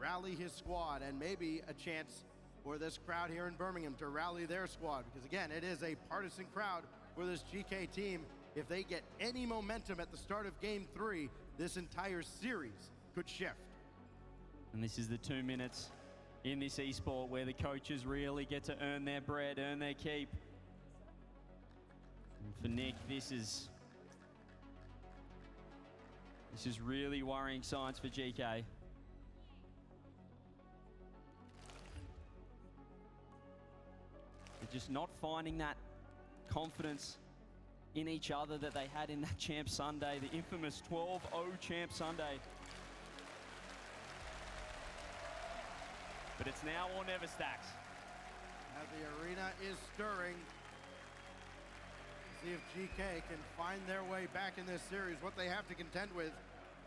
rally his squad, and maybe a chance for this crowd here in Birmingham to rally their squad, because again, it is a partisan crowd for this GK team. If they get any momentum at the start of game 3, this entire series could shift. And this is the 2 minutes in this esport where the coaches really get to earn their bread, earn their keep. And for Nick, this is really worrying signs for GK. They're just not finding that confidence in each other that they had in that Champ Sunday, the infamous 12-0 Champ Sunday. But it's now or never, Stacks. Now the arena is stirring. See if GK can find their way back in this series. What they have to contend with,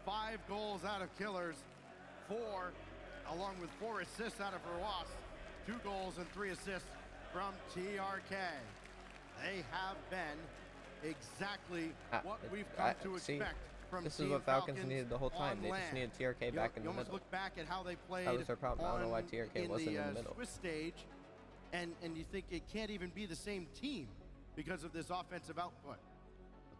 5 goals out of Killers, 4, along with 4 assists out of Roas, 2 goals and 3 assists from TRK. They have been exactly what we've come to expect from This Team is what Falcons Falcons needed the whole time. They just needed TRK back in the You almost middle. look back at how they played. That was their problem. I don't know why TRK wasn't in the middle. Swiss stage, and you think it can't even be the same team because of this offensive output.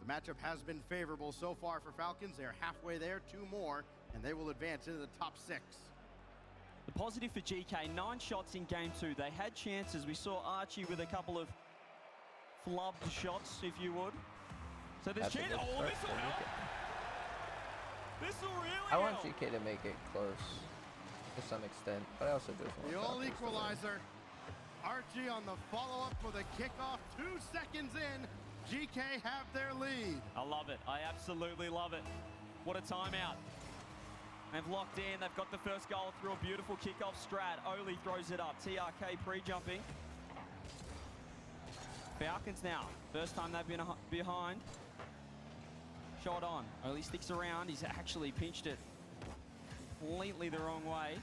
But the matchup has been favorable so far for Falcons. They're halfway there, 2 more, and they will advance into the top 6. The positive for GK, 9 shots in game 2. They had chances. We saw Archie with a couple of flubbed shots, if you would. So there's chance. Oh, this will help. This will really help. I want GK to make it close to some extent, but I also just want the all equalizer. Archie on the follow-up for the kickoff. 2 seconds in, GK have their lead. I love it. I absolutely love it. What a timeout. They've locked in. They've got the first goal through a beautiful kickoff strat. Oli throws it up. TRK pre-jumping. Falcons now. First time they've been behind. Shot on. Oli sticks around. He's actually pinched it completely the wrong way.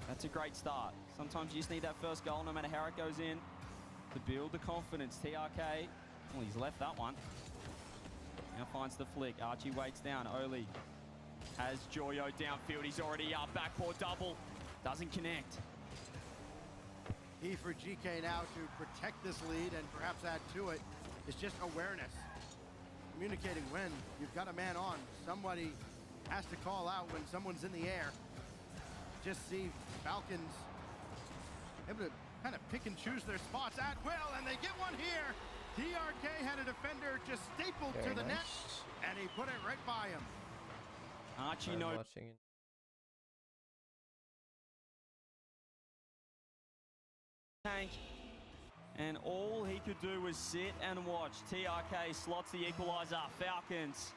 That's a great start. Sometimes you just need that first goal, no matter how it goes in, to build the confidence. TRK, well, he's left that one. Now finds the flick. Archie waits down. Oli has Joyo downfield. He's already up. Backboard double. Doesn't connect. Key for GK now to protect this lead and perhaps add to it is just awareness. Communicating when you've got a man on. Somebody has to call out when someone's in the air. Just see Falcons able to kind of pick and choose their spots at will, and they get one here. TRK had a defender just stapled to the net, and he put it right by him. Archie knows. Tank, and all he could do was sit and watch. TRK slots the equalizer. Falcons,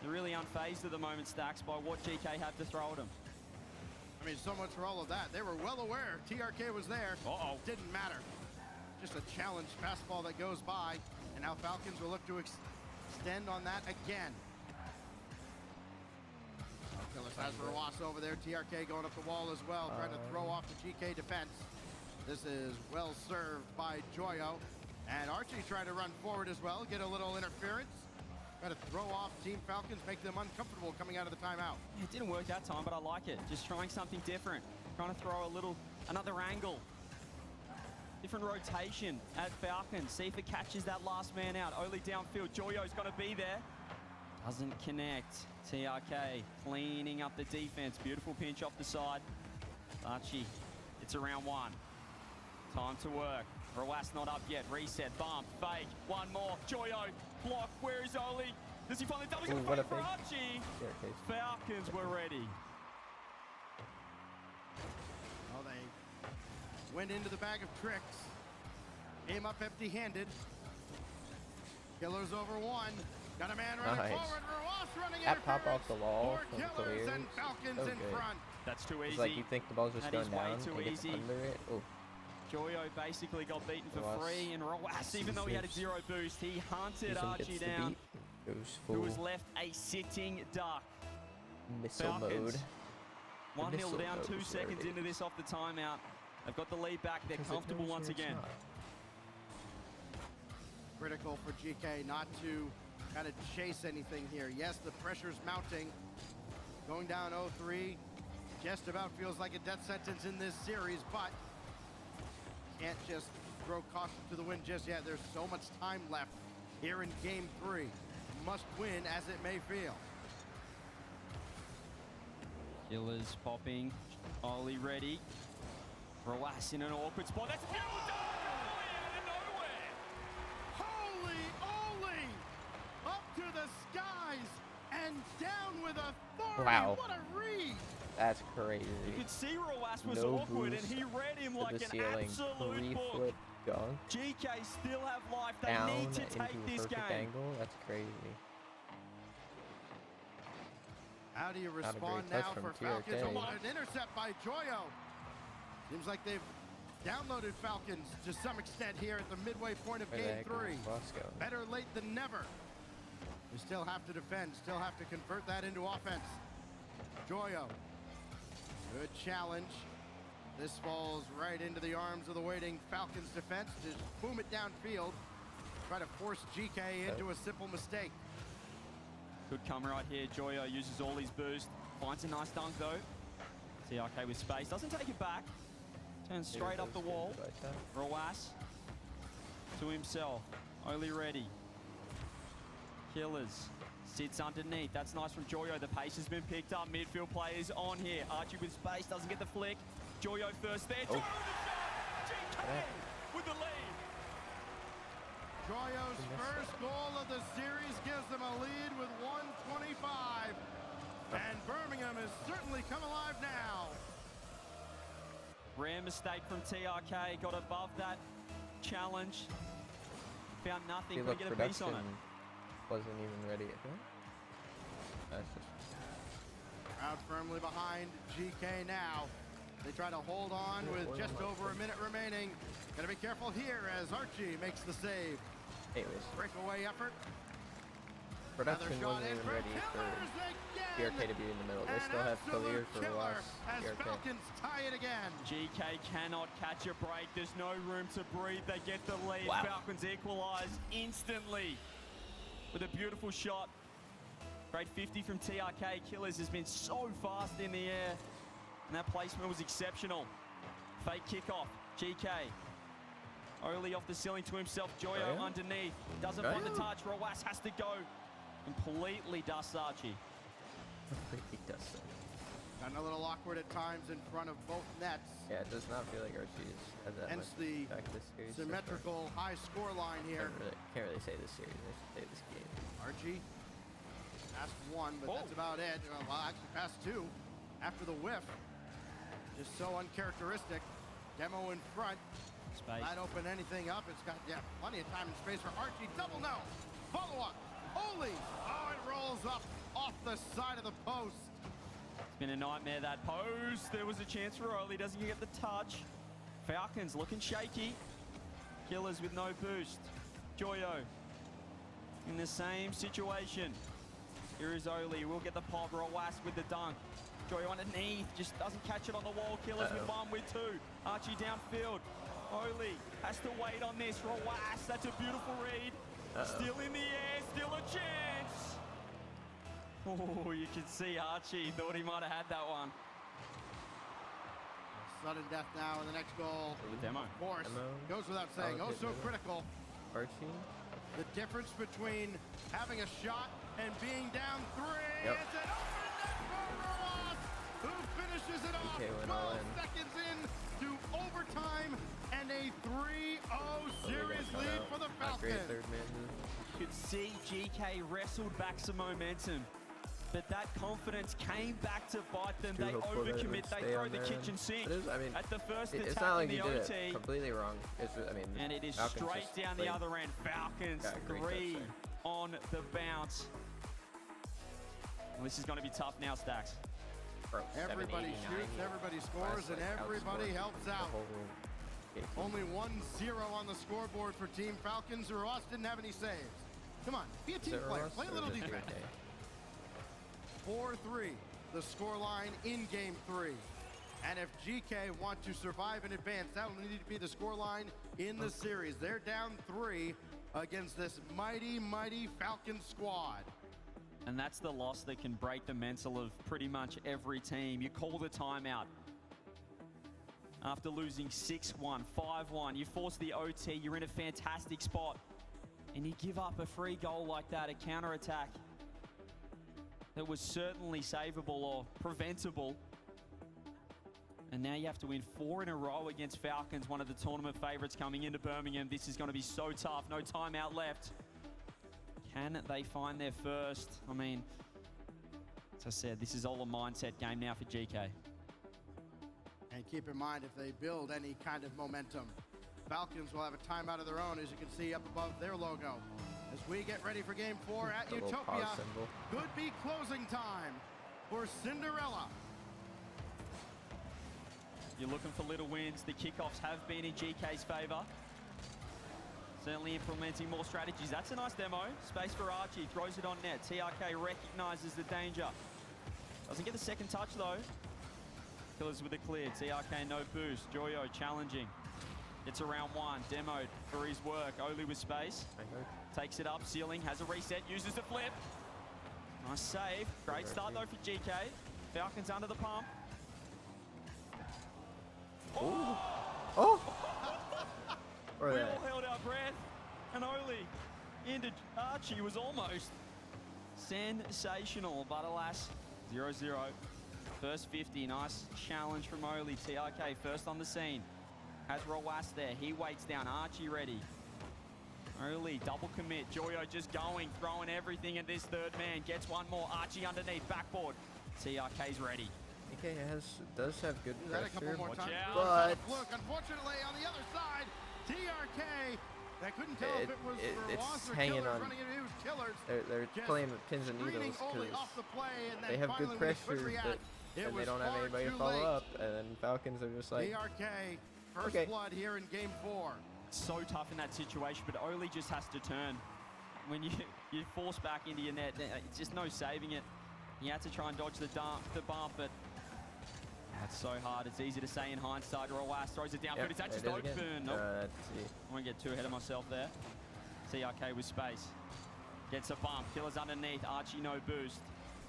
they're really unfazed at the moment, Stacks, by what GK have to throw at them. I mean, so much for all of that. They were well aware TRK was there. Didn't matter. Just a challenge fastball that goes by, and now Falcons will look to extend on that again. Killers has Roas over there. TRK going up the wall as well, trying to throw off the GK defense. This is well served by Joyo. And Archie trying to run forward as well, get a little interference. Try to throw off Team Falcons, make them uncomfortable coming out of the timeout. It didn't work that time, but I like it. Just trying something different. Trying to throw another angle. Different rotation at Falcons. See if it catches that last man out. Oli downfield. Joyo's going to be there. Doesn't connect. TRK cleaning up the defense. Beautiful pinch off the side. Archie, it's around 1. Time to work. Roas not up yet. Reset. Bump. Fake. One more. Joyo. Block. Where is Oli? Does he finally double the fake for Archie? Falcons were ready. Well, they went into the bag of tricks. Came up empty-handed. Killers over 1. Got a man running forward. Roas running that pop off the wall for Killers and Falcons in front. That's too easy. It's like you think the ball's just going down too and gets under it. Oh. Joyo basically got beaten for free, and Roas, even though he had a 0 boost, he hunted Archie down, who was left a sitting duck. Missile mode. 1-0 down, 2 seconds into this off the timeout. They've got the lead back. They're comfortable once again. Critical for GK not to kind of chase anything here. Yes, the pressure's mounting. Going down 0-3. Just about feels like a death sentence in this series, but can't just throw caution to the wind just yet. There's so much time left here in game 3. Must win as it may feel. Killers popping. Oli ready. Roas in an awkward spot. That's a beautiful dunk! Out of nowhere! Holy Oli! Up to the skies and down with authority. Wow. What a read! That's crazy. You could see Roas was No awkward and boost he read him to like the an ceiling. absolute book. 3-foot dunk. GK still have life. They Down need to into take a this perfect game. angle. That's crazy. How do you Not a respond great touch now from for Falcons? TRK. Oh, what an intercept by Joyo. Seems like they've downloaded Falcons to some extent here at the midway point of Where the game heck is 3. this bus going? Better late than never. We still have to defend, still have to convert that into offense. Joyo. Good challenge. This falls right into the arms of the waiting Falcons defense. Just boom it downfield. Try to force GK into a simple mistake. Good come right here. Joyo uses all his boost. Finds a nice dunk though. TRK with space. Doesn't take it back. Turns straight up the wall. Roas to himself. Only ready. Killers. Sits underneath. That's nice from Joyo. The pace has been picked up. Midfield players on here. Archie with space. Doesn't get the flick. Joyo first there. Joyo the shot. GK with the lead. Joyo's first goal of the series gives them a lead with 1:25. And Birmingham has certainly come alive now. Rare mistake from TRK. Got above that challenge. Found nothing. See, Couldn't look, get a piece on it. wasn't even ready yet. That's just Crowd firmly behind GK now. They try to hold on with just over a minute remaining. Gotta be careful here as Archie makes the save. anyways. Breakaway effort. Production Another shot wasn't in even for ready for Killers again. PRK to be in the middle. They An still have absolute Khalil for killer Ross. as PRK. Falcons tie it again. GK cannot catch a break. There's no room to breathe. They get the lead. Wow. Falcons equalize instantly with a beautiful shot. Great 50 from TRK. Killers has been so fast in the air. And that placement was exceptional. Fake kickoff. GK. Oli off the ceiling to himself. Joyo underneath. Doesn't find the touch. Roas has to go. Completely dusts Archie. Completely dusted. Gotten a little awkward at times in front of both nets. Yeah, it does not feel like Archie has that Hence much the impact this series. so far. symmetrical high score line here. Can't really say this series. I should say this game. Archie passed one, but that's about it. Well, actually passed two after the whiff. Just so uncharacteristic. Demo in front. Space. Not open anything up. It's got, plenty of time and space for Archie. Double no. Follow up. Oli. Oh, it rolls up off the side of the post. It's been a nightmare, that post. There was a chance for Oli. Doesn't get the touch. Falcons looking shaky. Killers with no boost. Joyo in the same situation. Here is Oli. We'll get the pop. Roas with the dunk. Joyo underneath. Just doesn't catch it on the wall. Killers with one, with two. Archie downfield. Oli has to wait on this. Roas, that's a beautiful read. Still in the air. Still a chance. Oh, you can see Archie thought he might have had that one. Sudden death now in the next goal. Demo. Of course. Demo. Goes without saying. Oh, so critical. Archie. The difference between having a shot and being down three. Yep. It's an open net for Ross, who finishes it off. DK went all 12 in. seconds in to overtime and a 3-0 series lead for the Not great Falcons. third man move. You could see GK wrestled back some momentum, but that confidence came back to bite them. Too They hopeful that it would overcommit. They stay throw on the their kitchen end. sink It is, I mean, at the first it's attack not like in you the did OT. it completely wrong. It's just, I mean, And it is Falcons straight just down the played- other end. Falcons Got a great touch 3 there. on the bounce. Well, this is going to be tough now, Stacks. Bro, Everybody 789 shoots, everybody scores, last, and like, everybody outscored helps the out. whole game. Only 1-0 on the scoreboard for Team Falcons. Ross didn't have any saves. Come on, be a Is team it player. Ross Play a or little just defense. 3K? 4-3, the scoreline in Game 3. And if GK want to survive and advance, that will need to be the scoreline in the series. They're down 3 against this mighty, mighty Falcons squad. And that's the loss that can break the mental of pretty much every team. You call the timeout. After losing 6-1, 5-1, you force the OT, you're in a fantastic spot. And you give up a free goal like that, a counter-attack that was certainly savable or preventable. And now you have to win 4 in a row against Falcons, one of the tournament favorites coming into Birmingham. This is going to be so tough. No timeout left. Can they find their first? I mean, as I said, this is all a mindset game now for GK. And keep in mind, if they build any kind of momentum, Falcons will have a timeout of their own, as you can see up above their logo. As we get ready for game 4 at The little Utopia, pause symbol. could be closing time for Cinderella. You're looking for little wins. The kickoffs have been in GK's favor. Certainly implementing more strategies. That's a nice demo. Space for Archie, throws it on net. TRK recognizes the danger. Doesn't get the second touch though. Killers with a clear. TRK no boost. Joyo challenging. Gets around 1. Demoed for his work. Oli with space. Takes it up. Ceiling. Has a reset. Uses the flip. Nice save. Great start though for GK. Falcons under the pump. Oh! Oh! We Or all that. held our breath. And Oli into Archie was almost sensational. But alas, 0-0. First 50. Nice challenge from Oli. TRK first on the scene. Has Rawas there. He waits down. Archie ready. Oli double commit. Joyo just going, throwing everything at this third man. Gets one more. Archie underneath. Backboard. TRK's ready. DK does have good Do that a couple pressure. more Watch times. out. But Look, unfortunately, on the other side, TRK. I couldn't tell if it was it's Rawas or hanging Killers on. running into Killers. They're Just playing with pins and screening needles Oli because off the play, and then they have finally good when he could pressure, react, it and they was don't have far anybody to too follow late. up, and then Falcons are just like, TRK, first Okay. blood here in game 4. So tough in that situation, but Oli just has to turn. When you force back into your net, it's just no saving it. You had to try and dodge the bump, but that's so hard. It's easy to say in hindsight. Rawas throws it down, but it's there just it is again. open. Nope. Let's see. I won't get too ahead of myself there. TRK with space. Gets a bump. Killers underneath. Archie no boost.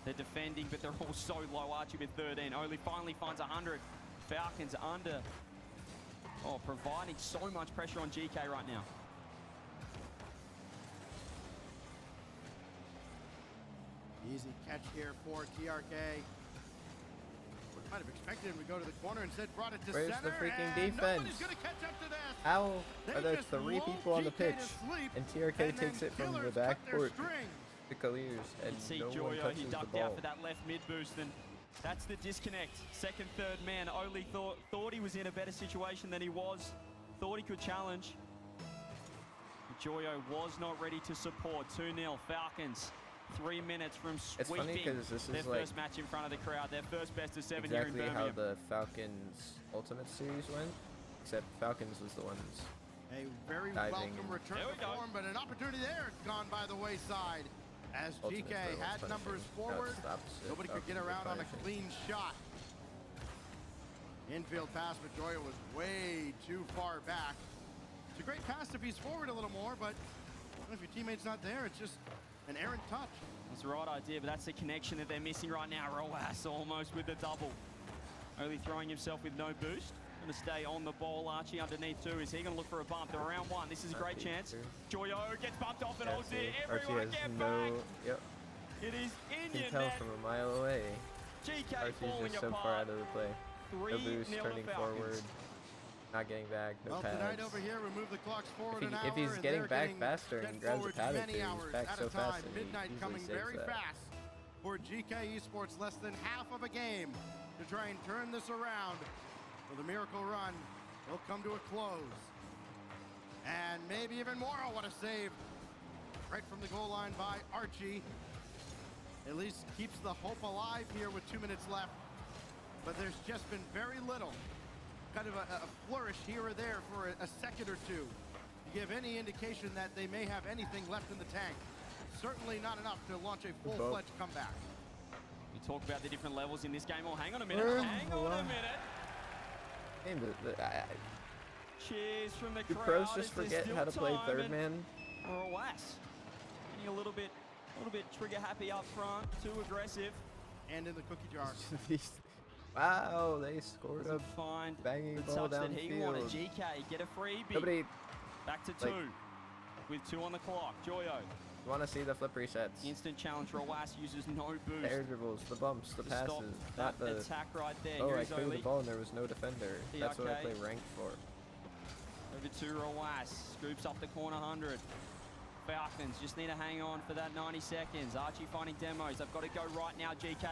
They're defending, but they're all so low. Archie with 13. Oli finally finds 100. Falcons under. Oh, providing so much pressure on GK right now. Easy catch here for TRK. Might have expected him to go to the corner, instead brought it to Where's center. the freaking and defense? Nobody's gonna catch up to this. How They are there just 3 lulled people on the GK to pitch, sleep, and TRK and takes then it from the Killers cut their backcourt strings. to Clears, and You see no one Joyo, touches he the ducked ball. out for that left mid boost, and that's the disconnect. Second, third man. Oli thought he was in a better situation than he was. Thought he could challenge. But Joyo was not ready to support. 2-0 Falcons. 3 minutes from It's funny sweeping 'cause this their is like first match in front of the crowd. Their first best of 7 Exactly here in how Birmingham. the Falcons Ultimate Series went, except Falcons was the ones. A very Diving welcome and- return There we to go. form, but an opportunity there gone by the wayside. As Ultimate GK Throw was had punishing. numbers Now forward, it's the opposite. nobody could get Falcons were around on a punishing. clean shot. Infield pass, but Joyo was way too far back. It's a great pass if he's forward a little more, but if your teammate's not there, it's just an errant touch. That's the right idea, but that's the connection that they're missing right now. Rawas almost with the double. Only throwing himself with no boost. Going to stay on the ball. Archie underneath too. Is he going to look for a bump? They're around 1. This is a great Archie, chance. sure. Joyo gets bumped off and holds it. Archie Everyone has get no. back. Yep. It is You in can your tell net. from a mile away. GK Archie's falling just so apart. far out of the play. No 3-0 boost, turning Falcons. forward, not getting back, no Well, pads. tonight over here, we move the clocks forward an hour. If he's and getting they're back getting faster and sent grabs a forward pad or many two, he's hours back at so a time. fast and he Midnight usually coming saves very that. fast for GK Esports. Less than half of a game to try and turn this around. For the miracle run will come to a close. And maybe even more. Oh, what a save. Right from the goal line by Archie. At least keeps the hope alive here with 2 minutes left. But there's just been very little. Kind of a flourish here or there for a second or two to give any indication that they may have anything left in the tank. Certainly not enough to launch a full-fledged comeback. We talk about the different levels in this game. Oh, hang on a minute. Where- Hang on a minute. Hey, Cheers from the do crowd. pros just as there's forget still how to play time, third and man? Rawas getting a little bit A little bit trigger happy up front, too aggressive. And in the cookie jar. Wow, they scored a Doesn't find banging the ball touch that he wanted. downfield. GK, get a freebie. Nobody Back to 2 with 2 on the clock. Joyo. want to see the flip resets. Instant challenge. Rawas uses no boost. The air dribbles, the bumps, the to passes, stop not that the. attack right there. Oh, I Here's cleared Oli. the ball and there was no defender. That's what I TRK. play ranked for. Over to Rawas. Scoops up the corner 100. Falcons just need to hang on for that 90 seconds. Archie finding demos. They've got to go right now, GK.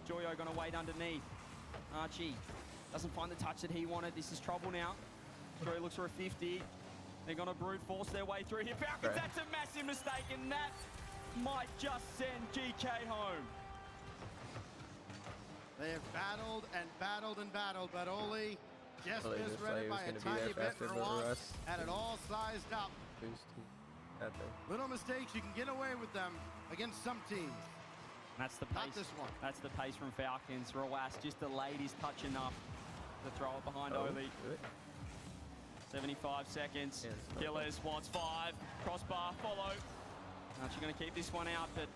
Joyo going to wait underneath. Archie doesn't find the touch that he wanted. This is trouble now. Joyo looks for a 50. They're going to brute force their way through here. Falcons, that's a massive mistake, and that might just send GK home. They have battled and battled and battled, but Oli just Oli just misread thought it he was by a gonna be tiny there bit. faster, but Ruas Russ had it all sized up. Boost that thing. Little mistakes, you can get away with them against some teams. That's the pace. Not this one. That's the pace from Falcons. Rawas just delayed his touch enough to throw it behind Oli. Good. 75 seconds. Yes, no Killers wants 5. Crossbar, follow. Archie going to keep this one out, but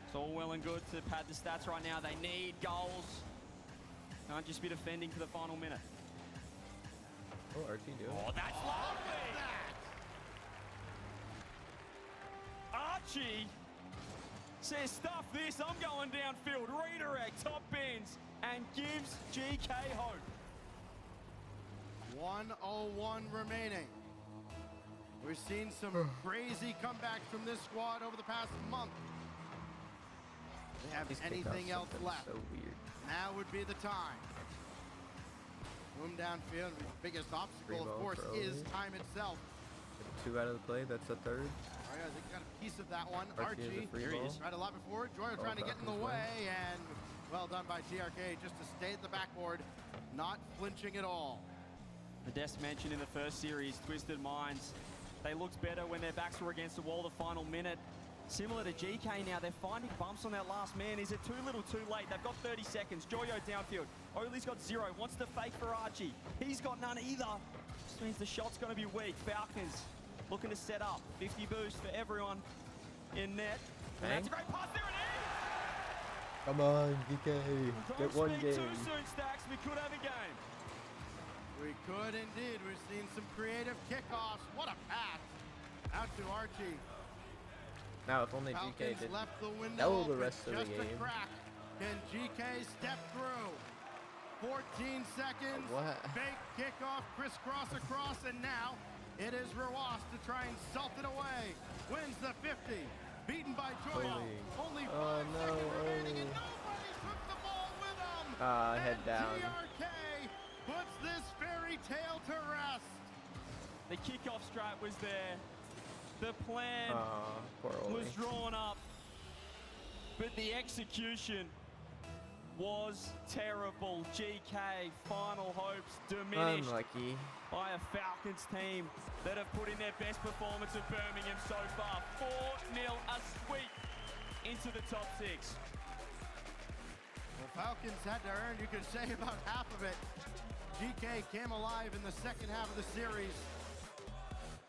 it's all well and good to pad the stats right now. They need goals. Can't just be defending for the final minute. Oh, Archie doing Oh, that's lovely! Archie says, stuff this, I'm going downfield. Redirect, top bins, and gives GK hope. 1:01 remaining. We've seen some crazy comebacks from this squad over the past month. They have These anything kickoffs else have been left? So weird. Now would be the time. Boom downfield. The biggest obstacle, Free of ball course, for is Oli. time itself. 2 out of the play. That's a third. All right, I think we got a piece of that one. Archie has a Archie free Here he ball. is. tried a lot before. Joyer Oh, trying to get in the Falcons way, and well done by TRK just to stay at the backboard, not flinching at all. Modeste mentioned in the first series, Twisted Minds, they looked better when their backs were against the wall the final minute. Similar to GK now, they're finding bumps on that last man. Is it too little too late? They've got 30 seconds. Joyo downfield. Oli's got 0. Wants to fake for Archie. He's got none either. Just means the shot's going to be weak. Falcons looking to set up. 50 boost for everyone in net. And that's a great pass. There it is! Come on, DK. Don't Get one speak game. too soon, Stacks. We could have a game. We could indeed. We've seen some creative kickoffs. What a pass out to Archie. Now, if only GK Falcons did left the window know the open rest of the just a game. crack. Can GK step through? 14 seconds. What? Fake kickoff, crisscross across, and now it is Rawas to try and salt it away. Wins the 50. Beaten by Joyo. Oli. Only 5 Oh, no, seconds remaining, Oli. and nobody took the ball with them. Head And down. TRK puts this fairy tale to rest. The kickoff strat was there. The plan Poor Oli. was drawn up, but the execution was terrible. GK, final hopes diminished Unlucky. by a Falcons team that have put in their best performance of Birmingham so far. 4-0, a sweep into the top 6. The Falcons had to earn, you could say, about half of it. GK came alive in the second half of the series,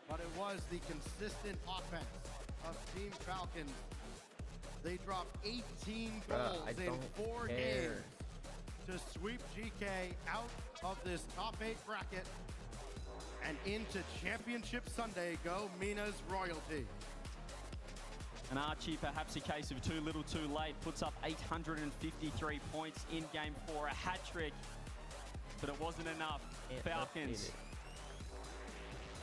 but it was the consistent offense of Team Falcons. They dropped 18 goals I in don't 4 care. games to sweep GK out of this top 8 bracket and into Championship Sunday. Go Mina's Royalty. And Archie, perhaps a case of too little too late, puts up 853 points in Game 4, a hat trick, but it wasn't enough. Falcons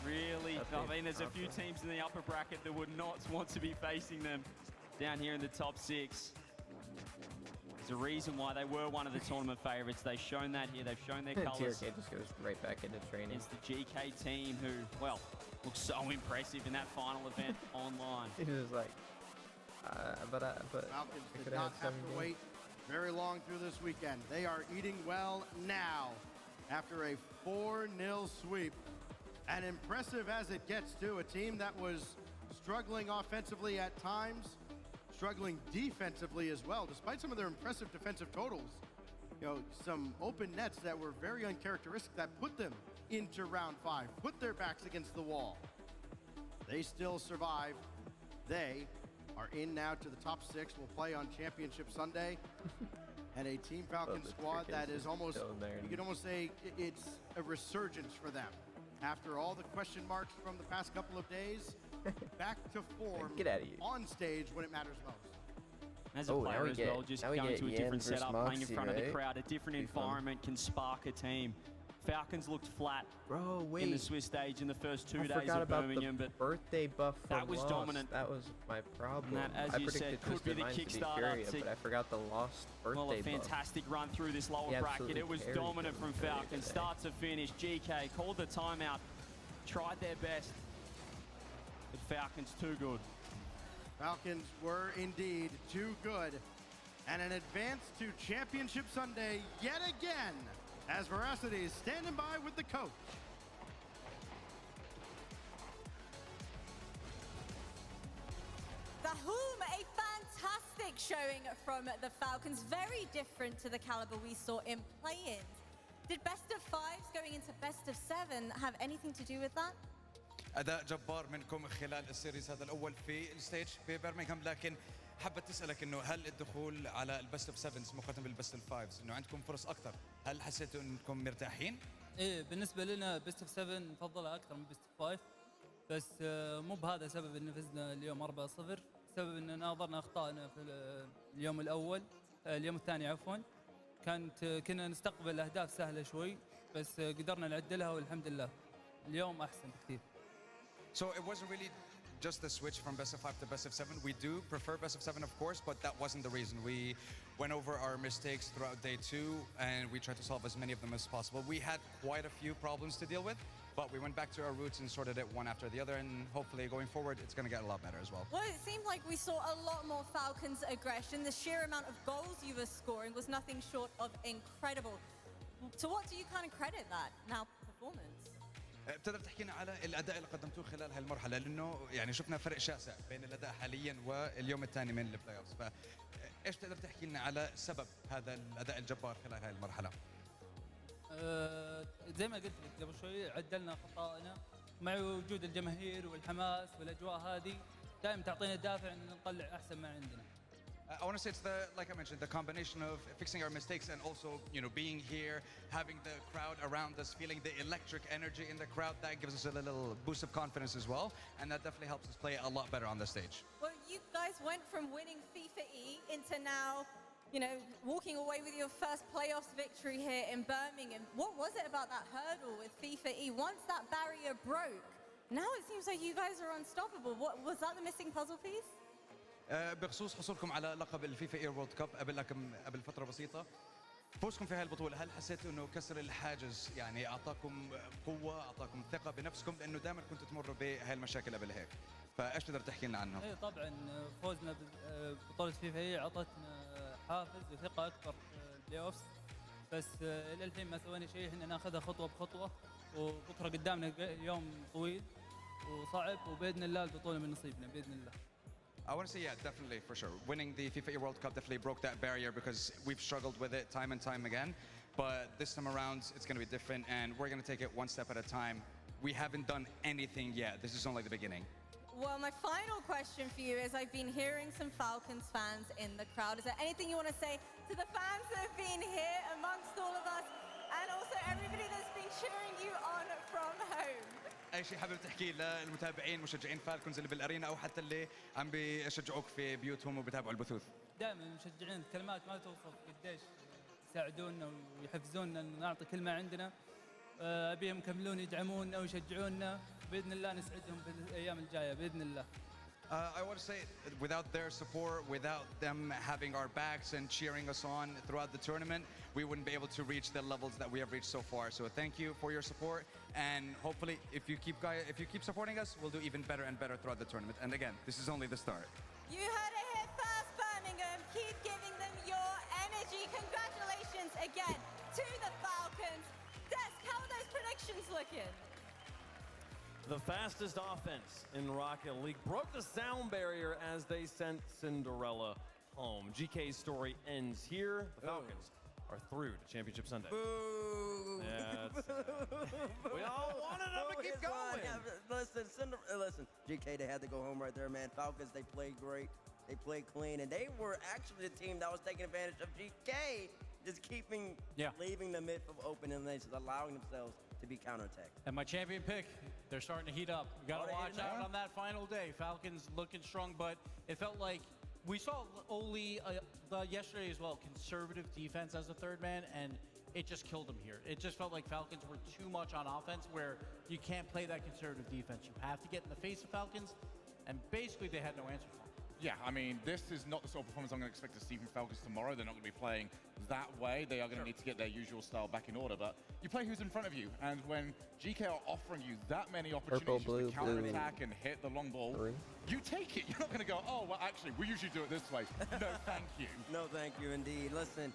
really, I mean, there's a few teams in the upper bracket that would not want to be facing them down here in the top 6. There's a reason why they were one of the tournament favorites. They've shown that here. They've shown their colors TRK just goes right back into training. against the GK team who, well, looks so impressive in that final event online. He was like, but Falcons I did could not have have to games. wait very long through this weekend. They are eating well now after a 4-0 sweep. And impressive as it gets to a team that was struggling offensively at times, struggling defensively as well, despite some of their impressive defensive totals. You know, some open nets that were very uncharacteristic that put them into round 5, put their backs against the wall. They still survive. They are in now to the top 6. Will play on Championship Sunday. And a Team Falcon squad that is almost, you could almost say it's a resurgence for them. After all the question marks from the past couple of days, back to form on stage when it matters most. As a player as well, just going to a different setup, playing in front of the crowd, a different environment can spark a team. Falcons looked flat in the Swiss stage in the first 2 days of Birmingham, but birthday buff that was dominant. That was my problem. And that, as you said, could be the Kickstarter. But I forgot the lost birthday buff. Well, a fantastic run through this lower bracket. It was dominant from Falcons, start to finish. GK called the timeout, tried their best, but Falcons too good. Falcons were indeed too good. And an advance to Championship Sunday yet again, as Veracity is standing by with the coach. Bahum, a fantastic showing from the Falcons. Very different to the caliber we saw in play-ins. Did best of 5s going into best of 7 have anything to do with that? أداء جبار منكم خلال السيريز هذا الأول في الستيج ببرمنغهام، لكن حابة تسألك إنه هل الدخول على البست اوف 7 مقارنة بالبست اوف 5 إنه عندكم فرص أكثر، هل حسيتوا إنكم مرتاحين؟ إيه بالنسبة لنا بست اوف 7 نفضلها أكثر من بست اوف 5، بس مو بهذا سبب إن فزنا اليوم 4-0، سبب إن ناظرنا أخطائنا في اليوم الأول، اليوم الثاني عفواً، كنا نستقبل أهداف سهلة شوي، بس قدرنا نعدلها والحمد لله اليوم أحسن بكثير. So it wasn't really just the switch from best of 5 to best of 7. We do prefer best of 7, of course, but that wasn't the reason. We went over our mistakes throughout day 2, and we tried to solve as many of them as possible. We had quite a few problems to deal with, but we went back to our roots and sorted it one after the other, and hopefully going forward, it's going to get a lot better as well. Well, it seemed like we saw a lot more Falcons aggression. The sheer amount of goals you were scoring was nothing short of incredible. To what do you kind of credit that now performance? بتقدر تحكينا على الاداء اللي قدمتوه خلال هالمرحله، لانه يعني شفنا فرق شاسع بين الاداء حاليا واليوم الثاني من البلاي اوفز، فايش تقدر تحكي لنا على سبب هذا الاداء الجبار خلال هاي المرحله؟ زي ما قلت لك قبل شوي، عدلنا خطائنا مع وجود الجماهير والحماس والاجواء هذه دائما تعطينا دافع ان نطلع احسن ما عندنا. I want to say it's like I mentioned, the combination of fixing our mistakes and also, being here, having the crowd around us, feeling the electric energy in the crowd, that gives us a little boost of confidence as well, and that definitely helps us play a lot better on the stage. Well, you guys went from winning FIFA E into now, walking away with your first playoffs victory here in Birmingham. What was it about that hurdle with FIFA E? Once that barrier broke, now it seems like you guys are unstoppable. What was that the missing puzzle piece? بخصوص حصولكم على لقب الفيفا اير وورلد كاب قبل فتره بسيطه، فوزكم في هاي البطوله، هل حسيتوا انه كسر الحاجز يعني اعطاكم قوه، اعطاكم ثقه بنفسكم، لانه دائما كنتوا تمروا بهاي المشاكل قبل هيك، فايش تقدر تحكي لنا عنه؟ ايه طبعا فوزنا ببطوله فيفا هي اعطتنا حافز وثقه اكبر في البلاي اوفز، بس الى الحين ما سوينا شيء، احنا ناخذها خطوه بخطوه، وبكره قدامنا يوم طويل وصعب، وباذن الله البطوله من نصيبنا باذن الله. I want to say, yeah, definitely, for sure. Winning the FIFA World Cup definitely broke that barrier because we've struggled with it time and time again. But this time around, it's going to be different, and we're going to take it one step at a time. We haven't done anything yet. This is only the beginning. Well, my final question for you is, I've been hearing some Falcons fans in the crowd. Is there anything you want to say to the fans that have been here amongst all of us, and also everybody that's been cheering you on from home? اي شيء حابب تحكيه للمتابعين مشجعين فالكونز اللي بالارينا او حتى اللي عم بيشجعوك في بيوتهم وبيتابعوا البثوث؟ دائما المشجعين كلمات ما توصف قديش يساعدونا ويحفزونا ان نعطي كل ما عندنا، ابيهم يكملون يدعمونا ويشجعونا، باذن الله نسعدهم في الايام الجايه باذن الله. I want to say, without their support, without them having our backs and cheering us on throughout the tournament, we wouldn't be able to reach the levels that we have reached so far. So thank you for your support, and hopefully, if you keep supporting us, we'll do even better and better throughout the tournament. And again, this is only the start. You heard it here first, Birmingham. Keep giving them your energy. Congratulations again to the Falcons. Desk, how are those predictions looking? The fastest offense in Rocket League broke the sound barrier as they sent Cinderella home. GK's story ends here. The Falcons are through to Championship Sunday. Boo! Yeah, it's sad. We all wanted them to keep going. Listen, GK, they had to go home right there, man. Falcons, they played great. They played clean, and they were actually the team that was taking advantage of GK, just leaving the midfield open and then just allowing themselves to be counterattacked. And my champion pick, they're starting to heat up. We got to watch out on that final day. Falcons looking strong, but it felt like we saw Oli yesterday as well, conservative defense as a third man, and it just killed them here. It just felt like Falcons were too much on offense where you can't play that conservative defense. You have to get in the face of Falcons, and basically they had no answer for it. Yeah, I mean, this is not the sort of performance I'm going to expect to see from Falcons tomorrow. They're not going to be playing that way. They are going to need to get their usual style back in order. But you play who's in front of you. And when GK are offering you that many opportunities to counter-attack and hit the long ball, you take it. You're not going to go, oh, well, actually, we usually do it this way. No, thank you. No, thank you, indeed. Listen,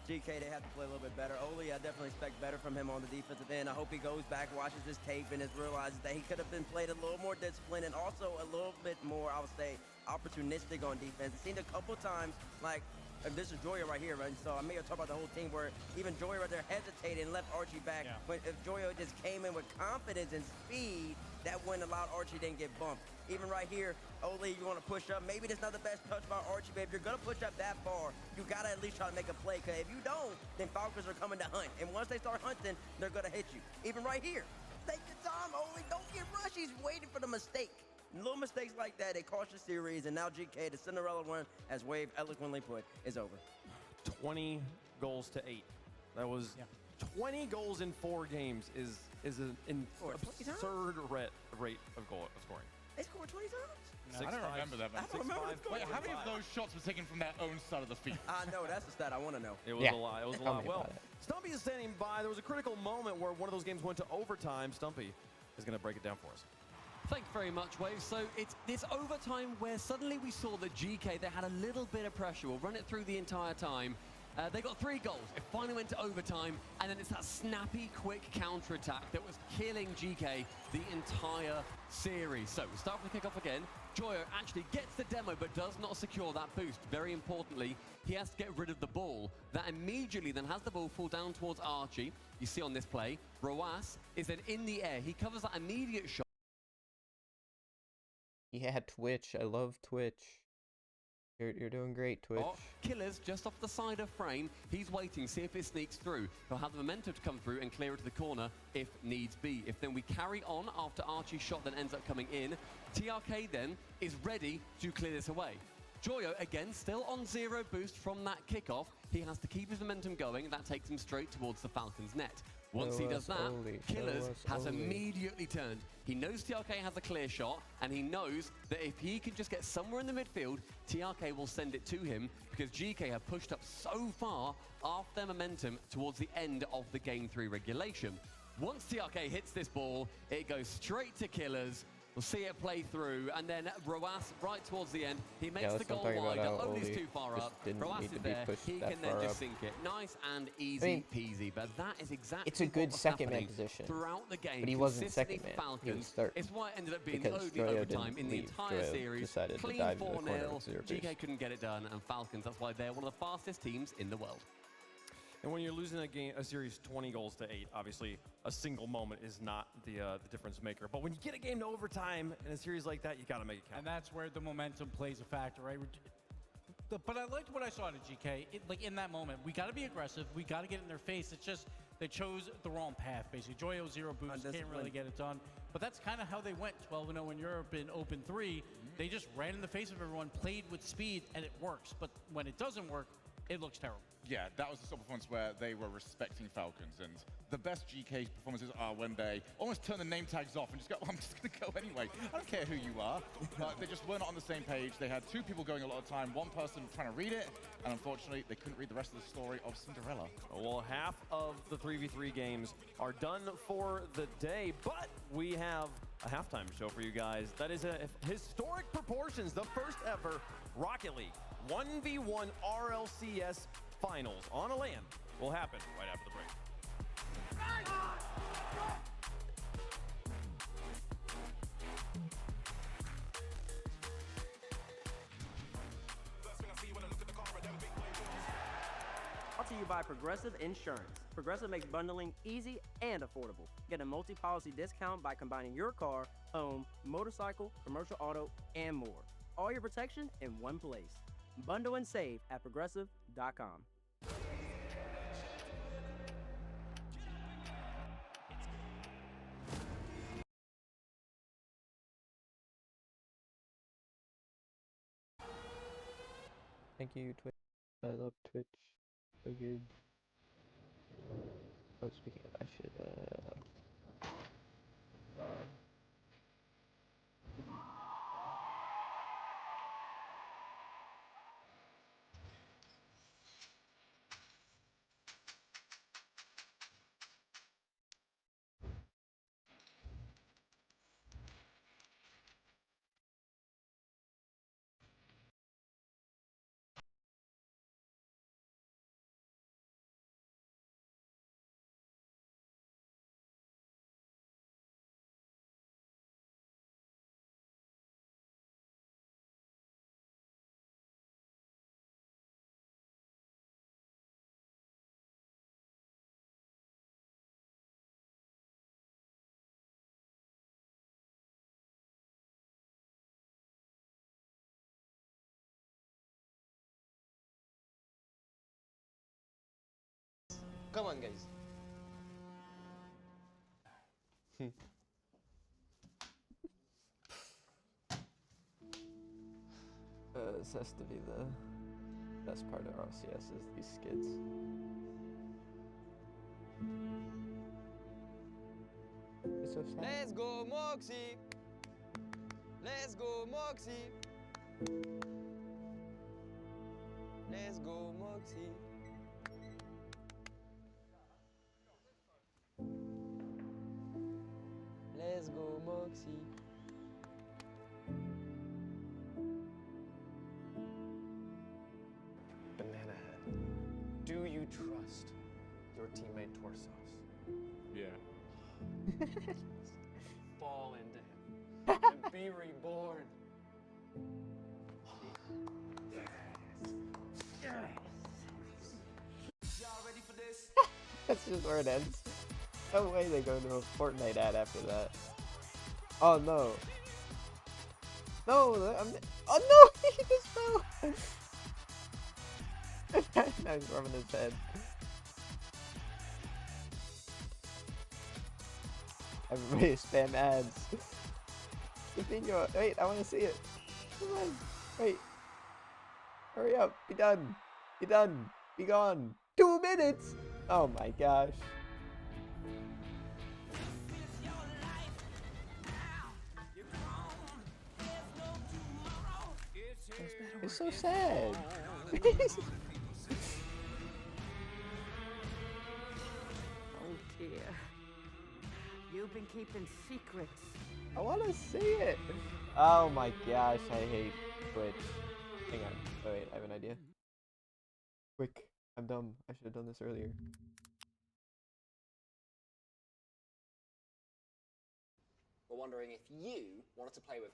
GK, they have to play a little bit better. Oli, I definitely expect better from him on the defensive end. I hope he goes back, watches his tape, and realizes that he could have been played a little more disciplined and also a little bit more, I would say, opportunistic on defense. It seemed a couple times like, and this is Joyo right here, right? So I may have talked about the whole team where even Joyo right there hesitated and left Archie back. Yeah. But if Joyo just came in with confidence and speed, that wouldn't allow Archie didn't get bumped. Even right here, Oli, you want to push up. Maybe that's not the best touch by Archie, but if you're going to push up that far, you got to at least try to make a play. Because if you don't, then Falcons are coming to hunt. And once they start hunting, they're going to hit you. Even right here. Take your time, Oli. Don't get rushed. He's waiting for the mistake. Little mistakes like that, they cost the series, and now GK, the Cinderella run, as Wave eloquently put, is over. 20 goals to 8. That was 20 goals in 4 games is an absurd rate of scoring. They scored 20 times? No, I don't remember that, man. I don't remember. Wait, how many of those shots were taken from their own side of the field? I know, that's the stat I want to know. It was a lot. It was a lot. Well, Stumpy is standing by. There was a critical moment where one of those games went to overtime. Stumpy is going to break it down for us. Thank you very much, Wave. So it's this overtime where suddenly we saw that GK, they had a little bit of pressure. We'll run it through the entire time. They got 3 goals. It finally went to overtime, and then it's that snappy, quick counter-attack that was killing GK the entire series. So we start with the kickoff again. Joyo actually gets the demo, but does not secure that boost. Very importantly, he has to get rid of the ball. That immediately then has the ball fall down towards Archie. You see on this play, Roas is then in the air. He covers that immediate shot. Yeah, Twitch. I love Twitch. You're doing great, Twitch. Oh, Killer's just off the side of frame. He's waiting, see if it sneaks through. He'll have the momentum to come through and clear it to the corner if needs be. If then we carry on after Archie's shot then ends up coming in, TRK then is ready to clear this away. Joyo, again, still on 0 boost from that kickoff. He has to keep his momentum going, and that takes him straight towards the Falcons' net. Once he does that, Killers has immediately turned. He knows TRK has a clear shot, and he knows that if he can just get somewhere in the midfield, TRK will send it to him, because GK have pushed up so far off their momentum towards the end of the Game 3 regulation. Once TRK hits this ball, it goes straight to Killers. We'll see it play through, and then Roas right towards the end. He makes the goal wide. Oli's too far up. Roas is there. He can then just sink it. Nice and easy peasy. But that is exactly it's a good second man position throughout the game. But he wasn't second man. Falcons, he was third. It's why it ended up being the only overtime in the entire series. Clean 4-0. GK couldn't get it done, and Falcons, that's why they're one of the fastest teams in the world. And when you're losing a series 20 goals to 8, obviously a single moment is not the difference maker. But when you get a game to overtime in a series like that, you got to make it count. And that's where the momentum plays a factor, right? But I liked what I saw to GK. Like in that moment, we got to be aggressive. We got to get in their face. It's just they chose the wrong path, basically. Joyo 0 boost, can't really get it done. But that's kind of how they went 12-0 in Europe in Open 3. They just ran in the face of everyone, played with speed, and it works. But when it doesn't work, it looks terrible. Yeah, that was the sort of performance where they were respecting Falcons, and the best GK performances are when they almost turn the name tags off and just go, well, I'm just going to go anyway. I don't care who you are. But they just weren't on the same page. They had 2 people going a lot of time, 1 person trying to read it, and unfortunately, they couldn't read the rest of the story of Cinderella. Well, half of the 3v3 games are done for the day, but we have a halftime show for you guys. That is a historic proportions, the first ever Rocket League 1v1 RLCS Finals on a LAN will happen right after the break. to you by Progressive Insurance. Progressive makes bundling easy and affordable. Get a multi-policy discount by combining your car, home, motorcycle, commercial auto, and more. All your protection in one place. Bundle and save at progressive.com. Thank you, Twitch. I love Twitch. So good. Oh, speaking of, I should, Come on, guys. this has to be the best part of RCS is these skits. It's so sad. Let's go, Moxie. Let's go, Moxie. Let's go, Moxie. Let's go, Moxie. Banana Head. Do you trust your teammate Torsos? Yeah. Fall into him and be reborn. Y'all ready for this? That's just where it ends. No way they go to a Fortnite ad after that. Oh no. No, oh no, he just fell. Now he's rubbing his head. Everybody spam ads. Continue. Wait, I want to see it. Come on. Wait. Hurry up. Be done. Be done. Be gone. 2 minutes. Oh my gosh. It's so sad. Oh dear. You've been keeping secrets. I want to see it. Oh my gosh, I hate Twitch. Hang on. Oh wait, I have an idea. Quick. I'm dumb. I should have done this earlier. We're wondering if you wanted to play with.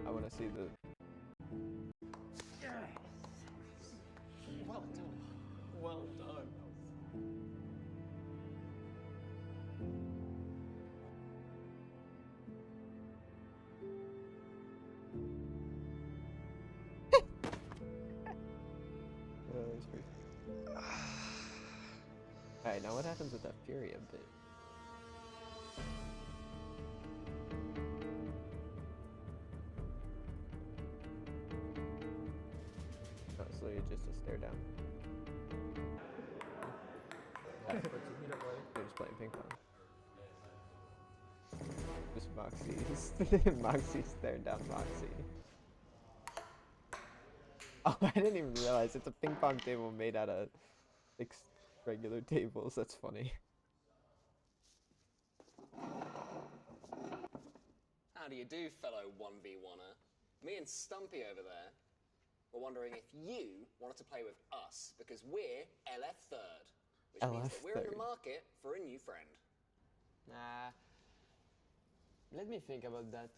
I want to see the... Well done. Well done. Alright, now what happens with that Fury a bit? Oh, it's literally just a stare down. They're just playing ping pong. Just Moxie's. Moxie staring down Moxie. Oh, I didn't even realize it's a ping pong table made out of 6 regular tables. That's funny. How do you do, fellow 1v1er? Me and Stumpy over there were wondering if you wanted to play with us, because we're LF Third, which means that we're in the market for a new friend. Nah, let me think about that.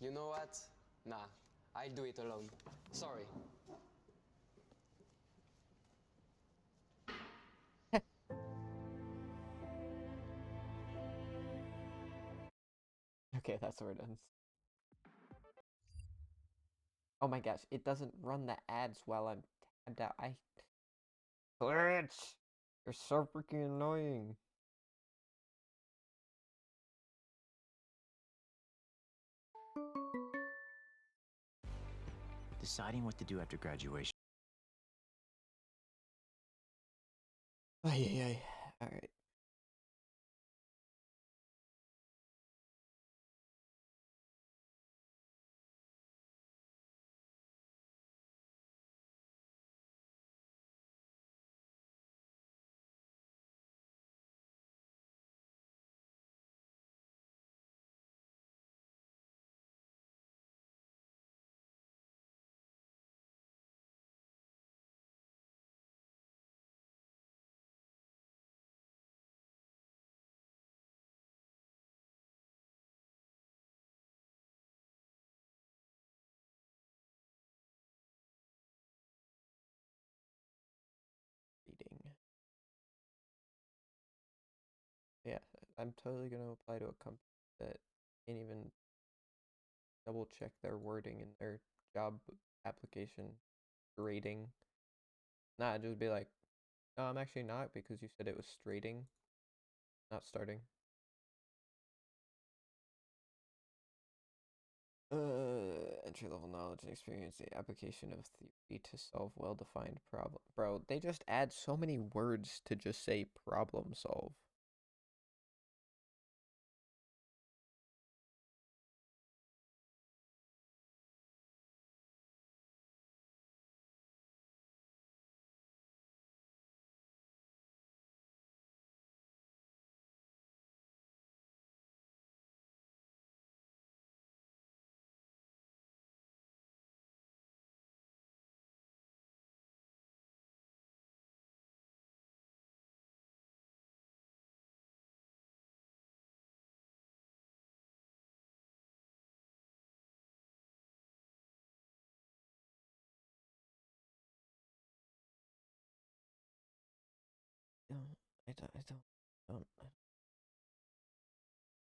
You know what? Nah, I'll do it alone. Sorry. Okay, that's where it ends. Oh my gosh, it doesn't run the ads while I'm tabbed out. Glitch! You're so freaking annoying. Deciding what to do after graduation. Ay. Alright. Reading. Yeah, I'm totally gonna apply to a company that can't even double check their wording in their job application grading. Nah, just be like, no, I'm actually not because you said it was straighting, not starting. Entry-level knowledge and experience, the application of theory to solve well-defined problem. Bro, they just add so many words to just say problem solve. I don't.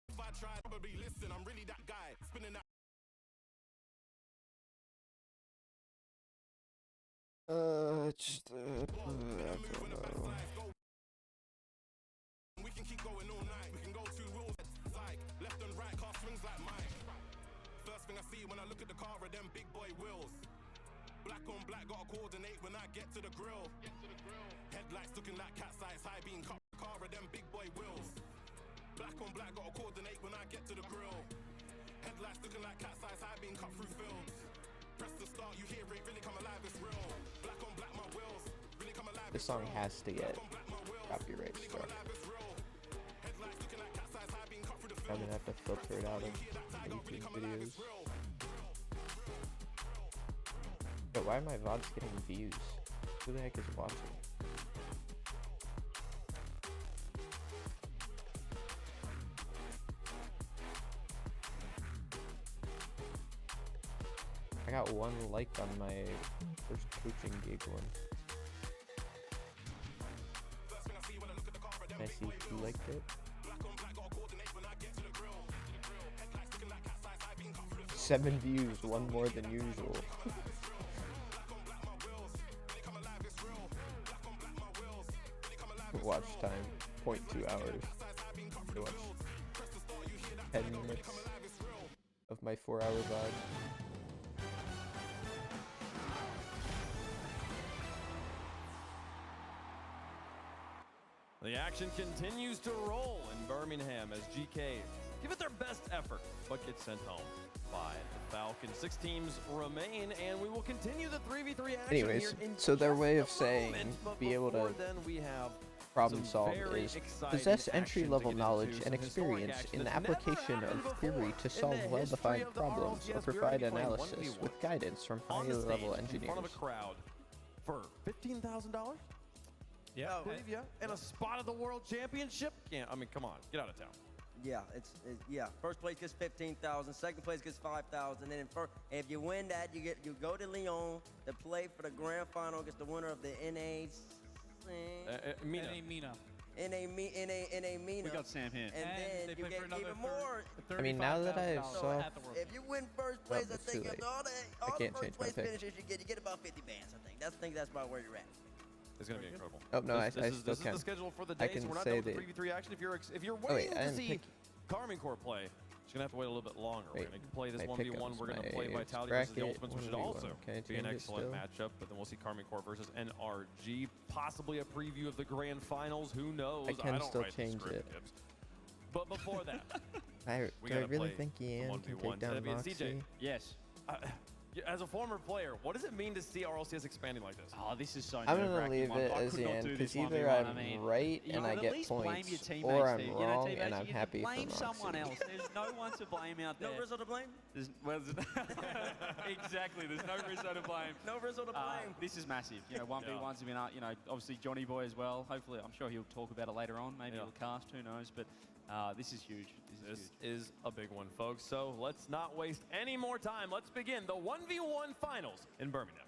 If I try, probably listen, I'm really that guy. Spinning that. Just, I don't know. We can keep going all night. We can go two wheels, like left and right, car swings like mine. First thing I see when I look at the car are them big boy wheels. Black on black, gotta coordinate when I get to the grill. Headlights looking like cat's eyes, high beam car are them big boy wheels. Black on black, gotta coordinate when I get to the grill. Headlights looking like cat's eyes, high beam cut through fields. Press the start, you hear it really come alive, it's real. Black on black, my wheels really come alive. This song has to get copyright struck. I'm gonna have to filter it out of YouTube videos. But why are my VODs getting views? Who the heck is watching? I got 1 like on my first coaching gig one. Can I see who liked it? 7 views, 1 more than usual. Watch time, 0.2 hours. I watched 10 minutes of my 4-hour VOD. The action continues to roll in Birmingham as GK give it their best effort, but get sent home by the Falcons. 6 teams remain, and we will continue the 3v3 action. Anyways, here in so their way of just a saying moment, but be able before to then we have problem some solve very is exciting possess action to entry-level get knowledge into, and some historic experience action in the that's never application happened of before theory to in solve the well-defined history of the problems or RLCS. provide We're gonna be playing analysis 1v1 with guidance from on the higher-level stage in front of engineers. a crowd for $15,000. Yeah, I believe, yeah, and a spot at the World Championship. Can't, I mean, come on, get out of town. Yeah, yeah. First place gets 15,000. Second place gets 5,000. And if you win that, you go to Lyon to play for the grand final against the winner of the NA Mina. Mina. We got Sam here. And then they you play get for another even more. I mean, now that I $35,000 saw, at the World If you win first place, I it's too think late. all I the can't first change my place pick. finishes you get about 50 bands. I think that's about where you're at. It's going to be incredible. Oh, no, I this still is can. the schedule for the I day, so can we're not say done with the that- 3v3 action. If you're wait, waiting I to didn't see pick- Carmine Core play, you're going to have to wait a little bit longer. Wait, We're going to play this my 1v1. pick'ems, We're going to my play it's Vitality versus the bracket, Ultimates, which should 1v1. also Can I be an change it excellent still? matchup. But then we'll see Carmine Core versus NRG. Possibly a preview of the grand finals. Who knows? I can don't still write the change script, it. Gibbs. But before that, we Do I gotta really play think the Ian can 1v1. take down And CJ, Moxie? Yes. as a former player, what does it mean to see RLCS expanding like this? Oh, this is so I'm gonna nerve-wracking, leave Mike. it I as could not Ian, do because this either 1v1. I'm I mean, right you and I could at get least blame points, your teammates, or I'm Steve. wrong you know, and teammates, I'm you happy for blame someone Moxie. else. There's no one to blame out there. No Rizzo to blame? Exactly. There's no Rizzo to blame. No Rizzo to blame. This is massive. You know, 1v1s have been, you know, obviously Johnny Boy as well. Hopefully, I'm sure he'll talk about it later on. Maybe he'll cast. Who knows? But this is huge. This is a big one, folks. So let's not waste any more time. Let's begin the 1v1 finals in Birmingham.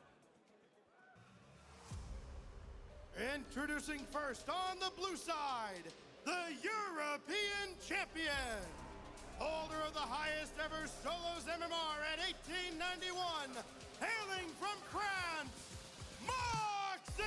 Introducing first on the blue side, the European champion, holder of the highest ever solos MMR at 1891, hailing from France, Moxie!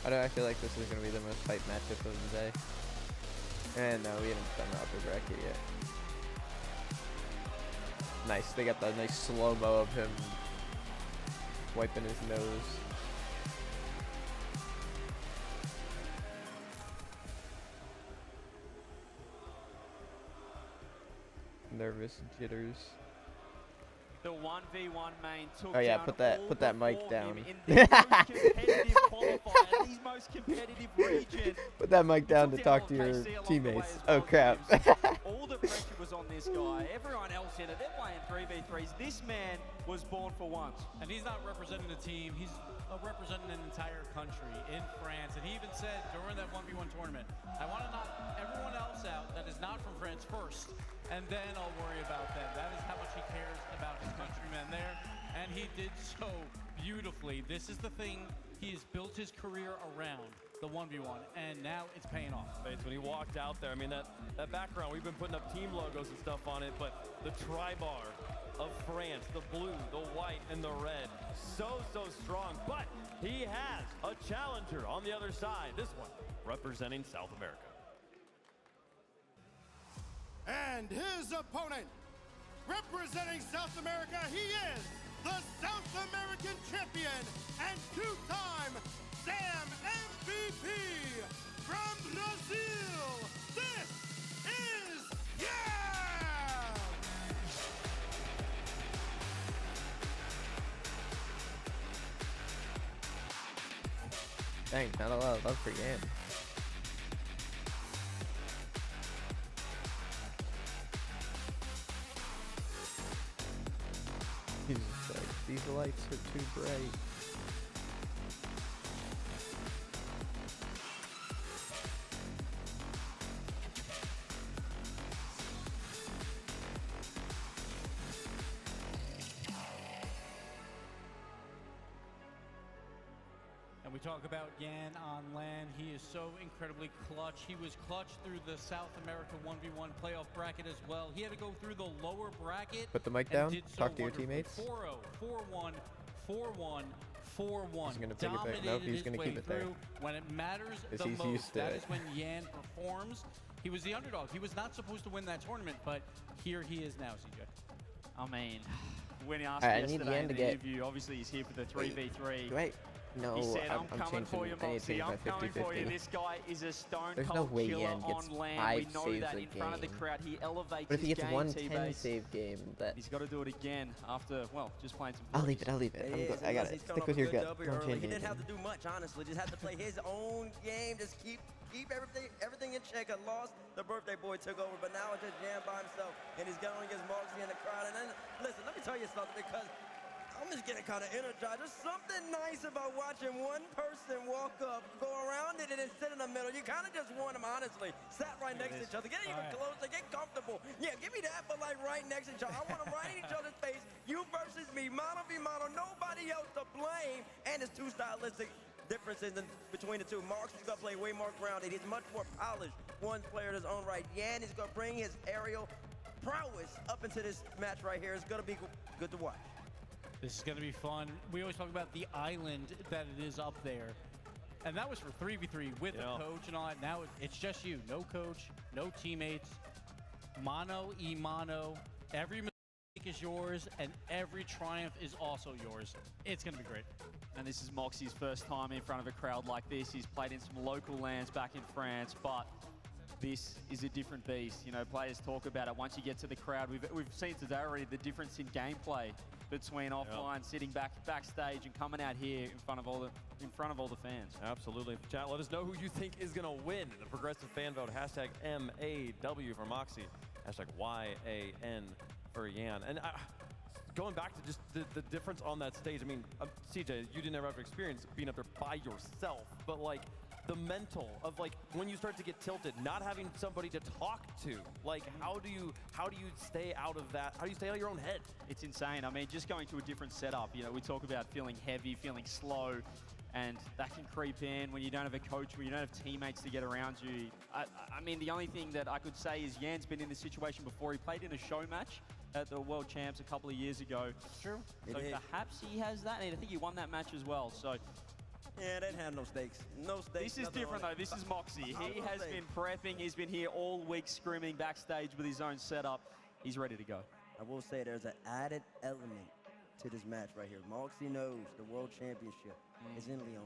Why do I feel like this is going to be the most hype matchup of the day? And no, we haven't done the upper bracket yet. Nice, they got that nice slow-mo of him wiping his nose. Nervous jitters. The 1v1 main took Oh yeah, down put that all mic before down. him in the most competitive qualifier, the most competitive region. Put that mic down to Took talk to down your OKC along the teammates. way as Oh well, crap. James. All the pressure was on this guy. Everyone else in it. They're playing 3v3s. This man was born for once. And he's not representing a team. He's representing an entire country in France. And he even said during that 1v1 tournament, I want to knock everyone else out that is not from France first, and then I'll worry about them. That is how much he cares about his countrymen there. And he did so beautifully. This is the thing he has built his career around, the 1v1, and now it's paying off. Bates, when he walked out there, I mean, that background, we've been putting up team logos and stuff on it, but the tri-bar of France, the blue, the white, and the red, so strong. But he has a challenger on the other side, this one representing South America. And his opponent, representing South America, he is the South American champion and two-time SAM MVP from Brazil. This is Yam! Dang, not a lot of love for Yan. He's just like, these lights are too bright. And we talk about Yan on land. He is so incredibly clutch. He was clutch through the South America 1v1 playoff bracket as well. He had to go through the lower bracket. Put the mic and down, did so talk to your wonderfully. teammates. 4-0, 4-1, 4-1, 4-1. He's gonna take it back. Dominated Nope, he's his gonna way keep it there. through. When it matters 'Cause the he's most, used to that it. is when Yan performs. He was the underdog. He was not supposed to win that tournament, but here he is now, CJ. I mean, when he asked Alright, I need yesterday Yan in to the get- interview, obviously he's here for the 3v3. Wait, No, He said, I'm coming changing. for you, I need to Moxie. change my I'm coming for you. 50-50. This guy is a stone There's no cold way killer Yan gets on land. 5 We know saves that a in front of the game. crowd. He elevates But if he his gets game, one 10 T-Base. save game, that He's got to do it again after, well, just playing some I'll leave threes. it. I'll leave it. I got it. He's Stick coming with off your a good gut. W Don't early. change He didn't have anything. to do much, honestly. Just had to play his own game. Just keep everything in check. A loss, the birthday boy took over, but now it's just Yan by himself, and he's going against Moxie in the crowd. And then, listen, let me tell you something, because I'm just getting kind of energized. There's something nice about watching one person walk up, go around it, and then sit in the middle. You kind of just want them, honestly. Sat right next to each other. Get even closer. Get comfortable. Yeah, give me that, but like right next to each other. I want them right in each other's face. You versus me. Mano v mano. Nobody else to blame. And there's two stylistic differences between the two. Moxie's going to play way more grounded. He's much more polished. One player in his own right. Yan is going to bring his aerial prowess up into this match right here. It's going to be good to watch. This is going to be fun. We always talk about the island that it is up there. And that was for 3v3 with a coach and all that. Now it's just you. No coach, no teammates. Mano y mano. Every mistake is yours, and every triumph is also yours. It's going to be great. And this is Moxie's first time in front of a crowd like this. He's played in some local lands back in France, but this is a different beast. You know, players talk about it. Once you get to the crowd, we've seen today already the difference in gameplay between offline, sitting backstage, and coming out here in front of all the fans. Absolutely. Chat, let us know who you think is going to win the progressive fan vote. Hashtag MAW for Moxie. Hashtag YAN for Yan. And going back to just the difference on that stage, I mean, CJ, you didn't ever have experience being up there by yourself, but like, the mental of like when you start to get tilted, not having somebody to talk to, like how do you stay out of that? How do you stay out of your own head? It's insane. I mean, just going to a different setup. You know, we talk about feeling heavy, feeling slow, and that can creep in when you don't have a coach, when you don't have teammates to get around you. I mean, the only thing that I could say is Yan's been in this situation before. He played in a show match at the World Champs a couple of years ago. True. So perhaps he has that, and I think he won that match as well. So. Yeah, they didn't have no stakes. No stakes. This is different, though. This is Moxie. He has been prepping. He's been here all week scrimming backstage with his own setup. He's ready to go. I will say there's an added element to this match right here. Moxie knows the World Championship is in Lyon.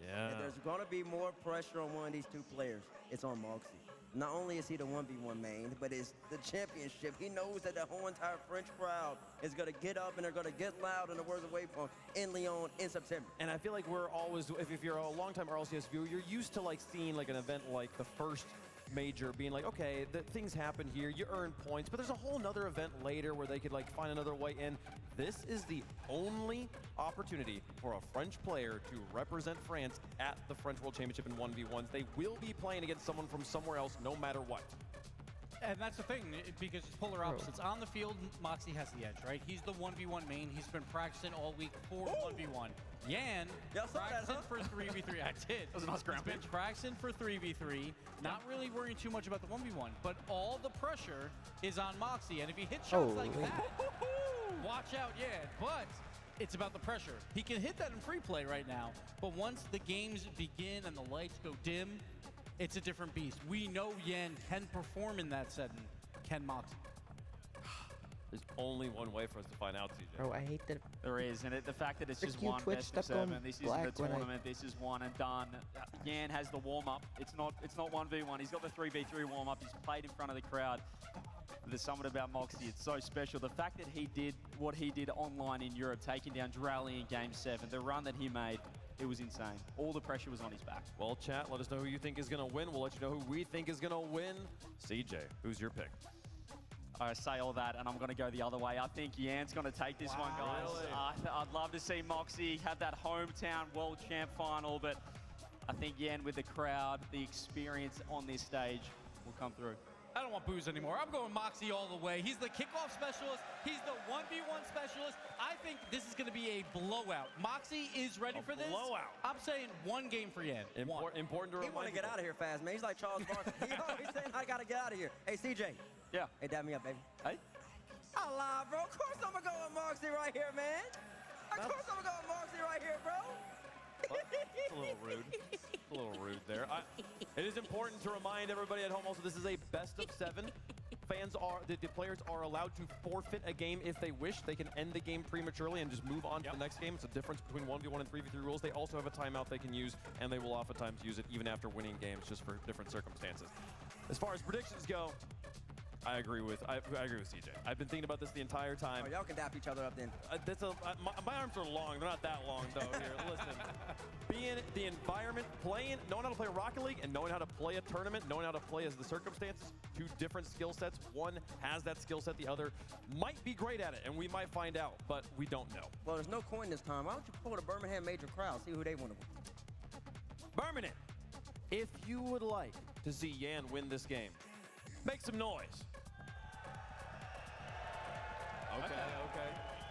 Yeah. And there's going to be more pressure on one of these two players. It's on Moxie. Not only is he the 1v1 main, but it's the championship. He knows that the whole entire French crowd is going to get up and they're going to get loud in the words of Waypoint in Lyon in September. And I feel like we're always, if you're a longtime RLCS viewer, you're used to like seeing like an event like the first major being like, okay, things happen here, you earn points, but there's a whole nother event later where they could like find another way in. This is the only opportunity for a French player to represent France at the French World Championship in 1v1s. They will be playing against someone from somewhere else no matter what. And that's the thing, because it's polar opposites. On the field, Moxie has the edge, right? He's the 1v1 main. He's been practicing all week for 1v1. Yan, practicing for 3v3. I did. That was a nice ground He's been practicing for 3v3, not really worrying too much about the 1v1, but all the pressure is on Moxie. And if he hits shots like that, watch out, Yan. But it's about the pressure. He can hit that in free play right now, but once the games begin and the lights go dim, it's a different beast. We know Yan can perform in that setting. Can Moxie? There's only one way for us to find out, CJ. Bro, I hate that. There is, and the fact that it's just Freaking one Twitch best of stuff going 7. This isn't black a when I- tournament. This is one and done. Yan has the warm-up. It's not 1v1. He's got the 3v3 warm-up. He's played in front of the crowd. There's something about Moxie. It's so special. The fact that he did what he did online in Europe, taking down Drally in Game 7, the run that he made, it was insane. All the pressure was on his back. Well, chat, let us know who you think is going to win. We'll let you know who we think is going to win. CJ, who's your pick? I say all that, and I'm going to go the other way. I think Yan's going to take this one, guys. Really? I'd love to see Moxie have that hometown world champ final, but I think Yan, with the crowd, the experience on this stage, will come through. I don't want booze anymore. I'm going Moxie all the way. He's the kickoff specialist. He's the 1v1 specialist. I think this is going to be a blowout. Moxie is ready for this. Blowout. I'm saying one game for Yan. Important to He remind want to get out of here fast, man. He's like Charles Barkley. He always saying, I got to get out of here. Hey, CJ. Yeah. Hey, dab me up, baby. Hey. I lie, bro. Of course I'm going to go with Moxie right here, man. Of course I'm going to go with Moxie right here, bro. It's a little rude. It's a little rude there. It is important to remind everybody at home also this is a best of 7 the players are allowed to forfeit a game if they wish. They can end the game prematurely and just move on to the next game. It's a difference between 1v1 and 3v3 rules. They also have a timeout they can use, and they will oftentimes use it even after winning games, just for different circumstances. As far as predictions go, I agree with CJ. I've been thinking about this the entire time. Oh, y'all can dap each other up then. My arms are long. They're not that long, though. Here, listen. Being the environment, knowing how to play Rocket League and knowing how to play a tournament, knowing how to play as the circumstances, two different skill sets. One has that skill set, the other might be great at it, and we might find out, but we don't know. Well, there's no coin this time. Why don't you pull the Birmingham Major crowd, see who they want to win? Birmingham, if you would like to see Yan win this game, make some noise.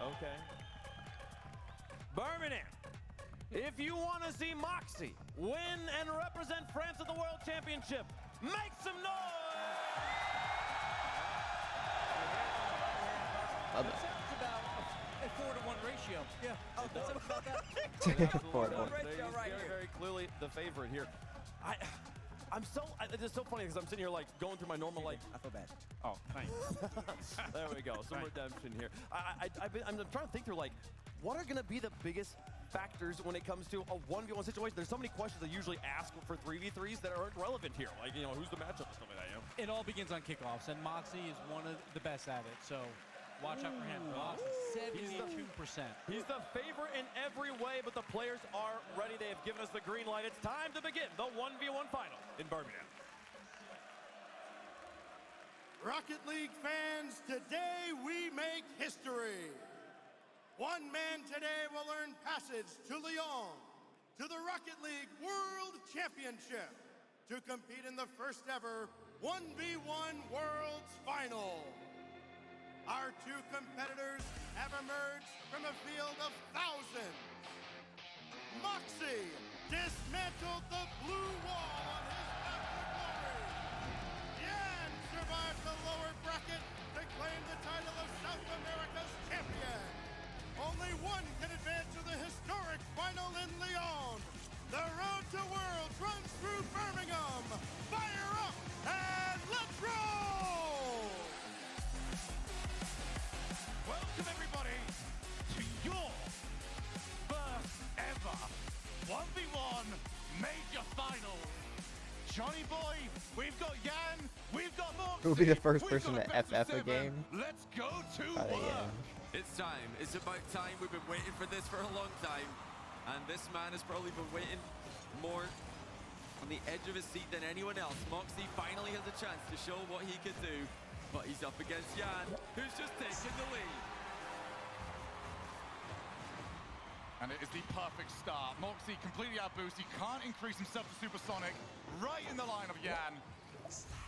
Okay. Birmingham, if you want to see Moxie win and represent France at the World Championship, make some noise! That sounds about a 4-to-1 ratio. Yeah. Oh, that's about that. 4-to-1. He's very clearly the favorite here. It's so funny because I'm sitting here like going through my normal like. I feel bad. Oh, thanks. There we go. Some redemption here. I'm trying to think through like, what are going to be the biggest factors when it comes to a 1v1 situation? There's so many questions I usually ask for 3v3s that aren't relevant here. Like, who's the matchup and stuff like that, It all begins on kickoffs, and Moxie is one of the best at it, so watch out for him. Moxie, 72%. He's the favorite in every way, but the players are ready. They have given us the green light. It's time to begin the 1v1 final in Birmingham. Rocket League fans, today we make history. One man today will earn passage to Lyon, to the Rocket League World Championship, to compete in the first ever 1v1 Worlds Final. Our two competitors have emerged from a field of thousands. Moxie dismantled the blue wall on his path to glory. Yan survived the lower bracket to claim the title of South America's champion. Only one can advance to the historic final in Lyon. The road to Worlds runs through Birmingham. Fire up and let's roll! Welcome everybody to your first ever 1v1 major final. Johnny boy, we've got Yan, we've got Moxie. Who will be the first person to FF a game? Let's go to Probably work. Yan. It's time. It's about time. We've been waiting for this for a long time. And this man has probably been waiting more on the edge of his seat than anyone else. Moxie finally has a chance to show what he can do. But he's up against Yan, who's just taken the lead. And it is the perfect start. Moxie completely out boost. He can't increase himself to supersonic. Right in the line of Yan.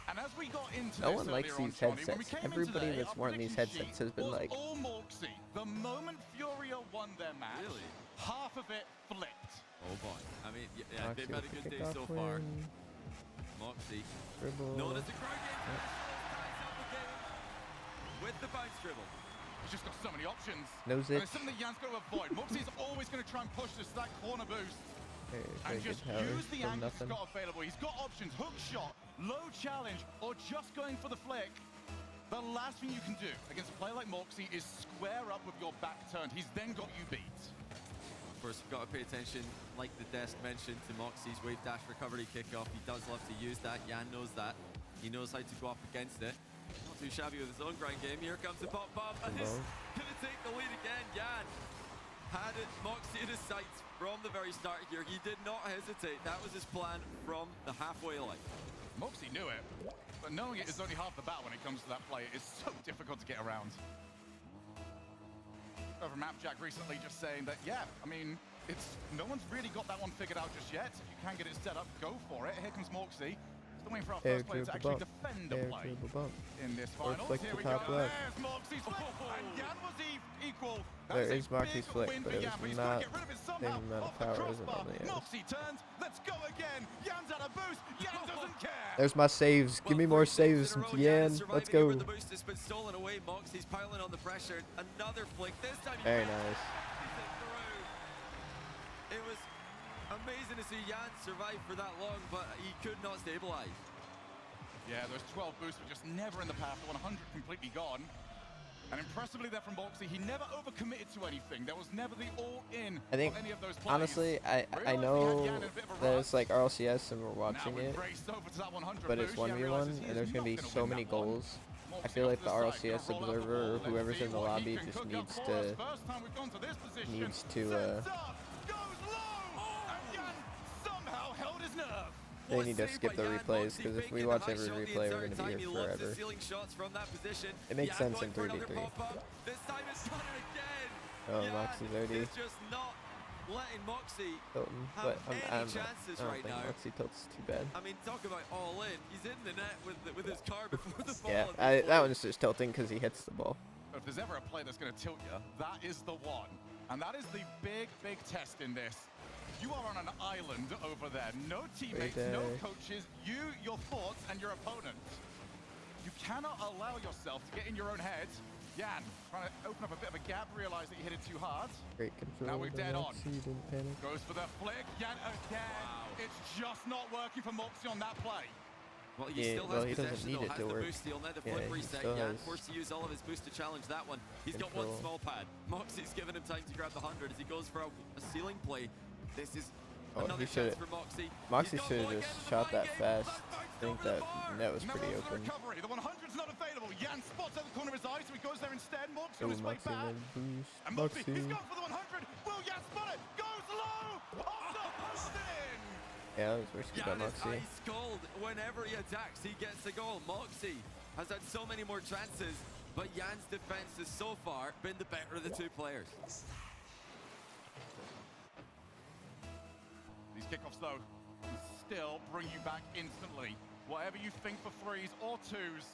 And as we got into No this one likes earlier on, these Johnny, when we headsets. came into Everybody today, that's our worn these prediction headsets has sheet been was like, all Moxie. The moment Furia won their match, Really? half of it flipped. Oh boy. I mean, yeah, Moxie they've had a with good the day so kickoff far. win. Moxie, Dribble. known as the crowd game, ties up the game with the bounce dribble. He's just got so many options. Knows And it. it's something that Yan's got to avoid. Moxie's always going to try and push this to that corner boost. Very And good just power use the from angles he's nothing. got available. He's got options, hook shot, low challenge, or just going for the flick. The last thing you can do against a player like Moxie is square up with your back turned. He's then got you beat. Of course, we've got to pay attention, like the desk mentioned, to Moxie's wave dash recovery kickoff. He does love to use that. Yan knows that. He knows how to go up against it. Not too shabby with his own grind game. Here comes the pop bomb, and he's going to take the lead again. Yan had it, Moxie in his sights from the very start here. He did not hesitate. That was his plan from the halfway line. Moxie knew it, but knowing it is only half the battle when it comes to that play. It's so difficult to get around. Over Mapjack recently just saying that, yeah, I mean, no one's really got that one figured out just yet. If you can get it set up, go for it. Here comes Moxie. Still waiting for our first player to actually defend a play in this final. flick Here to we top go. left. There's Moxie's flick, and Yan was equal. There That's is a Moxie's big flick, win but for it Yan, was but he's got to not get rid of it the somehow same amount of off the power as it crossbar. normally is. Moxie turns. Let's go again. Yan's at a boost. Yan doesn't care. There's my saves. Give me more saves, Yan. Let's go. The boost has been stolen away. Moxie's piling on the pressure. Another flick. This time Very nice. It was amazing to see Yan survive for that long, but he could not stabilize. Yeah, those 12 boosts were just never in the path. The 100 completely gone. And impressively there from Moxie, he never overcommitted to anything. There was never the all-in I think, on any of those plays. honestly, I know that it's like RLCS and we're watching it, but it's 1v1 and there's going to be so many goals. I feel like the RLCS observer or whoever's in the lobby just needs to they need to skip the replays, because if we watch every replay, we're going to be here forever. It makes sense in 3v3. Oh, Moxie's already tilting, but I don't think Moxie tilts too bad. I mean, talk about all in. He's in the net with his car before the ball. Yeah, that one's just tilting because he hits the ball. If there's ever a play that's going to tilt you, that is the one. And that is the big, big test in this. You are on an island over there. No teammates, no coaches. You, your thoughts, and your opponent. You cannot allow yourself to get in your own head. Yan trying to open up a bit of a gap, realize that you hit it too hard. Great control. Now we're dead on. Didn't panic. Goes for the flick. Yan again. Wow. It's just not working for Moxie on that play. Well, he still has he doesn't possession, need though, it has to the work. boost steal, now the flip reset. Yan forced to use all of his boost to challenge that one. He's got one small pad. Moxie's given him time to grab the 100 as he goes for a ceiling play. This is another chance for Moxie. Moxie should have just shot that fast. I think that net was pretty open. The 100's not available. Yan spots at the corner of his eye, so he goes there instead. Moxie on his way back. And Moxie, he's going for the 100. Will Yan spot it? Goes low. Off the post in. Yeah, that was risky by Moxie. Ice cold. Whenever he attacks, he gets a goal. Moxie has had so many more chances, but Yan's defense has so far been the better of the two players. These kickoffs, though, can still bring you back instantly. Whatever you think for threes or twos,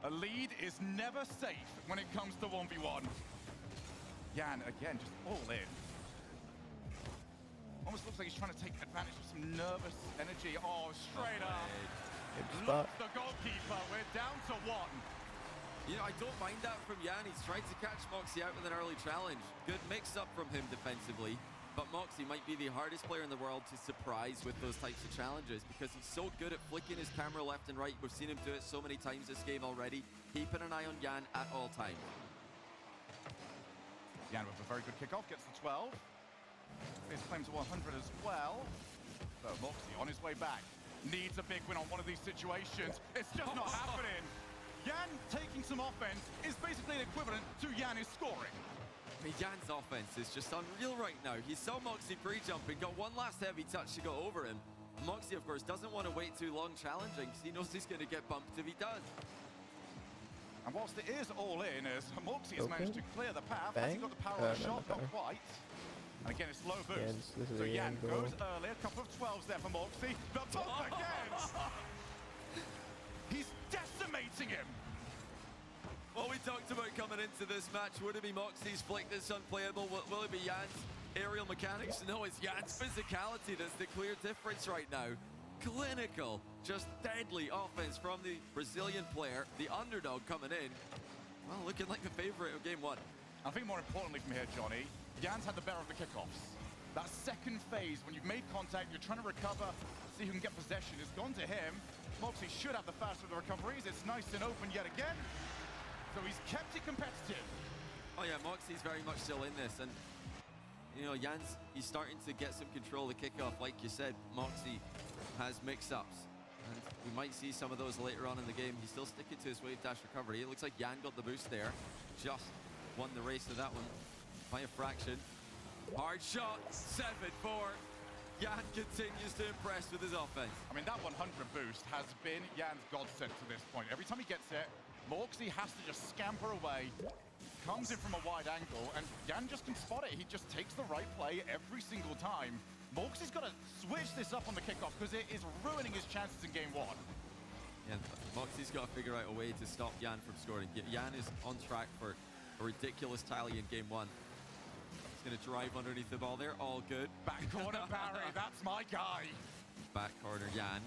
a lead is never safe when it comes to 1v1. Yan, again, just all in. Almost looks like he's trying to take advantage of some nervous energy. Oh, straight up. Lost the goalkeeper. We're down to one. You know, I don't mind that from Yan. He's tried to catch Moxie out with an early challenge. Good mix-up from him defensively. But Moxie might be the hardest player in the world to surprise with those types of challenges because he's so good at flicking his camera left and right. We've seen him do it so many times this game already. Keeping an eye on Yan at all times. Yan with a very good kickoff, gets the 12. His claims a 100 as well. So Moxie on his way back. Needs a big win on one of these situations. It's just not happening. Yan taking some offense is basically the equivalent to Yan is scoring. I mean, Yan's offense is just unreal right now. He saw Moxie pre-jumping, got one last heavy touch to go over him. Moxie, of course, doesn't want to wait too long challenging because he knows he's going to get bumped if he does. And whilst it is all in, as Moxie has managed to clear the path, has he got the power of the shot? Not quite. And again, it's low boost. So Yan goes early, a couple of 12s there for Moxie. The bump again! He's decimating him! Well, we talked about coming into this match. Would it be Moxie's flick that's unplayable? Will it be Yan's aerial mechanics? No, it's Yan's physicality that's the clear difference right now. Clinical, just deadly offense from the Brazilian player, the underdog coming in. Well, looking like the favorite of game one. I think more importantly from here, Johnny, Yan's had the better of the kickoffs. That second phase, when you've made contact, you're trying to recover, see who can get possession, has gone to him. Moxie should have the faster of the recoveries. It's nice and open yet again. So he's kept it competitive. Oh yeah, Moxie's very much still in this, and you know, he's starting to get some control of the kickoff. Like you said, Moxie has mix-ups, and we might see some of those later on in the game. He's still sticking to his wave dash recovery. It looks like Yan got the boost there. Just won the race to that one by a fraction. Hard shot, 7-4. Yan continues to impress with his offense. I mean, that 100 boost has been Yan's godsend to this point. Every time he gets it, Moxie has to just scamper away, comes in from a wide angle, and Yan just can spot it. He just takes the right play every single time. Moxie's got to switch this up on the kickoff because it is ruining his chances in game one. Yeah, Moxie's got to figure out a way to stop Yan from scoring. Yan is on track for a ridiculous tally in game one. He's going to drive underneath the ball there. All good. Back corner, Barry. That's my guy. Back corner, Yan.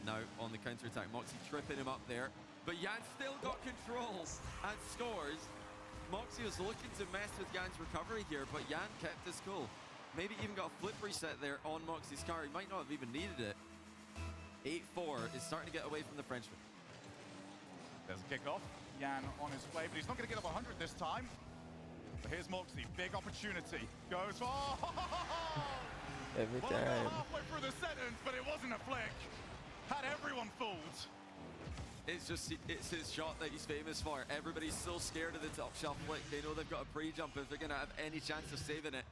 Now on the counter-attack. Moxie tripping him up there. But Yan still got control and scores. Moxie was looking to mess with Yan's recovery here, but Yan kept his cool. Maybe even got a flip reset there on Moxie's car. He might not have even needed it. 8-4 is starting to get away from the Frenchman. There's a kickoff. Jan on his way, but he's not going to get up 100 this time. But here's Moxie, big opportunity. Goes for... Every Well, I time. got halfway through the sentence, but it wasn't a flick. Had everyone fooled. It's his shot that he's famous for. Everybody's so scared of the top shelf flick. They know they've got a pre-jump if they're going to have any chance of saving it.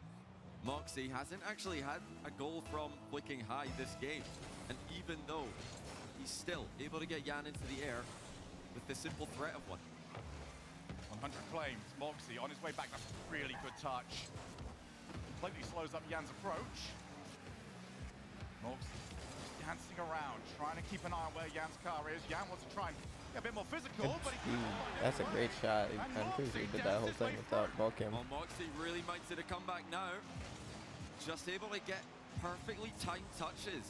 Moxie hasn't actually had a goal from flicking high this game. And even though he's still able to get Jan into the air with the simple threat of one. 100 claims. Moxie on his way back. That's a really good touch. Completely slows up Jan's approach. Moxie just dancing around, trying to keep an eye on where Jan's car is. Jan wants to try and get a bit more physical, but he can't find it. That's a great shot. I'm pretty sure he did that whole thing without ball cam. Well, Moxie really might see the comeback now. Just able to get perfectly timed touches.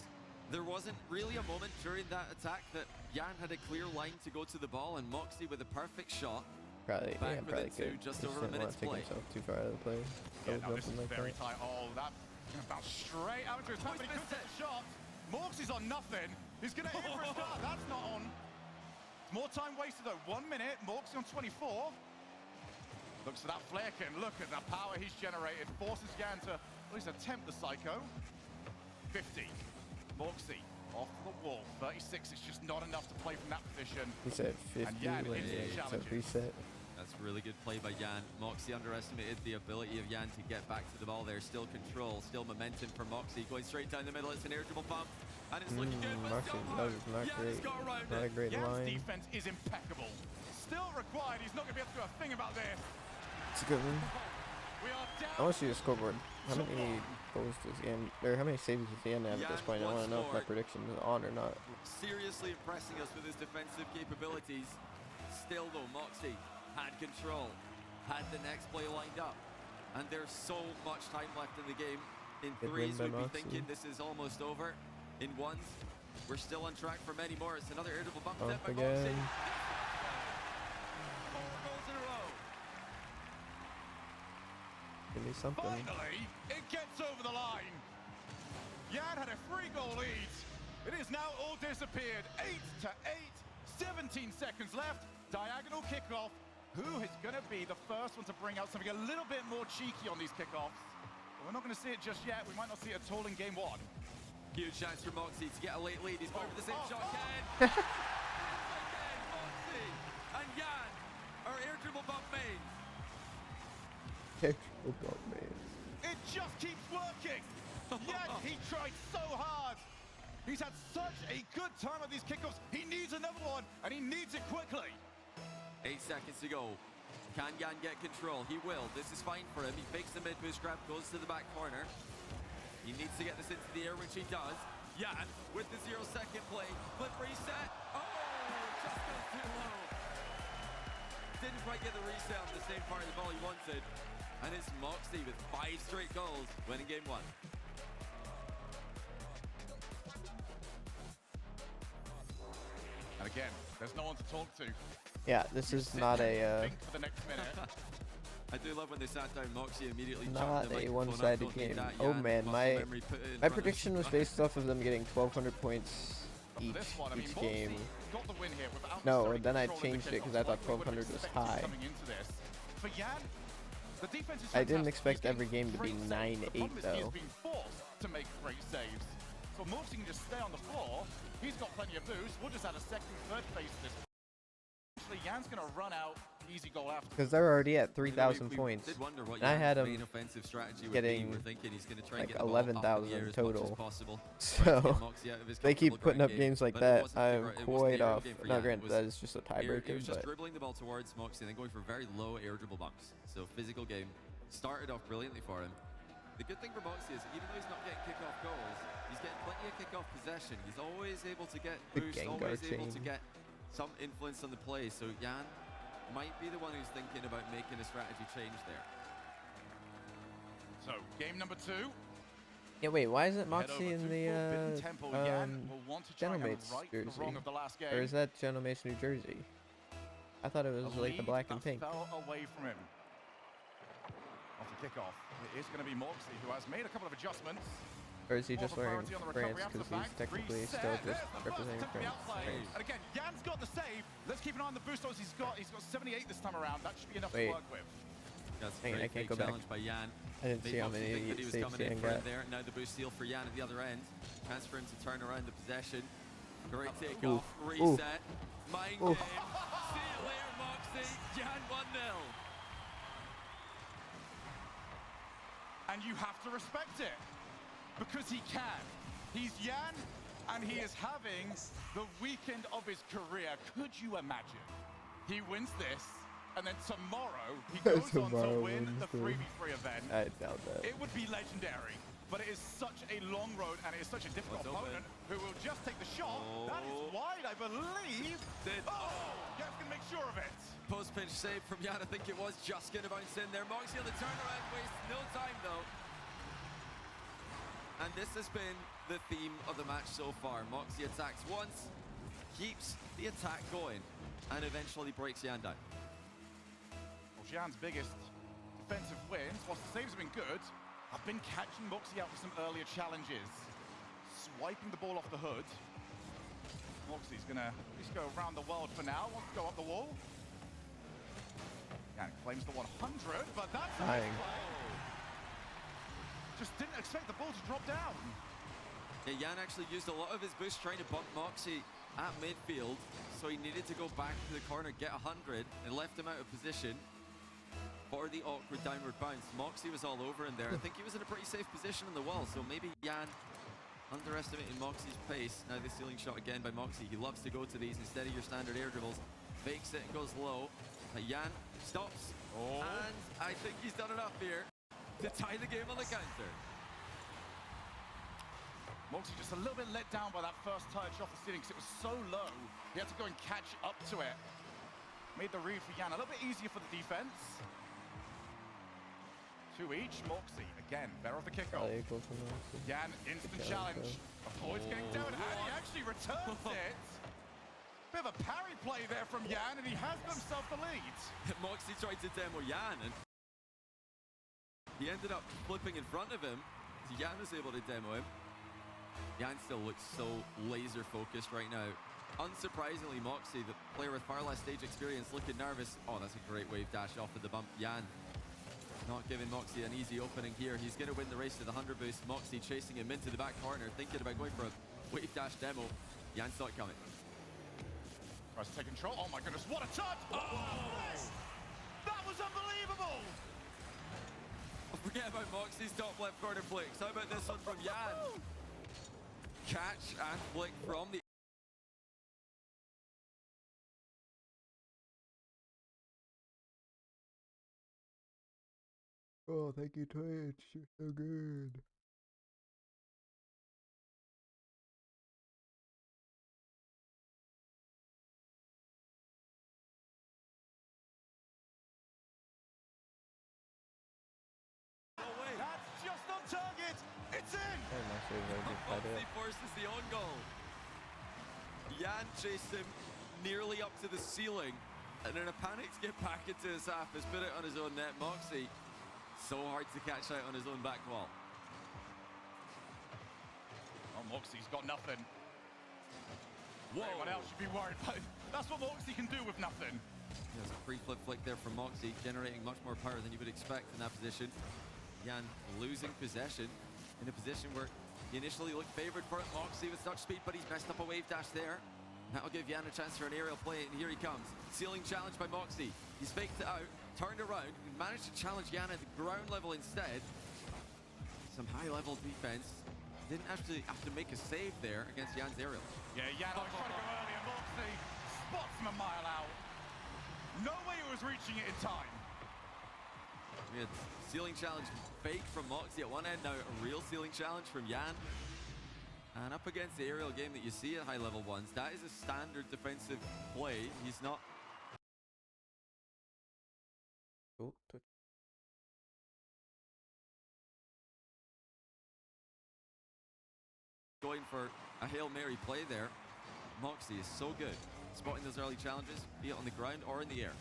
There wasn't really a moment during that attack that Jan had a clear line to go to the ball, and Moxie with a perfect shot. Probably, back yeah, with probably it too, could. just Just over a didn't want minute's to take play. himself too far out of the play. Yeah, Double now this jumping is like very that. tight. Oh, that's going to bounce straight out into his hand, but he couldn't take the shot. Morksey's on nothing. He's going to aim for a start. That's not on. More time wasted though. 1 minute. Morksey on 24. Looks for that flick, and look at the power he's generated. Forces Jan to at least attempt the psycho. 50. Morksey off the wall. 36. It's just not enough to play from that position. He said 50 And Jan when hits the it's a challenges. reset. That's really good play by Jan. Moxie underestimated the ability of Jan to get back to the ball there. Still control, still momentum for Moxie. Going straight down the middle. It's an irritable bump. And it's looking good, but Moxie, still that hard. was not Jan's great. got around Not a it. great Jan's line. defense is impeccable. Still required. He's not going to be able to do a thing about this. It's a good one. We are down. I want to see the scoreboard. How many goals does Ian, or how many saves does Ian have at this point? I want to know if my prediction is on or not. Seriously impressing us with his defensive capabilities. Still though, Moxie had control, had the next play lined up, and there's so much time left in the game. In Good threes, win we'd by be Moxie. thinking this is almost over. In ones, we're still on track for many more. It's another irritable bump Up set by again. Moxie. 4 goals in a row. Give me something. Finally, it gets over the line. Jan had a 3-goal lead. It is now all disappeared. 8-8. 17 seconds left. Diagonal kickoff. Who is going to be the first one to bring out something a little bit more cheeky on these kickoffs? We're not going to see it just yet. We might not see it at all in game 1. Huge chance for Moxie to get a late lead. He's going for the same shot again. Again, Moxie and Jan are irritable bump mains. It just keeps working. Yet he tried so hard. He's had such a good time at these kickoffs. He needs another one, and he needs it quickly. 8 seconds to go. Can Jan get control? He will. This is fine for him. He fakes the mid-boost grab, goes to the back corner. He needs to get this into the air, which he does. Jan with the 0-second play. Flip reset. Oh, just goes too low. Didn't quite get the reset on the same part of the ball he wanted. And it's Moxie with 5 straight goals, winning game 1. And again, there's no one to talk to. Yeah, this is not a Think for the next minute. I do love when they sat down. Moxie immediately jumped not the a microphone up, one-sided talking game. that Oh Jan man, muscle my memory put it in my front of prediction was based off of them getting 1,200 points each This one, I mean, game. Moxie got the win here without No, necessarily and then I controlling changed the it because I kickoff. thought Like we would've 1,200 was expected high. coming into this. For Jan, the defense is I didn't fantastic. expect He's every getting game to be great saves. The 9-8 problem is he is though. being forced to make great saves. So Moxie can just stay on the floor. He's got plenty of boost. We'll just add a second, third phase to this. Actually, Jan's going to run out. Easy goal after. Because they're already at We 3,000 points. did wonder what And I had Jan's him main offensive strategy would be. getting We're thinking he's going to try and like get the ball up in the 11,000 air as much as total. possible. So Moxie out of his they keep comfortable putting ground up game, games like but it that. wasn't I'm the- it wasn't the quite aerial off. game for Now Jan. granted, It that was is just a It tiebreaker, was just but dribbling the ball towards Moxie and then going for very low irritable bumps. So physical game started off brilliantly for him. The good thing for Moxie is even though he's not getting kickoff goals, he's getting plenty of kickoff possession. He's always able to get The boost, Gengar always able to chain. get some influence on the play. So Jan might be the one who's thinking about making a strategy change there. So, game number 2. yeah. Wait, why isn't Head over Moxie in to the Forbidden Temple. Jan will want to try and Gentleman's right the jersey? wrong of the last game. Or is that Gentleman's New Jersey? I thought it was A like the lead black and that pink. fell away from him. Off the kickoff, it is going to be Moxie who has made a couple of adjustments. Or is he just More wearing priority on the France recovery after because the he's fact. technically Reset. still just There's the first representing attempt at the France? outplay. And again, Jan's got the save. Let's keep an eye on the boost odds he's got. He's got 78 this time around. That should be enough Wait. to work with. That's a Hang on, great I can't fake go back. challenge by Jan. I didn't Made see how Moxie many think that he was saves coming Jan in for got. him there. Now the boost steal for Jan at the other end. Chance for him to turn around the possession. Great takeoff. Reset. Mind game. See you later, Moxie. Jan 1-0. And you have to respect it. Because he can. He's Jan, and he is having the weekend of his career. Could you imagine? He wins this, and then tomorrow he goes on to win the 3v3 event. I doubt that. It would be legendary, but it is such a long road, and it is such a difficult opponent who will just take the shot. That is wide, I believe. Jan's gonna make sure of it. Post pinch save from Jan. I think it was just going to bounce in there. Moxie on the turnaround, wastes no time though. And this has been the theme of the match so far. Moxie attacks once, keeps the attack going, and eventually breaks Jan down. Well, Jan's biggest defensive wins, whilst the saves have been good, have been catching Moxie out with some earlier challenges. Swiping the ball off the hood. Moxie's gonna at least go around the world for now, wants to go up the wall. Jan claims the 100, but that's a nice play. Just didn't expect the ball to drop down. Yeah, Jan actually used a lot of his boost trying to bump Moxie at midfield, so he needed to go back to the corner, get 100, and left him out of position for the awkward downward bounce. Moxie was all over in there. I think he was in a pretty safe position on the wall, so maybe Jan underestimating Moxie's pace. Now the ceiling shot again by Moxie. He loves to go to these instead of your standard air dribbles. Fakes it and goes low. But Jan stops, and I think he's done enough here to tie the game on the counter. Moxie just a little bit let down by that first touch off the ceiling because it was so low. He had to go and catch up to it. Made the read for Jan a little bit easier for the defense. Two each. Moxie, again, better off the kickoff. Jan, instant challenge. Avoids getting down, and he actually returns it. Bit of a parry play there from Jan, and he has himself the lead. Moxie tried to demo Jan, and he ended up flipping in front of him. Jan was able to demo him. Jan still looks so laser focused right now. Unsurprisingly, Moxie, the player with far less stage experience, looking nervous. Oh, that's a great wave dash off of the bump. Jan not giving Moxie an easy opening here. He's going to win the race to the 100 boost. Moxie chasing him into the back corner, thinking about going for a wave dash demo. Jan saw it coming. Tries to take control. Oh my goodness, what a touch! Oh! That was unbelievable! Forget about Moxie's top left corner flicks. How about this one from Jan? Catch and flick from the... Oh, thank you, Twitch. You're so good. That's just on target. It's in. Moxie forces the own goal. Jan chased him nearly up to the ceiling, and in a panic to get back into his half, has put it on his own net. Moxie, so hard to catch out on his own back wall. Oh, Moxie's got nothing. Whoa. Everyone else should be worried about. That's what Moxie can do with nothing. There's a free flip flick there from Moxie, generating much more power than you would expect in that position. Jan losing possession in a position where he initially looked favored for it. Moxie with such speed, but he's messed up a wave dash there. That'll give Jan a chance for an aerial play, and here he comes. Ceiling challenge by Moxie. He's faked it out, turned around, and managed to challenge Jan at the ground level instead. Some high-level defense. Didn't actually have to make a save there against Jan's aerial. Yeah, Jan was trying to go early, and Moxie spots him a mile out. No way he was reaching it in time. We had ceiling challenge fake from Moxie at one end, now a real ceiling challenge from Jan. And up against the aerial game that you see at high-level ones, that is a standard defensive play. He's not... Oh, Twitch. Going for a Hail Mary play there. Moxie is so good spotting those early challenges, be it on the ground or in the air.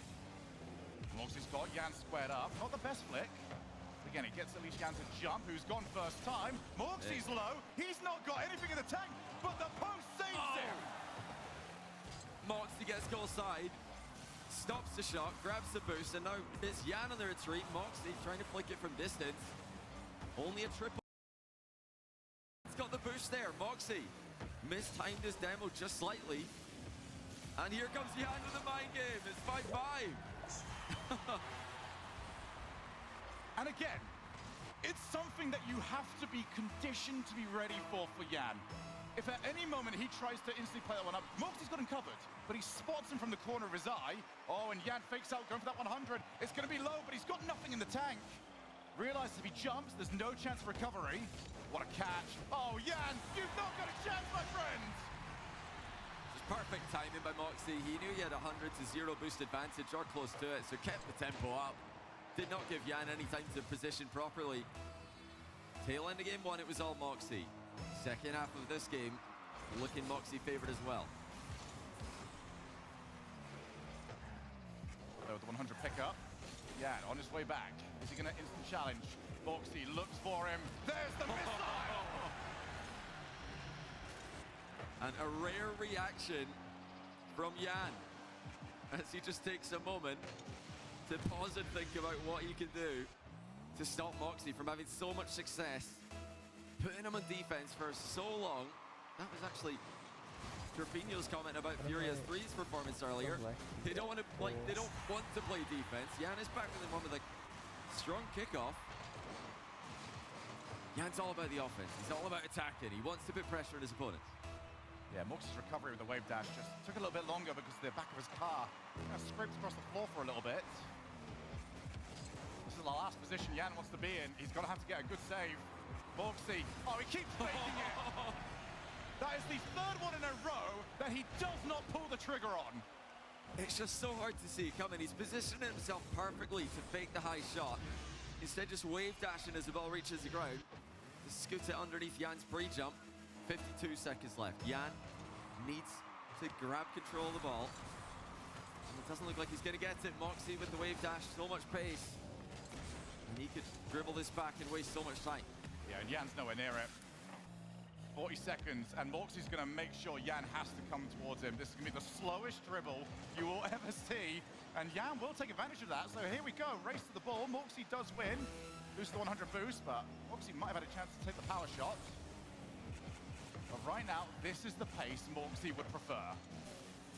Moxie's got Jan squared up. Not the best flick. Again, it gets Jan to jump, who's gone first time. Morksy's low. He's not got anything in the tank, but the post saves him. Moxie gets goal side, stops the shot, grabs the boost, and now it's Jan on the retreat. Moxie trying to flick it from distance. Only a triple. It's got the boost there. Moxie mistimed his demo just slightly. And here comes Jan with the mind game. It's 5-5. And again, it's something that you have to be conditioned to be ready for Jan. If at any moment he tries to instantly play that one up, Moxie's got him covered, but he spots him from the corner of his eye. Oh, and Jan fakes out, going for that 100. It's going to be low, but he's got nothing in the tank. Realizes if he jumps, there's no chance of recovery. What a catch. Oh, Jan, you've not got a chance, my friend. Just perfect timing by Moxie. He knew he had 100 to 0 boost advantage or close to it, so kept the tempo up. Did not give Jan any time to position properly. Tail end of game one, it was all Moxie. Second half of this game, looking Moxie favored as well. So the 100 pickup. Jan on his way back. Is he going to instant challenge? Moxie looks for him. There's the missile! And a rare reaction from Jan as he just takes a moment to pause and think about what he can do to stop Moxie from having so much success, putting him on defense for so long. That was actually Trapinho's comment about Furious 3's performance earlier. They don't want to play defense. Jan is back with him with a strong kickoff. Jan's all about the offense. He's all about attacking. He wants to put pressure on his opponents. Yeah, Moxie's recovery with the wave dash just took a little bit longer because the back of his car kind of scraped across the floor for a little bit. This is the last position Jan wants to be in. He's going to have to get a good save. Moxie, oh, he keeps faking it. That is the third one in a row that he does not pull the trigger on. It's just so hard to see coming. He's positioning himself perfectly to fake the high shot. Instead, just wave dashing as the ball reaches the ground. To scoot it underneath Jan's pre-jump. 52 seconds left. Jan needs to grab control of the ball. And it doesn't look like he's going to get it. Moxie with the wave dash, so much pace. And he could dribble this back and waste so much time. Yeah, and Jan's nowhere near it. 40 seconds, and Moxie's going to make sure Jan has to come towards him. This is going to be the slowest dribble you will ever see, and Jan will take advantage of that. So here we go, race to the ball. Moxie does win. Loses the 100 boost, but Moxie might have had a chance to take the power shot. But right now, this is the pace Moxie would prefer.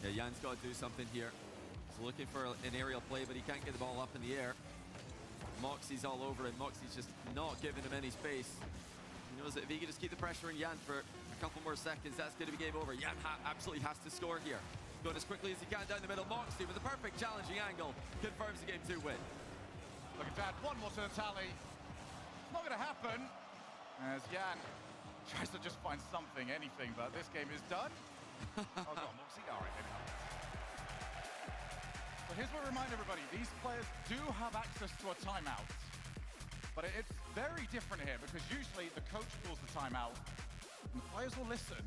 Yeah, Jan's got to do something here. He's looking for an aerial play, but he can't get the ball up in the air. Moxie's all over him. Moxie's just not giving him any space. He knows that if he can just keep the pressure on Jan for a couple more seconds, that's going to be game over. Jan absolutely has to score here. Going as quickly as he can down the middle. Moxie with a perfect challenging angle confirms the game 2 win. Looking to add one more to the tally. It's not going to happen as Jan tries to just find something, anything, but this game is done. Oh, go on, Moxie. All right, maybe not. But here's what I remind everybody. These players do have access to a timeout. But it's very different here because usually the coach calls the timeout and the players will listen.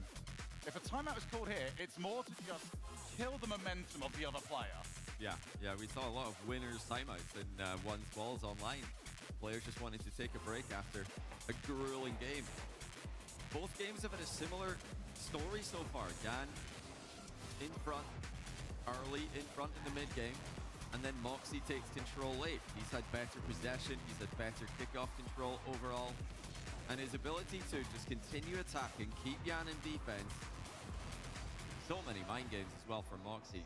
If a timeout is called here, it's more to just kill the momentum of the other player. Yeah, we saw a lot of winners timeouts in one's balls online. Players just wanted to take a break after a grueling game. Both games have had a similar story so far. Jan in front early, in front in the mid game, and then Moxie takes control late. He's had better possession, he's had better kickoff control overall, and his ability to just continue attacking, keep Jan in defense. So many mind games as well from Moxie.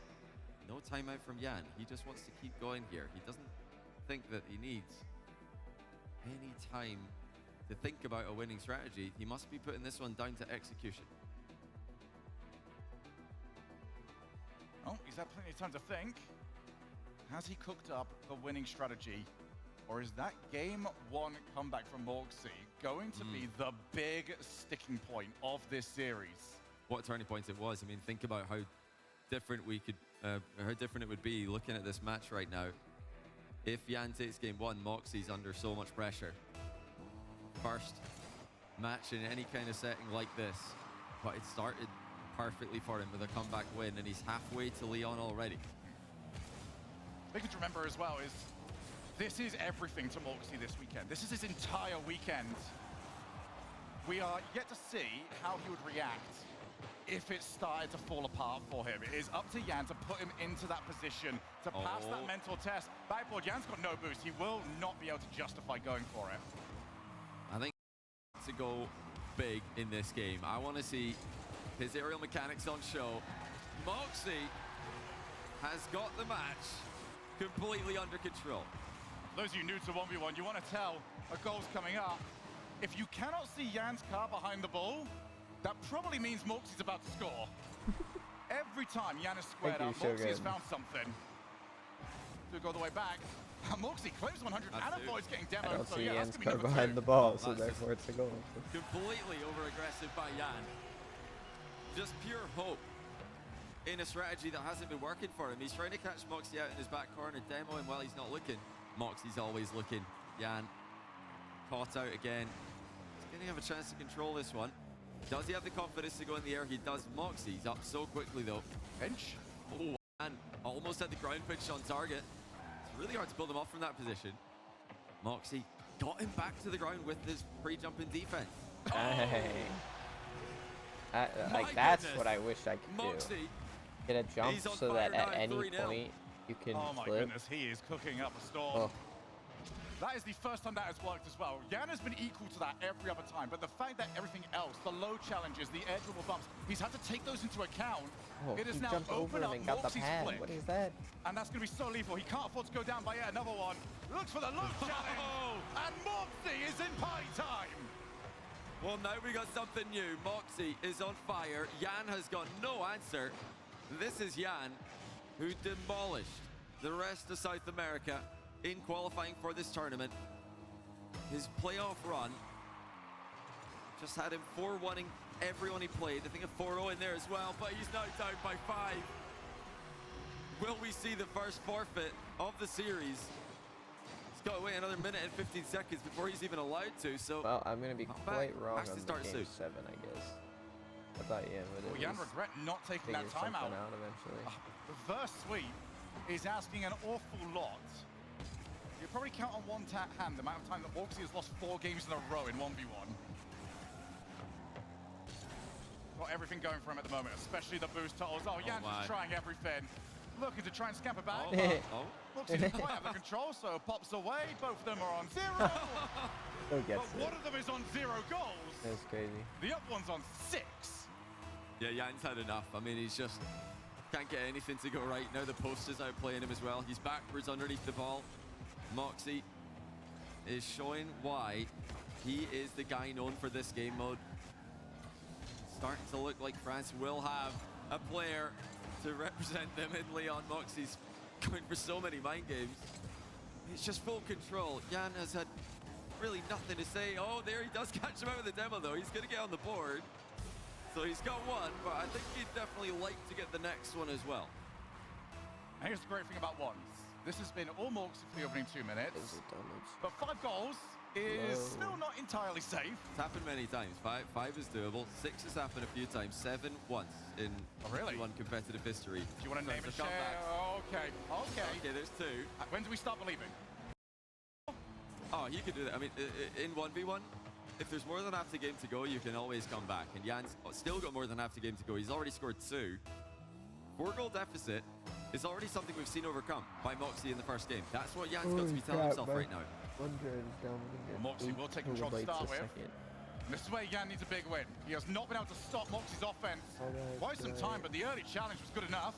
No timeout from Jan. He just wants to keep going here. He doesn't think that he needs any time to think about a winning strategy. He must be putting this one down to execution. Oh, he's had plenty of time to think. Has he cooked up the winning strategy? Or is that game 1 comeback from Moxie going to be the big sticking point of this series? What a turning point it was. I mean, think about how different it would be looking at this match right now. If Jan takes game 1, Moxie's under so much pressure. First match in any kind of setting like this, but it started perfectly for him with a comeback win, and he's halfway to Leon already. Big thing to remember as well is This is everything to Moxie this weekend. This is his entire weekend. We are yet to see how he would react if it started to fall apart for him. It is up to Yan to put him into that position, to pass that mental test. Backboard, Yan's got no boost. He will not be able to justify going for it. I think to go big in this game. I want to see his aerial mechanics on show. Moxie has got the match completely under control. Those of you new to 1v1, you want to tell a goal's coming up. If you cannot see Yan's car behind the ball, that probably means Moxie's about to score. Every time Yan is squared up, Moxie has found something. To go the way back. Moxie claims 100 and avoids getting demoed. I don't see yeah, Yan's car behind the ball, so therefore it's a goal. Completely over-aggressive by Yan. Just pure hope in a strategy that hasn't been working for him. He's trying to catch Moxie out in his back corner, demo him while he's not looking. Moxie's always looking. Yan caught out again. He's going to have a chance to control this one. Does he have the confidence to go in the air? He does. Moxie's up so quickly though. Pinch. Oh, and almost had the ground pinch on target. It's really hard to pull them off from that position. Moxie got him back to the ground with his pre-jumping defense. Hey. Like that's what I wish I could Moxie, do. Get a jump so that at any point you can Oh my flip. goodness, he is cooking up a storm. That is the first time that has worked as well. Yan has been equal to that every other time, but the fact that everything else, the low challenges, the edgeable bumps, he's had to take those into account. It is He now jumped over opened him up and got the Moxie's pad. flick. What is that? And that's going to be so lethal. He can't afford to go down by yet another one. Looks for the low challenge. And Moxie is in party time. Well, now we got something new. Moxie is on fire. Yan has got no answer. This is Yan, who demolished the rest of South America in qualifying for this tournament. His playoff run just had him 4-1-ing everyone he played. I think a 4-0 in there as well, but he's now down by 5. Will we see the first forfeit of the series? He's got to wait another minute and 15 seconds before he's even allowed to, so... Well, I'm going to be quite wrong Has to on start the game soon. 7, I guess. I thought Yan would Well, Yan regret not taking that figure timeout. something out eventually. Reverse sweep is asking an awful lot. You probably count on one hand the amount of time that Moxie has lost 4 games in a row in 1v1. Got everything going for him at the moment, especially the boost totals. Oh, Yan's just trying everything. Looking to try and scamper back. Moxie doesn't quite have the control, so pops away. Both of them are on 0. Who gets But one of them is on 0 goals. That's crazy. The other one's on 6. Yeah, Yan's had enough. I mean, he's just can't get anything to go right. Now the post is outplaying him as well. He's backwards underneath the ball. Moxie is showing why he is the guy known for this game mode. Starting to look like France will have a player to represent them in Leon. Moxie's going for so many mind games. He's just full control. Yan has had really nothing to say. Oh, there he does catch him out with the demo though. He's gonna get on the board. So he's got one, but I think he'd definitely like to get the next one as well. And here's the great thing about ones. This has been all Moxie for the opening 2 minutes. But 5 goals is still not entirely safe. It's happened many times. Five is doable. 6 has happened a few times. 7 once in one competitive history. Do you want to name and So share? comeback. Okay, there's 2. When do we start believing? Oh, you can do that. I mean, in 1v1, if there's more than half the game to go, you can always come back. And Yan's still got more than half the game to go. He's already scored 2. 4-goal deficit is already something we've seen overcome by Moxie in the first game. That's what Yan's got to be telling himself right now. Moxie will take control to start with. This is where Yan needs a big win. He has not been able to stop Moxie's offense quite some time, but the early challenge was good enough.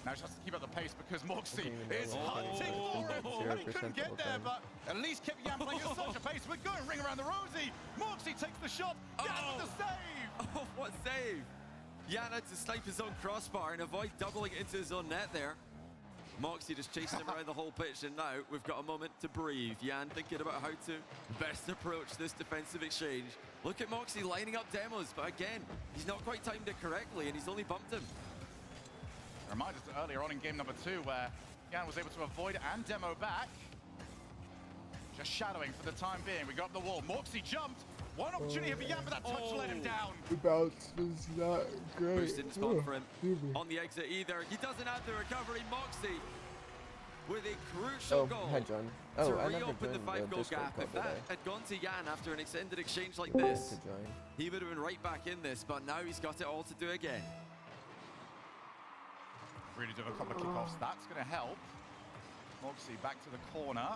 Now he just has to keep up the pace because Moxie is hunting for him. And he couldn't get there, but at least kept Yan playing at such a pace. We're going ring around the rosy. Moxie takes the shot. Yan with the save. Oh, what save! Yan had to snipe his own crossbar and avoid doubling into his own net there. Moxie just chasing him around the whole pitch, and now we've got a moment to breathe. Yan thinking about how to best approach this defensive exchange. Look at Moxie lining up demos, but again, he's not quite timed it correctly, and he's only bumped him. Remind us earlier on in game number 2 where Yan was able to avoid and demo back. Just shadowing for the time being. We got up the wall. Moxie jumped. One opportunity here for Yan, but that touch let him down. The bounce was not great. Boost didn't spawn for him on the exit either. He doesn't have the recovery. Moxie with a crucial goal hi John. to I never reopen the joined 5-goal Discord gap. call If that today. had gone to Jan after an extended exchange like To this, join. he would have been right back in this, but now he's got it all to do again. Really doing a couple of kickoffs. That's going to help. Moxie back to the corner.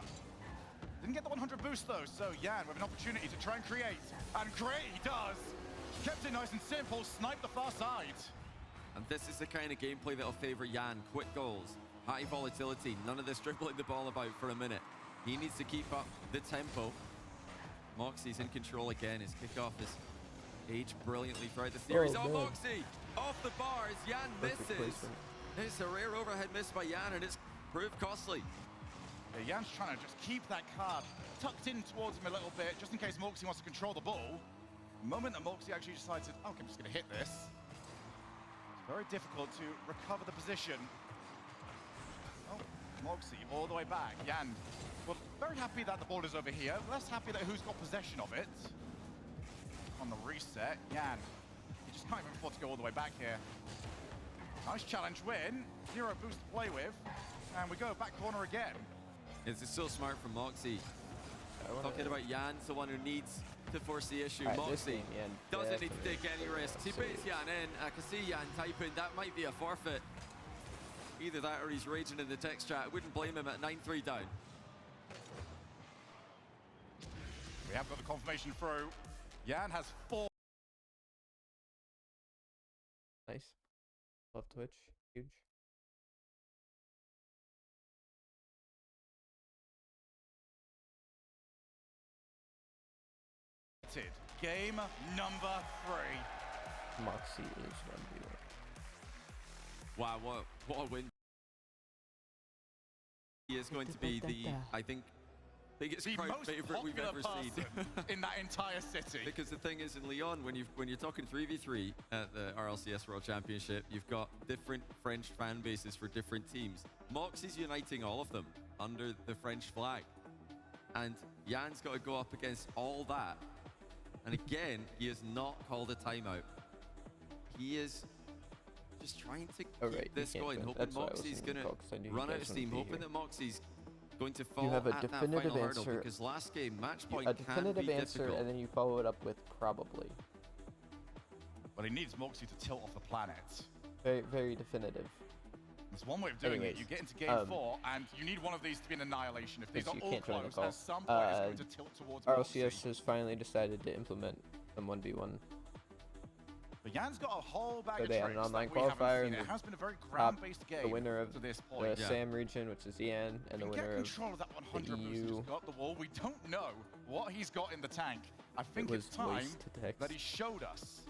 Didn't get the 100 boost though, so Jan with an opportunity to try and create. And great, he does. Kept it nice and simple, sniped the far side. And this is the kind of gameplay that'll favor Jan. Quick goals, high volatility, none of this dribbling the ball about for a minute. He needs to keep up the tempo. Moxie's in control again. His kickoff is aged brilliantly throughout the series. Oh, Moxie! Off the bars, Jan misses. It's a rare overhead miss by Jan, and it's proved costly. Yeah, Jan's trying to just keep that card tucked in towards him a little bit, just in case Moxie wants to control the ball. The moment that Moxie actually decides, okay, I'm just going to hit this. It's very difficult to recover the position. Oh, Moxie all the way back. Jan, well, very happy that the ball is over here. Less happy that who's got possession of it. On the reset, Jan, he just can't even afford to go all the way back here. Nice challenge win, 0 boost to play with, and we go back corner again. This is so smart from Moxie. Talking about Jan's the one who needs to force the issue. Moxie doesn't need to take any risks. He baits Jan in. I can see Jan typing, that might be a forfeit. Either that or he's raging in the text chat. I wouldn't blame him at 9-3 down. We have got the confirmation through. Jan has 4. Nice. Love Twitch. Huge. Game number 3. Moxie is 1v1. Wow, what a win. He is going to be the, I think, biggest crowd favorite we've ever seen in that entire city. Because the thing is, in Lyon, when you're talking 3v3 at the RLCS World Championship, you've got different French fan bases for different teams. Moxie's uniting all of them under the French flag, and Jan's got to go up against all that. And again, he has not called a timeout. He is just trying to keep this going, hoping Moxie's going to run out of steam, hoping that Moxie's going to fall have a at that definitive final hurdle, answer. because last game, match point A can definitive be answer, difficult. and then you follow it up with probably. Well, he needs Moxie to tilt off the planet. Very, very definitive. There's one way of doing Anyways, it. You get into game 4, and you need one of these to be an annihilation. If these are you all can't join the close, call. at some point it's going to tilt towards Moxie. RLCS has finally decided to implement some 1v1. But Jan's got a whole bag So of they tricks had an online that we haven't qualifier, seen. and It has been a very the ground-based game the winner of to this the point. SAM region, which is Ian, and the Get winner of control of that 100 the boost EU. just got the wall. We don't know what he's got in the tank. I think was it's time voice to text. that he showed us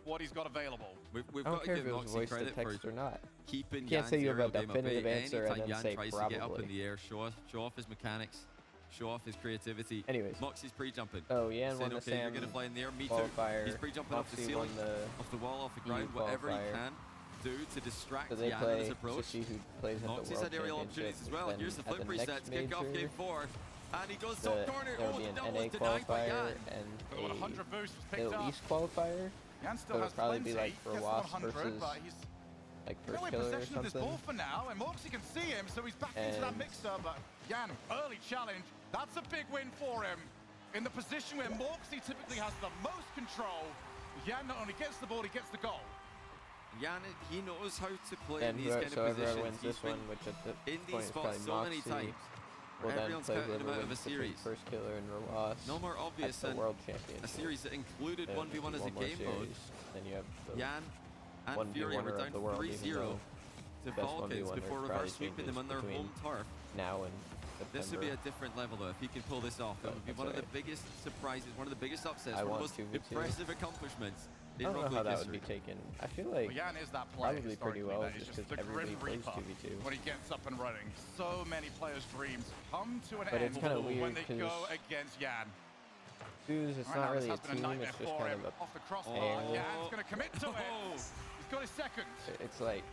what he's got available. We've I don't got care to if give it was Moxie voice to credit text for or not. keeping You can't say Jan's you have a aerial game at bay. definitive answer and Anytime then Jan say tries to get up probably. in the air, show off his mechanics, show off his creativity. Anyways. Moxie's pre-jumping. Oh, Ian Saying, won the okay, SAM you're going to fly in the air. Me too. qualifier. He's pre-jumping off the Moxie ceiling, won the off the wall, off the EU ground, whatever he qualifier. can do to distract So they Jan in play his to approach. see who plays at the Moxie's World had aerial opportunities Championships. as well. Then Here's the at flip the reset next to kick off major, game 4. And he goes there top corner. will Oh, be the an double NA is denied by qualifier Jan. and Oh, 100 boost was picked Middle up. East qualifier. Jan still So has it'll probably be plenty. like for Gets Wasp 100, versus but he's like no first in killer or possession of this something. ball for now, and Moxie can see him, so he's back into that And- mixer. But Jan, early challenge. That's a big win for him. In the position where Moxie typically has the most control, Jan not only gets the ball, he gets the goal. Jan, he knows how to play And in these kind of whoever positions. wins He's this one, been which at the in point these is spots probably so many Moxie, times. will Where then everyone's play counting him whoever out of a wins between series. first killer and Roas. No more obvious at the than World a Championship. series that included Then 1v1 as a one more game mode. series, Then you have the Jan and 1v1 Fury were of down the world, 3-0 even though to best Falcons 1v1 before probably reverse sweeping them changes on their between home turf. now and This would be a September. different level though, if he can pull this off. It But would be that's one of the alright. biggest surprises, one of the biggest upsets, I one of want the most 2v2. impressive accomplishments I in don't know Rogue how League that would history. be taken. I feel like Well, Jan is that player probably pretty historically well that is just just because the Grim everybody plays Reaper 2v2. when he gets up and running. So many players' dreams come to an But end it's kinda when weird they 'cause go against Jan. Dudes, it's Right not now, really a this has been team, nightmare it's just for kind him. of Off the crossbar, pair. Jan's going to commit to it. He's got his second. It's like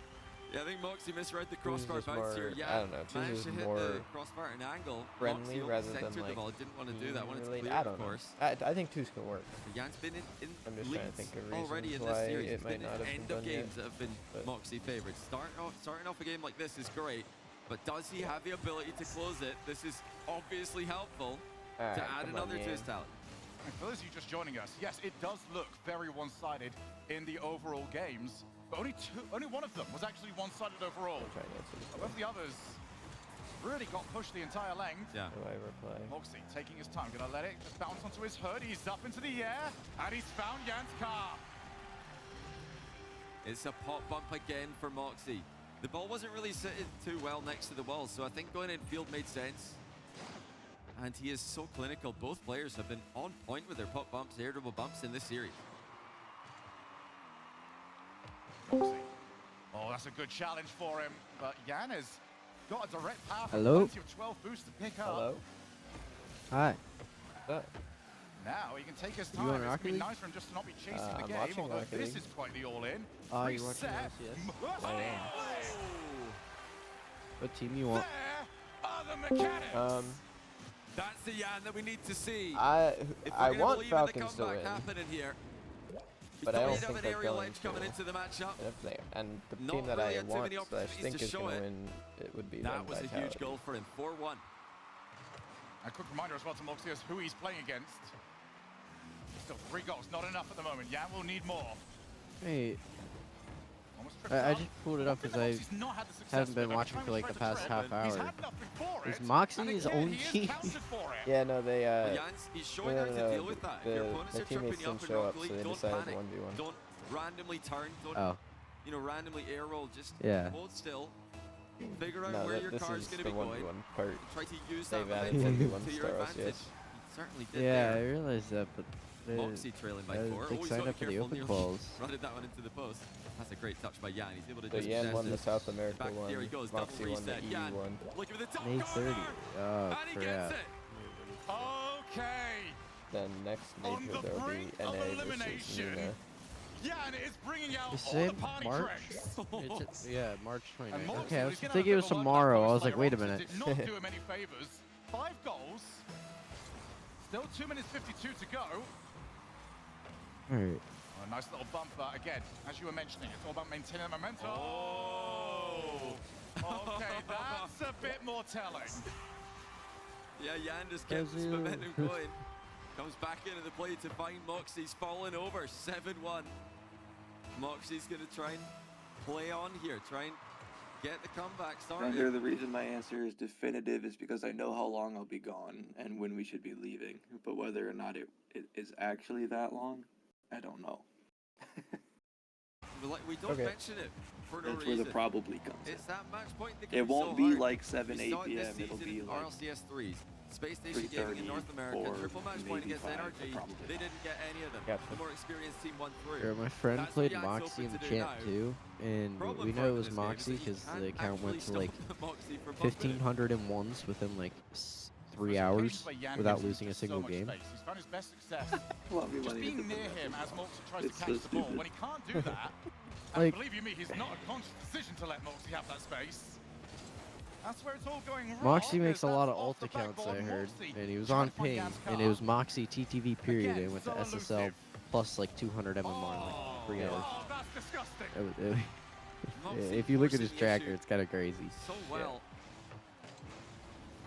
Yeah, I think Moxie misread the Who's crossbar just bounce here. more- Yeah, I don't know, Who's managed just to hit more the crossbar at an angle. friendly Moxie rather than centered like the ball. Didn't want to do that. Wanted to really- clear, I of don't know. course. I think twos can work. Jan's been in I'm just trying to leads think of already in reasons this why series. it It's might been not have end been of done yet, games that have been but- Moxie favorites. Starting off a game like this is great, But does he have the ability to close it? This is obviously helpful All to right, add come on, another to his Yan. talent. And for those of you just joining us, yes, it does look very one-sided in the overall games, but only one of them was actually one-sided overall. I'll try to answer this Both the others really got pushed the entire length. Yeah. Do I reply? Moxie taking his time, gonna let it just bounce onto his hood. He's up into the air, and he's found Jan's car. It's a pop bump again for Moxie. The ball wasn't really sitting too well next to the wall, so I think going in field made sense. And he is so clinical. Both players have been on point with their pop bumps, air dribble bumps in this series. Moxie. Oh, that's a good challenge for him, but Jan has got a direct path. Hello? Plenty of 12 boosts to pick up. Hello? Hi. What's up? Now he can take his You time. on It's gonna Rocket be League? nice for him just to not be chasing the I'm game, watching although Rocket this League. is quite the all-in. Oh, you're watching Reset. LCS? I am. What team you want? There are the mechanics. That's the Jan that we need to see. I If we're I gonna want believe in the Falcons to comeback win, happening here. but we I don't don't need to think have an they're aerial going edge coming to. into the matchup. And the Not team that really I had too want, many slash opportunities think to is show going to it. win, it would be That was a Vitality. huge goal for him. 4-1. A quick reminder as well to Moxie as who he's playing against. Still 3 goals, not enough at the moment. Jan will need more. Hey, Almost tripped I up. just pulled it up because I Moxie's not had the success haven't been with it. watching Every for time like he's the tried to past tread, half he's hour. had nothing for Is it. Moxie And his again, own he is team? counted for it. Yeah, no, they Jan's, he's showing how to deal with that. If your opponents the are tripping teammates you up didn't in show up, Rocket so League, they don't decided panic. 1v1. Don't randomly turn. Don't, Oh. randomly air roll. Just Yeah. hold still. Figure out No, where your this car's is going to the be going. 1v1 part. Try to use They've that added momentum 1v1 to your Star advantage. yes. You certainly did Yeah, I there. realized that, but Moxie trailing by 4. big Oh, he's sign got to up be for the careful. open Nearly calls. running that one into the post. That's a great touch by Jan. He's able to So just Yan won the possess South it. America Back, one, there he goes. Moxie Double won the reset. EU Jan, one. look at the top May corner. 30. Oh, And he gets crap. it. Okay. Then next On major the there will be brink of NA versus elimination. Nina. Jan is bringing out You all said the party March? tricks. Yeah, March 29th. Moxie Okay, I was was gonna thinking it have was a bit of a tomorrow. I lunchtime was like, later wait a on, so minute. Did not do him any favors. 5 goals. Still 2 minutes 52 to go. Alright. A nice little bumper again, as you were mentioning. It's all about maintaining the momentum. Oh. Okay, that's a bit more telling. Yeah, Jan just kept his Brazil. momentum going. Comes back into the play to find Moxie's fallen over. 7-1. Moxie's going to try and play on here. Try and get the comeback started. Under the reason my answer is definitive is because I know how long I'll be gone and when we should be leaving. But whether or not it is actually that long, I don't know. We don't mention it for no That's reason. where the probably comes in. It's that match point that can It be won't so be hard. like 7, We 8 saw it this p.m. It'll season be in like RLCS 3s. Space Station Gaming in 3:30, North America. 4, Triple match point maybe against 5, NRG. probably They didn't get any of them. Gotcha. The more experienced team won through. Sure, my friend That's played what Jan's Moxie hoping in the to do champ now. too, and Problem we for know him it in was this game is Moxie that he because can't the account went actually to like stop Moxie from bumping it. 1,500 ones within like 3 There's hours occasions where Jan without gives losing a just so single much game. space. He's found his best success. Well, we Just wanted being to near put him that as Moxie tries It's to catch so the ball. stupid. When he can't do that, and Like- believe you me, he's not a conscious decision to let Moxie have that space. That's where it's all going wrong. Moxie makes a is lot that's of off ult the accounts, I backboard. heard, Moxie and he was trying on to find ping, Jan's and it car. was Moxie TTV period, Again, and went to so SSL elusive. plus like 200 MMR in like 3 hours. Oh, that's disgusting. Moxie If you look at his forcing the tracker, issue it's kind of crazy. so well.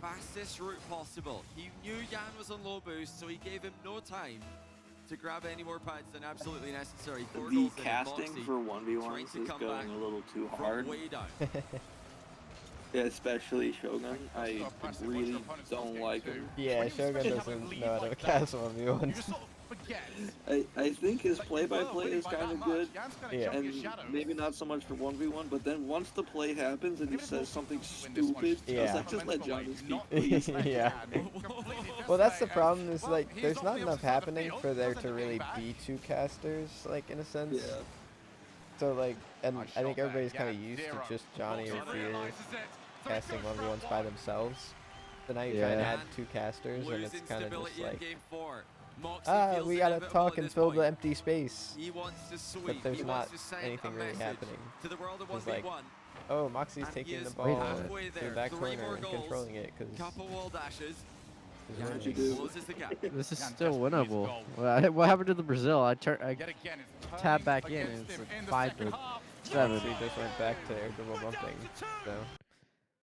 Fastest route possible. He knew Jan was on low boost, so he gave him no time to grab any more pads than absolutely necessary. 4 The goals in, casting Moxie for trying 1v1s to is come going back a little too from hard. way down. Yeah, especially Shogun. I really don't like him. Yeah, Shogun doesn't know how to cast 1v1s. I think his play-by-play is kind of good, Yeah. and maybe not so much for 1v1, but then once the play happens and he says something stupid, I was Yeah. like, just let Johnny speak, please. Yeah. Well, that's the problem. Is like there's not enough happening for there to really be 2 casters, like in a sense. Yeah. So like, and I think everybody's kind of used to just Johnny or Fear casting 1v1s by themselves. So now you try and Yeah. add 2 casters, and Lose it's kind of instability just in like, game 4. Moxie feels we gotta inevitable talk at and this fill the point. empty space. He wants to sweep. But there's he not wants to send anything a really message happening. to the world of It's 1v1. like, oh, Moxie's And he taking the is ball halfway to the there. back 3 corner more and goals. controlling it because Couple wall dashes. What'd you Jan do? closes the gap. This is Jan still just needs winnable. goal. What happened to the Brazil? I Yet again, it's tapped turning back in, and against it's him like in the 5 second to half. 7. Moxie just went back to air double bumping. So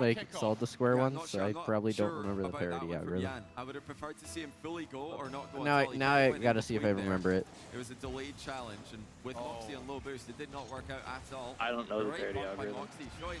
like solved the square Yeah, ones, not so sure- I I'm not probably don't sure remember the about that parody one from algorithm. Jan. I would have preferred to see him fully go or not go Now at all. He now kinda I went in gotta see if I between there. remember it. It was a delayed challenge, and with Moxie on low boost, it did not work out at all. I don't know the Great parody block by algorithm. Moxie, showing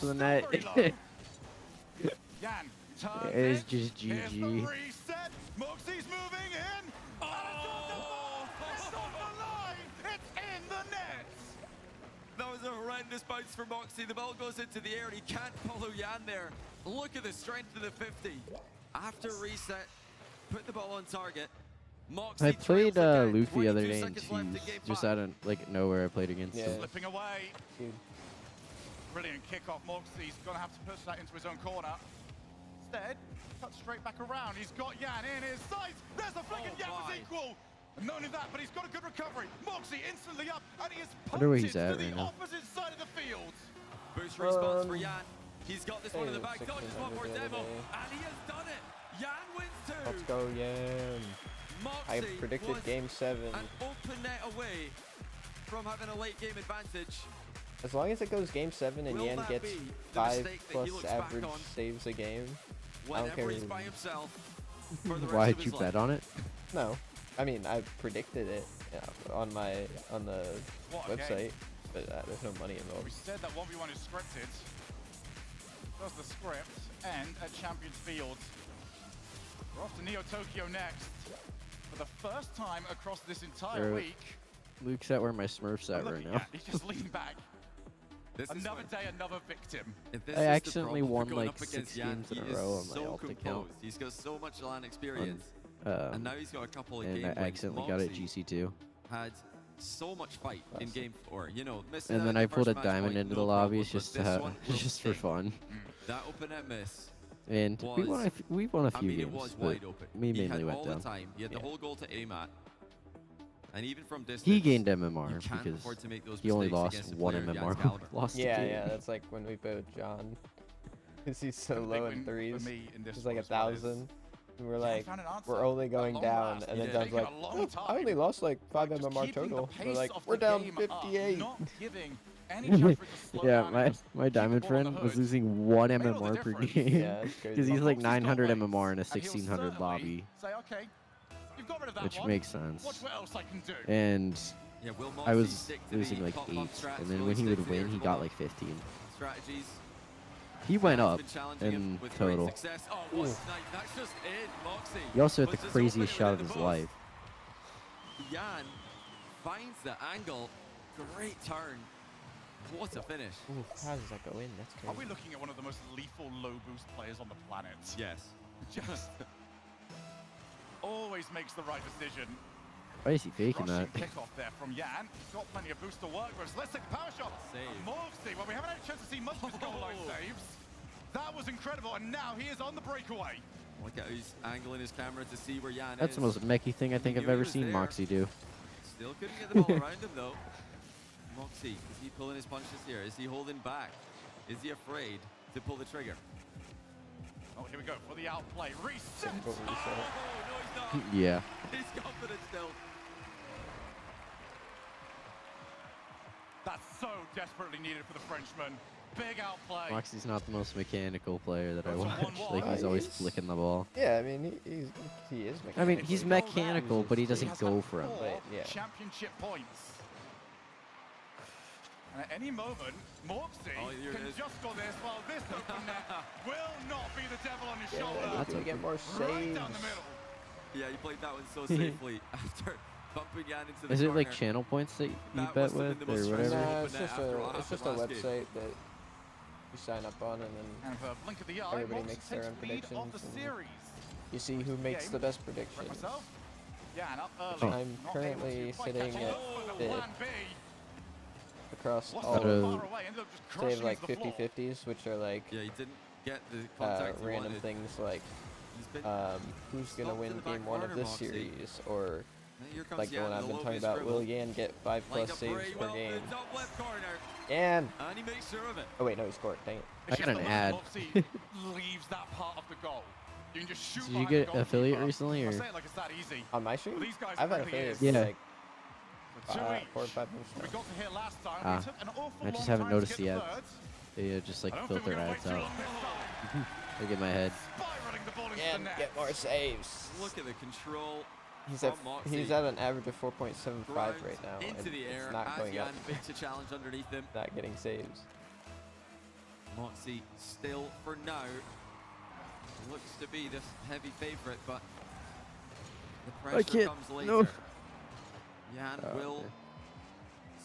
to the net. Jan, It is just GG. Reset. Moxie's moving in. Oh! It's on the line. It's in. was a horrendous bounce for Moxie. The ball goes into the air and he can't follow Jan there. Look at the strength of the 50. After reset, put the ball on target. Moxie I played trails Luke the other 22 day in seconds left in Cheese. game Just 5. out of like nowhere I played against him. Slipping away. Dude. Brilliant kickoff. Moxie's going to have to push that into his own corner. Instead, cut straight back around. He's got Jan in his sights. There's the flick, and Jan was equal. And not only that, but he's got a good recovery. Moxie instantly up, and he is Wonder where punted he's at to the right now. opposite side of the field. Boost response for Jan. He's got this one in the bag. 1600 Dodges one more the other demo, day. and he has done it. Jan wins 2. Let's go, Yan. I Moxie predicted was game 7. an open net away from having a late game advantage. As long as it goes game 7 and Will Yan that gets be the 5 mistake that he plus looks back average on saves a game, I don't care. Whenever he's by himself for the rest Why of did his you life. bet on it? No, I mean I predicted it on the What a website, game. but there's no money involved. We said that 1v1 is scripted. Does the script end at Champions Field? We're off to Neo Tokyo next. For the first time across this entire Or- week. Luke's at where my Smurf's at Look right at now. Jan, He's just leaned back. This is Another where- day, another victim. If this I is the accidentally problem for won, going like, up against 6 Jan, games in he a is row on my so alt account. composed. He's got so much LAN experience. And now he's got a couple of and game I wins. accidentally got it Moxie GC2. had so much fight in game 4. You know, missing And out then the I pulled first a match diamond point, into no the problem, lobbies but just this one will just for sting. fun. That open net miss. And we won. We won a few I mean, games, it was but wide open. we He mainly had went all down. the time. He had the whole goal to aim at. And even from distance, He gained you MMR can't because afford to make those he only mistakes lost against a 1 player of Jan's MMR. caliber. Lost the Yeah, game. yeah, that's like when we played John. Because he's so The big low win in for threes. me in this It's like one as well is 1,000. And we're Jan like, found an answer. we're only At going long down. last, And he then did. John's Taking like, a long "Oh, I only time. lost like 5 Just MMR keeping the total. We're pace like, of we're the down game up, 58. not giving any chance for it to slow Yeah, down and my just my keep the diamond ball on the friend was hood. losing 1 Made all the MMR per difference. game Yeah, that's crazy. because he's But like Moxie's got 900 legs, MMR in a and he'll 1600 certainly lobby, Say, okay, you've got rid of that which one. makes sense. Watch what else I can do. And Yeah, will I Moxie was stick to losing the like pop 8, pump strats? and then Will when he stick would to the win, he irritable got like 15. strategies. He went Jan's up been challenging him in with great total. success. Oh, what a snipe. That's just it, Moxie. He also had was the just craziest opening shot of within his the life. post. Jan finds the angle. Great turn. What a finish. Ooh, how does that go in? That's Are crazy. we looking at one of the most lethal low boost players on the planet? Yes. Just always makes the right decision. Why is he faking Rushing that? kickoff there from Jan. He's got plenty of boost to work with. Let's take a power shot. Save. Moxie. Well, we haven't had a chance to see much of his goal line saves. That was incredible, and now he is on the breakaway. Look at how he's angling his camera to see where Jan That's is. the most mechy thing I think He I've knew he ever was seen there. Moxie do. Still couldn't get the ball around him though. Moxie, is he pulling his punches here? Is he holding back? Is he afraid to pull the trigger? Oh, here we go for the outplay. Reset. Go for reset. Oh, no, he's not. Yeah. He's confident still. That's so desperately needed for the Frenchman. Big outplay. Moxie's not the most mechanical player that I Goes to watch. 1-1. Like he's always He's- flicking the ball. Yeah, I mean, he is mechanical. I mean, he's mechanical, but he He doesn't has go had for him. 4 But, yeah. championship points. And at any moment, Moxie Oh, here it can is. just go this while this open net will not be the devil on his Yeah, shoulder. that's to get more Right down the saves. middle. Yeah, he played that one so safely after bumping Jan into the Is it corner. like channel points that you That bet must have with been the or most whatever? stressful Nah, open it's net just after what a happened last last game. website that you sign up on, and then And for a blink of the eye, Everybody Moxie makes their takes own lead of the predictions, and series. you see who makes the best predictions. Myself? Yeah, and up early. I'm Not able currently to quite sitting catch at up for the fifth plan B. across Lost all it Out far of- away, ended up just They have crushing like into the floor. 50-50s, which are like Yeah, he didn't get the contact he random wanted. things like He's been who's gonna stopped win in the back game 1 of corner, this Moxie. series, or And here comes like the Jan one in I've the been low talking base about. dribble. Will Yan get 5+ Lined up saves very per well in game? the top left corner. And And he makes sure of it. oh wait, no, he scored. Dang it! I got an ad. Moxie leaves that part of the goal. You can just shoot Did you behind get the affiliate goalkeeper. recently, I or? say it like it's that easy. On my stream, These guys I've had really affiliates is. Yeah. like For 2 each. 4 or 5 months We now. got to hear last time. Ah, We took an awful I just long haven't time noticed to the get ads. thirds. They just like I don't think filter we're gonna ads wait too out. long this time. Look at my head. Spiraling the ball into the And net. get more saves. Look at the control. He's from at Moxie. he's at an average of 4.75 Ground right now, into and the air it's not as going Jan up. fakes a challenge underneath him. Not getting saves. Moxie still, for now, looks to be the heavy favourite, but the pressure can't- comes later. no. Jan Oh, will okay.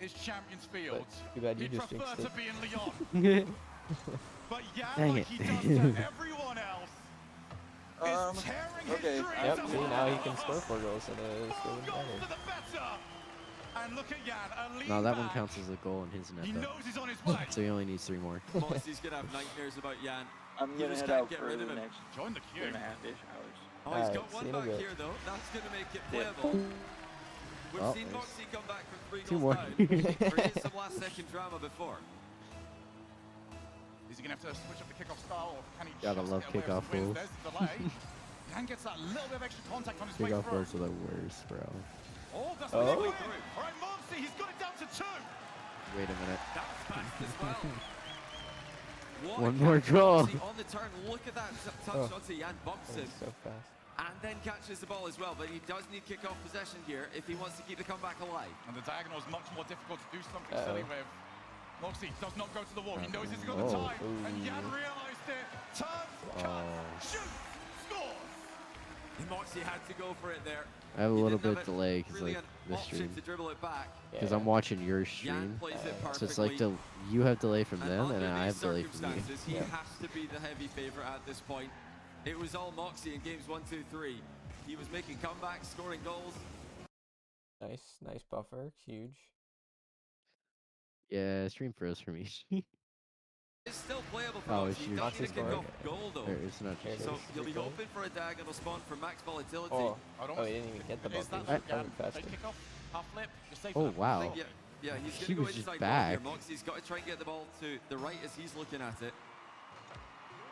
is Champions Fields. Too bad you He'd just prefer jinxed to it. be in Lyon. But Yan, Dang like it. he does to everyone else, is tearing his Okay. dreams Yep. apart. See, now he can score 4 goals and it's Four even goals better. to the better. And look at Yan, a lean No, that one back. counts as a goal in his net, He though. knows he's on his way. So he only needs 3 more. Moxie's gonna have nightmares about Yan. I'm You gonna just head can't out get for rid the of him. next Join the queue. 2.5-ish hours. Oh, he's Alright, got see one you in a back bit. here though. That's gonna make it Yeah. playable. We've Well, seen there's Moxie come back from 3 2 goals more. down. Create some last second drama before. Is he going to have to switch up the kickoff style, or can he Gotta just love get away with kickoff some wins? goals. There's the delay. Yan gets that little bit of extra contact on his way Kickoff through. goals are the worst, bro. Oh, that's Oh. the way through. All right, Moxie, he's got it down to 2. Wait a minute. That was fast as well. What One a more catch, goal. Moxie on the turn. Look at that touch Oh. onto Yan, bumps him, So fast. and then catches the ball as well. But he does need kickoff possession here if he wants to keep the comeback alive. And the diagonal is much more difficult to do something Uh-oh. silly with. Moxie does not go to the wall. He knows he's got Oh. the time. And Ooh. Yan realized it. Turns, Oh. cuts, shoots, scores. Moxie had to go for it there. I have a He little didn't bit have delay because really like an this option stream. to dribble it back. Because Yeah. I'm watching your Yan stream. plays it perfectly. So it's like you have delay from And them under and I these have delay from you. circumstances, he Yeah. has to be the heavy favorite at this point. It was all Moxie in games 1, 2, 3. He was making comebacks, scoring goals. Nice buffer. Huge. Yeah, stream froze for me. It's still playable for Oh, Moxie. it's He huge. does Moxie need a scored. kickoff goal though. Or it's not Here it just. So is. he'll be Good goal. hoping for a diagonal spawn for max volatility. Oh, I'd oh, almost- he didn't even get the Is bump. that He like was Yan? faster. Fake kickoff, half flip, you're safe Oh enough. I wow. think, yeah, he's He going to go was just inside ball here. back. Moxie's got to try and get the ball to the right as he's looking at it.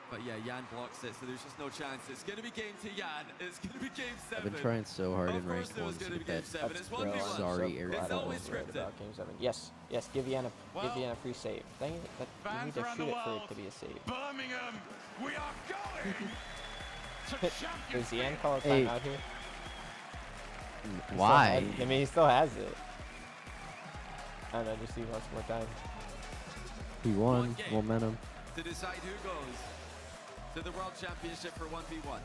But yeah, Yan blocks it, so there's just no chance. It's going to be game to Yan. It's going to be game 7. I've been trying so hard Of in course ranked it was ones going to to be get game that. 7. It's Bro, 1v1. I'm Sorry, so Eric. It's glad I always was right scripted. about Game 7. Yes, give Vienna free save. Dang it, you Fans need to around shoot the it for world, it to be a save. Birmingham, we are going to Does Champions Yan League. call a Hey. timeout here? He still Why? has- I mean, he still has it. I don't know, just see once more time. He One won. game. Momentum. To decide who goes to the World Championship for 1v1.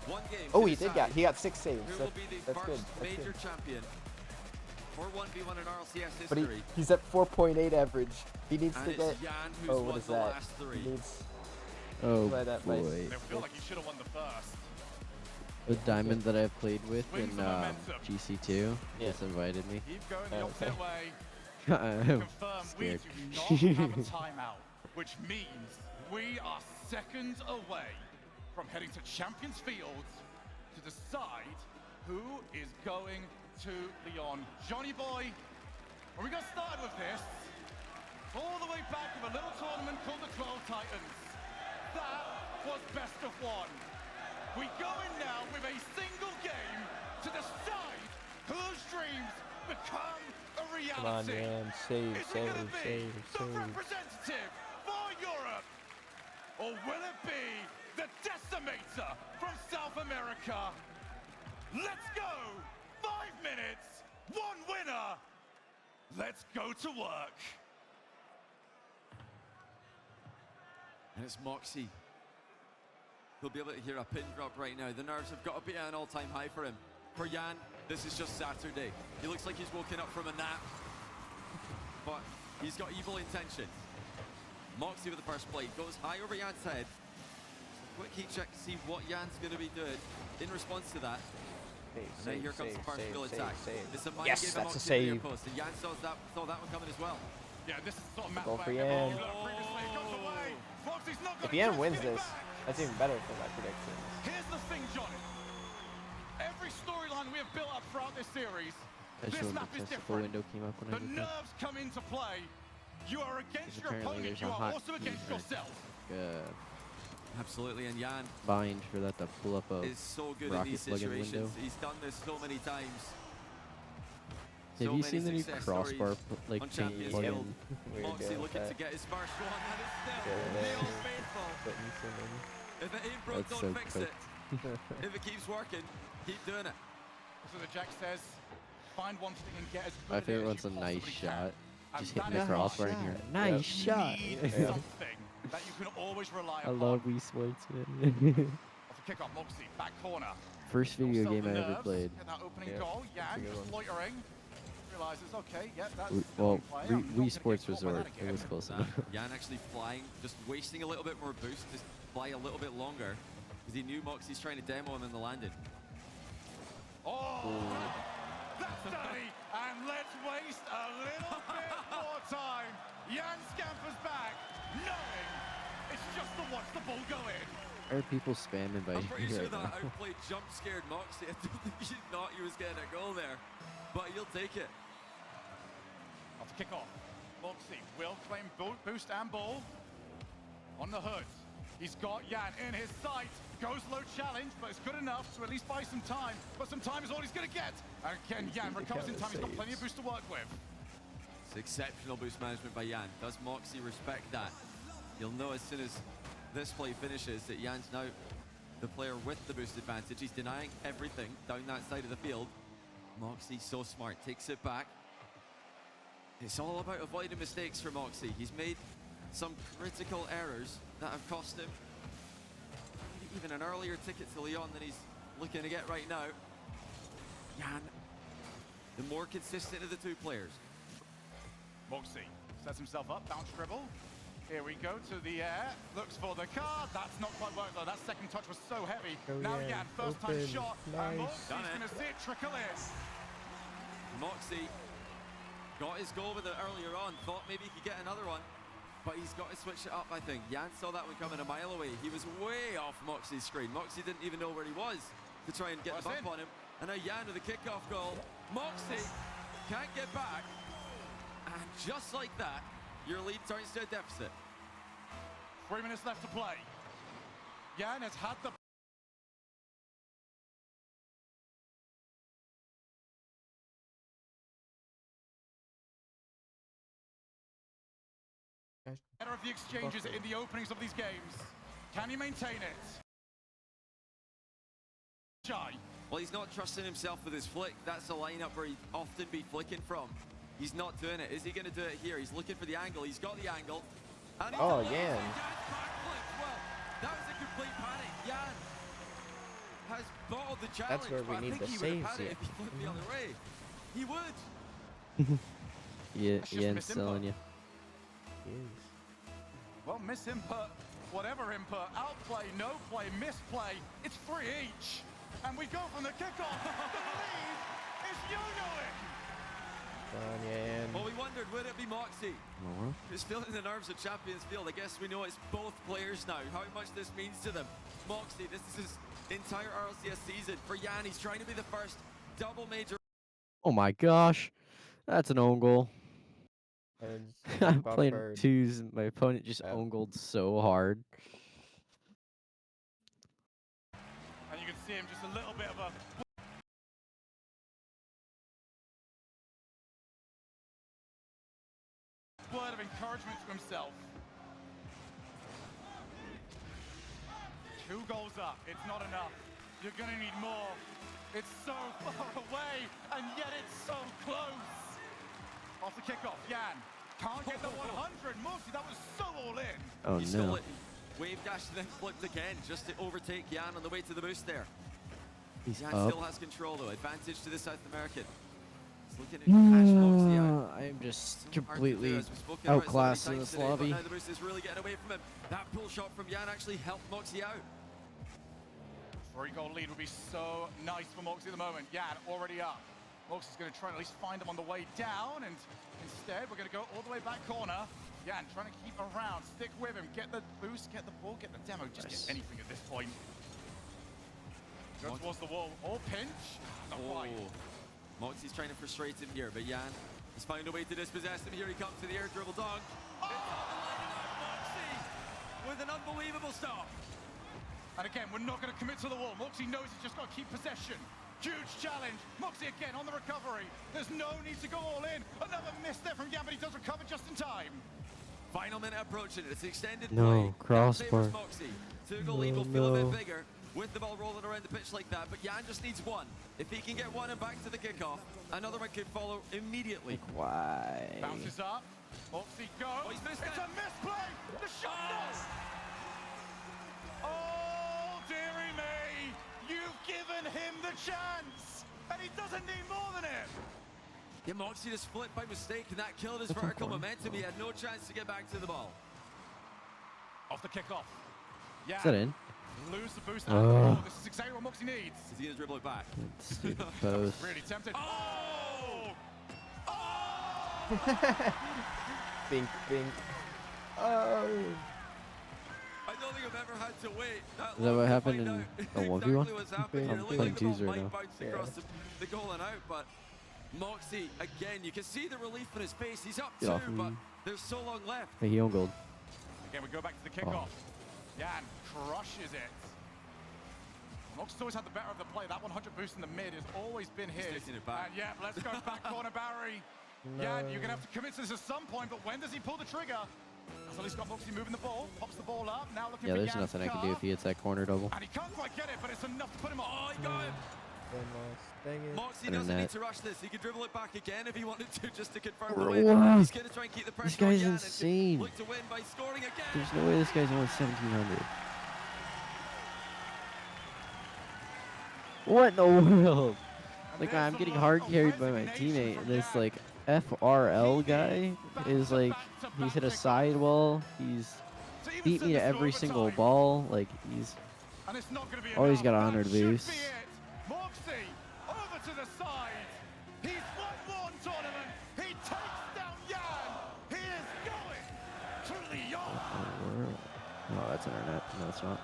One game. Oh, to he decide he got 6 saves. who That, will be the that's first good. That's major good. champion for 1v1 in RLCS But history. he's at 4.8 average. He needs And to it's get. Yan who's Oh, won what is the that? last 3. He needs. Oh Play that place. boy. They feel like he should have won the first. The diamond that I've played with Swings in the momentum. GC2 Yeah. just invited me. Keep going the Oh, opposite okay. way. I'm Confirm we scared. do not have a timeout, which means we are seconds away from heading to Champions Field to decide who is going to Lyon. Johnny boy, when we got started with this, all the way back with a little tournament called the 12 Titans. That was best of 1. We go in now with a single game to decide whose dreams become a reality. Come on, man. Save, Is it save, gonna be save, the save. representative for Europe? Or will it be the decimator from South America? Let's go! 5 minutes, 1 winner. Let's go to work. And it's Moxie. He'll be able to hear a pin drop right now. The nerves have got to be at an all-time high for him. For Yan, this is just Saturday. He looks like he's woken up from a nap. But he's got evil intentions. Moxie with the first play. Goes high over Yan's head. Quick heat check to see what Yan's going to be doing in response to that. And now here comes the first real attack. It's a mind Yes, game that's a amongst the near save. post. And Yan saw that one coming as well. Yeah, this is sort of map Goal back for and Yan. all previously. It comes away. Moxie's not If gonna Yan just wins get it this, back. that's even better for my predictions. Here's the thing, Johnny. Every storyline we have built up throughout this series, I this showed map the is testicle different. window came up when I The did that. nerves come into play. You are against your Apparently opponent. there's You a are hot also key against for yourself. Absolutely, and Yan bind for that to pull up a is so good in rocket these plug-in situations. window. He's done this so many times. Have So you many seen the new success crossbar stories like on chain Champions plug-in? Guild. Weird Moxie deal with looking to that. get his first one, and it's still Yeah, the yeah. old faithful. Buttons and then- If it ain't broke, That's don't so fix cooked. it. If it keeps working, keep doing it. So the Jack says, find one thing and get as good My at it favorite as one's you a nice possibly can. shot. And Just that hitting the is crossbar in awesome. here. Nice shot. You need Yeah. something that you can always rely I upon. love Wii Sports, man. Off the kickoff, Moxie, back corner. First video Don't game sell I the ever nerves. played. Get that opening Yeah, goal. that's a Yan good just one. loitering. realizes, okay, yeah, that's Well, play. I'm not Wii gonna Sports get caught by Resort. that It again. was close That. enough. Jan actually flying, just wasting a little bit more boost to fly a little bit longer because he knew Moxie's trying to demo him in the landing. Oh, that's dirty. And let's waste a little bit more time. Jan scampers back, knowing it's just to watch the ball go in. Are people spamming by I'm pretty you sure right that now? outplayed jump scared Moxie. I don't think he thought he was getting a goal there, but he'll take it. Off the kick off. Moxie will claim boost and ball on the hood. He's got Jan in his sight. Goes low challenge, but it's good enough to at least buy some time. But some time is all he's going to get. And again, Jan recovers in time. He's got plenty of boost to work with. It's exceptional boost management by Jan. Does Moxie respect that? You'll know as soon as this play finishes that Jan's now the player with the boost advantage. He's denying everything down that side of the field. Moxie, so smart, takes it back. It's all about avoiding mistakes for Moxie. He's made some critical errors that have cost him even an earlier ticket to Lyon than he's looking to get right now. Jan, the more consistent of the two players. Moxie sets himself up, bounce dribble. Here we go to the air, looks for the card. That's not quite worked though. That second touch was so heavy. Oh, now yeah. Jan, first time Open. shot. Nice. And Moxie's Done it. going to see it trickle in. Moxie got his goal with it earlier on, thought maybe he could get another one, but he's got to switch it up, I think. Jan saw that one coming a mile away. He was way off Moxie's screen. Moxie didn't even know where he was to try and get the bump on him. And now Jan with a kickoff goal. Moxie can't get back. And just like that, your lead turns to a deficit. 3 minutes left to play. Jan has had the better of the exchanges in the openings of these games. Can he maintain it? Shy. Well, he's not trusting himself with his flick. That's a lineup where he'd often be flicking from. He's not doing it. Is he going to do it here? He's looking for the angle. He's got the angle. And Oh, Jan. Well, that was a complete panic. Jan has bottled the challenge. That's where we but need I think the he would have saves had it here. if he flipped the other way. He would. Yeah, That's just Jan's miss selling input. you. He is. Well, miss input, whatever input, outplay, no play, misplay. It's 3 each. And we go from the kickoff. The lead is yo-yoing. Well, we wondered, would it be Moxie? No. It's feeling the nerves of Champions Field. I guess we know it's both players now. How much this means to them. Moxie, this is his entire RLCS season. For Jan, he's trying to be the first double major. Oh my gosh. That's an own goal. I'm playing buffered. twos. My opponent just own goaled so hard. And you can see him just a little bit of a word of encouragement to himself. 2 goals up, it's not enough. You're gonna need more. It's so far away, and yet it's so close. Off the kickoff, Jan can't get the 100. Moxie, that was so all in. Oh He no. stole it. Wave dash and then flipped again just to overtake Jan on the way to the boost there. He's Jan up. still has control though. Advantage to the South American. He's looking to catch Moxie out. I'm just So hard to do, completely as we've spoken about so many outclassed in times this today, but lobby. now the boost is really getting away from him. That pull shot from Jan actually helped Moxie out. 3-goal lead would be so nice for Moxie at the moment. Jan already up. Moxie's going to try and at least find him on the way down, and instead we're going to go all the way back corner. Jan trying to keep around, stick with him, get the boost, get the ball, get the demo, just get anything at this point. Go towards the wall, or pinch. Not quite. Moxie's trying to frustrate him here, but Jan has found a way to dispossess him. Here he comes to the air dribble dog. Moxie with an unbelievable stop. And again, we're not going to commit to the wall. Moxie knows he's just got to keep possession. Huge challenge. Moxie again on the recovery. There's no need to go all in. Another miss there from Jan, but he does recover just in time. Final minute approaching. It's extended No, play. That crossbar. favors Moxie. 2-goal lead will feel a bit bigger with the ball rolling around the pitch like that, but Jan just needs one. If he can get one and back to the kickoff, another one could follow immediately. Why? Bounces up. Moxie goes. Oh, he's missed it's it. a misplay. The shot does. Oh, dearie me. You've given him the chance. And he doesn't need more than it. Yeah, Moxie just flipped by mistake, and that killed his That's vertical important. momentum. He had no chance to get back to the ball. Off the kickoff. Yeah. Is that in? Lose the boost. Oh. This is exactly what Moxie needs. Is he going to dribble it back? Stupid both. Really tempted. Oh! Bink, bink. Oh. I don't think I've ever had to wait that Is that long what to happened find in out a 1v1? exactly what's happened. I'm You're playing looking at the 2s ball right now. might bounce across the goal and out, but Moxie, again, you can see the relief on his face. He's up Get two, off me. but there's so long left. Hey, he owned gold. Again, we go back to the kickoff. Yan crushes it. Moxie's always had the better of the play. That 100 boost in the mid has always been his. taking it back. And yeah, let's go back corner Barry. Yan, you're going to have to commit to this at some point, but when does he pull the trigger? Has at least got Moxie moving the ball, pops the ball up, now looking Yeah, for there's Yan's nothing I can car. do if he hits that corner double. And he can't quite get it, but it's enough to put him on. Oh, he got him. Dang it. Moxie Better doesn't need net. to rush this. He could dribble it back again if he wanted to, just to confirm Bro, the win. what? He's going to try and keep the pressure This guy's on Yan and insane. look to win by scoring again. There's no way this guy's only 1,700. What in the world? Like, I'm getting hard carried by my teammate, and this, like, FRL guy is, like, he's hit a sidewall, he's beat me to every single ball, like, he's always got 100 boosts. Moxie over to the side. He's won one tournament. He takes down Yan. He is going to Lyon. Oh, that's internet. No, it's not.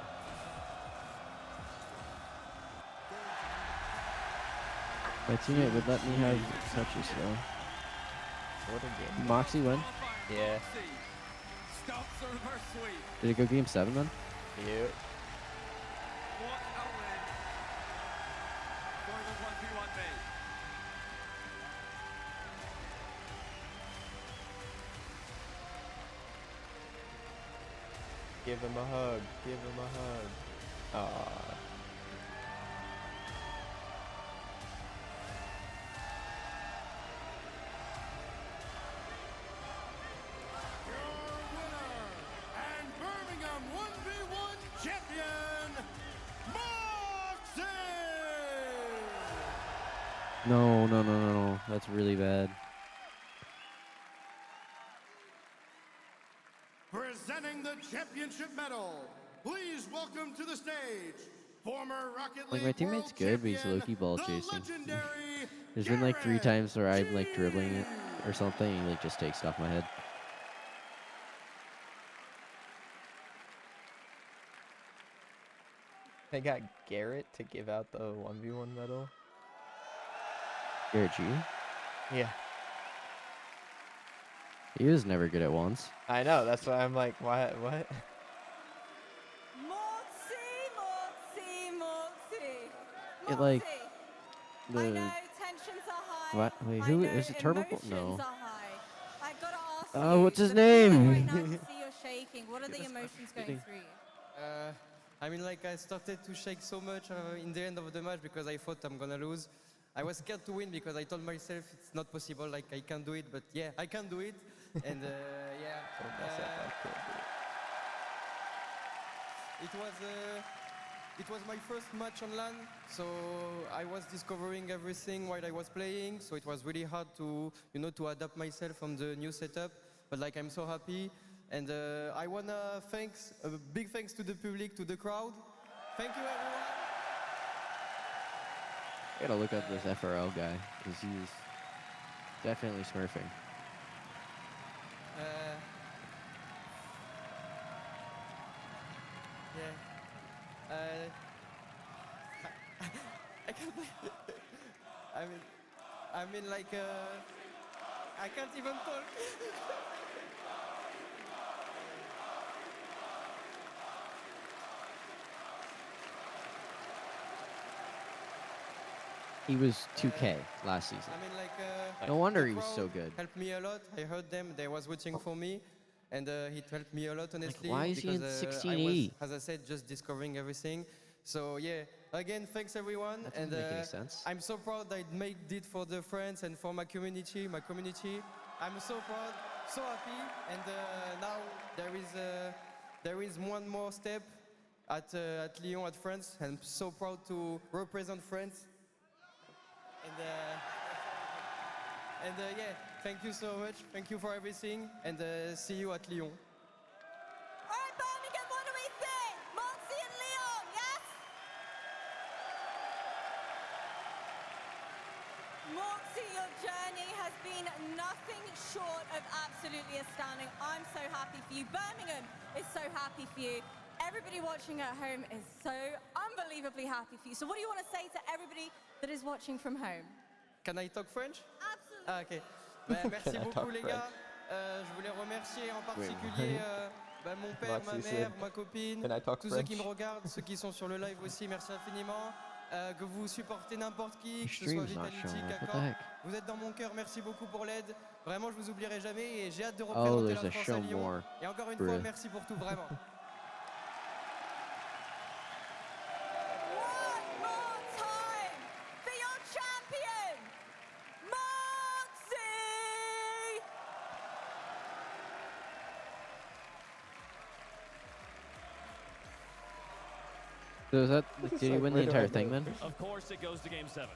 My teammate would let me have touches, though. What a game. Moxie win? Yeah. Stops the reverse sweep. Did it go game 7 then? Yep. What a win for the 1v1 mate. Give him a hug. Give him a hug. Aww. And Birmingham 1v1 champion, Moxie! No, no, no, no, no. That's really bad. Presenting the championship medal, please welcome to the stage former Rocket Like, League my teammate's world good, but he's champion, low-key ball the chasing. legendary There's been like 3 times where I'm like dribbling it or something, and he like just takes it off my head. They got Garrett to give out the 1v1 medal. Garrett G? Yeah. He was never good at once. I know, that's why I'm like, what? Moxie! It like I the know, tensions are high. what? Wait, I who know, is it? Turbo? emotions No. are high. I gotta ask Oh, you, what's his the feeling name? Right now, to see you're shaking. What are the emotions going through you? I mean, like, I started to shake so much in the end of the match because I thought I'm gonna lose. I was scared to win because I told myself it's not possible, like, I can't do it, but yeah, I can do it. And yeah. It was my first match on LAN, so I was discovering everything while I was playing, so it was really hard to, you know, to adapt myself on the new setup, but like, I'm so happy. And I wanna a big thanks to the public, to the crowd. Thank you, everyone. I gotta look up this FRL guy because he's definitely smurfing. Yeah. I can't play. I mean, like, I can't even talk. He was 2K last season. I mean, like, No wonder the he was so crowd good. Helped me a lot. I heard them. They was watching for me, and it helped me a lot, honestly. why is he in because, 16E? I was, as I said, just discovering everything. So yeah, again, thanks everyone. That doesn't make any sense. I'm so proud I made it for the friends and for my community. I'm so proud, so happy, and now there is one more step at Lyon at France. I'm so proud to represent France. And And yeah, thank you so much. Thank you for everything. And see you at Lyon. All right, Birmingham, what do we think? Moxie and Leon, yes? Moxie, your journey has been nothing short of absolutely astounding. I'm so happy for you. Birmingham is so happy for you. Everybody watching at home is so unbelievably happy for you. So what do you want to say to everybody that is watching from home? Can I talk French? Absolutely. Ah, ok. Bah, merci Can I beaucoup talk les French? gars. Je voulais remercier en Wait, particulier mon père, ma Moxie mère, said, ma copine, "Can I talk tous ceux qui me French?" regardent, ceux qui sont sur le live aussi, merci infiniment. Que vous supportez n'importe qui, Your que ce soit stream's not Vitality, showing up. What the Kaka. heck? Vous êtes dans mon cœur, merci beaucoup pour l'aide. Vraiment, je vous oublierai jamais et j'ai hâte de Oh, représenter there's la a France show à Lyon. more. Et encore une fois, Bruh. merci pour tout, vraiment. One more time for your champion, Moxie! So is that, did he like, win the where do I entire thing go? then? Of course, it goes to Game 7.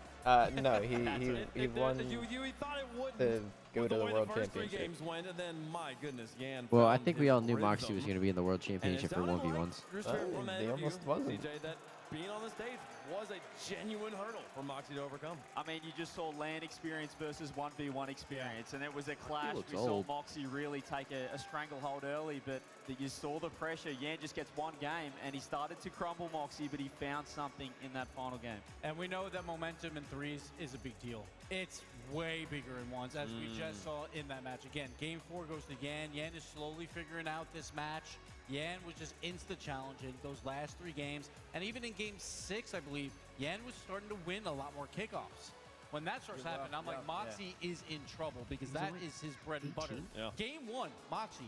No, he won You thought it would to go to the way World the first three Championship. games went, and then my goodness, Yan. Well, I found think we his all knew Moxie was rhythm. going to be in the World And it Championship for sounded 1v1s. Like, from He almost wasn't. CJ, that being on the stage was a genuine hurdle for Moxie to overcome. I mean, you just saw land experience versus 1v1 experience, and it was a clash. looks We saw old. Moxie really take a stranglehold early, but you saw the pressure. Yan just gets one game, and he started to crumble Moxie, but he found something in that final game. And we know that momentum in threes is a big deal. It's way bigger in ones, as we just saw in that match. Again, game 4 goes to Yan. Yan is slowly figuring out this match. Yan was just insta-challenging those last 3 games. And even in game 6, I believe, Yan was starting to win a lot more kickoffs. When that starts happening, I'm like, Moxie is in trouble because that is his bread and butter. Yeah. Game 1, Moxie,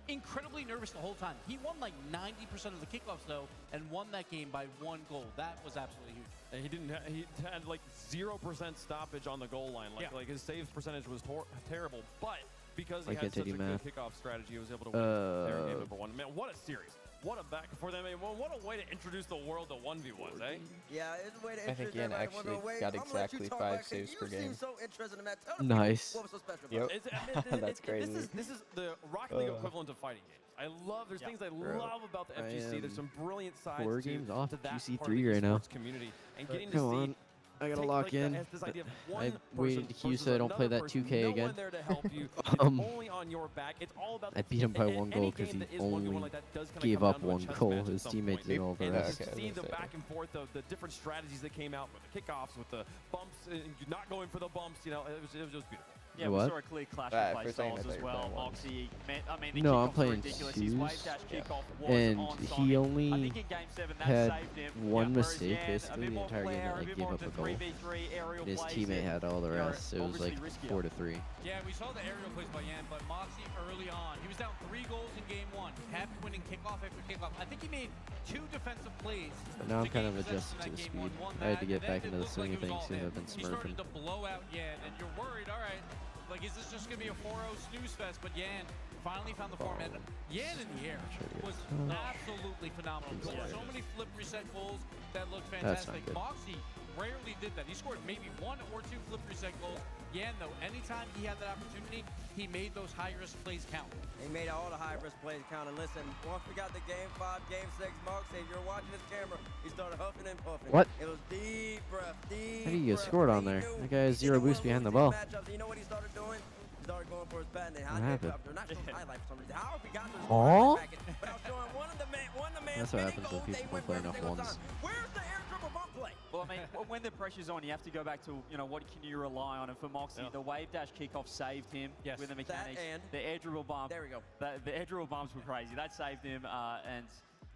incredibly nervous the whole time. He won like 90% of the kickoffs, though, and won that game by 1 goal. That was absolutely huge. And he had like 0% stoppage on the goal line. Like his saves percentage was terrible, but because he I had can't such a do good math. kickoff strategy, he was able to win their game number 1. Man, what a series. What a back for them. What a way to introduce the world to 1v1s, eh? Yeah, it's a way to I think introduce Yan everybody to actually 1v1. got I'm gonna let you exactly talk 5 about it, 'cause saves per you seem game. so interested in that. Tell the people Nice. what was so special about Yep. it. That's crazy. This is the Rocket League equivalent of fighting games. There's things I love about the FGC. There's some brilliant sides 4 to games off to that GC3 part of the right now. esports community. And getting Come to see on. I gotta take, lock like, in. this idea of I one waited to person queue so I versus don't play another that person, 2K no again. one there to help you. Um, It's only on your back. It's all about I beat him by and 1 any goal because game he that is 1v1 only like that does kinda gave come up down to a 1 chess goal. match at His some teammates point. did all the And rest. just Okay, to see I was the gonna say. back and forth of the different strategies that came out with the kickoffs, with the bumps, and not going for the bumps, it was just beautiful. Yeah, What? we saw a clear clash Ah, of play for saying styles that as they were well. playing ones. Moxie, I mean, the No, I'm kickoffs were playing ridiculous. His wave twos. dash kickoff was And on he Sonic. only I think in game 7 that had saved him. 1 whereas mistake Yan, a basically bit the more entire game flair, that a like bit gave more up of a the goal. 3v3 aerial His plays teammate that, had all the you know, rest. It was obviously like riskier. 4-3. Yeah, we saw the aerial plays by Yan, but Moxie early on, he was down 3 goals in game 1, kept winning kickoff after kickoff. I think he made 2 defensive plays. But now I'm to kind gain of possession adjusted in to the that game speed. 1, won I had to that, get and back then into it the looked swing like of it was things all soon. him. I've been He started smurfing. to blow out Yan, and you're worried, all right, like, is this just going to be a 4-0 snooze fest? But Yan finally found the form, and Yan in the air was absolutely phenomenal. So many flip reset goals that looked That's not fantastic. good. Moxie rarely did that. He scored maybe 1 or 2 flip reset goals. Yan, though, anytime he had that opportunity, he made those high-risk plays count. He made all the high-risk plays count. And listen, once we got to game 5, game 6, Moxie, if you're watching this camera, he started huffing and puffing. What? It was deep breath, deep How do you get breath. scored on He there? knew That guy has he 0 didn't boost wanna behind lose the ball. these matchups. You know what he started doing? He started going for his bat. And What happened? Not showing highlights for some reason. How have we got this? Aw? But I was showing one of the man That's what mini happens when goals. They people win play every enough single ones. time. Where's the air dribble bump play? Well, I mean, when the pressure's on, you have to go back to, what can you rely on? And for Moxie, the wave dash kickoff saved him with the mechanics. and the air dribble bump. There we go. The air dribble bumps were crazy. That saved him, and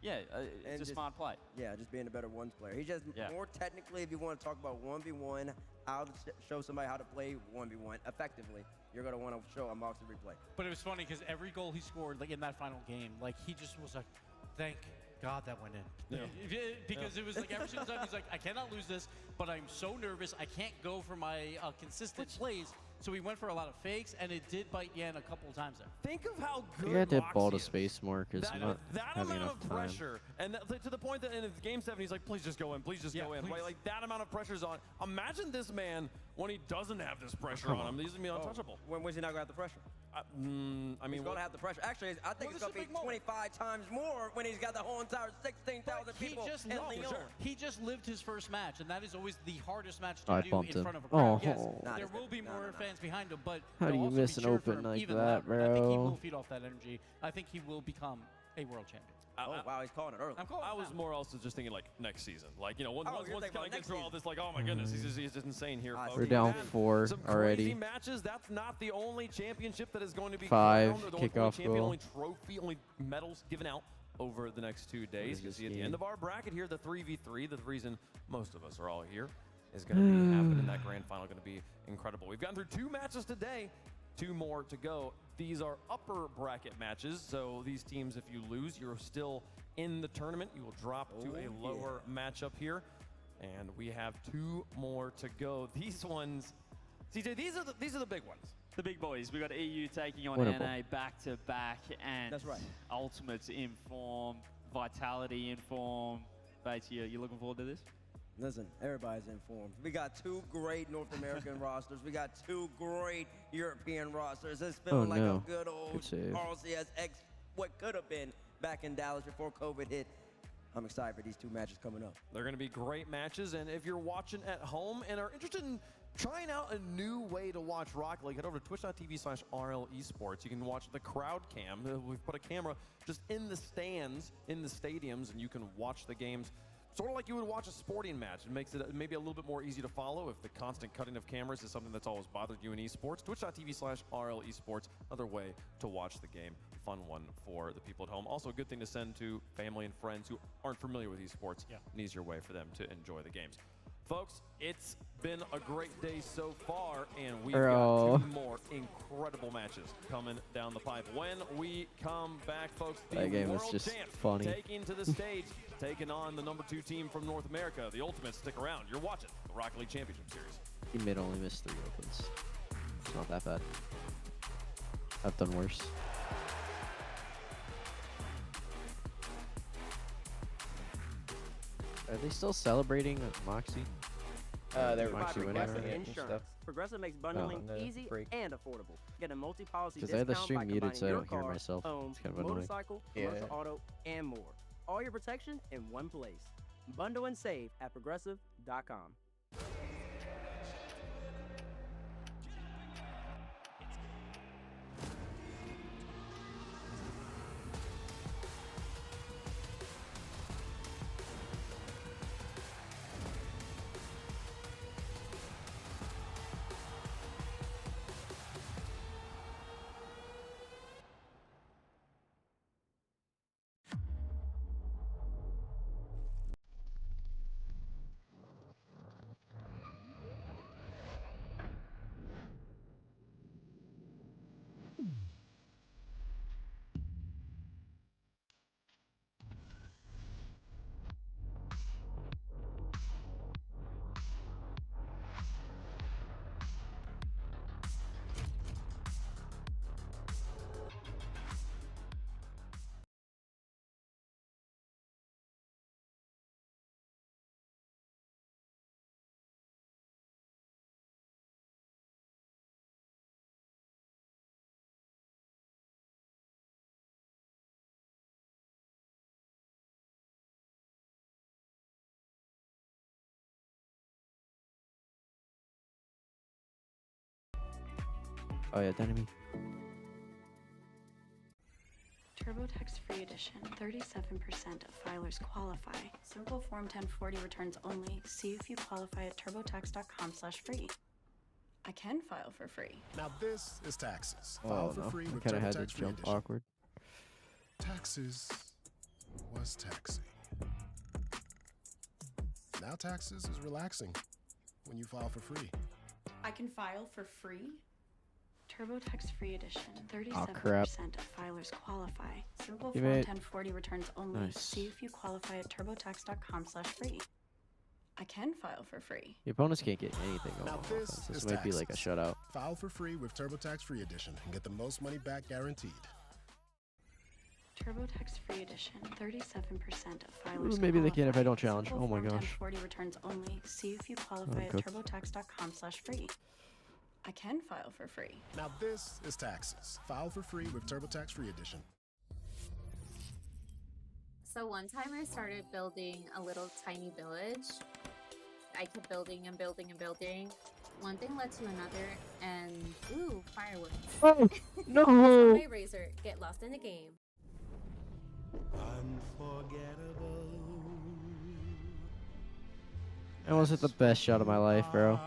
yeah, it's a smart play. Yeah, just being a better ones player. He's just more technically, if you want to talk about 1v1, how to show somebody how to play 1v1 effectively, you're going to want to show a Moxie replay. But it was funny because every goal he scored, like in that final game, like he just was like, thank God that went in. Because it was like every single time he's like, I cannot lose this, but I'm so nervous. I can't go for my consistent plays. So we went for a lot of fakes, and it did bite Yan a couple of times there. Think of how I good think I did ball to Moxie is. space more because I'm not That having amount enough of time. pressure, and to the point that in game 7, he's like, please just go in, please just go in. please. Right? Like that amount of pressure's on. Imagine this man when he doesn't have this pressure on him. He's gonna be untouchable. When's he not gonna have the pressure? I mean, He's gonna have the pressure. Actually, I think it's gonna be 25 times more when he's got the whole entire 16,000 people in Lyon. He just lived his first match, and that is always the hardest match I to do bumped in him. front of a crowd. Yes, Oh. there will be more fans behind him, but How do they'll you also miss be an cheering for open him like even that, louder. I think he bro? will feed off that energy. I think he will become a world champion. Oh, wow, he's calling it early. I was more also just thinking like next season. Like, you know, once you're kind thinking of about get through all this, like, oh my goodness, he's just insane here, folks. We're down Man, 4 some already. crazy matches. That's not the only championship that is going to be 5 crowned, or the only kickoff champion, goal. only trophy, only medals given out over the next 2 days. You can see at the end of our bracket here, the 3v3, the reason most of us are all here, is going to be happening. That grand final going to be incredible. We've gotten through 2 matches today, 2 more to go. These are upper bracket matches, so these teams, if you lose, you're still in the tournament. You will drop to a lower matchup here, and we have 2 more to go. These ones, CJ, these are the big ones. The big boys. We got EU taking on Winnable. NA back to back, and That's right. Ultimates in form, Vitality in form. Bates, you looking forward to this? Listen, everybody's informed. We got 2 great North American rosters. We got 2 great European rosters. It's feeling like no. a good old Good save. RCS X, what could have been back in Dallas before COVID hit. I'm excited for these 2 matches coming up. They're going to be great matches, and if you're watching at home and are interested in trying out a new way to watch Rocket League, head over to twitch.tv/RL Esports. You can watch the crowd cam. We've put a camera just in the stands, in the stadiums, and you can watch the games sort of like you would watch a sporting match. It makes it maybe a little bit more easy to follow if the constant cutting of cameras is something that's always bothered you in esports. Twitch.tv/RL Esports, another way to watch the game. Fun one for the people at home. Also a good thing to send to family and friends who aren't familiar with esports. An easier way for them to enjoy the games. Folks, it's been a great day so far, and we've got 2 more incredible matches coming down the pipe. When we come back, folks, the That game was world just champ funny. taking to the stage, taking on the number 2 team from North America, the Ultimates. Stick around. You're watching the Rocket League Championship Series. He mid only missed 3 opens. It's not that bad. I've done worse. Are they still celebrating Moxie? They're Moxie winning Progressive already and Insurance. stuff? Progressive makes bundling Oh, easy break. and affordable. Get a multi-policy Because I had discount the by stream muted, so I combining your don't hear car, myself. home, It's kind of annoying. motorcycle, commercial auto, and more. All your protection in one place. Bundle and save at progressive.com. Oh yeah, Dynamite. TurboTax Free Edition. 37% of filers qualify. Simple Form 1040 returns only. See if you qualify at turbotax.com/free. I can file for free. Now this is taxes. Oh File for no, free I with kind of had to TurboTax Free jump Edition. awkward. Taxes was taxing. Now taxes is relaxing when you file for free. I can file for free? TurboTax Free Edition. 37% Aw, crap. of filers qualify. Simple You Form made- 1040 returns only. Nice. See if you qualify at turbotax.com/free. I can file for free. The opponents can't get anything going Now on this offense. This is might be like a taxes. shutout. File for free with TurboTax Free Edition and get the most money back guaranteed. TurboTax Free Edition, 37% of Ooh, filers maybe they can if I qualify. don't challenge. Simple Oh my Form gosh. 1040 returns only. See if you qualify at cooked. turbotax.com/free. I can file for free. Now this is taxes. File for free with TurboTax Free Edition. So one time I started building a little tiny village. I kept building and building and building. One thing led to another, and ooh, fireworks. Oh, no. My razor, get lost in the game. Unforgettable. That wasn't the best shot of my life, bro.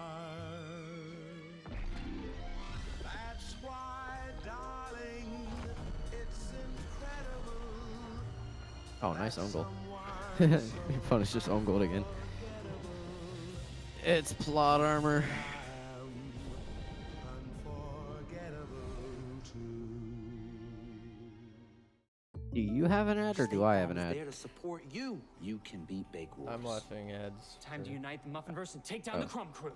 That's why, darling, it's incredible. Oh, nice own goal. Fun is just own goal again. It's plot armor. Do you have an ad or do I have an ad? There to support you. You can beat Bake Wars. I'm watching ads. Time to unite the Muffinverse and take down Oh. the Crumb Crew.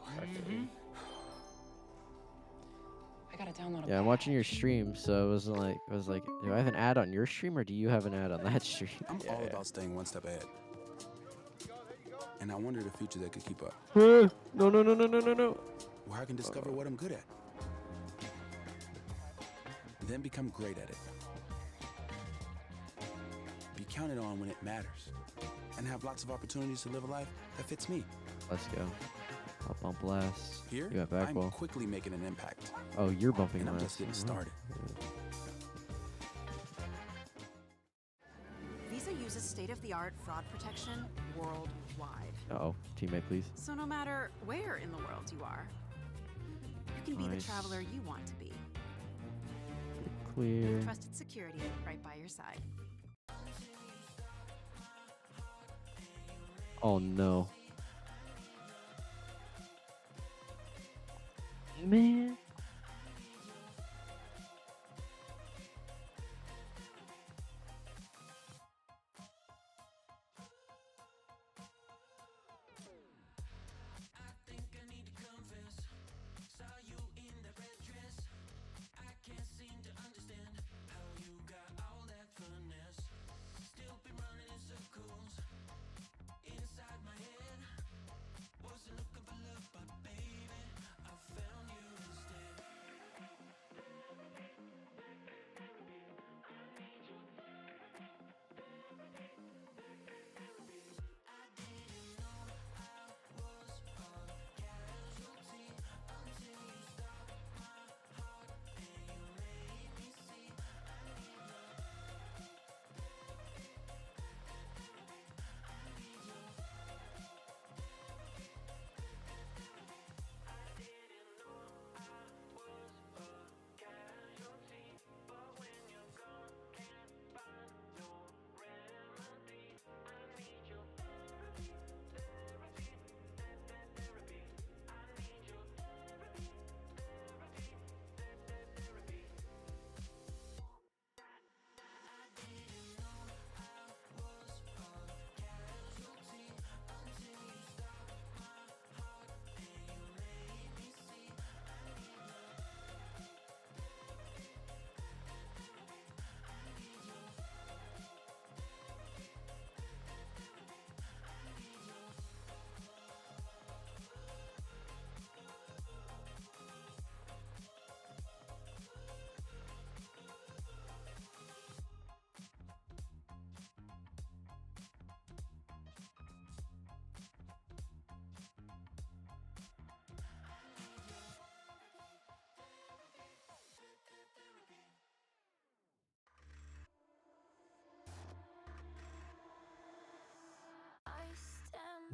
I gotta download a Yeah, I'm watching your stream, so it was like, do I have an ad on your stream or do you have an ad on that stream? I'm all about staying one step ahead. And I wonder the future that could keep up. No, no, no, no, no, no, no. Where I can discover what I'm good at. Then become great at it. Be counted on when it matters. And have lots of opportunities to live a life that fits me. Let's go. I'll bump last. Here, You got back I'm ball. quickly making an impact. Oh, you're bumping And I'm last. just getting started. Visa uses state-of-the-art fraud protection worldwide. Uh-oh. Teammate, please. So no matter where in the world you are, you can be the Nice. traveler you want to be. Clear. With trusted security right by your side. Oh, no. Man.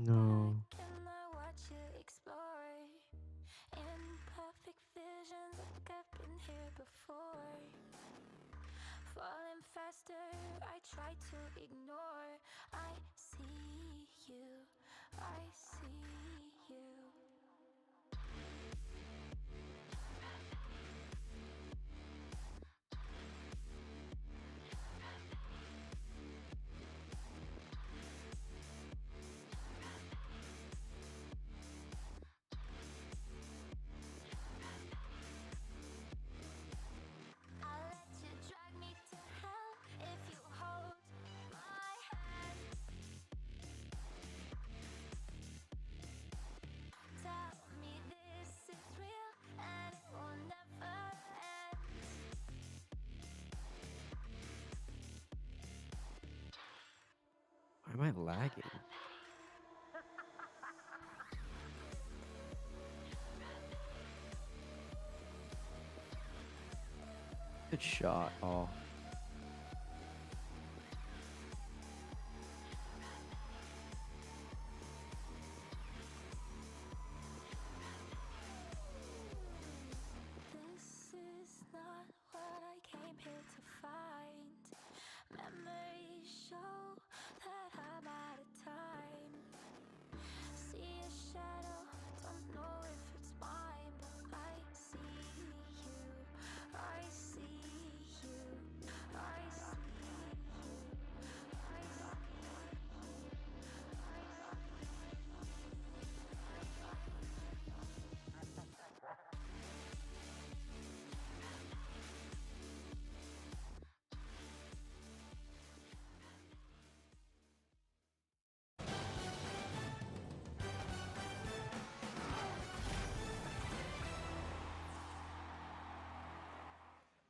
No. Falling faster, I try to ignore. I see you, I see you. I lagging? Good shot. Oh. This is not what I came here to find. Memories show that I'm out of time. See a shadow, don't know if it's mine, but I see you. I see you. I see you. I see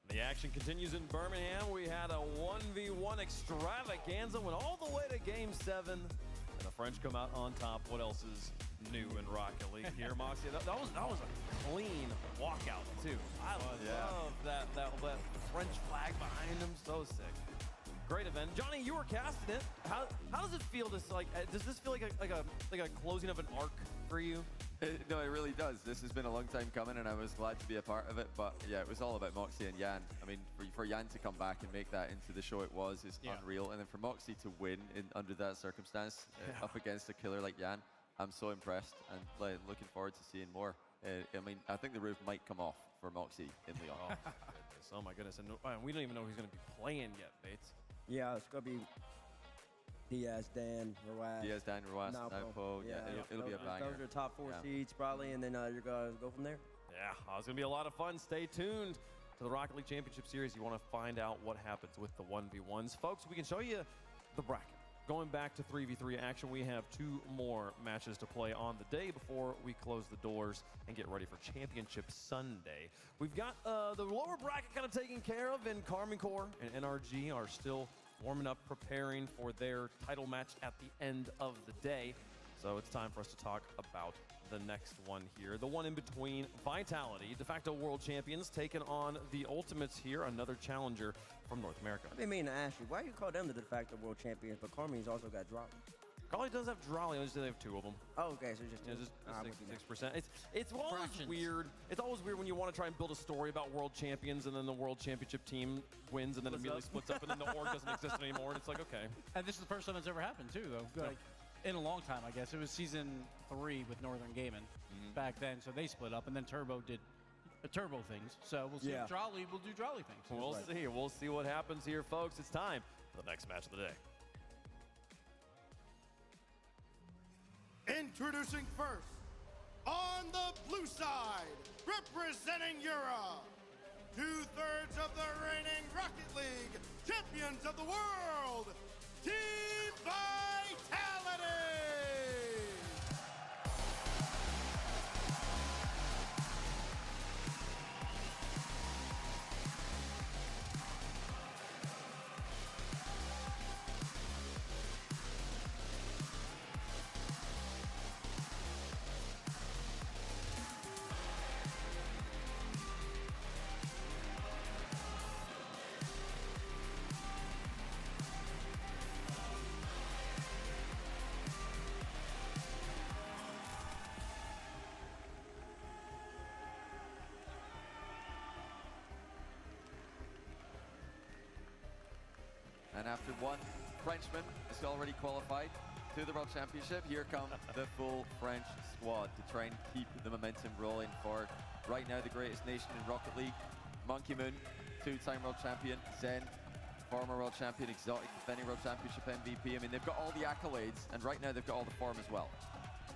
The action continues in Birmingham. We had a 1v1 extravaganza, went all the way to Game 7, and the French come out on top. What else is new in Rocket League here, Moxie? That was a clean walkout too. I love that French flag behind him. So sick. Great event. Johnny, you were casting it. How does it feel? Does this feel like a closing of an arc for you? No, it really does. This has been a long time coming, and I was glad to be a part of it. But yeah, it was all about Moxie and Yan. I mean, for Yan to come back and make that into the show it was is unreal. And then for Moxie to win under that circumstance up against a killer like Yan, I'm so impressed and looking forward to seeing more. I mean, I think the roof might come off for Moxie in Lyon. Oh my goodness. And we don't even know who's going to be playing yet, Bates. Yeah, it's going to be Diaz, Dan, Rawaz. Diaz, Dan, Rawaz, Naupo. Yeah, it'll be a banger. Those are your top 4 seeds probably, and then you're going to go from there. Yeah, it's going to be a lot of fun. Stay tuned to the Rocket League Championship Series. You want to find out what happens with the 1v1s. Folks, we can show you the bracket. Going back to 3v3 action, we have 2 more matches to play on the day before we close the doors and get ready for Championship Sunday. We've got the lower bracket kind of taken care of, and Carmine Corps and NRG are still warming up, preparing for their title match at the end of the day. So it's time for us to talk about the next one here. The one in between, Vitality, de facto world champions, taking on the Ultimates here, another challenger from North America. I mean to ask you, why do you call them the de facto world champions, but Carmine's also got Drop? Carly does have Drolly, they have 2 of them. Oh, okay, so just 6%. It's always weird. It's always weird when you want to try and build a story about world champions, and then the world championship team wins, and then immediately splits up, and then the org doesn't exist anymore, and it's like, okay. And this is the first time it's ever happened too, though. Like, in a long time, I guess. It was season 3 with Northern Gaming back then, so they split up, and then Turbo did Turbo things. So we'll see if Drolly will do Drolly things. We'll see. We'll see what happens here, folks. It's time for the next match of the day. Introducing first, on the blue side, representing Europe, 2/3 of the reigning Rocket League champions of the world, Team Vitality! And after one Frenchman is already qualified to the World Championship, here come the full French squad to try and keep the momentum rolling for right now the greatest nation in Rocket League. Monkey Moon, 2-time World Champion. Zen, former World Champion. Exotic, defending World Championship MVP. I mean, they've got all the accolades, and right now they've got all the form as well.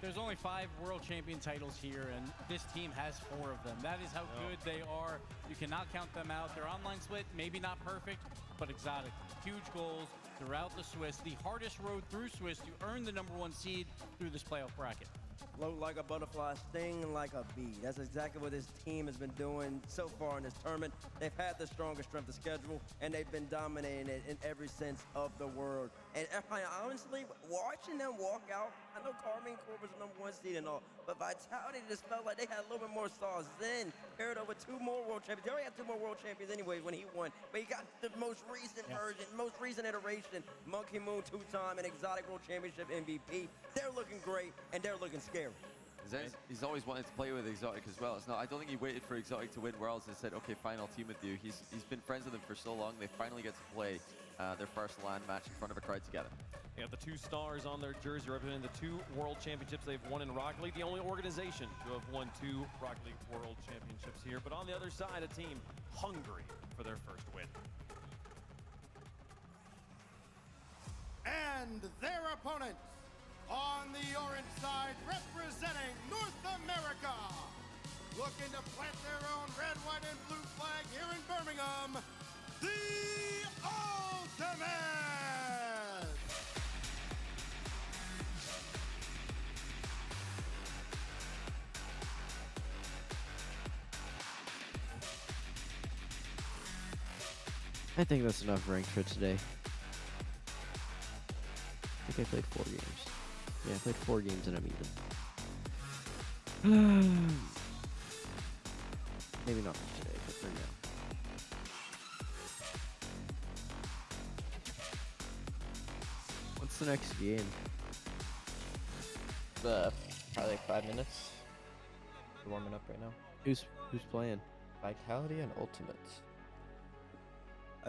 There's only 5 world champion titles here, and this team has 4 of them. That is how good they are. You cannot count them out. Their online split, maybe not perfect, but exotic. Huge goals throughout the Swiss. The hardest road through Swiss to earn the #1 seed through this playoff bracket. Float like a butterfly, sting like a bee. That's exactly what this team has been doing so far in this tournament. They've had the strongest strength of schedule, and they've been dominating it in every sense of the word. And honestly, watching them walk out, I know Carmine Corp was the #1 seed and all, but Vitality just felt like they had a little bit more sauce. Zen paired over 2 more world champions. They already had 2 more world champions anyway when he won, but he got the most recent version, most recent iteration. Monkey Moon 2-time and Exotic World Championship MVP. They're looking great, and they're looking scary. He's always wanted to play with Exotic as well. It's not. I don't think he waited for Exotic to win Worlds and said, "Okay, fine, I'll team with you." He's been friends with him for so long. They finally get to play their first LAN match in front of a crowd together. They got the 2 stars on their jersey representing the 2 world championships they've won in Rocket League. The only organization to have won 2 Rocket League world championships here. But on the other side, a team hungry for their first win. And their opponents on the orange side, representing North America, looking to plant their own red, white, and blue flag here in Birmingham, the Ultimate! I think that's enough ranked for today. I think I played 4 games. Yeah, I played 4 games and I'm even. Maybe not for today, but for now. What's the next game? Probably like 5 minutes. We're warming up right now. Who's playing? Vitality and Ultimates.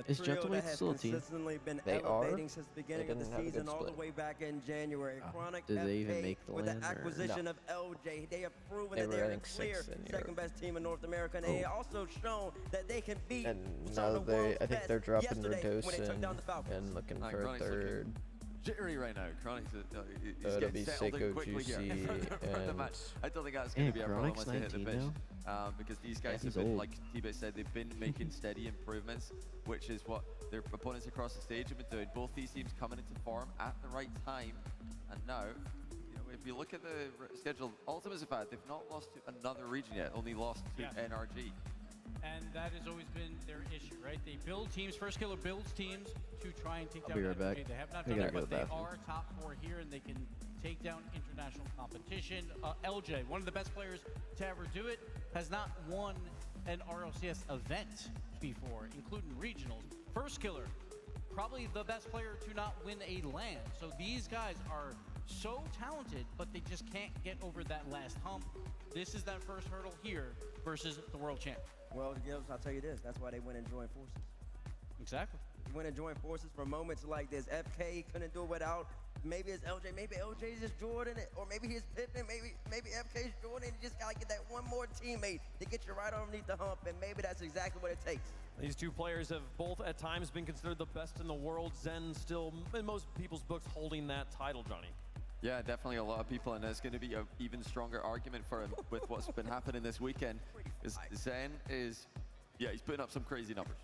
Is trio Gentleman that has still a team? consistently been They elevating are. since the They beginning of the didn't have a good season, all the split. way back in January. Chronic Did they even FK make the with the LAN or acquisition no? of LJ. They have proven They that were, they're I the think, clear 6th in Europe. second best team in North America, and they have also shown that they can beat And some now of the world's I think best they're dropping yesterday when they took down the Redosin Falcons. and looking for a Chronic's looking 3rd. Jittery right now. Chronic's he's It'll getting be settled in Seiko, quickly here Juicy, for the and- match. I don't think that's going Yeah, to be a problem Chronic's once they hit the 19 pitch. Because these guys he's have been, old. like T-Bit said, they've been making steady improvements, which is what their opponents across the stage have been doing. Both these teams coming into form at the right time, and now, if you look at the schedule, Ultimates have had, they've not lost to another region yet, only lost to NRG. And that has always been their issue, right? They build teams, First Killer builds teams to try and take I'll down be right NRG. back. They have not I done gotta it, go but to the they bathroom. are top 4 here, and they can take down international competition. LJ, one of the best players to ever do it, has not won an RLCS event before, including regionals. First Killer, probably the best player to not win a LAN. So these guys are so talented, but they just can't get over that last hump. This is that first hurdle here versus the world champ. Well, Gibbs, I'll tell you this. That's why they went and joined forces. Exactly. They went and joined forces for moments like this. FK couldn't do it without. Maybe it's LJ. Maybe LJ's just Jordan, or maybe he's Pippen. Maybe FK's Jordan. You just gotta get that one more teammate to get you right underneath the hump, and maybe that's exactly what it takes. These 2 players have both at times been considered the best in the world. Zen still, in most people's books, holding that title, Johnny. Yeah, definitely a lot of people, and there's going to be an even stronger argument for him with what's been happening this weekend. Zen is, he's putting up some crazy numbers.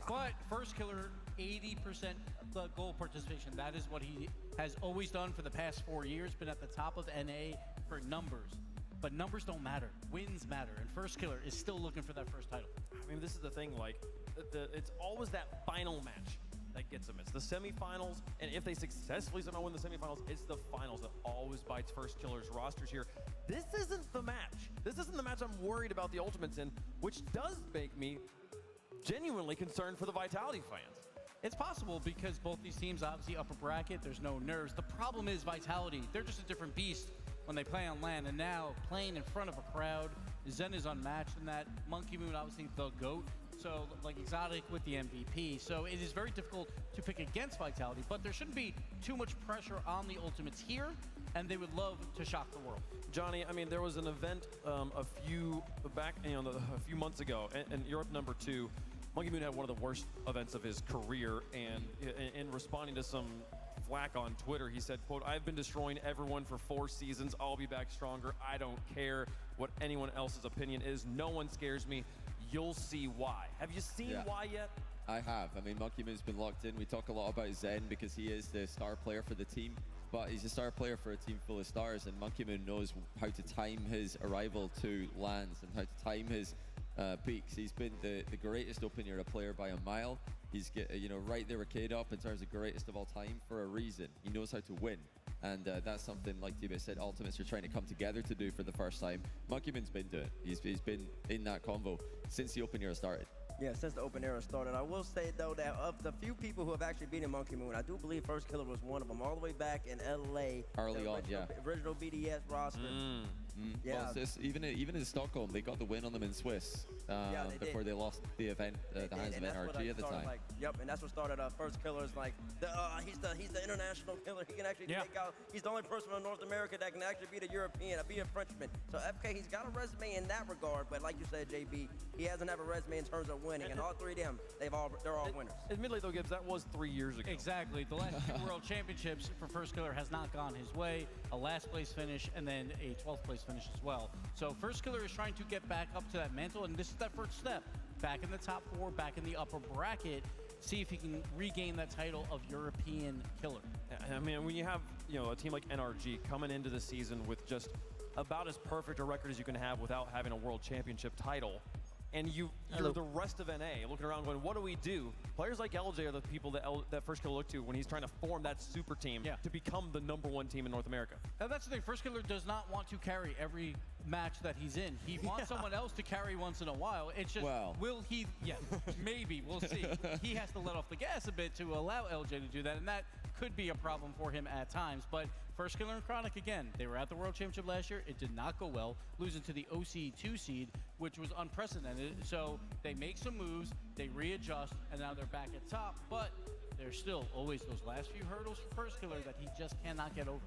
But First Killer, 80% the goal participation. That is what he has always done for the past 4 years, been at the top of NA for numbers. But numbers don't matter. Wins matter, and First Killer is still looking for that first title. I mean, this is the thing, like, it's always that final match that gets them. It's the semifinals, and if they successfully somehow win the semifinals, it's the finals that always bites First Killer's rosters here. This isn't the match. This isn't the match I'm worried about the Ultimates in, which does make me genuinely concerned for the Vitality fans. It's possible because both these teams, obviously upper bracket, there's no nerves. The problem is Vitality. They're just a different beast when they play on LAN, and now playing in front of a crowd, Zen is unmatched in that. Monkey Moon, obviously the GOAT. So, like Exotic with the MVP. So it is very difficult to pick against Vitality, but there shouldn't be too much pressure on the Ultimates here, and they would love to shock the world. Johnny, I mean, there was an event a few months ago, and Europe #2. Monkey Moon had one of the worst events of his career, and in responding to some flack on Twitter, he said, quote, "I've been destroying everyone for 4 seasons. I'll be back stronger. I don't care what anyone else's opinion is. No one scares me. You'll see why." Have you seen why yet? I have. I mean, Monkey Moon's been locked in. We talk a lot about Zen because he is the star player for the team, but he's a star player for a team full of stars, and Monkey Moon knows how to time his arrival to lands and how to time his peaks. He's been the greatest open era player by a mile, He's right there with K-Dop in terms of greatest of all time for a reason. He knows how to win. And that's something, like T-Bit said, Ultimates are trying to come together to do for the first time. Monkey Moon's been doing it. He's been in that convo since the Open era started. Yeah, since the Open era started. I will say, though, that of the few people who have actually beaten Monkey Moon, I do believe First Killer was one of them, all the way back in LA. Early on, yeah. Original BDS roster. Yeah. Well, even in Stockholm, they got the win on them in Swiss before they lost the event at the hands of NRG at the time. And that's what started First Killer's like, he's the international killer. He can actually take out, he's the only person in North America that can actually beat a European, beat a Frenchman. So FK, he's got a resume in that regard, but like you said, JB, he hasn't have a resume in terms of winning. And all three of them, they're all winners. Admittedly, though, Gibbs, that was 3 years ago. Exactly. The last two World Championships for First Killer has not gone his way. A last place finish and then a 12th place finish as well. So First Killer is trying to get back up to that mantle, and this is that first step. Back in the top 4, back in the upper bracket, see if he can regain that title of European killer. I mean, when you have a team like NRG coming into the season with just about as perfect a record as you can have without having a World Championship title, and you're the rest of NA looking around going, what do we do? Players like LJ are the people that First Killer look to when he's trying to form that super team to become the #1 team in North America. Now that's the thing, First Killer does not want to carry every match that he's in. He wants someone else to carry once in a while. It's just, will he? Yeah, maybe, we'll see. He has to let off the gas a bit to allow LJ to do that, and that could be a problem for him at times. But First Killer and Chronic, again, they were at the World Championship last year. It did not go well, losing to the OC2 seed, which was unprecedented. So they make some moves, they readjust, and now they're back at top. But there's still always those last few hurdles for First Killer that he just cannot get over.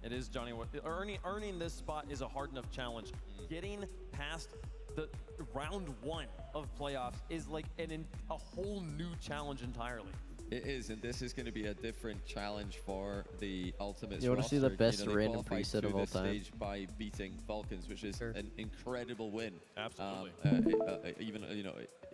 It is, Johnny. Earning this spot is a hard enough challenge. Getting past the round 1 of playoffs is like a whole new challenge entirely. It is, and this is going to be a different challenge for the Ultimates. You want to see the best they random qualified preset of to all this time? Stage by beating Falcons, which is an incredible win. Absolutely. Even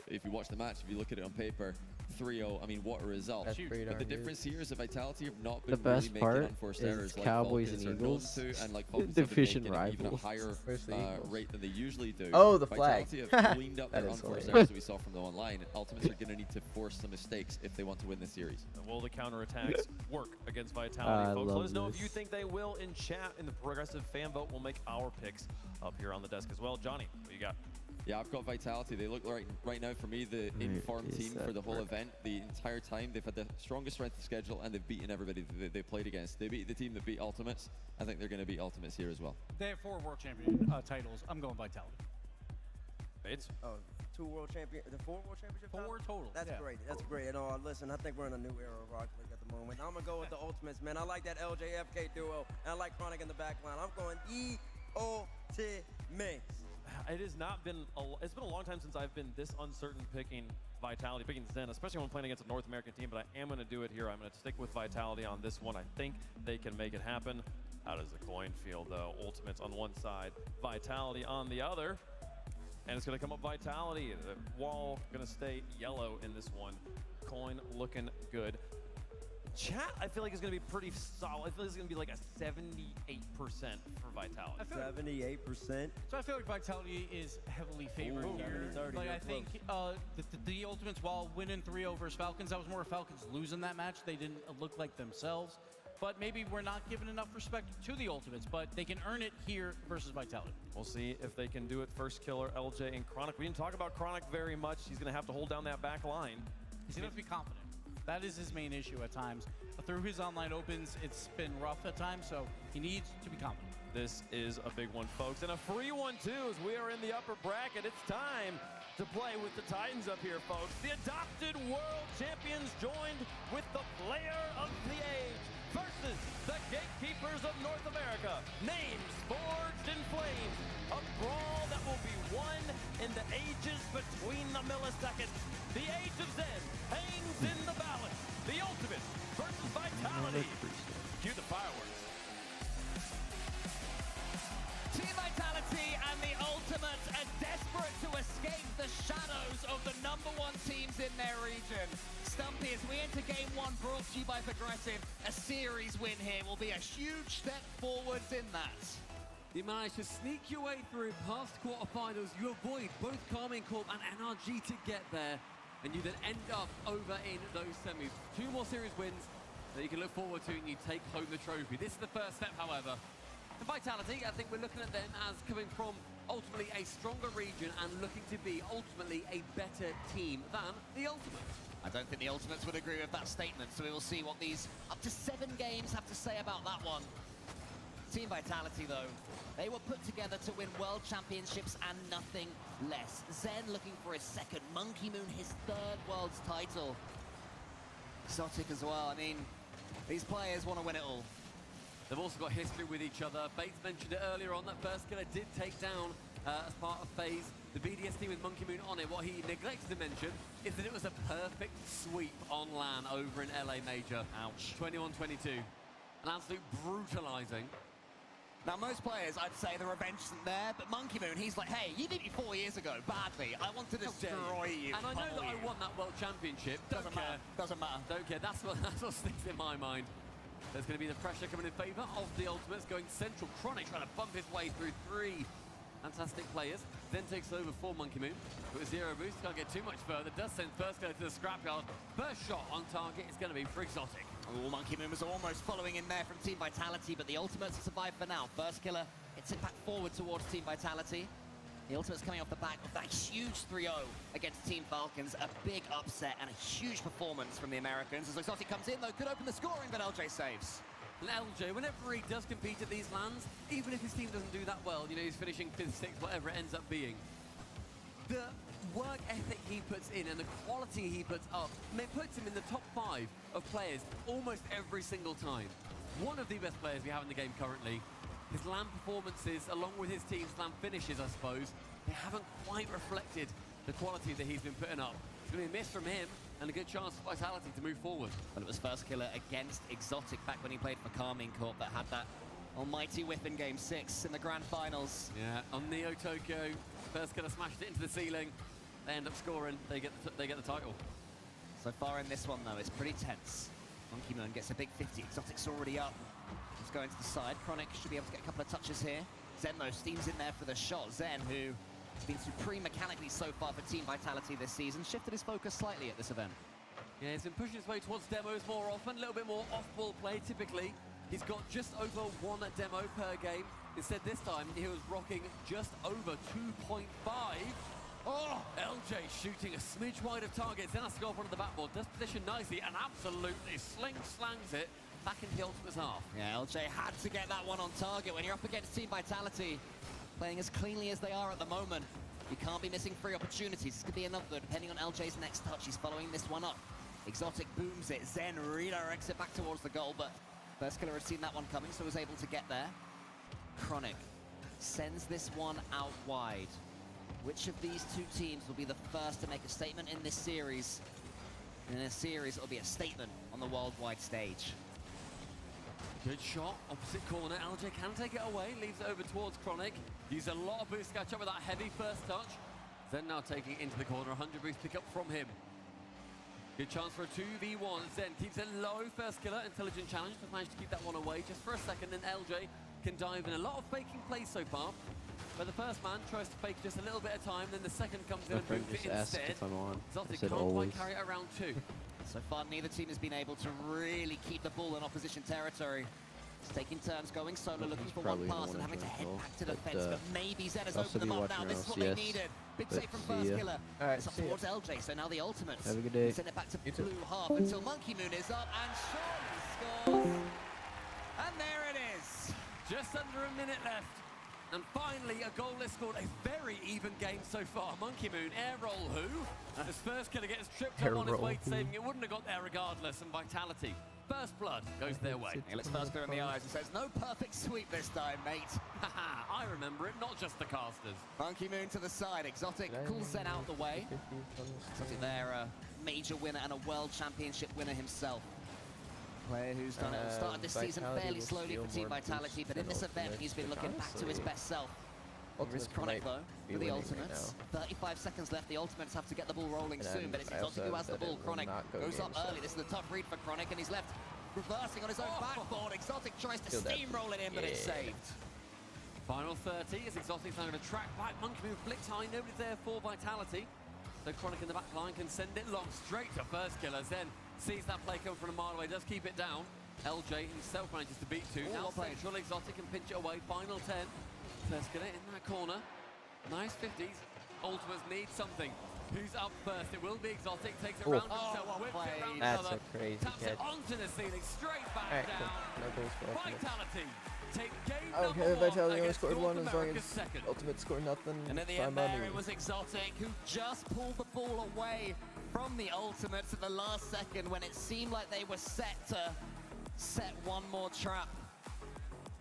if you watch the match, if you look at it on paper, 3-0. I mean, what a result! That's pretty But the darn difference here is the Vitality have not The been really best making part unforced is errors like Cowboys Falcons and are known Eagles, to, and like Falcons have been division making even a rivals higher versus the Eagles. rate than they usually do. Oh, the flag. Vitality have cleaned up That their is unforced hilarious. errors that we saw from them online. And Ultimates are going to need to force some mistakes if they want to win the series. Will the counterattacks work against Vitality, I folks? Let love us know if this. you think they will in chat. In the progressive fan vote, we'll make our picks up here on the desk as well. Johnny, what you got? Yeah, I've got Vitality. They look right now for me the informed team for the whole event. The entire time they've had the strongest strength of schedule and they've beaten everybody that they played against. They beat the team that beat Ultimates. I think they're going to beat Ultimates here as well. They have 4 World Champion titles. I'm going Vitality. Bates? Oh, 4 World Championship 4 total. That's great. That's great. And listen, I think we're in a new era of Rocket League at the moment. I'm gonna go with the Ultimates, man. I like that LJFK duo, and I like Chronic in the back line. I'm going Ultimates. It has not been it's been a long time since I've been this uncertain picking Vitality, picking Zen, especially when playing against a North American team, but I am going to do it here. I'm going to stick with Vitality on this one. I think they can make it happen. How does the coin feel, though? Ultimates on one side, Vitality on the other. And it's going to come up Vitality. The wall going to stay yellow in this one. Coin looking good. Chat, I feel like is going to be pretty solid. I feel like it's going to be like a 78% for Vitality. 78%. So I feel like Vitality is heavily favored Ooh, here. 30, Like I you're think the Ultimates, while winning 3-0 versus Falcons, that was more Falcons losing that match. They didn't look like themselves. But maybe we're not giving enough respect to the Ultimates, but they can earn it here versus Vitality. We'll see if they can do it. First Killer, LJ, and Chronic. We didn't talk about Chronic very much. He's going to have to hold down that back line. He's going to have to be confident. That is his main issue at times. Through his online opens, it's been rough at times, so he needs to be confident. This is a big one, folks. And a free one, too, as we are in the upper bracket. It's time to play with the Titans up here, folks. The adopted world champions joined with the player of the age versus the gatekeepers of North America. Names forged in flames. A brawl that will be won in the ages between the milliseconds. The age of Zen hangs in the balance. The Ultimate versus Vitality. Cue the fireworks. Team Vitality and the Ultimates are desperate to escape the shadows of the #1 teams in their region. Stumpy, as we enter Game 1, brought to you by Progressive, a series win here will be a huge step forwards in that. You manage to sneak your way through past quarterfinals. You avoid both Carmine Corp and NRG to get there. and you then end up over in those semis. 2 more series wins that you can look forward to, and you take home the trophy. This is the first step, however. And Vitality, I think we're looking at them as coming from ultimately a stronger region and looking to be ultimately a better team than the Ultimates. I don't think the Ultimates would agree with that statement, so we will see what these up to 7 games have to say about that one. Team Vitality, though, they were put together to win World Championships and nothing less. Zen looking for his 2nd, Monkey Moon his 3rd World's title. Exotic as well. I mean, these players want to win it all. They've also got history with each other. Bates mentioned it earlier on that First Killer did take down, as part of FaZe, the BDS team with Monkey Moon on it. What he neglected to mention is that it was a perfect sweep on LAN over in LA Major. Ouch. 21-22. An absolute brutalizing. Now, most players, I'd say the revenge isn't there, but Monkey Moon, he's like, hey, you beat me 4 years ago, badly. I want to destroy you. And I know that I won that World Championship. Doesn't matter. Doesn't matter. Don't care. That's what sticks in my mind. There's going to be the pressure coming in favour of the Ultimates, going central. Chronic trying to bump his way through 3 fantastic players. Then takes over for Monkey Moon. But with 0 boost, can't get too much further. Does send First Killer to the scrapyard. First shot on target is going to be for Exotic. Oh, Monkey Moon was almost following in there from Team Vitality, but the Ultimates survived for now. First Killer, it's it back forward towards Team Vitality. The Ultimates coming off the back of that huge 3-0 against Team Falcons. A big upset and a huge performance from the Americans. As Exotic comes in, though, could open the scoring, but LJ saves. And LJ, whenever he does compete at these lands, even if his team doesn't do that well, you know, he's finishing 5th, 6th, whatever it ends up being, the work ethic he puts in and the quality he puts up, puts him in the top 5 of players almost every single time. One of the best players we have in the game currently. His LAN performances, along with his team's LAN finishes, I suppose, they haven't quite reflected the quality that he's been putting up. It's going to be a miss from him, and a good chance for Vitality to move forward. Well, it was First Killer against Exotic back when he played for Carmine Corp that had that almighty whiff in Game 6 in the Grand Finals. Yeah, on Neo Tokyo, First Killer smashed it into the ceiling. They end up scoring, they get the title. So far in this one, though, it's pretty tense. Monkey Moon gets a big 50. Exotic's already up. He's going to the side. Chronic should be able to get a couple of touches here. Zen, though, steams in there for the shot. Zen, who has been supreme mechanically so far for Team Vitality this season, shifted his focus slightly at this event. Yeah, he's been pushing his way towards demos more often, a little bit more off-ball play typically. He's got just over 1 demo per game. Instead, this time, he was rocking just over 2.5. Oh, LJ shooting a smidge wide of targets, then has to go up onto the backboard, does position nicely, and absolutely slangs it back into the Ultimate's half. Yeah, LJ had to get that one on target. When you're up against Team Vitality, playing as cleanly as they are at the moment, you can't be missing free opportunities. This could be another, depending on LJ's next touch. He's following this one up. Exotic booms it. Zen redirects it back towards the goal, but First Killer had seen that one coming, so was able to get there. Chronic sends this one out wide. Which of these 2 teams will be the first to make a statement in this series? In a series, it'll be a statement on the worldwide stage. Good shot, opposite corner. LJ can take it away, leaves it over towards Chronic. Used a lot of boost to catch up with that heavy first touch. Zen now taking it into the corner, 100 boost pick up from him. Good chance for a 2v1. Zen keeps it low, First Killer, intelligent challenge, but managed to keep that one away just for a second, and LJ can dive in. A lot of faking plays so far, but the first man tries to fake just a little bit of time, then the second comes in and boots it instead. If I'm on. Exotic I said can't always. quite carry it around 2. So far, neither team has been able to really keep the ball in opposition territory. It's taking turns going solo, looking for one pass and having to head back to the fence, but maybe Zen has opened them up now. This is what they needed. Big save from First Killer. It's up towards LJ, so now the Ultimates. Have a good day. Send it back to blue half until Monkey Moon is up, and surely scores. And there it is. Just under a minute left. And finally, a goal is scored. A very even game so far. Monkey Moon, air roll who? As First Killer gets tripped up on his weight saving, it wouldn't have got there regardless. And Vitality, First Blood, goes their way. He looks First Killer in the eyes and says, no perfect sweep this time, mate. Haha, I remember it, not just the casters. Monkey Moon to the side. Exotic calls Zen out the way. Exotic there, a major winner and a World Championship winner himself. Player who's done it. Started this season fairly slowly for Team Vitality, but in this event, he's been looking back to his best self. Here is Chronic, though, for the Ultimates. 35 seconds left. The Ultimates have to get the ball rolling soon, but it's Exotic who has the ball. Chronic goes up early. This is a tough read for Chronic, and he's left reversing on his own backboard. Exotic tries to steamroll it in, but it's saved. Final 30 as Exotic's now going to track back. Monkey Moon flicked high. Nobody's there for Vitality. So Chronic in the back line can send it long, straight to first killer. Zen sees that play come from a mile away, does keep it down. LJ himself manages to beat 2. Now Central Exotic can pinch it away. Final 10. First killer in that corner. Nice 50s. Ultimates need something. Who's up first? It will be Exotic. Takes it round himself, whips it round That's another. a crazy Taps it catch. onto the ceiling, straight back Alright, down. cool. No goals for Ultimate. Vitality take game Okay, number 1 Vitality only against scored North 1 as long America's as second. Ultimate scored nothing. And at the fine end by there, me. it was Exotic who just pulled the ball away from the Ultimates at the last second when it seemed like they were set to set one more trap.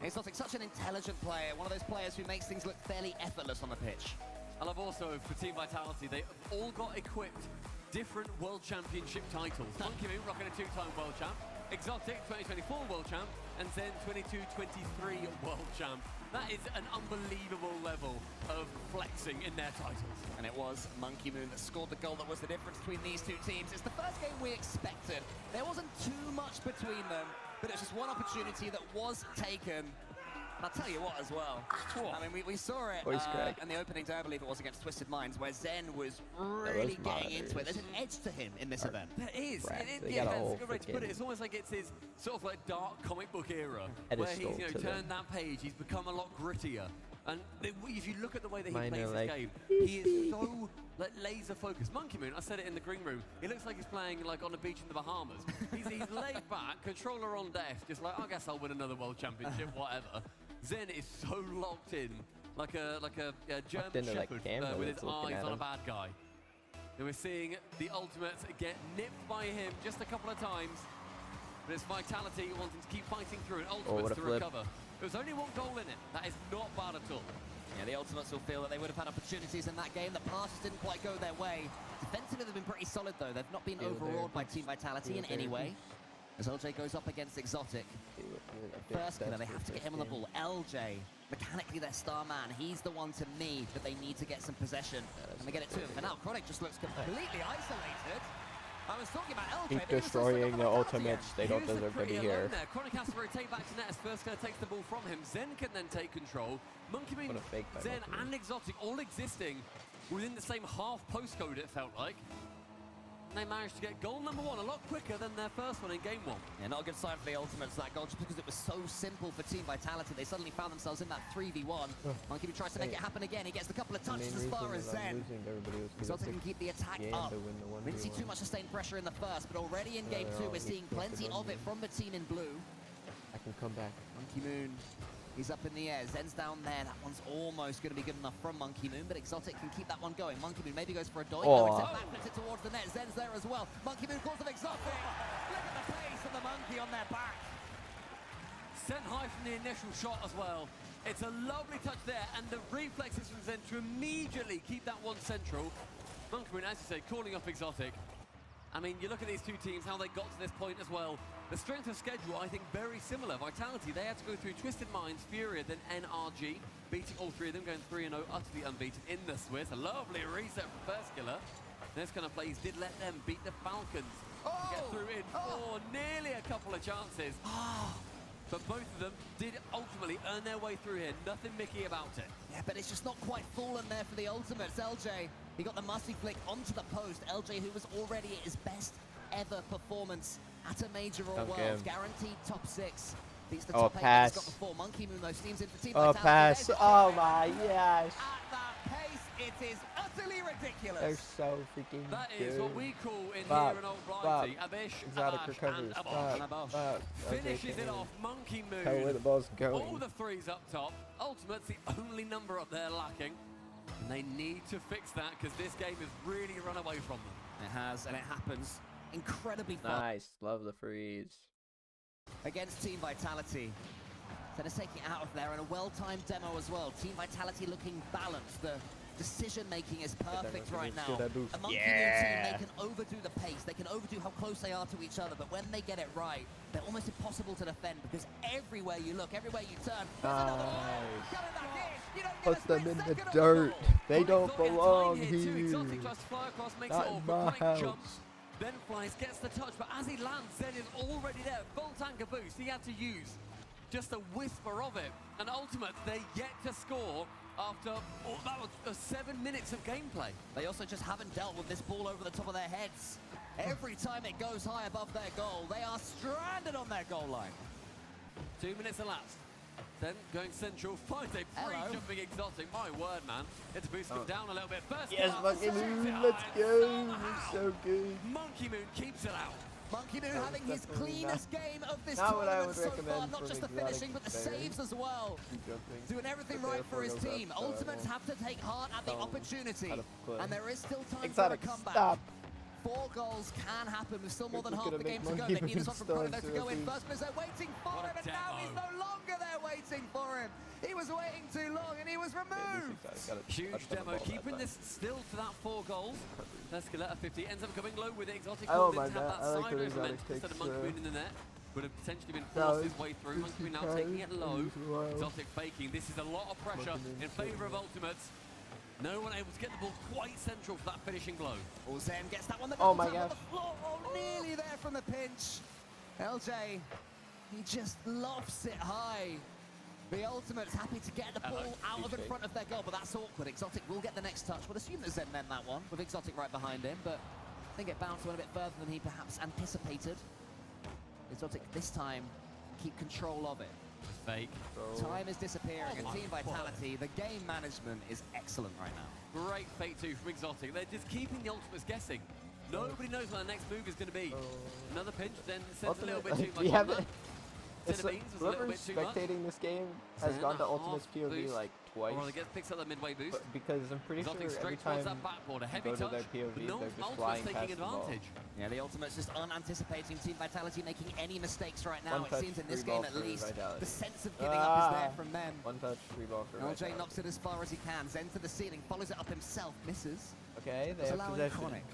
Exotic, such an intelligent player, one of those players who makes things look fairly effortless on the pitch. I love also for Team Vitality, they all got equipped different World Championship titles. Monkey Moon rocking a 2-time World Champ, Exotic 2024 World Champ, and Zen 22-23 World Champ. That is an unbelievable level of flexing in their titles. And it was Monkey Moon that scored the goal that was the difference between these two teams. It's the first game we expected. There wasn't too much between them, but it's just one opportunity that was taken. And I'll tell you what as well. I mean, we saw it in the opening day, I believe it was against Twisted Minds, where Zen was really getting into it. There's an edge to him in this event. There is. They got a That's a whole good way to put it. freaking It's almost like it's his sort of like dark comic book era, where pedestal he's to them. turned that page. He's become a lot grittier. And if you look at the way that he Minor, plays this like, game, he is so like laser focused. Monkey Moon, I said it in the green room. He looks like he's playing like on a beach in the Bahamas. He's laid back, controller on desk, just like I guess I'll win another world championship, whatever. Zen is so locked in, like a German into that shepherd camera with his that's looking eyes at on a him. bad guy. And we're seeing the Ultimates get nipped by him just a couple of times. But it's Vitality wanting to keep fighting through and what Ultimates a to flip. recover. There was only 1 goal in it. That is not bad at all. Yeah, the Ultimates will feel that they would have had opportunities in that game. The passes didn't quite go their way. Defensively, they've been pretty solid, though. They've not been overawed by Team Vitality in any way. As LJ goes up against Exotic. First killer, they have to get him on the ball. LJ, mechanically their star man. He's the one to me that they need to get some possession. And they get it to him. For now, Chronic just looks completely isolated. I was talking about LJ. Keep destroying the Ultimates. They don't deserve to be here. Chronic has to rotate back to net as first killer takes the ball from him. Zen can then take control. Monkey Moon, What a fake by Zen Monkey Moon. and Exotic all existing within the same half postcode, it felt like. And they managed to get goal number 1 a lot quicker than their first one in game 1. Yeah, not a good sign for the Ultimates, that goal, just because it was so simple for Team Vitality. They suddenly found themselves in that 3v1. Monkey Moon tries to make it happen again. He gets a couple of touches as far as Zen. Exotic can keep the attack up. We didn't see too much sustained pressure in the first, but already in game 2, we're seeing plenty of it from the team in blue. I can come back. Monkey Moon, he's up in the air. Zen's down there. That one's almost going to be good enough from Monkey Moon, but Exotic can keep that one going. Monkey Moon maybe goes for a doink. No, it's back, flips it towards the net. Zen's there as well. Monkey Moon calls him Exotic. Look at the pace of the monkey on their back. Sent high from the initial shot as well. It's a lovely touch there, and the reflexes from Zen to immediately keep that one central. Monkey Moon, as you said, calling up Exotic. I mean, you look at these two teams, how they got to this point as well. The strength of schedule, I think, very similar. Vitality, they had to go through Twisted Minds, Furia, then NRG, beating all 3 of them, going 3-0, utterly unbeaten in the Swiss. A lovely reset from First Killer. This kind of plays did let them beat the Falcons. Get through in 4, nearly a couple of chances. But both of them did ultimately earn their way through here. Nothing Mickey about it. Yeah, but it's just not quite fallen there for the Ultimates. LJ, he got the musty flick onto the post. LJ, who was already at his best ever performance at a major or world. Guaranteed top 6. Beats the top 8 that he's got before. Monkey Moon, though, steams in for Team Vitality. Pass. Oh my gosh. At that pace, it is utterly ridiculous. They're so freaking That good. is what we call in here in Old Blighty. Abish, Exotic Abash, recovers. and Abosh. Finishes it off. Monkey Moon. Tell where the ball's going. All the 3s up top. Ultimate's the only number up there lacking. And they need to fix that because this game has really run away from them. It has, and it happens incredibly fast. Nice. Love the freeze. Against Team Vitality. So they're taking it out of there, and a well-timed demo as well. Team Vitality looking balanced. The decision-making is perfect right now. A Monkey Moon team, they can overdo the pace. They can overdo how close they are to each other, but when they get it right, they're almost impossible to defend because everywhere you look, everywhere you turn, there's another player coming back in. You don't get Put them in the dirt. They don't belong here. Exotic tries to fly across, makes Not it all, in but my Chronic house. jumps, then flies, gets the touch, but as he lands, Zen is already there. Full tanker boost he had to use just a whisper of it. And Ultimate, they're yet to score after about 7 minutes of gameplay. They also just haven't dealt with this ball over the top of their heads. Every time it goes high above their goal, they are stranded on their goal line. 2 minutes elapsed. Then going central, finds a free jumping Exotic. My word, man. It's to boost them down a little bit. First Yes, Monkey Moon, let's go. You're so good. Monkey Moon keeps it out. Monkey Moon having his cleanest game of this not what I tournament would so far. recommend Not from just the exotic finishing, but the players. saves as well. Doing everything right for his team. Ultimates have to take heart at the opportunity. And there is still time Exotic, for a comeback. stop. 4 goals can happen with still more than We're half gonna the game make to go. Monkey They need this Moon one from Proto start to go in to first, but they're waiting for him, and now he's no longer there waiting for him. He was waiting too long, and he was removed. Huge demo, keeping this still to that 4 goals. Escaleta 50 ends up coming low with it. Exotic Oh called my in to have God, that I like the sideways Exotic momentum instead of takes, Monkey Moon in the net. Would have potentially been No, forced his way through. Monkey Moon now taking it low. Wow. Exotic faking. This is a lot of pressure in favour of Ultimates. No one able to get the ball quite central for that finishing blow. Zen gets that one. The Oh my on gosh. the floor. Oh, nearly there from the pinch. LJ, he just lofts it high. The Ultimate's happy to get the ball out of in front of their goal, but that's awkward. Exotic will get the next touch. We'll assume that Zen meant that one, with Exotic right behind him, but I think it bounced one a bit further than he perhaps anticipated. Exotic this time keep control of it. Fake. Time is disappearing, and Team Vitality, the game management is excellent right now. Great fake 2 from Exotic. They're just keeping the Ultimates guessing. Nobody knows what the next move is going to be. Another pinch, then sends a little bit too much on that. Whoever's spectating this game has gone to Ultimate's POV like twice. Or it picks up that midway boost. Because I'm pretty sure every time that backboard, a you heavy go to touch, their POV, no they're just Ultimates flying taking past the ball. advantage. Yeah, the Ultimates just unanticipating Team Vitality making any mistakes right now. One It touch, seems in this free ball game at for least. Vitality. The sense of giving up is there from them. One touch, free ball for LJ Vitality. knocks it as far as he can. Zen to the ceiling, follows it up himself, misses. Okay, they Just have allowing possession. Chronic.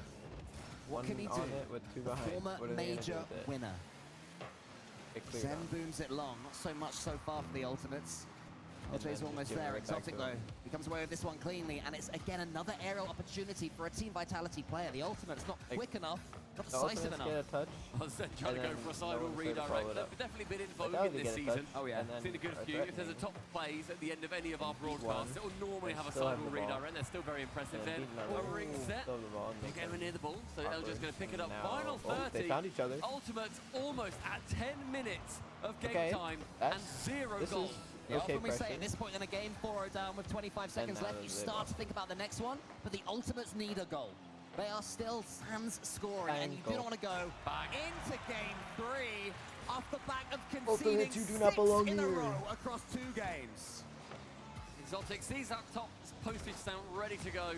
What One can he do? on it with 2 behind. Former What are they gonna do major with it? winner. They clear Zen it. booms it long, not so much so far for the Ultimates. LJ's then almost just give it there. right back Exotic to though, him. he comes away with this one cleanly, and it's again another aerial opportunity for a Team Vitality player. The Ultimate's not quick enough, not The decisive Ultimates enough. get a touch. Zen trying to and go then for a no sidewall one's there to follow redirect. it up. They've definitely been in vogue Vitality in get this a season. touch, Oh yeah. and then Seen a good are few. If there's a top threatening. plays at the end of any of our And beat broadcasts, one. it will normally And have a still have sidewall the ball. redirect. They're still very impressive And then. beat another A ring one. set. Still the ball, and They're they going near the ball, so awkward. LJ's going to pick it up. And Final now- oh, 30. they found each other. Ultimates almost at 10 minutes of game Okay, time and that's- 0 this goals. is Yeah, okay often we say pressure. at this point in the game, 4-0 down with 25 seconds now left, you they start lost. to think about the next one, but the Ultimates need a goal. They are still sans scoring, and you do not want to go into game 3 off the back of conceding Ultimates, you do not 6 belong in a here. row across 2 games. Exotic sees that top postage stamp ready to go.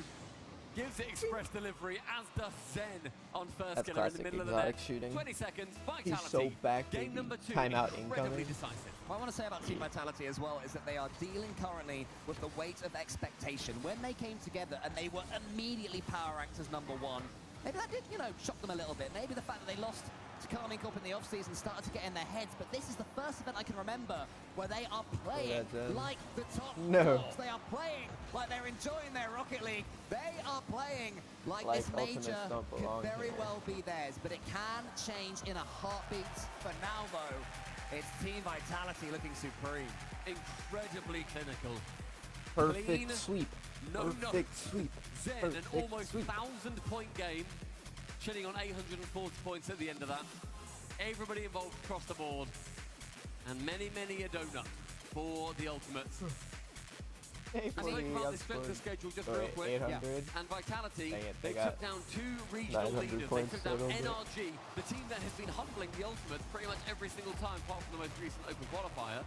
Gives it express delivery, as does Zen on first That's killer in the classic middle of the Exotic net. shooting. 20 seconds, He's Vitality. so back to Game the number 2, timeout incredibly incoming. decisive. What I want to say about Team Vitality as well is that they are dealing currently with the weight of expectation. When they came together and they were immediately power ranked as #1, maybe that did, shock them a little bit. Maybe the fact that they lost to Carmine Corp in the offseason started to get in their heads, but this is the first event I can remember where they are playing like the top dogs. They are playing like they're enjoying their Rocket League. They are playing like this Ultimates major don't could belong very here. well be theirs, but it can change in a heartbeat. For now, though, it's Team Vitality looking supreme. Incredibly clinical. Perfect Clean, sweep. No Perfect knocks. sweep. Zen, Perfect an almost sweep. 1,000-point game, chilling on 840 points at the end of that. Everybody involved across the board, and many a donut for the Ultimates. Hey, Let's talk about the strength of schedule just real quick. 800. And Vitality, Dang it, they they took got down 2 regional 900 leaders. They points took down total, but- NRG, the team that has been humbling the Ultimates pretty much every single time, apart from the most recent Open qualifier.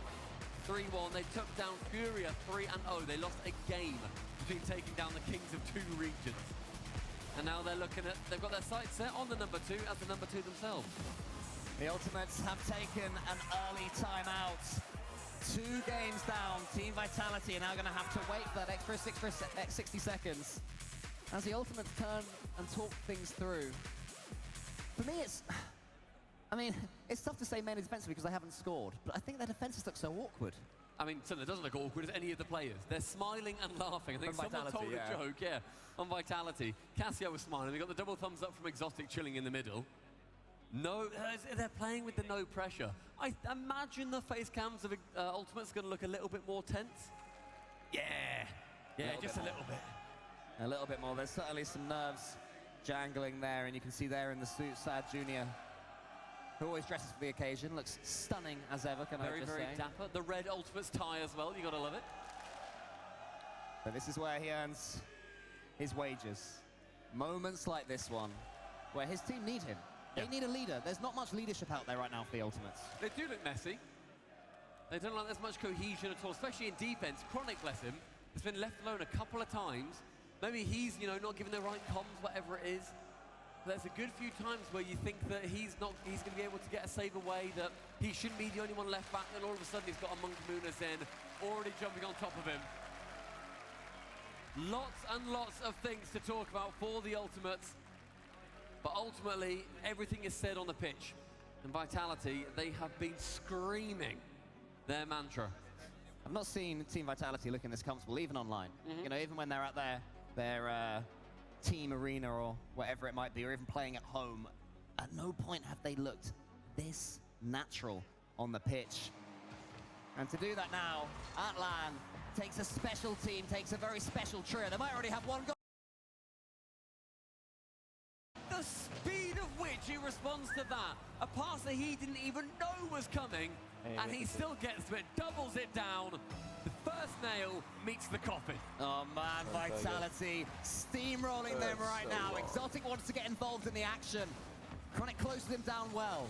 3-1. They took down Furia 3-0. They lost a game between taking down the kings of 2 regions. And now they're looking at, they've got their sights set on the #2 as the #2 themselves. The Ultimates have taken an early timeout. 2 games down. Team Vitality are now going to have to wait for that extra 60 seconds as the Ultimates turn and talk things through. For me, it's tough to say mainly defensively because they haven't scored, but I think their defenses look so awkward. I mean, so it doesn't look awkward as any of the players. They're smiling and laughing. I think From someone Vitality, told a yeah. joke, on Vitality. Cassio was smiling. They got the double thumbs up from Exotic chilling in the middle. No, they're playing with the no pressure. I imagine the face cams of Ultimate's going to look a little bit more tense. Yeah, just a little bit. A little bit more. There's certainly some nerves jangling there, and you can see there in the suit, Sad Jr., who always dresses for the occasion, looks stunning as ever, can I just say. Very dapper. The red Ultimate's tie as well, you got to love it. But this is where he earns his wages. Moments like this one, where his team need him. They need a leader. There's not much leadership out there right now for the Ultimates. They do look messy. They don't like there's much cohesion at all, especially in defense. Chronic, bless him, has been left alone a couple of times. Maybe he's, not given the right comms, whatever it is. But there's a good few times where you think that he's going to be able to get a save away, that he shouldn't be the only one left back, then all of a sudden he's got a Monkey Moon as in, already jumping on top of him. Lots and lots of things to talk about for the Ultimates. But ultimately, everything is said on the pitch. And Vitality, they have been screaming their mantra. I've not seen Team Vitality looking this comfortable, even online. Even when they're at their team arena or whatever it might be, or even playing at home, at no point have they looked this natural on the pitch. And to do that now, Atlan takes a special team, takes a very special trio. They might already have one goal. The speed of which he responds to that, a pass that he didn't even know was coming, and he still gets to it, doubles it down. The first nail meets the coffin. Oh man, Vitality steamrolling them right now. Exotic wants to get involved in the action. Chronic closes him down well.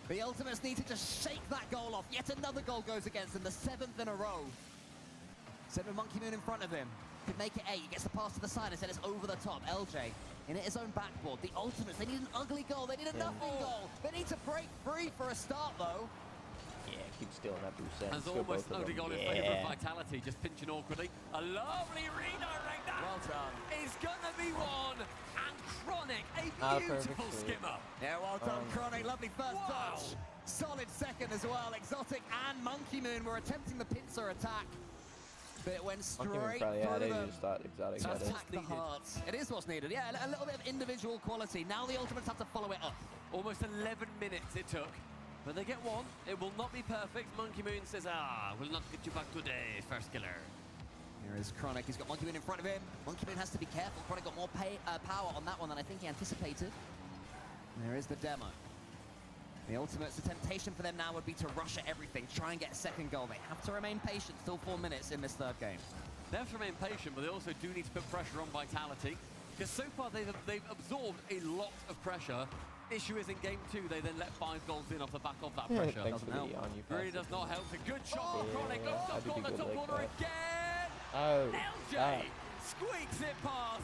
The Ultimates need to just shake that goal off. Yet another goal goes against them, the 7th in a row. 7 Monkey Moon in front of him. Could make it 8. He gets the pass to the side and said it's over the top. LJ in his own backboard. The Ultimates, they need an ugly goal. They need a nothing goal. They need to break free for a start, though. Yeah, keep stealing that boost. Has almost no goal in favour of Vitality, just pinching awkwardly. A lovely redirect. Well done. It's going to be one. And Chronic, a beautiful skimmer. Yeah, well done, Chronic. Lovely first touch. Solid second as well. Exotic and Monkey Moon were attempting the pincer attack. But it went straight through them. To attack the hearts. It is what's needed. Yeah, a little bit of individual quality. Now the Ultimates have to follow it up. Almost 11 minutes it took. But they get one. It will not be perfect. Monkey Moon says, we'll not get you back today, first killer. Here is Chronic. He's got Monkey Moon in front of him. Monkey Moon has to be careful. Chronic got more power on that one than I think he anticipated. And there is the demo. The Ultimates, the temptation for them now would be to rush at everything, try and get a second goal. They have to remain patient, still 4 minutes in this third game. They have to remain patient, but they also do need to put pressure on Vitality. Because so far they've absorbed a lot of pressure. Issue is in game 2, they then let 5 goals in off the back of that pressure. Doesn't help. Really does not help. It's a good shot from Chronic. Goes up corner, top corner again. LJ squeaks it past.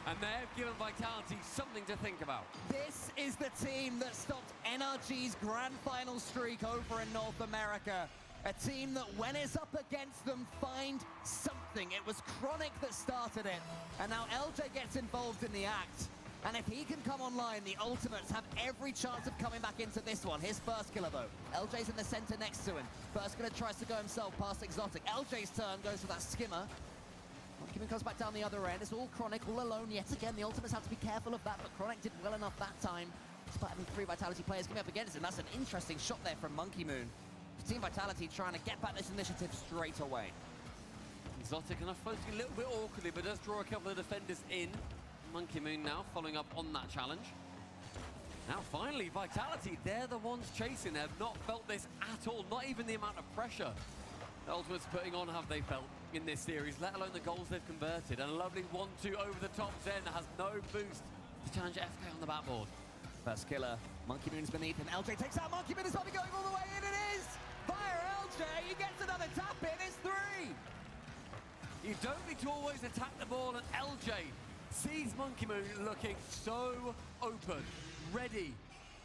And they've given Vitality something to think about. This is the team that stopped NRG's grand final streak over in North America. A team that, when it's up against them, find something. It was Chronic that started it. And now LJ gets involved in the act. And if he can come online, the Ultimates have every chance of coming back into this one. His first killer, though. LJ's in the center next to him. First killer tries to go himself past Exotic. LJ's turn goes for that skimmer. Monkey Moon comes back down the other end. It's all Chronic all alone yet again. The Ultimates have to be careful of that, but Chronic did well enough that time. Despite having 3 Vitality players coming up against him. That's an interesting shot there from Monkey Moon. Team Vitality trying to get back this initiative straight away. Exotic enough floating a little bit awkwardly, but does draw a couple of defenders in. Monkey Moon now following up on that challenge. Now finally, Vitality, they're the ones chasing. They've not felt this at all, not even the amount of pressure the Ultimates putting on have they felt in this series, let alone the goals they've converted. And a lovely 1-2 over the top. Zen has no boost to challenge FK on the backboard. First killer, Monkey Moon's beneath him. LJ takes out Monkey Moon, is probably going all the way in. It is! Fire LJ, he gets another tap in, it's 3! You don't need to always attack the ball, and LJ sees Monkey Moon looking so open, ready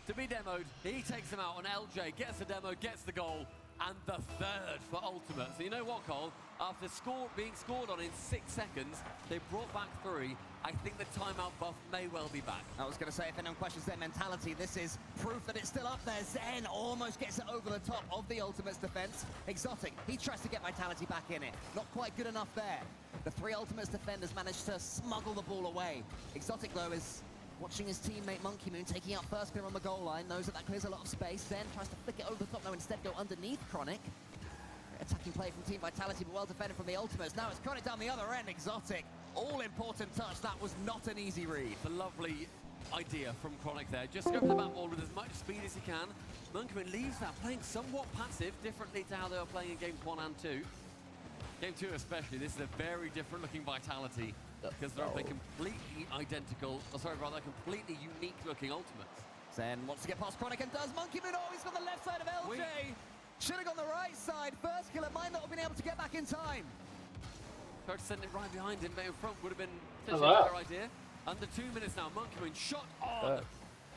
to be demoed. He takes him out, and LJ gets the demo, gets the goal, and the third for Ultimate. So you know what, Cole? After being scored on in 6 seconds, they brought back 3. I think the timeout buff may well be back. I was going to say, if anyone questions their mentality, this is proof that it's still up there. Zen almost gets it over the top of the Ultimate's defense. Exotic, he tries to get Vitality back in it. Not quite good enough there. The 3 Ultimate's defenders managed to smuggle the ball away. Exotic, though, is Watching his teammate Monkey Moon taking out first clear on the goal line, knows that that clears a lot of space, then tries to flick it over the top, no, instead go underneath Chronic. Attacking play from Team Vitality, but well defended from the Ultimates. Now it's Chronic down the other end, Exotic. All-important touch, that was not an easy read. A lovely idea from Chronic there. Just go for the map ball with as much speed as he can. Monkeyman leaves that playing somewhat passive, differently to how they were playing in games 1 and 2. Game 2 especially, this is a very different looking Vitality because they're playing completely identical, completely unique looking Ultimates. Zen wants to get past Chronic and does. Monkey Moon, oh, he's on the left side of LJ. Should have gone the right side. First killer might not have been able to get back in time. Tried to send it right behind him, but in front would have been Oh, a wow. better idea. Under 2 minutes now, Monkey Moon shot on.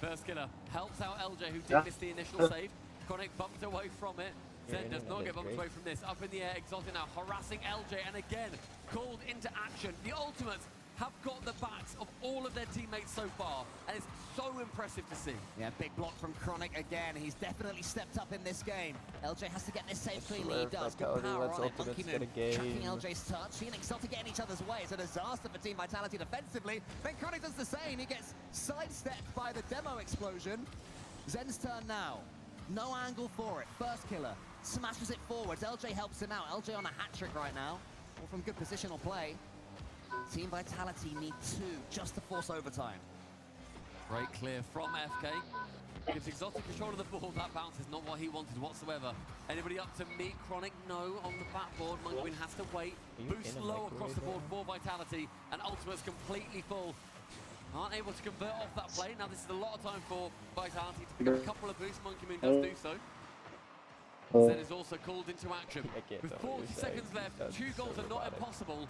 First killer helps out LJ, who did miss the initial save. Chronic bumped away from it. Zen does not get bumped away from this. Up in the air, Exotic now harassing LJ, and again, called into action. The Ultimates have got the backs of all of their teammates so far, and it's so impressive to see. Yeah, big block from Chronic again. He's definitely stepped up in this game. LJ has to get this save cleanly. He does. Good power on it. Monkey Moon tracking LJ's touch. He and Exotic get in each other's way. It's a disaster for Team Vitality defensively. Then Chronic does the same. He gets sidestepped by the demo explosion. Zen's turn now. No angle for it. First killer smashes it forwards. LJ helps him out. LJ on a hat trick right now. All from good positional play. Team Vitality need 2 just to force overtime. Great clear from FK. Gives Exotic control of the ball. That bounce is not what he wanted whatsoever. Anybody up to meet Chronic? No, on the backboard. Monkey has to wait. Boost low across the board for Vitality. And Ultimate's completely full. Aren't able to convert off that play. Now this is a lot of time for Vitality to pick up a couple of boosts. Monkey Moon does do so. Zen is also called into action. With 40 seconds left, 2 goals are not impossible,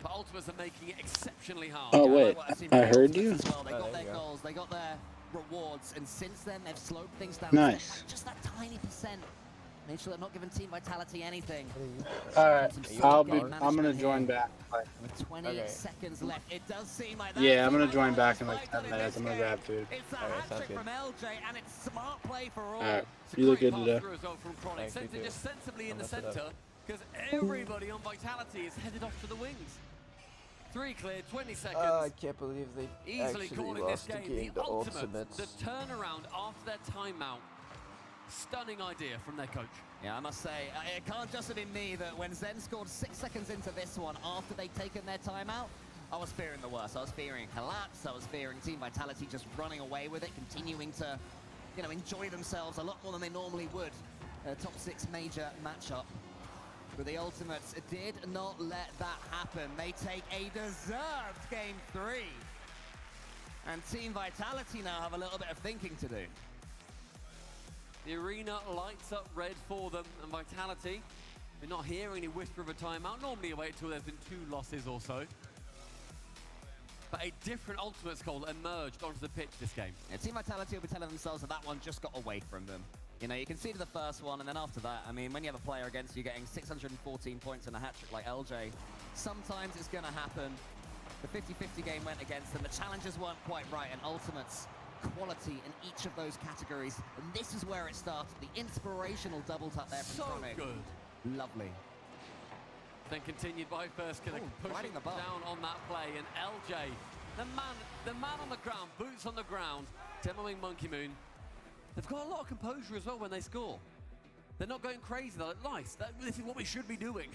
but Ultimates are making it exceptionally hard. Oh, wait, I heard you? Well, they got their goals, they got their rewards, and since then they've slowed things down. Nice. Just that tiny percent. Made sure they're not giving Team Vitality anything. Alright, I'm gonna join back. With 20 seconds left, it does seem like that. Yeah, I'm gonna join back in like 10 minutes. I'm gonna grab food. It's a hat trick from LJ, and it's smart play for all. Alright, you look good today. From Chronic. Sends it just sensibly in the center, because everybody on Vitality is headed off to the wings. 3 clear, 20 seconds. I can't believe they easily actually calling lost this the game. game The to Ultimates, Ultimates. the turnaround after their timeout. Stunning idea from their coach. Yeah, I must say, it can't just have been me that when Zen scored 6 seconds into this one after they'd taken their timeout, I was fearing the worst. I was fearing collapse. I was fearing Team Vitality just running away with it, continuing to, you know, enjoy themselves a lot more than they normally would. A top 6 major matchup. But the Ultimates did not let that happen. They take a deserved Game 3. And Team Vitality now have a little bit of thinking to do. The arena lights up red for them, and Vitality, we're not hearing any whisper of a timeout. Normally you wait until there's been 2 losses or so. But a different Ultimates goal emerged onto the pitch this game. Yeah, Team Vitality will be telling themselves that that one just got away from them. You know, you can see to the first one, and then after that, I mean, when you have a player against you getting 614 points and a hat-trick like LJ, sometimes it's going to happen. The 50-50 game went against them. The challenges weren't quite right, and Ultimates quality in each of those categories. And this is where it started. The inspirational double tap there from Chronic. So good. Lovely. Then continued by first killer, pushing down on that play, and LJ, the man on the ground, boots on the ground, demoing Monkey Moon. They've got a lot of composure as well when they score. They're not going crazy. They're like, nice. This is what we should be doing.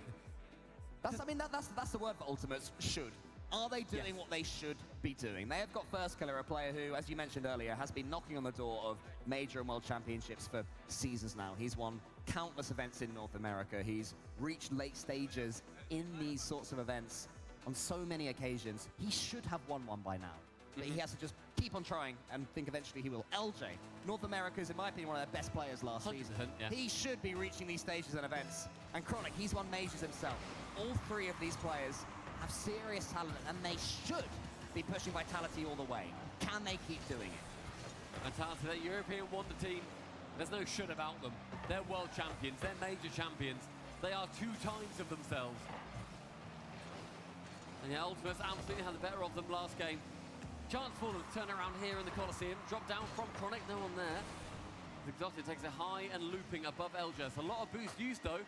That's the word for Ultimates. Should. Are they doing what they should be doing? They have got first killer, a player who, as you mentioned earlier, has been knocking on the door of major and world championships for seasons now. He's won countless events in North America. He's reached late stages in these sorts of events on so many occasions. He should have won one by now. But he has to just keep on trying and think eventually he will. LJ, North America's, in my opinion, one of their best players last season. Yeah. He should be reaching these stages and events. And Chronic, he's won majors himself. All 3 of these players have serious talent, and they should be pushing Vitality all the way. Can they keep doing it? Vitality, that European wonder team, there's no should about them. They're world champions, they're major champions. They are 2 times of themselves. And the Ultimates absolutely had the better of them last game. Chance for them to turn around here in the Coliseum. Drop down from Chronic, no one there. Exotic takes it high and looping above Eljas. A lot of boost used though.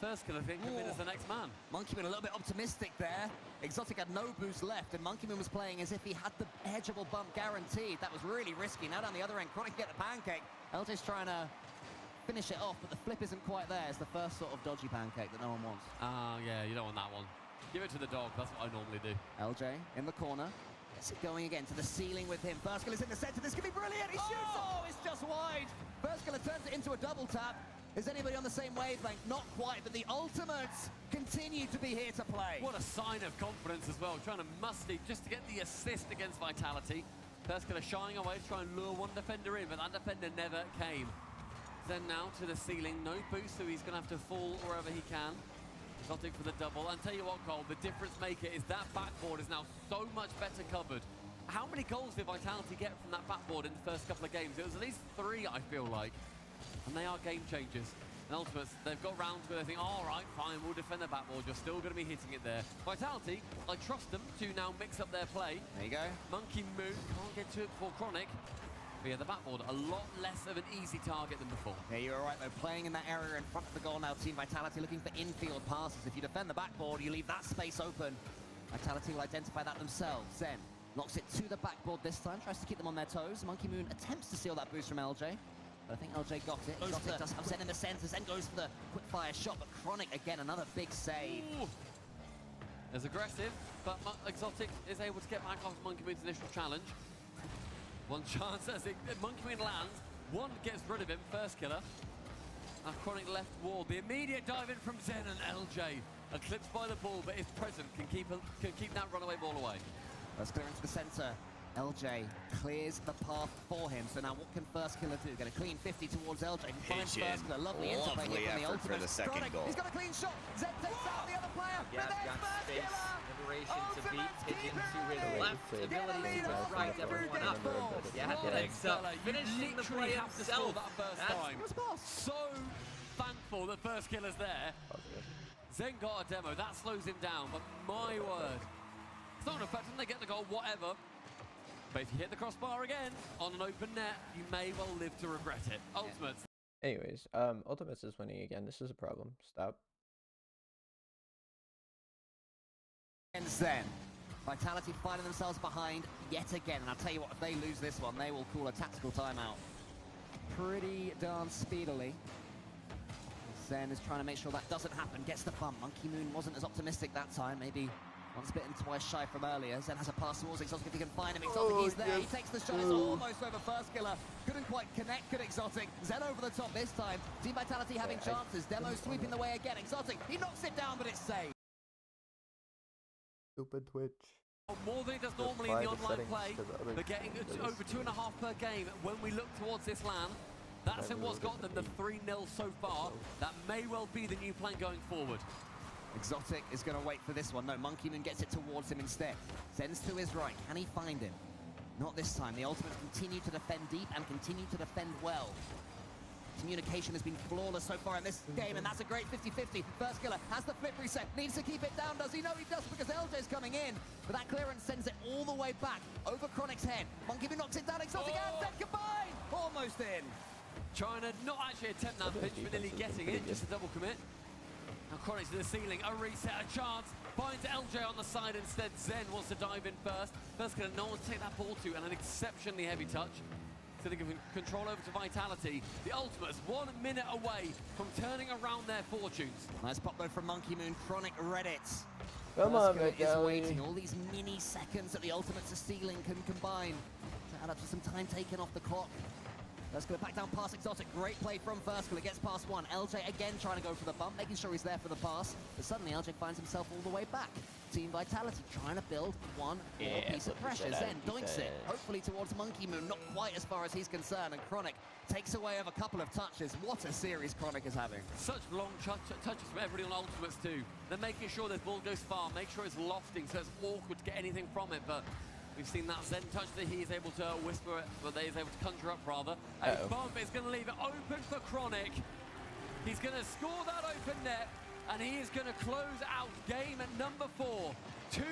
First killer thing come in as the next man. Monkey Moon a little bit optimistic there. Exotic had no boost left, and Monkey Moon was playing as if he had the edgeable bump guaranteed. That was really risky. Now down the other end, Chronic can get the pancake. LJ's trying to finish it off, but the flip isn't quite there. It's the first sort of dodgy pancake that no one wants. Yeah, you don't want that one. Give it to the dog. That's what I normally do. LJ in the corner. Gets it going again to the ceiling with him. First is in the center. This could be brilliant. He shoots. Oh, it's just wide. First turns it into a double tap. Is anybody on the same wavelength? Not quite, but the ultimates continue to be here to play. What a sign of confidence as well. Trying to musty just to get the assist against Vitality. First shying away to try and lure one defender in, but that defender never came. Then now to the ceiling. No boost, so he's going to have to fall wherever he can. Exotic for the double. And tell you what, Cole, the difference maker is that backboard is now so much better covered. How many goals did Vitality get from that backboard in the first couple of games? It was at least 3, I feel like. And they are game changers. And Ultimates, they've got rounds where they think, all right, fine, we'll defend the backboard. You're still going to be hitting it there. Vitality, I trust them to now mix up their play. There you go. Monkey Moon can't get to it for Chronic. But yeah, the backboard, a lot less of an easy target than before. Yeah, you're right, though. Playing in that area in front of the goal now, Team Vitality looking for infield passes. If you defend the backboard, you leave that space open. Vitality will identify that themselves. Zen knocks it to the backboard this time, tries to keep them on their toes. Monkey Moon attempts to steal that boost from LJ. But I think LJ got it. Exotic does have Zen in the center. Zen goes for the quick fire shot, but Chronic, again, another big save. Ooh. It's aggressive, but Exotic is able to get back off Monkey Moon's initial challenge. One chance as Monkey Moon lands. One gets rid of him, first killer. Now Chronic left wall. The immediate dive in from Zen and LJ. Eclipsed by the ball, but is present, can keep that runaway ball away. Let's clear into the center. LJ clears the path for him. So now what can First Killer do? Get a clean 50 towards LJ. He finds First Killer. Lovely interplay here from the ultimate. For the second goal. He's got a clean shot. Zen takes out the other player. Yeah, but there's First space, Killer. liberation to beat Pigeon to his Get left. a Ability lead to off right everyone up. Yeah, legs up. Finishing the play himself. That first time. So thankful that First Killer's there. Zen got a demo. That slows him down, but my word. It's not an effect, and they get the goal, whatever. But if you hit the crossbar again on an open net, you may well live to regret it. Ultimates. Anyways, Ultimates is winning again. This is a problem. Stop. And Zen. Vitality finding themselves behind yet again. And I'll tell you what, if they lose this one, they will call a tactical timeout pretty darn speedily. Zen is trying to make sure that doesn't happen. Gets the bump. Monkey Moon wasn't as optimistic that time. Maybe once bitten, twice shy from earlier. Zen has a pass towards Exotic if he can find him. Exotic, he's there. He takes the shot. It's almost over First Killer. Couldn't quite connect, could Exotic. Zen over the top this time. Team Vitality having chances. Demo sweeping the way again. Exotic, he knocks it down, but it's saved. Stupid Twitch. More than he does normally in the online play. They're getting over 2.5 per game. When we look towards this LAN, that's what's got them the 3-0 so far. That may well be the new plan going forward. Exotic is going to wait for this one. No, Monkey Moon gets it towards him instead. Zen's to his right. Can he find him? Not this time. The Ultimates continue to defend deep and continue to defend well. Communication has been flawless so far in this game, and that's a great 50-50. First Killer has the flip reset. Needs to keep it down. Does he? No, he does, because LJ's coming in. But that clearance sends it all the way back over Chronic's head. Monkey Moon knocks it down. Exotic and Zen combine. Almost in. Trying to not actually attempt that pitch, but nearly getting it. Just a double commit. Now Chronic's to the ceiling, a reset, a chance. Finds LJ on the side instead. Zen wants to dive in first. First Killer, no one to take that ball to, and an exceptionally heavy touch. So they give control over to Vitality. The Ultimates 1 minute away from turning around their fortunes. Nice pop though from Monkey Moon. Chronic read it. Come on, is waiting. All these mini seconds that the Ultimates are stealing can combine to add up to some time taken off the clock. Let's go back down past Exotic. Great play from First Killer. Gets past one. LJ again trying to go for the bump, making sure he's there for the pass. But suddenly LJ finds himself all the way back. Team Vitality trying to build one more piece of pressure. Zen doinks it, hopefully towards Monkey Moon. Not quite as far as he's concerned. And Chronic takes away of a couple of touches. What a series Chronic is having. Such long touches from everybody on Ultimates too. They're making sure this ball goes far. Make sure it's lofting so it's awkward to get anything from it. But we've seen that Zen touch that he is able to whisper it, but they is able to conjure up rather. A bump is going to leave it open for Chronic. He's going to score that open net, and he is going to close out game at number 4. 2-2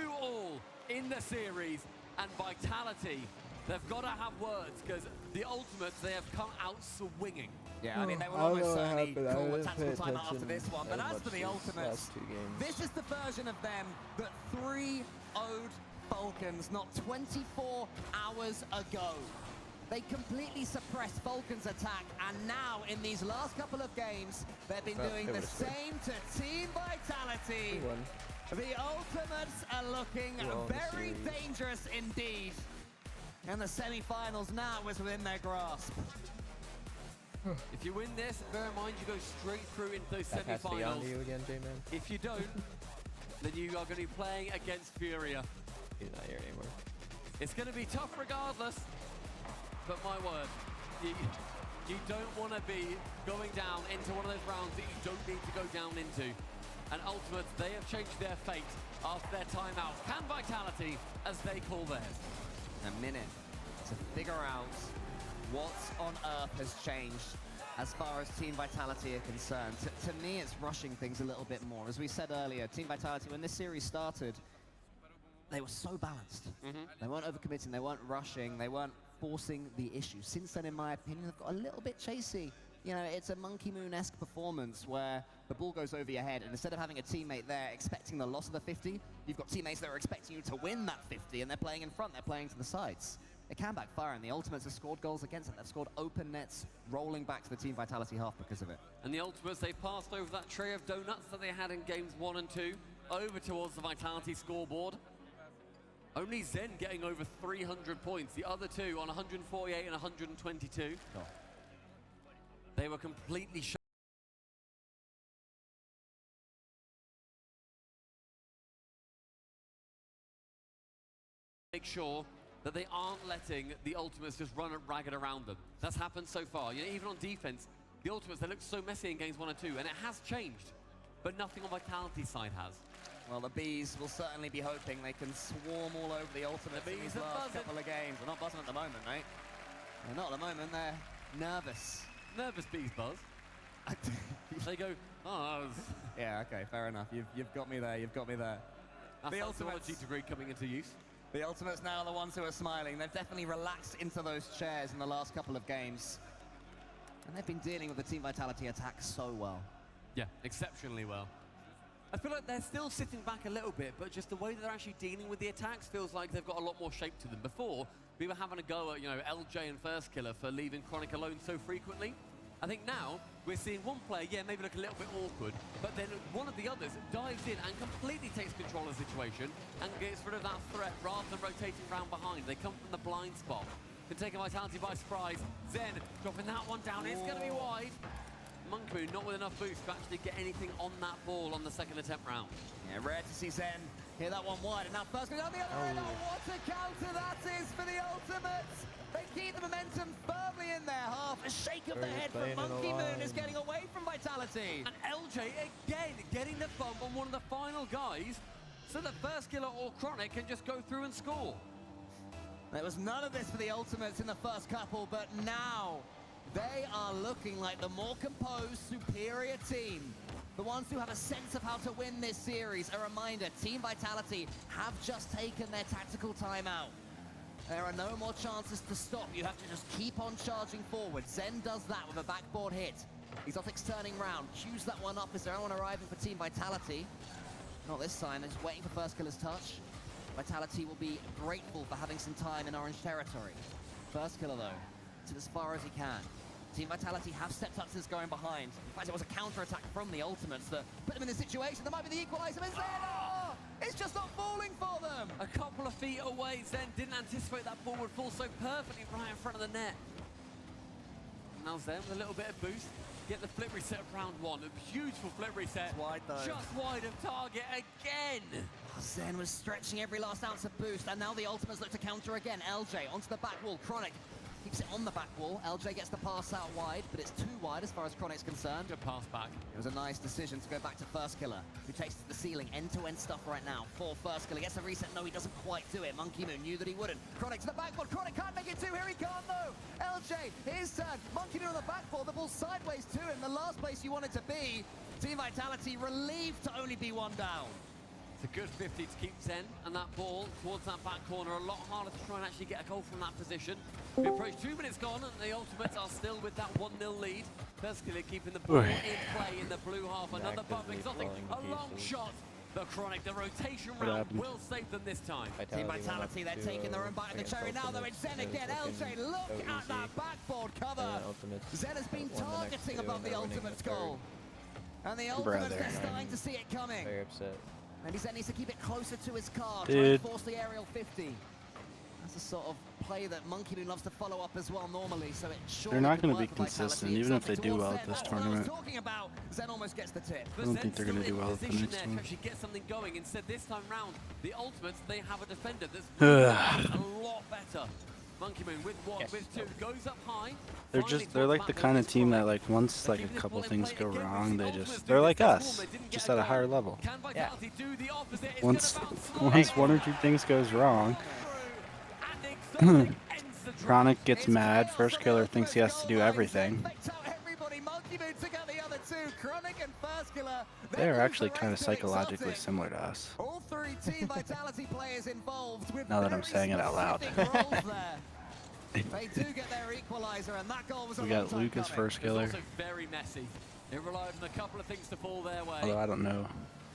in the series, and Vitality, they've got to have words, because the Ultimates, they have come out swinging. Yeah, I mean, they will I don't almost know what certainly happened. I call a didn't tactical pay timeout after attention this one. But as as much for the these Ultimates, last 2 games. this is the version of them that 3-0'd Falcons not 24 hours ago. They completely suppressed Falcons' attack, and now in these last couple of games, they've been doing the same to Team Vitality. The Ultimates are looking very dangerous indeed. And the semi-finals now is within their grasp. If you win this, bear in mind you go straight through into those That has to be semi-finals. on you again, J-Man. If you don't, then you are going to be playing against Furia. He's not here anymore. It's going to be tough regardless, but my word, you don't want to be going down into one of those rounds that you don't need to go down into. And Ultimates, they have changed their fate after their timeout. Can Vitality, as they call theirs. A minute to figure out what on earth has changed as far as Team Vitality are concerned. To me, it's rushing things a little bit more. As we said earlier, Team Vitality, when this series started, they were so balanced. They weren't overcommitting, they weren't rushing, they weren't forcing the issue. Since then, in my opinion, they've got a little bit chasey. You know, it's a Monkey Moon-esque performance where the ball goes over your head, and instead of having a teammate there expecting the loss of the 50, you've got teammates that are expecting you to win that 50, and they're playing in front, they're playing to the sides. It can backfire, and the Ultimates have scored goals against it. They've scored open nets, rolling back to the Team Vitality half because of it. And the Ultimates, they passed over that tray of donuts that they had in games 1 and 2, over towards the Vitality scoreboard. Only Zen getting over 300 points, the other two on 148 and 122. Oh. They were completely shut. Make sure that they aren't letting the Ultimates just run it ragged around them. That's happened so far. You know, even on defense, the Ultimates, they look so messy in games 1 and 2, and it has changed, but nothing on Vitality's side has. Well, the Bees will certainly be hoping they can swarm all over the Ultimates in these last couple of games. They're not buzzing at the moment, right? They're not at the moment, they're nervous. Nervous Bees buzz. They go, oh, yeah, okay, fair enough. You've got me there, you've got me there. That's The the Ultimates psychology degree coming into use. The Ultimates now are the ones who are smiling. They've definitely relaxed into those chairs in the last couple of games. And they've been dealing with the Team Vitality attack so well. Yeah, exceptionally well. I feel like they're still sitting back a little bit, but just the way that they're actually dealing with the attacks feels like they've got a lot more shape to them. Before, we were having a go at, you know, LJ and First Killer for leaving Chronic alone so frequently. I think now we're seeing one player, yeah, maybe look a little bit awkward, but then one of the others dives in and completely takes control of the situation and gets rid of that threat rather than rotating around behind. They come from the blind spot. Can take a Vitality by surprise. Zen dropping that one down. It's going to be wide. Monkey not with enough boost to actually get anything on that ball on the second attempt round. Yeah, rare to see Zen hit that one wide, and now First goes down the other end. Oh, what a counter that is for the Ultimates! They keep the momentum firmly in their half. A shake of the head from Monkey Moon is getting away from Vitality. And LJ again getting the bump on one of the final guys so that First Killer or Chronic can just go through and score. There was none of this for the Ultimates in the first couple, but now they are looking like the more composed, superior team. The ones who have a sense of how to win this series. A reminder, Team Vitality have just taken their tactical timeout. There are no more chances to stop. You have to just keep on charging forward. Zen does that with a backboard hit. Exotic's turning round. Cues that one up. Is there anyone arriving for Team Vitality? Not this time. They're just waiting for First Killer's touch. Vitality will be grateful for having some time in orange territory. First Killer, though, to as far as he can. Team Vitality have stepped up since going behind. In fact, it was a counter-attack from the Ultimates that put them in the situation. That might be the equalizer. But Zen, oh, it's just not falling for them. A couple of feet away, Zen didn't anticipate that ball would fall so perfectly right in front of the net. Now Zen with a little bit of boost. Get the flip reset of round one. A beautiful flip reset. It's wide, though. Just wide of target again. Oh, Zen was stretching every last ounce of boost, and now the Ultimates look to counter again. LJ onto the back wall. Chronic keeps it on the back wall. LJ gets the pass out wide, but it's too wide as far as Chronic's concerned. Good pass back. It was a nice decision to go back to First Killer, who takes to the ceiling. End-to-end stuff right now for First Killer. Gets a reset. No, he doesn't quite do it. Monkey Moon knew that he wouldn't. Chronic to the backboard. Chronic can't make it too. Here he can't, though. LJ, his turn. Monkey Moon on the backboard. The ball sideways to him. The last place you wanted to be. Team Vitality relieved to only be one down. It's a good 50 to keep Zen and that ball towards that back corner. A lot harder to try and actually get a goal from that position. We approach 2 minutes gone, and the Ultimates are still with that 1-0 lead. Perskiller keeping the ball in play in the blue half. Another bump exotic, a long shot. The Chronic, the rotation round will save them this time. Team Vitality, they're taking their own bite of the cherry now. They're in Zen again. LJ, look at that backboard cover. Zen has been targeting above the Ultimates goal. And the Ultimates, they're starting to see it coming. Very upset. Maybe Zen needs to keep it closer to his car. Dude. Try and force the aerial 50. That's the sort of play that Monkey Moon loves to follow up as well normally, so it surely They're not going to be consistent, even if they do well at this tournament. Talking about. Zen almost gets the tip. I don't think they're going to do well at the next To one. actually get something going. Instead, this time round, the Ultimates, they have a defender that's a lot better. Monkey Moon with 1, with 2, goes up high. They're like the kind of team that like once like a couple things go wrong, they're like us, just at a higher level. Yeah. Once 1 or 2 things goes wrong, Chronic gets mad, First Killer thinks he has to do everything. They are actually kind of psychologically similar to us. All 3 Team Vitality players involved with Now that I'm saying it out loud. They do get their equalizer, and that goal was We got Lucas First Killer. Also very messy. It relied on a couple of things to fall their way. Although I don't know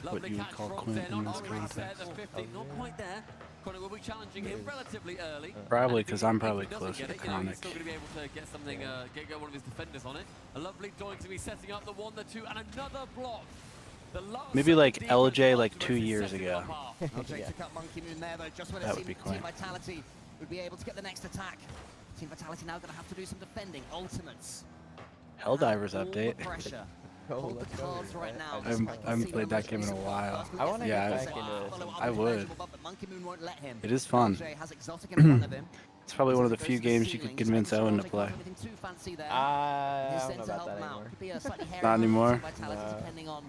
what Lovely you would catch call from Clint Zen in on this the reset, context. the 50, not quite there. Chronic will be challenging him relatively early. Probably And if because he- I'm if he probably doesn't closer get to it, you know, he's Chronic. still going to be able to get something, get one of his defenders on it. A lovely doink to be setting up the 1, the 2, and another block. The last Maybe like defense LJ like Ultimates 2 is years setting ago. them apart. LJ took up Monkey Moon there, though, just when That it would be seemed quite. Team Vitality would be able to get the next attack. Team Vitality now going to have to do some defending. Ultimates. Helldivers All the update. pressure. Oh, Hold the let's go. cards right now. I haven't played that game in a while. I want to Yeah, get back into this. I would. But Monkey Moon won't let him. It is fun. LJ has Exotic in front of him. It's probably one of the few games you could convince Owen to play. Anything too fancy there. I His don't center know about help that him out. anymore. Could be a slightly hairy Not moment for anymore? Vitality, No. depending on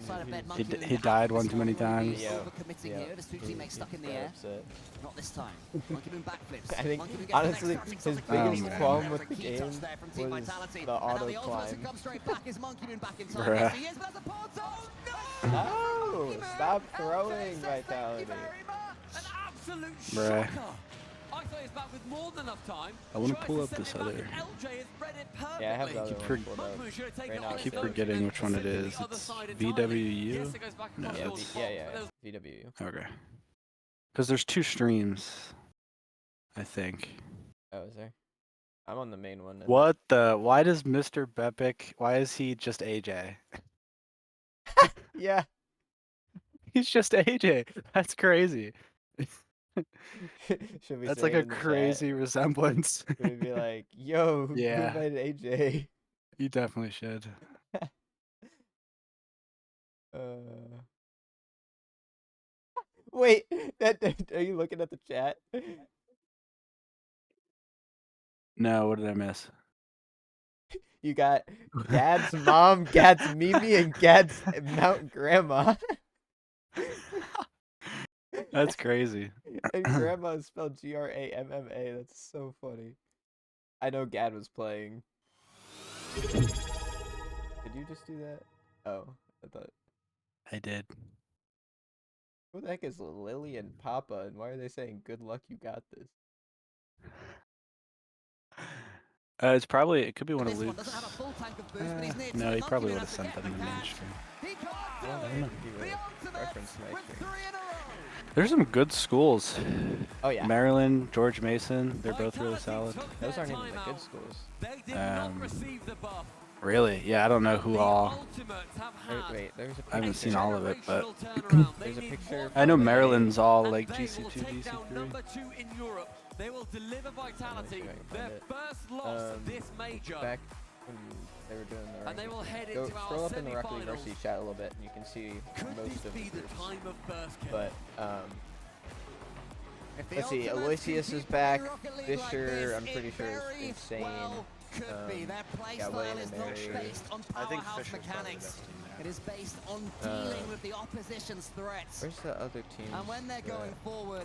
side of bed. He, Monkey Moon he died one too many will be times. Yeah. overcommitting Yeah. here. There's 2 teammates stuck in the air. Upset. Not this time. Monkey Moon backflips. I think, Monkey Moon gets honestly, the next his touch. Exotic biggest goes problem there. with the Key game touch there from Team was Vitality. the And now auto the Ultimates climb. come straight back. Is Monkey Moon back in time? Bruh. Yes, he is, but that's a Porto. No! Stop throwing Vitality. An absolute Bruh. shocker. I thought he was back with more than enough time. I want to Tries pull up send this it back, other. and LJ has read it perfectly. Yeah, I have the other Keep one pulled up. Monkey should have taken Right it now on it's his Keep own forgetting and which one it sent is. the other It's side entirely. VWU? Yes, it goes back across No. the top, Yeah, but there's VW. Okay. Because there's 2 streams, I think. Oh, is there? I'm on the main one. What the? Why does Mr. Bepic? Why is he just AJ? Yeah. He's just AJ. That's crazy. Should we That's say like it a in the chat? crazy resemblance. Should we be like, yo, who Yeah. invited AJ? You definitely should. Wait, are you looking at the chat? No, what did I miss? You got Gad's mom, Gad's Mimi, and Gad's Mount Grandma. That's crazy. And Grandma is spelled Gramma. That's so funny. I know Gad was playing. Did you just do that? Oh, I thought. I did. Who the heck is Lily and Papa, and why are they saying good luck you got this? It's probably, it could be one of This one Luke's. doesn't have a full tank of boost, but he's near No, to he it. probably Monkey would Moon have has to sent get them in the the main catch. stream. He can't I do don't it. know. He will reference my With stream. 3 in a row. There's some good schools. Oh, yeah. Maryland, George Mason, they're both really solid. Those aren't even the good schools. They did not receive the buff. Really? Yeah, I don't know who all. Wait, there's a I haven't seen all of it, but there's a picture. I know Maryland's all like They will GC2, take down GC3. number 2 in Europe. They will deliver Vitality their first loss of this major. Back when they were doing the And they will head Go into our scroll up in the Rocket League semi-finals. Varsity chat a little bit, and you can see Could most this of be the the groups. time of first kill? But If the let's see, Ultimates Aloysius can is keep back. playing Rocket League like Fisher, this, I'm pretty it sure is very insane. well could be. Their play yeah, style William is and not Mary. based on I think powerhouse Fisher's probably the mechanics. best team there. It is based on dealing with the opposition's threats. Where's the other team? And when they're going forward,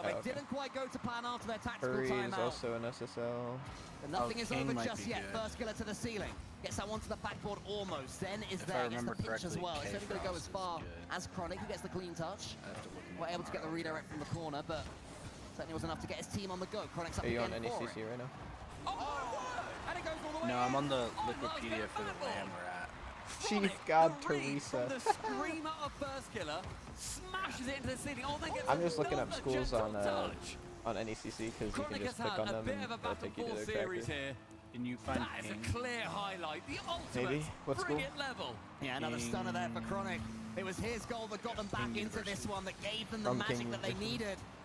So it didn't quite go to plan after their tactical Hurry is timeout. also an SSL. But nothing is King over might just be yet. good. First killer to the ceiling. Gets that one to the backboard almost. Then is If there. I Gets the remember pinch as correctly, well. It's only going to go as K-Frost far is good. as Chronic, who gets the clean touch. I have to look We're able to get the redirect from the corner, but certainly was enough to get his team on the go. Chronic's up Are you on again any for CC it. right now? And it goes all the way No, I'm in. on the Wikipedia for the land we're at. Chief God The read from Teresa. the screamer of first killer smashes it into the ceiling. Oh, then gets I'm just looking up another schools gentle on touch. NECC because you Chronic can just has click had on a them bit and of a they'll back and take you to forth their series character. here. Can you find That is King? a clear highlight. The ultimate. Maybe. What school? Bring it level. Yeah, another stunner there for Chronic. It was his goal that got them back King into this University. one, that gave them the From magic King that they University. needed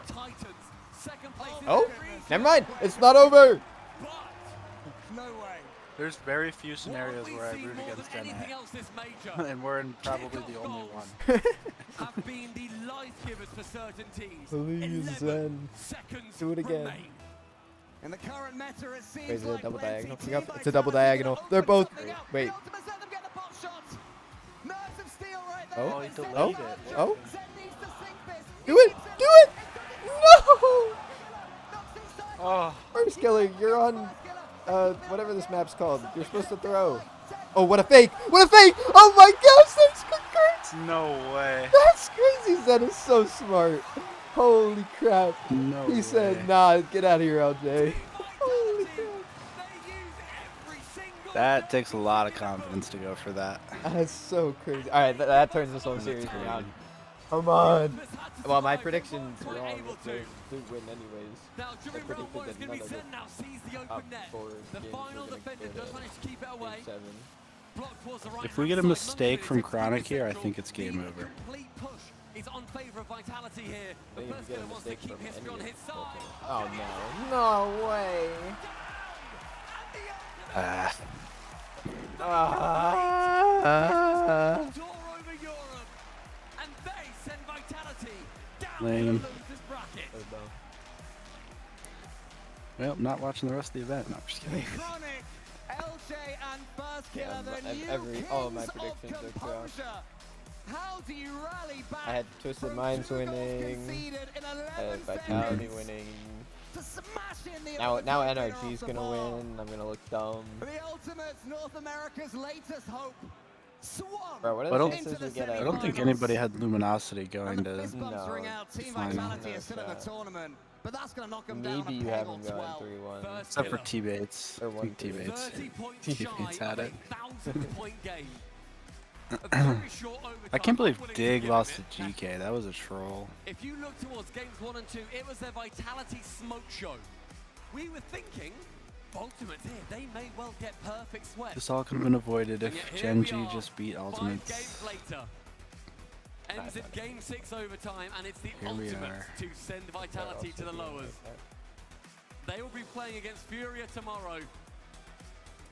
of Titans. Second place in Oh, the region. never mind. It's not over. No way. There's very few scenarios where I root against anything NA. else this major And we're in probably the only one. have been the life givers for certain teams. Please, 11 Zen. seconds Do it again. remain. In the current meta, it seems Wait, is it a like double plenty diagonal? team It's a double diagonal. They're both. Wait. Ultimates let them get the pop shot. Nerves of steel right there. Oh. he Zed delayed needs it. to- Oh. Zed needs to sink this. Do it! Do it! No! Oh. First killer, you're on whatever this map's called. You're supposed to throw. Oh, what a fake! What a fake! Oh my gosh, that's concurrent! No way. That's crazy. Zed is so smart. Holy crap. No He said, way. nah, get out of here, LJ. Holy crap. That takes a lot of confidence to go for that. That's so crazy. Alright, that turns this whole series around. Come on. Well, my predictions were wrong. They win anyways. Now, I Jimmy predicted Rowe is that going to be none of sent now. Sees the top open net. four The games final were gonna defender go does to manage to keep it away. Game 7. Blocked towards the right If we get a hand mistake side. from Chronic here, I think it's game over. Complete push is on favor of Vitality here. I The think if first you get a killer wants to mistake keep from history on any his side. Oh no. No way. Door over Europe. And they send Vitality down Lame. to the losers bracket. Well, not watching the rest of the event. No, I'm just kidding. Chronic, LJ, and first Yeah, killer, the new all of my kings predictions of are correct. composure. How do you rally back? I had Twisted Minds winning. I had Vitality winning. To smash in the Now overtime winner NRG's off the gonna ball. win. I'm gonna look dumb. The Ultimates, North America's latest hope. Swan Bro, what I are the don't, chances we get I don't think anybody had Luminosity going to fist bumps ring out. Team final. Vitality is still in the tournament, but that's gonna knock them down Maybe a you peg have or him going 12. 3-1. Except for T-Bates. Or I think 1-3. T-Bates. 30 points T-Bates shy had of it. a 1,000-point game. A very short overtime. I can't believe Not willing Dig give lost him to GK. That was a troll. If you look towards games 1 and 2, it was their Vitality smoke show. We were thinking, Ultimates here, they may well get perfect sweat. This all could have been avoided if And yet here Gen we G are, just beat 5 Ultimates. games later. Ends in game 6 overtime, and it's the Here we Ultimates are. to send Vitality to the lowers. They will be playing against Furia tomorrow.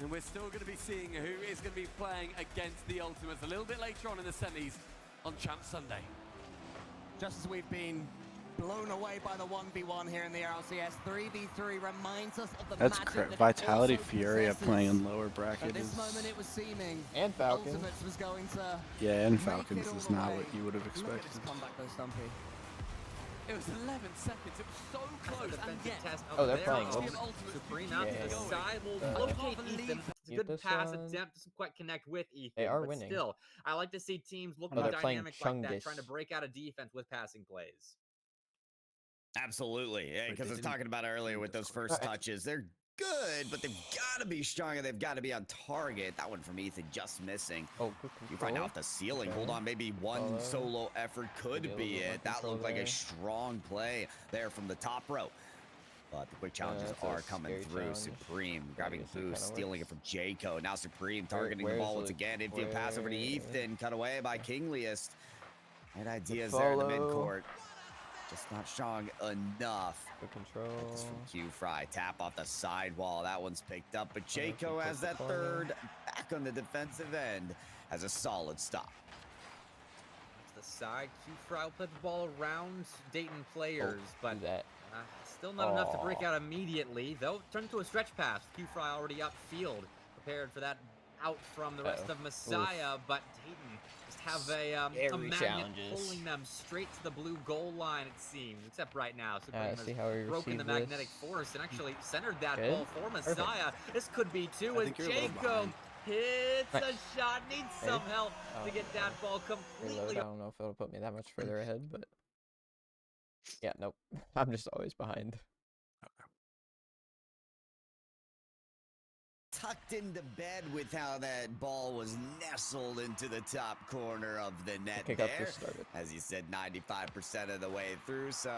And we're still going to be seeing who is going to be playing against the Ultimates a little bit later on in the semis on Champ Sunday. Just as we've been blown away by the 1v1 here in the RLCS, 3v3 reminds us of the That's magic correct. that it Vitality also Furia possesses. playing in lower bracket At this is... moment it was seeming And Falcons. Ultimates was going to Yeah, and make Falcons it all is the not way. what you would have Look at expected. this comeback though, Stumpy. It was 11 seconds. It was so close, and yet Test Oh, they're there. playing. Supreme out to the Yeah. side will Uh, locate Ethan. It's a get good this pass one. attempt. Doesn't quite connect with Ethan. They are but winning. Still, I like to see teams looking Oh, they're playing dynamic like that, Chungus. trying to break out a defense with passing plays. Absolutely, because I was talking about earlier with those first touches. They're good, but they've got to be stronger. They've got to be on target. That one from Ethan just missing. Oh, good You find control. out the ceiling. Okay. Hold on, maybe one Follow. solo effort could Maybe a be little bit more it. That control looked like there. a strong play there from the top row. But the quick challenges that's a are coming scary through. challenge. Supreme grabbing guess it boost, kinda stealing it from Jayco. Now Supreme targeting the where's ball once the- again. Infield pass over to where- Ethan. Cut away by Kingliest. And ideas there in the midcourt. Just not strong enough. Good control. This from Q Fry. Tap off the sidewall. That one's picked up. But Okay, Jayco has take that the corner. third back on the defensive end. Has a solid stop. To the side, Q-Fry will put the ball around Dayton players, but that. still not enough to break out immediately. They'll turn into a stretch pass. Q-Fry already upfield, prepared for that out from the rest of Messiah, but Dayton just have a magnet challenges. pulling them straight to the blue goal line, it seems, except right now. Supreme see how he has broken the received this. magnetic force and actually centered that Good. ball for Perfect. Messiah. This could be two I as think you're a little Jayco behind. hits Right. a shot, needs some help to get that ball Reload. completely I don't know if it'll put me that much further ahead, but yeah, nope. I'm just always behind. Tucked into bed with how that ball was nestled into the top corner of the net Kick up there. just started. As you said, 95% of the way through. So,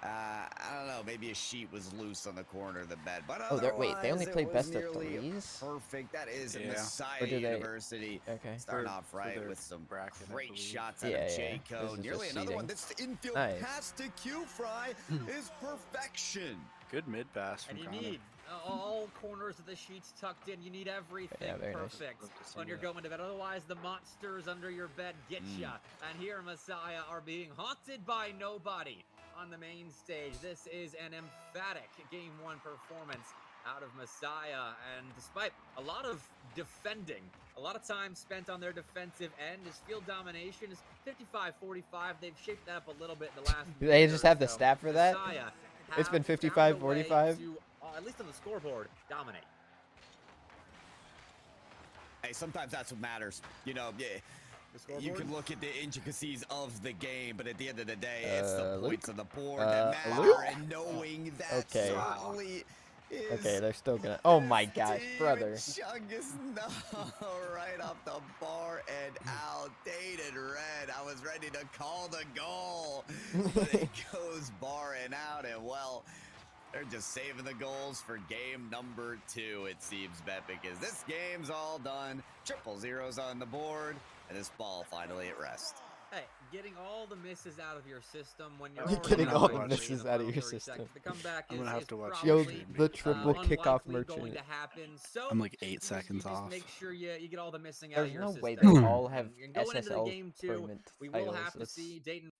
I don't know. Maybe a sheet was loose on the corner of the bed. But Oh, wait, they only otherwise, play it was best of nearly threes? perfect. That is Yeah. Messiah Or do they- University. Okay. Starting For- off for right their with some bracket, I great believe. shots out Yeah, of yeah. Jayco. This is Nearly just another one. seeding. That's the infield Nice. pass to Q-Fry is perfection. Good mid pass from And you Connor. need all corners of the sheets tucked in. You need everything Yeah, very nice. perfect Love to see when you're that. going to bed. Otherwise, the monsters under your bed get ya. And here, Messiah are being haunted by nobody. on the main stage. This is an emphatic Game 1 performance out of Messiah, and despite a lot of defending, a lot of time spent on their defensive end, his field domination is 55-45. They've shaped that up a little bit in the last Do they year just or have the so. stat for that? Messiah It's been have found a way 55-45. to, at least on the scoreboard, dominate. Hey, sometimes that's what matters. You know, you can look at the intricacies of the game, but at the end of the day, it's the points on the board that matter, and knowing that certainly is... Okay, they're still gonna... Oh my gosh, brother. Chungus, no, right off the bar and out. Dated Red, I was ready to call the goal, but it goes bar and out, and well... They're just saving the goals for game number 2, it seems, Bet, because this game's all done. 0-0s on the board, and this ball finally at rest. Hey, getting all the misses out of your system when you're Getting all the misses out of your system. The comeback I'm gonna have to watch. Yo, the triple kickoff going merchant. to happen. So I'm like 8 seconds just off. make sure you get all the missing out There's of your no system. way they all have And going into the SSL game 2, tournament we will titles. have to see Dayton.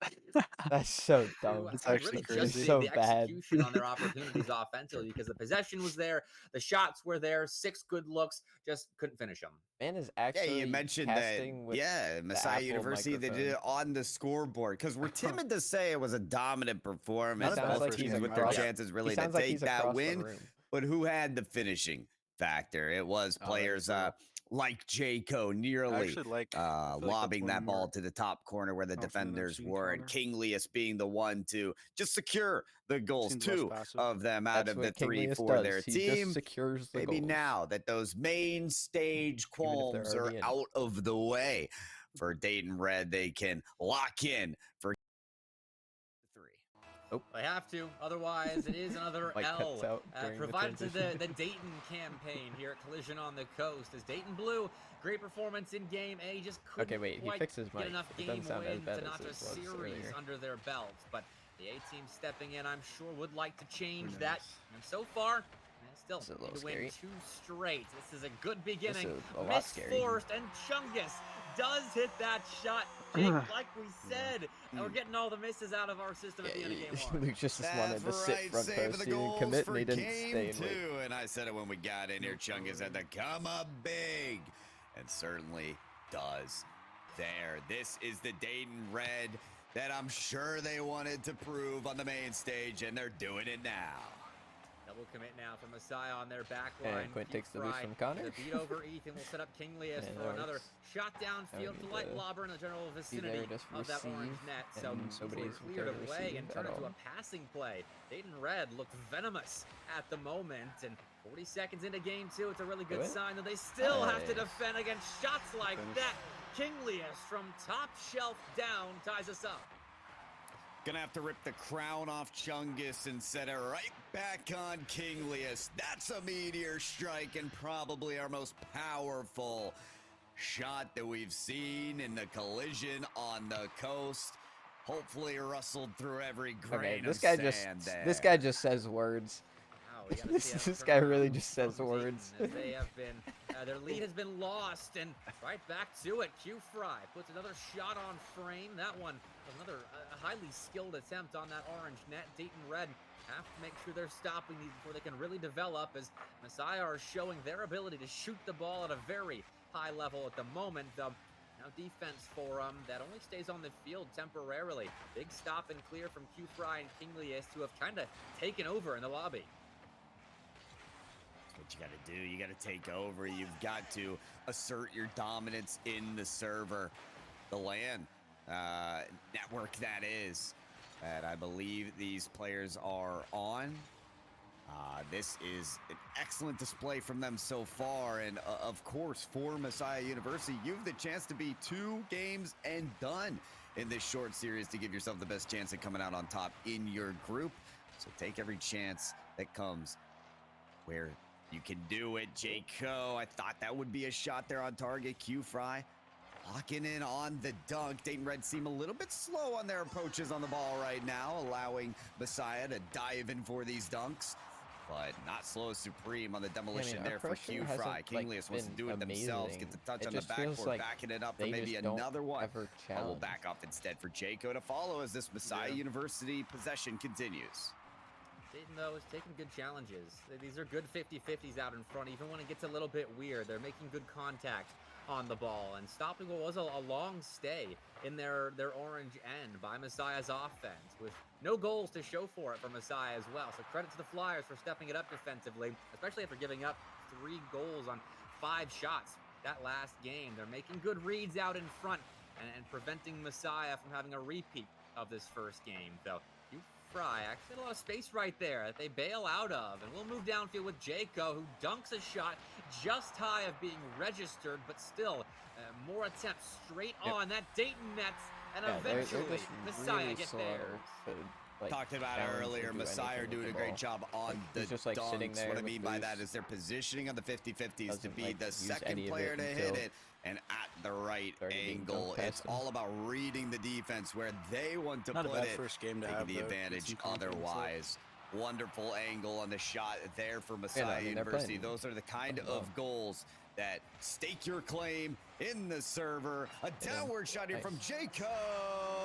That's so dumb. It's actually really crazy. just So the bad. execution on their opportunities offensively, because the possession was there, the shots were there, 6 good looks, just couldn't finish them. Man is actually you mentioned that. casting with Messiah Apple University, they did it on the scoreboard because we're timid to say it was a dominant performance. Sounds Both like teams he's with their across- chances really he to sounds like take he's that across the win. room. But who had the finishing factor? It was players like Jayco nearly actually like lobbing that's that one ball more to the top corner where the confident I've defenders seen were, and Connor. Kinglius being the one to just secure the goals. Seems less 2 passive. of them out That's of the what 3 Kinglius for does. their He team. just secures the Maybe goals. now that those main stage Even if they're qualms are already in. out of the way for Dayton Red, they can lock in for 3. They have to, otherwise it is another Like, L cuts out during the provided to the transition. Dayton campaign here at Collision on the Coast. As Dayton Blue, great performance in Game A, just couldn't Okay, wait, he quite fixed his get mic. enough It game doesn't sound as win bad to as notch it a was series earlier. under their belts. But the A team stepping in, I'm sure, would like to change knows? that. And so far, they still This is a need little to win scary. 2 straight. This is a good beginning. is a lot scary. Miss Forrest and Chungus does hit that shot. Jake, like we said, and we're getting all the misses out of our system at the end of game 1. Luke just wanted to sit front saving post. the He didn't goals commit, for and he didn't game stay and 2. wait. And I said it when we got in here. Chungus had to come up big, and certainly does there. This is the Dayton Red that I'm sure they wanted to prove on the main stage, and they're doing it now. Double commit now from Messiah on their back line. And Quint Keep takes the boost Fry from Connor. to beat over Ethan will set up Kinglius And for that another was- shot downfield to light lobber in the general vicinity just of that orange receive, net. So and easily nobody's cleared there to away receive and at turned into all. a passing play. Dayton Red looked venomous at the moment, and 40 seconds into game 2, it's a really good it? sign that they still have to Nice. defend against shots like that. Kinglius from top shelf down ties us up. Gonna have to rip the crown off Chungus and set it right back on Kinglius. That's a meteor strike and probably our most powerful shot that we've seen in the Collision on the Coast. Hopefully rustled through every grain Okay, of this guy sand just there. this guy just says words. Wow, we gotta see how This it guy turns really out just says from words. Dayton, as they have been, their lead has been lost, and right back to it. Q Fry puts another shot on frame. That one, another highly skilled attempt on that orange net. Dayton Red have to make sure they're stopping these before they can really develop, as Messiah are showing their ability to shoot the ball at a very high level at the moment. Now defense for that only stays on the field temporarily. Big stop and clear from Q Fry and Kinglius, who have kind of taken over in the lobby. That's what you got to do. You got to take over. You've got to assert your dominance in the server, the LAN network that is. That I believe these players are on. This is an excellent display from them so far, and of course, for Messiah University, you have the chance to be 2 games and done in this short series to give yourself the best chance at coming out on top in your group. So take every chance that comes where you can do it. Jayco, I thought that would be a shot there on target. Q Fry locking in on the dunk. Dayton Red seem a little bit slow on their approaches on the ball right now, allowing Messiah to dive in for these dunks. but not slow as Supreme on the demolition our there for pressure Q hasn't, Fry. like, Kinglius wants to been do it themselves, get the touch It on the just feels backboard, like backing it up for they maybe just don't another one. ever But we'll challenge. back off instead for Jayco to follow as this Messiah University possession continues. Dayton, though, is taking good challenges. These are good 50-50s out in front, even when it gets a little bit weird. They're making good contact on the ball and stopping what was a long stay in their orange end by Messiah's offense, with no goals to show for it for Messiah as well. So credit to the Flyers for stepping it up defensively, especially after giving up 3 goals on 5 shots that last game. They're making good reads out in front and preventing Messiah from having a repeat of this first game, though. Fry actually had a lot of space right there that they bail out of, and we'll move downfield with Jayco, who dunks a shot just high of being registered, but still more attempts straight on that Dayton nets, and eventually Messiah really gets there. Talked about it earlier, Messiah doing a great job on the just, like, sitting dunks. there What I with mean by that boost. is their positioning on the 50-50s to be the use second any of player it to hit until it and at the right being angle. dunked past It's them. all about reading the defense where they want to Not a put bad it, first game to taking have, the though. Get advantage some confidence up. otherwise. Wonderful angle on the shot there for Messiah I mean, they're University. playing Those are the kind of goals that stake your claim in the server. A downward shot here from Jayco,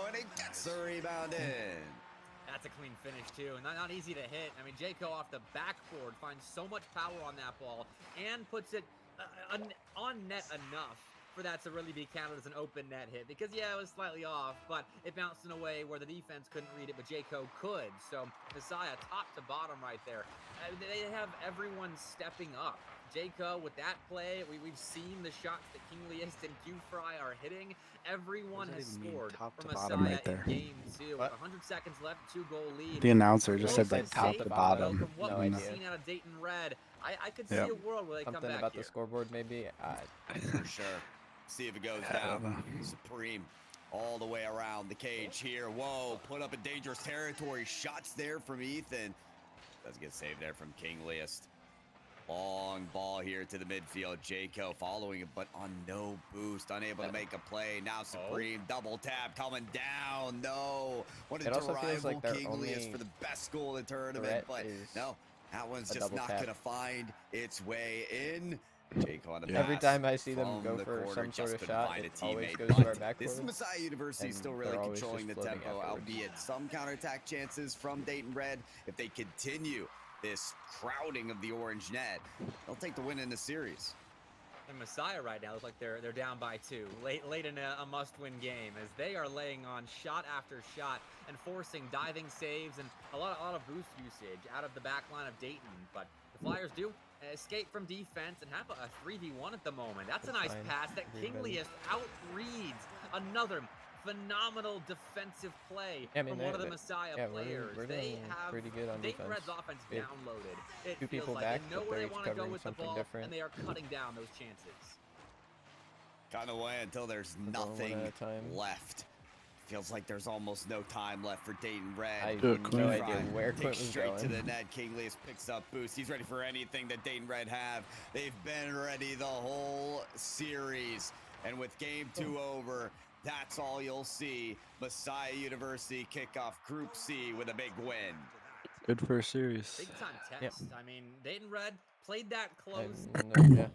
and he gets the rebound in. That's a clean finish, too. Not easy to hit. I mean, Jayco off the backboard finds so much power on that ball and puts it on net enough for that to really be counted as an open net hit. Because, yeah, it was slightly off, but it bounced in a way where the defense couldn't read it, but Jayco could. So, Messiah, top to bottom right there. They have everyone stepping up. Jayco with that play, we've seen the shots that Kinglius and Q-Fry are hitting. Everyone has scored from Messiah right there? in game 2. With 100 seconds left, 2-goal lead. The announcer just said, Close like, to top safe, to though, bottom. From what No we've idea. seen out of Dayton Red, I could see Yep. a world where they come Something back about here. the scoreboard, maybe. For sure. See if it goes down. Supreme all the way around the cage here. Whoa, put up in dangerous territory. Shots there from Ethan. Doesn't get saved there from Kinglius. Long ball here to the midfield. Jayco following it, but on no boost. Unable to make a play. Now Supreme double tap coming down. No. Wanted It to also feels rival like their Kinglius only for the best goal in the tournament, threat but is no. That one's a just double not tap. going to find its way in. Jayco on the Every pass time I see them from go the for corner, some sort just of couldn't shot, find it a always teammate. goes to our But this is backcourt, Messiah University and still they're really always controlling the just floating tempo, afterwards. albeit some counterattack chances from Dayton Red. If they continue this crowding of the orange net, they'll take the win in the series. And Messiah right now looks like they're down by 2 late in a must-win game, as they are laying on shot after shot and forcing diving saves and a lot of boost usage out of the back line of Dayton. But the Flyers do escape from defense and have a 3v1 at the moment. That's a nice fine. pass that Kinglius outreads. Another phenomenal defensive play from one of the Messiah players. We're They doing have pretty good on Dayton defense. Red's offense We have downloaded. It 2 feels people like back, they know but where they they're want to go covering with the something ball, different. and they are cutting down those chances. Kind of way until there's We're going one nothing at a time. left. Feels like there's almost no time left for Dayton Red. I have Good no Queen. idea where Quint Takes was straight going. to the net. Kinglius picks up boost. He's ready for anything that Dayton Red have. They've been ready the whole series. And with game 2 over, that's all you'll see. Messiah University kick off Group C with a big win. Good first series. Big time test. I mean, Dayton Red played that close. Yeah.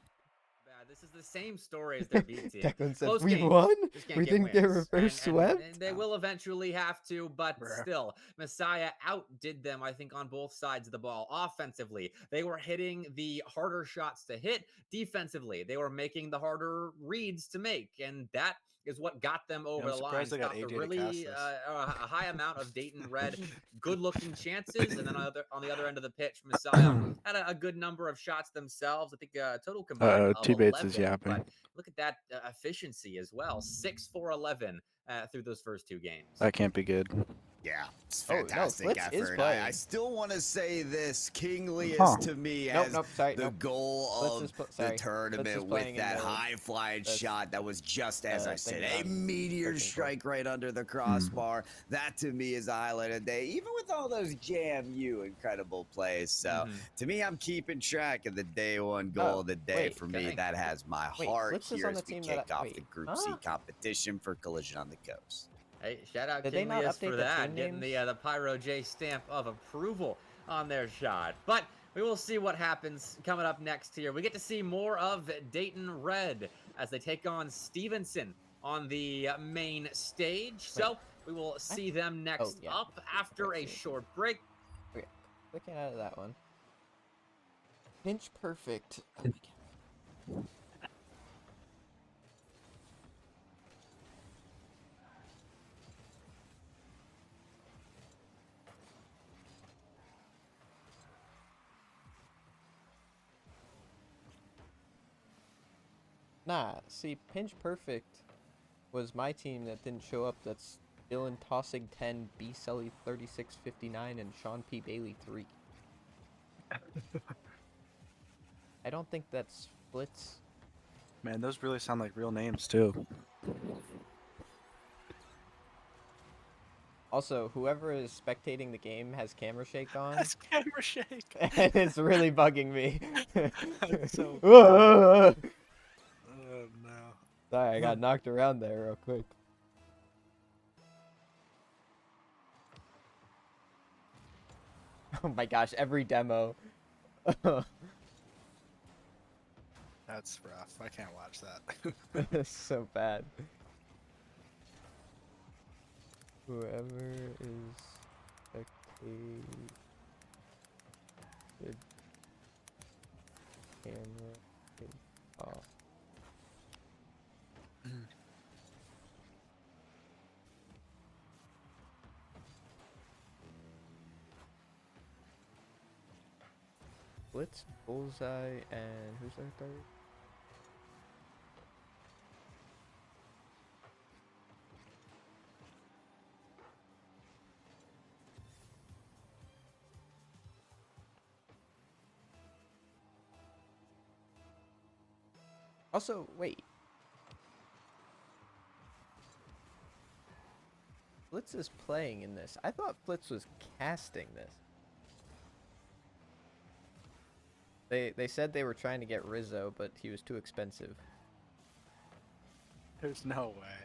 This is the same story as their B team. Declan said, Close "We games, won? just can't We get didn't get wins." reverse swept?" And they will eventually have to, but still, Messiah outdid them, I think, on both sides of the ball. Offensively, they were hitting the harder shots to hit. Defensively, they were making the harder reads to make, and that is what got them over I'm the line. surprised they got Stopped AJ a to really cast this. a high amount of Dayton Red good-looking chances, and then on the other end of the pitch, Messiah had a good number of shots themselves. I think total combined of T-Bates 11. is yapping. But look at that efficiency as well. 6 for 11 through those first 2 games. That can't be good. Yeah, it's Oh, no, fantastic Flitz is effort. playing. I still want to say this. Kinglius to me as the goal of the tournament with that high-flying shot that was just, as I said, a meteor strike right under the crossbar. That to me is a highlight of the day, even with all those JMU incredible plays. So to me, I'm keeping track of the day 1 goal of the day for me. That has my heart Flitz is here on as the we team that kick off wait, the Group C competition for Collision on the Coast. Hey, shout out Did they not Kinglius update for the that, team getting the Pyro J stamp of approval on their shot. But we will see what happens coming up next here. We get to see more of Dayton Red as they take on Stevenson on the main stage. So we will see them next up after a short break. Okay, clicking out of that one. Pinch perfect. Oh my god. Nah, see, Pinch Perfect was my team that didn't show up. That's Dylan Tossig 10, B Sully 3659, and Sean P. Bailey 3. I don't think that's Flitz. Man, those really sound like real names too. Also, whoever is spectating the game has camera shake on. That's camera shake. And it's really bugging me. That's so Oh no. Sorry, I got knocked around there real quick. Oh my gosh, every demo. That's rough. I can't watch that. It's so bad. Whoever is spectating camera is off. Blitz, Bullseye, and who's our third? Also, wait. Flitz is playing in this. I thought Flitz was casting this. They said they were trying to get Rizzo, but he was too expensive. There's no way.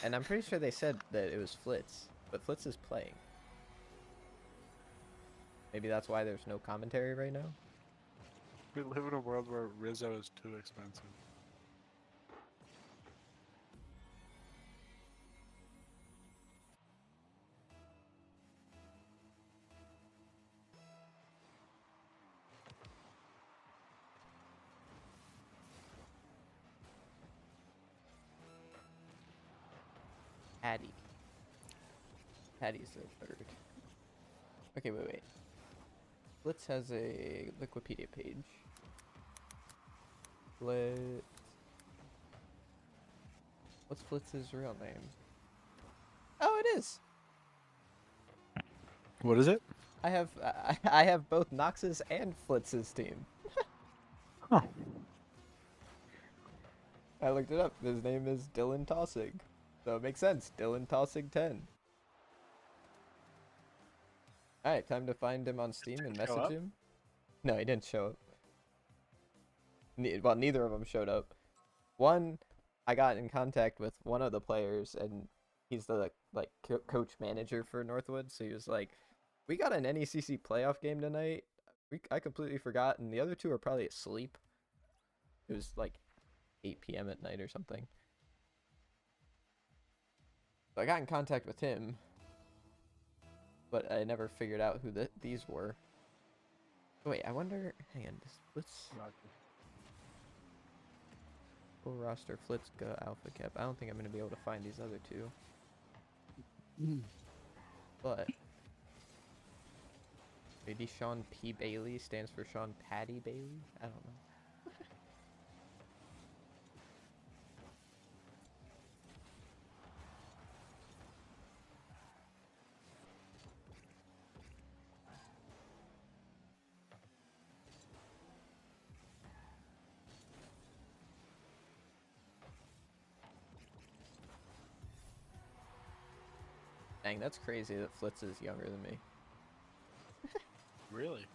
And I'm pretty sure they said that it was Flitz, but Flitz is playing. Maybe that's why there's no commentary right now? We live in a world where Rizzo is too expensive. Patty. Patty's the third. Okay, wait. Blitz has a Wikipedia page. Blitz. What's Flitz's real name? Oh, it is. What is it? I have both Nox's and Flitz's team. Oh. I looked it up. His name is Dylan Tossig. So it makes sense. Dylan Tossig 10. Alright, time to find him on Steam and message him. No, he didn't show up. Well, neither of them showed up. One, I got in contact with one of the players, and he's the coach manager for Northwood. So he was like, "We got an NECC playoff game tonight. I completely forgot, and the other two are probably asleep." It was like 8 p.m. at night or something. So I got in contact with him, but I never figured out who these were. Wait, I wonder. Hang on, let's. Full roster, Flitzka, Alpha Cap. I don't think I'm going to be able to find these other two. But maybe Sean P. Bailey stands for Sean Patty Bailey? I don't know. Dang, that's crazy that Flitz is younger than me. Really?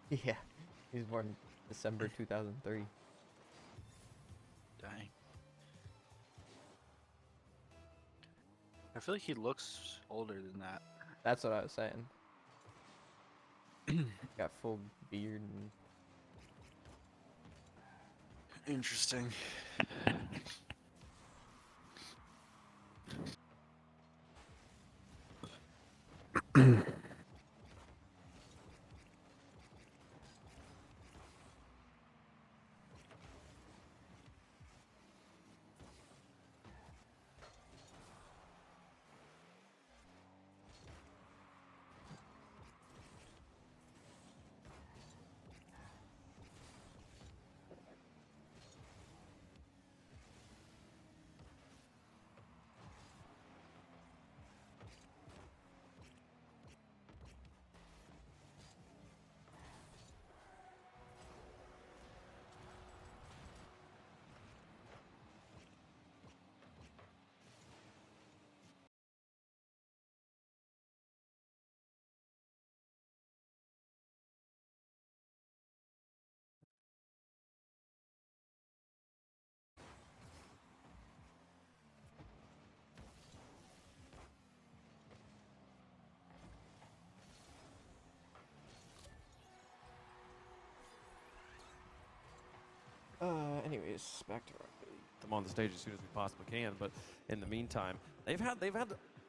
Yeah, he's born December 2003. Dang. I feel like he looks older than that. That's what I was saying. Got full beard and Interesting. anyways, back to them on the stage as soon as we possibly can. But in the meantime, they've had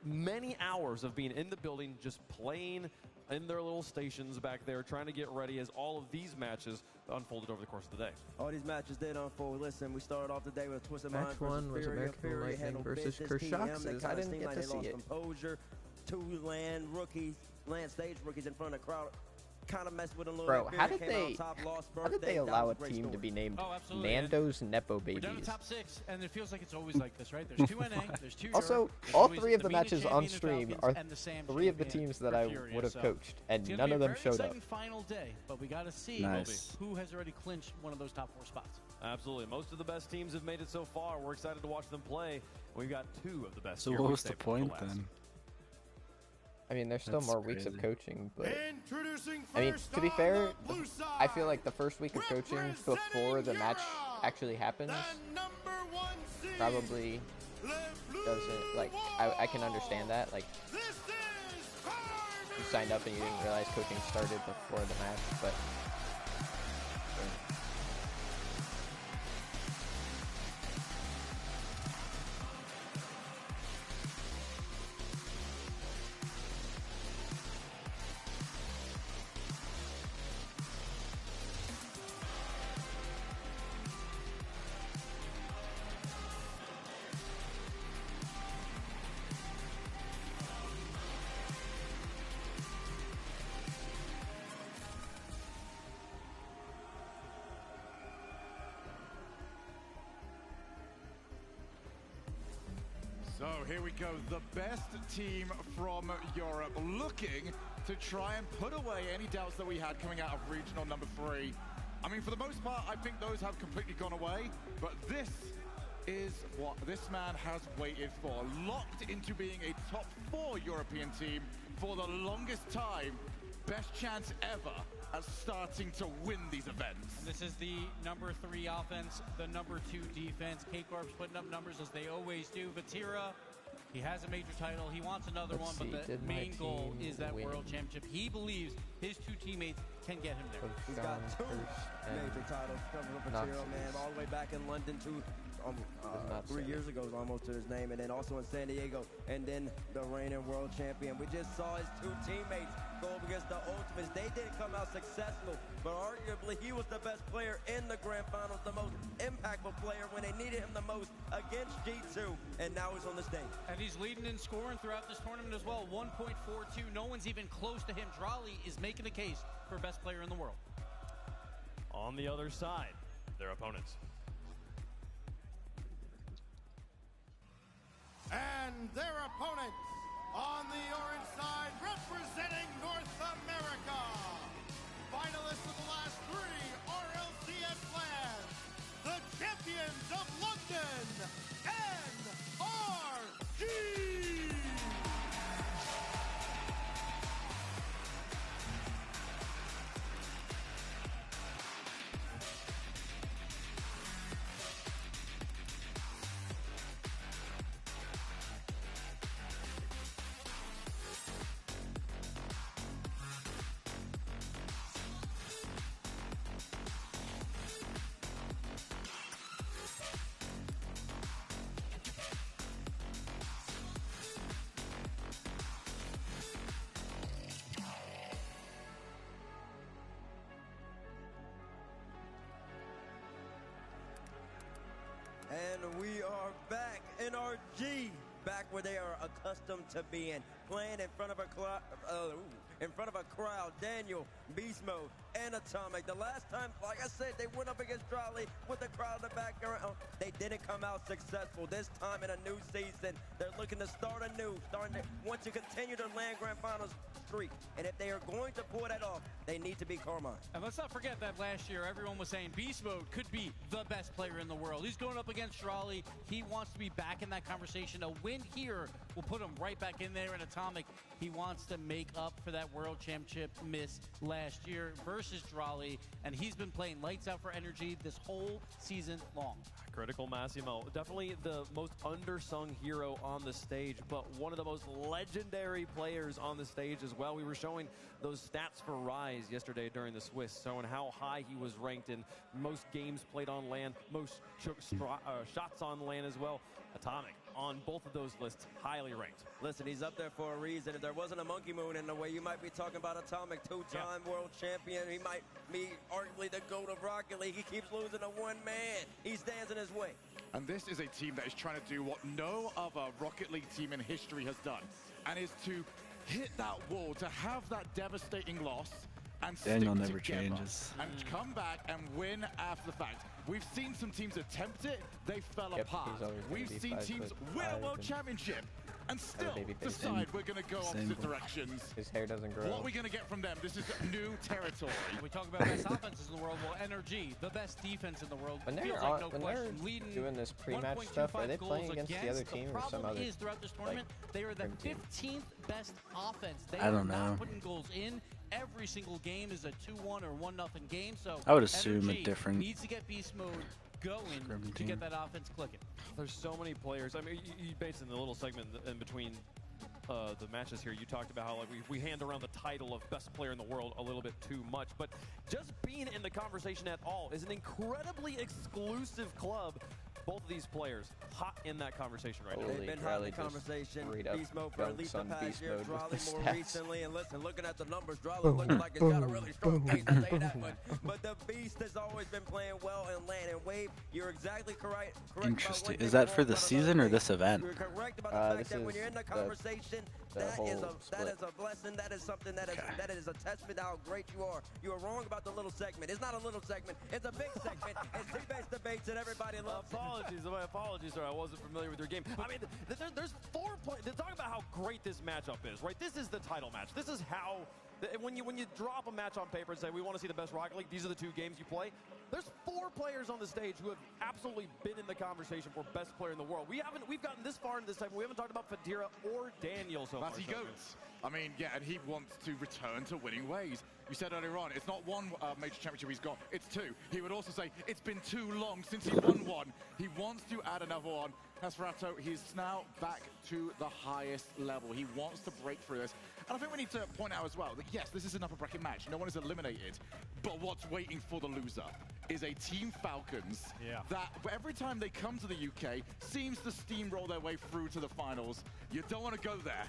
many hours of being in the building, just playing in their little stations back there, trying to get ready as all of these matches unfolded over the course of the day. All these matches did unfold. Listen, we started off the day with a twist of Match mind one versus was Fury. American Fury Lightning handled versus business. TM, Kershaw. they I kinda didn't seemed get like to they see lost it. composure. Two land stage rookies in front of the crowd. Kind of messed with a little Bro, bit. how Fury did came out they? top, lost How did birthday. they That allow was a great team to story. be named Oh, absolutely. Nando's Nepo We're down to Babies? top 6, and it feels like it's always like this, right? There's two NA, there's two Also, Europe, there's all always three of the the MENA matches on champion, the stream Falcons, are and the SAM three of the champion teams that for I Fury, would have so coached, and it's gonna none be of a them very showed up. exciting final day, but we got to see Nice. who has already clinched one of those top 4 spots. Absolutely. Most of the best teams have made it so far. We're excited to watch them play. We've got 2 of the best. So here, what we was say, the for point last. then? I mean, there's still That's more weeks of crazy. coaching, but Introducing I mean, first to be on fair, the blue side, I feel like the first week of coaching before the match actually happens the number 1 seed, probably doesn't, like, I can understand that. Like, This is Party! you signed up and you didn't realize coaching started before the match, but So here we go, the best team from Europe looking to try and put away any doubts that we had coming out of regional number 3. I mean, for the most part, I think those have completely gone away, but this is what this man has waited for. Locked into being a top 4 European team for the longest time. Best chance ever at starting to win these events. And this is the number 3 offense, the number 2 defense. K-Corp's putting up numbers as they always do. Vatira, he has a major title. He wants another Let's one, see, but the did my main goal team is that win? world championship. He believes his 2 teammates can get him there. He's got 2 major titles coming up for Tiro, man, all the way back in London to 3 years ago is almost to his name, and then also in San Diego, and then the reigning world champion. We just saw his 2 teammates go up against the Ultimates. They didn't come out successful, but arguably he was the best player in the grand finals, the most impactful player when they needed him the most against G2, and now he's on the stage. And he's leading in scoring throughout this tournament as well, 1.42. No one's even close to him. Drali is making a case for best player in the world. On the other side, their opponents. And their opponents on the orange side, representing North America, finalists of the last 3 RLCS lands, the champions of London, NRG! And we are back in our G, back where they are accustomed to being, playing in front of a crowd. Daniel, Beast Mode, and Atomic. The last time, like I said, they went up against Trolley with the crowd in the background. They didn't come out successful. This time in a new season, they're looking to start anew, want to continue their land grand finals streak. And if they are going to pull that off, they need to be Carmine. And let's not forget that last year, everyone was saying Beast Mode could be the best player in the world. He's going up against Raleigh. He wants to be back in that conversation. A win here will put him right back in there. And Atomic, he wants to make up for that World Championship miss last year versus Raleigh. And he's been playing lights out for Energy this whole season long. Critical Massimo, definitely the most undersung hero on the stage, but one of the most legendary players on the stage as well. We were showing those stats for Rise yesterday during the Swiss, showing how high he was ranked in most games played on land, most shots on land as well. Atomic on both of those lists, highly ranked. Listen, he's up there for a reason. If there wasn't a Monkey Moon in the way, you might be talking about Atomic, two-time world champion. He might be arguably the GOAT of Rocket League. He keeps losing to one man. He stands in his way. And this is a team that is trying to do what no other Rocket League team in history has done, and is to hit that wall, to have that devastating loss, and Daniel stick never together changes. and come back and win after the fact. We've seen some teams attempt it, they fell apart. We've seen teams win a world championship and still decide we're going to go opposite directions. His hair doesn't grow. What are we going to get from them? This is new territory. We talk about best offenses in the world. Well, NRG, the best defense in the world. When Feels they're, like no when question. they're Leading doing this pre-match stuff, are they playing against the other team or some problem other? is throughout this tournament, they are the 15th best offense. They I don't are not know. putting goals in. Every single game is a 2-1 or 1-0 game. So I would assume a NRG different needs to get beast mode going to get that offense clicking. There's so many players. I mean, you based in the little segment in between the matches here, you talked about how like we hand around the title of best player in the world a little bit too much, but just being in the conversation at all is an incredibly exclusive club. Both of these players hot in that conversation right now. They've been hot in the conversation. Beast Mode for at least the past year. Raleigh more recently. And listen, looking at the numbers, Raleigh looking like it's got a really strong case to say that much. But the Beast has always been playing well in land and wave. You're exactly correct. Interesting. Is that for the season or this event? You're correct about the fact that when you're in the conversation, that is a blessing. That is something that is a testament to how great you are. You are wrong about the little segment. It's not a little segment. It's a big segment. It's team-based debates that everybody loves. My apologies, sir. I wasn't familiar with your game. I mean, there's 4 players. Talk about how great this matchup is, right? This is the title match. This is how, when you drop a match on paper and say we want to see the best Rocket League, these are the 2 games you play. There's 4 players on the stage who have absolutely been in the conversation for best player in the world. We've gotten this far in this segment. We haven't talked about Fadira or Daniel so far. That's he goes. I mean, yeah, and he wants to return to winning ways. You said earlier on, it's not one major championship he's got, it's 2. He would also say, it's been too long since he won one. He wants to add another one. As for Rato, he's now back to the highest level. He wants to break through this. And I think we need to point out as well that, yes, this is an upper bracket match. No one is eliminated. But what's waiting for the loser is a Team Falcons that every time they come to the UK seems to steamroll their way through to the finals. You don't want to go there.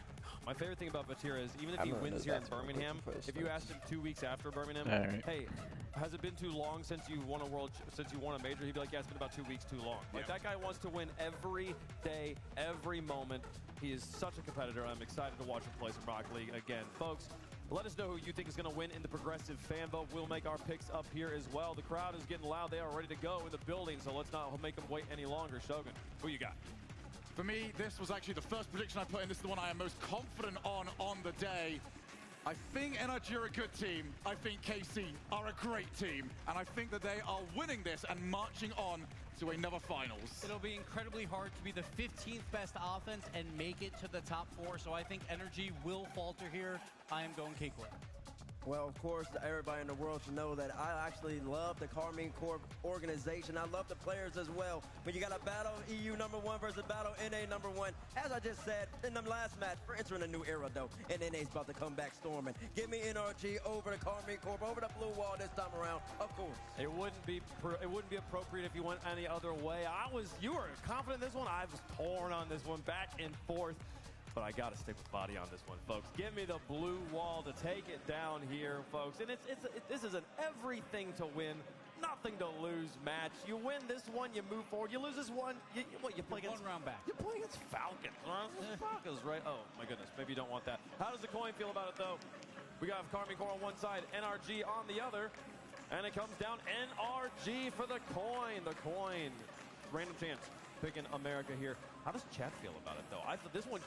My favorite thing about Vatira is even if he wins here in Birmingham, if you asked him 2 weeks after Birmingham, hey, has it been too long since you won a major? He'd be like, yeah, it's been about 2 weeks too long. Like that guy wants to win every day, every moment. He is such a competitor. I'm excited to watch him play some Rocket League again. Folks, let us know who you think is going to win in the progressive fan vote. We'll make our picks up here as well. The crowd is getting loud. They are ready to go in the building, so let's not make them wait any longer. Shogun, who you got? For me, this was actually the first prediction I put in. This is the one I am most confident on the day. I think NRG are a good team. I think KC are a great team. And I think that they are winning this and marching on to another finals. It'll be incredibly hard to be the 15th best offense and make it to the top 4. So I think Energy will falter here. I am going K-Corp. Well, of course, everybody in the world should know that I actually love the Carmine Corp organization. I love the players as well. When you got a battle EU #1 versus battle NA #1, as I just said in the last match, we're entering a new era, though, and NA's about to come back storming. Give me NRG over the Carmine Corp, over the blue wall this time around, of course. It wouldn't be appropriate if you went any other way. You were confident in this one. I was torn on this one, back and forth. But I got to stick with body on this one, folks. Give me the blue wall to take it down here, folks. And this is an everything to win, nothing to lose match. You win this one, you move forward. You lose this one, you play against one round back. You play against Falcons. Falcons, right? Oh my goodness, maybe you don't want that. How does the coin feel about it though? We got Karmine Corp on one side, NRG on the other, and it comes down NRG for the coin. The coin, random chance, picking America here. How does chat feel about it though? I thought this one.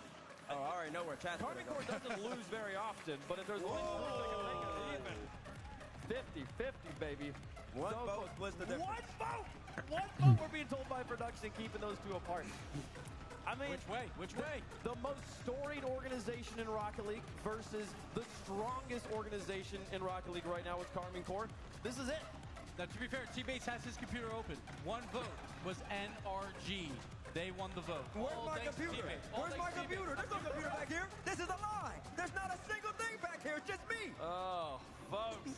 Oh, I already know where chat's Karmine Corp doesn't lose very often, but if there's one they can make it even. 50-50, baby. One vote splits the difference. One vote! One vote, we're being told by production, keeping those two apart. I mean, which way? Which way? The most storied organization in Rocket League versus the strongest organization in Rocket League right now with Karmine Corp. This is it. Now, to be fair, T-Bates has his computer open. One vote was NRG. They won the vote. Where's my computer? Where's my computer? There's no computer back here. This is a lie. There's not a single thing back here. It's just me. Oh, folks.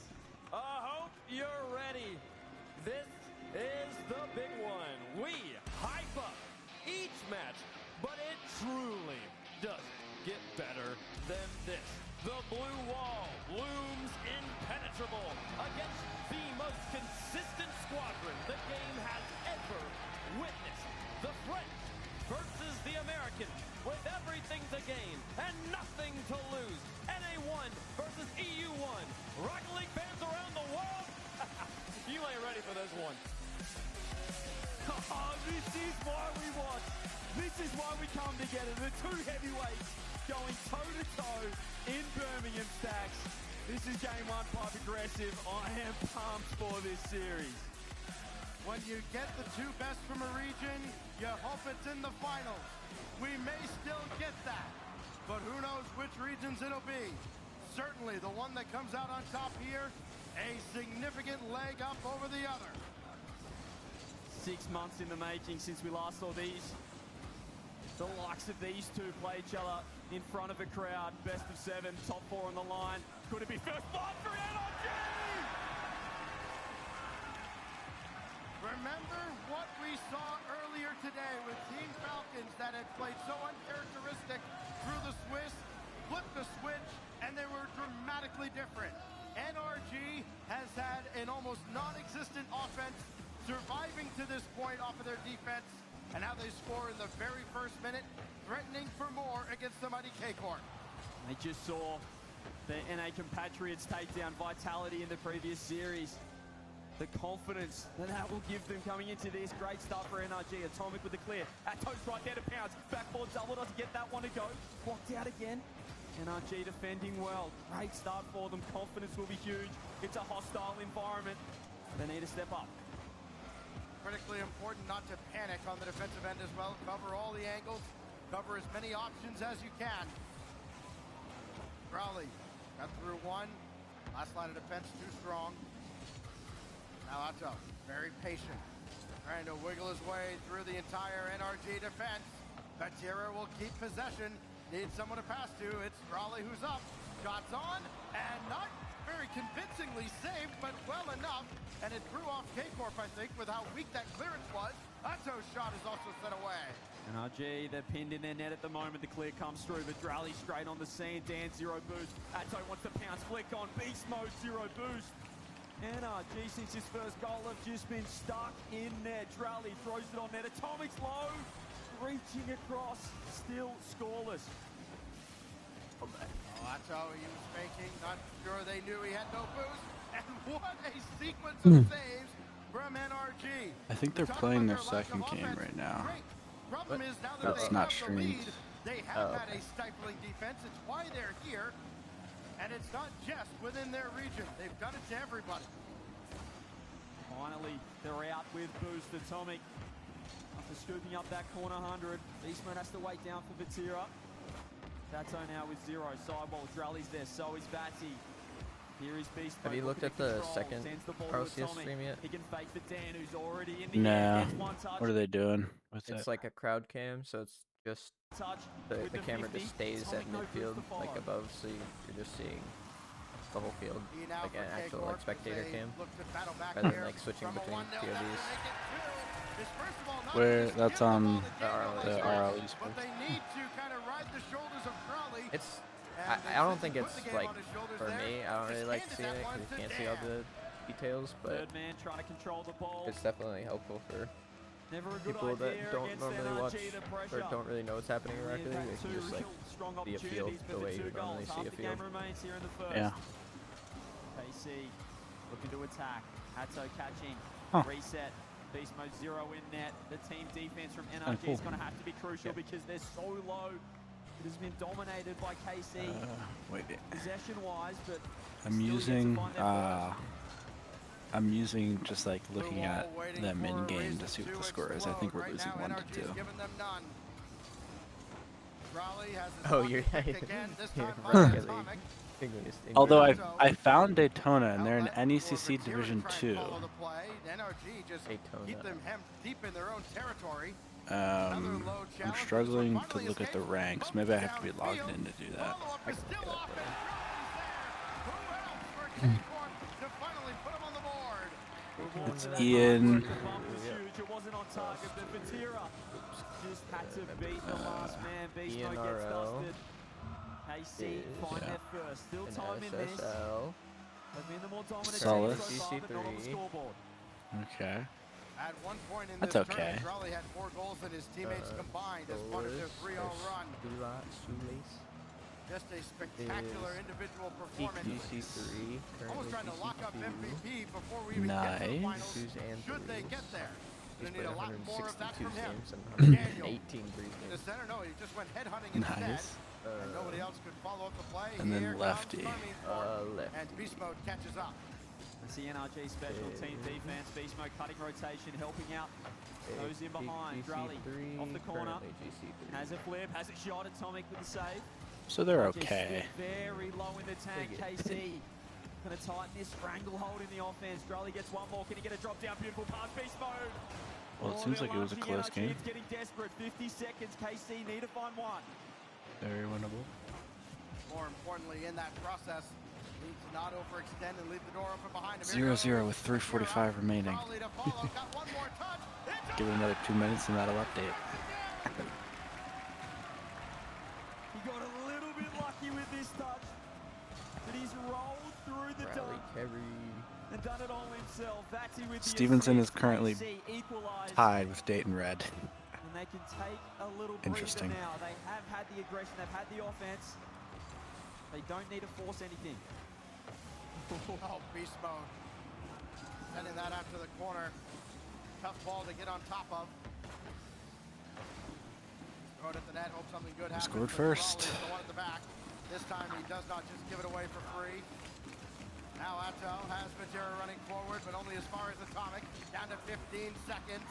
I hope you're ready. This is the big one. We hype up each match, but it truly doesn't get better than this. The blue wall looms impenetrable against the most consistent squadron the game has ever witnessed. The French versus the Americans, with everything to gain and nothing to lose. NA1 versus EU1. Rocket League fans around the world, you ain't ready for this one. Oh, this is why we watch. This is why we come together. The two heavyweights going toe-to-toe in Birmingham, Stacks. This is game one, Pipe Aggressive. I am pumped for this series. When you get the two best from a region, you hope it's in the finals. We may still get that, but who knows which regions it'll be. Certainly the one that comes out on top here, a significant leg up over the other. 6 months in the making since we last saw these. The likes of these two play each other in front of a crowd. Best of 7, top 4 on the line. Could it be first blood for NRG? Remember what we saw earlier today with Team Falcons that had played so uncharacteristic through the Swiss, flipped the switch, and they were dramatically different. NRG has had an almost non-existent offense, surviving to this point off of their defense, and now they score in the very first minute, threatening for more against the mighty K-Corp. They just saw the NA compatriots take down Vitality in the previous series. The confidence that will give them coming into this. Great start for NRG. Atomic with the clear. Ato's right there to pounce. Backboard double doesn't get that one to go. Blocked out again. NRG defending well. Great start for them. Confidence will be huge. It's a hostile environment. They need to step up. Critically important not to panic on the defensive end as well. Cover all the angles. Cover as many options as you can. Crowley got through one. Last line of defense too strong. Now Atto, very patient, trying to wiggle his way through the entire NRG defense. Batira will keep possession. Needs someone to pass to. It's Raleigh who's up. Shots on, and not very convincingly saved, but well enough. And it threw off K-Corp, I think, with how weak that clearance was. Atto's shot is also set away. NRG, they're pinned in their net at the moment. The clear comes through, but Drally straight on the scene. Dan, 0 boost. Atto wants to pounce. Flick on. Beast mode, 0 boost. NRG, since his first goal, have just been stuck in there. Drally throws it on net. Atomic's low. Reaching across. Still scoreless. Atto, he was faking. Not sure they knew he had no boost. And what a sequence of saves from NRG. I think they're playing their second game right now. Problem is now that That's they not have the lead, streamed. they have had a stifling defense. It's why they're here. And it's not just within their region. They've done it to everybody. Finally, they're out with boost. Atomic, after scooping up that corner 100. Beastman has to wait down for Batira. Tato now with 0. Sidewall, Drally's there, so is Batsy. Here is Beast. Have you looked at the second Arceus stream yet? He can fake for Dan, who's already in the air. Gets one touch. What are they doing with It's it? like a crowd cam, so it's just the camera just stays at midfield, like above, so you're just seeing the whole field, like an actual like spectator cam, rather than like switching between POVs. Where that's on The the RLE RLE's. But they need to kind of ride the shoulders of Crowley. It's I don't think it's like for me. I don't really like seeing it because you can't see all the details, but Third man trying to control the ball. it's definitely helpful for Never a good people that idea don't against normally watch NRG, the or pressure. don't really know what's happening in And Rocket they've League. had They can two just like real strong see a field opportunities, but the way the you two normally goals. see a Half the field. game remains here in the first. Yeah. KC looking to attack. Hatto catching. Huh. Reset. Beast mode 0 in net. The team defense from Oh, NRG cool. is going to have to be crucial because they're so low. It has been dominated by KC Wait. possession-wise, but I'm using just like looking at them in game to see what the score is. I think we're losing 1-2. Oh, you're Rocket Rocket League. English. Although I found Daytona and they're in NECC Division 2. NRG just keep them hemmed deep in their own territory. I'm struggling to look at the ranks. Maybe I have to be logged in to do that. It's Ian. It wasn't on target, but Vatira just had to beat the last man. Beast mode gets dusted. KC find their first. Still time in this. They've been the more dominant team so far, but not on the scoreboard. Okay. At one point in That's this okay. tournament, Raleigh had 4 goals than his teammates combined as part of their 3-0 run. Just a spectacular individual performance. Almost trying to lock up MVP before we even get to the finals. Should they get there? They need a lot more of that from him. Daniel, the center, no, he just went headhunting instead. And nobody else could follow up the play. And then Here lefty. comes and Beast Mode catches up. That's the NRG special team defense. Beast mode cutting rotation, helping out those in behind. Raleigh off the corner. Has a flip, has a shot. Atomic with the save. So they're Just okay. very low in the tank. KC gonna tighten this stranglehold in the offense. Raleigh gets one more. Can he get a drop down? Beautiful pass. Beast mode. Well, it seems like it was a close game. It's getting desperate. 50 seconds. KC need to find one. Very winnable. More importantly, in that process, need to not overextend and leave the door open behind him. 0-0 with 3:45 remaining. Give it another 2 minutes and that'll update. He got a little bit lucky with this touch, but he's rolled through the dunk and done it all himself. Vati with the Stevenson is assist. currently KC equalized. tied with Dayton Red. And they can take a little Interesting. breather now. They have had the aggression, they've had the offense. They don't need to force anything. Oh, Beast Mode. Sending that out to the corner. Tough ball to get on top of. Throw it at the net, hope something good happens. Scored but first. Raleigh is the one at the back. This time he does not just give it away for free. Now Atto has Matera running forward, but only as far as Atomic. Down to 15 seconds.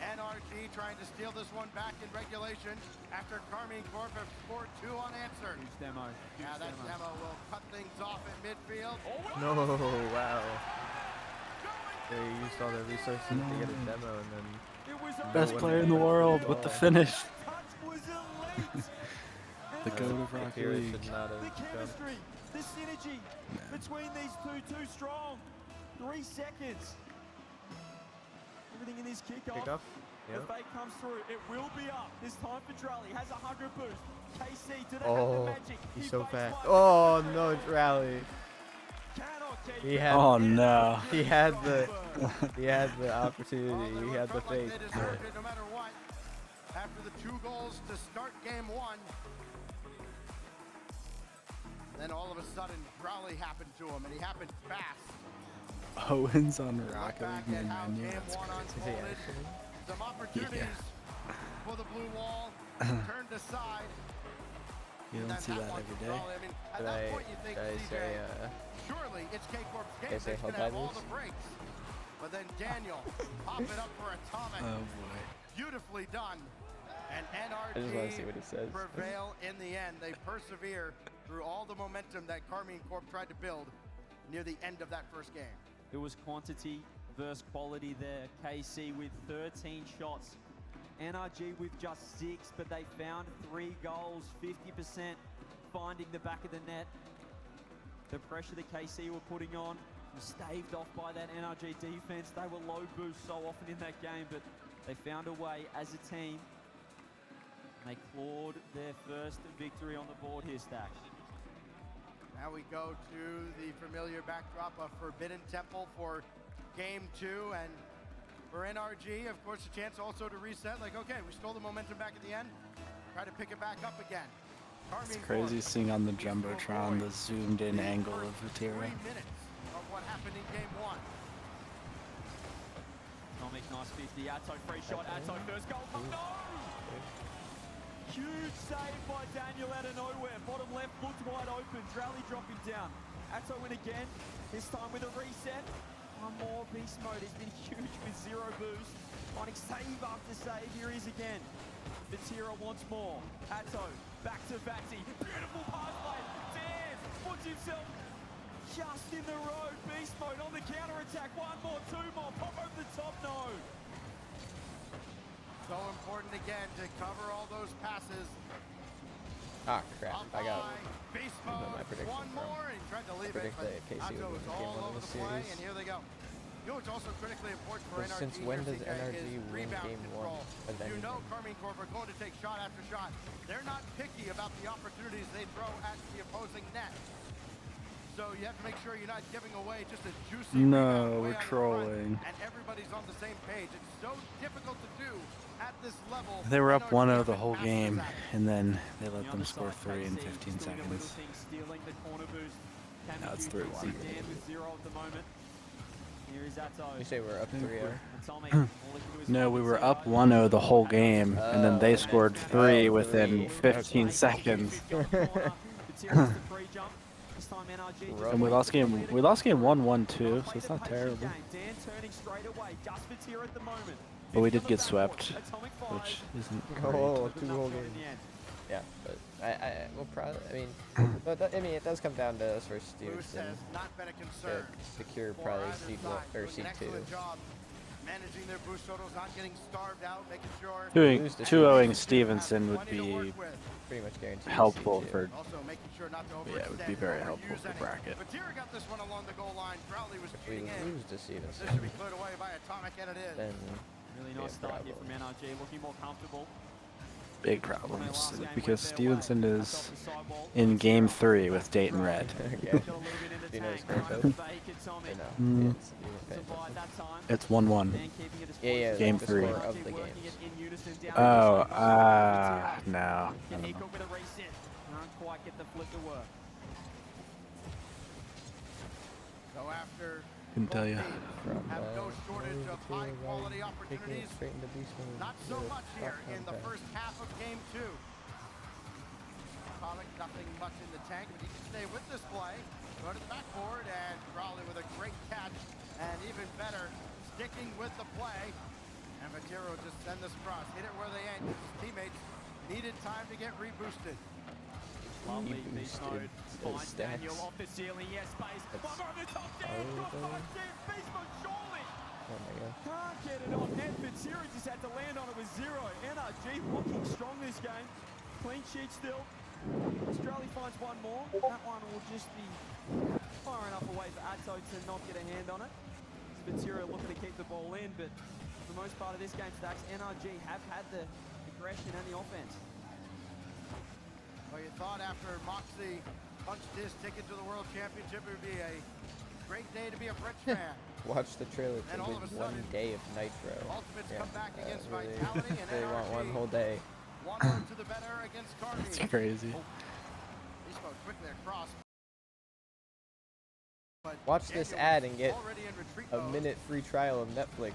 NRG trying to steal this one back in regulation after Carmine Corp have scored 2 unanswered. Huge demo. Yeah, that demo will cut things off at midfield. No, wow. They used all their resources to get a demo and then... Best player in the world with the finish. The goat of Rocket League. The chemistry, the synergy between these two, too strong. 3 seconds. Everything in this kickoff. Yep. The fake comes through. It will be up. This time for Drally. Has 100 boost. KC, do they have the magic? He's so fast. Oh no, it's Rally. He had, oh no. He had the opportunity. He had the fake. They deserved it no matter what. After the 2 goals to start game 1. Then all of a sudden, Raleigh happened to him, and he happened fast. Owens on Rocket League main menu. That's crazy. Some opportunities for the blue wall turned aside. You don't see that every day. I mean, at that point you think, CJ, surely it's K-Corp's game. They can have all the breaks. But then Daniel pop it up for Atomic. Oh boy. Beautifully done. And I just want to see what he says. prevail in the end. They persevere through all the momentum that Carmine Corp tried to build near the end of that first game. It was quantity versus quality there. KC with 13 shots. NRG with just 6, but they found 3 goals, 50% finding the back of the net. The pressure that KC were putting on was staved off by that NRG defense. They were low boost so often in that game, but they found a way as a team. And they clawed their first victory on the board here, Stack. Now we go to the familiar backdrop of Forbidden Temple for Game 2, and for NRG, of course, a chance also to reset. Like, okay, we stole the momentum back at the end. Try to pick it back up again. It's crazy seeing on the Jumbotron the zoomed in angle of Vatira. 3 minutes of what happened in Game 1. Atomic, nice 50. Atto, free shot. Atto, first goal. Oh, no! Huge save by Daniel out of nowhere. Bottom left looked wide open. Drally dropping down. Atto win again. This time with a reset. One more. Beast mode has been huge with 0 boost. Finding save after save. Here he is again. Vatira wants more. Atto, back to Vati. Beautiful pass play. Dan puts himself just in the road. Beast mode on the counter attack. 1 more, 2 more. Pop over the top. No. So important again to cover all those passes. Ah, crap. I got Beast my mode. prediction. One more, and he tried to leave it, Predict but that KC Atto will is win game all 1 over of the the play, series. and here they go. You know what's also critically important for But NRG since when here, does CK, NRG is win rebound game 1 control. of You know anything? Carmine Corp are going to take shot after shot. They're not picky about the opportunities they throw at the opposing net. So you have to make sure you're not giving away just a juicy No, rebound way we're out of the front, trolling. and everybody's on the same page. It's so difficult to do at this level. They were up NRG 1-0 have the been whole masters game, at it. and then they let them score 3 in 15 Still doing a little seconds. thing, stealing the corner boost. Now it's Kamikuchi 3-1. Dan with 0 at the moment. Here is Atto. You say we're up 3-0? Atomic, all he can do is No, hold we it were to up the 1-0 the whole game, and then they Oh. scored 3 Oh, within 3. 15 seconds. And we lost game 1-1 too, so it's not terrible. Dan turning straight away, just for Tier at the moment. But we did get swept, which isn't great. Oh, 2 whole games. Yeah, but we'll probably, but I mean, it does come down to us versus Boost Stevenson has not been a to concern secure for probably either seed side. 1 or Doing seed an 2. excellent job managing their boost totals, not getting starved out, making sure 2-0ing Stevenson would be pretty much guaranteed. helpful seed 2. for. Also making sure not to Yeah, it would be overextend, very helpful overuse for any. bracket. But Tira got this one along the goal line. Crowley was If we cheating in. lose to Stevenson, This should be cleared away by Atomic, and it is. then Really be a nice start here problem. from NRG, looking more comfortable. Big problems because Stevenson is in game 3 with Dayton Red. Okay. Do you know the score code? Or no? Mm. Yes, you were paying attention. It's 1-1. Yeah, Game the 3. score of the games. Oh, no. I Can don't he know. cook with a reset? Can't quite get the flip to work. So after Couldn't tell you. have no shortage of high-quality opportunities. Straight into beast mode. Not so Good. much here Stop in the contact. first half of game 2. Atomic, nothing much in the tank, but he can stay with this play. Go to the backboard, and Crowley with a great catch, and even better, sticking with the play. And Vatira just send this across, hit it where they ain't. His teammates needed time to get reboosted. Lovely beast mode. Finds stacks. Daniel off the ceiling. Yes, space. That's One more on the top. Dan, over. got 5 Dan. Beast mode, surely. Oh my god. Can't get it on net. Vatira just had to land on it with 0. NRG looking strong this game. Clean sheet still. Australia finds 1 more. That one will just be far enough away for Atto to not get a hand on it. Vatira looking to keep the ball in, but for the most part of this game, Stacks, NRG have had the aggression and the offense. Well, you thought after Moxie punched his ticket to the World Championship, it would be a great day to be a French fan. Watch the trailer to And all win of a 1 sudden, day of Nitro. Ultimates come back against really, Vitality, and they want NRG 1 whole day. 1-0 to the better against Cardi. It's crazy. He spoke quickly across. But Watch this Daniel ad was and get already in retreat a mode. minute free trial of Netflix.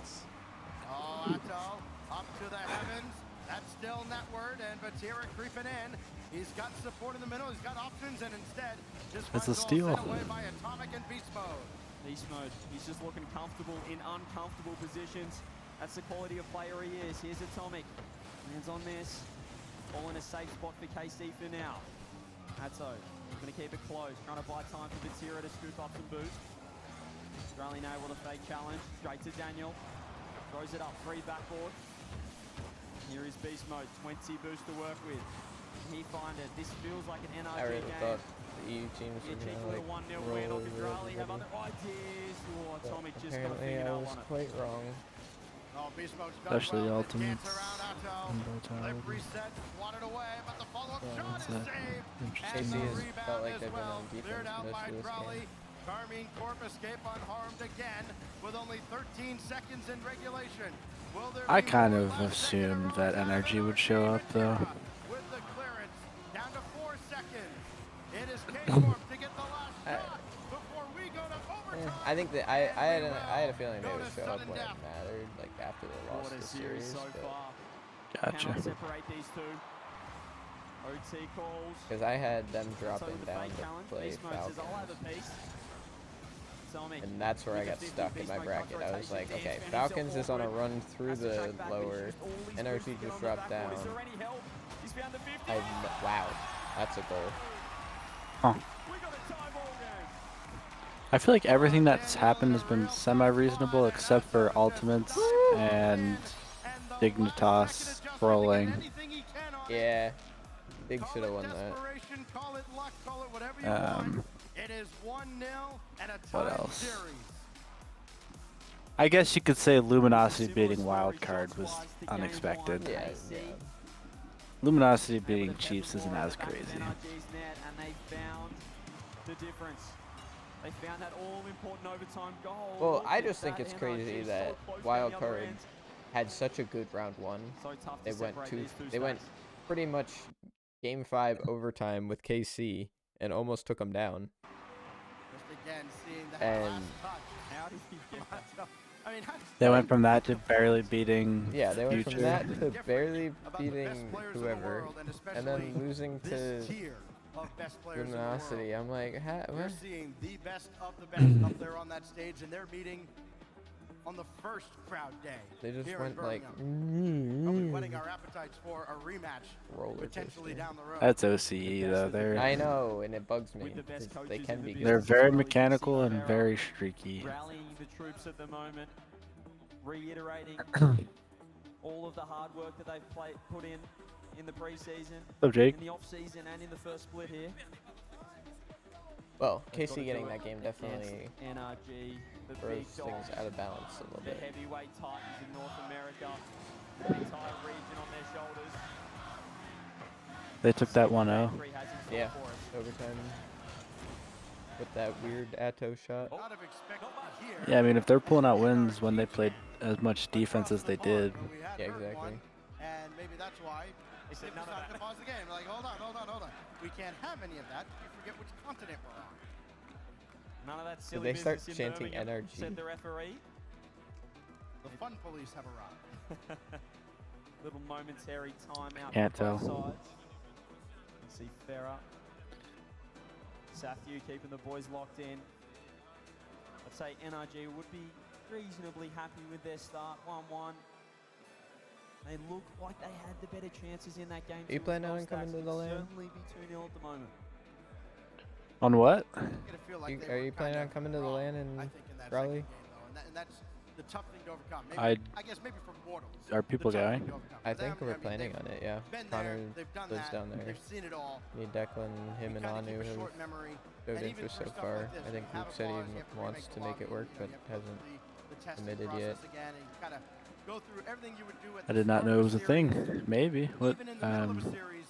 Oh, Atto up to the heavens. That's still netward, and Vatira creeping in. He's got support in the middle. He's got options, and instead just It's finds a it all steal. sent away by Atomic and Beast Mode. Beast mode. He's just looking comfortable in uncomfortable positions. That's the quality of player he is. Here's Atomic. Lands on this. All in a safe spot for KC for now. Atto going to keep it close. Trying to buy time for Vatira to scoop up some boost. Australian able to fake challenge. Straight to Daniel. Throws it up. 3 backboard. Here is Beast Mode. 20 boost to work with. Can he find it? This feels like an NRG I really game. thought the EU teams were Cheeky gonna with a like 1-0 roll win. Or over Cadrali have everybody. other ideas. Oh, But Atomic just got to apparently figure it I out was on it. quite wrong. Oh, Beast Mode's done Especially well. the ultimates. Dance around Atto. Lip reset, swatted away, but the follow-up shot is saved. KC has felt like they've been on Cleared defense out most by of this Trolley. game. Carmine Corp escape unharmed again with only 13 seconds in regulation. Will there I be kind more of left? assumed that energy would show up though. With the clearance down to 4 seconds. It is K-Corp to get the last shot before we go to overtime. I think that I had a feeling they would show up when it mattered, like after they lost the series. so but- far. Gotcha. Cannot separate these two. OT calls. Because I had them dropping the down fake to challenge. play Beast mode says, Falcons. I'll have a piece. Tell me. And that's where I got stuck in my bracket. I was like, okay, Falcons is on a run through the lower. NRG just dropped down. Wow, that's a goal. Huh. I feel like everything that's happened has been semi-reasonable except for Ultimates and Dignitas rolling. Yeah, Big should have won that. It is 1-0 and a What tie else? series. I guess you could say Luminosity beating Wildcard was unexpected. Yeah, yeah. Luminosity beating Chiefs isn't as crazy. And they found the difference. They found that all-important overtime goal. Well, I just think it's crazy that Wildcard had such a good round one. They went they went pretty much game 5 overtime with KC and almost took them down. Just again seeing that And last touch. How did he get that? I mean, They went from that to barely beating yeah, they went Future. from that to barely beating whoever, and then losing to Luminosity. I'm like, You're what? seeing the best of the best up there on that stage, and they're meeting on the first crowd day. They just here in went like, Birmingham. They'll be whetting our appetites for a rematch roller potentially coaster. down the road. That's OCE though. I know, and it bugs me. They can be good. They're very mechanical and very streaky. Rallying the troops at the moment, reiterating all of the hard work that they've put in the preseason, What's up, Jake? in the off-season, and in the first split here. Well, They've got to KC getting do that game against definitely NRG, the throws big things dogs, out of balance a little the bit. heavyweight titans in North America, the entire region on their shoulders. They took that 1-0. Yeah, overtime with that weird Atto shot. Yeah, I mean, if they're pulling out wins when they played as much defense as they did. Yeah, exactly. And maybe that's why they decided to pause the game. Like, hold on. We can't have any of that. You forget which continent we're on. None of that Did silly they start business in chanting Birmingham, NRG? said the referee. The fun police have arrived. Little momentary timeout Can't for both tell. sides. You see Farah, Sathu keeping the boys locked in. I'd say NRG would be reasonably happy with their start, 1-1. They look like they had the better chances in that game. Are you too, planning with on goal coming stats. to the It'd LAN? Certainly be 2-0 at the moment. On what? Are you planning on coming to the LAN in Raleigh? And that's the tough thing to overcome. I guess maybe for mortals. Are people going? I think we're planning on it, yeah. Connor lives down there. They've seen it all. Me, Declan, him, and kinda Anu keep a have short memory, dove and in even for for so stuff far. like this, I think you Luke have said a he pause, you have to wants to make it work, but hasn't the testing committed yet. process again, and you kinda go through everything you would do at I the did not start know of it was a series. thing. Maybe. What? Even in the middle of a series,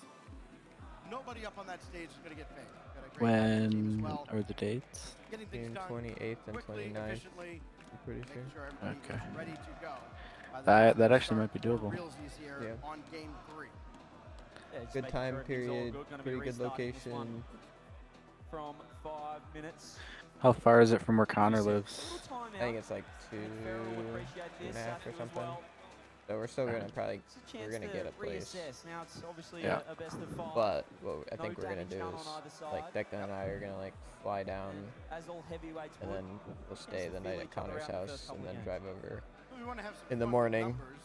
nobody up on that stage is going to get fake. Got a great When are the dates? Getting things June done 28th and quickly, 29th. efficiently, I'm pretty making sure. everybody Okay. is ready to go. By the That time we actually start might be doable. realsies here Yeah. on game 3. Yeah, just Good making time sure everything's all period, good. Gonna be pretty good restarting this one location. From 5 minutes. How far is it from where Connor lives? I think it's like 2.5 or something. So we're still gonna probably get a place. Now it's obviously Yeah. a best of 5. But what I No think we're gonna damage do done is on either side. like Declan and I are gonna like fly down, As all heavyweights and would, then we'll tends stay to the feel night at each other Connor's out in the house, first and couple then of drive over We want to have some in the fun with morning, numbers.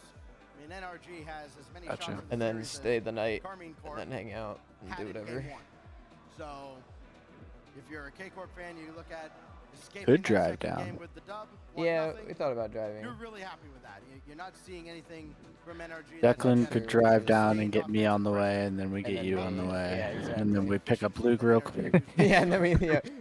I mean, NRG has as many Gotcha. shots in the and then series as stay the night, Carmine Corp and then hang out and had do in game whatever. 1. So, if you're a K-Corp fan, you look at escaping Could that drive second down. game with the dub. Yeah, 1-0. we thought about driving. You're really happy with that. You're not seeing anything from NRG. that's Declan could better. drive down and get me on the way, and then we get you on the way, Yeah, exactly. and then we pick up Luke real quick. Yeah, and then we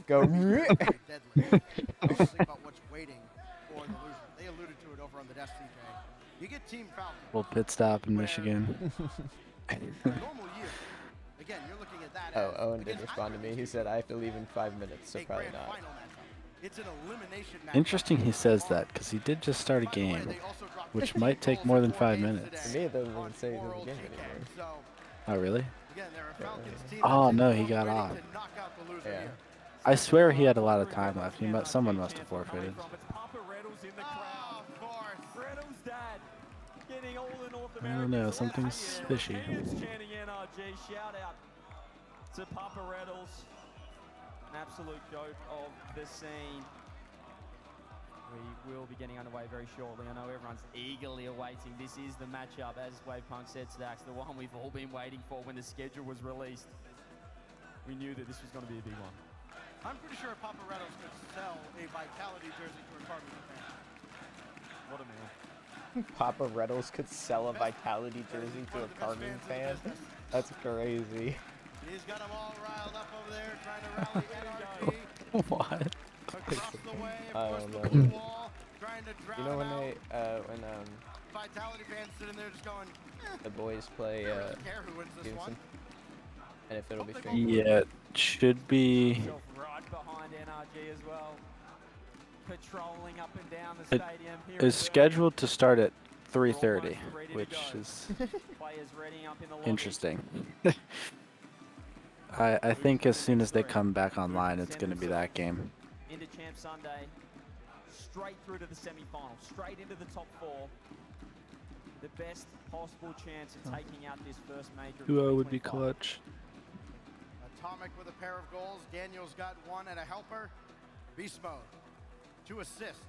go. Very deadly. Don't think about what's waiting for the loser. They alluded to it over on the desk, CJ. You get Team Falcon. Little pit stop in Michigan. Normal year. Again, you're looking at that Oh, as Owen did against respond to me. He said, I have to leave in 5 minutes, so a probably grand not. final matchup. It's an elimination matchup. Interesting he says that, because he did just start a game, which might take more than 5 minutes. To me, it doesn't even say he's in the game anymore. Oh, really? Again, they're a Falcons team Oh, that's no, in he form, got waiting off. to knock out the loser here. I swear he had a lot of time left. Someone must have forfeited. Of course. Reynolds' dad getting all the North I don't know, something's fishy. Huge chanting NRG. Shout out to Papa Reynolds, an absolute goat of the scene. We will be getting underway very shortly. I know everyone's eagerly awaiting. This is the matchup, as Wavepunk said, Stacks, the one we've all been waiting for when the schedule was released. We knew that this was going to be a big one. I'm pretty sure Papa Reynolds could sell a Vitality jersey to a Cardinals fan. What a man. Papa Reynolds could sell a Vitality jersey to a Carmen fan? That's crazy. He's got them all riled up over there, trying to rally NRG. What? Across the way, I of course, don't the know. blue wall, trying to drown You know when him they, out. when Vitality fans sitting there just going, the boys play, I don't really care who wins this Stevenson? one. And if it'll be straight. Yeah, it should be. Right behind NRG as well. Patrolling up and down the It stadium here. is scheduled to start at 3:30, which is Players readying up in the lobby. interesting. I think as soon as they come back online, it's going to be that game. Into Champ Sunday, straight through to the semi-final, straight into the top 4. The best possible chance of taking out this first major. Duo would be clutch. Atomic with a pair of goals. Daniel's got 1 and a helper. Beast mode. 2 assists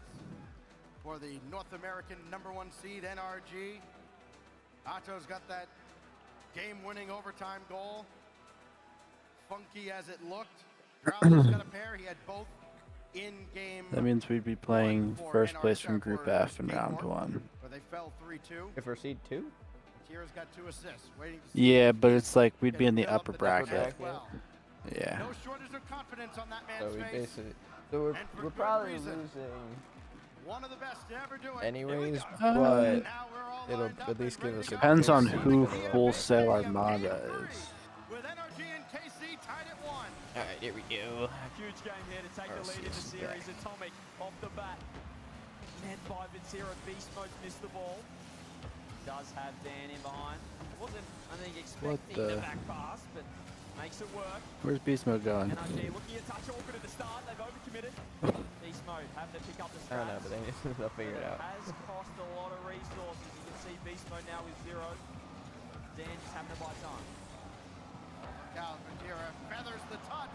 for the North American #1 seed NRG. Otto's got that game-winning overtime goal. Funky as it looked. Crowley's got a pair. He had both in game. That means we'd be playing first place from Group F in round 1. Where they fell 3-2. If we're seed 2? Tira's got 2 assists. Waiting to see Yeah, if but he it's like we'd can be in the fill up upper the bracket. as well. Yeah. No shortage of confidence on that So man's we face. basically, so we're good probably reason. losing One of the best to ever do it. anyways, Uh, but it'll at least give us a Depends on close who seed. Full Sail Armada is. With NRG and KC tied at 1. Alright, here we go. Huge game here to take the lead in the series. Atomic off the bat. Led by Vatira. Beast Mode missed the ball. Does have Dan in behind. Wasn't, I think, expecting the back pass, but makes it work. Where's Beast Mode going? NRG looking at touch awkward at the start. They've overcommitted. Beast Mode having to pick up the I don't know, straps. but they'll figure it out. Has cost a lot of resources. You can see Beast Mode now with 0. Dan just having to buy time. Now Vatira feathers the touch.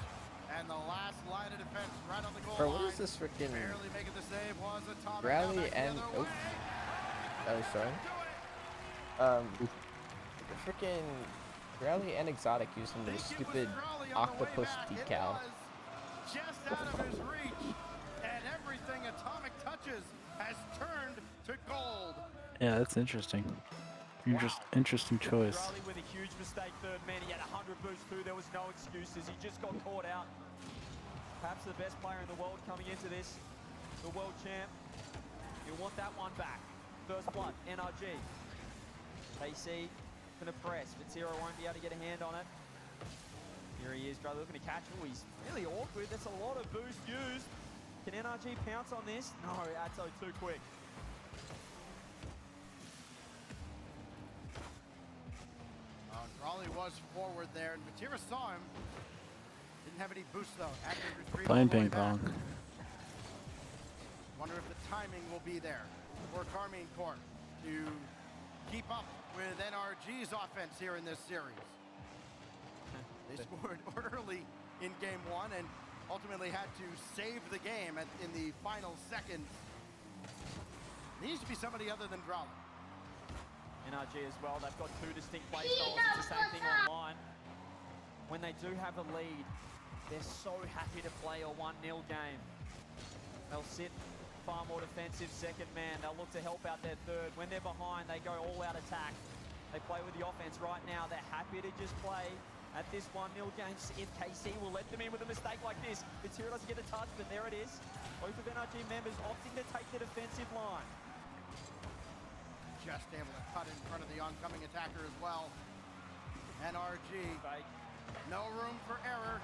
And the last line of defense right on the goal Bro, line. what is this freaking Barely making the save was Atomic. Rally and oh, sorry. Freaking Rally and Exotic using the stupid octopus decal. Just out of his reach, and everything Atomic touches has turned to gold. Yeah, that's interesting. Interesting choice. Riley with a huge mistake, third man. He had 100 boosts through. There was no excuses. He just got caught out. Perhaps the best player in the world coming into this. The world champ. You'll want that one back. First blood, NRG. KC gonna press. Vatira won't be able to get a hand on it. Here he is, looking to catch him. He's really awkward. That's a lot of boost used. Can NRG pounce on this? No, Atto too quick. Raleigh was forward there, and Vatira saw him. Didn't have any boost though. Active retrieve Playing all the way ping pong. back. Wonder if the timing will be there for Carmine Court to keep up with NRG's offense here in this series. They scored early in game 1 and ultimately had to save the game in the final seconds. Needs to be somebody other than Drala. NRG as well, they've got 2 distinct play styles. It's the same thing online. When they do have a lead, they're so happy to play a 1-0 game. They'll sit far more defensive second man. They'll look to help out their third. When they're behind, they go all-out attack. They play with the offense right now. They're happy to just play at this 1-0 game. See if KC will let them in with a mistake like this. Vatira doesn't get a touch, but there it is. Both of NRG members opting to take the defensive line. just able to cut in front of the oncoming attacker as well. NRG, no room for error.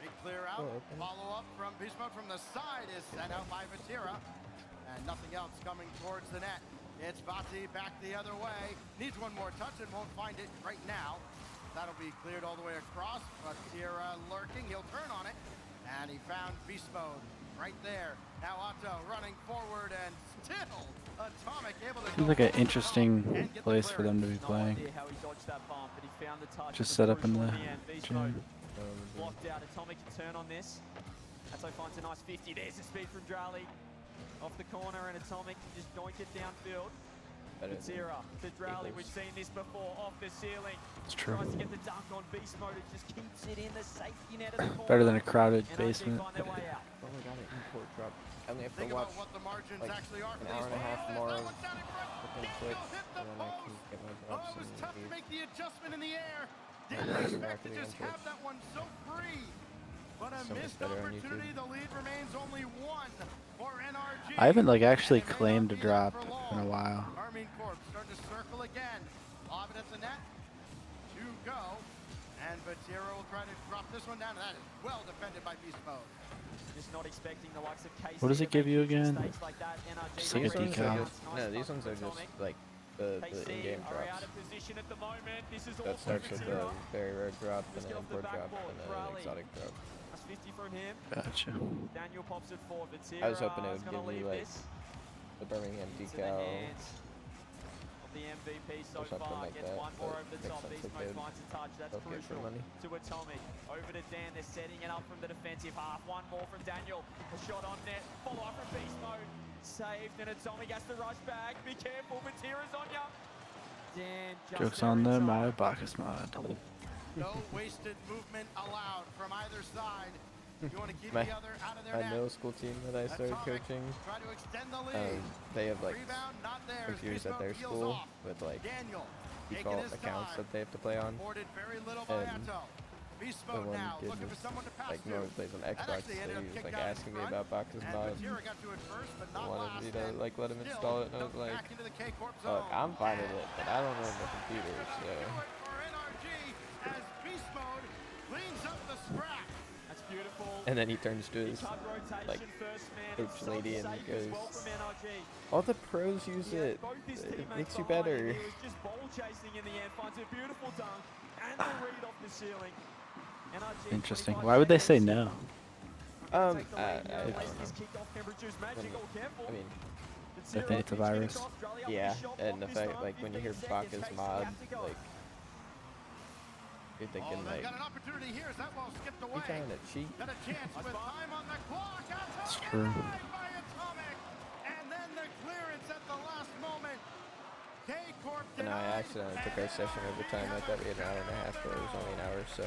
Big clear out, follow up from Beast Mode from the side is sent out by Vatira. And nothing else coming towards the net. It's Bati back the other way. Needs one more touch and won't find it right now. That'll be cleared all the way across. Vatira lurking, he'll turn on it. And he found Beast Mode right there. Now Otto running forward and still Atomic able to Seems like an interesting place for them to be playing. Just set up in the gym. Blocked out. Atomic can turn on this. Atto finds a nice 50. There's the speed from Drally. Off the corner, and Atomic can just doink it downfield. Vatira to Drally. We've seen this before. Off the ceiling. It's true. Tries to get the dunk on Beast Mode. It just keeps it in the safety net of the corner. Better than a crowded NRG basement. find their way out. Oh my god, an import drop. I only have to Think watch about what the margins like actually are an for hour these and a half players. more That of one's down in front. flipping Daniel Twitch, hit the and then I can post. get my Oh, drops it was and tough to leave. make the adjustment in the air. Yeah, Didn't it's expect to directly just on have Twitch. that one so free. But a So much missed better on opportunity. YouTube. The lead remains only one for NRG. I haven't like actually claimed a drop in a while. Armin Corp starting to circle again. Lob it at the net. To go. And Vatira will try to drop this one down. That is well defended by Beast Mode. Just not expecting the likes of KC What does it to give make you huge again? mistakes like that. NRG Just like a These ones are decal. just, no, these ones are just like the in-game are out drops. of position at the moment. This is That awesome starts for with Vatira. a very rare drop, and Just an get off the import drop, backboard. and then Drally. an exotic drop. That's 50 from him. Gotcha. Daniel pops it for Vatira. I was hoping it would gonna give me leave like this the Birmingham into the decal. hands of the MVP so or something far. like Gets that, one more but over the makes top. sense Beast that Mode they'd finds a touch. That's both get for crucial money. to Atomic. Over to Dan. They're setting it up from the defensive half. One more from Daniel. A shot on net. Follow up from Beast Mode. Saved, and Atomic has to rush back. Be careful. Vatira's on ya. Dan just Jokes there on in them, time. my Bacchus mod. No wasted movement allowed from either side. You want to keep My the other out of their my net. middle school team that I started Atomic coaching, try to extend the lead. they have like Rebound not there. computers Beast at their Mode peels school off. with like Daniel taking default his accounts time. that they have to play on. Afforded very little by And Atto. Beast the Mode one now kid looking for was someone to pass like to. normally plays on That Xbox, actually so ended he up was kicked like out in asking me front, about Bacchus and mod. Vatira got to it first, but not Wanted last, me to and like let him still install it, and I was dumped like, back into the K-Corp look, zone. I'm fine with it, but I don't know the computer, so For NRG as Beast Mode cleans up the scrap. That's beautiful. and then he turns to his Cut rotation like first man. coach It's so lady and safe goes, as well from NRG. all the pros use He had it. both his It teammates makes you behind him. better. He was just ball chasing in the end, finds a beautiful dunk and the read off the ceiling. NRG Interesting. 25 Why would they say seconds. no? Take the lead I here. don't Lace know. this kick-off temperature's magic. Oh, careful. I mean, They think it's a virus. yeah, and the fact like when you hear Bacchus mod, like you're thinking They've like got an opportunity here as that ball skipped you away. trying to cheat. Got a chance with time on the clock. It's true. By Atomic, and then the clearance at the last moment. K-Corp And I denied, accidentally took our session over time. I thought we had an hour and a half, but it was only an hour, so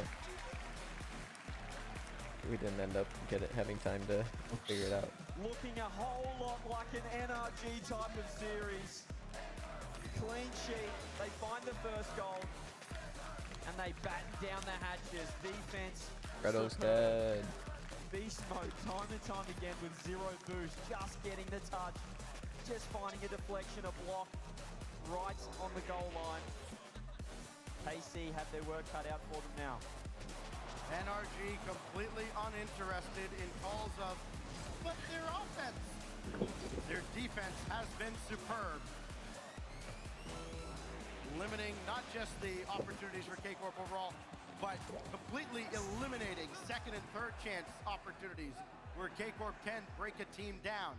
we didn't end up having time to figure it out. Looking a whole lot like an NRG type of series. Clean sheet. They find the first goal. And they batten down the hatches. Defense. Gredo's superb. dead. Beast mode time and time again with zero boost. Just getting the touch. Just finding a deflection, a block. Right on the goal line. KC have their work cut out for them now. NRG completely uninterested in calls of, but their offense. Their defense has been superb. Limiting not just the opportunities for K-Corp overall, but completely eliminating second and third chance opportunities where K-Corp can break a team down.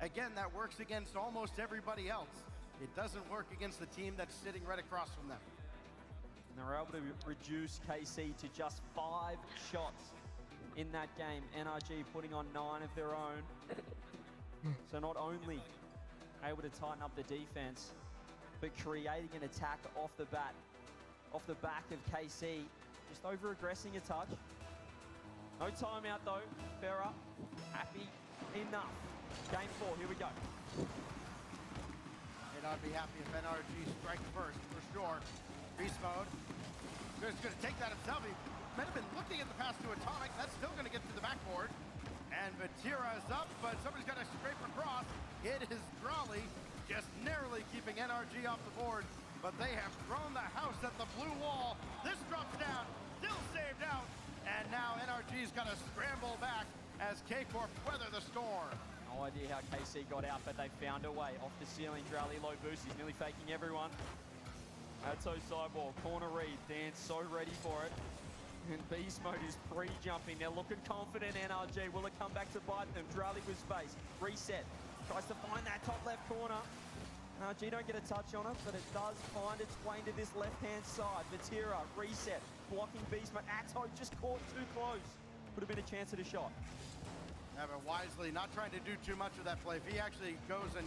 Again, that works against almost everybody else. It doesn't work against the team that's sitting right across from them. And they were able to reduce KC to just 5 shots in that game. NRG putting on 9 of their own. So not only able to tighten up the defense, but creating an attack off the back of KC. Just over-aggressing a touch. No timeout though. Farah, happy enough. Game 4, here we go. And I'd be happy if NRG strike first, for sure. Beast mode. Just going to take that himself. He might have been looking at the pass to Atomic. That's still going to get to the backboard. And Vatira is up, but somebody's got to scrape across. It is Drolly. just narrowly keeping NRG off the board, but they have thrown the house at the blue wall. This drops down, still saved out, and now NRG's got to scramble back as K-Corp weather the storm. No idea how KC got out, but they found a way. Off the ceiling, Drally low boost. He's nearly faking everyone. Atto sidewall, corner read. Dan's so ready for it. And Beast Mode is pre-jumping. They're looking confident, NRG. Will it come back to bite them? Drally with space. Reset. Tries to find that top left corner. NRG don't get a touch on it, but it does find its way into this left-hand side. Vatira, reset. Blocking Beast Mode. Atto just caught too close. Would have been a chance at a shot. Yeah, but wisely, not trying to do too much of that play. If he actually goes and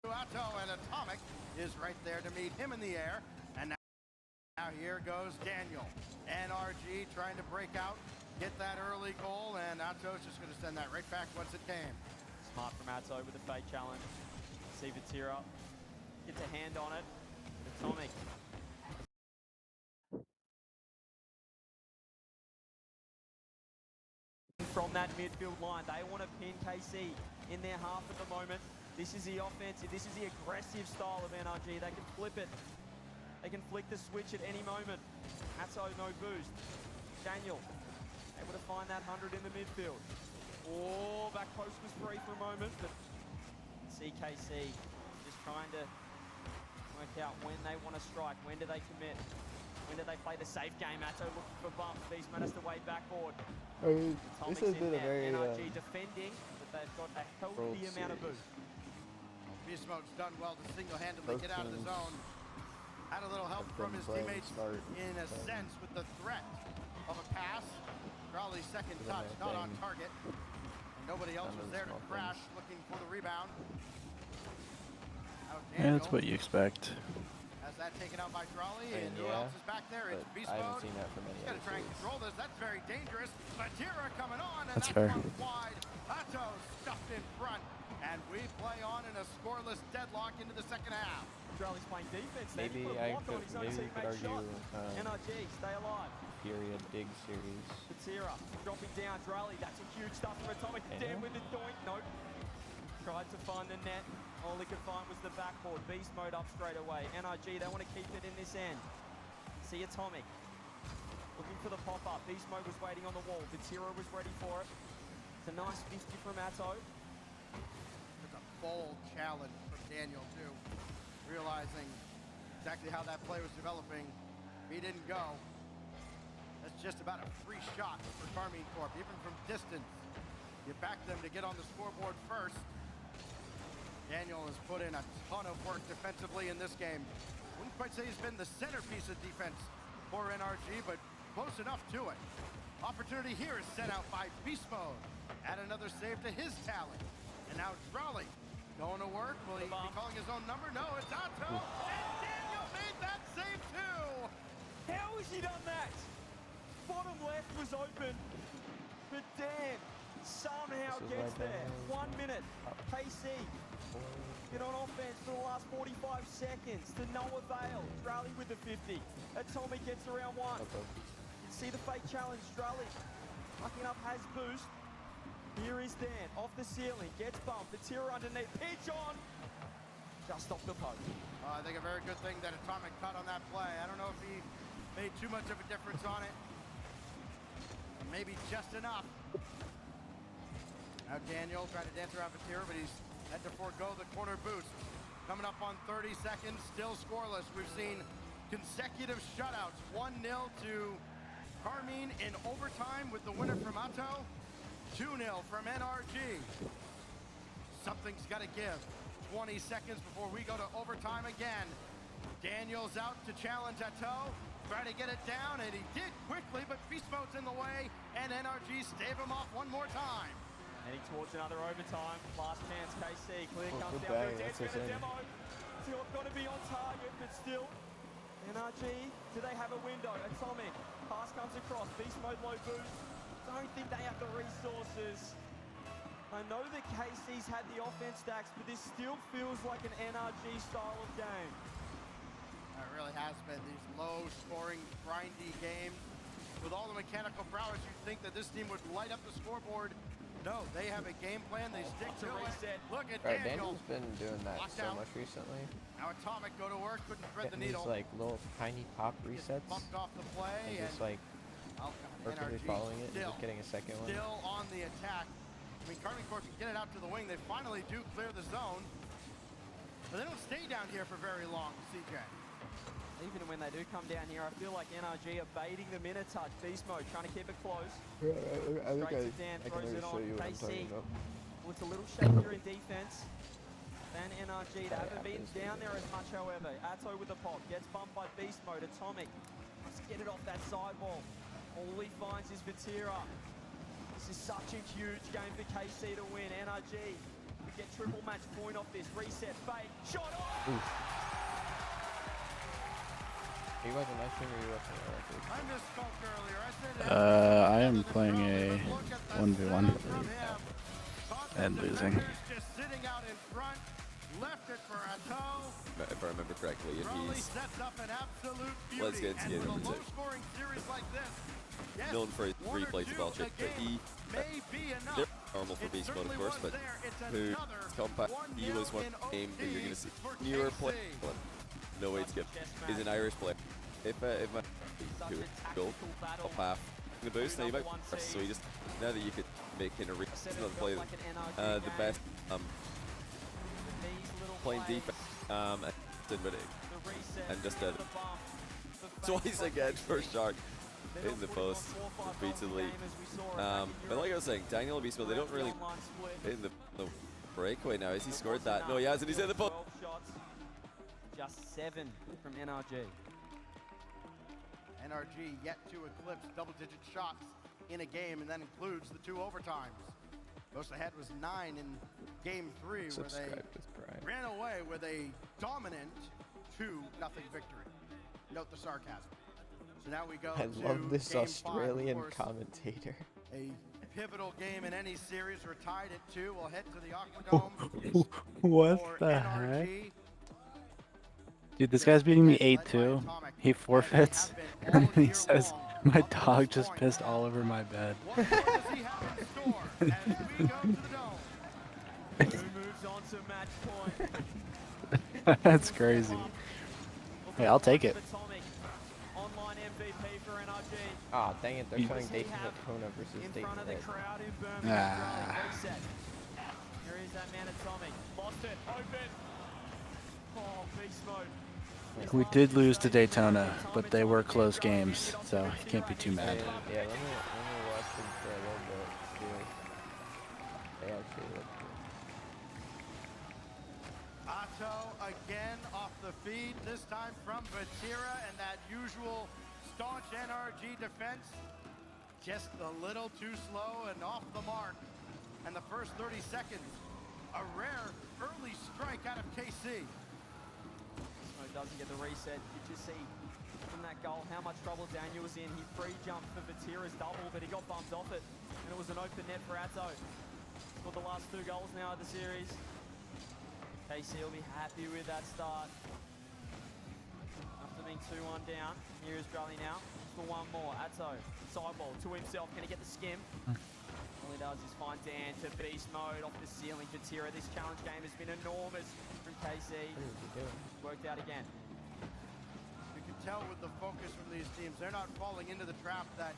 Atto, and Atomic is right there to meet him in the air. And now here goes Daniel. NRG trying to break out, get that early goal, and Atto's just going to send that right back once it came. Smart from Atto with a fake challenge. See Vatira gets a hand on it. Atomic. From that midfield line, they want to pin KC in their half at the moment. This is the offensive, this is the aggressive style of NRG. They can flip it. They can flick the switch at any moment. Atto, no boost. Daniel, able to find that 100 in the midfield. Oh, back post was free for a moment, but CKC just trying to work out when they want to strike, when do they commit, when do they play the safe game. Atto looking for bumps. Beastman has to wade backboard. This has been a very NRG defending, but they've got a healthy amount of boost. Beast Mode's done well to single-handedly get out of the zone. Had a little help from his teammates in a sense with the threat of a pass. Crowley's second touch, not on target. And nobody else was there to crash, looking for the rebound. Yeah, that's what you expect. Has that taken out by Crowley, and who yeah, else is back there? It's Beast I haven't Mode. seen that from any He's got to try and control this. That's very dangerous. Vatira coming on, and That's that's fair. one wide. Atto stuffed in front, and we play on in a scoreless deadlock into the second half. Charlie's playing defense. Maybe I could, maybe you could argue NRG, stay alive. period dig series. Vatira dropping down. Drally, that's a huge stuff from Atomic. Dan with the doink. Nope. Tried to find the net. All he could find was the backboard. Beast Mode up straight away. NRG, they want to keep it in this end. See Atomic. Looking for the pop-up. Beast Mode was waiting on the wall. Vatira was ready for it. It's a nice 50 from Atto. It's a bold challenge from Daniel, too. Realizing exactly how that play was developing. He didn't go. That's just about a free shot for Carmine Corp, even from distance. You back them to get on the scoreboard first. Daniel has put in a ton of work defensively in this game. Wouldn't quite say he's been the centerpiece of defense for NRG, but close enough to it. Opportunity here is sent out by Beast Mode. Add another save to his talent. And now Drolly going to work. Will he be calling his own number? No, it's Atto. And Daniel made that save too. How has he done that? Bottom left was open, but Dan somehow gets there. 1 minute. KC get on offense for the last 45 seconds to no avail. Drally with the 50. Atomic gets around one. You see the fake challenge. Drally fucking up, has boost. Here is Dan off the ceiling, gets bumped. The tier underneath, pitch on. Just off the post. I think a very good thing that Atomic caught on that play. I don't know if he made too much of a difference on it. Maybe just enough. Now Daniel trying to dance around Vatira, but he's had to forego the corner boost. Coming up on 30 seconds, still scoreless. We've seen consecutive shutouts. 1-0 to Carmine in overtime with the winner from Atto. 2-0 from NRG. Something's got to give. 20 seconds before we go to overtime again. Daniel's out to challenge Atto. Try to get it down, and he did quickly, but Beast Mode's in the way, and NRG stave him off one more time. Heading towards another overtime. Last chance, KC. Clear comes good down bang, for a dance that's for the insane. demo. Still got to be on target, but still. NRG, do they have a window? Atomic. Pass comes across. Beast Mode low boost. Don't think they have the resources. I know that KC's had the offense stacks, but this still feels like an NRG style of game. It really has been these low-scoring, grindy games. With all the mechanical prowess, you'd think that this team would light up the scoreboard No, they have a game plan. They stick to it. Look at Right, Daniel. Daniel's been doing that Locked so out. much recently. Now Atomic go to work, couldn't thread the Getting these needle. like little tiny pop resets. Bumped off the play And just and like perfectly NRG following it and just getting a second one. Still on the attack. I mean, Carmen Corp can get it out to the wing. They finally do clear the zone. But they don't stay down here for very long, CJ. Even when they do come down here, I feel like NRG are baiting them in a touch. Beast mode, trying to keep it close. Yeah, I think Straight to Dan, I can throws really it show on. you what I'm KC talking about. looks a little shakier in defense than NRG. They haven't been down there as much, however. Atto with the pop, gets bumped by Beast mode. Atomic must get it off that sidewall. All he finds is Vatira. This is such a huge game for KC to win. NRG we get triple match point off this. Reset, fake, shot off! Are you watching my stream or are you watching it? I misspoke earlier. I said I am playing a 1v1 and losing. just sitting out in front. Left it for Atto. If I remember correctly, and Raleigh he's sets up an absolute beauty. let's get to and game with a number 2. low-scoring series like this, yes, Known for his one or replays two of Belichick, a but game may be enough. they're normal for It Beast Mode, of certainly course, was but there. It's who another compact, he was one game that you're going to see. Newer player, no way to skip, is an Irish player. If my who would go up half the boost, now you might press, so you just, now that you could make in a another play the best playing defense and just twice again for Shark in the post repeatedly. But like I was saying, Daniel and Beast Mode, they don't really in the breakaway now. Has he scored that? No, he hasn't. He's in the post. Just 7 from NRG. NRG yet to eclipse double-digit shots in a game, and that includes the 2 overtimes. Most ahead was 9 in game 3, where they ran away with a dominant 2-0 victory. Note the sarcasm. So now we go I to love this game Australian 5, of course. commentator. A pivotal game in any series. We're tied at 2. We'll head to the Aquadome. What the heck? Dude, this guy's beating me 8-2. He forfeits, and he says, my dog just pissed all over my bed. Who moves on to match point? That's crazy. Hey, I'll take it. Online MVP for NRG. Ah, dang it, they're showing Dayton Kona versus Dayton Red. Ah. Here is that man Atomic. Lost it, open. Oh, beast mode. We did lose to Daytona, but they were close games, so you can't be too mad. Yeah, let me watch them for a little bit. See like they actually look good. Atto again off the feed, this time from Vatira, and that usual staunch NRG defense. Just a little too slow and off the mark. And the first 30 seconds, a rare early strike out of KC. Doesn't get the reset. You just see from that goal how much trouble Daniel was in. He free jumped for Vatira's double, but he got bumped off it. And it was an open net for Atto. Scored the last 2 goals now of the series. KC will be happy with that start. After being 2-1 down, here is Raleigh now. For one more. Atto, sideball to himself. Can he get the skim? All he does is find Dan to beast mode off the ceiling. Vatira, this challenge game has been enormous from KC. Worked out again. You can tell with the focus from these teams, they're not falling into the trap that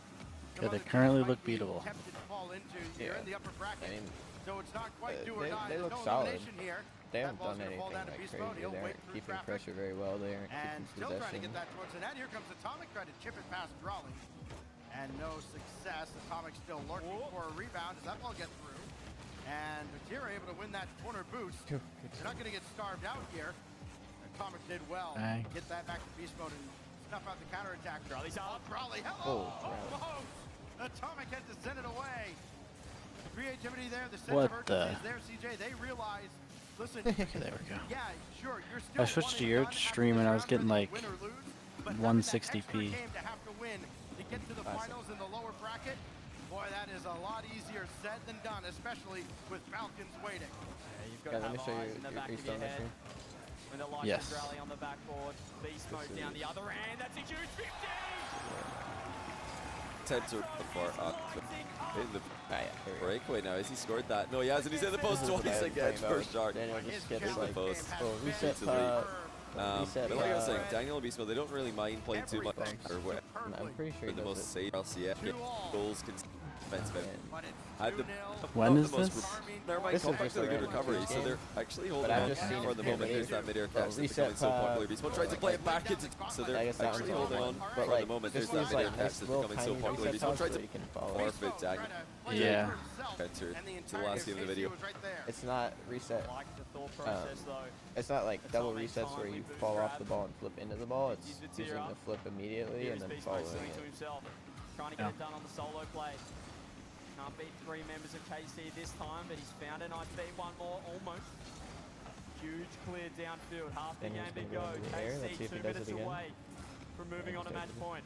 Yeah, they currently look beatable. tempted to fall into. You're in the upper bracket, so it's not quite do or They die. There's look no solid. elimination here. They That haven't ball's done gonna fall anything down to like Beast crazy. Mode. He'll They wait aren't through keeping traffic. pressure very well. They aren't And keeping still trying to get possession. that towards the net. Here comes Atomic trying to chip it past Raleigh. And no success. Atomic still lurking for a rebound. Does that ball get through? And Vatira able to win that corner boost. They're not going to get starved out here. Atomic did well. Dang. Get that back to beast mode and snuff out the counterattack. Raleigh's up. Raleigh, hello! Almost! Atomic had to send it away. Creativity there. The sense What of urgency the- is there, CJ. They realize, listen, There we go. yeah, sure, you're still I switched to one your and done after stream this and I was round, getting whether like you win or lose, but having that extra 160p. game to have to win to get to the finals in the lower bracket, boy, that is a lot easier said than done, especially with Falcons waiting. Yeah, you've got Yeah, to let me have show you eyes in the your back of East your on my head. stream. When the lights Yes. rally on the backboard, beast mode down the other end. That's a huge 50! attempts are far in the breakaway now. Has he scored that? No, he hasn't. He's in the post twice again for Shark. Daniel just gets In the like, post. well, reset, reset, but like I was saying, Daniel and Beast Mode, they don't really mind playing too much. Or what? I'm pretty sure he the does most it. safe LCF goals defensive. When not is the most this? Never mind, This is Compact's just did a good a recovery, random so they're game. actually holding But I've on just seen for it the hit moment. There's that mid-air catch that's reset, becoming so popular. Beast Mode tried to play it back into, so they're I guess that actually one's holding on but for the like, moment. this There's that was like mid-air catch this that's little becoming so tiny popular. reset Beast Mode toss tried where to you can follow. forfeit Daniel. Yeah. Enter to the last game of the video. It's not reset. Like the thought process though. It's not like double resets where you fall off the ball and flip into the ball. It's using the flip immediately and then following to it. himself, trying to get it done on the solo play. Can't beat 3 members of KC this time, but he's found a nice beat, one more almost. Huge clear downfield, half the Daniel's game to gonna go. go into the air. Let's KC see if he 2 does minutes it again. away from moving on to match point.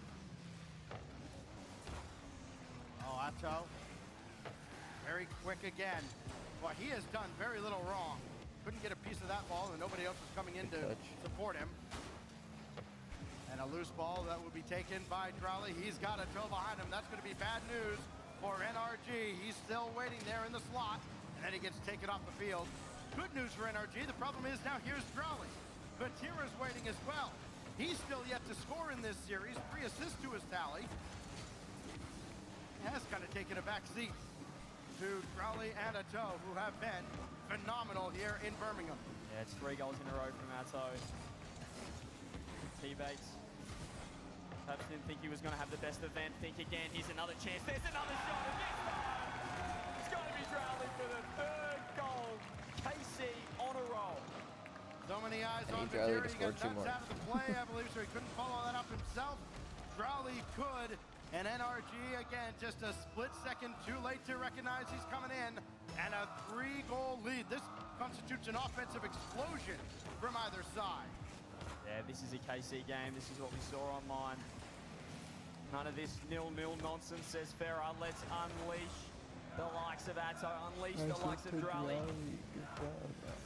Oh, Atto. Very quick again. Well, he has done very little wrong. Couldn't get a piece of that ball, and nobody else was coming in to support him. And a loose ball that will be taken by Drowley. He's got a toe behind him. That's going to be bad news for NRG. He's still waiting there in the slot, and then he gets taken off the field. Good news for NRG. The problem is now here's Drowley. Vatira's waiting as well. He's still yet to score in this series. 3 assists to his tally. He has kind of taken a back seat to Drowley and Atto, who have been phenomenal here in Birmingham. Yeah, it's 3 goals in a row from Atto. Teammates. Perhaps didn't think he was going to have the best event. Think again. Here's another chance. There's another shot. It's got to be Drowley for the 3rd goal. KC on a roll. So many eyes on Drowley Vatira. to He got score 2 nuts more. out of the play, I believe, so he couldn't follow that up himself. Drowley could, and NRG, again, just a split second too late to recognize he's coming in, and a 3-goal lead. This constitutes an offensive explosion from either side. Yeah, this is a KC game. This is what we saw online. None of this nil-nil nonsense, says Farah. Let's unleash the likes of Atto, unleash the likes of Drowley.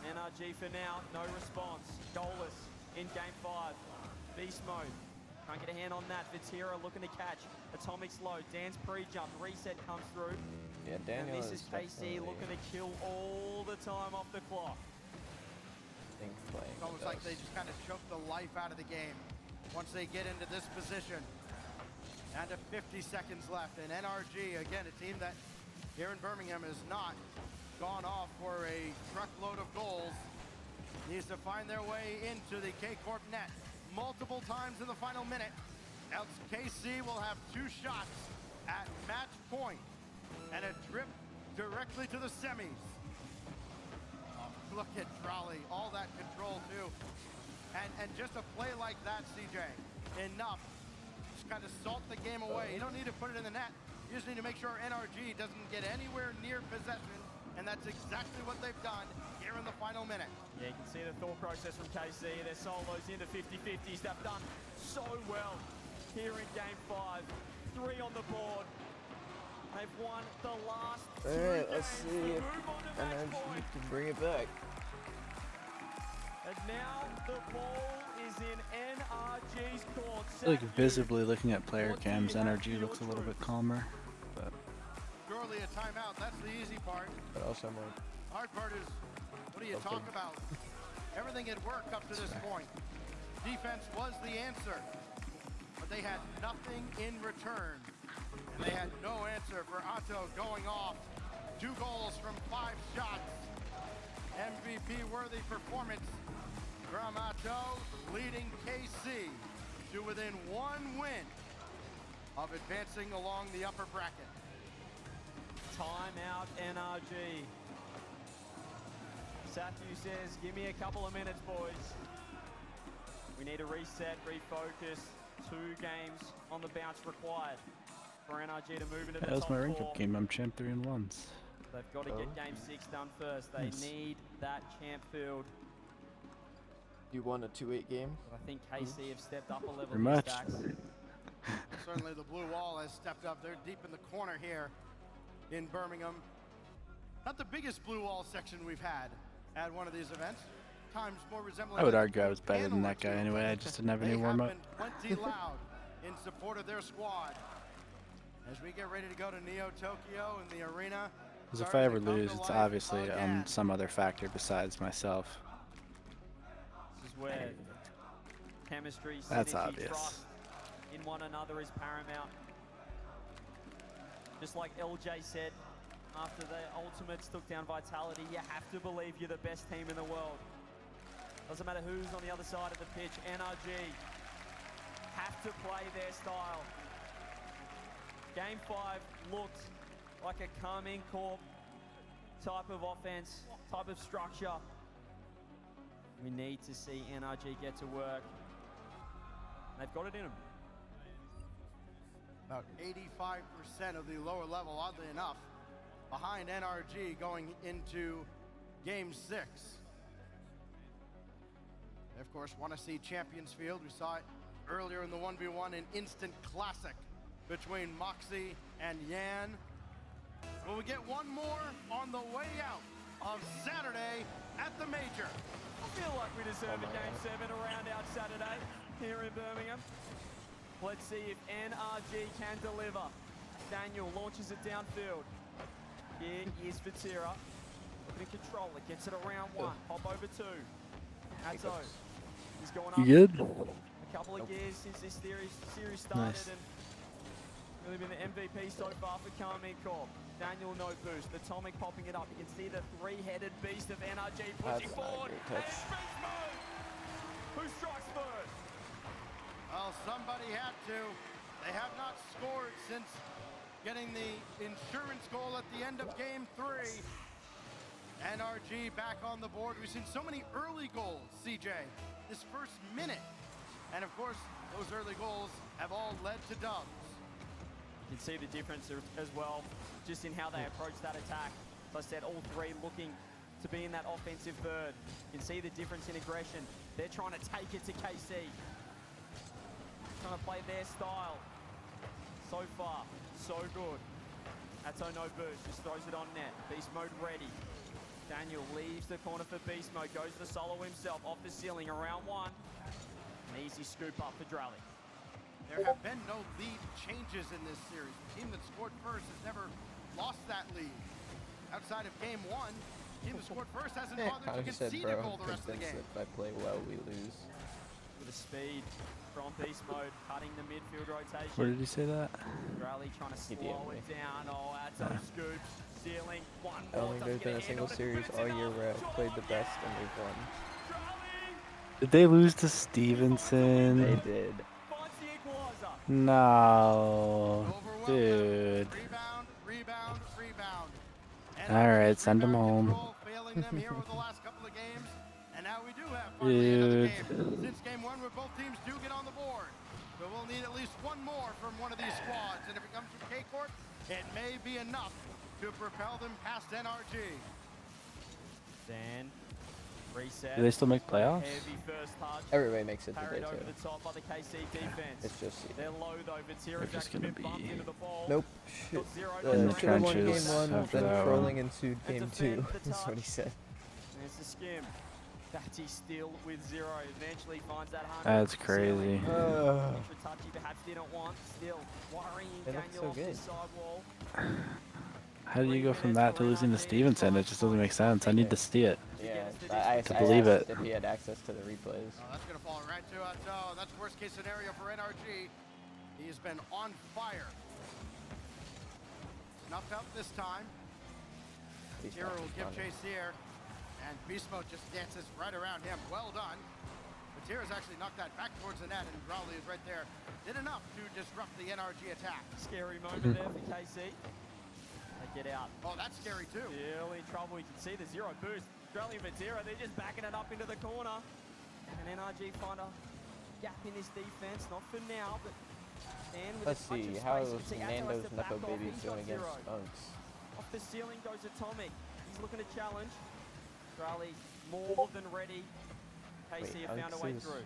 NRG for now, no response. Goalless in game 5. Beast mode. Can't get a hand on that. Vatira looking to catch. Atomic's low. Dan's pre-jump. Reset comes through. Yeah, Daniel and this is KC looking to kill all the time off the clock. It's almost like they just kind of choke the life out of the game once they get into this position. Down to 50 seconds left, and NRG, again, a team that here in Birmingham has not gone off for a truckload of goals, needs to find their way into the K-Corp net multiple times in the final minute, else KC will have 2 shots at match point and a trip directly to the semis. Look at Drowley, all that control too. And just a play like that, CJ, enough. Just kind of salt the game away. You don't need to put it in the net. You just need to make sure NRG doesn't get anywhere near possession, and that's exactly what they've done here in the final minute. Yeah, you can see the thought process from KC. Their solos into 50-50s. They've done so well here in game 5. 3 on the board. They've won the last 2 Alright, let's games see to if move on to match NRG point. can bring it back. And now the ball is in NRG's court. Like visibly looking at player cams, NRG looks a little bit calmer. But Surely a timeout, that's the easy part. But also more. Hard part is, what do you talk about? Everything had worked up to this point. Defense was the answer, but they had nothing in return. And they had no answer for Atto going off. 2 goals from 5 shots. MVP-worthy performance from Atto, leading KC to within 1 win of advancing along the upper bracket. Timeout NRG. Sathu says, give me a couple of minutes, boys. We need to reset, refocus. 2 games on the bounce required for NRG to move into the that was top my 4. rank-up game. I'm champ 3-1s. They've got to get game 6 done first. They Nice. need that champ field. You won a 2-8 game? I think KC have stepped up a level. Pretty much. Stacks. Certainly the blue wall has stepped up. They're deep in the corner here in Birmingham. Not the biggest blue wall section we've had at one of these events. Times more resembling. I would argue I was better than that guy anyway. I just didn't have any warm-up. They have been plenty loud in support of their squad. As we get ready to go to Neo Tokyo in the arena. Because if I ever lose, it's obviously on some other factor besides myself. This is where chemistry, That's synergy, obvious. trust in one another is paramount. Just like LJ said, after the Ultimates took down Vitality, you have to believe you're the best team in the world. Doesn't matter who's on the other side of the pitch. NRG have to play their style. Game 5 looked like a Carmine Corp type of offense, type of structure. We need to see NRG get to work. They've got it in them. About 85% of the lower level, oddly enough, behind NRG going into Game 6. They, of course, want to see Champions Field. We saw it earlier in the 1v1, an instant classic between Moxie and Yan. Will we get one more on the way out of Saturday at the Major? I feel like we deserve a Game 7 around out Saturday here in Birmingham. Let's see if NRG can deliver. Daniel launches it downfield. Here is Vatira. Looking to control it. Gets it around 1. Hop over 2. Atto. He's going up. You good? A couple of years since this series started. Nice. And really been the MVP so far for Carmine Corp. Daniel no boost. Atomic popping it up. You can see the three-headed beast of NRG pushing forward. And it's beast mode. Who strikes third? Well, somebody had to. They have not scored since getting the insurance goal at the end of Game 3. NRG back on the board. We've seen so many early goals, CJ, this first minute. And of course, those early goals have all led to dubs. You can see the difference as well, just in how they approach that attack. As I said, all three looking to be in that offensive third. You can see the difference in aggression. They're trying to take it to KC. Trying to play their style. So far, so good. Atto no boost, just throws it on net. Beast mode ready. Daniel leaves the corner for beast mode, goes for solo himself, off the ceiling, around 1. An easy scoop up for Drally. There have been no lead changes in this series. The team that scored first has never lost that lead. Outside of Game 1, the team that scored first hasn't bothered to concede a goal the rest of the game. If I play well, we lose. With the speed from beast mode, cutting the midfield rotation. Where did he say that? Drally trying to slow it down. Oh, Atto scoops, ceiling, 1 I more. don't think there's been a single series all year where I played the best and we've won. Did they lose to Stevenson? They did. No, dude. All right, send him home. And now we do have Dude. Since Game 1, where both teams do get on the board. But we'll need at least one more from one of these squads. And if it comes from K-Corp, it may be enough to propel them past NRG. Then reset. Do they still make playoffs? Heavy first touch. Everybody makes it today Carried over too. the top by the KC defense. It's just They're low though. Vatira They're just gonna be bumped into the ball. nope. Shit. in the Should have won trenches Game 1, after then that trolling one. ensued Game 2. That's what he said. There's the skim. Batty still with 0. Eventually finds that 100. That's crazy. Extra touchy perhaps didn't want. Still worrying They look Daniel so off good. the sidewall. How do you go from that to losing to Stevenson? It just doesn't make sense. I need to see it. Yeah, I believe asked it. if he had access to the replays. Oh, that's going to fall right to Atto. That's worst case scenario for NRG. He has been on fire. Snuffed out this time. Tira will give chase here. And Beast Mode just dances right around him. Well done. But Tira's actually knocked that back towards the net, and Rowley is right there. Did enough to disrupt the NRG attack. Scary moment there for KC. They get out. Oh, that's scary too. Still in trouble. You can see the 0 boost. Drally and Vatira, they're just backing it up into the corner. And NRG find a gap in this defense. Not for now, but Dan with Let's a touch see, of how space. You is can see Atto has Nando's to back Knuckle off. Babies He's got doing against 0. Unks? Off the ceiling goes Atomic. He's looking to challenge. Drally more than ready. KC have found a way through.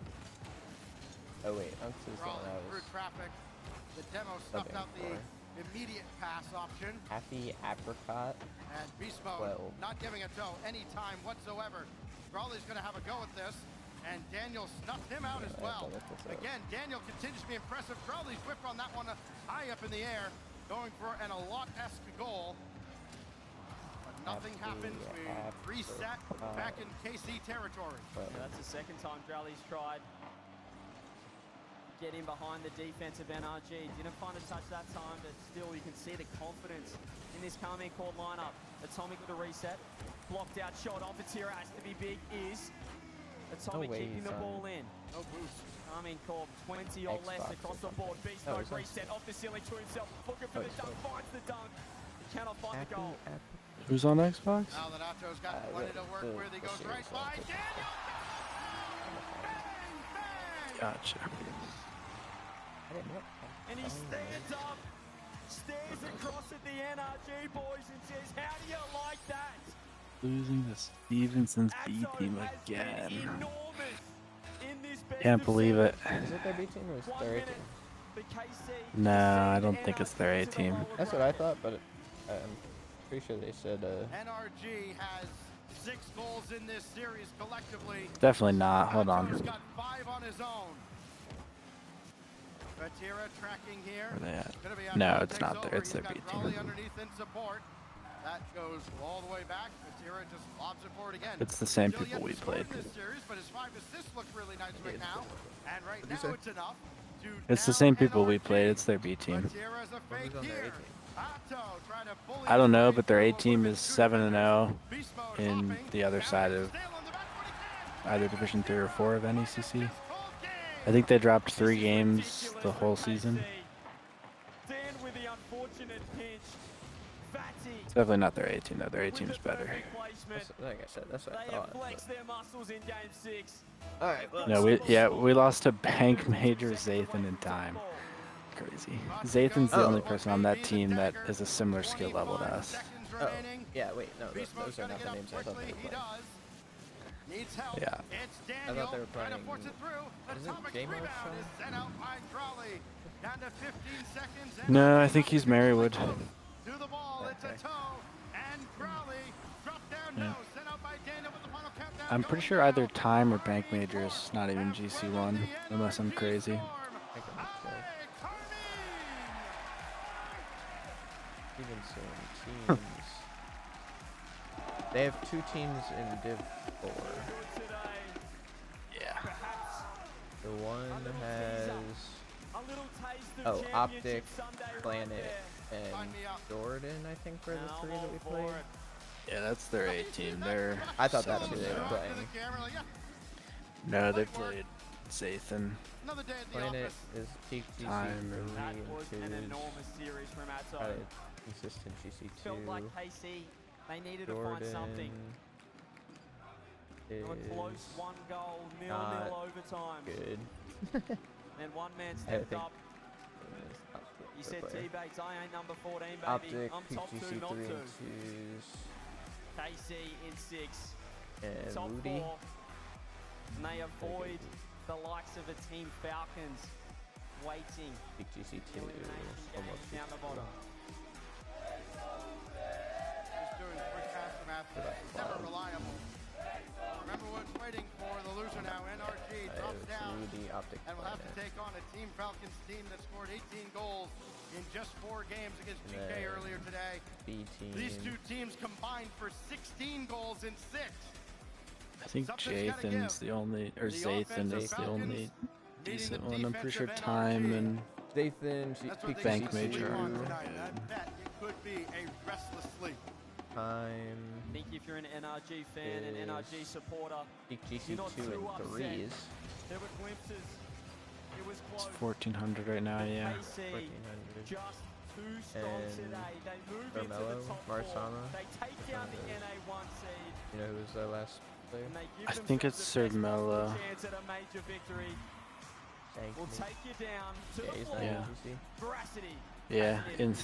Oh wait, Unks is the one I Through was traffic. The demo stuffed subbing out the for. immediate pass option. Happy Apricot. And Beast Mode 12. not giving Atto any time whatsoever. Rowley's going to have a go at this. And Daniel snuffed him out as well. Again, Daniel continues to be impressive. Crowley's whipped on that one high up in the air. going for an a-lot-esque goal. But nothing happens. We reset back in KC territory. Yeah, that's the second time Drally's tried. Get in behind the defense of NRG. Didn't find a touch that time, but still you can see the confidence in this Carmine Court lineup. Atomic with a reset. Blocked out shot on Fatira has to be big. Is Atomic keeping the ball in. No boost. Carmine Court 20 or less across the board. Beast mode reset off the ceiling to himself. Looking for the dunk. Finds the dunk. He cannot find the goal. Who's on Xbox? Now that Nato's got plenty to work with, he goes right by Daniel. Gotcha. And he stands up, stares across at the NRG boys and says, how do you like that? Losing to Stevenson's B team again. Enormous in this best Can't believe it. Is it their B team or is it their A team? No, I don't think it's their A team. That's what I thought, but I'm pretty sure they said. NRG has 6 goals in this series collectively. Definitely not. Hold Nato's on. got 5 on his own. Fatira tracking here. Where they at? Gonna be No, out, it's not takes there. over. It's their He's B got team. Raleigh underneath in support. That goes all the way back. Fatira just lobs it forward again. It's the same Still people yet we to score in played. this series, but his 5 assists look really nice right now. And right now it's enough to It's the same people we played. It's their B team. Fatira's a fake here. Atto trying to bully I don't know, but their A team is 7-0 in the other side of either Division 3 or 4 of NECC. I think they dropped 3 games the whole season. Dan with the unfortunate pinch. It's definitely not their A team though. Their A team is better. Like I said, that's what I They thought. have flexed their muscles in game 6. All right. Well, No, we lost to Bank Major, Zathan, in time. Crazy. Zathan's the only person on that team that is a similar skill level to us. Oh, yeah. Wait, no, those are not the names I thought they were playing. Needs help. Yeah. It's I Daniel thought they were trying to playing. force it through. Isn't Atomic Game Mode rebound showing? is sent out by Crowley. Down to 15 seconds. No, I think he's Marywood. To the ball, it's a toe. And Crowley dropped down no. Sent out by Daniel with the final countdown. I'm pretty sure either Time or Bank Major is not even GC1, unless I'm crazy. Stevenson teams. They have 2 teams in Div 4. Yeah. The one has Optic, Planet, and Jordan. I think were the 3 that we played. Yeah, that's their A team. I thought that's who they were playing. No, they played Zathan. Planet is peak GC3 Time. and An enormous series from Atto. consistent GC2. Felt like KC, they needed to Jordan find something. They were close, 1 goal, 0-0 overtime. Good. Then one man stepped up. He said, T-Bags, I ain't number 14, baby. Optic, I'm top 2, not 2. KC in 6. And top Rudy. 4. And they avoid the likes of the Team Falcons waiting. Big GC2 almost down the bottom. Just doing quick faster math. Never reliable. Remember what's waiting for the loser now. NRG drops down. Optic And will have to take on a Team Falcons team that scored 18 goals in just 4 games against GK earlier today. B team. These 2 teams combined for 16 goals in 6. I think Jathan's the only, or Zathan is the only decent one. I'm pretty sure Time and Bank Major are good. That it could be a restless sleep. Time. I think if you're an NRG fan, an NRG supporter, Peak you're not GC2 too and upset. 3s. There were glimpses. It was It's close. 1400 right now, yeah. KC, 1400. just too strong And today. They move into Carmelo, the top 4. Marsama. They take down the NA1 seed. You know who was their last player? And they give I think it's themselves the best possible Sermela. chance at a major victory. Thank We'll me. take you down to Yeah, the he's floor. not Yeah. GC. Veracity. Yeah, in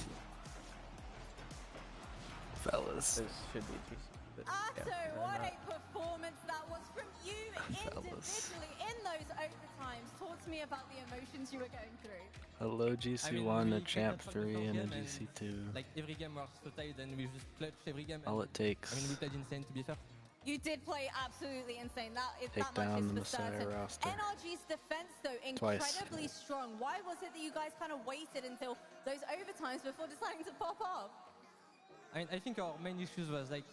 fellas. This should be GC. But Atto, yeah, what they're a performance that was from you individually in those overtimes. Talk to me about the emotions you were going through. A low GC1, a Champ 3, and a GC2. Like every game was so tight and we just clutched every game. All it takes. I mean, we played insane to be fair. You did play absolutely insane. That is Take that much down is the for Messiah certain. roster. NRG's defense, though, Twice. incredibly strong. Why was it that you guys kind of waited until those overtimes before deciding to pop off? I think our main issues was like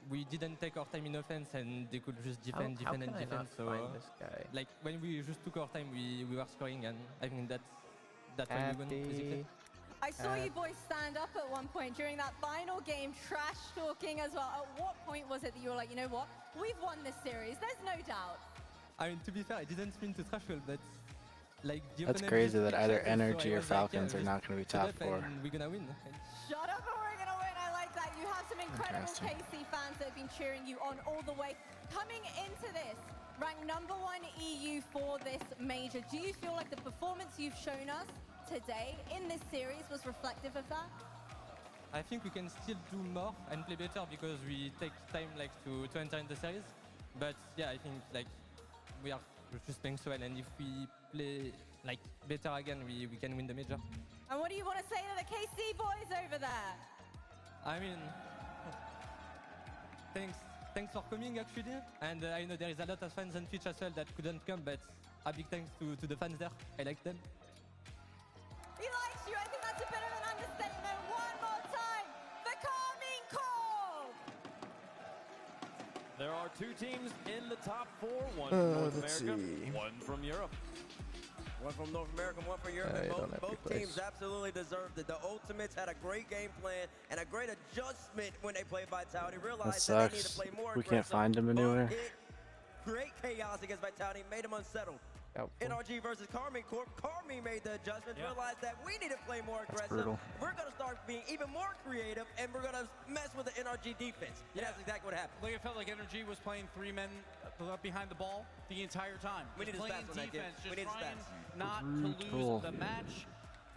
we didn't take our time in offense and they could just defend, How defend, and can I defend. not So find this guy? like when we just took our time, we were scoring, and I think that's when we won basically. I saw you boys stand up at one point during that final game, trash talking as well. At what point was it that you were like, you know what, we've won this series, there's no doubt? I mean, to be fair, I didn't mean to trash talk, but like the That's opponent crazy just that picked either us, so I Energy or was like, Falcons yeah, are not going to be shut top up 4. and we're gonna win. Shut up or we're gonna win. I like that. You have some incredible Interesting. KC fans that have been cheering you on all the way. Coming into this, ranked #1 EU for this major, do you feel like the performance you've shown us today in this series was reflective of that? I think we can still do more and play better because we take time like to enter in the series. But yeah, I think like we are just playing so well, and if we play like better again, we can win the major. And what do you want to say to the KC boys over there? I mean, thanks for coming actually. And I know there is a lot of fans on Twitch as well that couldn't come, but a big thanks to the fans there. I like them. He likes you. I think that's a bit of an understatement. One more time, the Carmine Corps. There are 2 teams in the top 4. One from North let's America, see. one from Europe. One from North America, one from Europe. Yeah, and you don't have both replays. teams absolutely deserved it. The Ultimates had a great game plan and a great adjustment when they played Vitality. Realized that they need to sucks. play more We can't aggressive, find him but anywhere. it create chaos against Vitality, made them unsettled. NRG versus Carmine Corp. Carmine made the adjustments, realized that we need to play more aggressive. brutal. We're going to start being even more creative, and we're going to mess with the NRG defense. And that's exactly what happened. Like it felt like Energy was playing 3 men behind the ball the entire time. We need Just his playing stats on that game. defense, We just need his trying stats. not to Brutal. lose the match.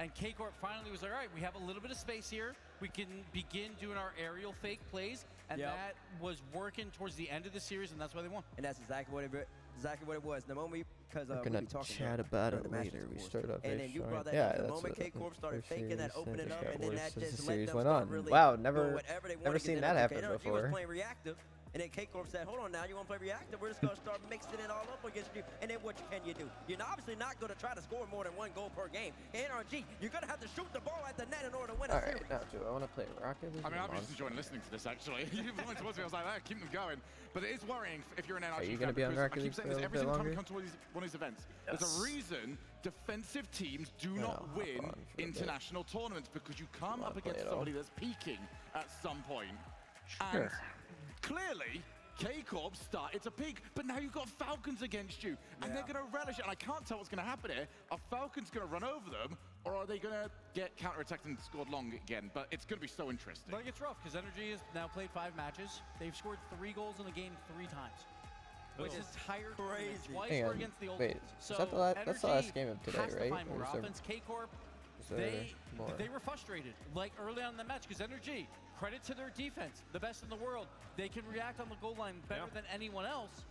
And K-Corp finally was like, all right, we have a little bit of space here. We can begin doing our aerial fake plays. And that was working towards the end of the series, and that's why they won. And that's exactly what it was. The moment because We're we gonna be talking chat about during it the match, later. of We course. started off And very then you strong. brought that Yeah, up. The that's moment what K-Corp started their faking that, series opening just up, got and then worse that as the just let series them went start on. really Wow, doing never whatever they never wanted, seen because that happen NRG was before. playing reactive. And then K-Corp said, hold on now, you want to play reactive? We're just going to start mixing it all up against you. And then what can you do? You're obviously not going to try to score more than 1 goal per game. NRG, you're going to have to shoot the ball at the net in order to win a All right, series. now do I want to play Rocket League? I mean, or I'm just Monster? enjoying listening to this, actually. You pointed towards me, I was like, keep them going. But it is worrying if you're an NRG Are you fan, gonna be on because Rocket I keep League saying for this a every bit single time we longer? come to one of these events. There's a reason defensive teams do Yeah, not I'll hop win on for a bit. international tournaments, because you come up play against it all. somebody that's peaking at some point. Sure. And clearly, K-Corp started to peak, but now you've got Falcons against you, and they're going to relish it. And I can't tell what's going to happen here. Are Falcons going to run over them, or are they going to get counter-attacked and scored long again? But it's going to be so interesting. Like, it's rough because Energy has now played 5 matches. They've scored 3 goals in the game 3 times. Which is entire tournament. Twice Hang were on, against the wait, Ultimates. is So that the that's the last Energy game of today, has to right? find more Or is there- offense. K-Corp, is there they more? were frustrated, like early on in the match, because Energy, credit to their defense, the best in the world. They can react on the goal line better than anyone else.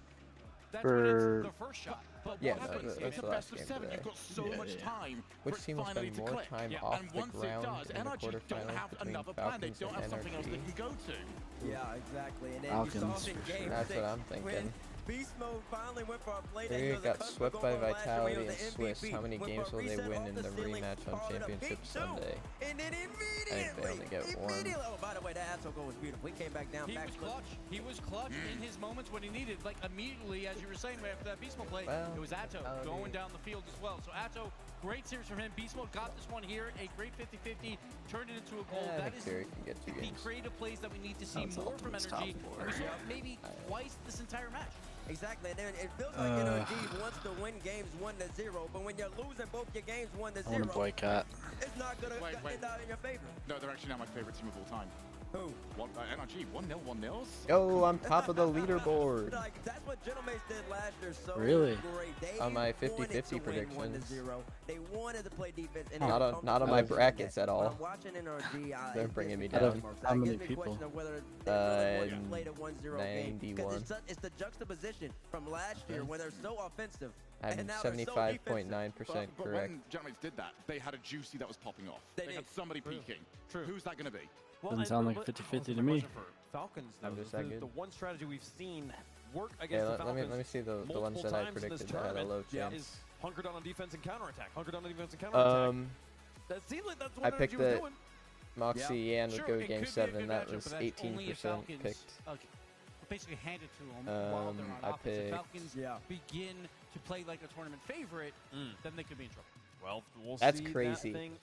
That's when it's the first shot. But Yeah, what no, happens that's It's the the last best of game 7. today. You've got so much time Which for it team will finally spend to more click. time And off the once it ground does, in the NRG don't quarterfinals have between another plan. They Falcons don't and have something else they NRG? can go to. Yeah, exactly. And then Falcons, you saw it in for game sure. That's 6 what I'm thinking. when Beast Mode finally went for a play that They he was got accustomed to swept going by for last year when Vitality he was and the Swiss. MVP. How many Went games for a will they reset win off in the the ceiling, rematch on followed up Championship Beat Sunday? And then I think they only get one. immediately, oh, by the way, that Atto goal was beautiful. He came back down, He back was clutch. He was clutch in his moments when he needed. Like immediately, as you were saying, right after that Beast Mode play, Well, it was Atto going down the field as well. So Atto, great series from him. Beast Mode got this one here, a great 50-50, turned it into a goal. I That think is Fury can get 2 the games. creative plays that we need to see Sounds more from Ultimate's top Energy. four. And we saw it maybe twice this entire match. Exactly, and then it feels like NRG wants to win games 1-0, but when you're losing both your games 1-0, I want to boycott. it's not gonna Wait. end out in your favor. No, they're actually now my favorite team of all time. Who? NRG, 1-0, 1-0. Yo, I'm top of the leaderboard. Like, that's what Genomates did last year. So Really? great. They On my wanted 50-50 to win predictions. 1-0. They wanted to play defense. And Not they on were not on my comfortable brackets with at that. all. When I'm watching NRG, They're bringing me Out of down. how many gives me people? question of whether they really want to play the 1-0 game. 'Cause 91. it's the juxtaposition from last year when they're so offensive. I'm and now they're so 75.9% But correct. when Genomates did that, they had a juicy that was popping off. They did. had somebody peaking. Who's that going to be? Doesn't sound like 50-50 to me. Falcons, I'm just that good. The one strategy we've seen work against Yeah, the let Falcons me see the ones multiple that I times in this predicted that had a tournament low chance. is hunkered down on defense and counterattack. Hunkered down on defense and counterattack. That seems like that's what I picked Energy was that doing. Moxie Yan would go it game could be a 7. good That matchup, was but that's only if 18% Falcons, picked. Basically hand it to them while they're on I offense. If picked- Falcons begin to play like a tournament favorite, then they could be in trouble. Well, we'll That's see crazy. That thing.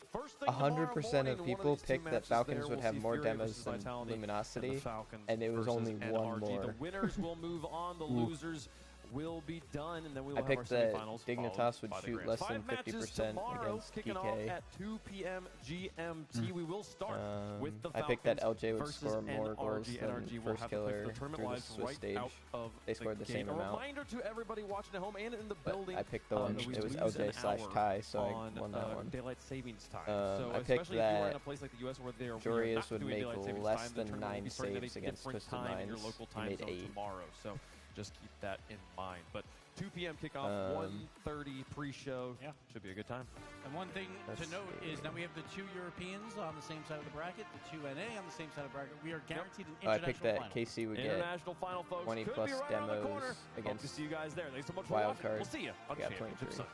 100% of people picked that Falcons would have more Fury demos versus than Vitality, Luminosity, Falcons and it was versus only NRG. one more. The winners will move on. The losers will be done, and then we will I have our picked that semifinals. Dignitas would followed by the shoot grand. less than 5 matches 50% tomorrow, against kicking off DK. at 2 p.m. GMT. We will start with the I Falcons picked that LJ would versus score more goals NRG. than NRG will First have Killer to play the tournament through the live Swiss right stage. out of They scored the gate. same A amount. reminder to everybody watching at home and in the But building. I picked the one, that we it was lose an LJ/Ty, so I on, won that one. Daylight savings time. So I picked especially if you are in that a place like the US where they are Jorius not would doing make daylight savings less time, the than tournament will 9 be starting at a saves against different Twisted time in your Minds. local He time made zone 8. tomorrow. So just keep that in mind. But 2 p.m. kickoff, 1:30 pre-show. Yeah. Should be a good time. And one thing to note is that we have the 2 Europeans on the same side of the bracket, the 2 NA on the same side of the bracket. We are guaranteed an I international picked that final. KC would get International final, folks. 20 Could plus be right around the corner. demos Hope to against see you guys there. Thanks so much for Wild watching. Card. We'll see you on We got Championship 23. Sunday.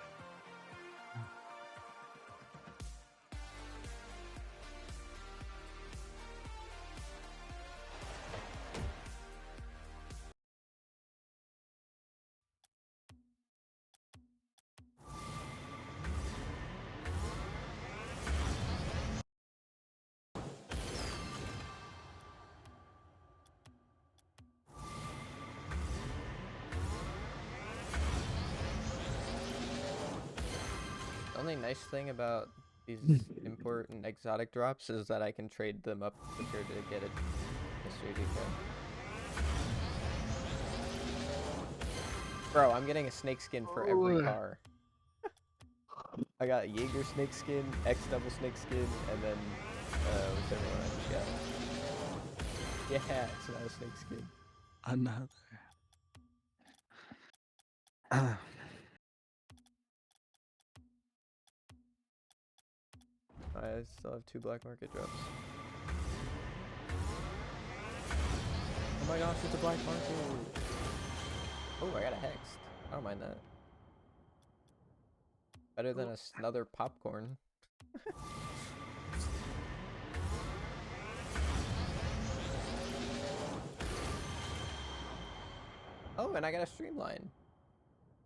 The only nice thing about these import and exotic drops is that I can trade them up quicker to get it mystery DK. Bro, I'm getting a snake skin for every car. I got Jaeger snake skin, X double snake skin, and then whichever one I just got. Yeah, it's not a snake skin. Another. I still have 2 black market drops. Oh my gosh, it's a black market! Oh, I got a hex. I don't mind that. Better than another popcorn. Oh, and I got a streamline.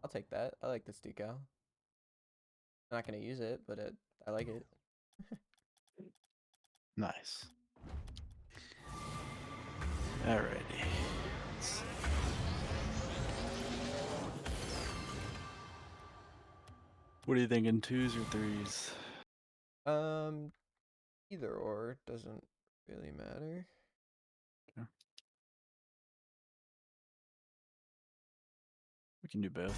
I'll take that. I like this decal. I'm not gonna use it, but I like it. Nice. Alrighty. Let's see. What are you thinking, 2s or 3s? Either or doesn't really matter. Okay. We can do both.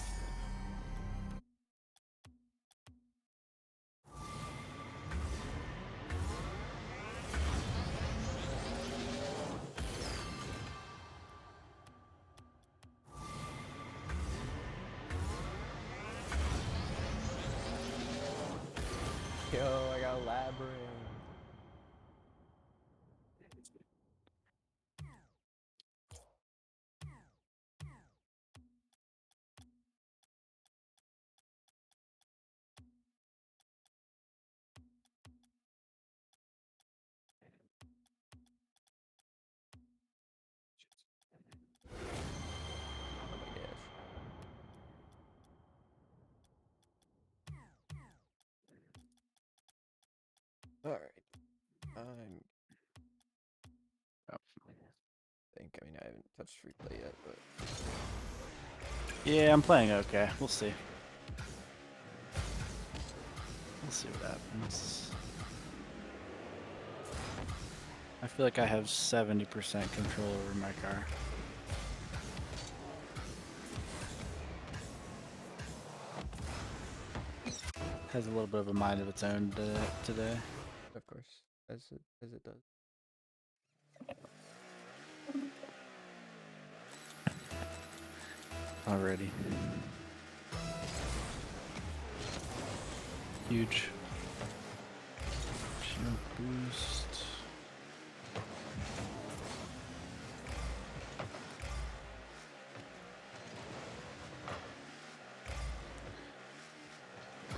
Yo, I got a labyrinth. Oh my gosh. Alright. I mean, I haven't touched replay yet, but Yeah, I'm playing okay. We'll see. We'll see what happens. I feel like I have 70% control over my car. Has a little bit of a mind of its own today. of course, as it does. Already. Huge. Shield boost.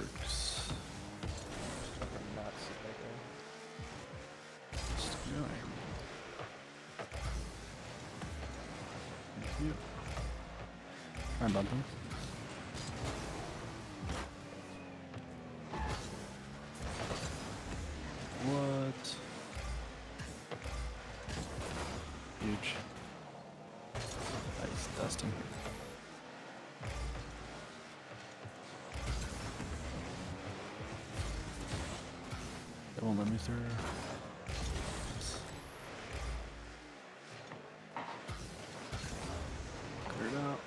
works. Not sit right there. Just going. Thank you. Try and bump him. What? Huge. Nice dusting. They won't let me through. Clear it out.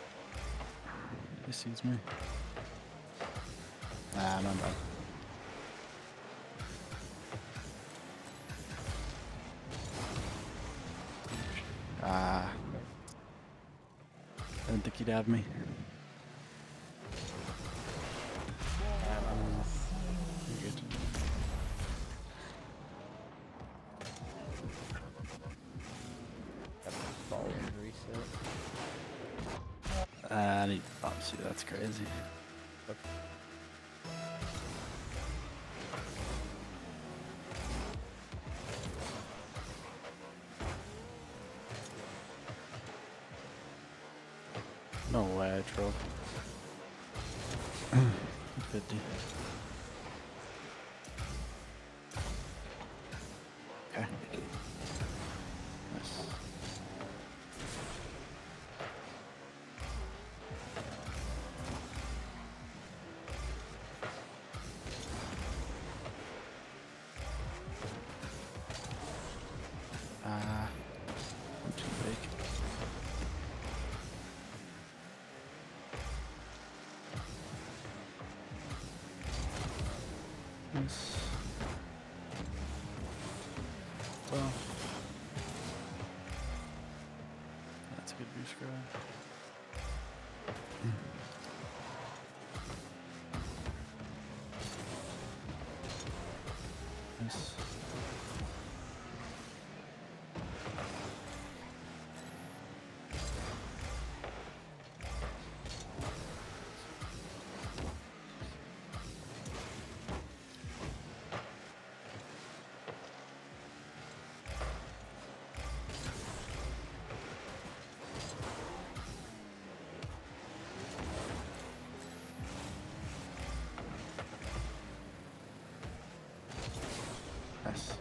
He sees me. Ah, not bad. Ah. I didn't think he'd have me. You're good. Fall and reset. I need bumps you, that's crazy. No way I trolled. 50. Okay. Nice. I'm too big. Nice. Tough. That's a good boost grab. Nice. Nice.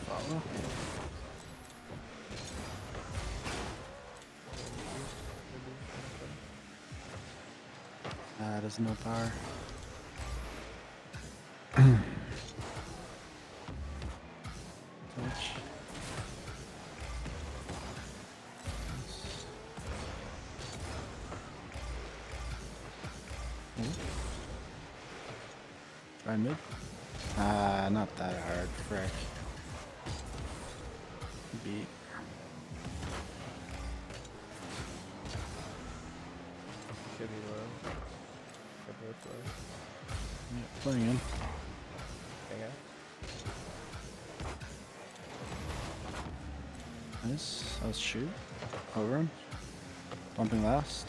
Follow. There's no power. Touch. Try mid. Not that hard, frick. Beat. Should be low. They're both low. Yeah, playing in. Okay. Nice. Let's shoot. Over him. Bumping last.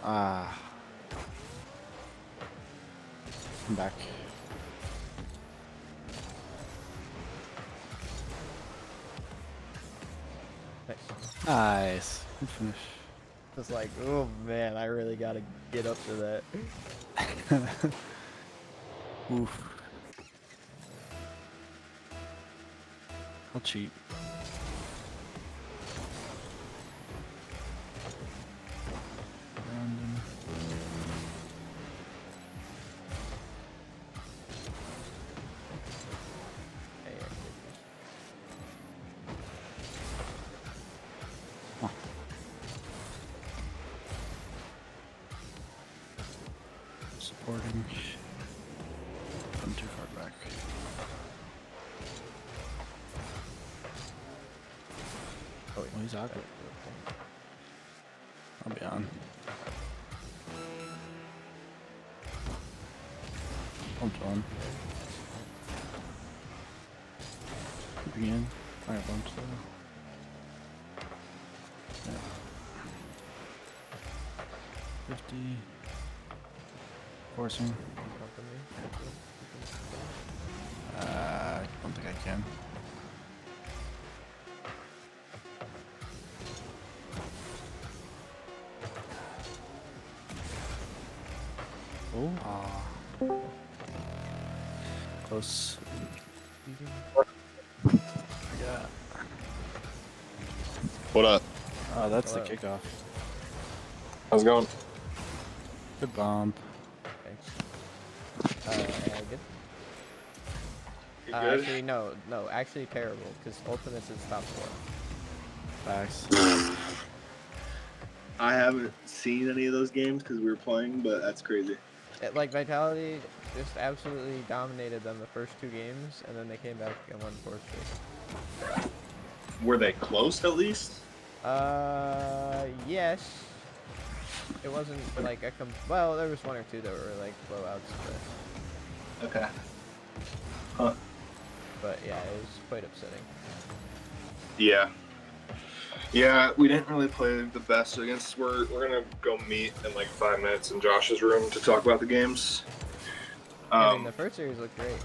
I'm back. Nice. Good finish. It's like, oh man, I really gotta get up to that. Oof. I'll cheat. Random. Huh. Supporting. I'm too far back. Oh, he's awkward. I'll be on. Hold on. Keeping in. Fire bumps though. Yeah. 50. Forcing. I don't think I can. Oh. Close. Yeah. What up? Oh, that's Hello. the kickoff. How's it going? Good bomb. Good. You good? Actually, no. Actually, terrible. Because Ultimates is top 4. Facts. I haven't seen any of those games because we were playing, but that's crazy. Like Vitality just absolutely dominated them the first 2 games, and then they came back and won 4 straight. Were they close at least? Yes. It wasn't like a well, there was 1 or 2 that were like blowouts, but Okay. Huh. but yeah, it was quite upsetting. Yeah. Yeah, we didn't really play the best against. We're gonna go meet in like 5 minutes in Josh's room to talk about the games. I mean, the first series looked great.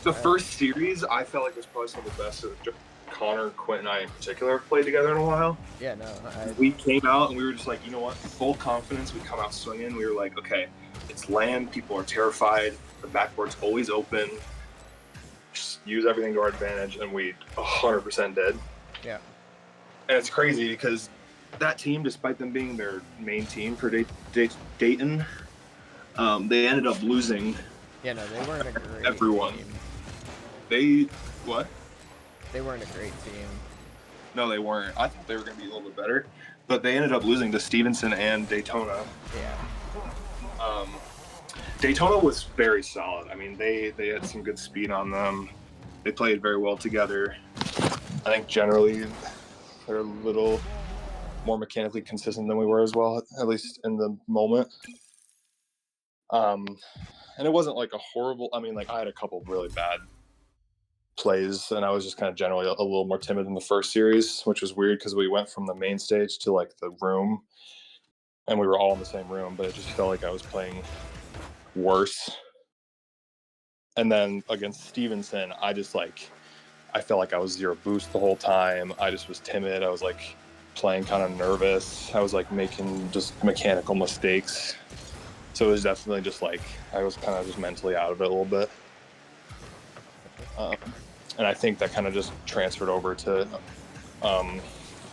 The first series, I felt like was probably some of the best that Connor, Quint, and I in particular have played together in a while. Yeah, no. We came out and we were just like, you know what? Full confidence. We come out swinging. We were like, okay, it's land. People are terrified. The backboard's always open. Just use everything to our advantage, and we 100% did. Yeah. And it's crazy because that team, despite them being their main team for Dayton, they ended up losing. Yeah, no, they weren't a great everyone. team. They what? They weren't a great team. No, they weren't. I thought they were going to be a little bit better, but they ended up losing to Stevenson and Daytona. Yeah. Daytona was very solid. I mean, they had some good speed on them. They played very well together. I think generally they're a little more mechanically consistent than we were as well, at least in the moment. And it wasn't like a horrible. I mean, like I had a couple of really bad plays, and I was just kind of generally a little more timid in the first series, which was weird because we went from the main stage to like the room, and we were all in the same room, but it just felt like I was playing worse. And then against Stevenson, I felt like I was 0 boost the whole time. I just was timid. I was like playing kind of nervous. I was like making just mechanical mistakes. So it was definitely just like I was kind of just mentally out of it a little bit. And I think that kind of just transferred over to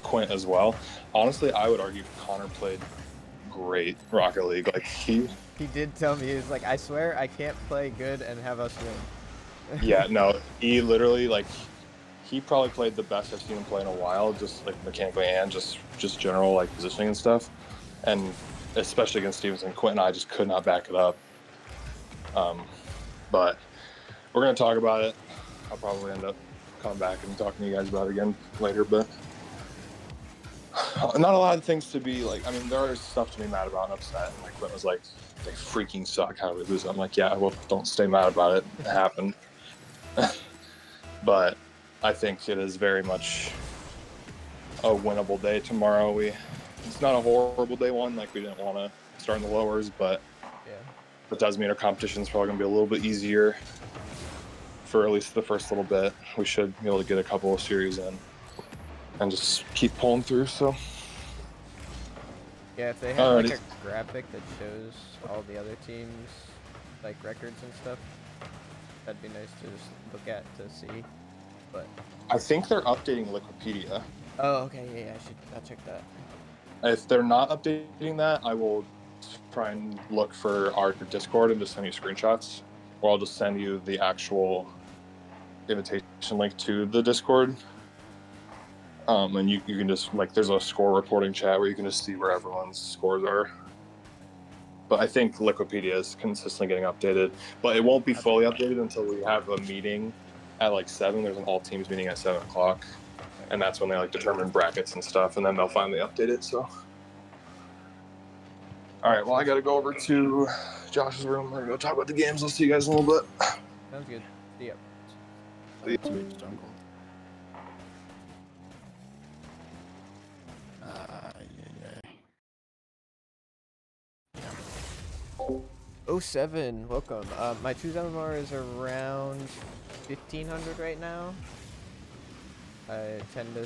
Quint as well. Honestly, I would argue Connor played great Rocket League. Like he did tell me, he was like, I swear I can't play good and have us win. Yeah, no, he literally he probably played the best I've seen him play in a while, just like mechanically and just general like positioning and stuff. And especially against Stevenson, Quint and I just could not back it up. But we're gonna talk about it. I'll probably end up coming back and talking to you guys about it again later, but not a lot of things to be like. I mean, there is stuff to be mad about and upset. And like Quint was like, "They freaking suck. How do we lose?" I'm like, "Yeah, well, don't stay mad about it. It happened." But I think it is very much a winnable day tomorrow. It's not a horrible day one. Like we didn't want to start in the lowers, but yeah, it does mean our competition is probably gonna be a little bit easier for at least the first little bit. We should be able to get a couple of series in and just keep pulling through. So yeah, if they had like a graphic that shows all the other teams like records and stuff, that'd be nice to just look at to see. But I think they're updating Wikipedia. Oh, okay, yeah, I'll check that. If they're not updating that, I will try and look for our Discord and just send you screenshots, or I'll just send you the actual invitation link to the Discord. And you can just like, there's a score reporting chat where you can just see where everyone's scores are. But I think Wikipedia is consistently getting updated, but it won't be fully updated until we have a meeting at like 7. There's an all teams meeting at 7 o'clock. And that's when they like determine brackets and stuff, and then they'll finally update it. So, all right. Well, I got to go over to Josh's room. We're gonna go talk about the games. I'll see you guys in a little bit. Sounds good. See ya. See ya. 07, welcome. My Choose MMR is around 1500 right now. I tend to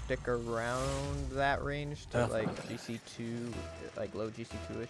stick around that range to like GC2, like low GC2-ish.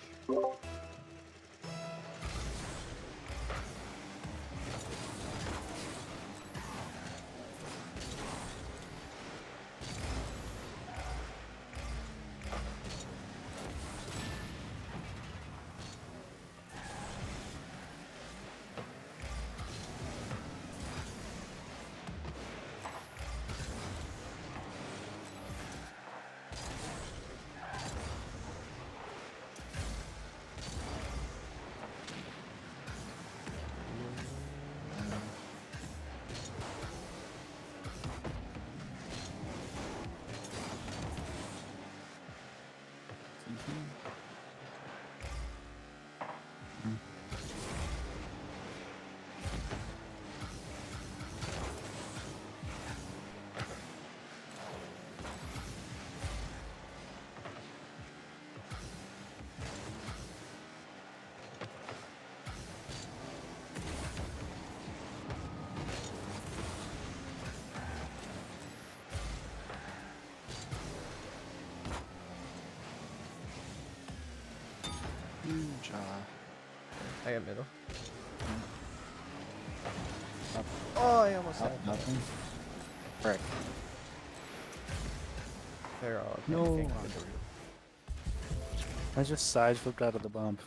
I got middle. Oh, I almost had nothing. Frick. They're all No. I just side flipped out of the bump.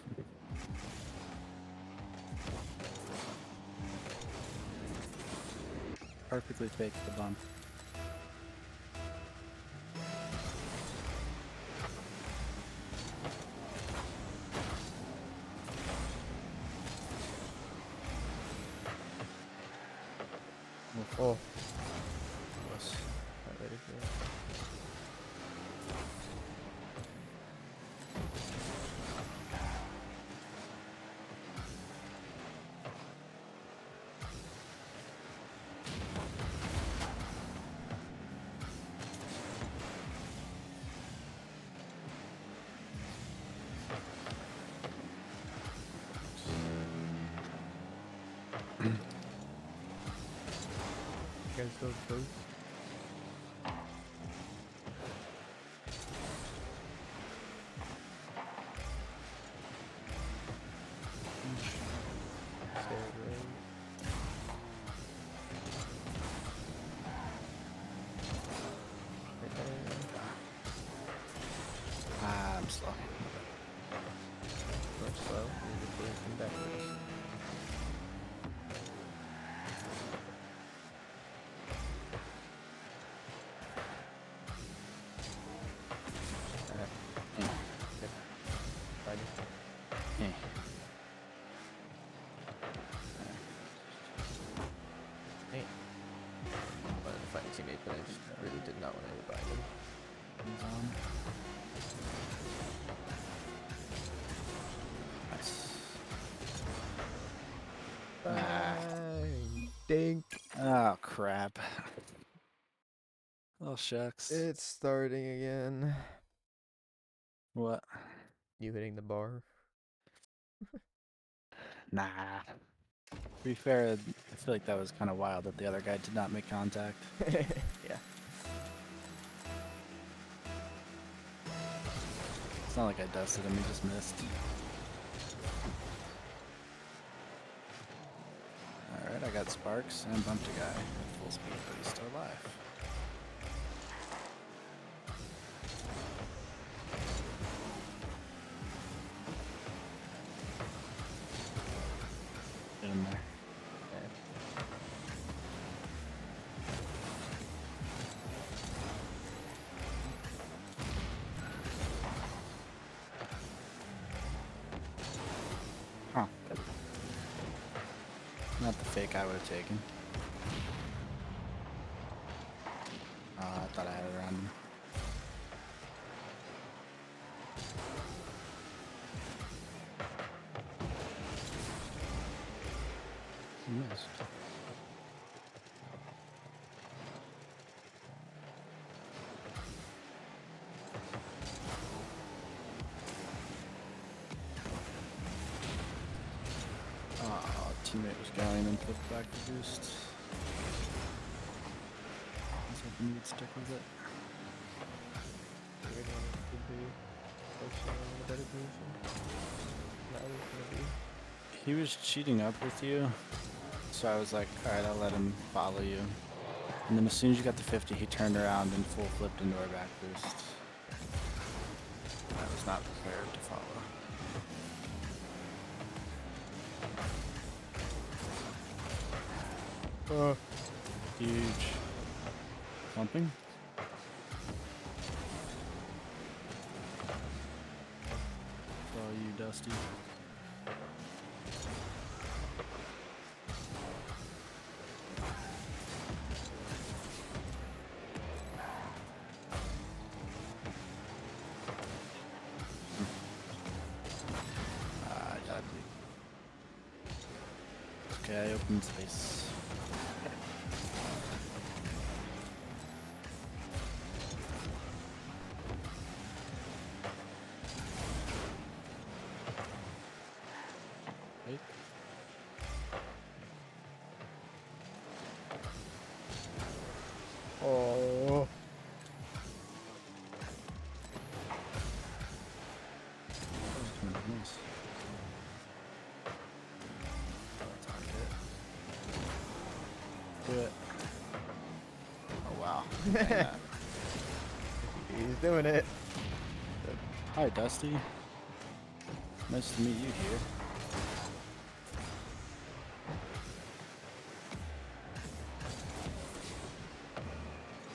Perfectly faked the bump. Oh. Yes. Not ready for against those boats. I'm slow. Much slow. Need to push them backwards. Hey. I wanted to find a teammate, but I just really did not want to buy him. Nice. Dink. Oh crap. Oh shucks. It's starting again. What? You hitting the bar? Nah. To be fair, I feel like that was kind of wild that the other guy did not make contact. Yeah. It's not like I dusted him, he just missed. Alright, I got sparks and bumped a guy at full speed, but he's still alive. Get in there. Huh. Not the fake I would have taken. I thought I had it around him. He missed. teammate was going and flipped back the boost. I was hoping you'd stick with it. He was cheating up with you, so I was like, alright, I'll let him follow you. And then as soon as you got to 50, he turned around and full flipped into our back boost. I was not prepared to follow. Huge. Pumping? All you, Dusty. Okay, open space. Wait. Oh. Nice. Do it. Oh wow. He's doing it. Hi, Dusty. Nice to meet you here.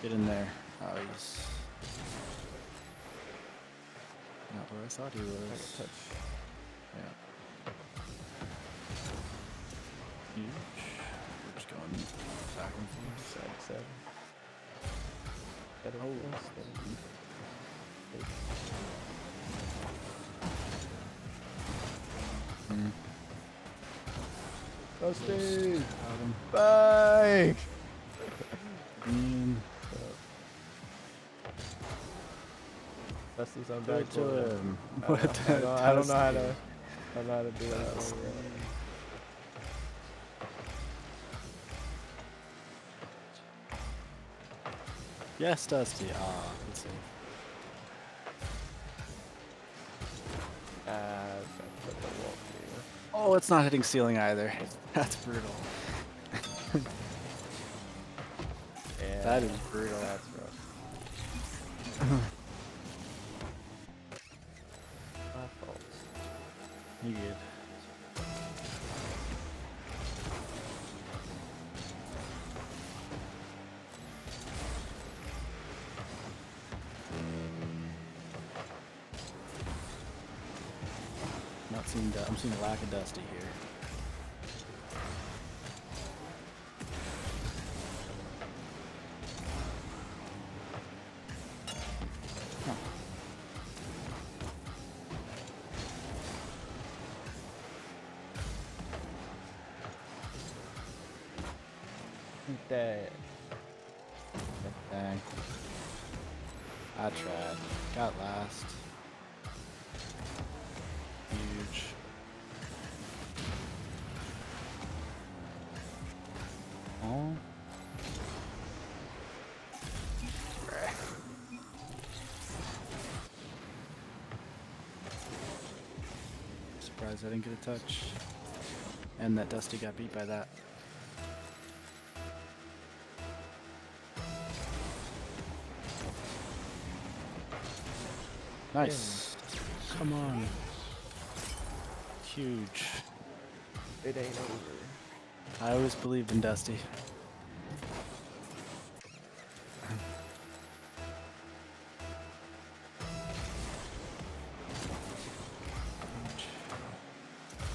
Get in there. Oh, he's not where I thought he was. Touch. Yeah. Huge. We're just going back and forth. Side. Dusty! Bye! Dusty's on back. to him. I don't know how to do that. Yes, Dusty. Ah, good save. Oh, it's not hitting ceiling either. That's brutal. Yeah, that is brutal. That's rough. My fault. You good. I'm seeing a lack of Dusty here. Huh. That. Dang. I tried. Got last. Huge. Oh. Surprised I didn't get a touch. And that Dusty got beat by that. Nice. Come on. Huge. It ain't over. I always believed in Dusty.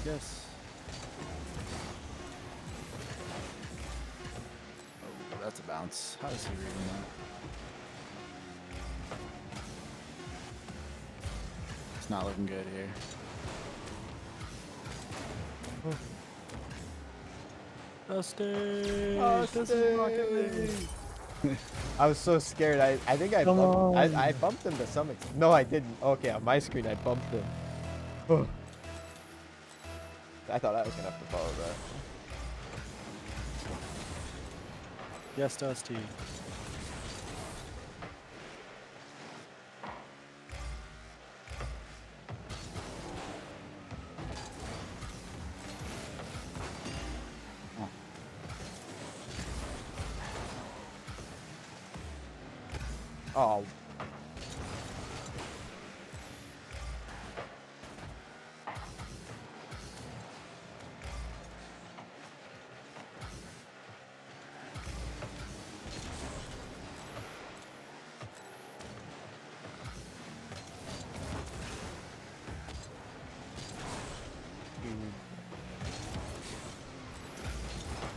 Yes. Oh, that's a bounce. How is he reading that? It's not looking good here. Dusty! I was so scared. I think I bumped him to some extent. No, I didn't. Okay, on my screen I bumped him. I thought I was gonna have to follow that. Yes, Dusty. Oh.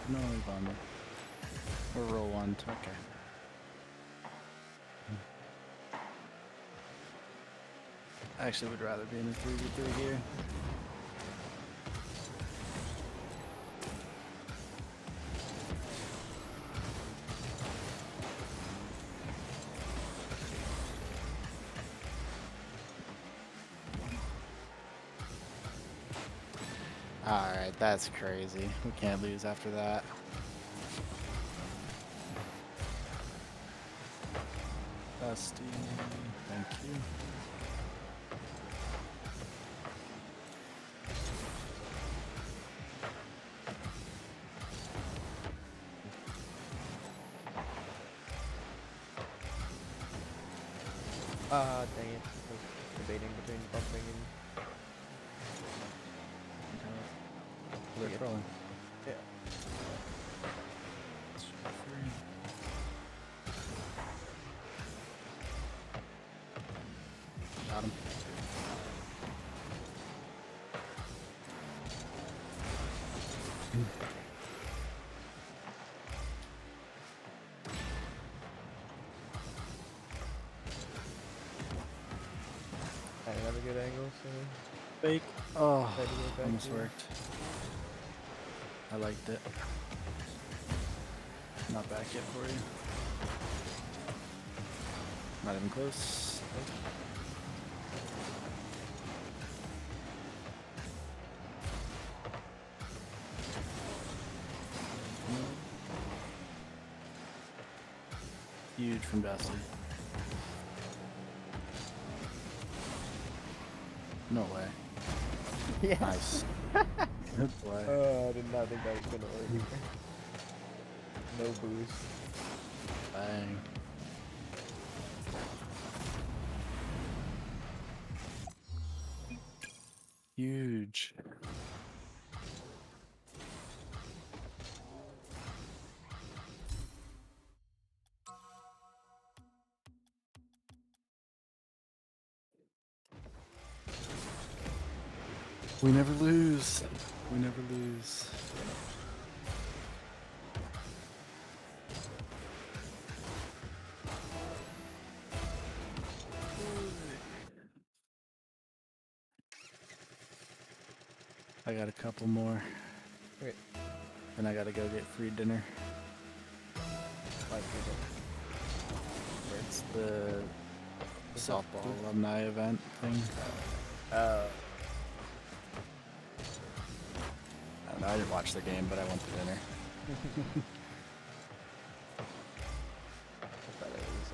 No, bummer. Or roll one. Okay. I actually would rather be in a 3v3 here. Alright, that's crazy. We can't lose after that. Dusty, thank you. Ah, dang it. I was debating between bumping and... They're throwing. Yeah. Got him. I didn't have a good angle, so... Fake. Oh, Tried to get it back almost to you. worked. I liked it. Not back yet for you. Not even close. Huge from Dusty. No way. Yes. Nice. Good play. I did not think that was gonna work. No boost. Bang. Huge. We never lose. We never lose. I got a couple more. Okay. Then I gotta go get free dinner. It's the softball alumni event thing. I don't know, I didn't watch the game, but I went to dinner. I thought it was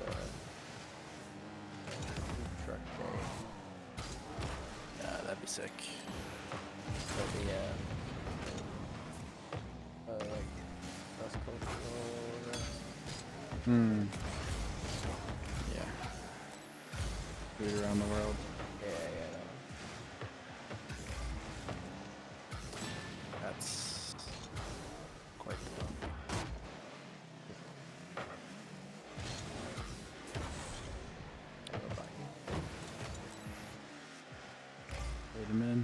food truck day. Yeah, that'd be sick. That'd be like cross-cultural. Hmm. Yeah. Food around the world. Yeah. That's quite the fun. Wait him in.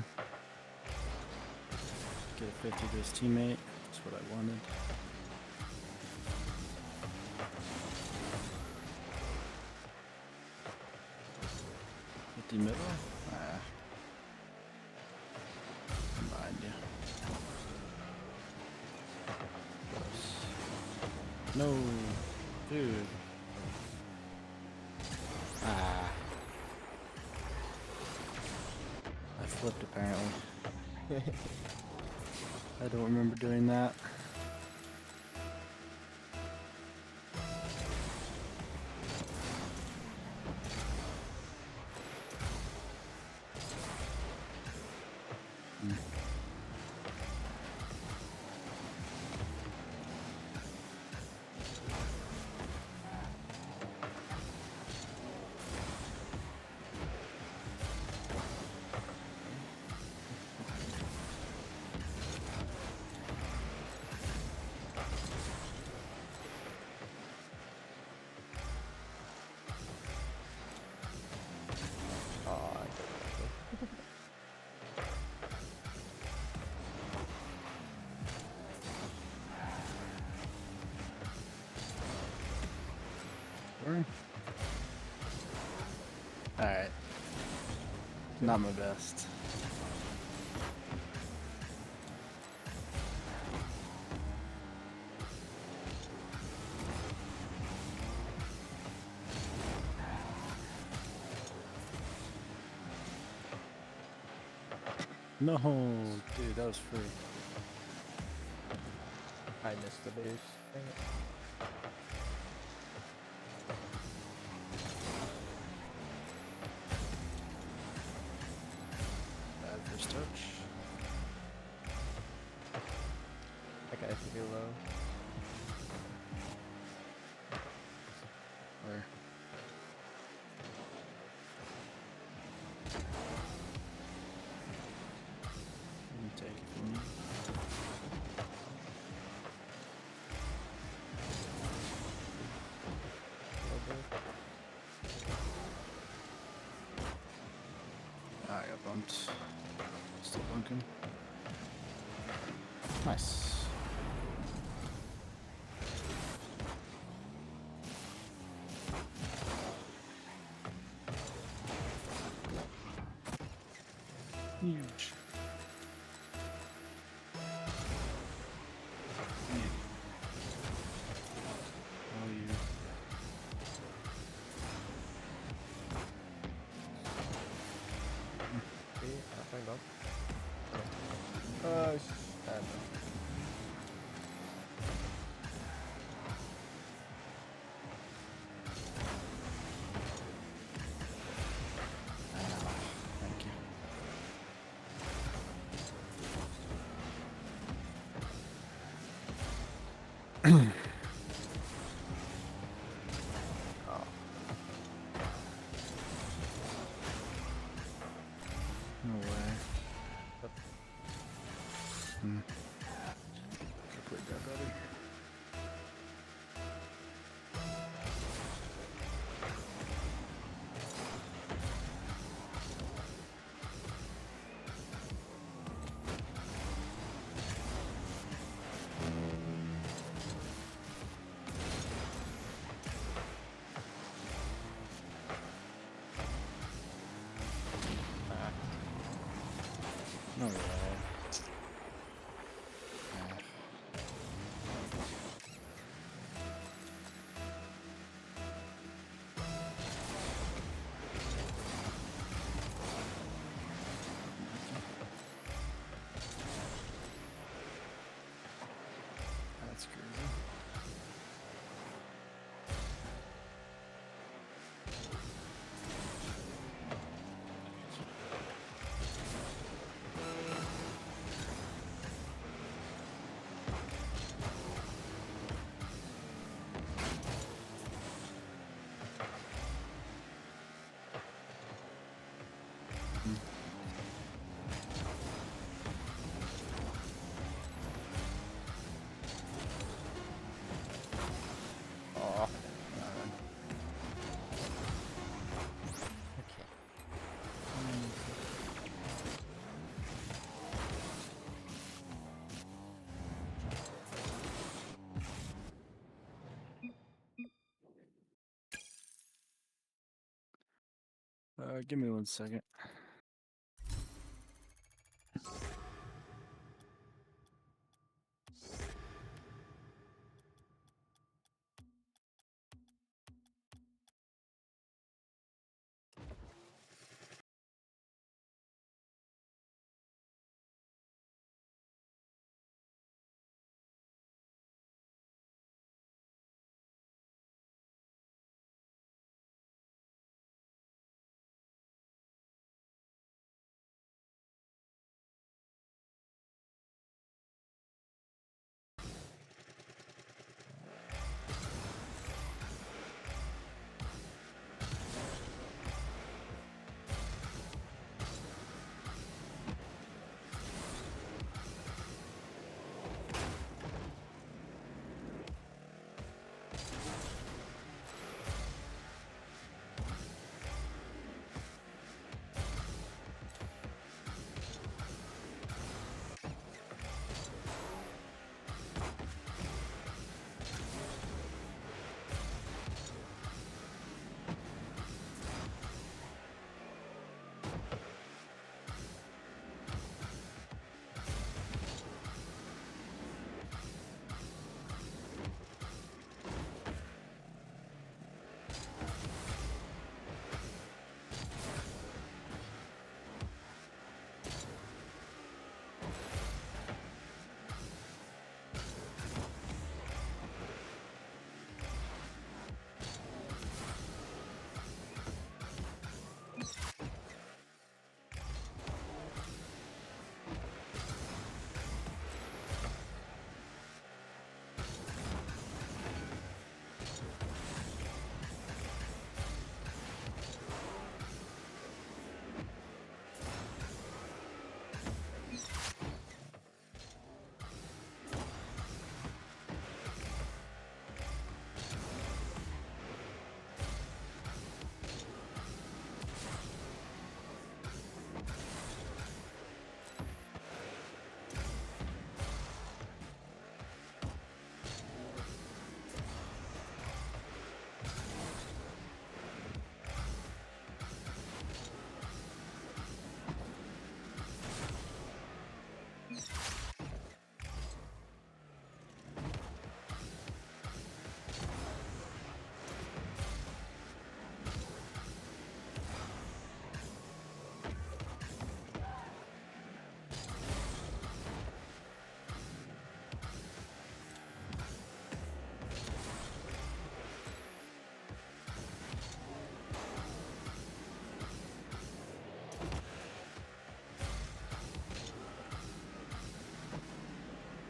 Get a 50 to his teammate. That's what I wanted. Hit the middle? Ah. I'm behind you. Close. No, dude. Ah. I flipped apparently. I don't remember doing that. Not my best. No, dude, that was free. I missed the boost. Dang it. Bad first touch. That guy should be low. Where? You take it from me. I got bumped. Still bunking. Nice. Huge. Oh, you. See, thank God. Oh, Thank you. No way. Could've played that better. No way. That's crazy. Oh. Give me 1 second.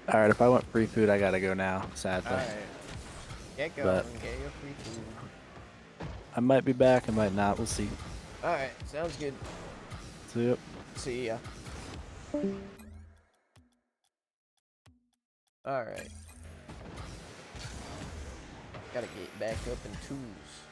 All right, if I want free food, I gotta go now. Sadly. All right. Get going. But Get your free food. I might be back. I might not. We'll see. All right. Sounds good. See ya. See ya. All right. Gotta get back up in twos.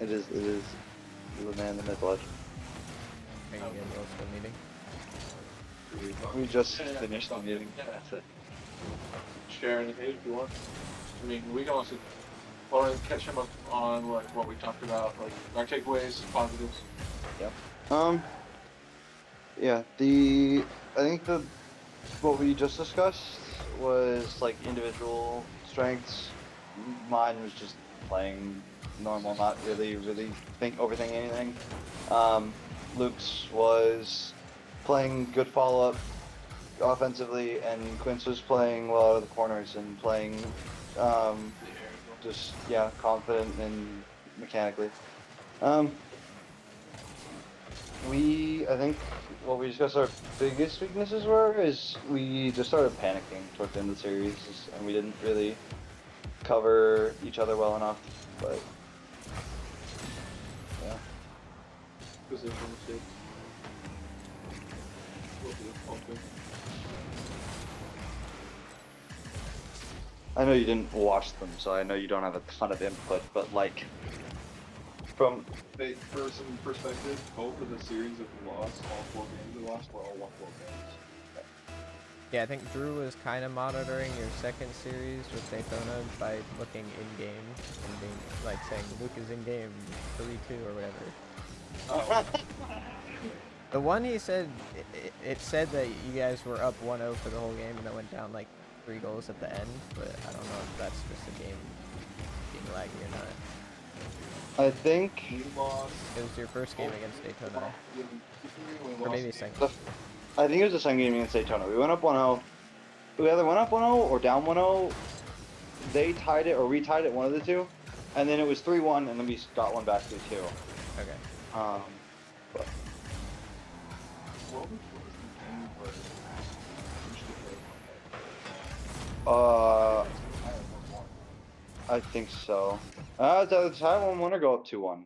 It is the man, the myth, legend. Are you guys all still meeting? We just finished the meeting. That's it. Share anything if you want. I mean, we can also want to catch him up on like what we talked about, like our takeaways, positives. Yep. Yeah. I think what we just discussed was like individual strengths. Mine was just playing normal, not really overthinking anything. Luke's was playing good follow-up offensively, and Quince was playing well out of the corners and playing just confident and mechanically. I think what we discussed our biggest weaknesses is we just started panicking towards the end of the series, and we didn't really cover each other well enough. But yeah. Positional mistakes. I know you didn't watch them, so I know you don't have a ton of input, but like, for some perspective, both of the series that we lost, all 4 games we lost, were all 1-4 games. Yeah, I think Drew was kind of monitoring your second series with Daytona by looking in-game and being, like, saying Luke is in-game 3-2 or whatever. The one he said, it said that you guys were up 1-0 for the whole game and then went down like 3 goals at the end, but I don't know if that's just a game being laggy or not. I think it was your first game against Daytona, or maybe second. I think it was the second game against Daytona. We went up 1-0. We either went up 1-0 or down 1-0. They tied it or we tied it, one of the two, and then it was 3-1, and then we got one back 3-2. Okay. But I think so. Did the tie 1-1 or go up 2-1?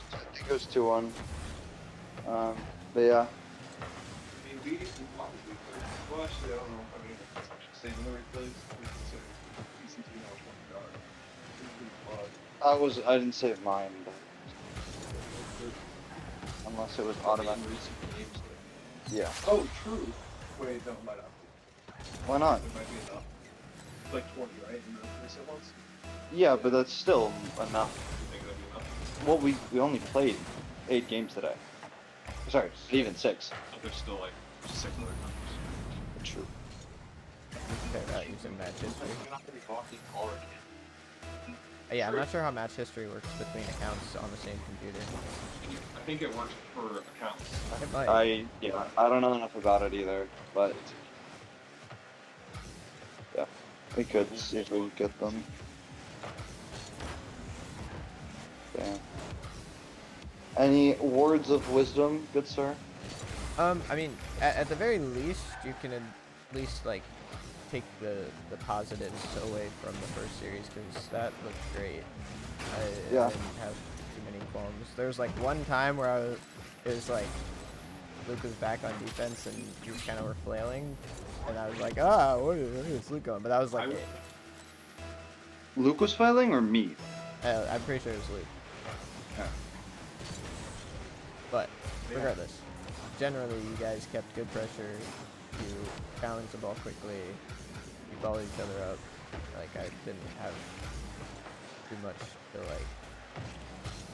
I think it was 2-1. But yeah. I mean, we probably could. Well, actually, I don't know. I mean, I should say the replays. We consider ECT now 20 guard. I didn't save mine, but unless it was automatic. Yeah. Oh, true. Wait, no, it might not be. Why not? It might be enough. It's like 20, right? In the recent ones? Yeah, but that's still enough. You think that'd be enough? Well, we only played 8 games today. Sorry, even 6. But there's still like 6 other numbers. True. Okay, about using match history. You're not gonna be talking already. Yeah, I'm not sure how match history works between accounts on the same computer. I think it works for accounts. It might. I don't know enough about it either, but yeah, we could see if we could get them. Damn. Any words of wisdom, good sir? I mean, at the very least, you can at least like take the positives away from the first series, because that looked great. I didn't have too many qualms. There was like one time where it was like Luke was back on defense and you kind of were flailing, and I was like, where is Luke going? But that was like it. Luke was flailing or me? I'm pretty sure it was Luke. Yeah. But regardless, generally you guys kept good pressure. You balanced the ball quickly. You followed each other up. Like, I didn't have too much to like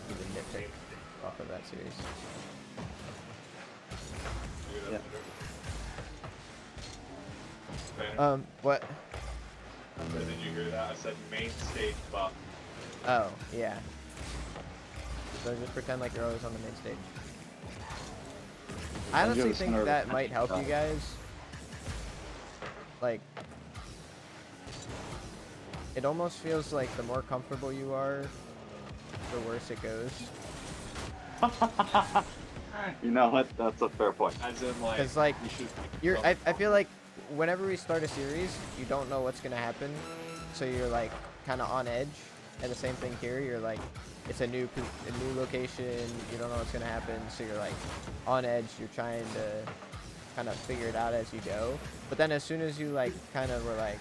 even nitpick off of that series. Yeah. What? Did you hear that? I said main stage buff. Oh, yeah. So just pretend like you're always on the main stage. I honestly think that might help you guys. Like, it almost feels like the more comfortable you are, the worse it goes. You know what? That's a fair point. As in, like, because like I feel like whenever we start a series, you don't know what's gonna happen, so you're like kind of on edge. And the same thing here, you're like, it's a new location, you don't know what's gonna happen, so you're like on edge. You're trying to kind of figure it out as you go. But then as soon as you like kind of were like,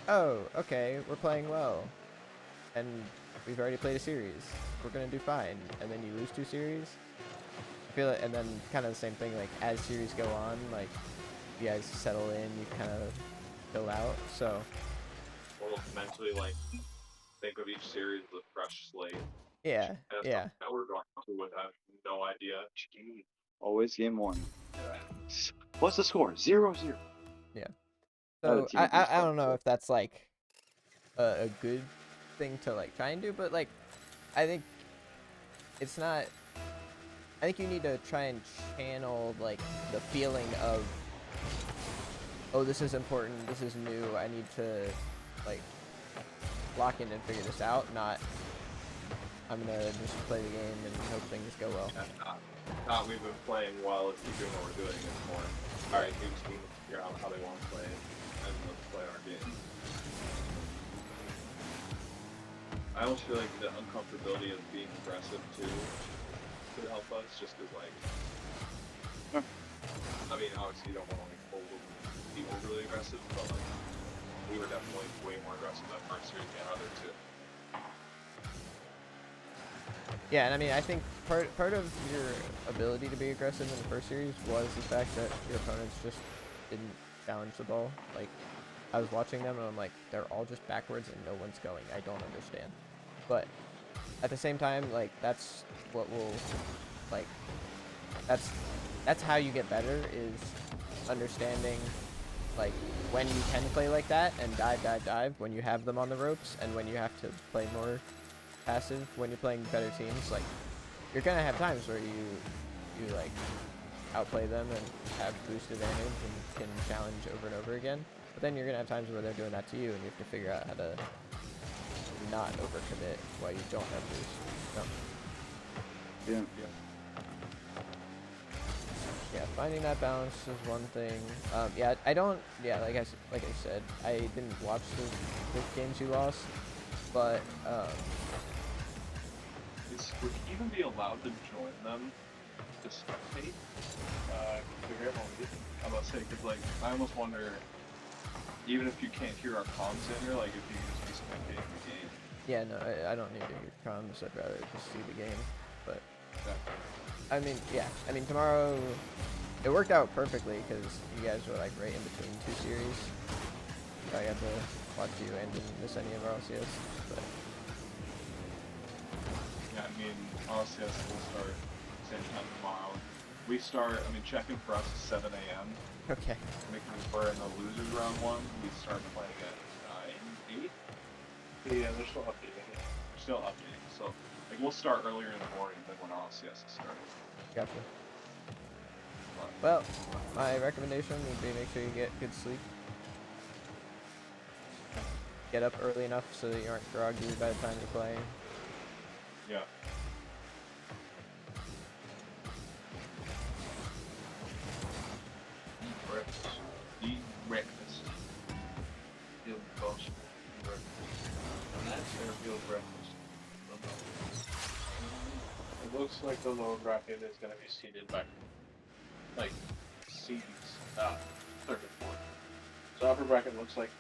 oh, okay, we're playing well, and we've already played a series, we're gonna do fine, and then you lose 2 series. I feel it, and then kind of the same thing. Like as series go on, like you guys settle in, you kind of fill out. So Almost mentally like think of each series as a fresh slate. yeah, That's yeah. something that we're going to with I have no idea. Always game 1. What's the score? 0-0. Yeah. Not a So team I don't know if that's like a good thing to like try and do, but like I think it's not. I think you need to try and channel like the feeling of, oh, this is important, this is new, I need to like lock in and figure this out, not I'm gonna just play the game and hope things go well. Not we've been playing well and keep doing what we're doing. It's more, alright, each team will figure out how they want to play and let's play our game. I almost feel like the uncomfortability of being aggressive too could help us, just because like, I mean, obviously you don't want to like be overly aggressive, but like we were definitely way more aggressive that first series than other two. Yeah, and I mean, I think part of your ability to be aggressive in the first series was the fact that your opponents just didn't challenge the ball. Like, I was watching them and I'm like, they're all just backwards and no one's going. I don't understand. But at the same time, like, that's what will, like, that's how you get better, is understanding, like, when you can play like that and dive when you have them on the ropes, and when you have to play more passive when you're playing better teams. Like, you're gonna have times where you like outplay them and have boost advantage and can challenge over and over again, but then you're gonna have times where they're doing that to you and you have to figure out how to not overcommit while you don't have boost. So, yeah, finding that balance is one thing. Yeah, I don't. Yeah, like I said, I didn't watch the games you lost, but Would you even be allowed to join them to spectate? Figure out what we did. I'm about to say, because like, I almost wonder, even if you can't hear our comms in here, like if you can just be spectating the game. yeah, no, I don't need to hear comms. I'd rather just see the game. But Exactly. I mean, yeah, I mean tomorrow, it worked out perfectly because you guys were like right in between 2 series. So I got to watch you and didn't miss any of our LCS. But Yeah, I mean, RLCS will start same time tomorrow. We start, I mean, check-in for us is 7 a.m. Okay. Because we're in the losers round 1, we start playing at 9, 8? Yeah, they're still updating it. They're still updating, so like we'll start earlier in the morning than when RLCS is starting. gotcha. Well, my recommendation would be make sure you get good sleep. Get up early enough so that you aren't groggy by the time you're playing. Yeah. Eat breakfast. Feel breakfast. Feel breakfast. It looks like the lower bracket is going to be seeded by, like, seeds, third and fourth. So upper bracket looks like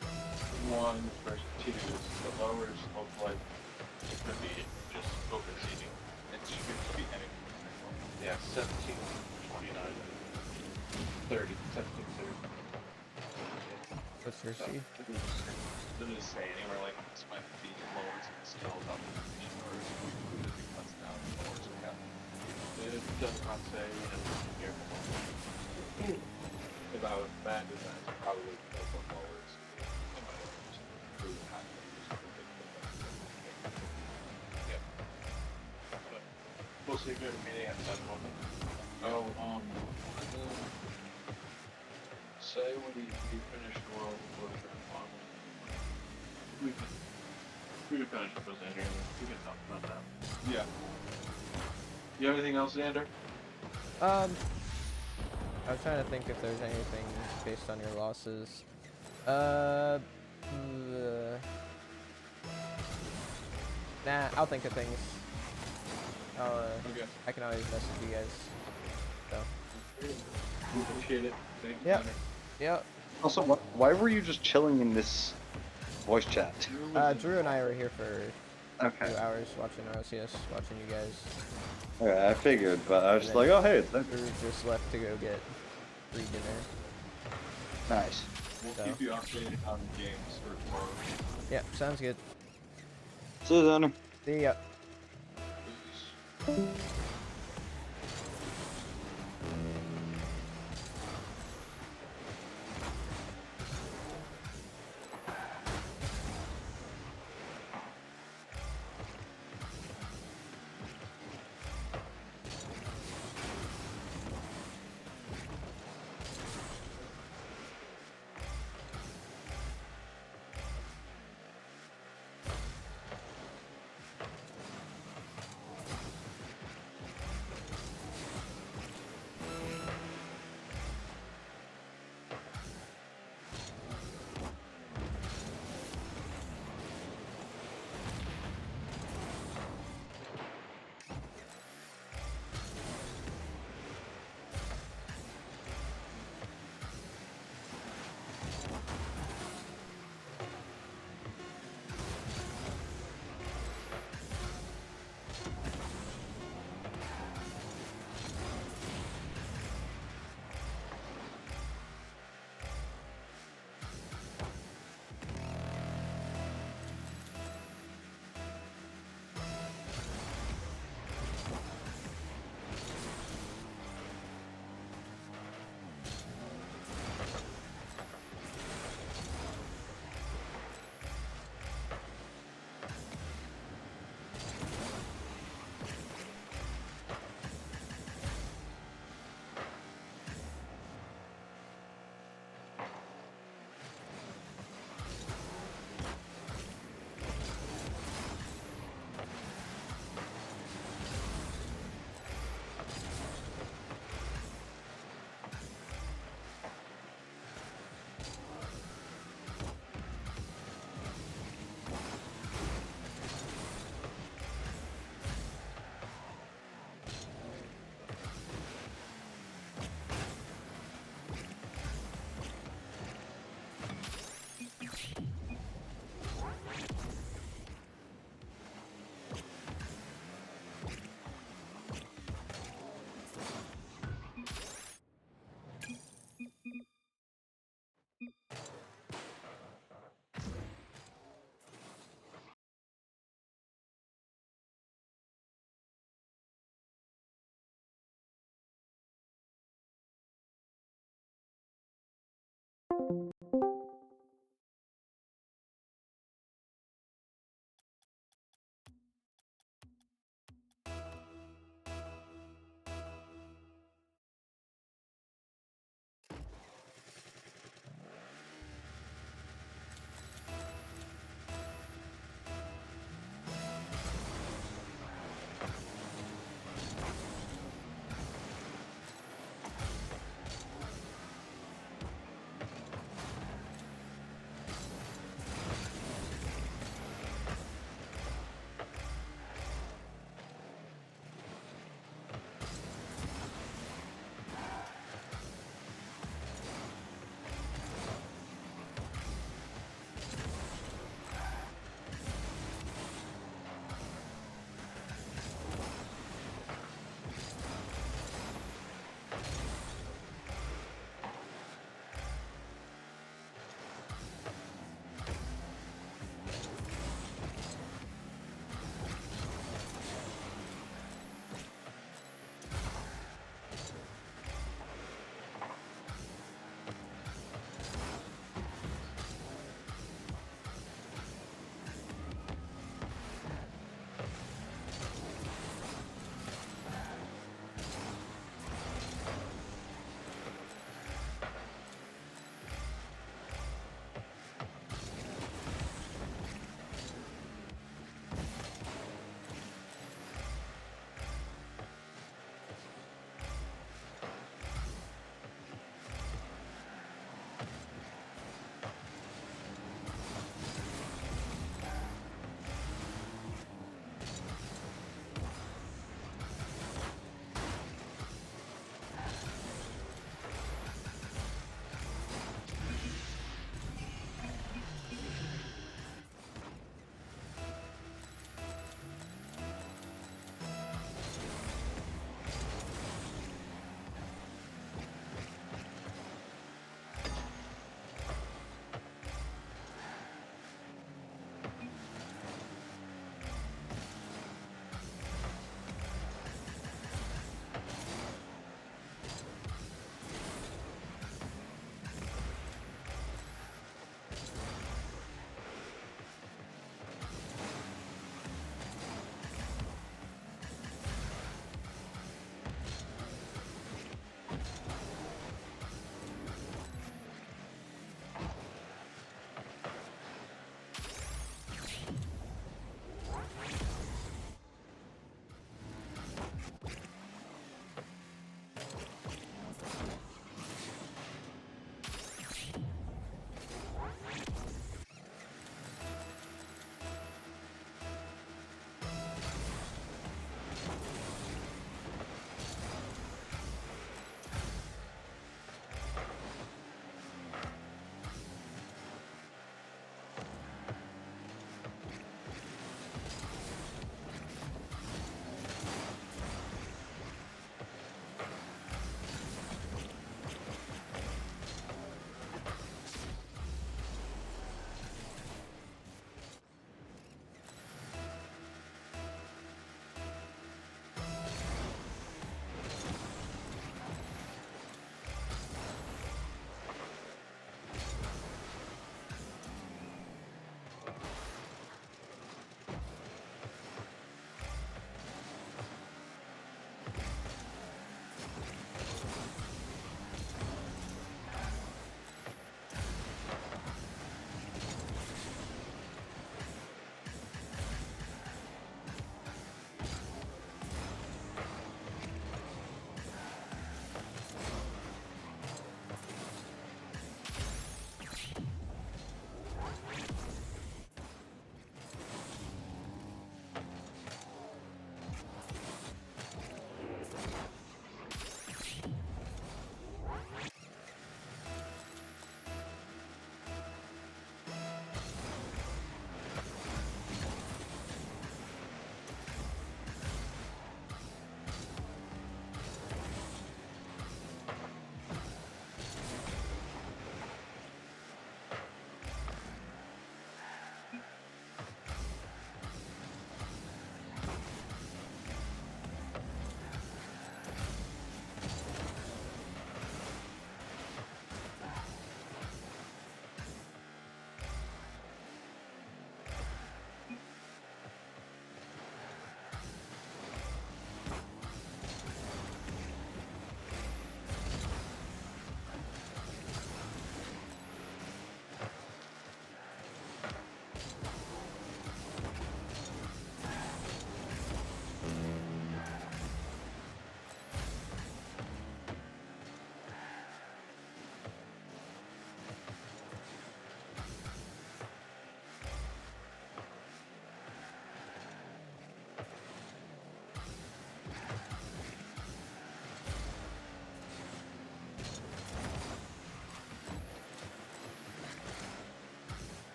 1 versus 2. The lowers look like it's going to be just open seeding. It should be anything. Yeah, 17, 29, 30, 17, 30. What's your seed? Doesn't say anywhere like this might be lowers and still up in the or it cuts down lowers and down. It does not say here. If I would imagine that it's probably open lowers. Yeah. But we'll see if we have a meeting at that moment. Oh, say when you finish world before the grand final. We can finish up with Xander. We can talk about that. Yeah. You have anything else, Xander? I was trying to think if there's anything based on your losses. Nah, I'll think of things. I'll, Okay. I can always message you guys. So. We appreciate it. Thank you. Yep. Yep. Also, why were you just chilling in this voice chat? Drew and I were here for a Okay. few hours watching RLCS, watching you guys. Okay, I figured, but I was just like, oh hey, it's them. Drew just left to go get free dinner. Nice. We'll So. keep you updated on the games for tomorrow. Yep, sounds good. See you then. See ya.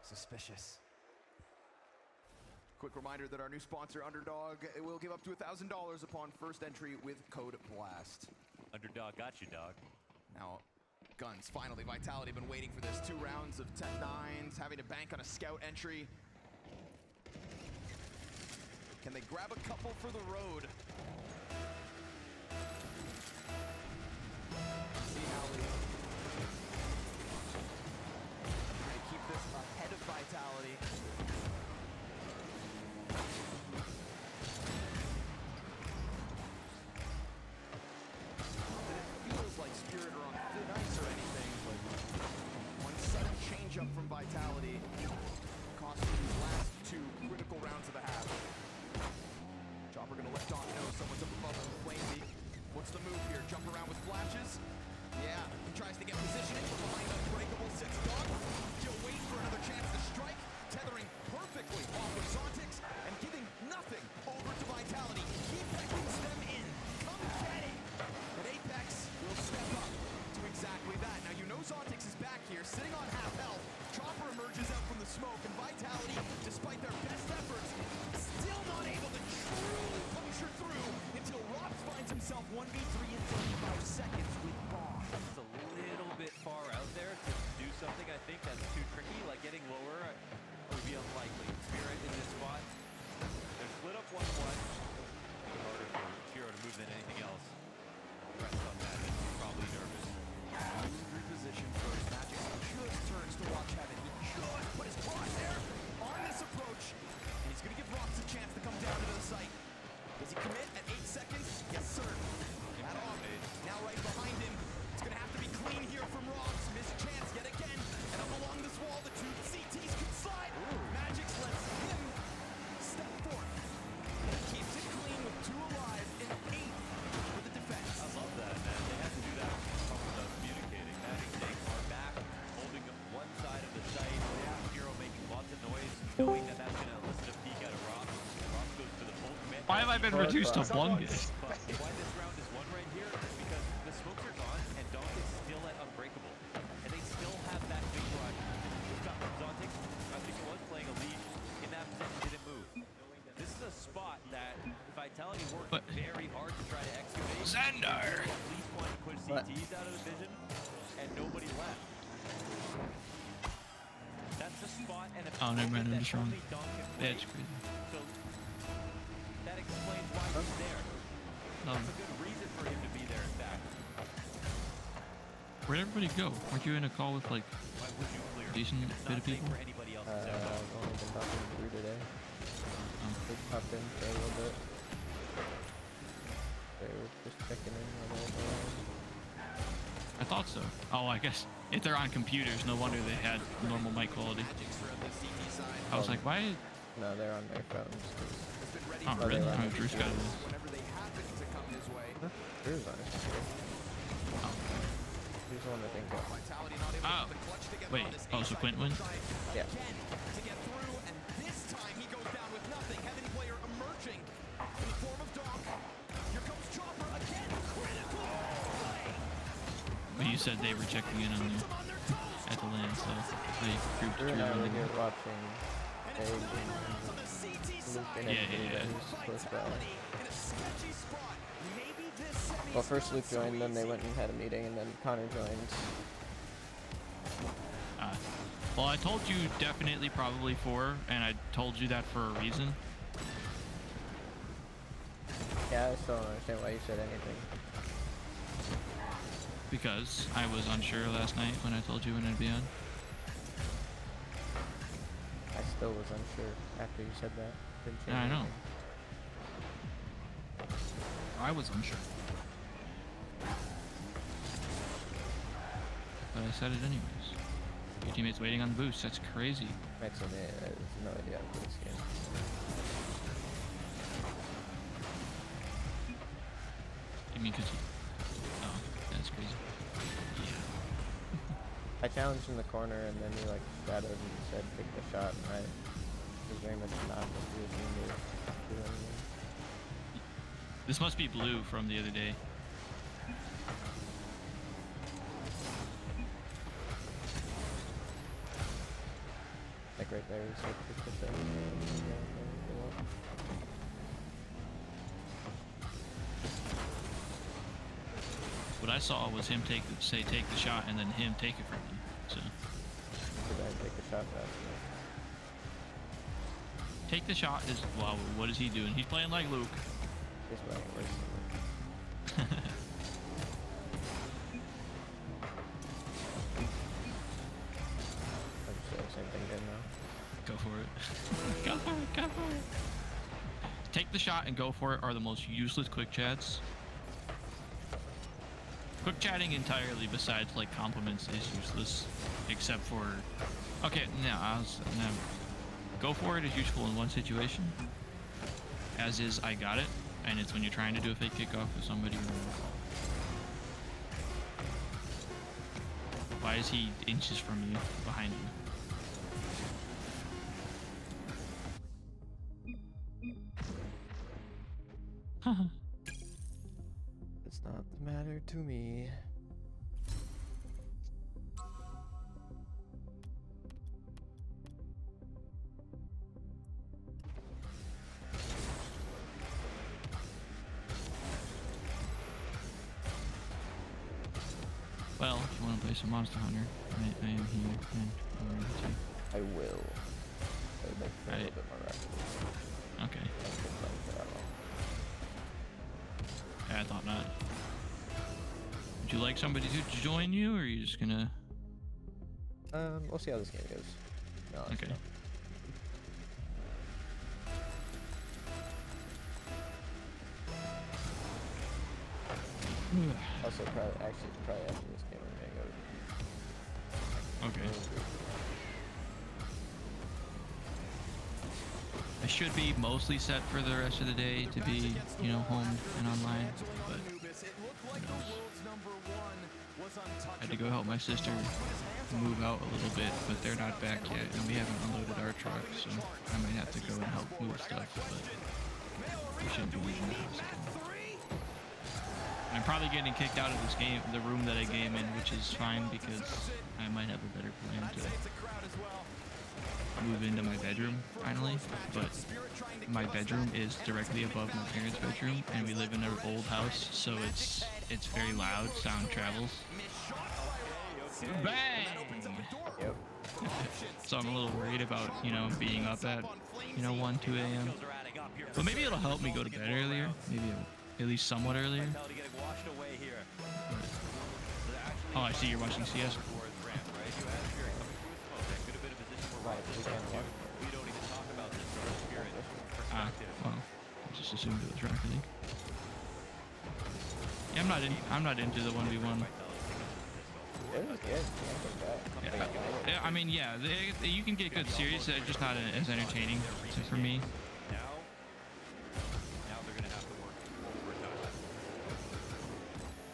Suspicious. Quick reminder that our new sponsor, Underdog, will give up to $1,000 upon first entry with code BLAST. Underdog got you, dog. Now, Guns, finally, Vitality been waiting for this. 2 rounds of 10-9s, having to bank on a scout entry. Can they grab a couple for the road? See how they keep this ahead of Vitality. It feels like Spirit are on thin ice or anything, but one sudden change up from Vitality cost them these last 2 critical rounds of the half. Chopper gonna let Doc know someone's up above him. Flamey, what's the move here? Jump around with flashes? Yeah, he tries to get positioning from behind Unbreakable. Sits Doc. He'll wait for another chance to strike, tethering perfectly off of Zontix and giving nothing over to Vitality. He beckons them in. Come get it! And Apex will step up to exactly that. Now you know Zontix is back here, sitting on half health. Chopper emerges out from the smoke, and Vitality, despite their best efforts, still not able to truly puncture through until Robs finds himself 1v3 in 35 seconds with Bomb. It's a little bit far out there to do something, I think, that's too tricky. Like getting lower would be unlikely. Spirit in this spot. They're split up 1-1. It's harder for Shiro to move than anything else. Rest on that, and he's probably nervous. Reposition first. Magic just turns to watch heaven. He just put his crosshair on this approach, and he's gonna give Robs a chance to come down into the site. Does he commit at 8 seconds? Yes, sir. That off. Now right behind him. It's gonna have to be clean here from Robs. Missed chance yet again. And up along this wall, the 2 CTs can slide. Magix lets him step forth. He keeps it clean with 2 alive and 8 for the defense. I love that, man. They had to do that without communicating. Having Jake far back, holding one side of the site. Hero making lots of noise, knowing that that's gonna elicit a peek out of Rob. Rob goes for the full commit. Why have I been reduced to 1 guy? But why this round is 1 right here is because the smokes are gone and Donk is still at Unbreakable. And they still have that big rush. We've got Zontic, I think it was playing a lead in that position, didn't move. This is a spot that Vitality worked very hard to try to excavate. Xander! At least wanted to push CTs out of the vision, and nobody left. That's a spot and a Oh, never mind, I'm that just wrong. only Donk can Yeah, play. it's crazy. So that explains why he's there. That's a good reason for him to be there, in fact. Where'd everybody go? Weren't you in a call with like Why would you clear? decent bit of people? I've only been talking through today. They popped in for a little bit. They were just checking in on all the I thought so. Oh, I guess if they're on computers, no wonder they had normal mic quality. I was like, why? No, they're on their phones. Oh, really? Oh, Drew's got it. Whenever they happen to come his way. Drew's on his computer. He's the one that didn't go. Oh, wait. Oh, so Quint wins? Yeah. To get through, and this time he goes down with nothing. Heaven player emerging in the form of Donk. Here comes Chopper again. Critical play. But you said they were checking in on you at the land, so they grouped Drew Drew and I were in. here watching Egg and Luke and everybody that was close by. Well, first Luke joined, then they went and had a meeting, and then Connor joined. Well, I told you definitely probably 4, and I told you that for a reason. Yeah, I still don't understand why you said anything. Because I was unsure last night when I told you when I'd be on. I still was unsure after you said that. Didn't change Yeah, I know. anything. I was unsure. But I said it anyways. Your teammate's waiting on the boost. That's crazy. Maximum, I have no idea how to play this game. You mean because you... Oh, that's crazy. I challenged in the corner, and then he like shadowed and said take the shot, and I was very much not confused and knew do anything. This must be blue from the other day. Like right there. So What I saw was him take the shot and then him take it from him. So take the shot fast. take the shot is wow. What is he doing? He's playing like Luke. He's playing worse. I'm just doing the same thing again now. Go for it. Go for it. Go for it. Take the shot and go for it are the most useless quick chats. Quick chatting entirely, besides like compliments, is useless, except for. Okay, now go for it is useful in one situation, as is I got it, and it's when you're trying to do a fake kickoff with somebody. Why is he inches from you, behind you? It's not the matter to me. Well, if you want to play some Monster Hunter, I am here. And I'm ready to. I will. I would make it a little bit more rapid. Okay. Yeah, I thought not. Would you like somebody to join you, or are you just gonna? We'll see how this game goes. No, okay. Also, probably after this game, I'm gonna go. Okay. I should be mostly set for the rest of the day to be, you know, home and online, but I had to go help my sister move out a little bit, but they're not back yet, and we haven't unloaded our truck, so I might have to go and help move stuff, but we shouldn't be leaving the house again. I'm probably getting kicked out of this game, the room that I game in, which is fine because I might have a better plan to move into my bedroom finally, but my bedroom is directly above my parents' bedroom, and we live in an old house, so it's very loud. Sound travels. Bang! Yep. So I'm a little worried about, you know, being up at, you know, 1, 2 a.m. But maybe it'll help me go to bed earlier. Maybe at least somewhat earlier. But, oh, I see you're watching CS. Well, I just assumed it was Rocket League. Yeah, I'm not into the 1v1. Yeah, I mean, yeah, you can get good series, they're just not as entertaining for me.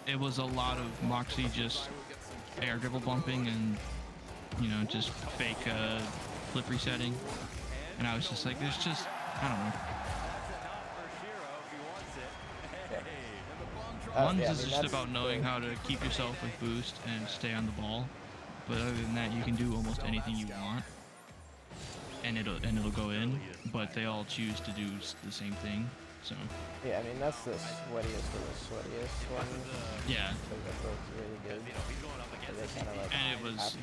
It was a lot of Moxie just air dribble bumping and, you know, just fake flip resetting. And I was just like, there's just, I don't know. One's is just about knowing how to keep yourself with boost and stay on the ball. But other than that, you can do almost anything you want. And it'll go in, but they all choose to do the same thing. So yeah, I mean that's the sweatiest of the sweatiest ones. Yeah. They're both really good. They kind of like and it was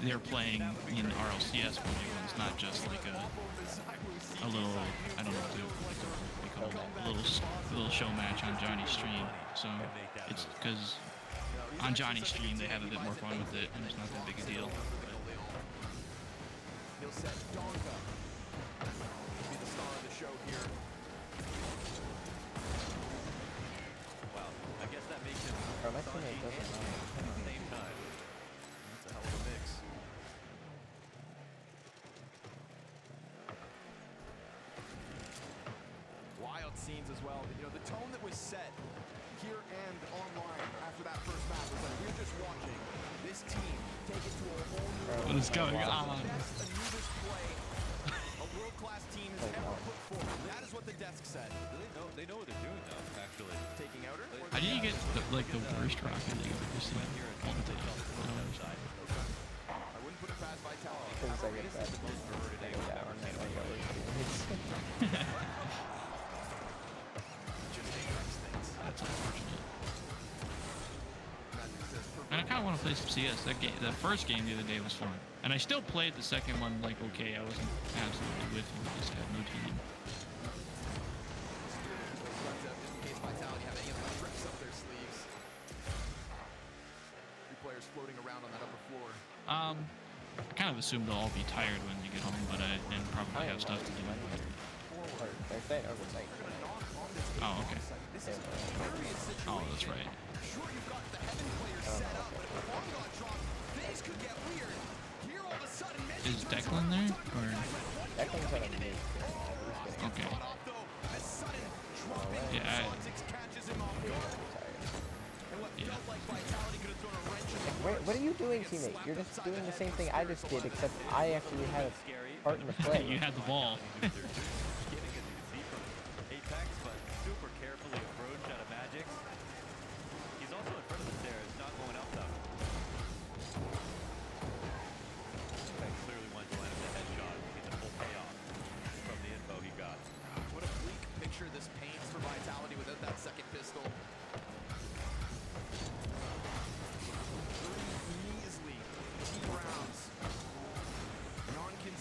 they're playing in RLCS ones, not just like a little, I don't know what they call it, a little show match on Johnny's stream. So it's because on Johnny's stream they have a bit more fun with it, and it's not that big a deal. He'll set Donka. Be the star of the show here. Well, I guess that makes him my teammate doesn't know. at the same time. That's a hell of a mix. Wild scenes as well. You know, the tone that was set here and online after that first match was like, we're just watching this team take it to a whole new level. What is going on? Best and newest play a world-class team has ever put forward. That is what the desk said. They know what they're doing now, actually. Taking outer? How do you get the worst Rocket League I've ever seen? I wouldn't put it past Vitality. Because I get that most perverted angle I've ever seen on That's unfortunate. And I kind of want to play some CS. That game, the first game the other day was fun, and I still played the second one like okay. I wasn't absolutely with you. I just had no team. I kind of assumed they'll all be tired when they get home, but and probably have stuff to do. Oh, okay. Oh, that's right. Is Declan there? Or? Declan's at a mid. Okay. Yeah. What are you doing, teammate? You're just doing the same thing I just did, except I actually had a part in the play. You had the ball. Apex, but super carefully approached out of Magix. He's also in front of the stairs, not going up though. Apex clearly wanted to land the headshot, get the full payoff from the info he got. What a bleak picture this paints for Vitality without that second pistol.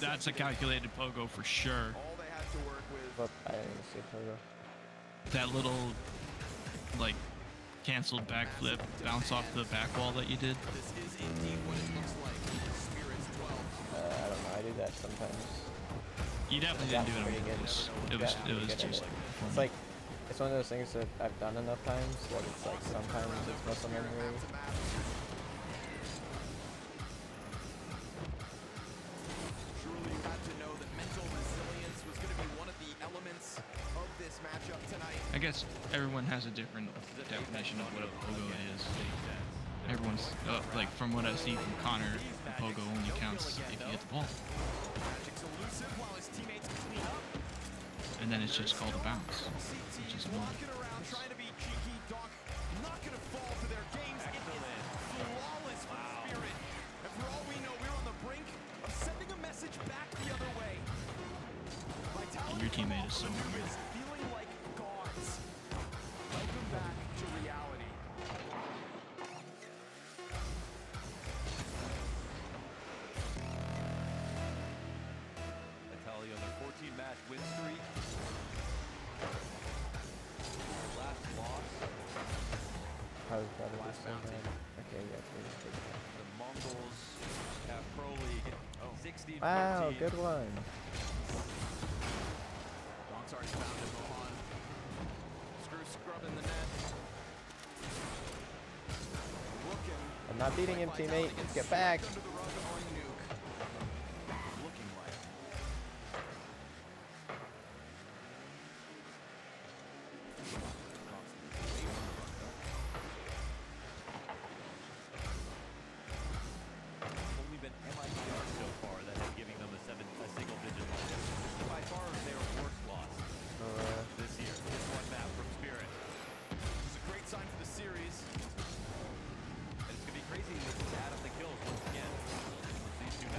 That's a calculated pogo for sure. All they had to work with. But I didn't see pogo. That little, like, canceled backflip bounce off the back wall that you did. This is indeed what it looks like. Spirits 12. I don't know. I do that sometimes. You definitely didn't do it on purpose. It was just. It's like, it's one of those things that I've done enough times that it's like sometimes it's muscle memory. I guess everyone has a different definition of what a pogo is. Everyone's, like, from what I see from Connor, the pogo only counts if you hit the ball. And then it's just called a bounce, which is annoying. Your teammate is so weird. Italy on their 14-match win streak. Last loss. How is that last time? Okay, yeah, please. The Mongols have Pro League 16-14. Wow, good one. Donk's already found it, Mohan. Scrub in the net. Looking. I'm not beating him, teammate. Get back. Only been MITR so far that have given them a single-digit loss. By far their worst loss this year. This one map from Spirit. It's a great sign for the series. And it's gonna be crazy to add up the kills once again.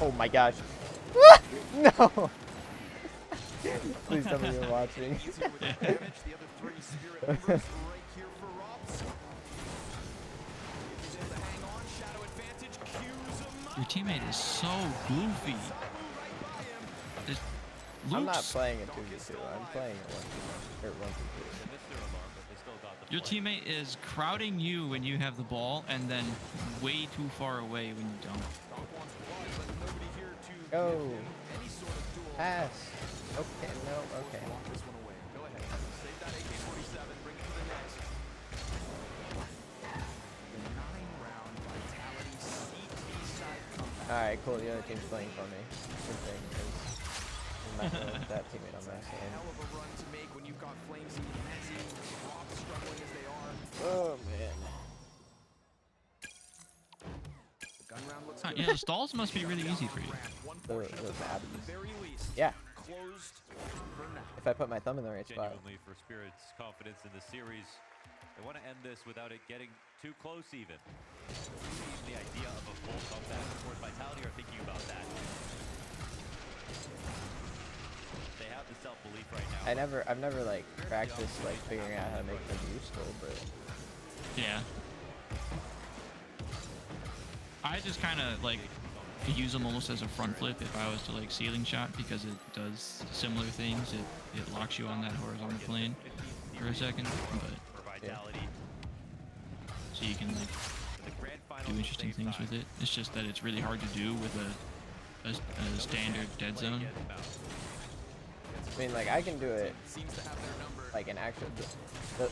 Oh my gosh. No! Please tell me you're watching. Your teammate is so goofy. I'm not playing a 2v2. I'm playing a 1v2. Your teammate is crowding you when you have the ball and then way too far away when you don't. Go. Pass. Okay, no, okay. Alright, cool. The other team's playing for me. Good thing, because I'm not going with that teammate on my side. Oh, man. Yeah, the stalls must be really easy for you. The abbies. Yeah. If I put my thumb in the right spot. Genuinely for Spirit's confidence in the series. They want to end this without it getting too close even. The idea of a full comeback. Of course, Vitality are thinking about that. got the self-belief right now. I've never like practiced like figuring out how to make them useful, but Yeah. I just kind of like use them almost as a front flip if I was to like ceiling shot, because it does similar things. It locks you on that horizontal plane for a second, but yeah. so you can like do interesting things with it. It's just that it's really hard to do with a standard dead zone. I mean, like I can do it like an actual.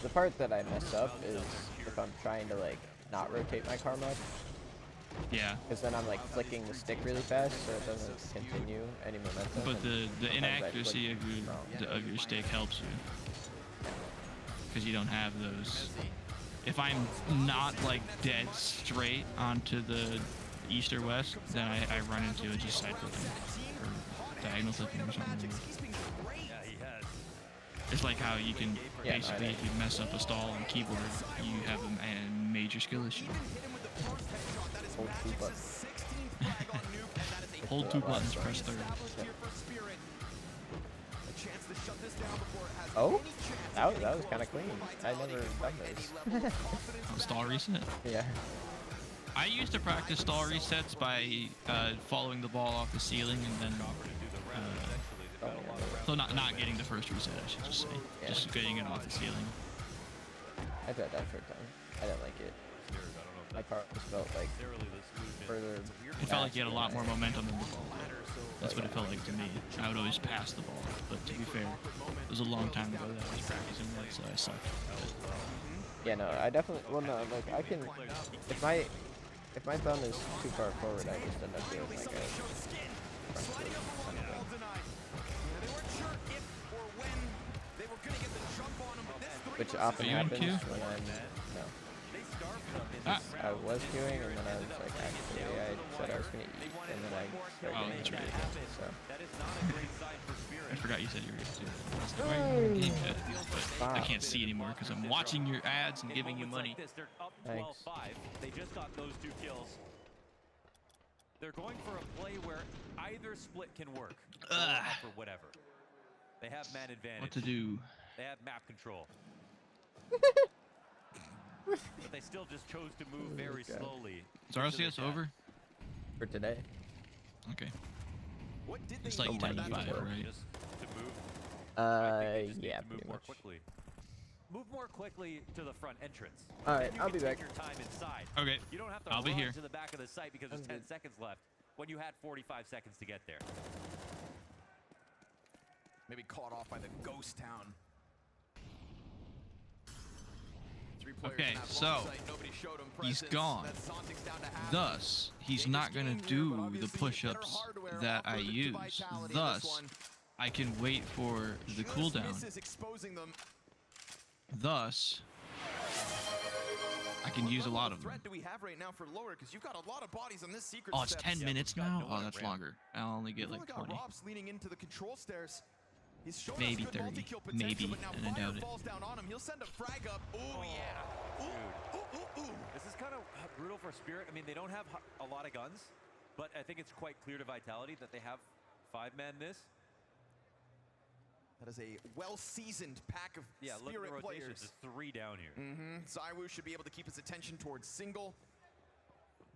The part that I mess up is if I'm trying to like not rotate my car much. Yeah. Because then I'm like flicking the stick really fast, so it doesn't continue any momentum. But the sometimes I inaccuracy flick of your stick helps you, because you don't have those. If I'm not like dead straight onto the east or west, then I run into it just side flipping or diagonal flipping or something. It's like how you can basically, if you mess up a stall on keyboard, you have a major skill issue. Hold 2 buttons. Hold 2 buttons, press third. Oh, that was kind of clean. I never done this. Stall reset? Yeah. I used to practice stall resets by following the ball off the ceiling and then so not getting the first reset, I should just say. Yeah. Just getting it off the ceiling. I tried that for a time. I didn't like it. My car just felt like further. It felt like you had a lot more momentum than the ball. That's what it felt like to me. I would always pass the ball, but to be fair, it was a long time ago that I was practicing that, so I sucked. Yeah, no, I definitely. Well, no, like I can. If my thumb is too far forward, I just end up doing like a front flip kind of thing. Which often happens when I'm I was queuing, and then I was like, actually, I said I was gonna eat, and then I started getting eaten, so. I forgot you said you were going to do that. I was like, why are you game yet? But I can't see anymore because I'm watching your ads and giving you money. Thanks. They just got those 2 kills. They're going for a play where either split can work. Or whatever. They have man advantage. What to do? They have map control. But they still just chose to move very slowly. Is RCS over? For today. Okay. It's like 10 to 5, right? Just to move. Yeah, pretty more much. quickly. Move more quickly to the front entrance. All right, Then you I'll can be take back. Your time inside. Okay. You don't have to I'll be run here. to the back of the site because there's 10 seconds left when you had 45 seconds to get there. Maybe caught off by the ghost town. Okay, so he's gone. Thus, he's not going to do the push-ups that I use. Thus, I can wait for the cooldown. Thus, I can use a lot of them. Oh, it's 10 minutes now? Oh, that's longer. I'll only get like 20. Maybe 30. Maybe, and I doubt it. This is kind of brutal for Spirit. I mean, they don't have a lot of guns, but I think it's quite clear to Vitality that they have 5-man this. That is a well-seasoned pack of look at Spirit the rotation. players. There's 3 down here. Zywoo should be able to keep his attention towards single.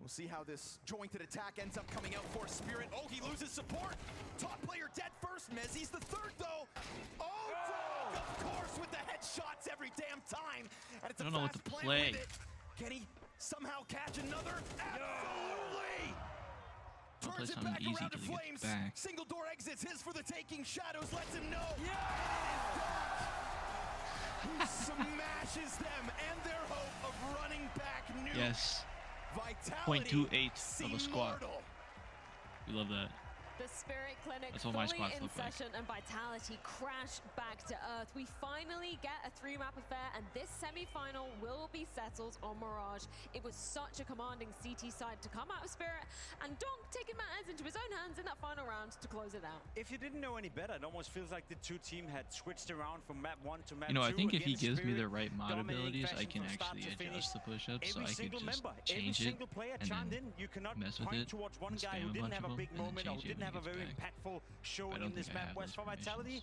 We'll see how this jointed attack ends up coming out for Spirit. Oh, he loses support. Top player dead first. Mezzi's the third, though. Oh, Frog, of course, with the headshots every damn time. And it's I don't know what to play. Can he somehow catch another? Absolutely. I'll play something easy till he gets back. Single door exits. His for the taking. Shadows lets him know. He smashes them and their hope of running back. Yes. Vitality 0.28 of a squad. We love that. The Spirit Clinic That's what my fully squats in look like. session and Vitality crash back to Earth. We finally get a 3-map affair, and this semi-final will be settled on Mirage. It was such a commanding CT side to come out of Spirit, and Donk taking matters into his own hands in that final round to close it out. If you didn't know any better, it almost feels like the 2 team had switched around from map 1 to map 2. You know, I think if he against gives me Spirit, the right mod dominating abilities, I fashion can from start actually to finish. adjust the push-ups, so Every I could single just member, change every it single player and chimed then in. You cannot mess with point it towards one and guy spam who a didn't bunch have of a big them and then moment or who change it didn't when have a he gets very back. impactful I showing don't in this think I map have West those for Vitality.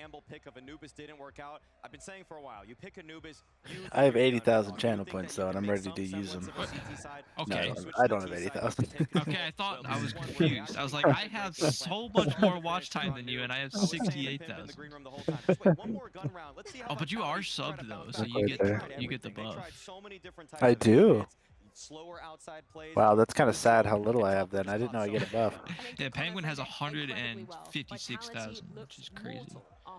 gamble pick of Anubis didn't work out. I've been saying for a while, you pick Anubis, you I have think you're done 80,000 wrong. channel You think points that you though, and can I'm make ready some to use semblance them. of a CT side, No, Okay. I don't have 80,000. Okay, I thought I was confused. I was like, I have so much more watch time than you, and I have 68,000. Oh, but you are subbed though, so Look you right get there. the buff. I do. Slower outside plays. Wow, that's kind of sad how little I have then. I didn't know I get a buff. Yeah, Penguin has 156,000, which is crazy.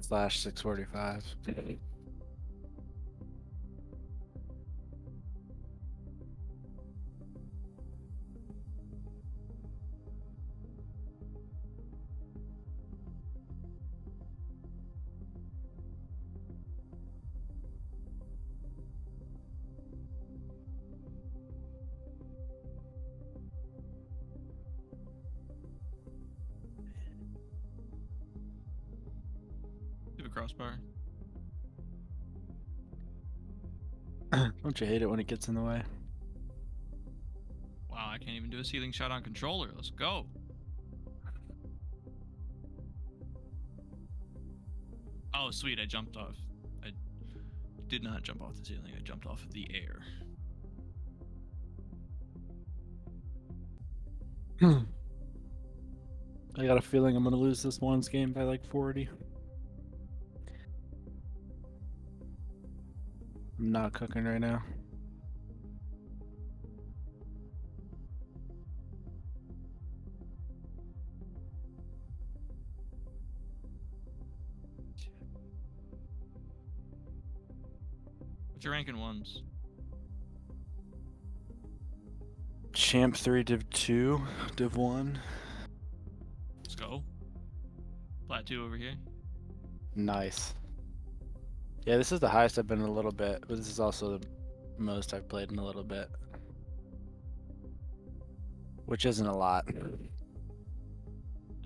/645. Give a crossbar. Don't you hate it when it gets in the way? Wow, I can't even do a ceiling shot on controller. Let's go. Oh, sweet. I jumped off. I did not jump off the ceiling. I jumped off of the air. I got a feeling I'm gonna lose this one's game by like 40. I'm not cooking right now. What's your rank in ones? Champ 3, Div 2, Div 1. Let's go. Plat 2 over here. Nice. Yeah, this is the highest I've been in a little bit, but this is also the most I've played in a little bit. Which isn't a lot.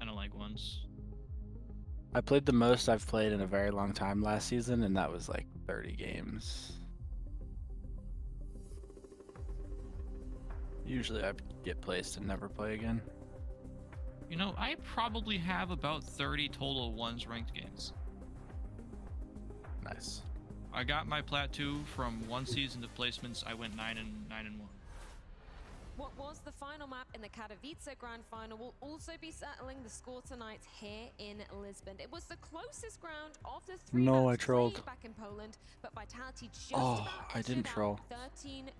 I don't like ones. I played the most I've played in a very long time last season, and that was like 30 games. Usually I get placed and never play again. You know, I probably have about 30 total ones ranked games. Nice. I got my Plat 2 from one season of placements. I went 9-1. What was the final map in the Katowice Grand Final will also be settling the score tonight here in Lisbon. It was the closest round of the three No, maps I trolled. played back in Poland, but Vitality just Oh, about I didn't troll. 13-11.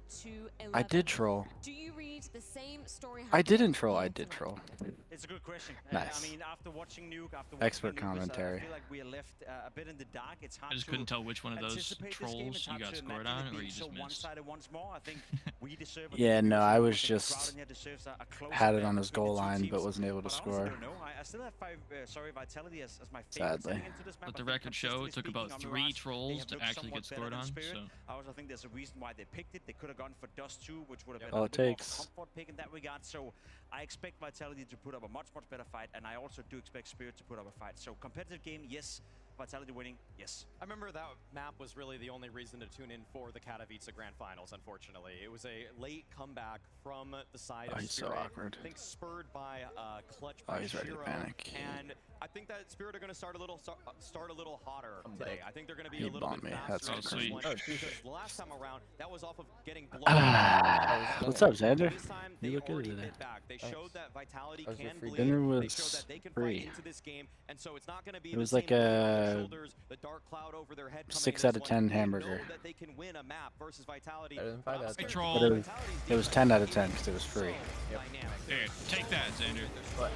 I did troll. Do you read the same story? I didn't troll. I did troll. It's a good question. Nice. I mean, after watching Nuke, Expert Nuke, commentary. I feel like we are left a bit in the dark. It's hard I just to couldn't tell which one of those anticipate this game. trolls It's you hard got to scored imagine on, it or being you so just missed. one-sided once more. I think we deserve a Yeah, no, I was the crowd just in here deserves a close had it battle on his between goal the two line, but teams. wasn't able to But I honestly score. don't know. I still have Vitality as my favorite Sadly. heading into this map. Let the I think record show it took consistently about speaking, 3 Mirage, they trolls have to looked actually get somewhat better scored than on. Spirit. So I also think there's a reason why they picked it. They could have gone for Dust 2, which would have been All a it bit more of a takes. comfort pick in that regard. So I expect Vitality to put up a much better fight, and I also do expect Spirit to put up a fight. So competitive game, yes. Vitality winning, yes. I remember that map was really the only reason to tune in for the Katowice Grand Finals, unfortunately. It was a late comeback from the side of he's so Spirit. awkward. I think spurred by clutch Oh, by he's ready to Shiro, panic. and I think that Spirit are going to start a little hotter today. I think they're going to be He a little bombed bit me. faster. That's in this cringe. one, Oh, because the last time around, that was off of getting blown. What's up, Xander? This time, You they look good already today. bit back. They showed that Vitality How's your can free bleed. dinner? They Was showed that they can free. fight into this game, and so it's not going to be It was the like same weight on their a shoulders, the dark cloud over their head coming 6 in out this of one. 10 They hamburger. know that they can win a map versus Vitality. Better than 5 out of 10. But it was 10 out of 10 because it was free. here, take that, Xander. What?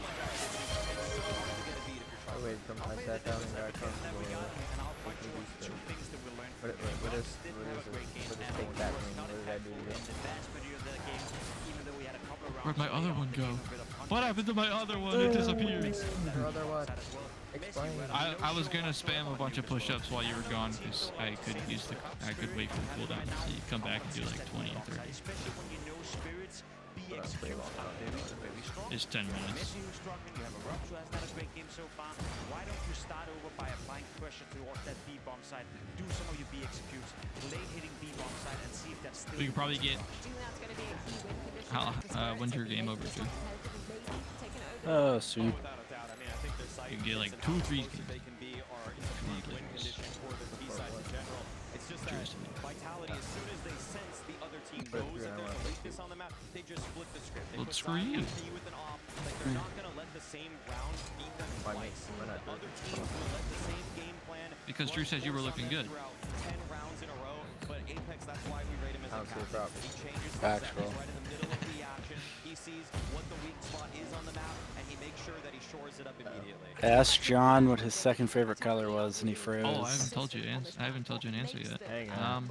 Oh wait, I sat down and got comfortable. What does take that mean? What did I do to you? Where'd my other one go? What happened to my other one? It disappeared. Your other what? Explain. I was gonna spam a bunch of push-ups while you were gone because I could wait for the cooldown, so you come back and do like 20 or 30. It's 10 minutes. You have a Rock who has had a great game so far. Why don't you start over by applying pressure towards that B bomb side? Do some of your B executes, late hitting B bomb side, and see if that's still. We could probably get. When's your game over, too? Oh, sweet. You can get like 2 or 3 games. It's just that Vitality, as soon as they sense the other team knows that there's a weakness on the map, they just flip the script. They Well, put screw you. with an off. Like, they're not going to let the same round beat them twice. The other teams will let the same game plan. Because Drew says you were looking good. Throughout 10 rounds in a row, but Apex, that's why we rate him as a captain. He changes his Factual. right in the middle of the action. He sees what the weak spot is on the map, and he makes sure that he shores it up immediately. I asked John what his second favorite color was, and he froze. Oh, I haven't told you an answer yet. Hang on.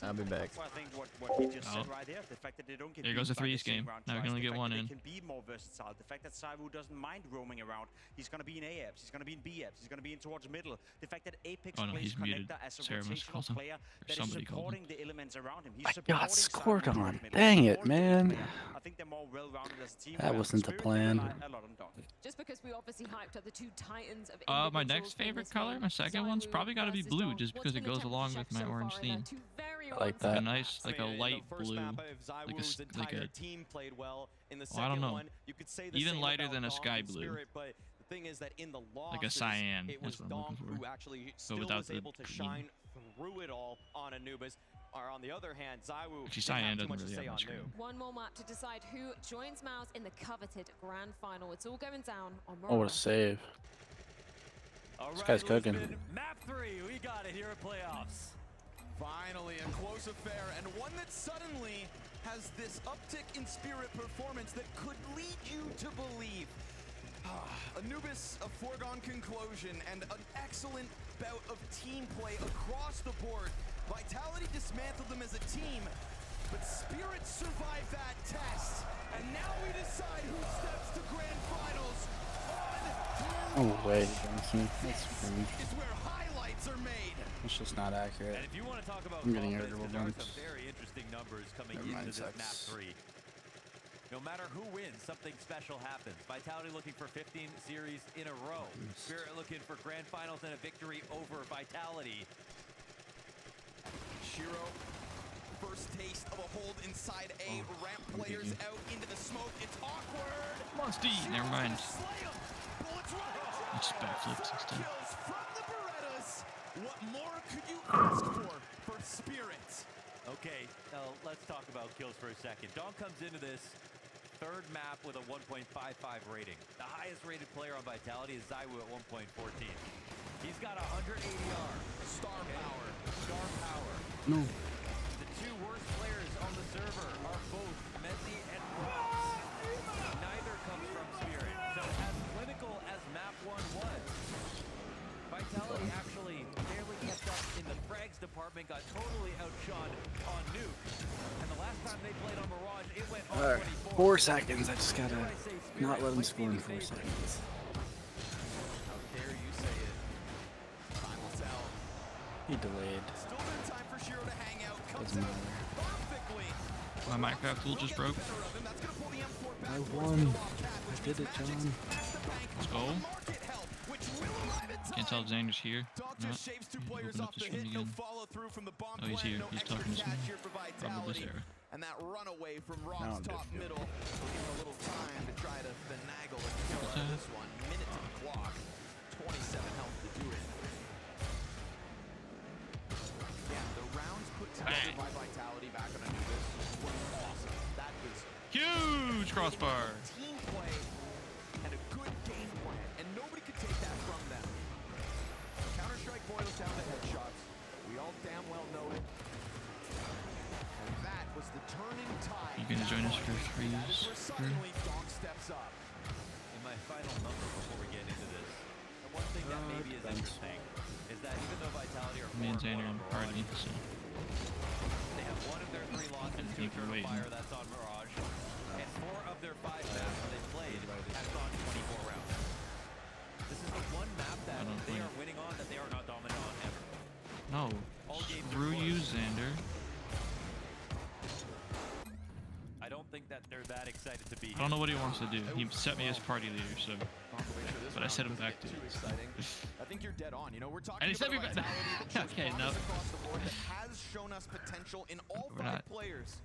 I'll be back. I think what he just said right there, the fact that they don't get There goes a beat by the 3s same game. round Now we twice, can only the get fact one that in. They can be more versatile. The fact that Saivu doesn't mind roaming around. He's going to be in A apps. He's going to be in B apps. He's going to be in towards middle. The fact that Apex Oh no, plays he's muted. Connector as a Sarah must have called rotational him. player Or that is somebody called supporting him. the elements around him. He's I supporting got scored Saivu on. towards middle. Dang He's it, supporting man. the player. I think they're more well-rounded as a team. That whereas wasn't the Spirit, they plan. rely a lot on Dunk. Just because we obviously hyped up the two titans of My individuals next in favorite this color, game, my second one's Saivu probably got to be versus blue, Dom. just What's because it been the goes along with temperature check my so orange far in theme. two very I like Like a that. nice, like a light blue, like a team played well. In the Well, I don't second know. one, you could say the Even same lighter about than a Donk sky and blue. Spirit, but the thing is that in the Like a losses, cyan it is was what I'm looking Donk for. who actually But still without was the able to green. shine through it all on Anubis. Or on the other hand, Zywoo Actually, didn't have Cyan too doesn't much to really say have on much Noob. One more map to decide who joins Mouse in the coveted grand final. It's all going down on Mirage. Oh, what a save. This guy's cooking. Map 3, we got it here at playoffs. Finally, a close affair, and one that suddenly has this uptick in spirit performance that could lead you to believe. Anubis, a foregone conclusion, and an excellent bout of team play across the board. Vitality dismantled them as a team, but Spirit survived that test. And now we decide who steps to grand finals on Oh, wait, Johnson. That's rude. is where highlights are made. It's just not accurate. And if you want to talk about I'm getting confidence, irritable there are bumps. some very interesting numbers coming Never mind, into this map sucks. 3. No matter who wins, something special happens. Vitality looking for 15 series in a row. Spirit looking for grand finals and a victory over Vitality. Shiro, first taste of a hold inside A. Ramp players out into the smoke. It's awkward. Monster, never mind. It's backflips instead. Kills from the Berettas. What more could you ask for Spirit? Okay, now let's talk about kills for a second. Dawn comes into this third map with a 1.55 rating. The highest rated player on Vitality is Zywoo at 1.14. He's got 100 ADR. Star power. Star power. No. The two worst players on the server are both Messi and Ross. Neither comes from Spirit. So as clinical as map 1 was, Vitality actually barely kept up in the frags department, got totally outshot on Nuke. And the last time they played on Mirage, it went on Alright, 24. 4 seconds. I just gotta not let him score in 4 seconds. How dare you say it? Time will tell. He delayed. Still been time for Shiro to hang out. Doesn't matter. Perfectly. My Minecraft tool just broke. I won. I did it, John. Let's go. Can't tell if Xander's here. Not. Shaves two He's players open off up the the stream hit. No again. follow through from the bomb Oh, he's plant. here. No He's extra talking to cash someone. here for Probably Vitality. Sarah. And that runaway from Now Rock's I'm top good. middle. Given a little time to try to finagle a kill out of this one. Minute to the clock. 27 health to do it. Yeah, the rounds put together by Vitality back on Anubis was awesome. That was Huge crossbar. team play and a good game plan, and nobody could take that from them. Counter-Strike boils down to headshots. We all damn well know it. And that was the turning tide. You gonna join us for That is threes? where suddenly Donk steps up. In my final number before we get into this, and one thing that maybe is interesting is that even though Vitality are 4-1 Me and Xander on and Mirage, Party, so they have 1 of their 3 losses to think we're Eternal waiting. Fire, that's on Mirage, and 4 of their 5 maps that they've played have gone 24 rounds. This is the one map that I don't they think- are winning on that they are not dominant on ever. no. All games are Screw you, close. Xander. I don't think that they're that excited to be I don't know here. what he wants to do. He set me as party leader, so. But I set him back to. Too exciting. I think you're dead on. You know, we're talking And he set me about back. Vitality that shows Okay, no. promise across the board that has shown us potential in all We're 5 not. players.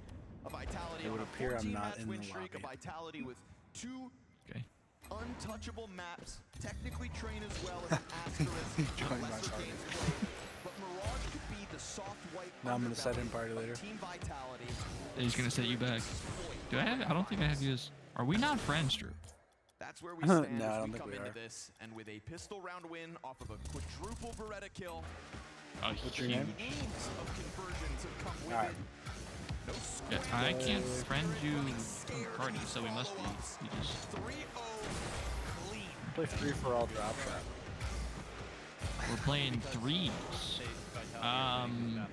A Vitality It on would a appear I'm 14 not match in win the streak. A lobby. Vitality with 2 Okay. untouchable maps, technically train as well as an asterisk. Join my lesser party. games played. But Mirage could be the soft white Now I'm gonna set him underbelly party of later. Team Vitality. And he's gonna set you back. Do I have? I don't think I have you as. Are we not friends, Drew? That's where we stand No, I as don't we think come we into are. this, and with a pistol round win off of a quadruple Beretta kill, Oh, What's your huge. name? teams of conversions have come with Alright. it. No Yeah, scoring I goals. can't friend you Looking from scared party, in these so we must be. follow-ups. We just. 3-0 clean. Play free for all drop shot. We're playing threes.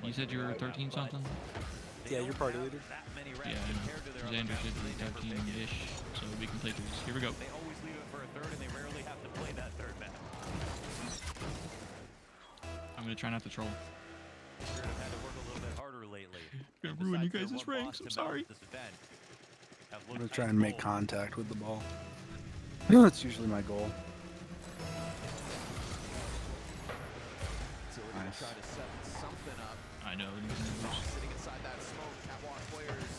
You said you were 13 something? Yeah, you're party leader. Yeah, I know. Xander should be 13-ish, so we can play threes. Here we go. They always leave it for a third, and they rarely have to play that third map. I'm gonna try not to troll. Spirit have had to work a little bit harder lately. Gonna And ruin you besides their guys' one ranks, loss I'm to sorry. Mouse this event, have I'm looked gonna try as and make bold. contact with the ball. That's usually my goal. So we're gonna Nice. try to set something up. I know. Sitting inside that smoke, catwalk players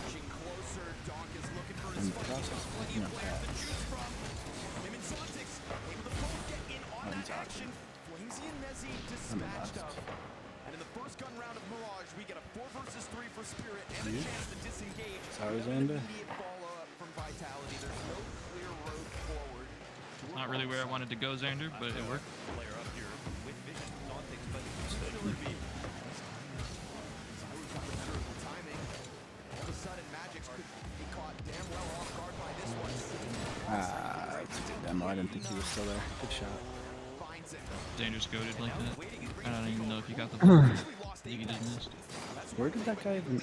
inching closer. Donk is looking for his In the fight. process of Plenty looking of at players to pads. choose from. Him and Sontics able to both get in on I'm that talking. action. Flamesy and Mezzy I'm dispatched last. up. You? chance to disengage. Alexander? Immediate follow-up from Vitality. There's no clear road forward. Not really where I wanted to go, Xander, but it worked. Player up here with vision, Zontics, but still would be. Cyrus got the better of the timing. All of a sudden, Magix could be caught damn well off guard by this one. That's a good demo. I didn't think he was still there. Good shot. Xander's goated like that. I don't even know if he got the ball. I think he just missed. Where did that guy even...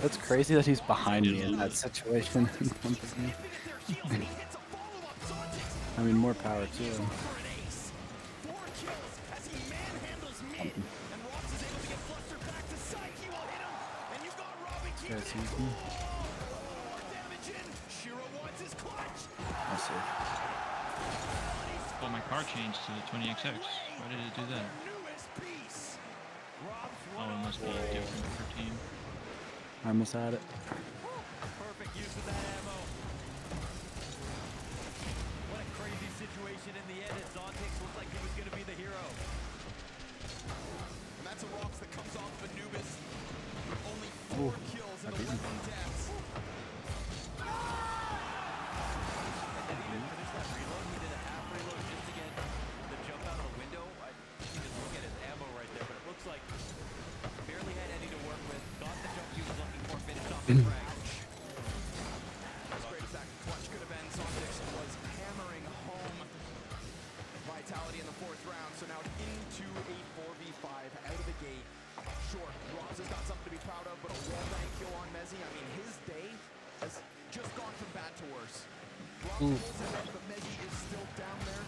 That's crazy that he's behind me in that situation. in front of me. I mean, more power to him. This guy sees me. I see. Oh, my car changed to the 20XX. Why did it do that? Oh, it must be different per team. I almost had it. Perfect use of that ammo. What a crazy situation in the end. And Zontics looked like he was going to be the hero. And that's a Rox that comes off of Anubis. Only 4 kills and 11 deaths. And then he didn't finish that reload. He did a half reload just to get the jump out of the window. You just look at his ammo right there, but it looks like barely had any to work with. Got the jump he was looking for, finished off the frag. As great as that clutch could have been, Zontics was hammering home Vitality in the 4th round. So now into a 4v5 out of the gate. Sure, Roz has got something to be proud of, but a wallbang kill on Mezzy. I mean, his day has just gone from bad to worse. Roz Ooh. pulls it up, but Mezzy is still down there.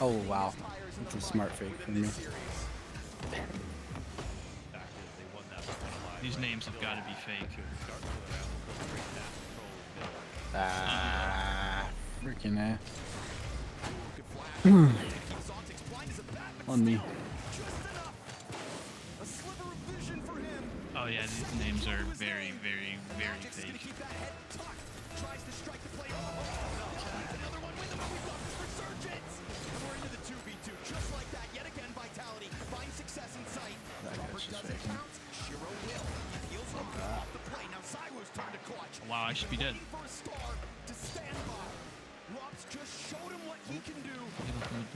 Oh, wow. That's a smart fake from me. These names have got to be fake. Freaking A. On me. Oh yeah, these names are very, very, very fake. Tries to strike the play. Another one with him. We've got this resurgence. And we're into the 2v2. Just like that, yet again, Vitality finds success in sight. Robert doesn't count. Shiro will. He peels off the play. Now Zywoo's turn to clutch. Wow, I should be dead. For a star to stand by. Robs just showed him what he can do.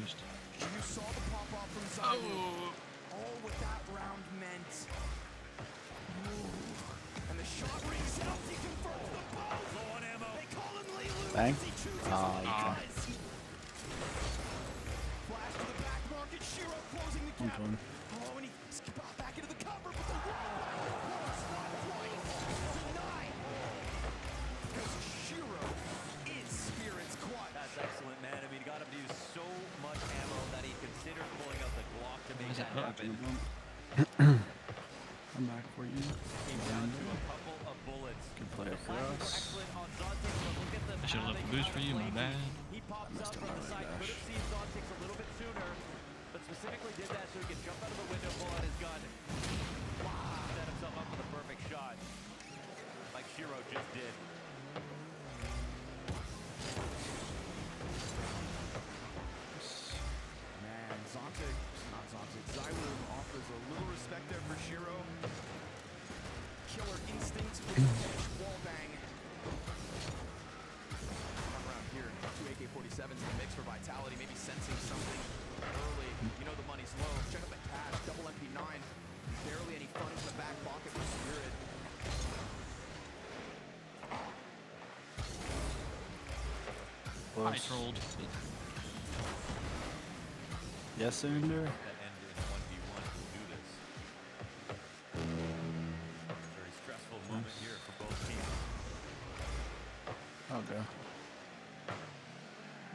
Boost. You saw the pop off from Zywoo. All what that round meant. And the shot rings out. He confirms the both. Low on ammo. They call him Lee Lou. Bang. He chooses Oh, the okay. eyes. Flash to the back market. Shiro closing the gap. Okay. Oh, and he skipped back into the cover, but the was not quite denied. Because Shiro is Spirit's clutch. That's excellent, man. I mean, got him to use so much ammo that he considered pulling out the Glock to make that happen. I'm back for you. Came down to a couple of bullets. Good play for us. Excellent on Zontics, but look at the I should have left the boost for you, my bad. He pops up from the side. Could have seen Zontics a little bit sooner, but specifically did that so he could jump out of the window, pull out his gun. Set himself up for the perfect shot, like Shiro just did. Man, Zywoo offers a little respect there for Shiro. Killer instincts with the finish wall bang. Around here, 2 AK-47s in the mix for Vitality, maybe sensing something early. You know the money's low. Check out the cash, double MP9. Barely any funds in the back pocket for Spirit. I trolled. Yes, Xander. That ended in 1v1 to do this. Very stressful moment here for both teams. I'll go.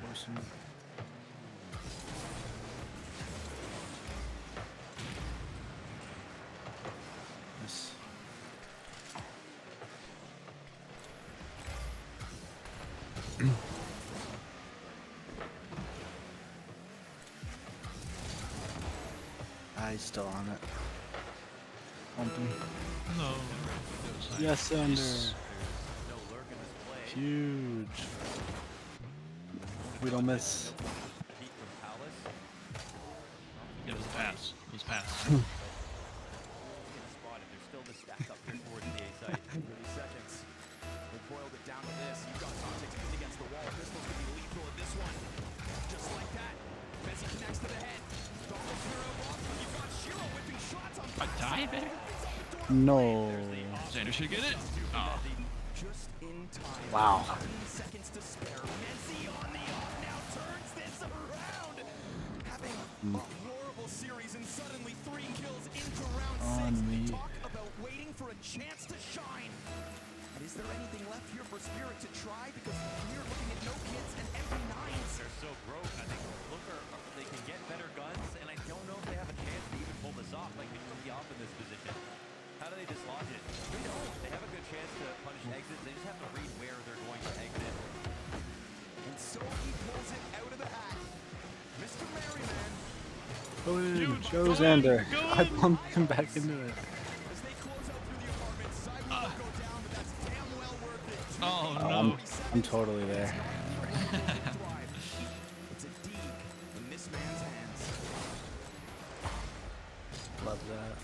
Wilson. Yes. He's still on it. Pumping. No. Yes, Xander. Huge. We don't miss. It was a pass. It was a pass. They're still the stack up here towards the A site. down to this. You've got Zontic pinned against the wall. Pistols could be lethal in this one. Just like that. Messi connects to the head. Donald Hero off, but you've got Shiro whipping shots on A tie back? No. Xander should get it. Oh. Just in time. Wow. 15 seconds to spare. Messi on the off now turns this around. Having a horrible series and suddenly 3 kills into round 6. Talk about waiting for a chance to shine. And is there anything left here for Spirit to try? Because we're looking at no kids and MP9s. They're so broke. I think they can get better guns, and I don't know if they have a chance to even pull this off. Like, they could be off in this position. How do they dislodge it? They don't. They have a good chance to punish exits. They just have to read where they're going to exit. And so he pulls it out of the hat. Mr. Merryman. Go in. Show Xander. I bumped him back into it. As they close out through the apartment, Cy will go down, but that's damn well worth it. Oh, no. I'm totally there. It's a deed in this man's hands. Love that.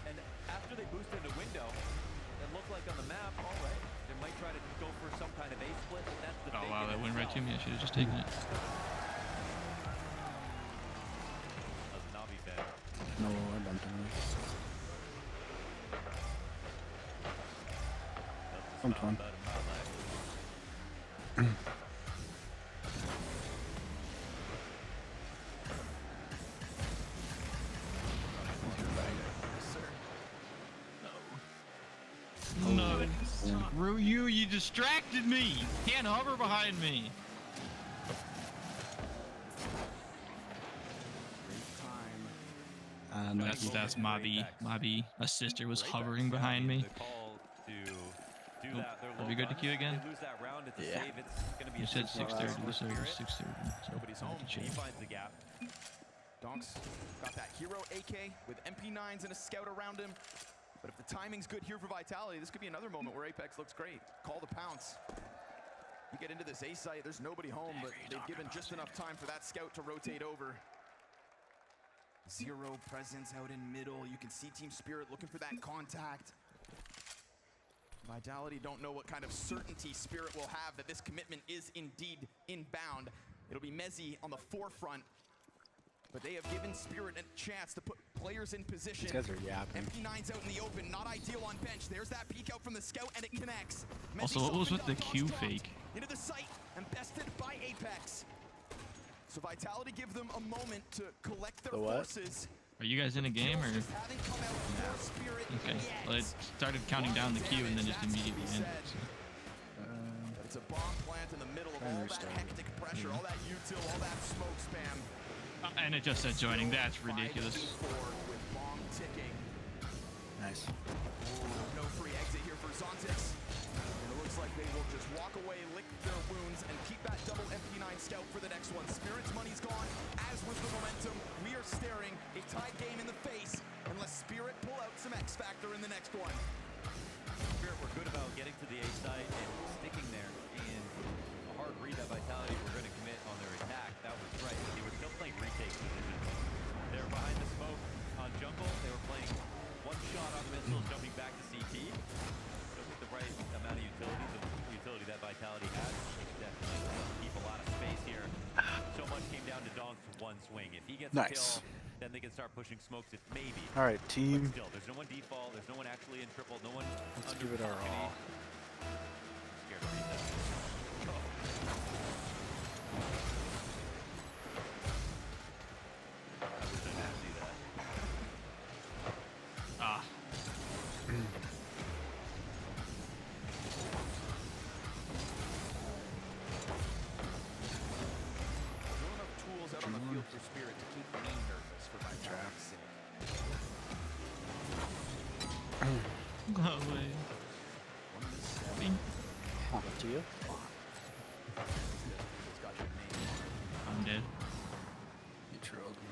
And after they boost into window, it looked like on the map, all right, they might try to go for some kind of A split, but that's the Oh fake wow, in that went right itself. to me. I should have just taken it. Does not be bad. No, I bumped him. I'm fine. No. Ryu, you distracted me. Can't hover behind me. That's Mobby. Mobby, a sister was hovering behind me. Are we good to queue again? Yeah. You said 6:30, so it was 6:30. So Nobody's home. to change. He finds the gap. Donks got that hero AK with MP9s and a scout around him. But if the timing's good here for Vitality, this could be another moment where Apex looks great. Call the pounce. You get into this A site, there's nobody home, but they've given just enough time for that scout to rotate over. Zero presence out in middle. You can see Team Spirit looking for that contact. Vitality don't know what kind of certainty Spirit will have that this commitment is indeed inbound. It'll be Mezzi on the forefront. But they have given Spirit a chance to put players in position. These guys are yapping. MP9's out in the open, not ideal on bench. There's that peek out from the scout, and it connects. Also, what was with the Q fake? Into the site and bested by Apex. So Vitality give them a moment to collect their The what? forces. Are you guys in a game or? Okay. Well, it started counting down the queue and then just immediately ended. So. But it's a bomb plant in the middle of all that hectic pressure, all that util, all that smoke spam. And it just said joining. That's ridiculous. With bomb ticking. Nice. No free exit here for Zontix. And it looks like they will just walk away, lick their wounds, and keep that double MP9 scout for the next one. Spirit's money's gone, as was the momentum. We are staring a tied game in the face unless Spirit pull out some X Factor in the next one. Spirit were good about getting to the A side and sticking there, and a hard read that Vitality were going to commit on their attack. That was right. They were still playing retake position. They were behind the smoke on jungle. They were playing one shot on missiles, jumping back to CT. So with the right amount of utility, the utility that Vitality has, they can definitely keep a lot of space here. So much came down to Donk's one swing. If he gets a kill, then they can start pushing smokes if maybe. All right, team. But still, there's no one default. There's no one actually in triple. No one. Let's give it our all. Scared to read that. I wish I didn't see that. Ah. Tools out on the field for Spirit to keep me nervous for my tracks. No way. To you? I'm dead. You trolled me.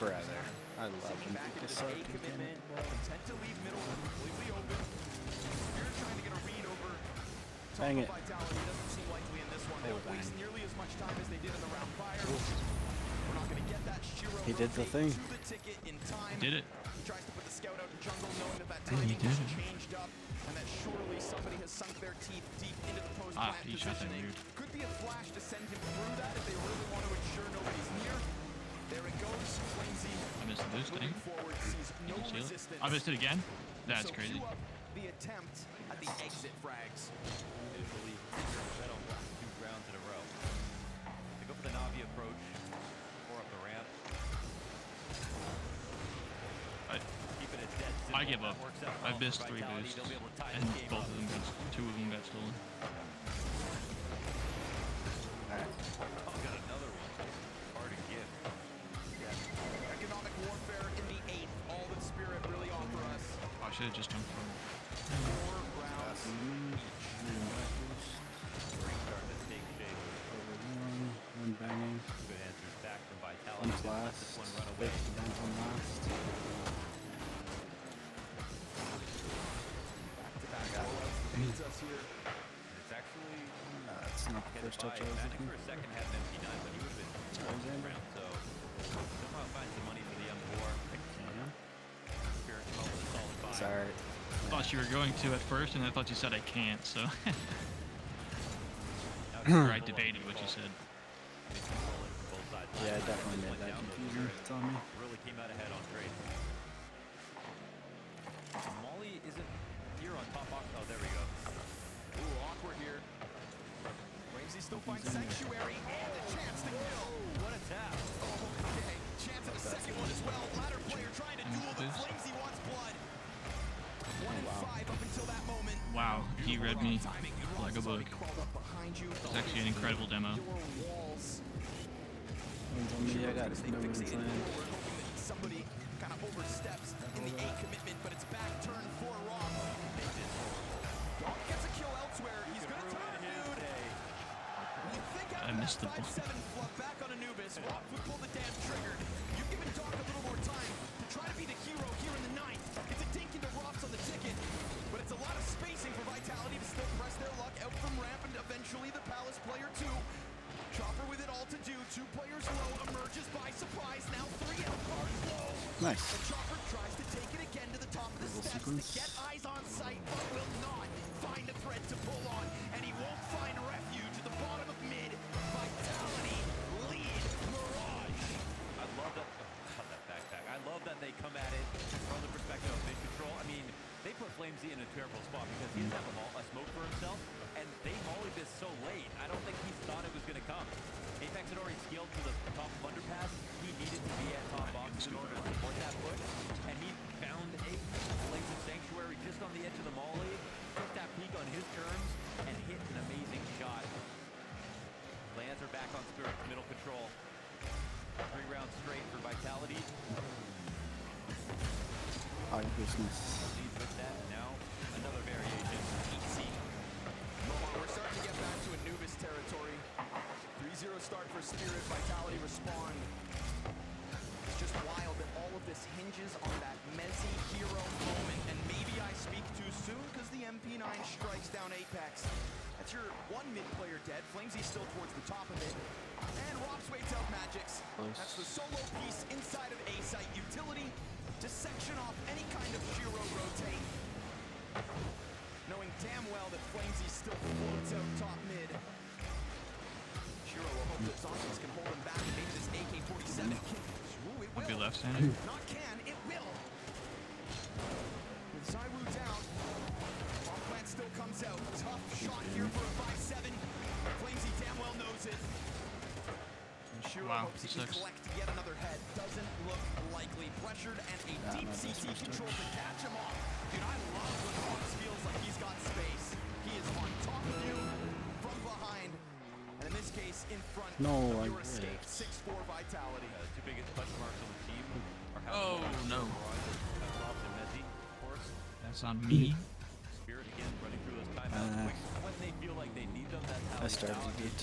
Brother. I love him. Just so commitment, content to leave middle completely open. Spirit trying to get a read over Dang it. Vitality. Doesn't seem likely in this one. They don't waste nearly as much time as they did in the round prior. We're not going going to get that Shiro He did the rotate thing. to the ticket in time. He did it. He tries to put the scout out in jungle, knowing that He timing did has it. changed up, and that surely somebody has sunk their teeth deep into the post Ah, plant he shot that positioning. weird. Could be a flash to send him through that if they really want to ensure nobody's near. There it goes. Flamesy I missed this thing. moving forward, sees no You can seal it. resistance. I missed it again. That's So crazy. cue up the attempt at the exit frags. Usually, bet on the last 2 rounds in a row. They go for the Navi approach, or up the ramp. Keep it as dead simple. I give up. That works out I well missed for 3 Vitality. boosts, They'll be able to tie and this game both up. of them got, 2 of them got stolen. Oh, got another one. Hard to give. Economic warfare in the 8th. All that Spirit really offer us. Oh, I should have just jumped from. 4 rounds Starting to take shape. One banging. Good answers back from Vitality. One's Didn't let last. this one run away. Fifth, one's on last. leads us here. It's actually It's not the first touch I was Magic looking. for a second had an MP9, but he would have been Alexander. round, so somehow find some money for the M4. Spirit come up with a solid buy. Sorry. I thought you were going to at first, and I thought you said I can't, so. Or I debated what you said. Yeah, I definitely made that confusing. It's on me. Really came out ahead on trade. Molly isn't here on top box. Oh, there we go. Ooh, awkward here. Flamesy still finds Sanctuary and a chance to kill. What a tap. Okay, chance at a second one as well. Ladder player trying to duel, but Flamesy wants blood. 1 and 5 up until that moment. Wow, he read me like a book. Crawled up behind you. It's actually an incredible demo. Your walls. One's on me. I got no movement Fixated land. forward, hoping that somebody kind of oversteps in the 8 commitment, but it's back turn for Rob. Rob gets a kill elsewhere. He's gonna turn, dude. You think I after missed the that ball. 5-7 flub back on Anubis, Rob would pull the damn trigger. You've given Doc a little more time to try to be the hero here in the 9th. It's a dink into Rob's on the ticket, but it's a lot of spacing for Vitality to still press their luck out from ramp and eventually the Palace player too. Chopper with it all to do. 2 players low, emerges by surprise. Now 3 out cards low. Nice. And Chopper tries to take it again to the top of the steps to get eyes on sight, but will not find a thread to pull on. And he won't find refuge at the bottom of mid. Vitality lead Mirage. I love that. Oh, that backpack. I love that they come at it from the perspective of mid control. I mean, they put Flamesy in a terrible spot because he doesn't have a smoke for himself, and they mollied this so late. I don't think he thought it was going to come. Apex had already scaled to the top of underpass. He needed to be at top box in order to support that push, and he found a place of Sanctuary just on the edge of the molly, took that peak on his terms, and hit an amazing shot. Lands are back on Spirit, middle control. 3 rounds straight for Vitality. Oh, business. Leads with that. Now another variation. Easy. We're starting to get back to Anubis territory. 3-0 start for Spirit. Vitality respond. It's just wild that all of this hinges on that Mezzi hero moment. And maybe I speak too soon because the MP9 strikes down Apex. That's your 1 mid player dead. Flamesy still towards the top of it. And Rob's waits out Magics. That's the solo piece inside of A-Site utility to section off any kind of Shiro rotate. Knowing damn well that Flamesy still floats out top mid. Shiro will hope that Zombies can hold him back. Maybe this AK-47 can. Ooh, it I'll be will. left-handed. Not can, it will. With Zairu down, Bomb Plant still comes out. Tough shot here for a 5-7. Flamesy damn well knows it. And Shiro Wow, hopes he this can sucks. collect yet another head. Doesn't look likely. Pressured and a deep CT control to catch him off. Dude, I love when Hawks feels like he's got space. He is on top of you, from behind, and in this case, in front No, of I your escape. wish. 6-4 Vitality. The 2 biggest question marks on the team are how Oh, no. Robs and Mezzi, of course. That's on me. Spirit again running through those timeouts quick when they feel like they need them. That's how I they started balance to get.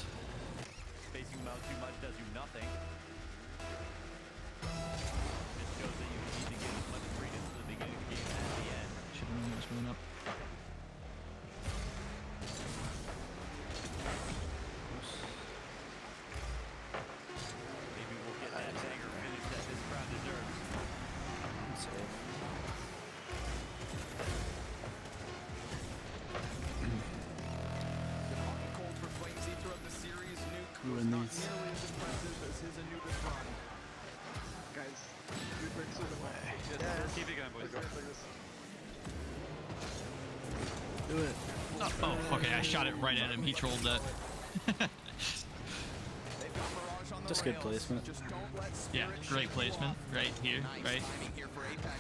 Spacing them out too much does you nothing. It shows that you need to give as much freedom to the beginning of the game as the end. Should have known it was going up. Maybe we'll get that his Anubis run. Guys, you bring some of my Keep it going, boys. Do it. Oh, okay, I shot it right at him. He trolled that. Just good placement. Yeah, great placement. Right here, right.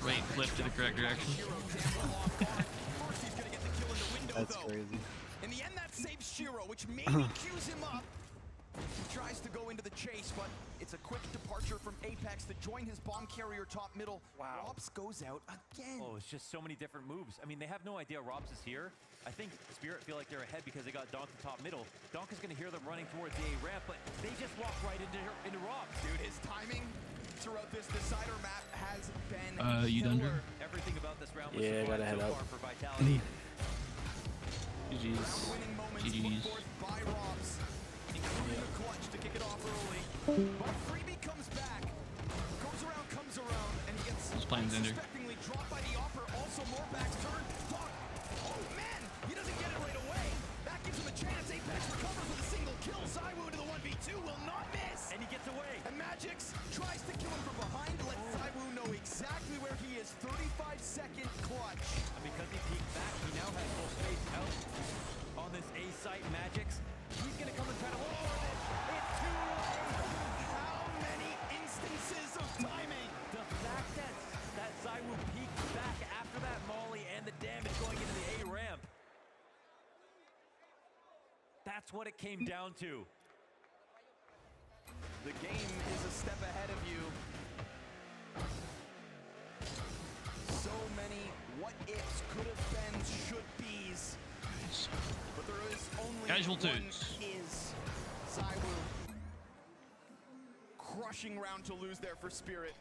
Right, flip to the correct direction. That's crazy. In the end, that saves Shiro, which maybe cues him up. He tries to go into the chase, but it's a quick departure from Apex to join his bomb carrier top middle. Wow. Robs goes out again. Oh, it's just so many different moves. I mean, they have no idea Robs is here. I think Spirit feel like they're ahead because they got Donk to top middle. Donk is going to hear them running towards the A ramp, but they just walk right into Robs. Dude, his timing throughout this decider map has been You done, Drew? Everything about this round was Yeah, gotta head so out. far for Vitality. GG's. GG's. By Robs, including the clutch to kick it off early. But Freebie comes back, comes around, and he gets His plan's Ender. unsuspectingly dropped by the offer. Also, more backs turn. Oh man, he doesn't get it right away. That gives him a chance. Apex recovers with a single kill. Zywoo to the 1v2 will not miss. And he gets away. And Magix tries to kill him from behind to let Zywoo know exactly where he is. 35-second clutch. And because he peeked back, he now has full space out on this A site. Magix, he's going to come and try to hold on it. It's too late. How many instances of timing? The fact that Zywoo peeked back after that molly and the damage going into the A ramp. That's what it came down to. The game is a step ahead of you. So many what ifs, could have been, should be's. But there is only Casual one twos. is. Zywoo. Crushing round to lose there for Spirit.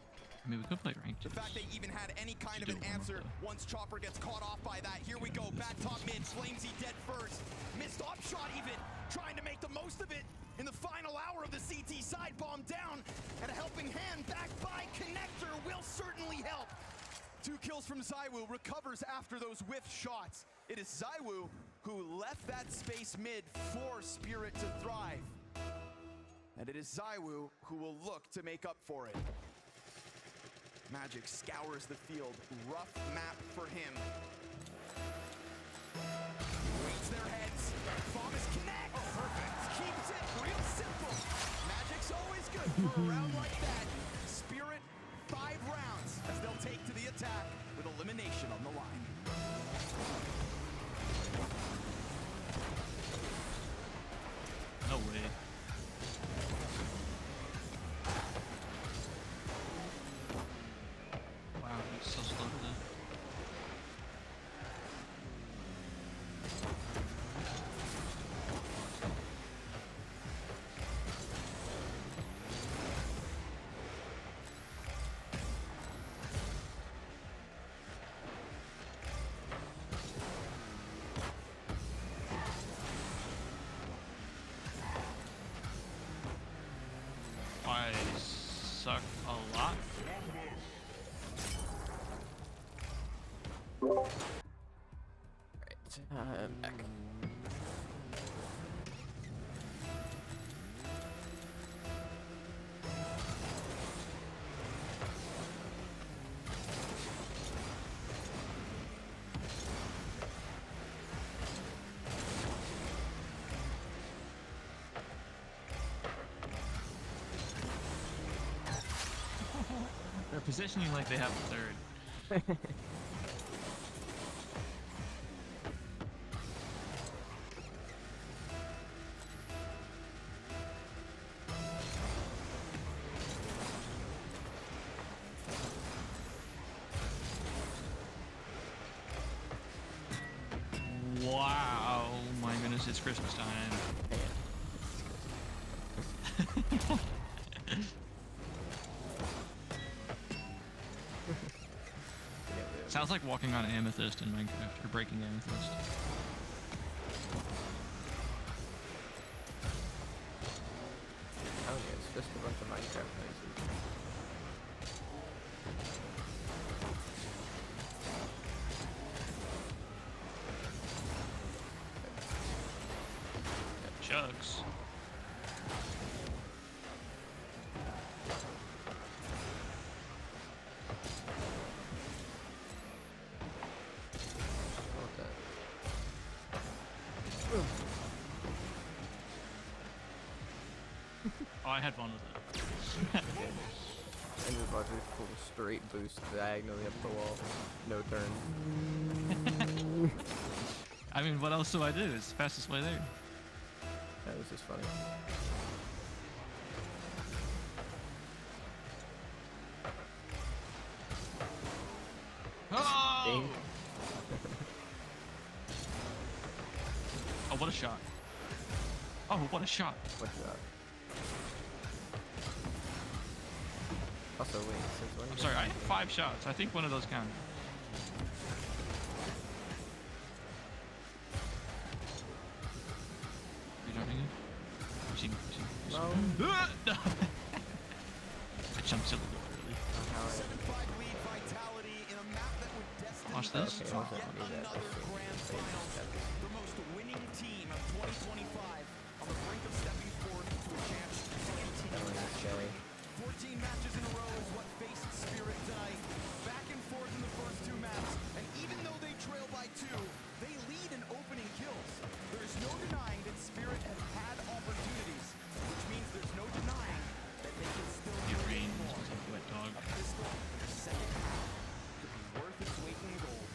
I mean, we could play ranked. The fact they even had any kind of an answer once Chopper gets caught off by that. Here we go, back top mid, Flamesy dead first. Missed op shot even, trying to make the most of it. In the final hour of the CT side, bomb down, and a helping hand back by Connector will certainly help. 2 kills from Zywoo, recovers after those whiff shots. It is Zywoo who left that space mid for Spirit to thrive. And it is Zywoo who will look to make up for it. Magic scours the field, rough map for him. Waits their heads, Thomas connects. Oh, perfect. Keeps it real simple. Magic's always good for a round like that. Spirit, 5 rounds as they'll take to the attack with elimination on the line. No way. Wow, he's so slow to that. I suck a lot. Right, back. They're positioning like they have a third. Wow, my goodness, it's Christmas time. Sounds like walking on Amethyst in Minecraft, or breaking Amethyst. Oh yeah, it's just a bunch of Minecraft noises. Chugs. Oh, I had fun with it. And just watch this full straight boost diagonally up the wall. No turn. I mean, what else do I do? It's the fastest way there. That was just funny. Oh! Oh, what a shot. Oh, what a shot. What shot? Also, wait, since when I'm did sorry, I you- had 5 shots. I think one of those counted. You jumping in? You see me? No. No. I jumped so low early. Watch this. Okay, I wasn't gonna do that. The most winning team of 2025 on the brink of stepping forth to a chance to continue that streak. 14 matches in a row is what faced Spirit tonight. Back and forth in the first 2 maps, and even though they trail by 2, they lead in opening kills. There is no denying that Spirit has had opportunities, which means there's no denying that they can still do rain more. is like a wet dog. A pistol in the second half could be worth its weight in gold.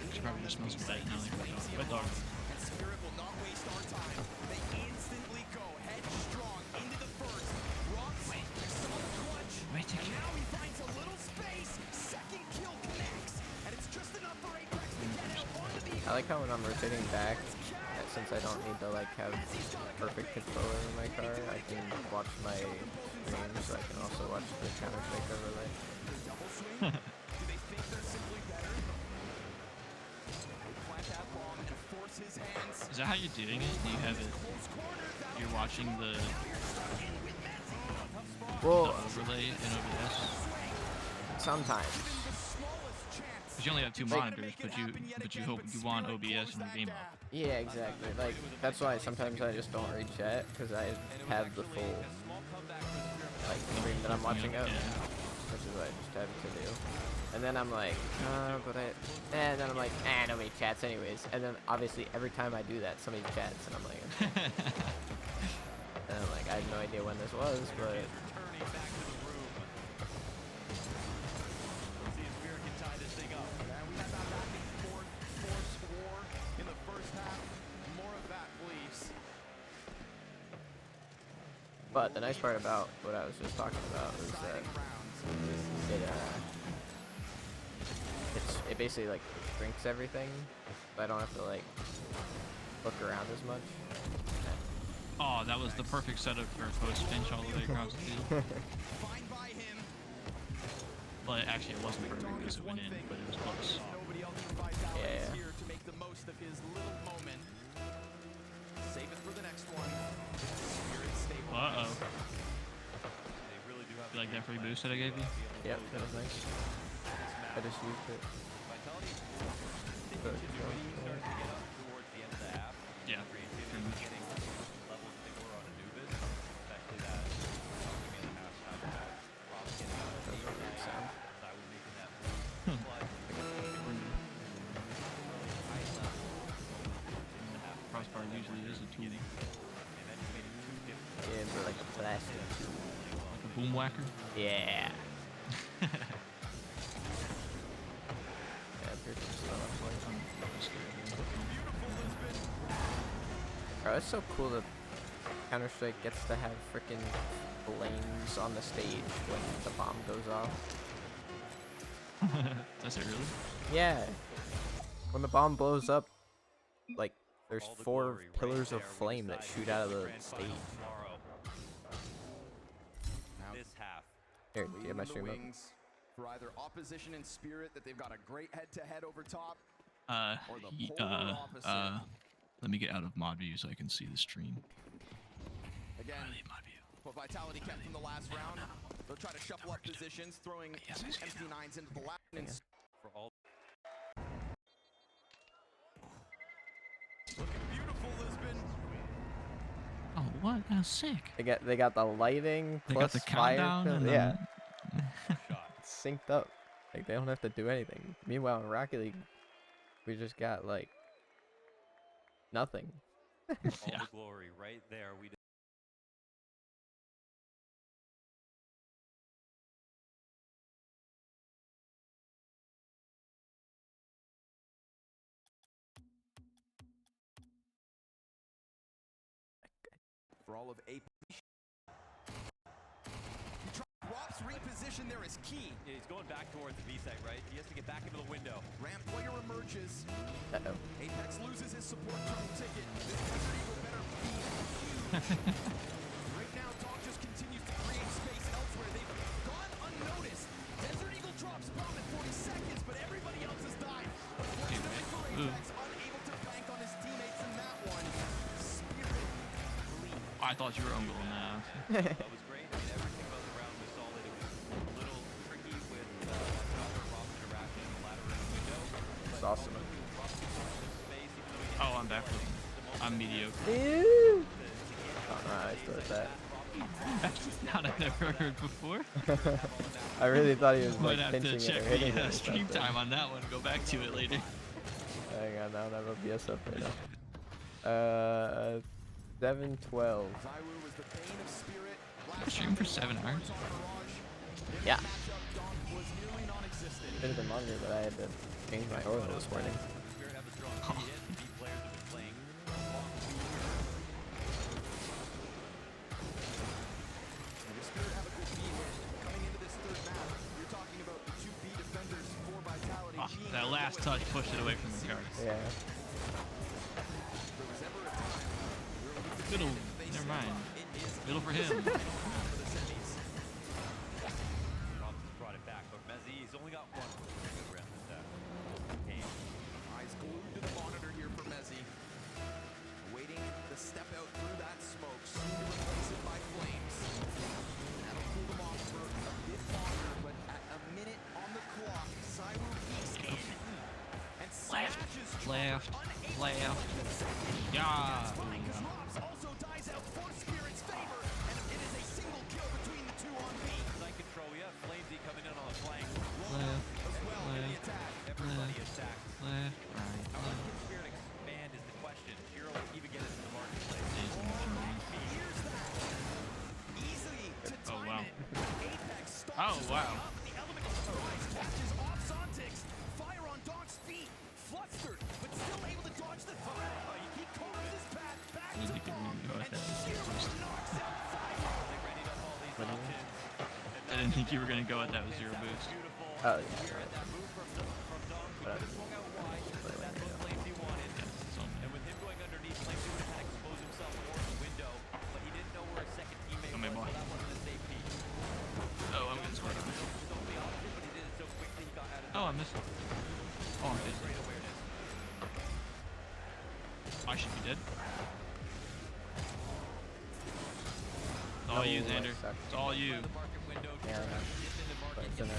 It probably just smells wet now, like wet dog. Wet dog. And Spirit will not waste our time. They instantly go headstrong into the first. Rocks, saw the clutch, and now he finds a little space. Second kill connects, and it's just enough for Apex to get out onto the... I like how when I'm rotating back, since I don't need to like have perfect control over my car, I can watch my stream, so I can also watch the Counter-Strike overlay. Double swing? Do they think they're simply better? They plant that bomb to force his hands. Is that how you're doing it? Do you have it? You're watching the overlay in OBS? Sometimes. Because you only have 2 monitors, but you hope you want OBS in your game up. Yeah, exactly. Like that's why sometimes I just don't read chat because I have the full like stream that I'm watching out, which is what I just have to do. And then I'm like, and then I'm like, nobody chats anyways. And then obviously every time I do that, somebody chats, and I'm like, and I'm like, I have no idea when this was, but. But the nice part about what I was just talking about is that it basically like drinks everything, so I don't have to like look around as much. Oh, that was the perfect setup for a post pinch all the way across the field. Well, actually, it wasn't perfect because it went in, but it was close. Yeah. Here to make the most of his little moment. Save it for the next one. Uh-oh. You like that free boost that I gave you? Yep, that was nice. I just used it. Yeah. Crossbar usually is a tool. Yeah, but like a plastic tool. Like a boom whacker? Yeah. Bro, it's so cool that Counter-Strike gets to have freaking flames on the stage when the bomb goes off. Does it really? Yeah. When the bomb blows up, like, there's 4 pillars of flame that shoot out of the stage. Here, do you have my stream up? For either opposition and Spirit that they've got a great head-to-head over top. Let me get out of mod view so I can see the stream. Again, what Vitality kept from the last round. They'll try to shuffle up positions, throwing MP9s into the last. For all Looking beautiful, Lisbon. Oh, what? That's sick. They got the lighting They plus got the fire. countdown and Yeah. then... It's synced up. Like they don't have to do anything. Meanwhile, in Rocket League, we just got like nothing. the glory right there. We for all of Apex. Drops reposition there is key. Yeah, he's going back towards the B-site, right? He has to get back into the window. Ramp player emerges. Uh-oh. Apex loses his support turn ticket. This Desert Eagle better be huge. Right now, Dog just continues to create space elsewhere. They've gone unnoticed. Desert Eagle drops bomb at 40 seconds, but everybody else has died. Unfortunately for Apex, unable to bank on his teammates in that one. Spirit lead. I thought you were ungling that. That was great. I mean, everything about the round was solid. It was a little tricky with Rob's interaction in the ladder in the window. It's awesome. Oh, I'm back with him. I'm mediocre. Ew. Oh, nice, with that. That's not I've never heard before. I really thought he was Might like have pinching to it check or hitting the it or stream something. time on that one. Go back to it later. Hang on, I don't have OBS up right now. 7:12. Stream for 7 hours. Yeah. Could have been longer, but I had to change my oil this morning. Oh, that last touch pushed it away from the guard. Yeah. Middle. Never mind. Middle for him. Brought it back, but Mezzi's only got one round attack. Eyes glued to the monitor here for Mezzi. Awaiting the step out through that smoke, soon to replace it by flames. That'll cool them off for a bit longer, but at a minute on the clock, Cyro peeks in and smashes Left. Yeah. Drops also dies out for Spirit's favor, and it is a single kill between the two on B. Side control, we have Flamesy coming in on the flank. As well in the attack. Everybody attacked. Left. Right. How much can Spirit expand is the question. Hero will even get into the marketplace. Here's that. Easily to Oh time wow. it. Apex stops Oh wow. the element of surprise catches off Sontix. Fire on Dog's feet. Flustered, but still able to dodge the threat. He carves his path back I to didn't think you were bomb, gonna go at and that. Shiro knocks out Cyro. I didn't think you were gonna go at that with 0 boost. Oh, yeah. And with him going underneath, Flamesy would have had to expose himself more in the window, but he didn't know where his second teammate Oh, my was, boy. so that wasn't a safe peek. Oh, I'm getting scored on. Oh, I missed it. Oh, I'm dead. Great awareness. I should be dead. It's all you, Xander. It's all you. Yeah. But it's an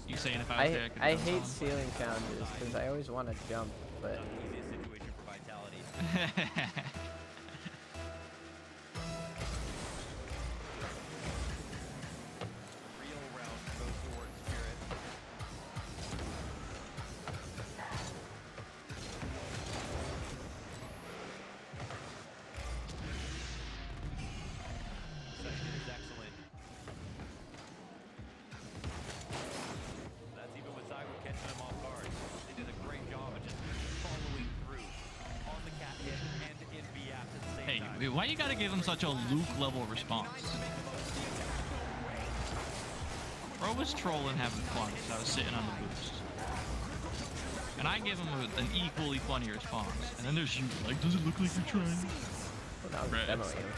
You saying if I was there, I could I jump hate on? ceiling challenges because I always want to jump, but Easiest situation for Vitality. Real round goes towards Spirit. Second is excellent. That's even with Zyro catching him off guard. They did a great job of just following through on the cat hit and in BF at the same Hey, time. why you gotta give him such a Luke level response? Bro was trolling having fun because I was sitting on the boost. And I give him an equally funny response. And then there's you, like, does it look like you're trying? well, that was Right. demoing him.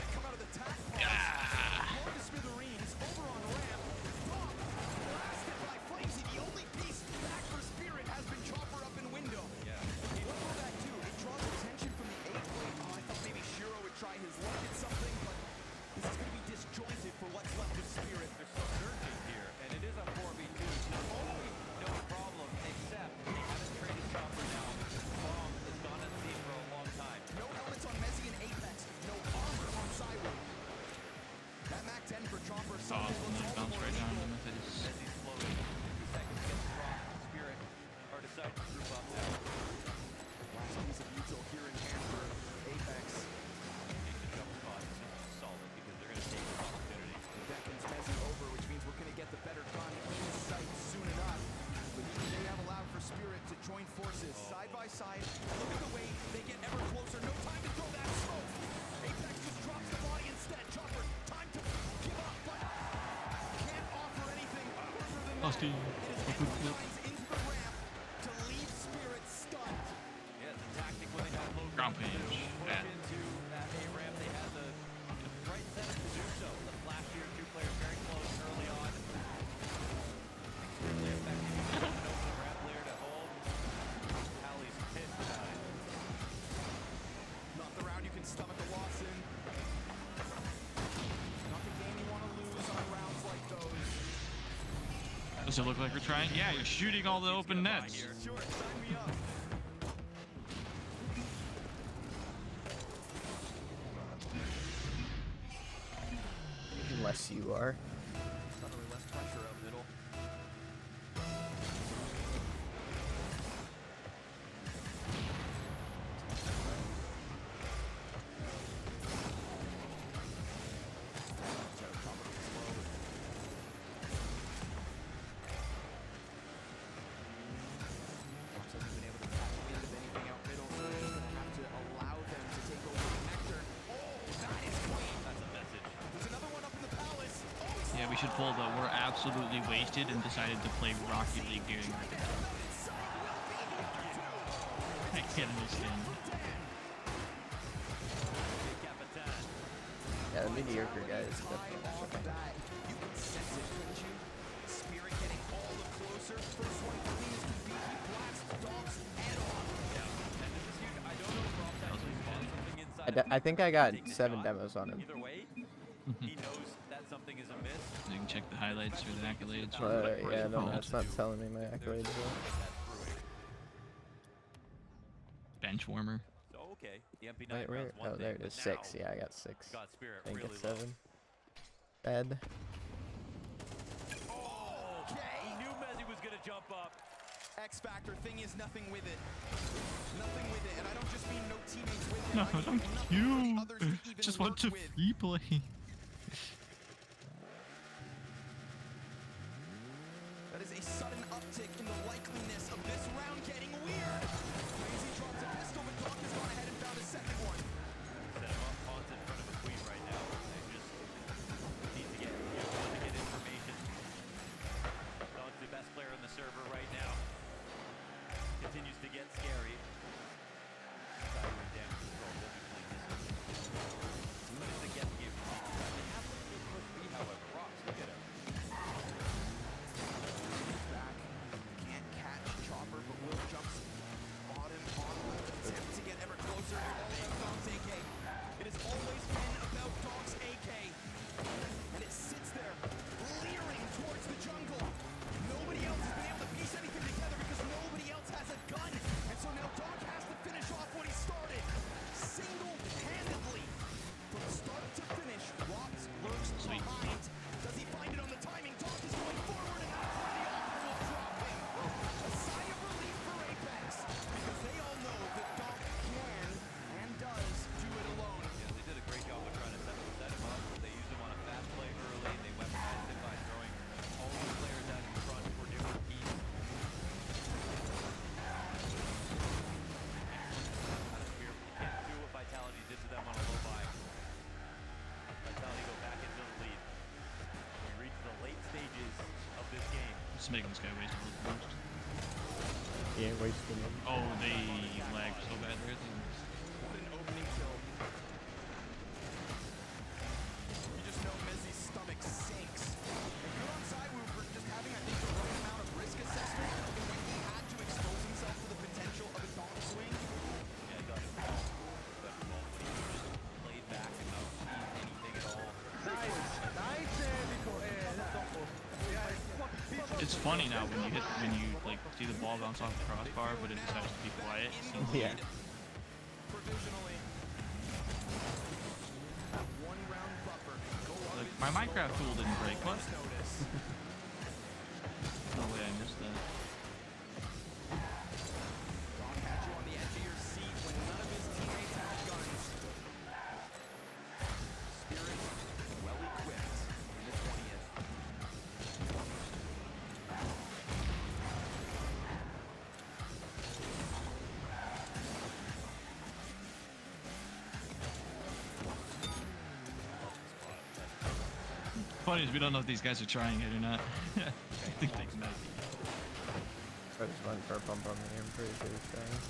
Lost team. Ground page. Yeah. Into that A ramp, they had the right setup to do so. The flash here, two players very close early on. Extremely effective. An open ramp layer to hold. Hallie's pissed about it. Not the round you can stomach a loss in. Not the game you want to lose on rounds like those. Does it look like we're trying? Yeah, you're shooting all the open nets. Sure, sign me up. Unless you are. Suddenly less pressure up middle. Yeah, we should pull the we're absolutely wasted and decided to play Rocket League during our day. I can't understand. Yeah, the mediocre guy is definitely okay. You can sense it, couldn't you? Spirit getting all the closer. First one clean as can be. He blasts Dog's head off. And this is huge. I don't know if Rob's actually saw something inside. I think I got 7 demos on him. Either way, he knows that something is amiss. You can check the highlights or the accolades. Yeah, no, it's not telling me my accolades yet. Bench warmer. So okay, the MP9 Wait, where? rounds one Oh, there thing, it is. but 6. now Yeah, I got 6. got Spirit I think really it's low. 7. Bad. Okay. He knew Messi was gonna jump up. X Factor thing is nothing with it. Nothing with it. And I don't just mean no teammates with him. No, I mean don't nothing for the you. others to even Just want work to with. free play. That is a sudden uptick in the likeliness of this round getting weird. Crazy drops a pistol, but Doc has gone ahead and found a second one. Set him up, Pon's in front of a queen right now. They just need to get information. Dog's the best player on the server right now. Continues to get scary. Sideways damage control, will be playing this. But it's a guess game. They have a good push B, however. Rocks, look at him. Back. Can't catch Chopper, but Will jumps on him on the attempt to get ever closer. All about Dog's AK. It has always been about Dog's AK. And it sits there, leering towards the jungle. Nobody else has been able to piece anything together because nobody else has a gun. And so now Dog has to finish off what he started. Single-handedly. From start to finish, Rocks lurks behind. Does he find it on the timing? Dog is going forward and that's where the offer will drop him. A sigh of relief for Apex. Because they all know that Dog can and does do it alone. Yeah, they did a great job of trying to set him up. They used him on a fast play early. They weaponized him by throwing all the players out in front for different keys. Can't do what Vitality did to them on a low buy. Vitality go back into the lead. We reach the late stages of this game. Just making this guy waste all his boost. He ain't wasting them. Oh, they lagged so bad there. What an opening kill. You just know Mezzi's stomach sinks. And good on Sidewoo for just having, I think, the right amount of risk assessment when he had to expose himself to the potential of a dog swing. Yeah, he got it all. Got it all. He just laid back and not achieve anything at all. It's funny now when you like see the ball bounce off the crossbar, but it decides to be quiet. So Yeah. Provisionally. One round buffer. Go up like my Minecraft tool didn't break. What? notice. No way I missed that. Dog had you on the edge of your seat when none of his teammates had guns. Spirit well equipped in the 20th. Funny is we don't know if these guys are trying it or not. I think they might. So I just went for a bump on me. I'm pretty sure he's trying.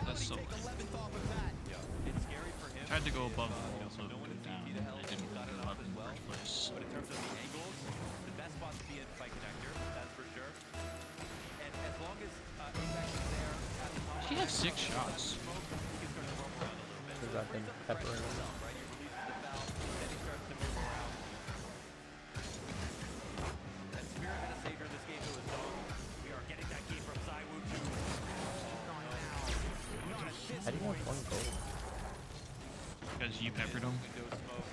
That's so lame. Tried to go above the wall, so it would go down. I didn't really go up in the first place. But in terms of the angles, the best spot to be in fight connector, that's for sure. And as long as Apex is there at the top, She has 6 shots. Because I've been peppering him. right? He releases the valve, then he starts to move around. And Spirit had a savior in this game to his own. We are getting that game from Zywoo too. How do you have 1 gold? Because you peppered him. Window smoke.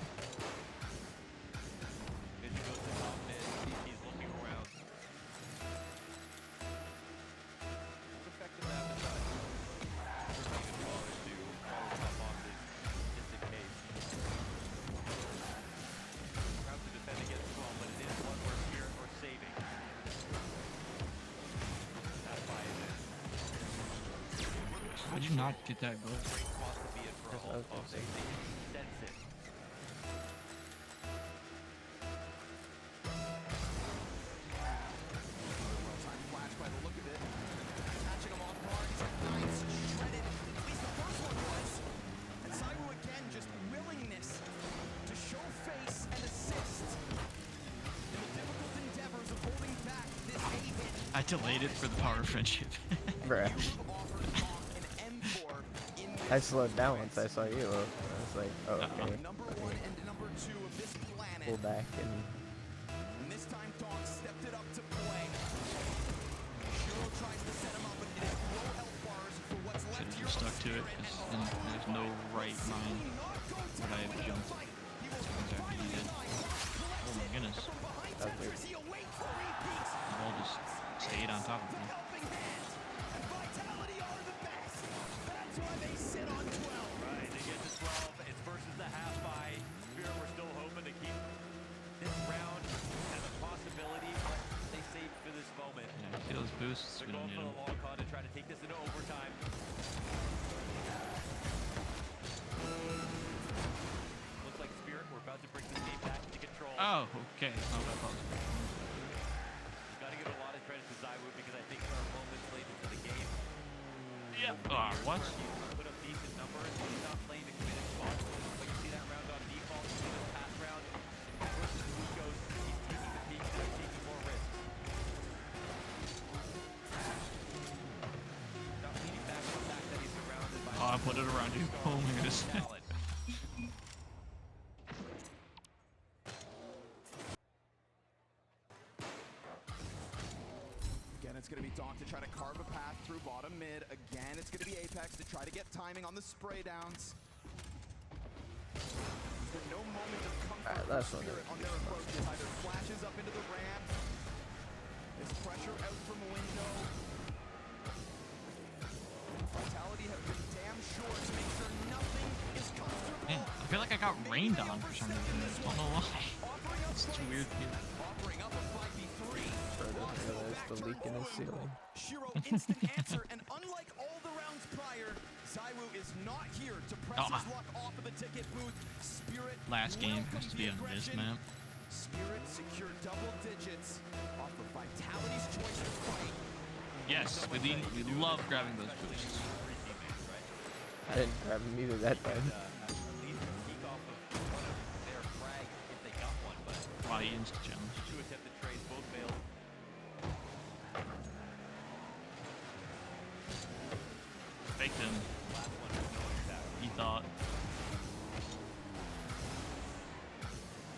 Vision goes to top mid. He's looking around. Effective map aside. Even bother to follow top boxes just in case. Proud to defend against 12, but it is one more Spirit or saving. That buy is in. How'd you not get that goal? Great spot to be in for a whole of safety. Sense it. Well-timed flash by the look of it. Catching him off guard. He's got 9 shredded. At least the first one was. And Zywoo again, just willingness to show face and assist in the difficult endeavors of holding back this A-hit. I delayed it for the power of friendship. Bruh. I slowed down once I saw you. I was like, oh, okay. Number 1 and number 2 of this planet. Pull back and... And this time, Dog stepped it up to play. Shiro tries to set him up, but it is low health bars for what's left Should've here. just stuck to it, and there's no right mind that I have jumped. After you did. Oh my goodness. That was weird. The ball just stayed on top of me. Right, they get to 12. It's versus the half by Spirit. We're still hoping to keep this round as a possibility, but they saved for this moment. Yeah, see those boosts? They're We don't going need for the them. long con to try to take this into overtime. Looks like Spirit, we're about to bring this game back into control. Oh, okay. Oh, that was You got to give a lot of credit to Zywoo because I think there are moments late into the game. Yeah. What? He's put up decent numbers. He's not playing the committed spot. But you see that round on default. You see this pass round. Versus Nico's, he's taking the peak. They're taking more risks. Not leaning back on the fact that he's surrounded by... Oh, I put it around you. Oh my goodness. talent. Again, it's going to be Donk to try to carve a path through bottom mid. Again, it's going to be Apex to try to get timing on the spray downs. There's no moment of comfort for that's not Spirit on their approach. It either flashes up into the ramp. There's pressure out from window. Vitality have been damn sure to make sure nothing is comfortable. Man, I feel like I got rained on for some reason. I don't know why. It's such a weird feeling. Offering up a 5v3. There's the leak in his ceiling. Shiro instant answer, and unlike all the rounds prior, Zywoo is not here to press his luck off of the ticket booth. Spirit Last game has to be on this map. Spirit secured double digits off of Vitality's choice to fight. Yes, we love grabbing those boosts. I didn't grab him either that time. Wow, he insta-challenge. Two attempted trades, both failed. Faked him. He thought.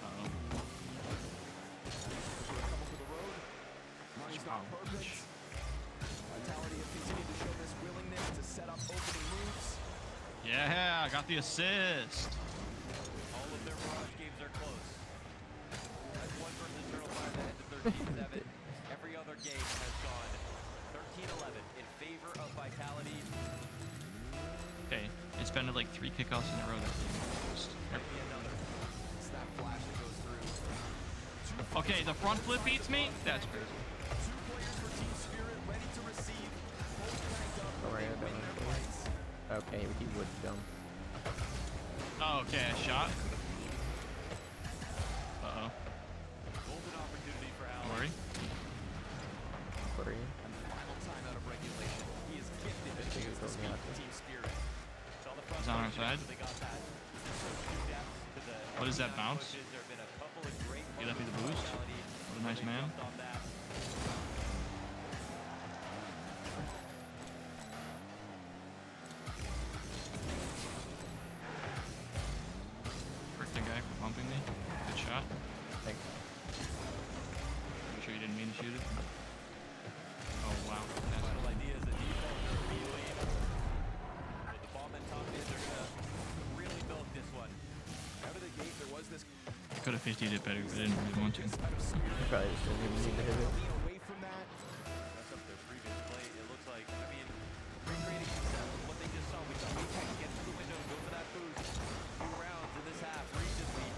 Uh-oh. Wow. Each. Vitality have continued to show this willingness to set up opening moves. Yeah, I got the assist. All of their Mirage games are close. That's one versus Turtle Fire that ended 13-7. Every other game has gone 13-11 in favor of Vitality. Okay, it's been like 3 kickoffs in a row that they lost. Maybe another. It's that flash that goes through. Okay, the front flip beats me? That's crazy. 2 players for Team Spirit ready to receive. Both cranked up. Don't worry, They I win don't their know. fights. Okay, he would jump. Oh, okay, I shot. Uh-oh. Golden opportunity for Al. Don't worry. Worry. And the final time out of regulation. He is gifted a chance to speak to Team Spirit. Saw the He's on our side. They got that. What is that bounce? There have been a couple of great He left me the boost. What a nice man. on that. Frick the guy for bumping me. Good shot. Thanks. I'm sure you didn't mean to shoot it. Oh, wow. Final idea is a default immediately. With the bomb and top mid, they're gonna really milk this one. Out of the gate, there was this I could have 50'd it better, but I didn't really want to. Probably just didn't even need to hit it. away from that. That's up their previous play. It looks like, I mean, recreating success with what they just saw. We saw Apex get through the window, go for that boost. 2 rounds in this half, reach his lead.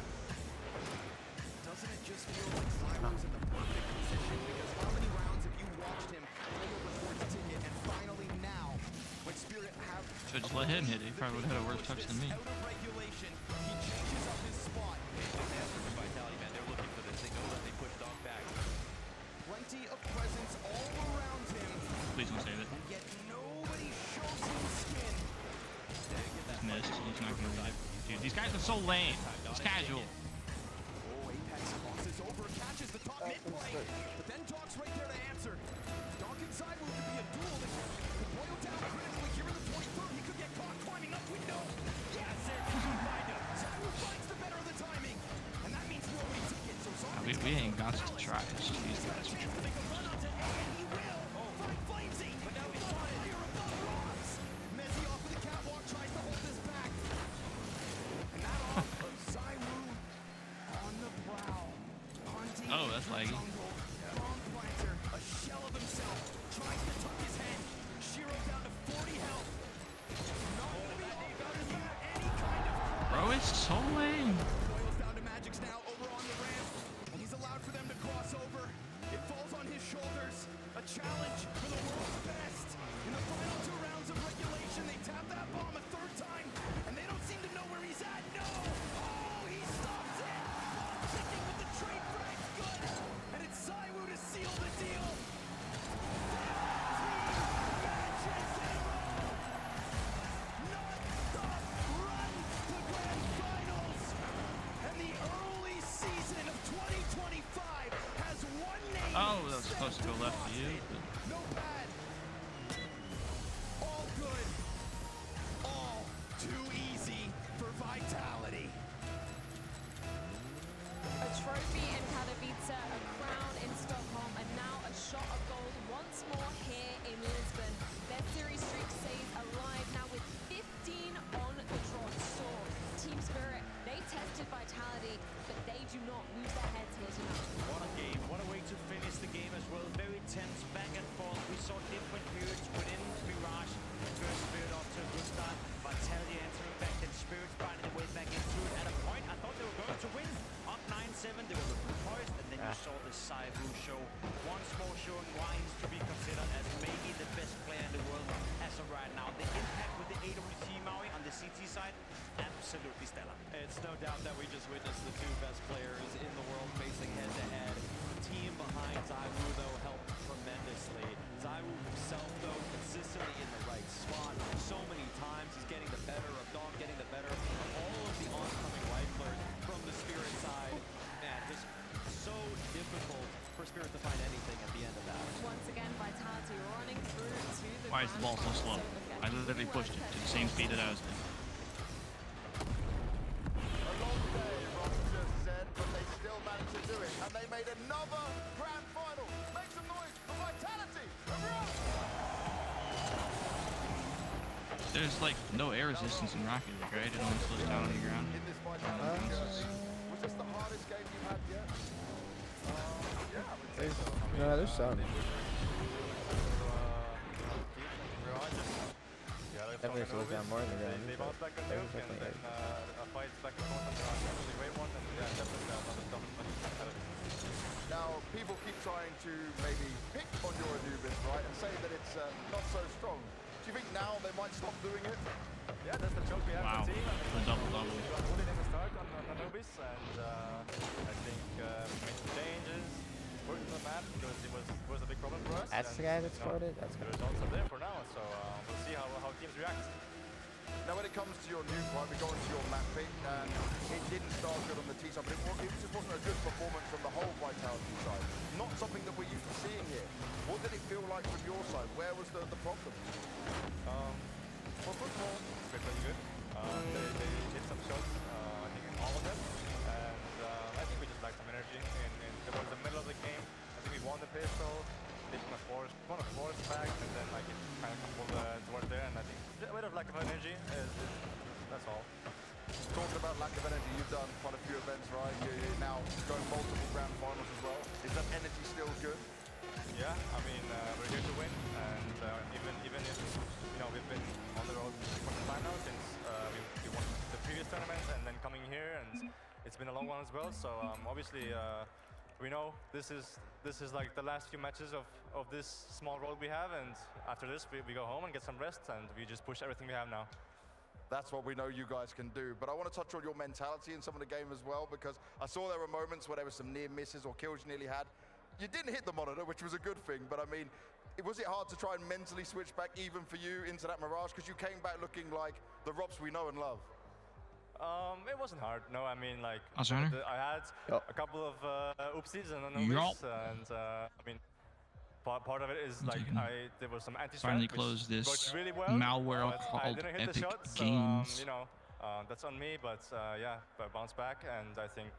Doesn't it just feel like Cyro's in the perfect position? Because how many rounds have you watched him play over towards ticket, and finally now, when Spirit have Should just let him hit it. He probably would have had a worse touch than me. out of regulation, he changes up his spot. Vitality, man, they're looking for this. They know that they push Dog back. Plenty of presence all around him, Please don't save it. and yet nobody shows him skin. He's missed. He's not going to read it. Dude, these guys are so lame. It's casual. Oh, Apex crosses over, catches the top mid play, but then Doc's right there to answer. Doc and Cyber could be a duel that could boil down critically here in the 23rd. He could get caught climbing up window. Yes, it can find him. Cyber finds the better of the timing, and that means no way ticket. So We ain't got to try. It's just these guys are trying. they can run onto A, and he will. Find Flamesy, but now he's spotted here above Ross. Mezzi off of the catwalk, tries to hold this back. And that off of Cyru on the prowl. Hunting Oh, that's the laggy. jungle. Bomb planter, a shell of himself, tries to tuck his head. Shiro down to 40 health. Not gonna be all about it here. Any kind of Bro, it's so lame. boils down to Magic's now over on the ramp, and he's allowed for them to cross over. It falls on his shoulders. A challenge for the world's best. In the final 2 rounds of regulation, they tap that bomb a 3rd time, and they don't seem to know where he's at. No! Oh, he stops it! Bomb ticking with the trade frag's good, and it's Cywu to seal the deal. Oh, that was supposed to go left to you. But... No bad. All good. All too easy for Vitality. A trophy in Katowice, a crown in Stockholm, and now a shot of gold once more here in Lisbon. Their series streak stays alive now with 15 on the trot. So, Team Spirit, they tested Vitality, but they do not lose their heads here tonight. What a game. What a way to finish the game as well. Very tense, back and forth. We saw different periods within Mirage. First Spirit off to a good start. Vitality entering back, then Spirit finding their way back into it. At a point, I thought they were going to win. Up 9-7, they were looking poised, and then you saw the Cyvu show. Once more showing why he's to be considered as maybe the best player in the world as of right now. The impact with the AWC Maui on the CT side, absolutely stellar. It's no doubt that we just witnessed the 2 best players in the world facing head-to-head. The team behind Cywu, though, helped tremendously. Cywu himself, though, consistently in the right spot. So many times he's getting the better of Dom, getting the better of all of the oncoming riflers from the Spirit side. Man, just so difficult for Spirit to find anything at the end of that. Once again, Vitality running through to the Why is the ball so slow? I literally pushed it to the same speed that I was in. A long day, Ross just said, but they still managed to do it, and they made another grand final. Make some noise for Vitality! there's like no air resistance in Rocket League, right? It only slows down on the ground. Was this the hardest game you've had yet? Yeah, I would say so. No, there's some. Definitely slows down more than the ground. They bounce back on nuke and then a fight back and forth on the actually great one, and yeah, definitely another tough competitive. Now, people keep trying to maybe pick on your Anubis, right, and say that it's not so strong. Do you think now they might stop doing it? Yeah, that's the joke we have Wow. in the team. A double-double. We got bullied in the start on Anubis, and I think we made some changes, worked on the map because it was a big problem for us. That's the guy that scored it? That's the results are there for now, so we'll see how teams react. Now, when it comes to your nuke, right, we go into your map pick, and it didn't start good on the T side, but it just wasn't a good performance from the whole Vitality side. Not something that we're used to seeing here. What did it feel like from your side? Where was the problem? For football, they're pretty good. They hit some shots, I think in all of them, and I think we just lacked some energy towards the middle of the game. I think we won the pistol. They want to force back, and then like it kind of pulled towards there, and I think a bit of lack of energy that's all. Talking about lack of energy, you've done quite a few events, right? You're now going multiple grand finals as well. Is that energy still good? Yeah, I mean we're here to win, and even if we've been on the road for some time now since we won the previous tournament, and then coming here, and it's been a long one as well. So obviously we know this is like the last few matches of this small road we have, and after this we go home and get some rest, and we just push everything we have now. That's what we know you guys can do. But I want to touch on your mentality in some of the game as well, because I saw there were moments where there were some near misses or kills you nearly had. You didn't hit the monitor, which was a good thing, but I mean, was it hard to try and mentally switch back even for you into that Mirage? Because you came back looking like the Robs we know and love. It wasn't hard. No, I mean, like I had a couple of oopsies and Anubis, and I mean, part of it is like there was some anti-strat Finally which closed this worked really well, malware but I called didn't hit Epic the shot, so Games. that's on me. But yeah, bounce back, and I think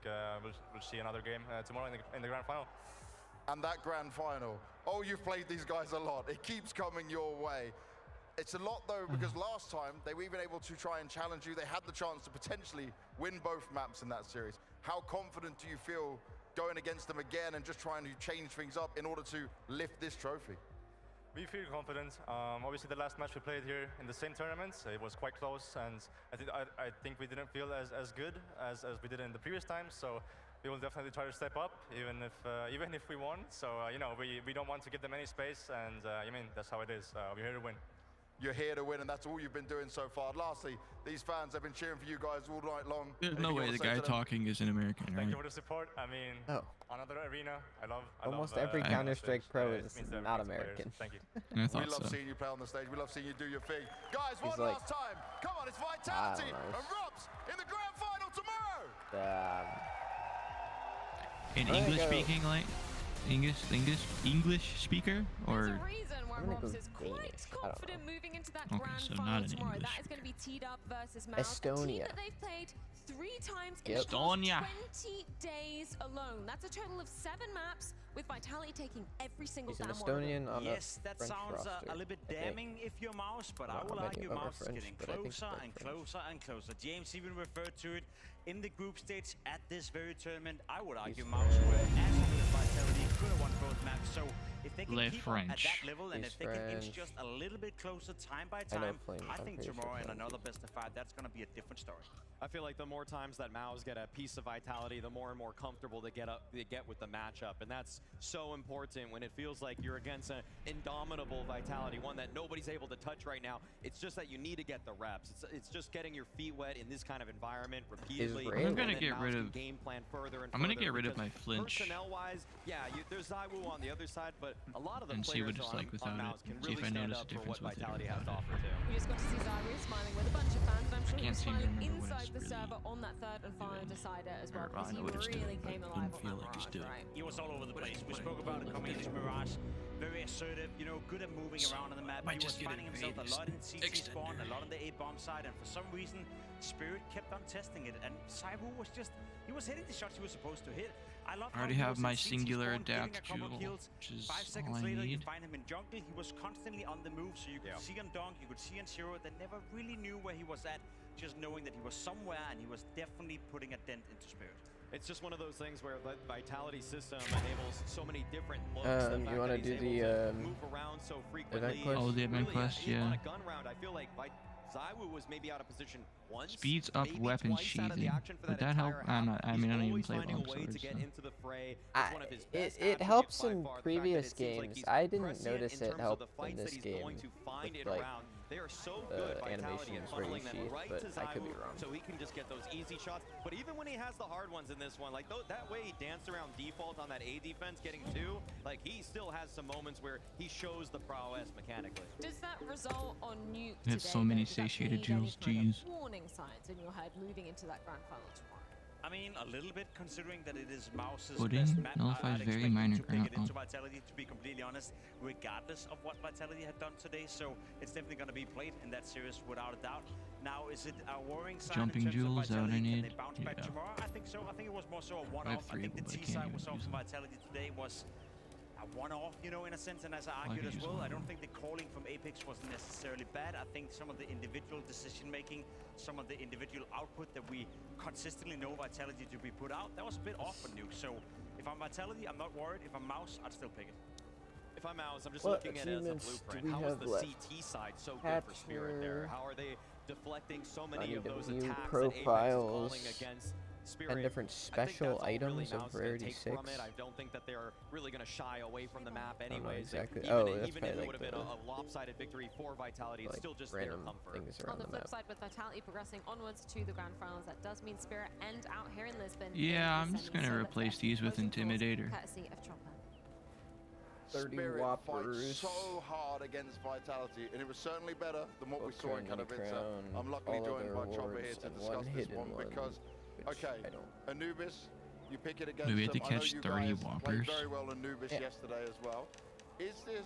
we'll see another game tomorrow in the grand final. And that grand final, oh, you've played these guys a lot. It keeps coming your way. It's a lot, though, because last time they were even able to try and challenge you. They had the chance to potentially win both maps in that series. How confident do you feel going against them again and just trying to change things up in order to lift this trophy? We feel confident. Obviously, the last match we played here in the same tournament, it was quite close, and I think we didn't feel as good as we did in the previous times. So we will definitely try to step up, even if we won. So we don't want to give them any space, and I mean that's how it is. We're here to win. You're here to win, and that's all you've been doing so far. Lastly, these fans have been cheering for you guys all night long. There's no way the guy talking is an American, right? Thank you for the support. I mean, another arena. I love Almost every Counter-Strike pro is not American. Thank you. I thought We love so. seeing you play on the stage. We love seeing you do your thing. Guys, one like- last time. Come on, it's Vitality and Robs in the grand final tomorrow. An I'm gonna English go- speaking like English speaker or There's a reason why I'm gonna Robs go is Danish. quite I don't confident moving into that Okay, grand so final not an tomorrow. English That is going to be teed up versus Mouse, a team Estonia. that they've played 3 times in Yep. the Estonia. past 20 days alone. That's a total of 7 maps, with Vitality taking every single He's an damn one of them. Estonian on Yes, a that French sounds roster. a little bit I think. damning if you're Mouse, but I Not will many argue of them are Mouse is French, getting but I think closer they're and French. closer and closer. James even referred to it in the group stage at this very tournament. I would argue Mouse were as good as Vitality, could have won both maps. So if they can Les keep up at French. that level, and He's if they can inch French. just a little bit closer time by I know time, Flames, I I'm think pretty sure tomorrow in Flames another is. best of 5, that's going to be a different story. I feel like the more times that Maus get a piece of Vitality, the more and more comfortable they get with the matchup, and that's so important when it feels like you're against an indomitable Vitality, one that nobody's able to touch right now. It's just that you need to get the reps. It's just getting your feet wet in this kind of environment repeatedly. Ray- I'm gonna and then get Maus rid can of. game plan further and I'm gonna further, get rid of because my flinch. Personnel-wise, yeah, there's Zywoo on the other side, but a lot of the And see what players it's like without on it. Maus can See really if I stand notice a up for what difference with it or Vitality has to without offer too. We just got to see Zywoo smiling with a bunch of fans, and I'm sure he can't was seem to smiling remember what inside it's the really server on that 3rd and final decider as well, Or, because I he know what it's really doing, but came it alive didn't on feel that like it's Mirage, doing. right? He was all over the place. We spoke about it coming into Mirage. Very very assertive, you know, good at moving around on the map. He was finding himself a lot in CT spawn, a lot on the A bomb side, and for some reason, Spirit kept on testing it, and Saibu was just, he was hitting the shots he was supposed to hit. I love I already have my singular adapt jewel, which is 5 all seconds I later, you need. find him in jungle. He was constantly on the move, so you could see on Donk, you could see on Zero. They never really knew where he was at, just knowing that he was somewhere, and he was definitely putting a dent into Spirit. It's just one of those things where the Vitality system enables so many different looks. The You fact want that to he's do able the to move around so frequently. event quest? Oh, the event quest, On yeah. a gun round, I feel like Zaiwu was maybe out of position once. Speeds up maybe weapon twice out of the sheathing. action for Would that that help? entire half. I mean, I don't even Always play finding a long way swords, to get so. into the fray. It's one of his best It helps attributes in by far, the fact that previous it seems like games. he's I didn't prescient notice in it terms of helped the in fights that this he's game. going to find with, it like, around. They are so the good, Vitality, animation at is very funneling them sheath, right but to I could be Zaiwu, wrong. so he can just get those easy shots. But even when he has the hard ones in this one, like that way he danced around default on that A defense, getting 2, like he still has some moments where he shows the prowess mechanically. Does that result on Nuke I have today, so many though? Does that satiated leave any jewels, kind of jeez. warning signs in your head moving into that grand final tomorrow? I mean, a little bit, considering that it is Mouse's Pudding best map. nullifies I'd very expect him minor to pick it ground. into Vitality, to be completely honest, regardless of what Vitality had done today. So it's definitely going to be played in that series without a doubt. Now, is it a worrying sign Jumping in terms jewels, of is that what I Vitality? Can need? they bounce back Yeah. tomorrow? I think so. I think it was more so a I one-off. have I 3 think of the them, but I T can't side even was off use from them. Vitality today was a one-off, you know, in a sense, and as I argued as use well, one. I don't think the calling from Apex was necessarily bad. I think some of the individual decision-making, some of the individual output that we consistently know Vitality to be put out, that was a bit off for Nuke. So if I'm Vitality, I'm not worried. If I'm Mouse, I'd still pick it. If I'm Mouse, I'm just What looking at it as a achievements do blueprint. we How is have the left? CT side so good for Spirit there? How are they deflecting so many need of to those view attacks that Apex is profiles calling against Spirit? and different I think special that's all really items of Mouse is gonna rarity take 6. from it. I don't think that they're really going to shy away from the map don't know anyways. exactly. Even, Oh, that's even if probably it like would have been the, a lopsided victory for Vitality, it's like, still just their random comfort. things On around the the flip map. side, with Vitality progressing onwards to the grand finals, that does mean Spirit end out here in Lisbon. Yeah, in I'm the just semis. gonna So let's replace get these with closing thoughts, Intimidator. Courtesy of Chopper. 30 Spirit whoppers. fight so hard against Vitality, and it was certainly better than what we Book saw in crown, Katowice. crown, I'm luckily all joined other by Chopper awards, here to and discuss one this hidden one one, because, which okay, I don't. Anubis, you pick it against Wait, we had to them. I know catch you 30 guys whoppers? played very well Anubis Yeah. yesterday as well. Is this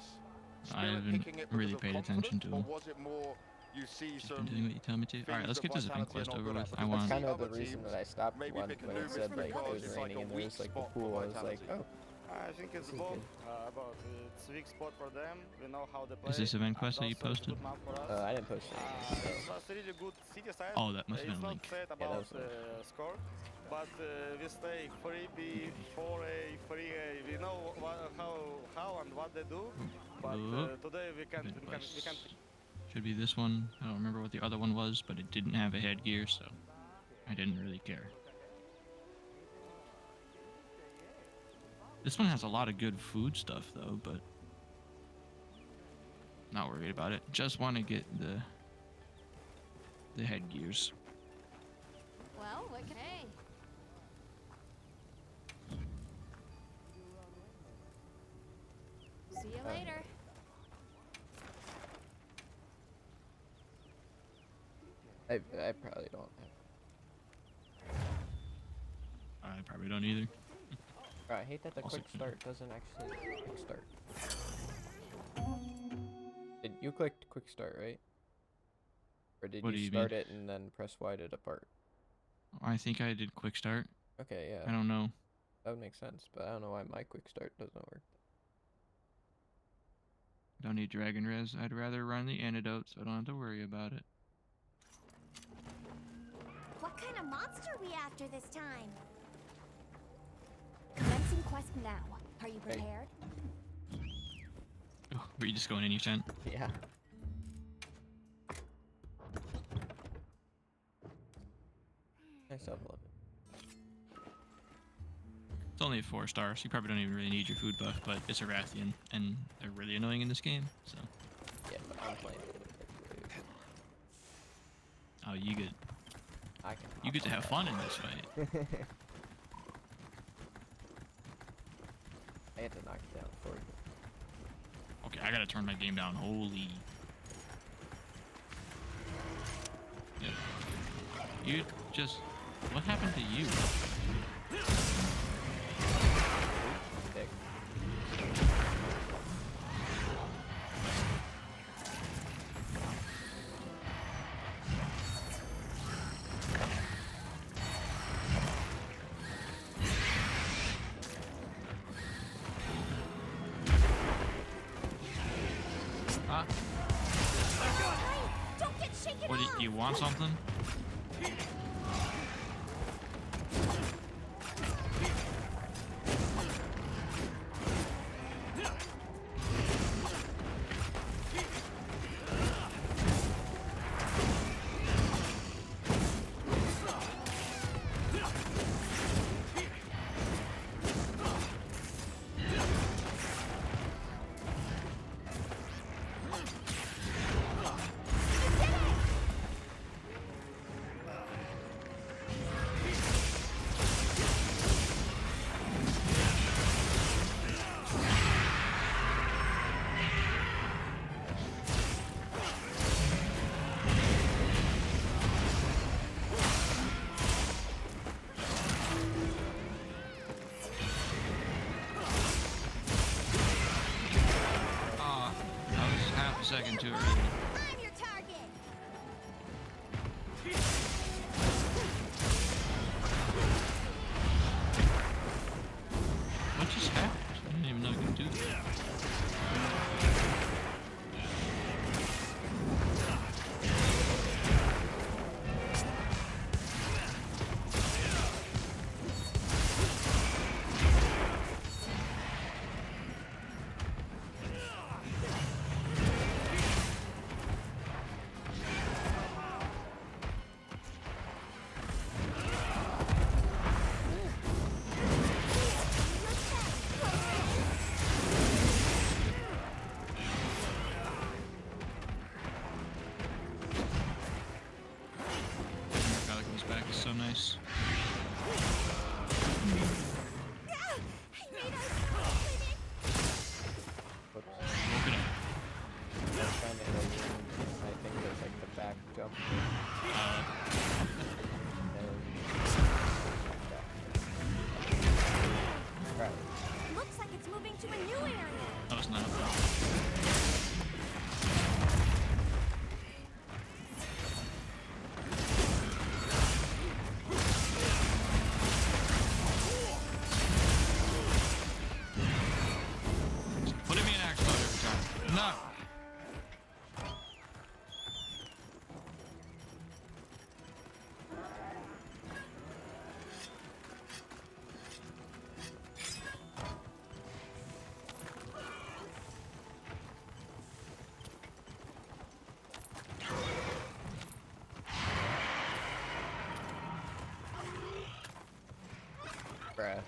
I Spirit haven't picking it really because of paid attention confidence, to or him. was it more you see Just some been doing what you tell me to. Alright, let's things get that this event Vitality are quest not over good with. at? I Because want. That's kind of other the reason teams that I stopped maybe when pick it Anubis said like it because was it's like raining a and there was weak like the spot pool. for I was like, Vitality. oh. I think it's Seems both good. about it's weak spot for them. We know how they play. Is this event quest that and you also it's a posted? good map for us. I didn't post anything. It So. was really good city side. Oh, that must have It's been a not link. said that about was a score, but we stay 3B, 4A, 3A. We know how and what they do. But today we can Should be this one. I don't remember what the other one was, but it didn't have a headgear, so I didn't really care. This one has a lot of good food stuff though, but not worried about it. Just want to get the headgears. Well, okay. See you later. I probably don't have. I probably don't either. I hate that the Also quick could- start doesn't actually quick start. You clicked quick start, right? Or did What do you you start mean? it and then press Y to depart? I think I did quick start. Okay, yeah. I don't know. That would make sense, but I don't know why my quick start doesn't work. Don't need dragon res. I'd rather run the antidote so I don't have to worry about it. What kind of monster are we after this time? Commencing quest now. Are you prepared? Oh, were you just going in your tent? Yeah. Nice level of it. It's only a 4-star, so you probably don't even really need your food buff, but it's a Rathian, and they're really annoying in this game, so. Yeah, but I'm playing it with it. Oh, you get. I can. You get to have fun in this fight. I had to knock it down for you. Okay, I gotta turn my game down. Holy. Yeah. You just. What happened to you? Don't get shaken What, off. do you want something? Second too early. I'm your target. What just happened? I didn't even know you could do that. So nice. Woken up. I was trying to hit a wound. I think there's like the back jump. Right. Looks like it's moving to a new area. That was not. No. Bruh.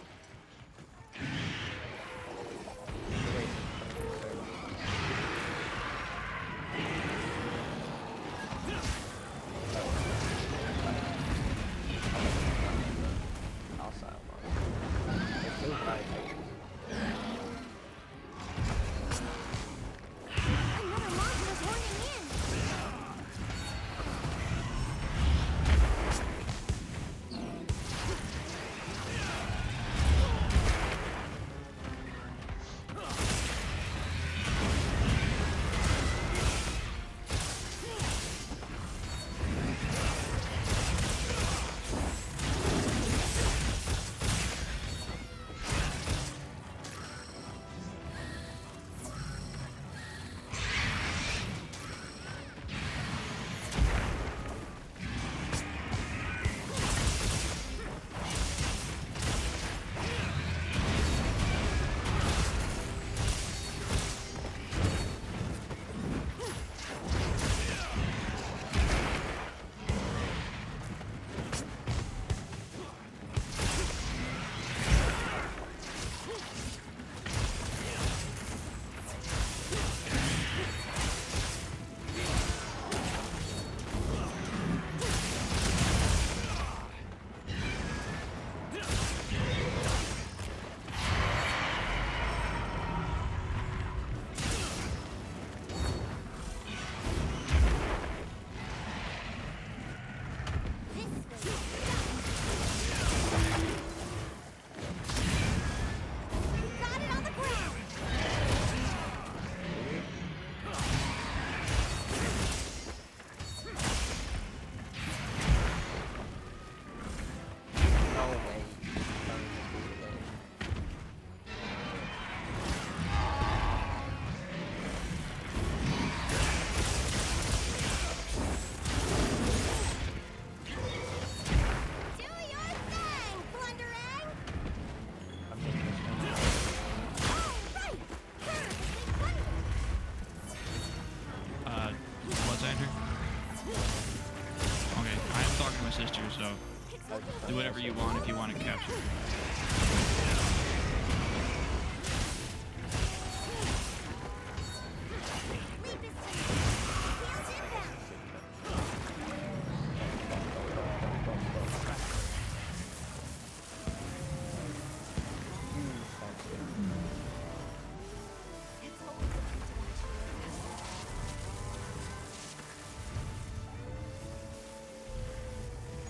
sister, so do whatever you want if you want to capture her.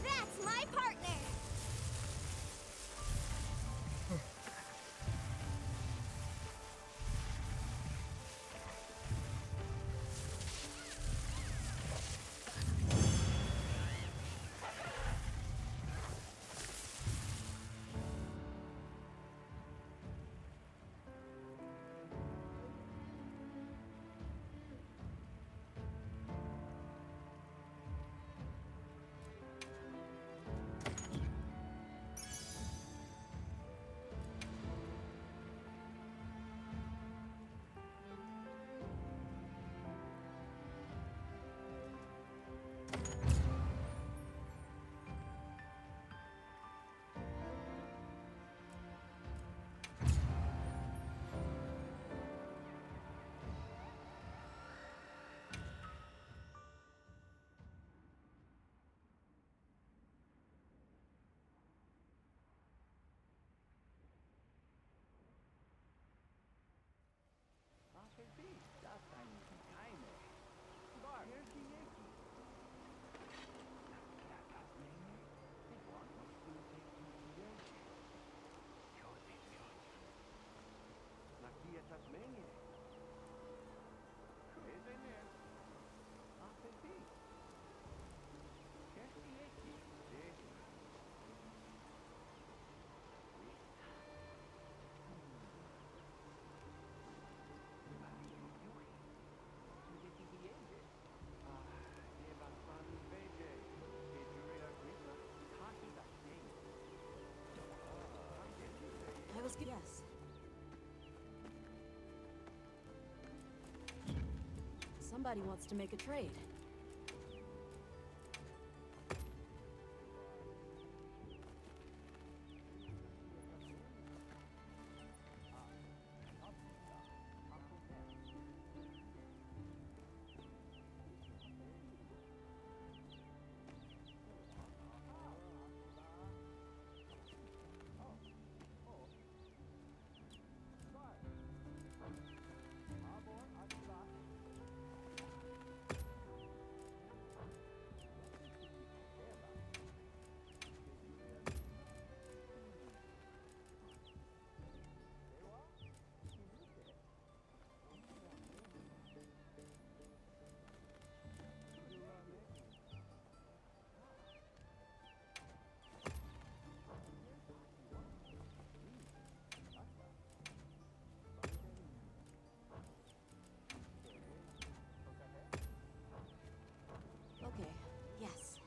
That's my partner. I was yes. Somebody wants to make a trade. Okay, yes.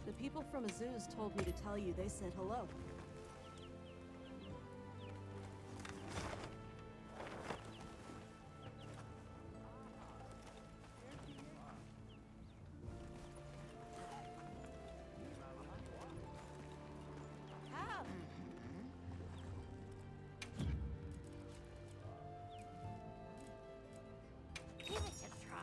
The people from Azuz told me to tell you they said hello. How? Give it a try.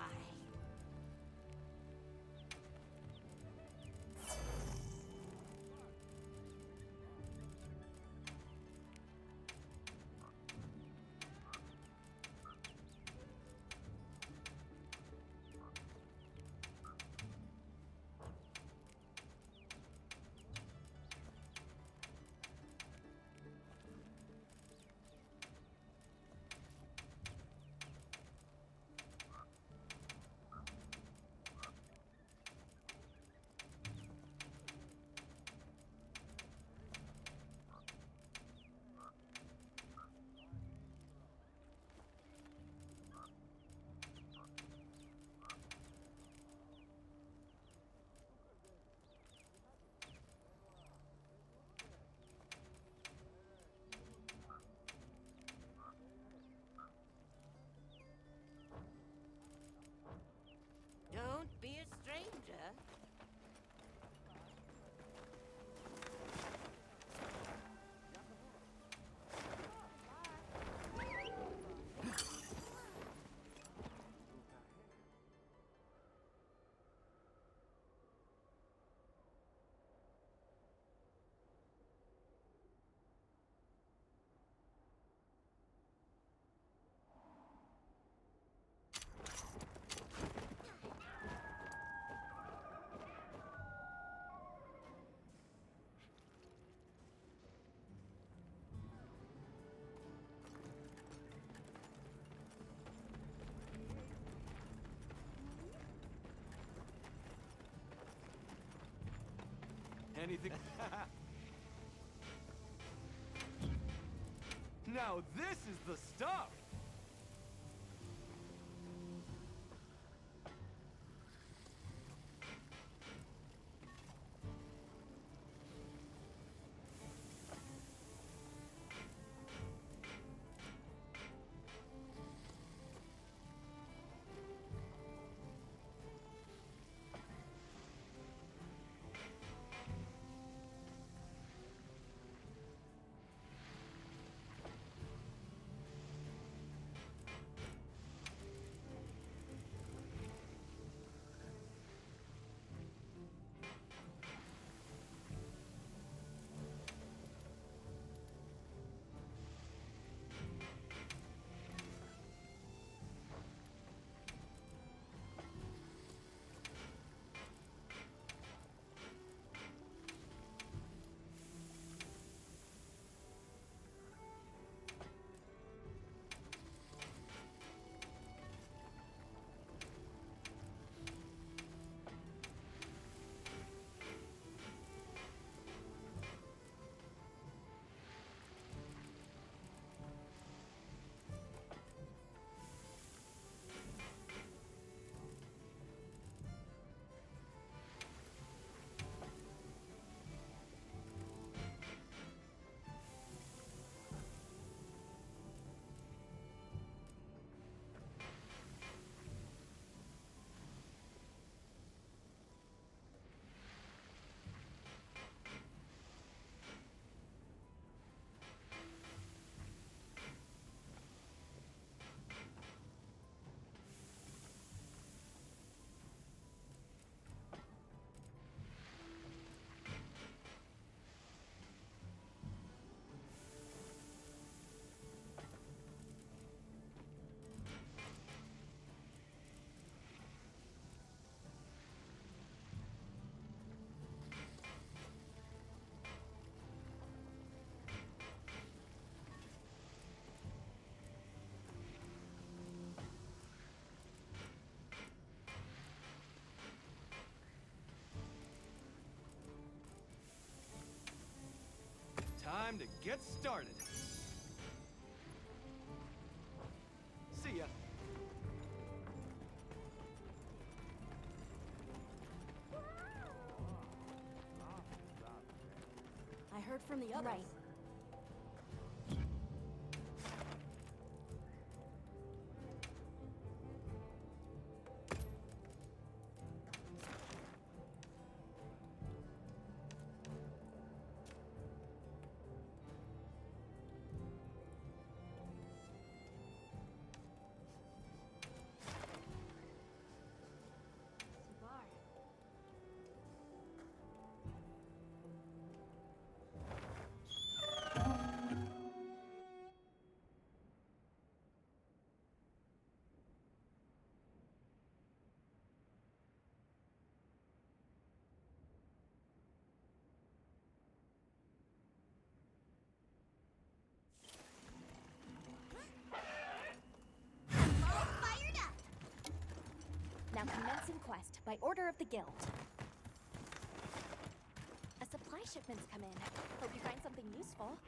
Anything. Now this is the stuff. Time to get started. See ya. I heard from the others. Right. Now commencing quest by order of the guild. A supply shipment's come in. Hope you find something useful.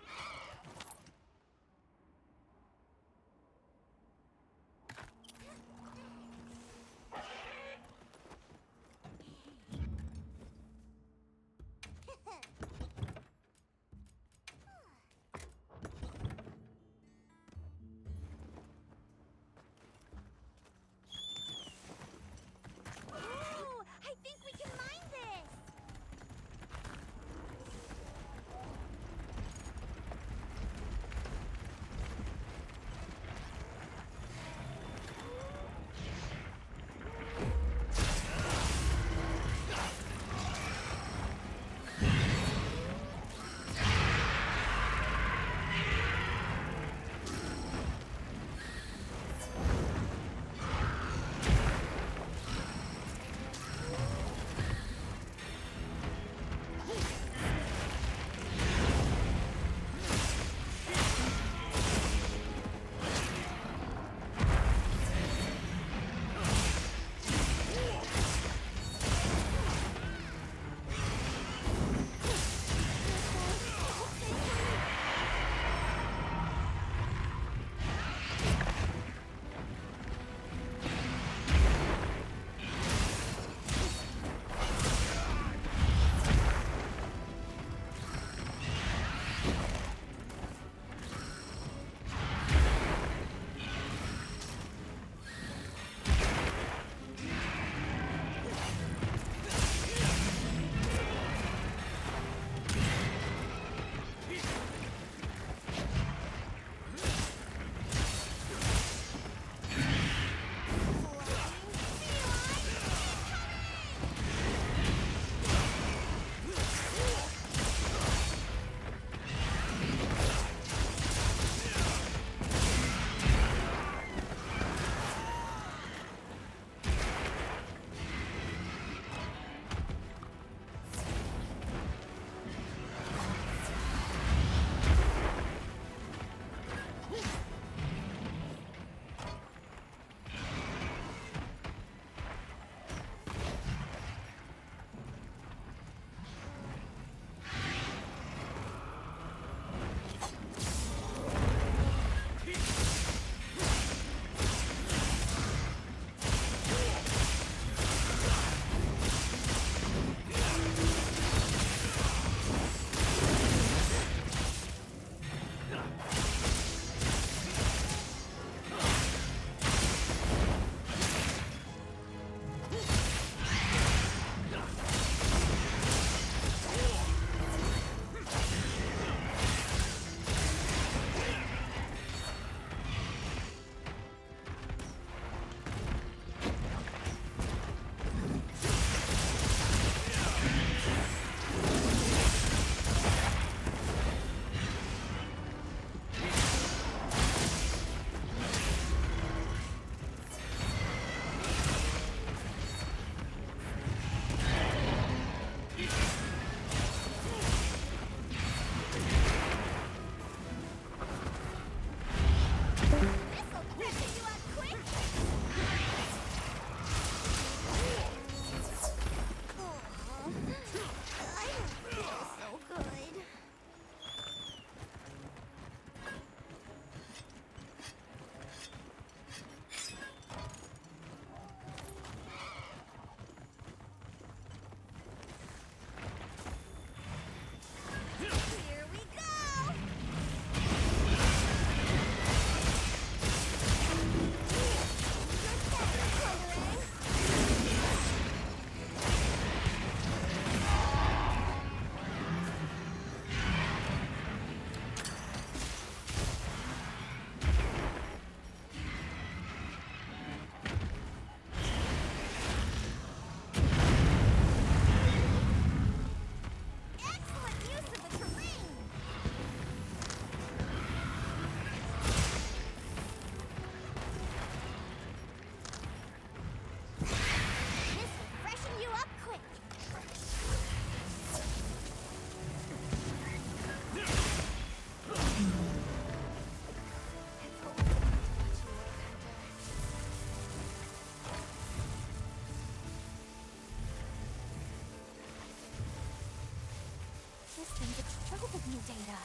me data.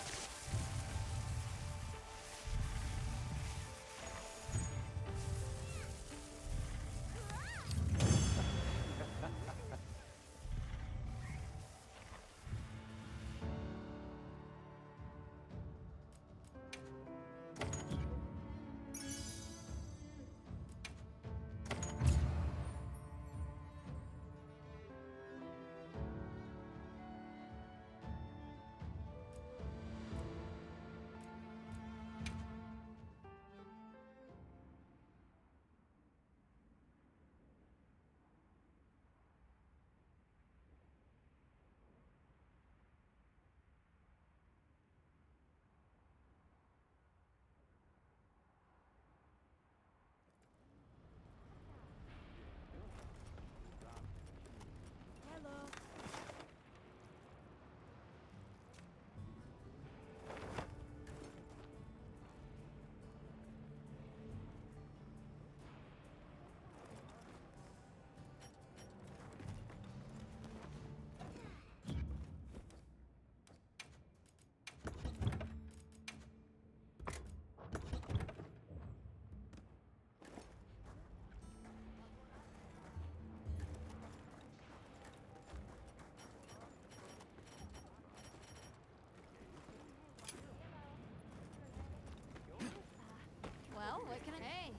Well, what can I... Hey.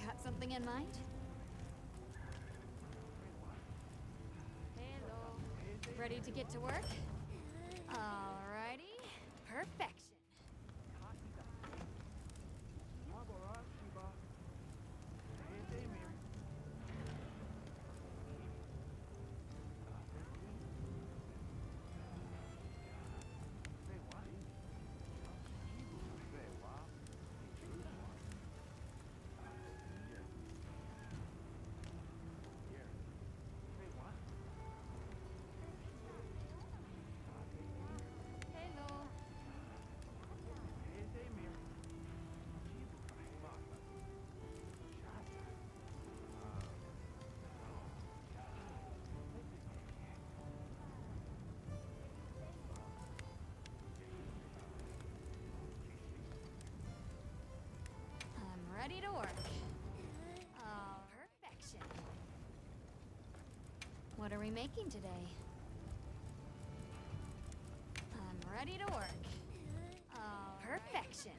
Got something in mind? Hello. Ready to get to work? Alrighty. Perfection. Ready to work. Oh, perfection. What are we making today? I'm ready to work. Oh, perfection.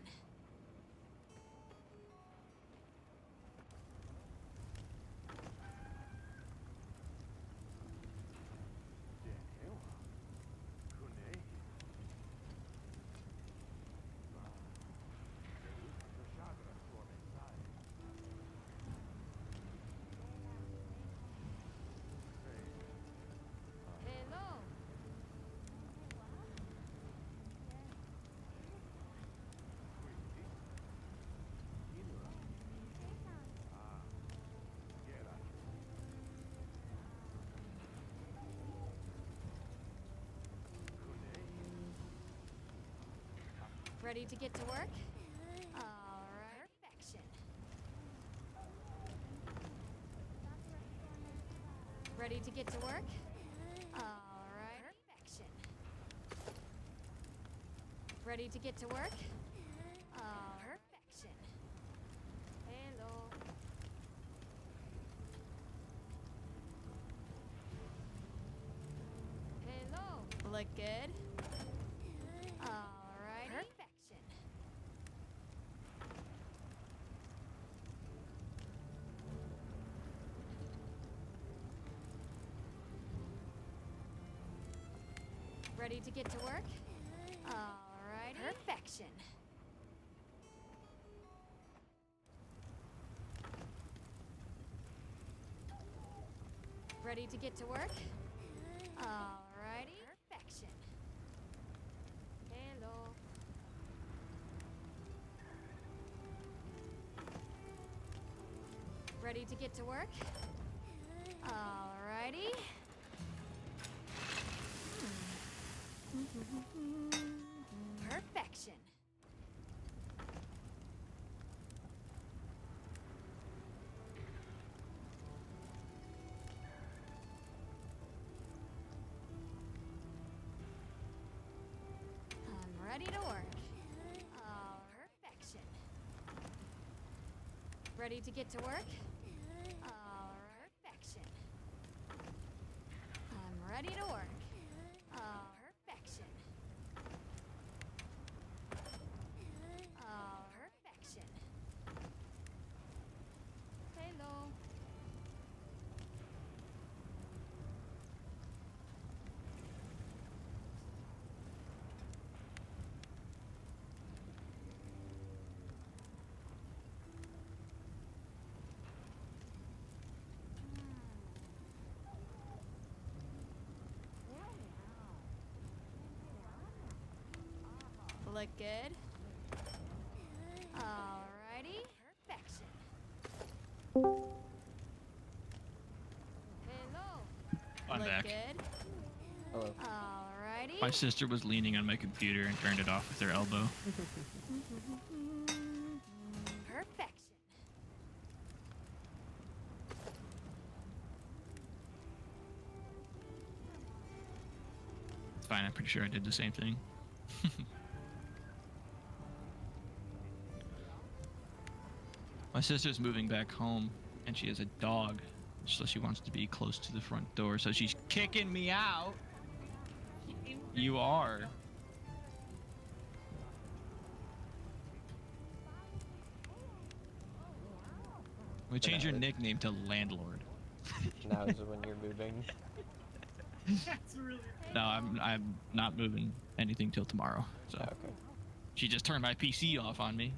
Ready to get to work? All right. Perfection. Ready to get to work? All right. Perfection. Ready to get to work? Perfection. Hello. Hello. Look good? All right. Perfection. Ready to get to work? All right. Perfection. Ready to get to work? All righty. Perfection. Hello. Ready to get to work? All righty. Perfection. ready to work. Perfection. Ready to get to work? Perfection. I'm ready to work. Perfection. Perfection. Hello. Look good. Alrighty. Perfection. Hello. I'm Look back. good. Hello. Alrighty. My sister was leaning on my computer and turned it off with her elbow. Perfection. It's fine, I'm pretty sure I did the same thing. My sister's moving back home, and she has a dog, so she wants to be close to the front door, so she's kicking me out. You are. We change your nickname to Landlord. Now is when you're moving. No, I'm not moving anything till tomorrow. So Okay. she just turned my PC off on me.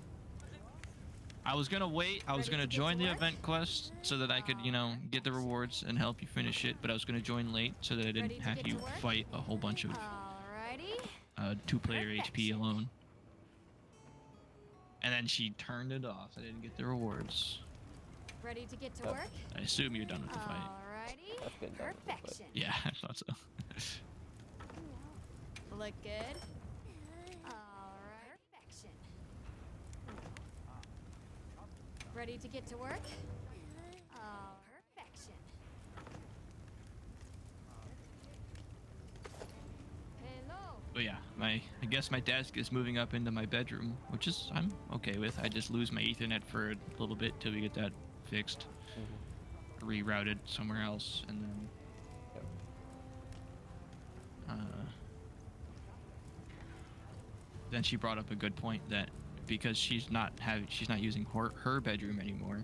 I was gonna wait. I was gonna join the event quest so that I could, you know, get the rewards and help you finish it. But I was gonna join late so that I didn't have you fight a whole bunch of two-player HP alone. And then she turned it off. I didn't get the rewards. Ready to get to work? I assume you're done with the fight. Alrighty. I've been done with the fight. Perfection. Yeah, I thought so. Look good. Alright. Perfection. Ready to get to work? Perfection. Hello. But yeah, I guess my desk is moving up into my bedroom, which is I'm okay with. I just lose my Ethernet for a little bit till we get that fixed, rerouted somewhere else, and then then she brought up a good point that because she's not using her bedroom anymore,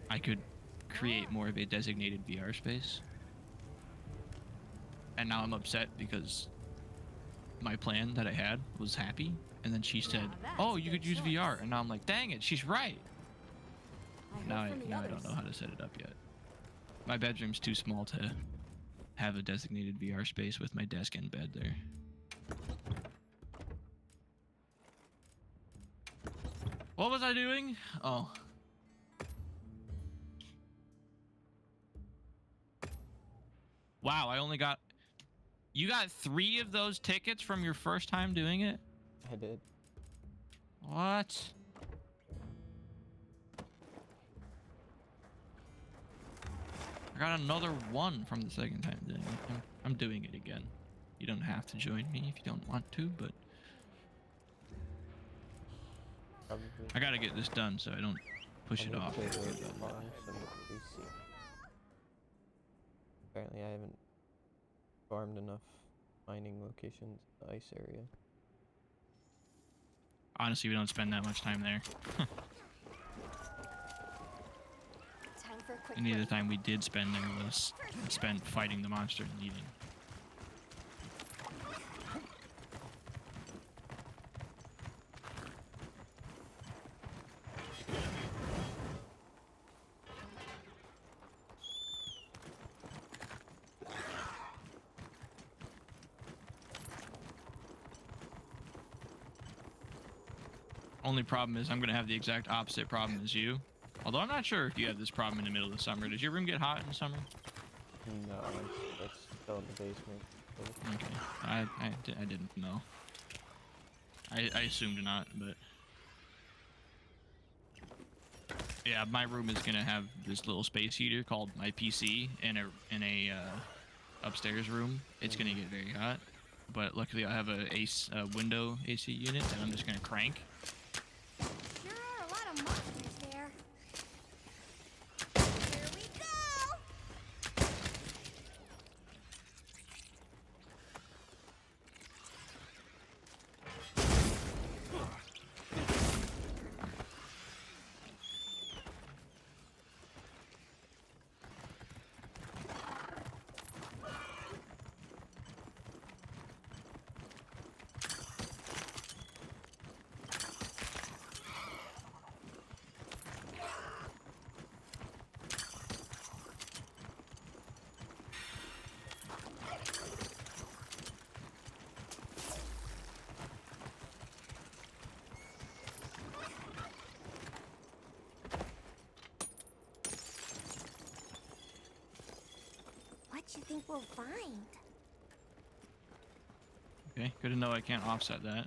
I could create more of a designated VR space. And now I'm upset because my plan that I had was happy, and then she said, "Oh, you could use VR," and now I'm like, "Dang it, she's right." Now I don't know how to set it up yet. My bedroom's too small to have a designated VR space with my desk and bed there. What was I doing? Oh. Wow, I only got... You got 3 of those tickets from your first time doing it? I did. What? I got another 1 from the second time doing it. I'm doing it again. You don't have to join me if you don't want to, but... Probably. I gotta get this done so I don't push it off. Apparently I haven't farmed enough mining locations in the ice area. Honestly, we don't spend that much time there. Any of the time we did spend there was spent fighting the monster and leaving. Only problem is I'm gonna have the exact opposite problem as you. Although I'm not sure if you have this problem in the middle of the summer. Does your room get hot in the summer? No, it's still in the basement. Okay, I didn't know. I assumed not, but yeah, my room is gonna have this little space heater called my PC in a upstairs room. It's gonna get very hot. but luckily I have a window AC unit that I'm just gonna crank. There are a lot of monsters there. Here we go! What you think we'll find? Okay, good to know I can't offset that.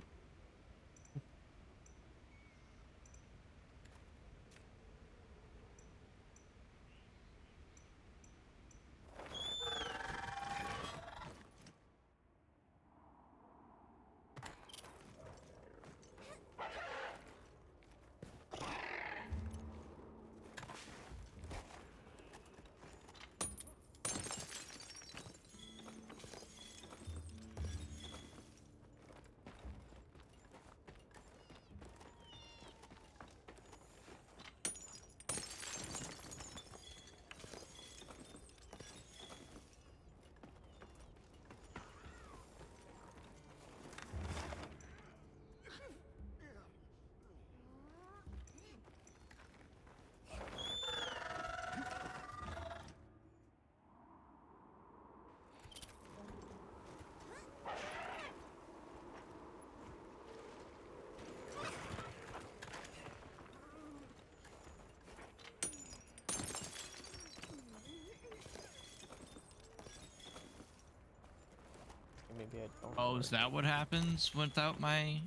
Maybe I don't. Oh, is that what happens without my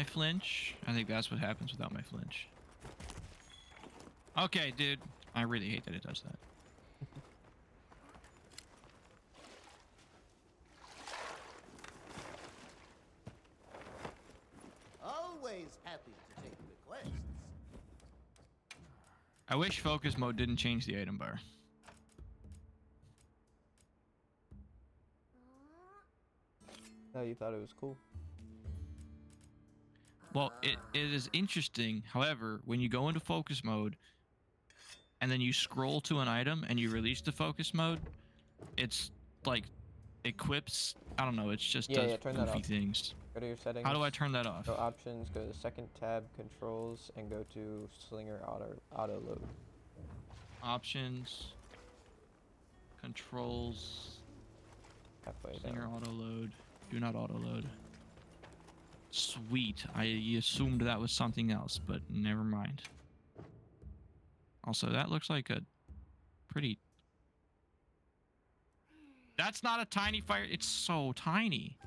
flinch? I think that's what happens without my flinch. Okay, dude. I really hate that it does that. Always happy to take requests. I wish focus mode didn't change the item bar. Oh, you thought it was cool. Well, it is interesting. However, when you go into focus mode and then you scroll to an item and you release the focus mode, it's like equips. I don't know. It's just does turn that goofy off. things. Go to your settings. How do I turn that off? Go options, go to the second tab, controls, and go to slinger auto load. Options, controls, halfway slinger down. auto load. Do not auto load. Sweet. I assumed that was something else, but never mind. Also, that looks like a pretty... That's not a tiny fire. It's so tiny.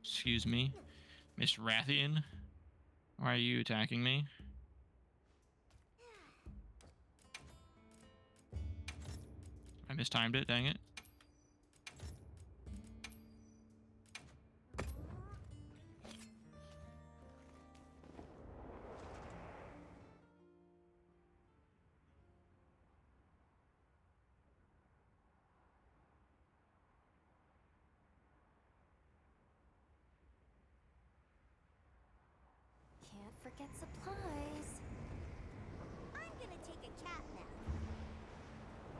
Excuse me. Miss Rathian? Why are you attacking me? I mistimed it, dang it. Can't forget supplies. I'm gonna take a cat nap.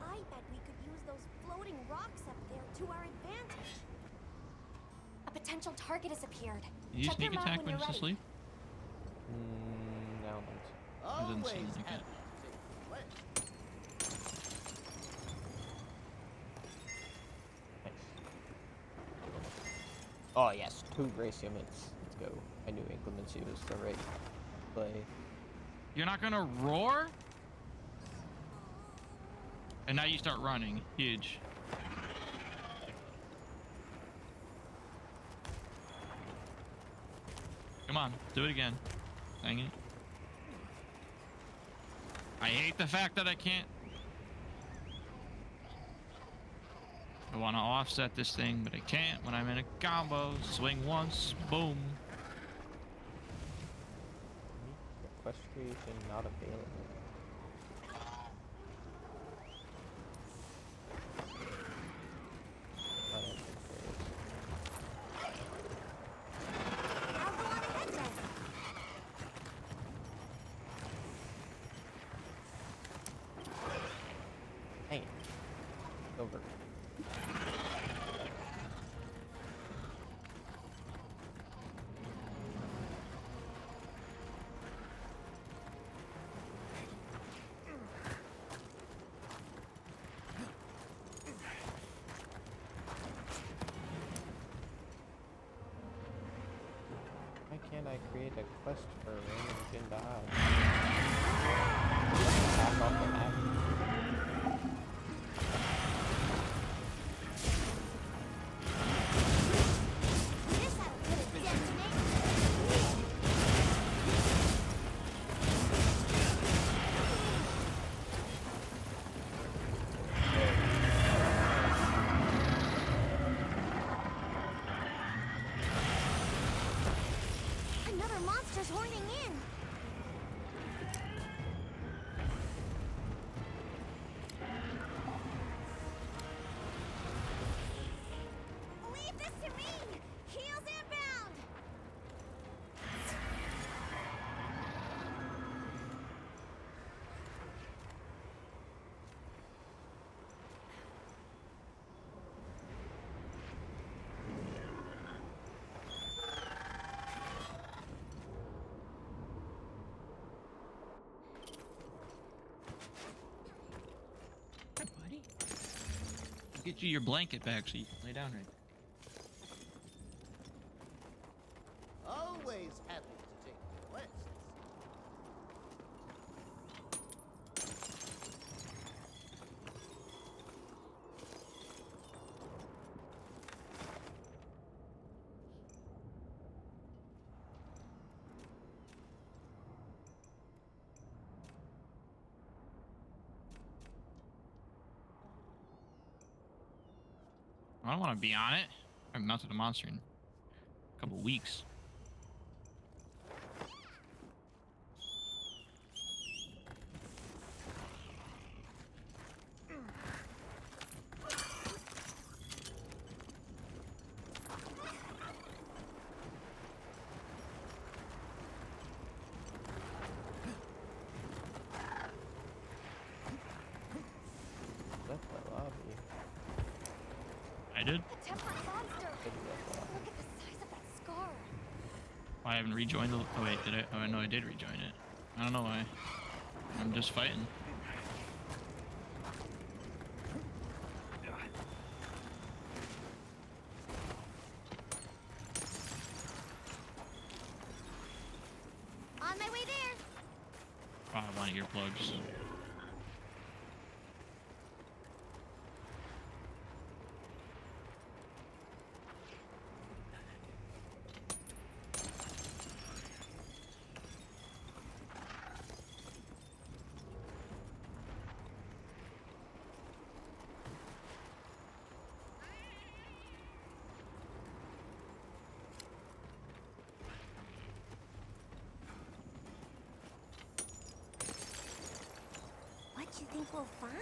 I bet we could use those floating rocks up there to our advantage. A potential target has appeared. Did you Check your sneak map attack when when you're he's ready. asleep? No, It doesn't seem like it. Oh yes, 2 race units. Let's go. I knew inclemency was the right play. You're not gonna roar? And now you start running. Huge. Come on, do it again. Dang it. I hate the fact that I can't want to offset this thing, but I can't when I'm in a combo. Swing once, boom. Quest creation not available. I don't think there is. I'll go on ahead then. Dang it. Over. Why can't I create a quest for random Jin die? Back off the map. This had a bit of detonation. Another monster's horning in. Leave this to me. Heels inbound. Buddy. I'll get you your blanket back so you can lay down right there. Always happy to take requests. I don't want to be on it. I haven't mounted a monster in a couple weeks. Left my lobby. I did. A tempered monster. Look at the size of that scar. I haven't rejoined the. Oh wait, did I? Oh no, I did rejoin it. I don't know why. I'm just fighting. On my way there. Oh, I want earplugs. What do you think we'll find?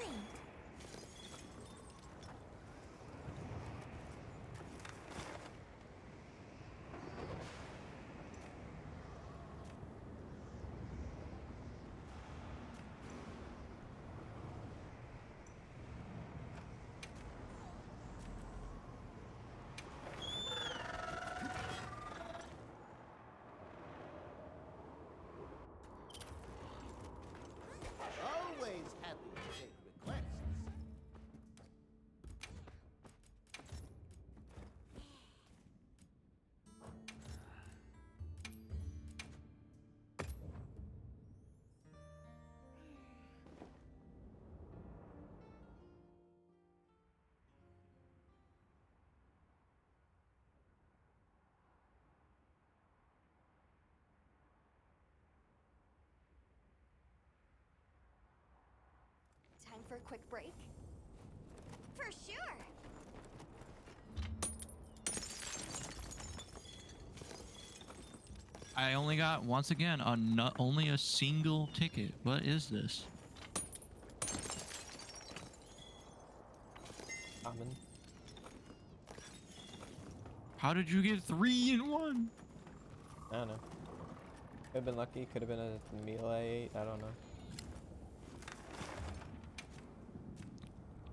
Always happy to take requests. Time for a quick break? For sure! I only got, once again, only a single ticket. What is this? Common. How did you get 3 in 1? I don't know. Could have been lucky. Could have been a meal I ate. I don't know.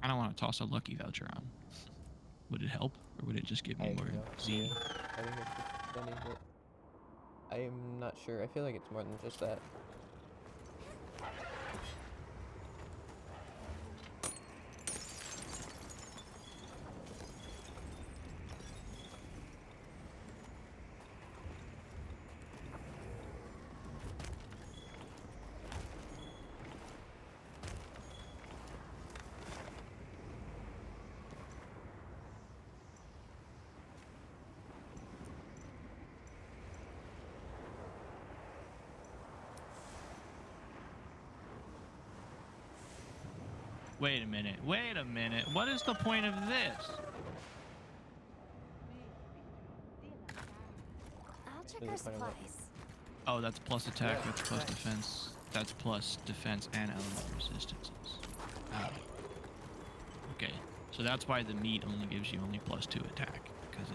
I don't want to toss a lucky voucher on. Would it help, or would it just give me more Z? I think it's just funny, but I'm not sure. I feel like it's more than just that. Wait a minute. Wait a minute. What is the point of this? I'll check our supplies. Oh, that's plus attack, that's plus defense. That's plus defense and element resistances. Oh. Okay. So that's why the meat only gives you only +2 attack, because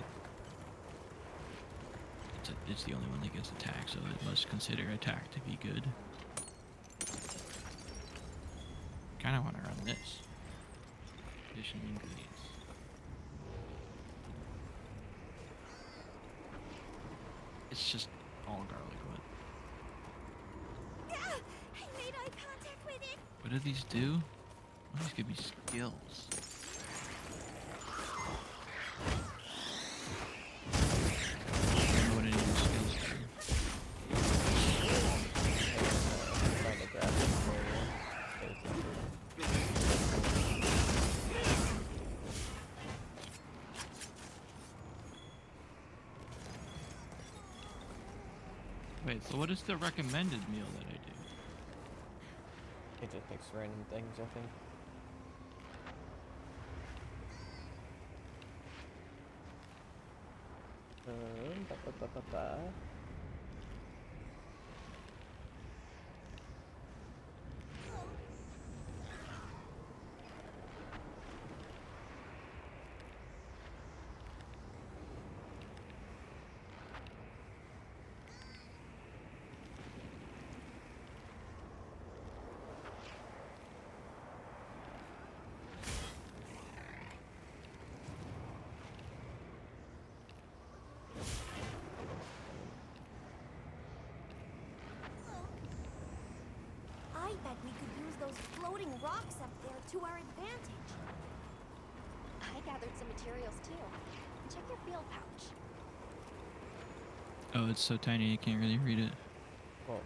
it's the only one that gets attack, so it must consider attack to be good. Kinda wanna run this. Additional ingredients. It's just all garlic wood. I made eye contact with it. What do these do? Oh, these give me skills. I don't know what any of these skills do. Trying to grab it for you. Wait, so what is the recommended meal that I do? It just picks random things, I think. Ba-ba-ba-ba-ba. I bet we could use those floating rocks up there to our advantage. I gathered some materials too. Check your field pouch. Oh, it's so tiny you can't really read it. Well,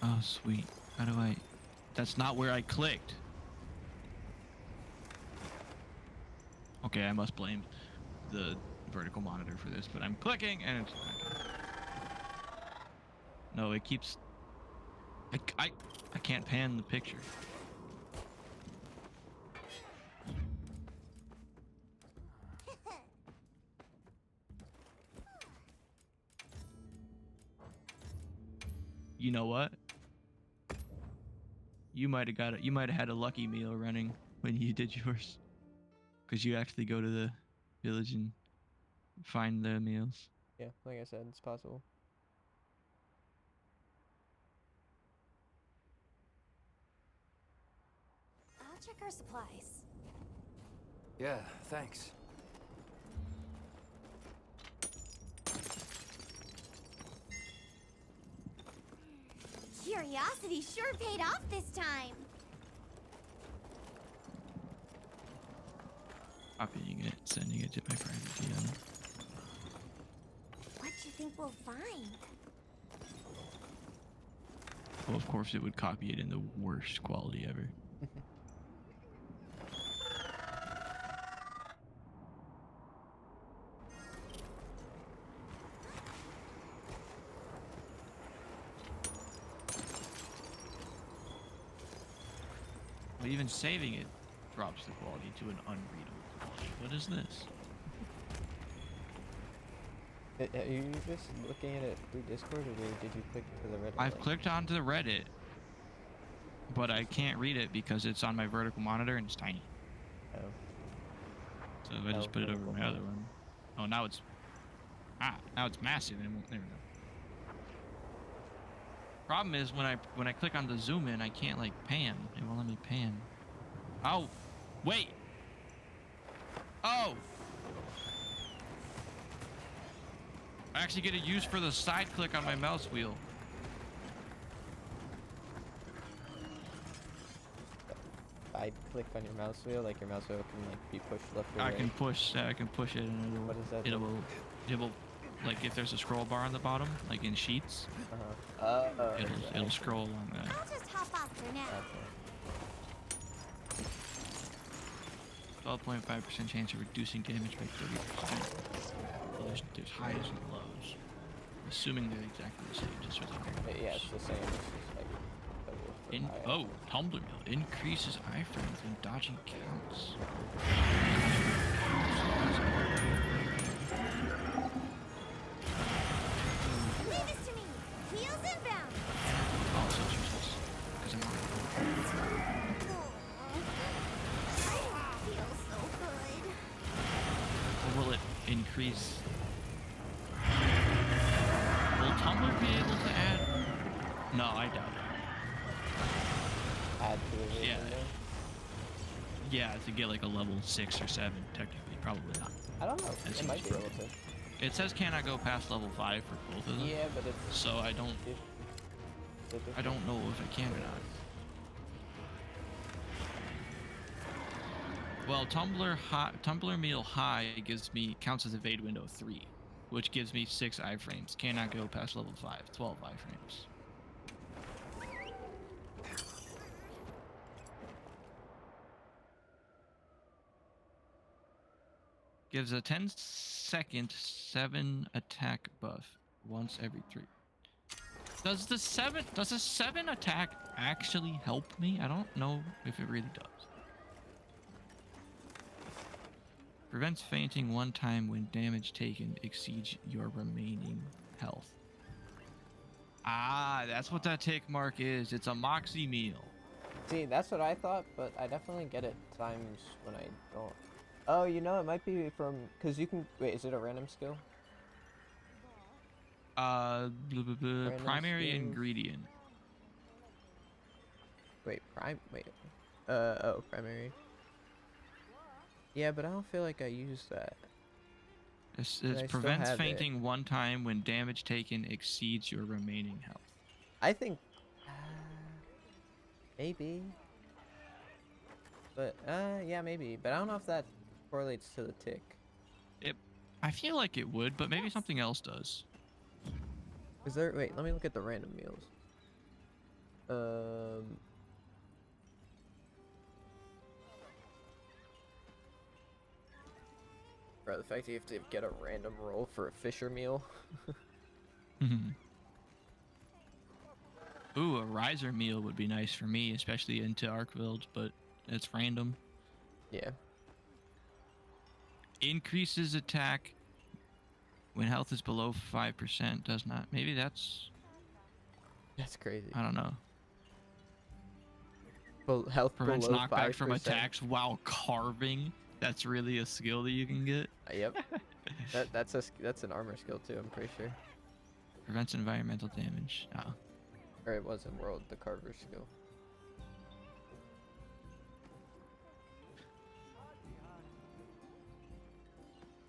Oh, sweet. How do I... That's not where I clicked. Okay, I must blame the vertical monitor for this, but I'm clicking and it's... Okay. No, it keeps... I can't pan the picture. You know what? You might have had a lucky meal running when you did yours. Because you actually go to the village and find the meals. yeah, like I said, it's possible. I'll check our supplies. Yeah, thanks. Curiosity sure paid off this time. Copying it, sending it to my private DM. What do you think we'll find? Well, of course it would copy it in the worst quality ever. But even saving it drops the quality to an unreadable quality. What is this? Are you just looking at it through Discord, or did you click to the Reddit? I've link? clicked onto the Reddit, but I can't read it because it's on my vertical monitor and it's tiny. Oh. So if I just put it over my other one. Oh, now it's massive and it won't. There we go. Problem is when I click on the zoom in, I can't like pan. It won't let me pan. Oh, wait. Oh. I actually get a use for the side click on my mouse wheel. Side click on your mouse wheel, like your mouse wheel can like be pushed left or I right. can push it and it'll. What is that? It will, like if there's a scroll bar on the bottom, like in Sheets. It'll scroll along that. I'll just hop off for now. 12.5% chance of reducing damage by 30%. Well, there's highs and lows. Assuming they're exactly the same, just with different Yeah, it's the same. It's just like oh, Tumbler Mill increases iframes when dodging counts. Leave this to me. Wheels inbound. Also it's useless, because I'm Feels so good. Or will it increase? Will Tumbler be able to add? No, I doubt it. Add to it. Yeah, to get like a level 6 or 7, technically, probably not. I don't know. That It seems might be able broken. to. It says cannot go past level 5 for both of them. Yeah, but it's. So I don't know if I can or not. Well, Tumbler Meal High counts as evade window 3, which gives me 6 iframes. Cannot go past level 5, 12 iframes. Gives a 10-second 7 attack buff once every 3. Does the 7 attack actually help me? I don't know if it really does. Prevents fainting 1 time when damage taken exceeds your remaining health. Ah, that's what that tick mark is. It's a Moxie meal. See, that's what I thought, but I definitely get it times when I don't. Oh, you know, it might be from, because you can, wait, is it a random skill? Primary skills. ingredient. Wait, primary. Yeah, but I don't feel like I used that. It prevents fainting 1 time when damage taken exceeds your remaining health. I think, maybe. But, yeah, maybe. But I don't know if that correlates to the tick. I feel like it would, but maybe something else does. Is there, wait, let me look at the random meals. Bro, the fact that you have to get a random roll for a Fisher meal. Ooh, a riser meal would be nice for me, especially into arc builds, but it's random. Yeah. Increases attack when health is below 5%. Does not. Maybe that's crazy. I don't know. Health prevents below knockback 5%. from attacks while carving. That's really a skill that you can get. Yep. That's an armor skill too, I'm pretty sure. Prevents environmental damage. Oh. Or it was in World, the Carver skill.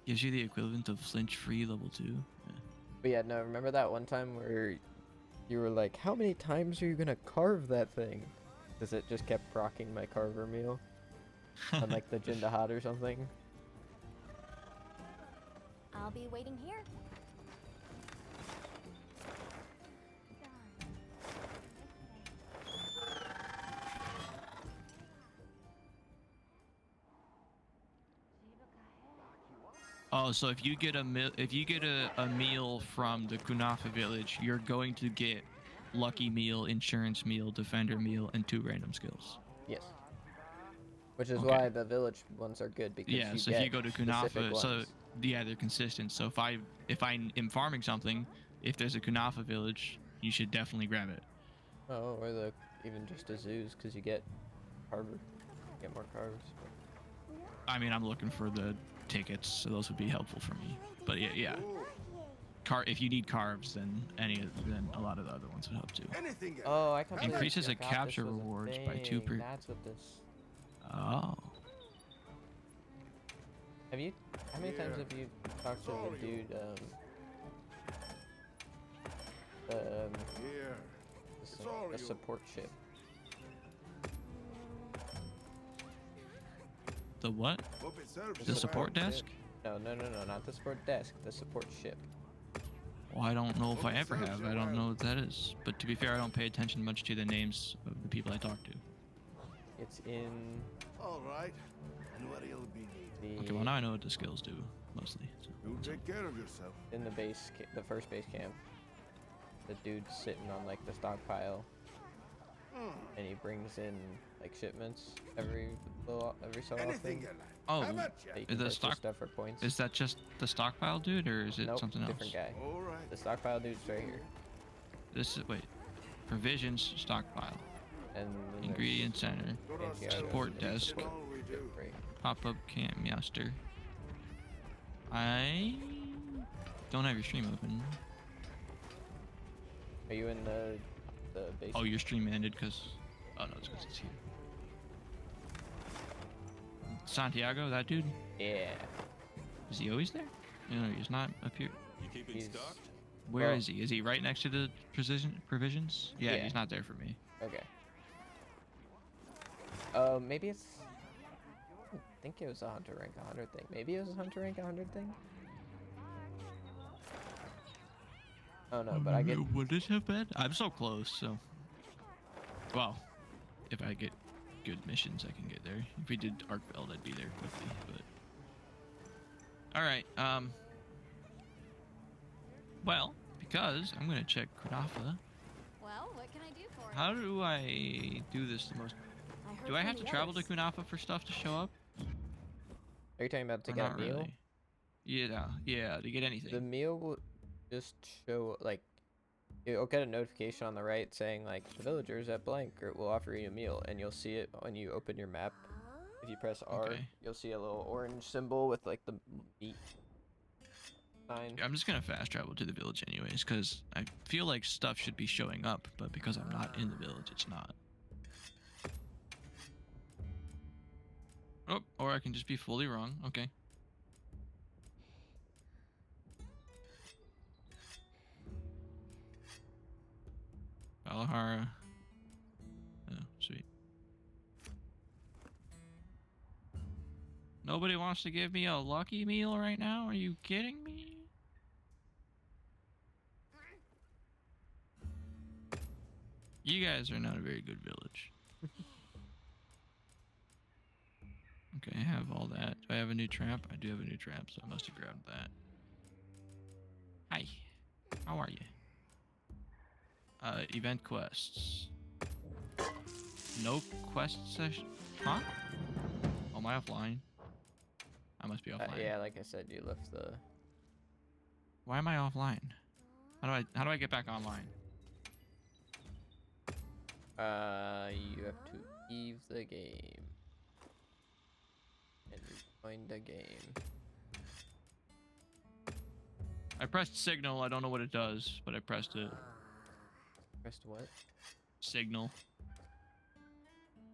Gives you the equivalent of flinch-free level 2. Yeah. But yeah, no, remember that one time where you were like, how many times are you gonna carve that thing? Because it just kept proccing my carver meal. On like the Jindahat or something. I'll be waiting here. Oh, so if you get a meal from the Kunafa village, you're going to get Lucky Meal, Insurance Meal, Defender Meal, and 2 random skills. Yes. Which is Okay. why the village ones are good because Yeah, you so get if you go to specific Kunafa, so ones. yeah, they're consistent. So if I am farming something, if there's a Kunafa village, you should definitely grab it. Oh, or the even just a zoos because you get carver, get more carvers. I mean, I'm looking for the tickets, so those would be helpful for me. But yeah. If you need carves, then then a lot of the other ones would help too. Oh, I completely Increases a forgot capture this was a rewards by 2 thing. per. That's what this. Oh. Have you? How many times have you talked to the dude? The support ship. The what? The support desk? No, not the support desk. The support ship. Well, I don't know if I ever have. I don't know what that is. But to be fair, I don't pay attention much to the names of the people I talk to. It's in. All right. And what you'll be needing. Okay, well now I know what the skills do, mostly. So. You take care of yourself. In the the first base camp. The dude's sitting on like the stockpile, and he brings in like shipments every so often. Oh, Is the stock stuff for points. Is that just the stockpile dude, or is it Nope, something else? different guy. The stockpile dude's right here. This is provisions stockpile. And ingredient center, support desk, pop-up camp master. I don't have your stream open. Are you in the base? Oh, your stream ended because. Oh no, it's because it's here. Santiago, that dude? Yeah. Is he always there? No, he's not up here. You keeping stock? Where is he? Is he right next to the provisions? Yeah, he's not there for me. Okay. Maybe it's. I think it was a hunter rank 100 thing. Maybe it was a hunter rank 100 thing. Oh no, but I get. Would this have been? I'm so close, so. Well, if I get good missions, I can get there. If we did Arkveld, I'd be there quickly, but. Alright, well, because I'm gonna check Kunafa. Well, what can I do for you? How do I do this the most? Do I have to travel to Kunafa for stuff to show up? Are you talking about to Or get a not meal? really? Yeah, to get anything. The meal will just show like you'll get a notification on the right saying like the villagers at blank will offer you a meal, and you'll see it when you open your map. If you press R, you'll see a little orange symbol with like the meat sign. I'm just gonna fast travel to the village anyways, because I feel like stuff should be showing up, but because I'm not in the village, it's not. Oh, or I can just be fully wrong. Okay. Valahara. Oh, sweet. Nobody wants to give me a lucky meal right now? Are you kidding me? You guys are not a very good village. Okay, I have all that. Do I have a new trap? I do have a new trap, so I must have grabbed that. Hi. How are you? Event quests. No quest session? Huh? Oh, am I offline? I must be offline. Yeah, like I said, you left the. Why am I offline? How do I get back online? You have to leave the game and join the game. I pressed signal. I don't know what it does, but I pressed it. Pressed what? Signal.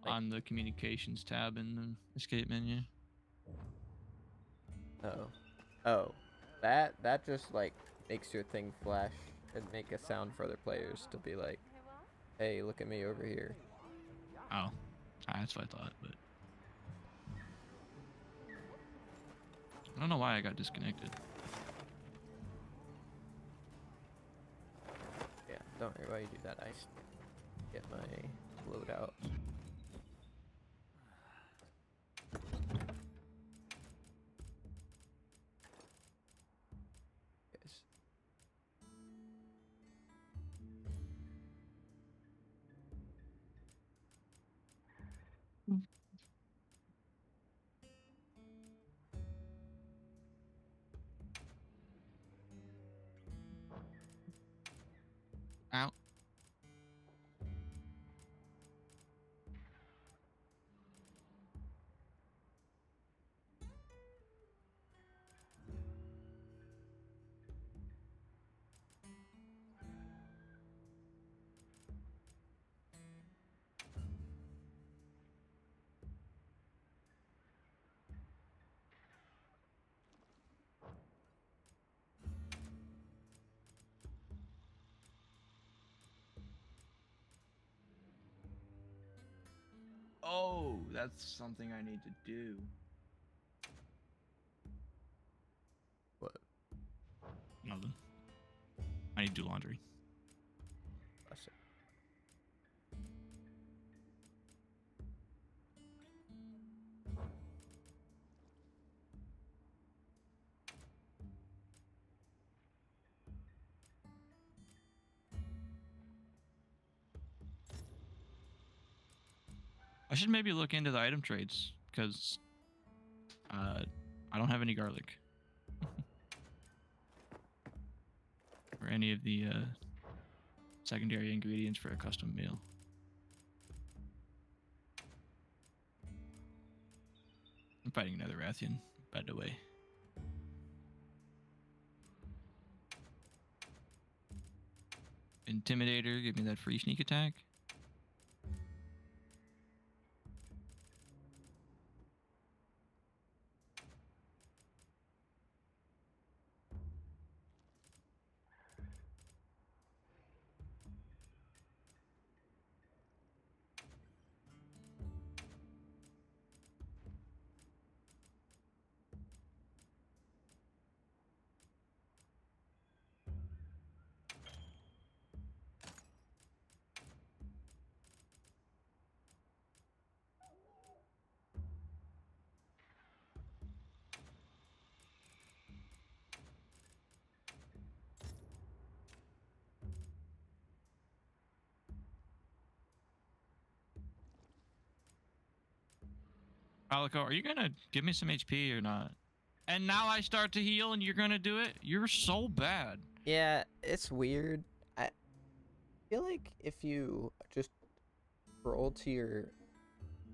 On the communications tab in the escape menu. Oh, that just like makes your thing flash and make a sound for other players to be like, hey, look at me over here. Oh, that's what I thought, but I don't know why I got disconnected. Yeah, don't worry why you do that. I get my loadout. Oh, that's something I need to do. What? Nothing. I need to do laundry. I should maybe look into the item trades because I don't have any garlic or any of the secondary ingredients for a custom meal. I'm fighting another Rathian, by the way. Intimidator, give me that free sneak attack. Alico, are you gonna give me some HP or not? And now I start to heal and you're gonna do it? You're so bad. Yeah, it's weird. I feel like if you just roll to your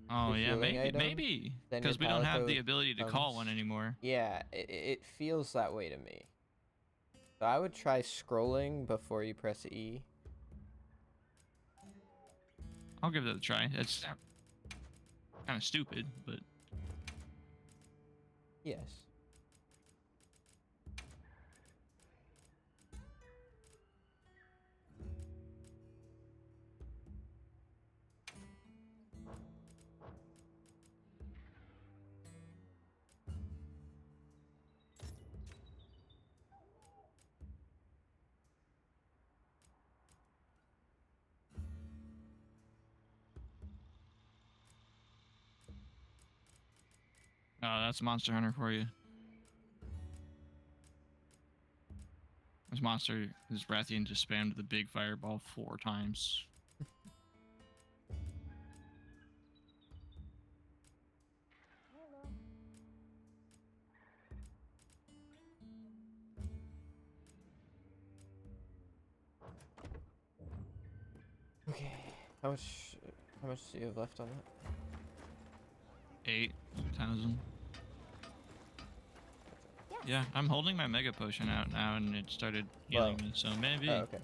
Oh yeah, healing maybe, item, maybe then because your we don't have Palico the ability to call comes- one anymore. Yeah, it feels that way to me. So I would try scrolling before you press E. I'll give that a try. It's kind of stupid, but Yes. that's Monster Hunter for you. This Rathian just spammed the big fireball 4 times. Okay. How much do you have left on that? 8,000. Yeah, I'm holding my Mega Potion out now, and it started healing me, so maybe. Oh, okay.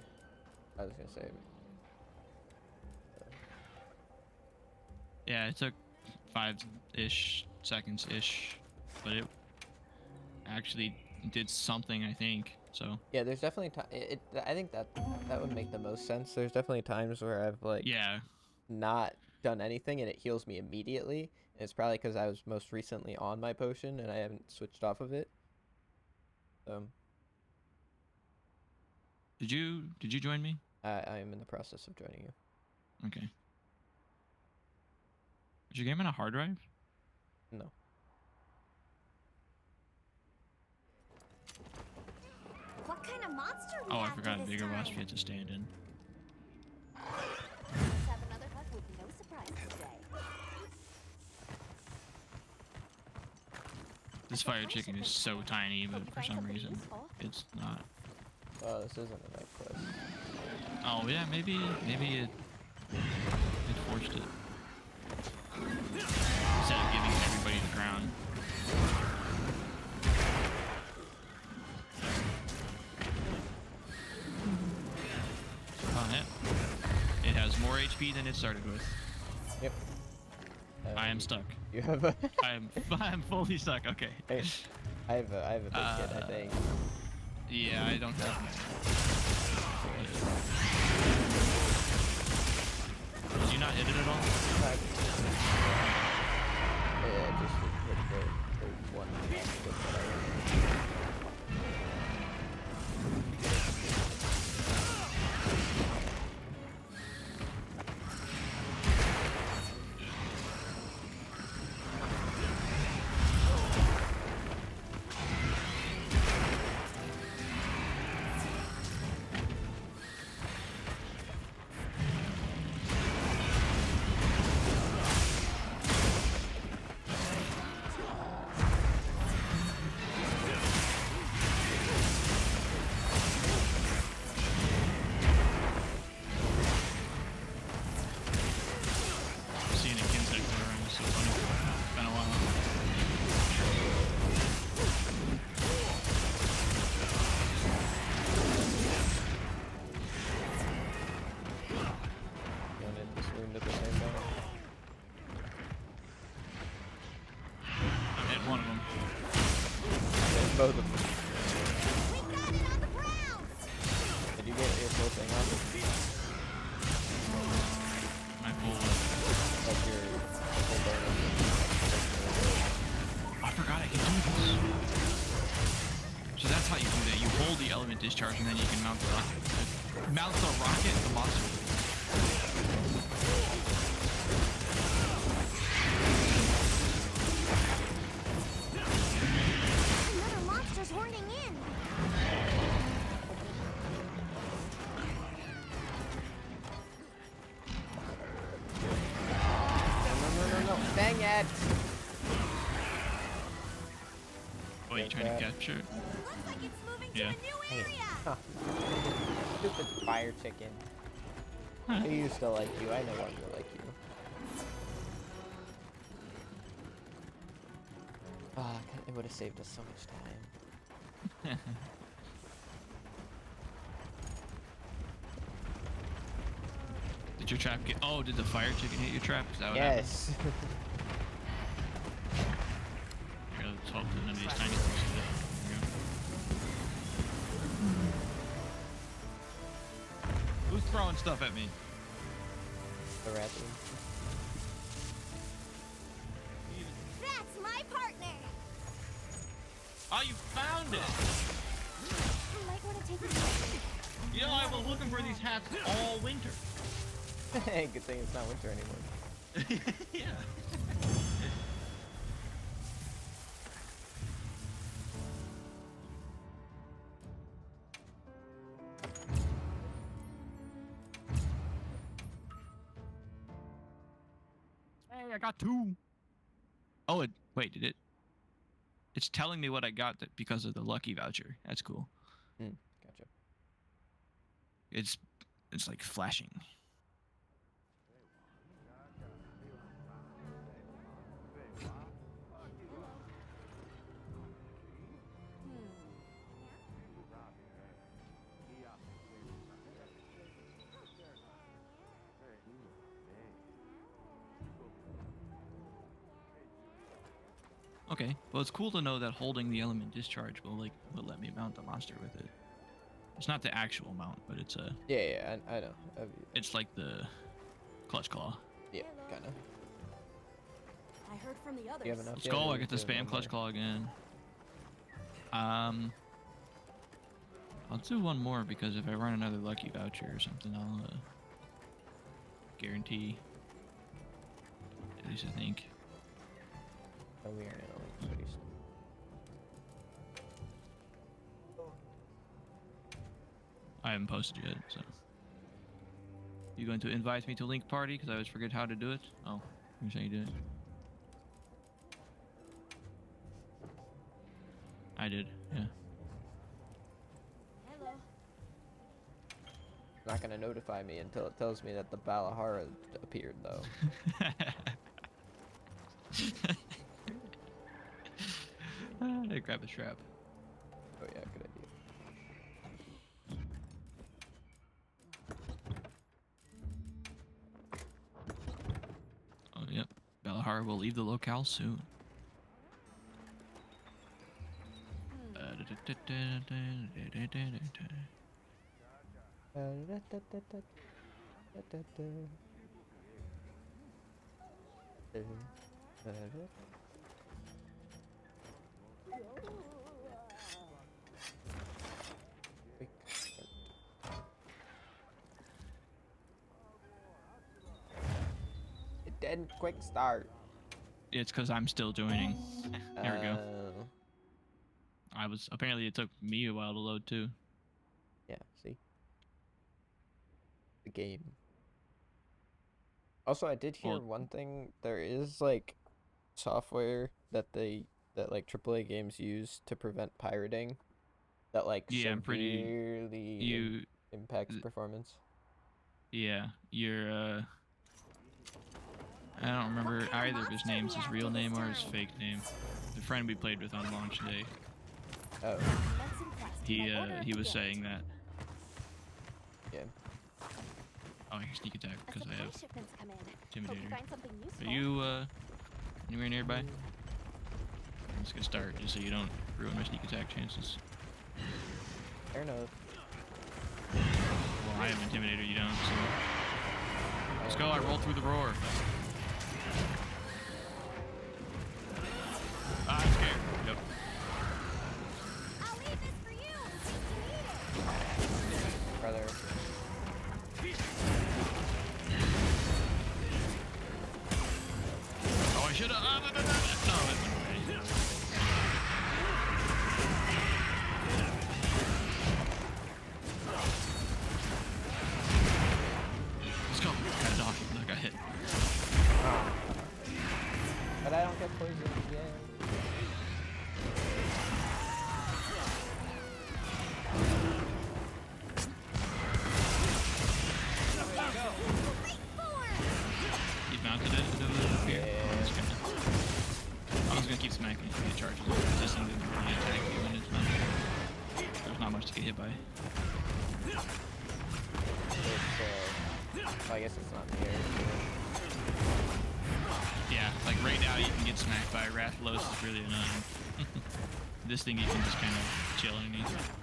I was gonna say. Yeah, it took 5-ish seconds-ish, but it actually did something, I think. So. Yeah, there's definitely I think that would make the most sense. There's definitely times where I've like not done anything and it heals me immediately. And it's probably because I was most recently on my potion and I haven't switched off of it. Did you join me? I am in the process of joining you. Okay. Is your game on a hard drive? No. What kind of monster we Oh, I have forgot this bigger time? wasp you had to stand in. Let's have another hug with no surprises today. This fire chicken is so tiny, but for some reason, it's not. Oh, this isn't a night quest. Oh yeah, maybe it forced it. Instead of giving everybody the crown. On it. It has more HP than it started with. Yep. I am stuck. You have a I'm fully stuck. Okay. Hey, I have a big kit, I think. Yeah, I don't have. you not hit it at all? Yeah, just hit the one that Seeing a Kinsect go around was so funny. Been a while. One in this room at the same time. I hit one of them. Hit both of them. Did you get your full thing on? My full. Like your full burn. I forgot I could do this. So that's how you do that. You hold the element discharge and then you can mount the rocket. Mount the rocket, the monster. Another monster's horning in. No. Dang it! Oh, you trying to capture it? Yeah. Huh. Stupid fire chicken. I used to like you. I no longer like you. Ah, it would have saved us so much time. Did your trap get? Oh, did the fire chicken hit your trap? Is that what Yes. happened? Here, let's hope that none of these tiny things hit it. There we go. Who's throwing stuff at me? The raccoon. That's my partner. Oh, you found it! You might want to take it. You know, I was looking for these hats all winter. Good thing it's not winter anymore. Yeah. Hey, I got 2. Oh, wait, did it? It's telling me what I got because of the lucky voucher. That's cool. Gotcha. It's like flashing. Okay, well it's cool to know that holding the element discharge will let me mount the monster with it. It's not the actual mount, but it's a. Yeah, I know. It's like the clutch claw. Yeah, kinda. I heard from the others. You have enough Let's go. I get the to spam clutch claw again. I'll do one more because if I run another lucky voucher or something, I'll guarantee. At least I think. Oh, we are in a link space. I haven't posted yet, so. You going to invite me to Link Party? Because I always forget how to do it. Oh, you're saying you did it. I did, yeah. Hello. It's not gonna notify me until it tells me that the Balahara appeared, though. I grab a strap. Oh yeah, good idea. Oh, yep. Balahara will leave the locale soon. It didn't quick start. It's because I'm still joining. There we go. Oh. Apparently it took me a while to load too. Yeah, see? The game. Also, I did hear one thing. There is, like, software that like, AAA games use to prevent pirating that, like, Yeah, I'm pretty... severely impacts performance. Yeah, you're, I don't remember either of his names, his real name or his fake name. The friend we played with on launch day. Oh. He was saying that. Yeah. Oh, I can sneak attack because I have Intimidator. Are you, anywhere nearby? I'm just gonna start just so you don't ruin my sneak attack chances. Fair enough. Well, I have Intimidator, you don't, so... Let's go, I rolled through the roar. Ah, I'm scared. Yep. I'll leave this for you in case you need it. Brother. Oh, I should've... no, it went away. Let's go. Got a dog. Look, I got hit. Oh. But I don't get poisoned yet. He's mounted it over here. I was gonna keep smacking if he charges. This thing didn't really attack you when it's mounted. There's not much to get hit by. Well, I guess it's not in the air. Yeah, like right now you can get smacked by Rathalos is really annoying. This thing you can just kind of chill underneath.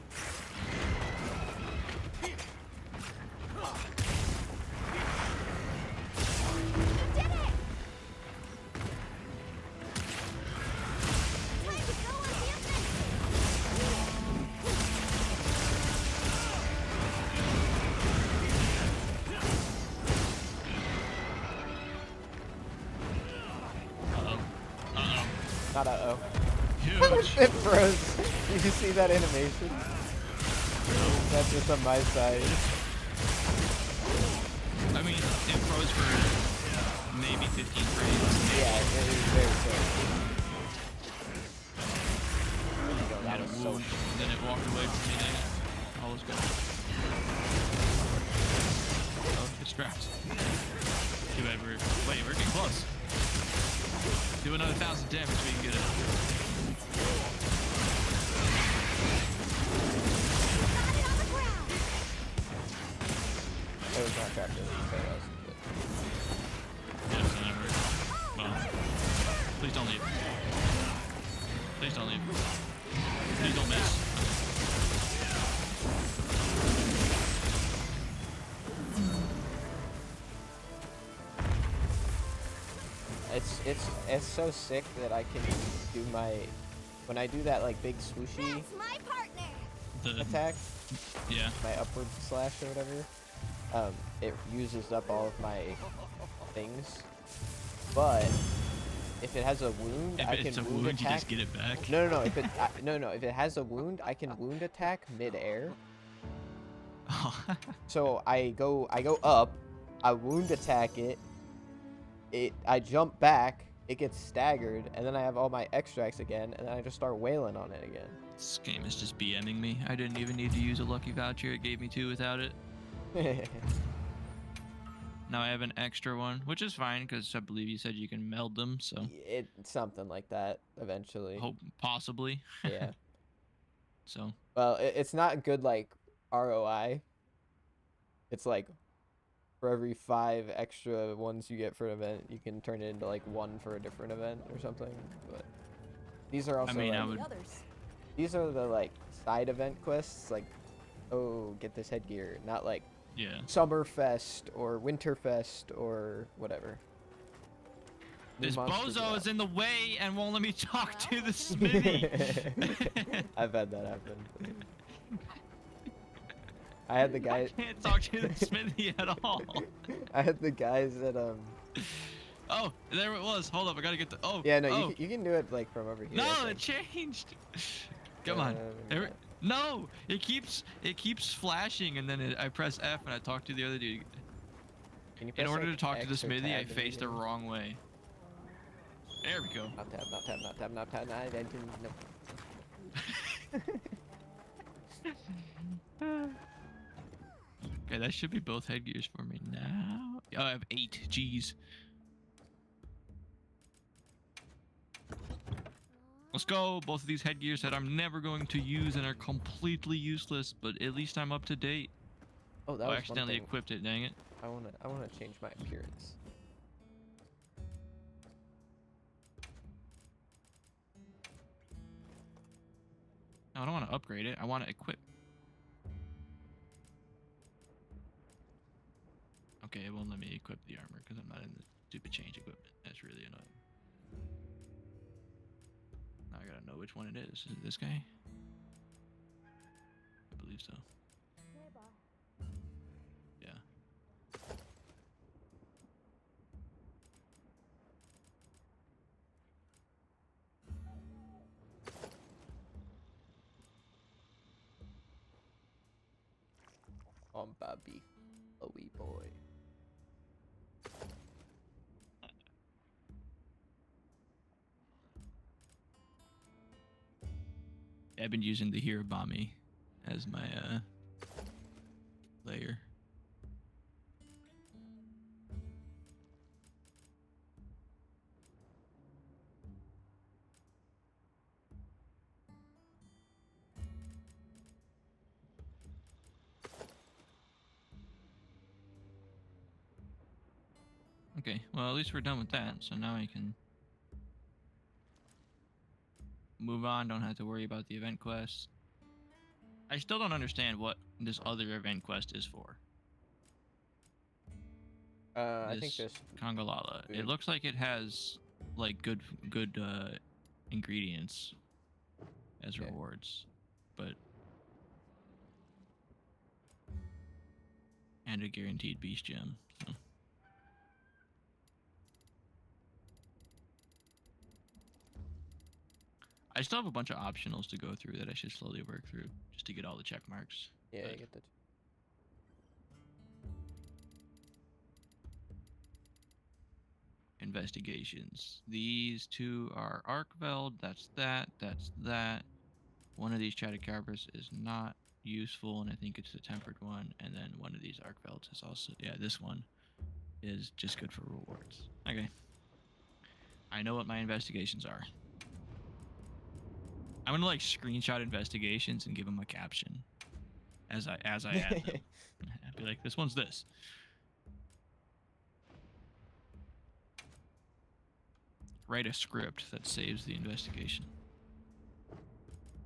Not uh-oh. Huge. It froze. Did you see that animation? That's just on my side. I mean, it froze for maybe 15 frames. Yeah, it is very quick. Had a wound, then it walked away from me, then all was good. Oh, it's trapped. Too bad we're getting close. Do another 1,000 damage, we can get it. It was not trapped in the Yeah, so never. Well, please don't leave. Please don't leave. Please don't miss. It's so sick that I can do when I do that like big swooshy attack. Yeah. My upward slash or whatever. It uses up all of my things. But if it has a wound, I can wound attack. You just get it back. No. If it if it has a wound, I can wound attack mid-air. So I go up, I wound attack it. I jump back, it gets staggered, and then I have all my extracts again, and then I just start wailing on it again. This game is just BMing me. I didn't even need to use a lucky voucher. It gave me 2 without it. Now I have an extra one, which is fine because I believe you said you can meld them. So it's something like that eventually. Hope possibly. Yeah. So. Well, it's not good like ROI. It's like for every 5 extra ones you get for an event, you can turn it into like 1 for a different event or something. But these are also these are the like side event quests, like, oh, get this headgear, not like Summerfest or Winterfest or whatever. This monster bozo drop. is in the way and won't let me talk to the smithy. I've had that happen. I had the guy. I can't talk to the smithy at all. I had the guys that Oh, there it was. Hold up, I gotta get the. Oh. Yeah, no, oh. you can do it like from over here. No, it changed. Come on. No, it keeps flashing, and then I press F and I talk to the other dude. Can you In press, order like, to talk to X the or smithy, I tab faced the immediately? wrong way. There we go. Not tab, not tab, not tab, not tab, not tab. No. Okay, that should be both headgears for me now. Oh, I have 8. Jeez. Let's go. Both of these headgears that I'm never going to use and are completely useless, but at least I'm up to date. Oh, that I was accidentally one thing. equipped it, dang it. I wanna change my appearance. No, I don't want to upgrade it. I want to equip. Okay, it won't let me equip the armor because I'm not in the stupid change equipment. That's really annoying. Now I gotta know which one it is. Is it this guy? I believe so. Yeah. Bobby, a wee boy. I've been using the Hirabami as my layer. Okay, well at least we're done with that, so now I can move on, don't have to worry about the event quest. I still don't understand what this other event quest is for. I think this Congalala. It looks like it has like good ingredients as rewards, but and a guaranteed beast gem. So. I still have a bunch of optionals to go through that I should slowly work through just to get all the check marks. Yeah, but I get that. Investigations. These two are Arkveld. That's that. That's that. One of these Chatacarpus is not useful, and I think it's the tempered one. And then one of these Arkvelds is also, yeah, this one is just good for rewards. Okay. I know what my investigations are. I'm gonna like screenshot investigations and give them a caption as I add them. I'd be like, this one's this. Write a script that saves the investigation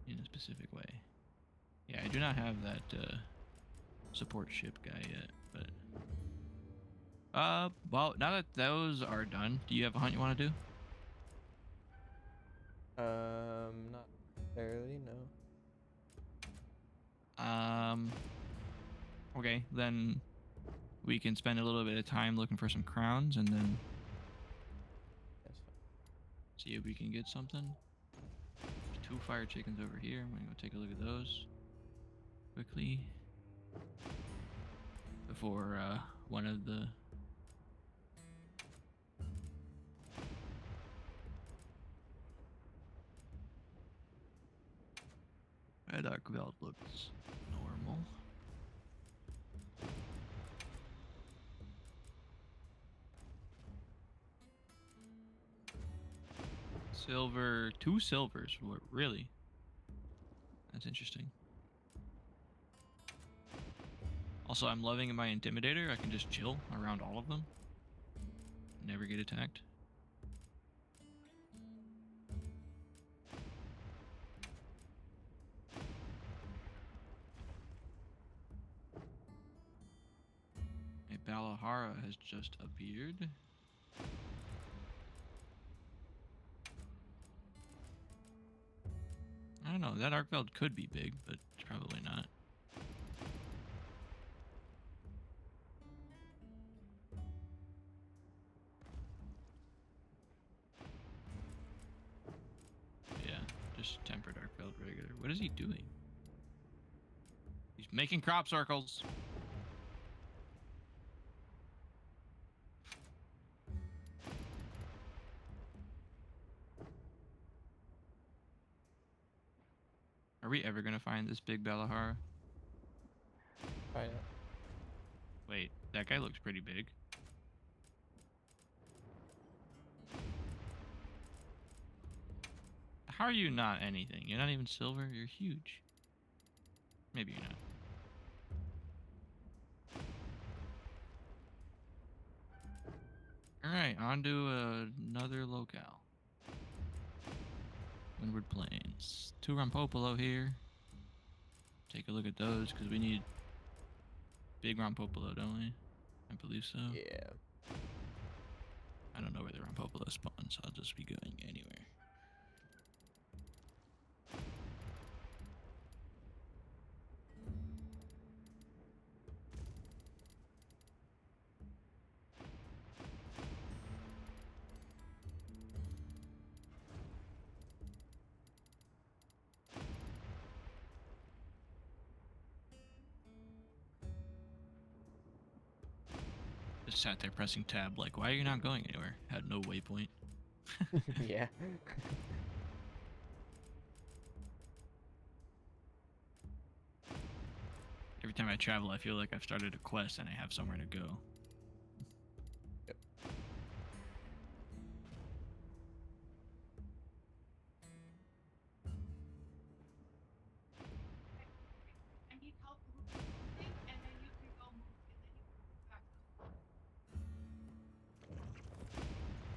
in a specific way. Yeah, I do not have that support ship guy yet, but well, now that those are done, do you have a hunt you want to do? Not necessarily, no. Okay, then we can spend a little bit of time looking for some crowns and then see if we can get something. There's 2 fire chickens over here. I'm gonna go take a look at those quickly before one of the dark belt looks normal. Silver, 2 silvers. Really? That's interesting. Also, I'm loving my intimidator. I can just chill around all of them. Never get attacked. A Balahara has just appeared. don't know. That arc belt could be big, but it's probably not. Yeah, just tempered arc belt regular. What is he doing? He's making crop circles. Are we ever gonna find this big Belahara? Probably not. Wait, that guy looks pretty big. How are you not anything? You're not even silver? You're huge. Maybe you're not. Alright, on to another locale. Windward Plains. 2 Rompopolo here. Take a look at those, because we need big Rompopolo, don't we? I believe so. Yeah. I don't know where the Rompopolo spawns, so I'll just be going anywhere. Just sat there pressing tab like, why are you not going anywhere? Had no waypoint. Yeah. Every time I travel, I feel like I've started a quest and I have somewhere to go. Yep.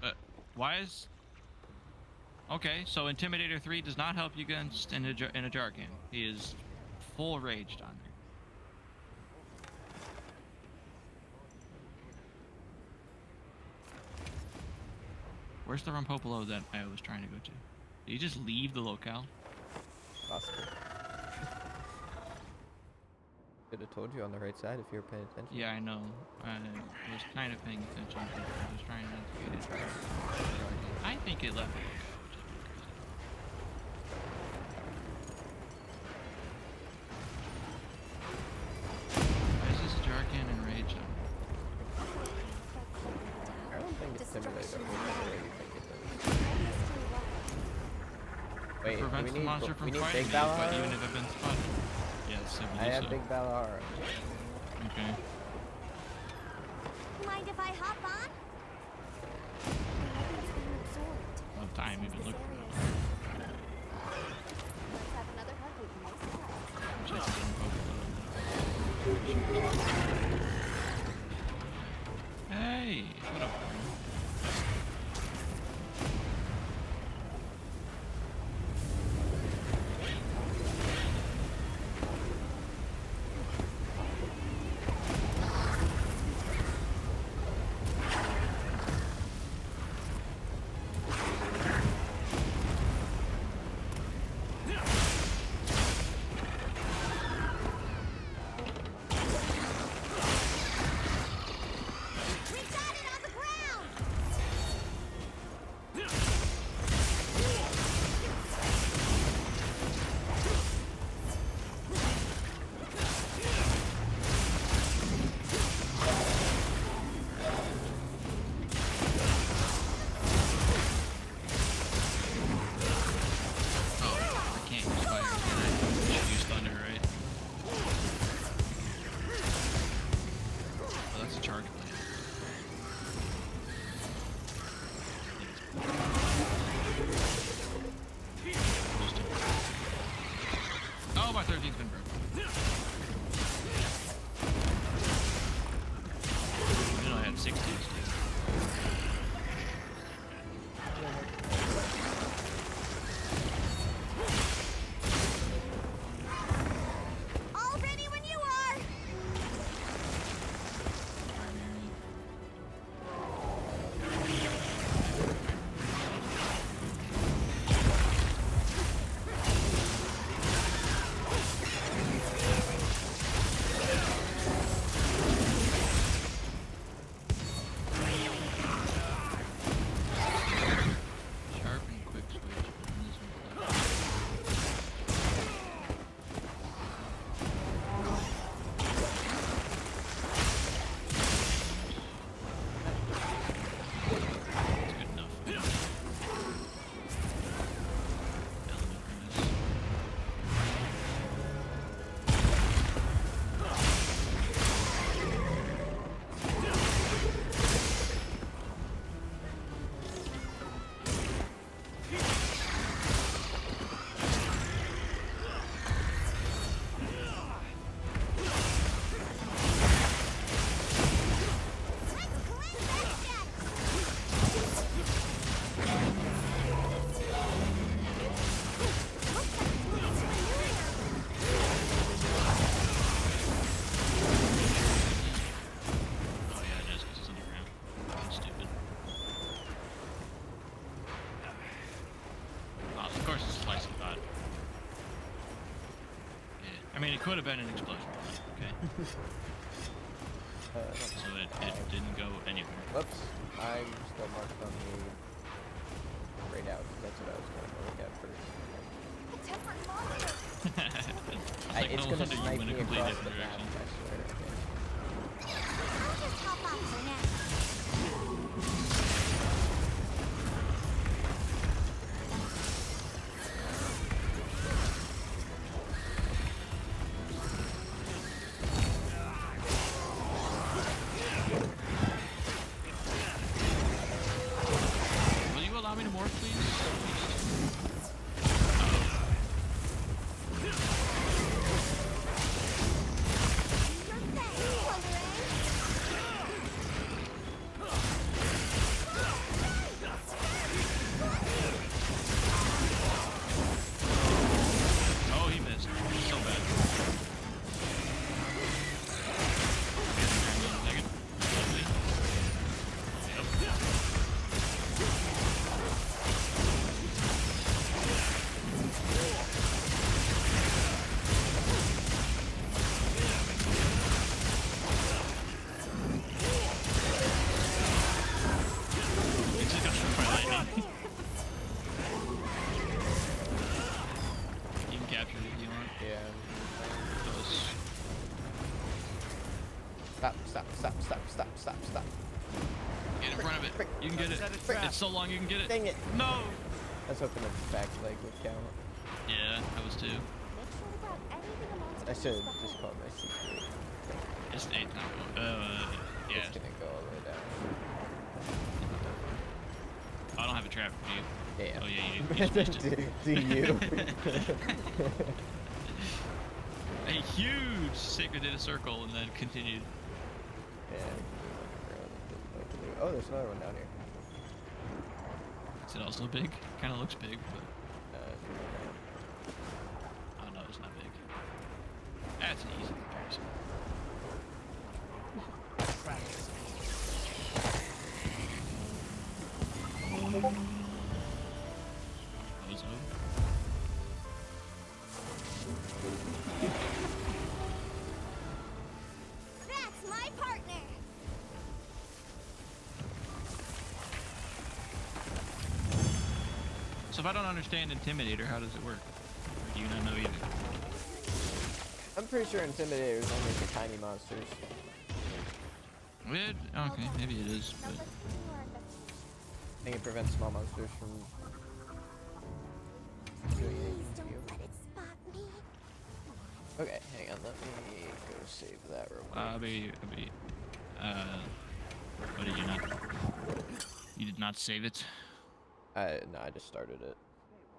But why is... Okay, so Intimidator 3 does not help you against in a Jarkan. He is full raged on me. Where's the Rompopolo that I was trying to go to? Did you just leave the locale? Possible. Could have told you on the right side if you were paying attention. Yeah, I know. I was kind of paying attention, but I was trying not to get it. I think it left the locale. Why is this Jarkan and Rage on? I don't think it's simulated. Wait, Prevents we the need, monster from we need fighting big me, but Valhalla? even if I've been spotted. Yes, I I believe have so. big Valhalla. Okay. Mind if I hop on? No time even look for it. Let's have another heartbeat. Just hey, what up? could have been an explosion. Okay. So it didn't go anywhere. Whoops. I still marked on the right out. That's what I was trying to look at first. A tempered monster. It's no gonna wonder you snipe went a me completely across the different map, direction. I swear. I'll just hop off for now. Will you allow me to morph, please? Oh, he missed. So bad. Second. Lovely. Yep. He just got struck by lightning. You can capture it if you want. Yeah. Close. Stop. Get in front of it. You can get it. It's so long you can get it. Dang it. No! I was hoping the back leg would count. Yeah, I was too. I should have just called my secret. It's 8 now. Yeah. It's gonna go all the way down. I don't have a trap, do you? Yeah. Oh yeah, you just missed it. Do you? A huge sacred did a circle and then continued. Yeah. Oh, there's another one down here. Is it also big? Kind of looks big, but oh no, it's not big. That's an easy comparison. Bozo. That's my partner. So if I don't understand Intimidator, how does it work? Or do you not know either? I'm pretty sure Intimidator is only for tiny monsters. Weird. Okay, maybe it is, but I think it prevents small monsters from doing anything to you. Okay, hang on, let me go save that real quick. what did you not? You did not save it? No, I just started it.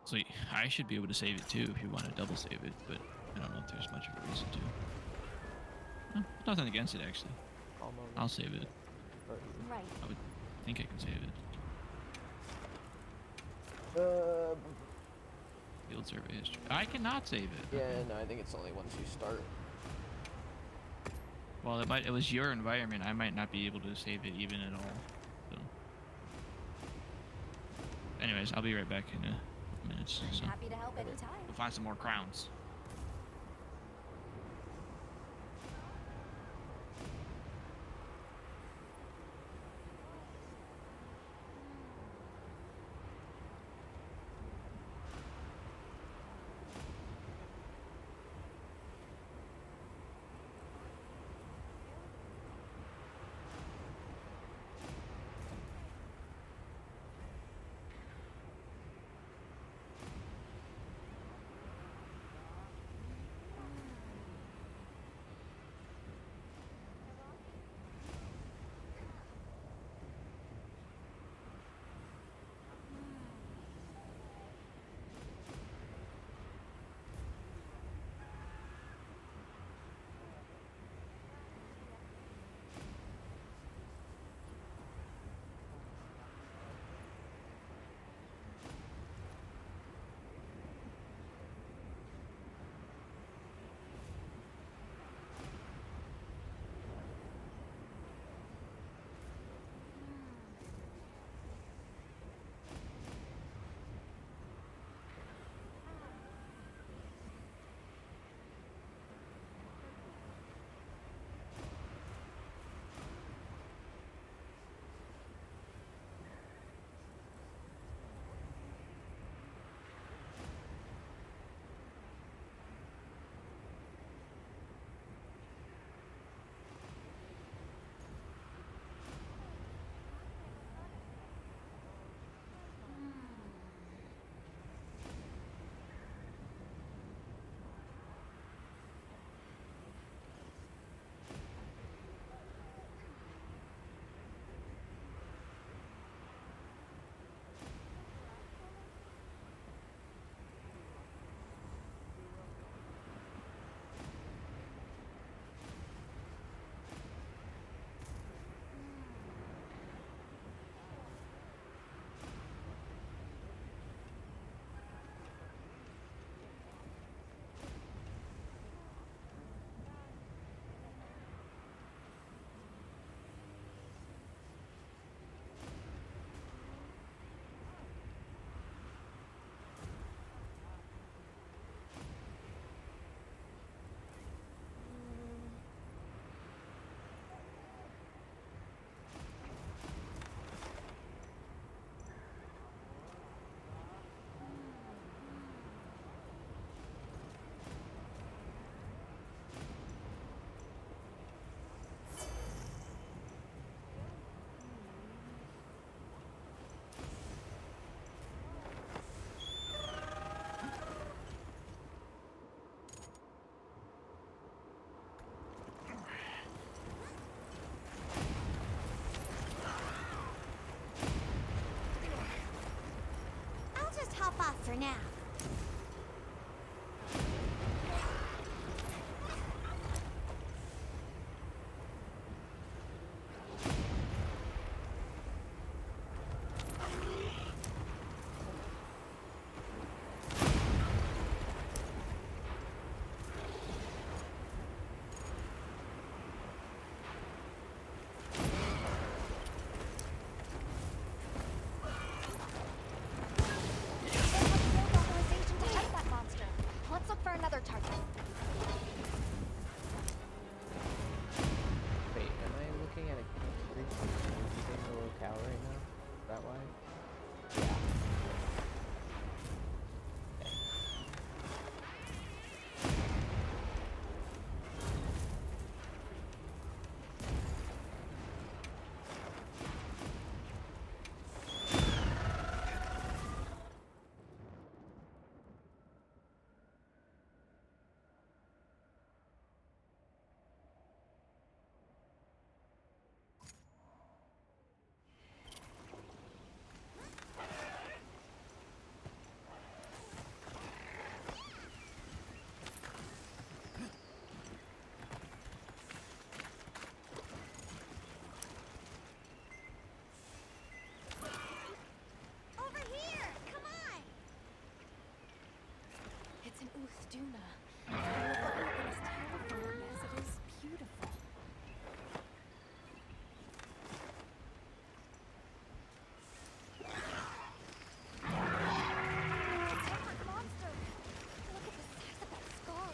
So I should be able to save it too if you want to double save it, but I don't know if there's much of a reason to. Nothing against it actually. I'll save it. Right. I would think I can save it. Field survey history. I cannot save it. Yeah, no, I think it's only once you start. Well, it was your environment. I might not be able to save it even at all. So. Anyways, I'll be right back in a couple minutes. So. Happy to help anytime. We'll find some more crowns. hop off for now. Authorization to fight that monster. Let's look for another target. Wait, am I looking at a single locale right now? Is that why? Yeah. Over here! Come on! It's an Uthduna. The look of it is terrifying as it is beautiful. Tempered monster! Look at the size of that skull!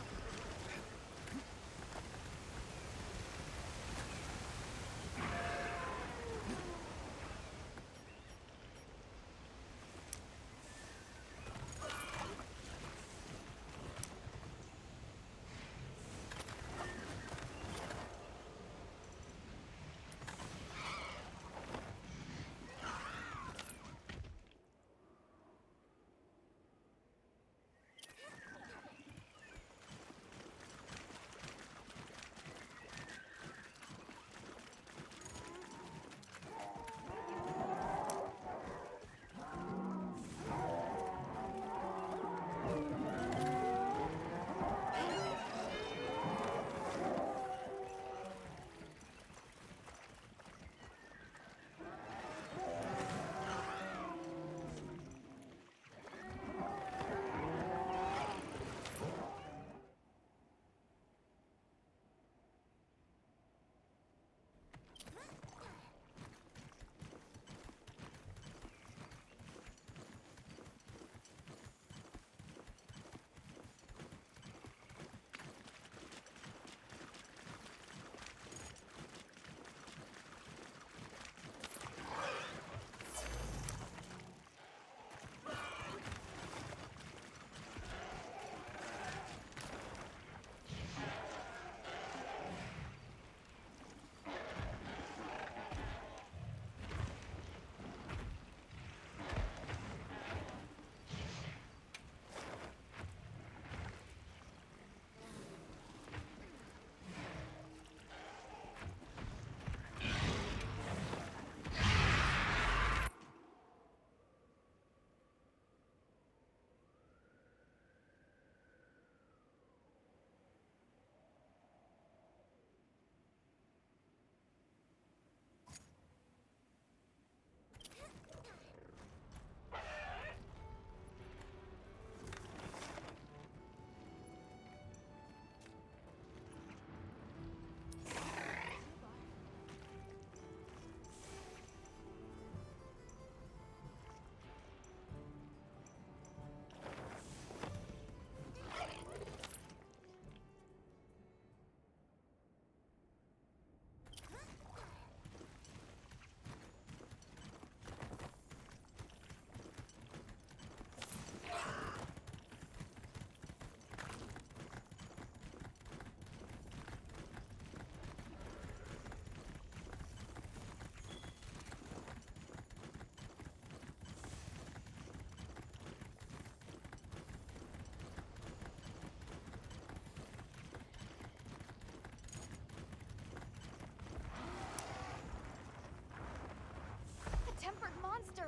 A tempered monster!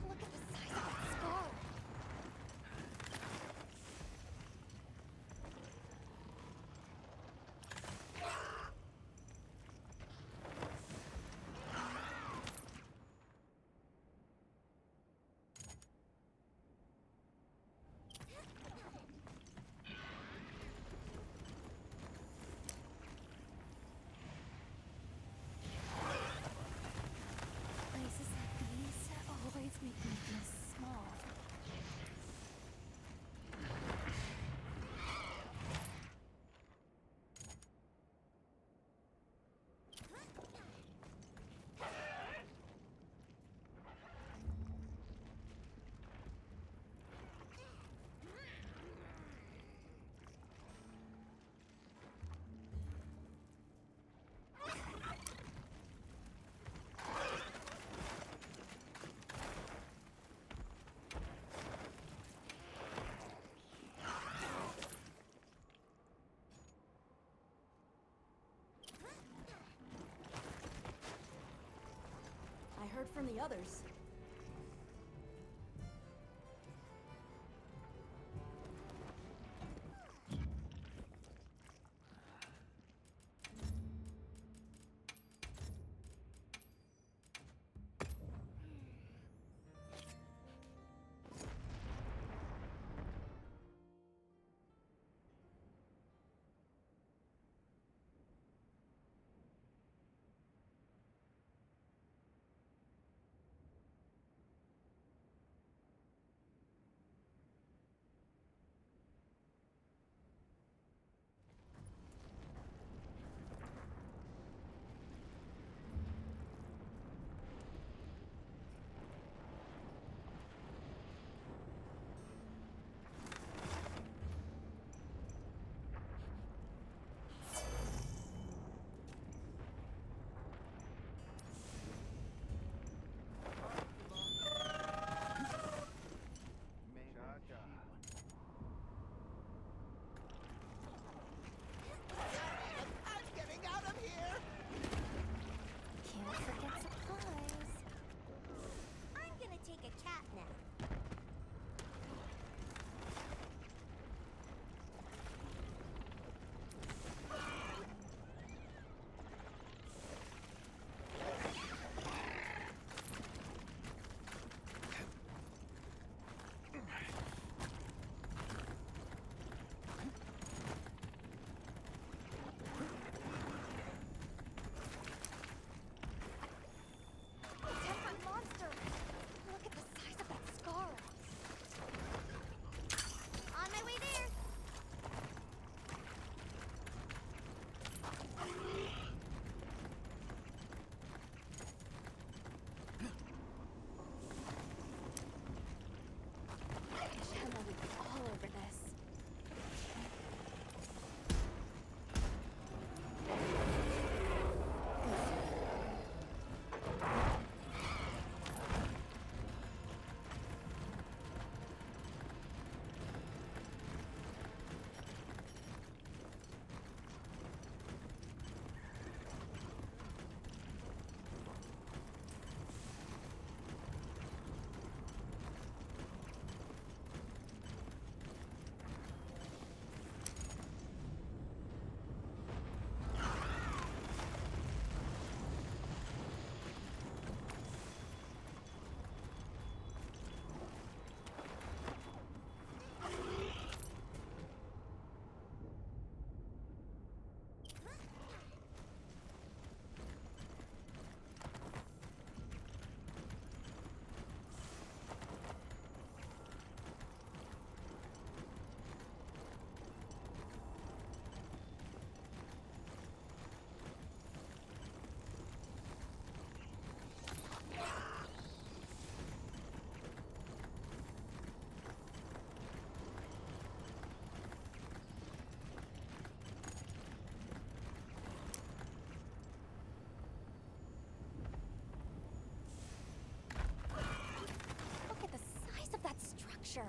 Look at the size of that skull! the others. Take a cat nap. Tempered monster! Look at the size of that scar! On my way there! Gemma would be all over this. Look at the size of that structure.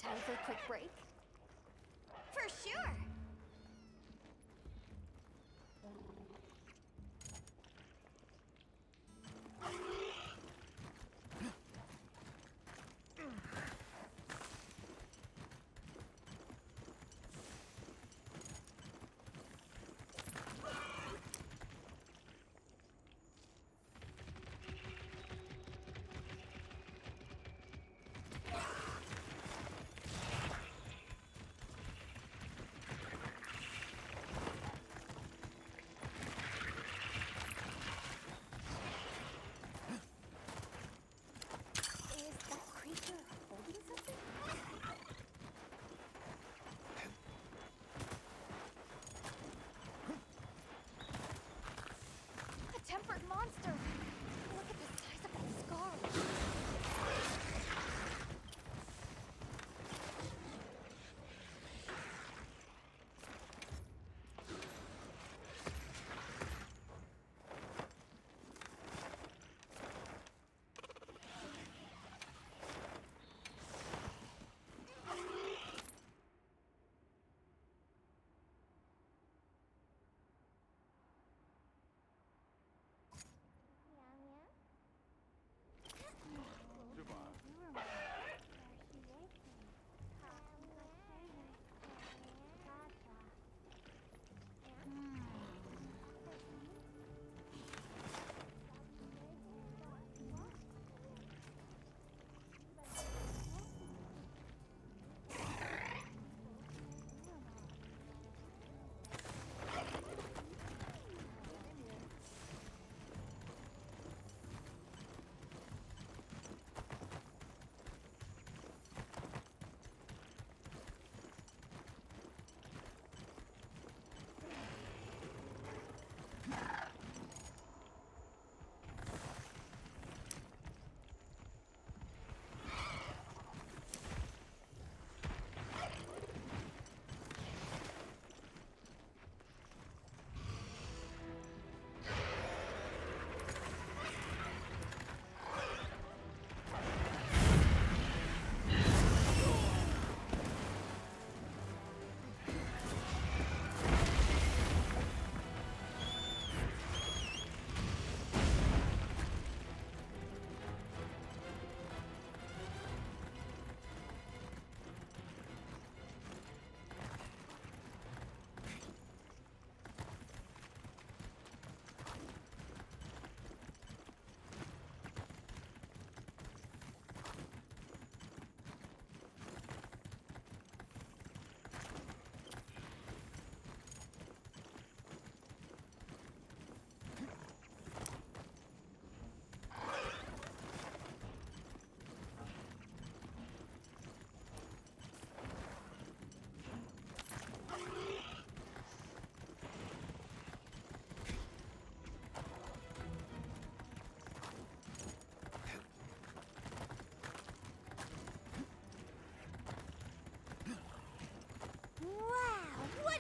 Time for a quick break? For sure!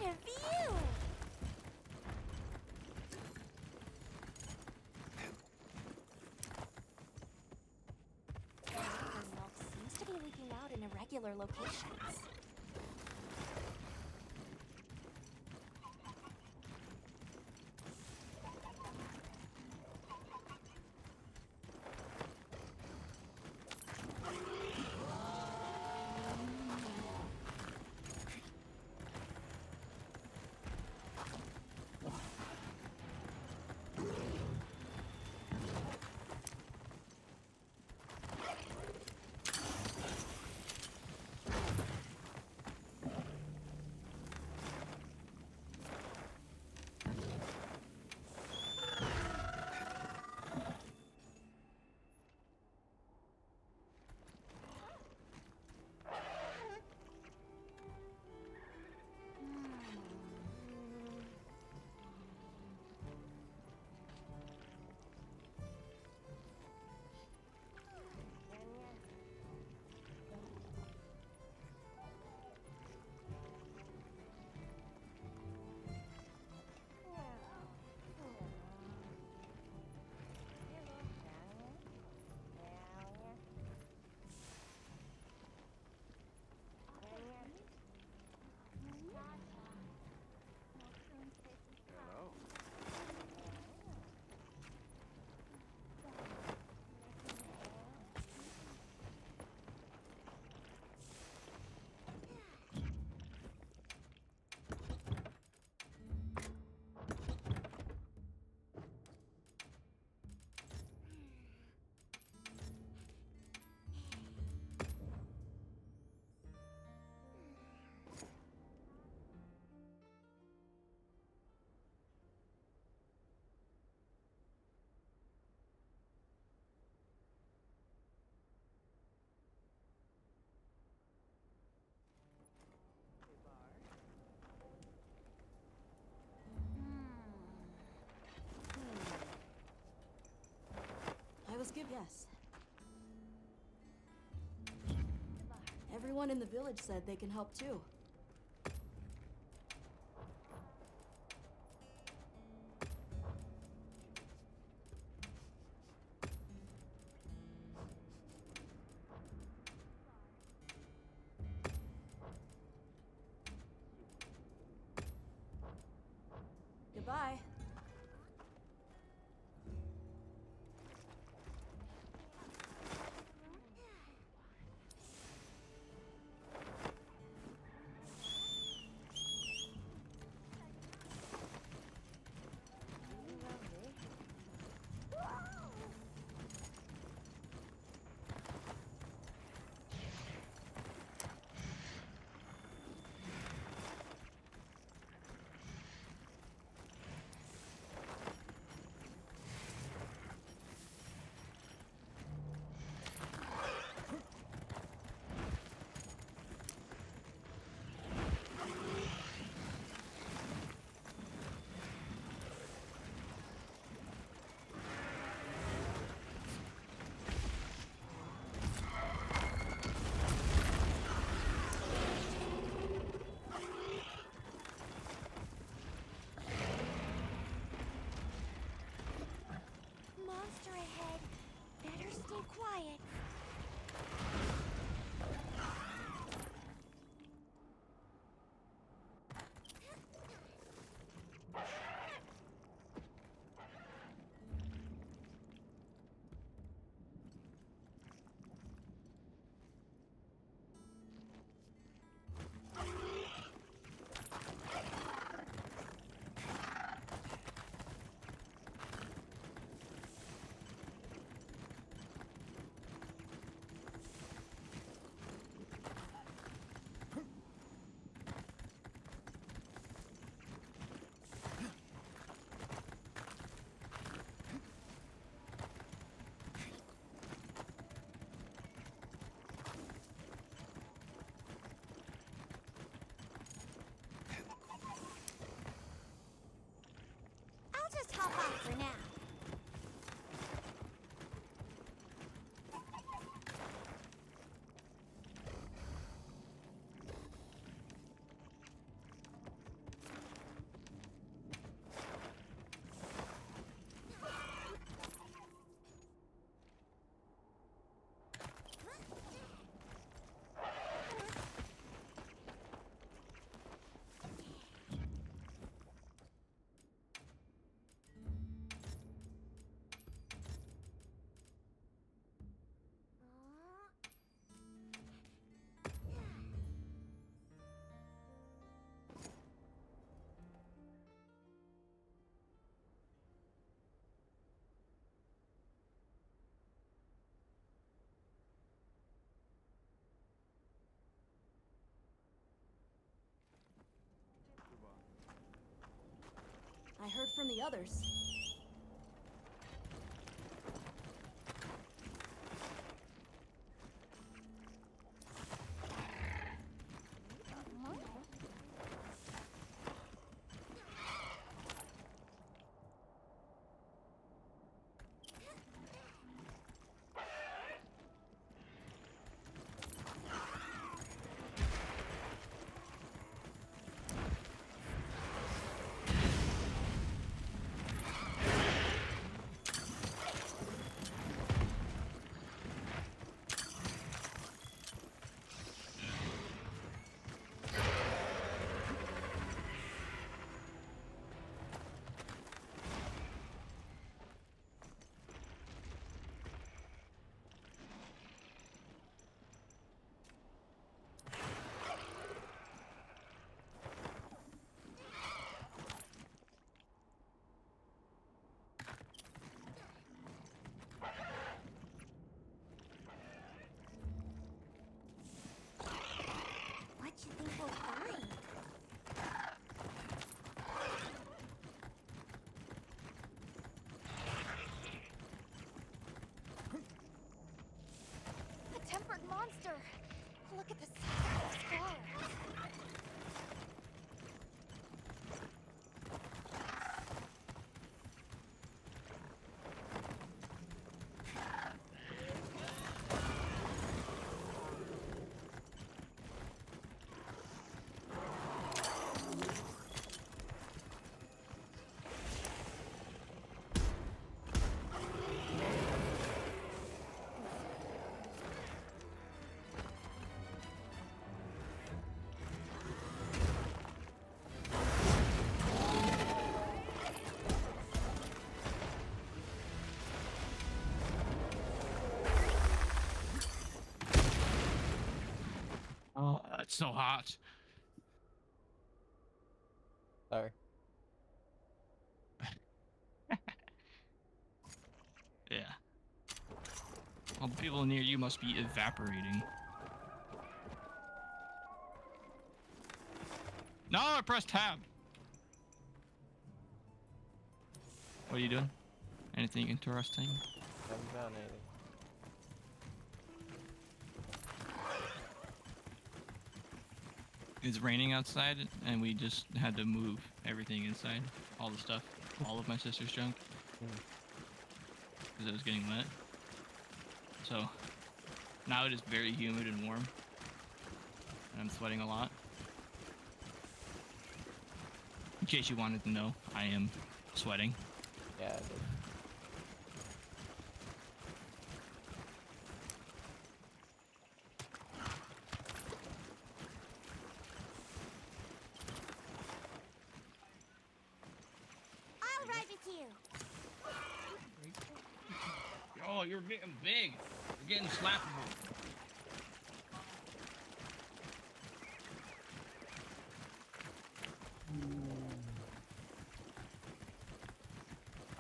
a view! The milk seems to be leaking out in irregular locations. I will skip yes. Everyone in the village said they can help too. Goodbye. Monster ahead. Better stay quiet. the others. What you think we'll find? A tempered monster. Look at the size of the scar. Oh, it's so hot. Sorry. Yeah. All the people near you must be evaporating. No, I pressed tab. What are you doing? Anything interesting? Haven't found anything. It's raining outside, and we just had to move everything inside. All the stuff. All of my sister's junk. Because it was getting wet. So, now it is very humid and warm. And I'm sweating a lot. In case you wanted to know, I am sweating. Yeah, I did. I'll ride with you. Oh, you're getting big. You're getting slappable.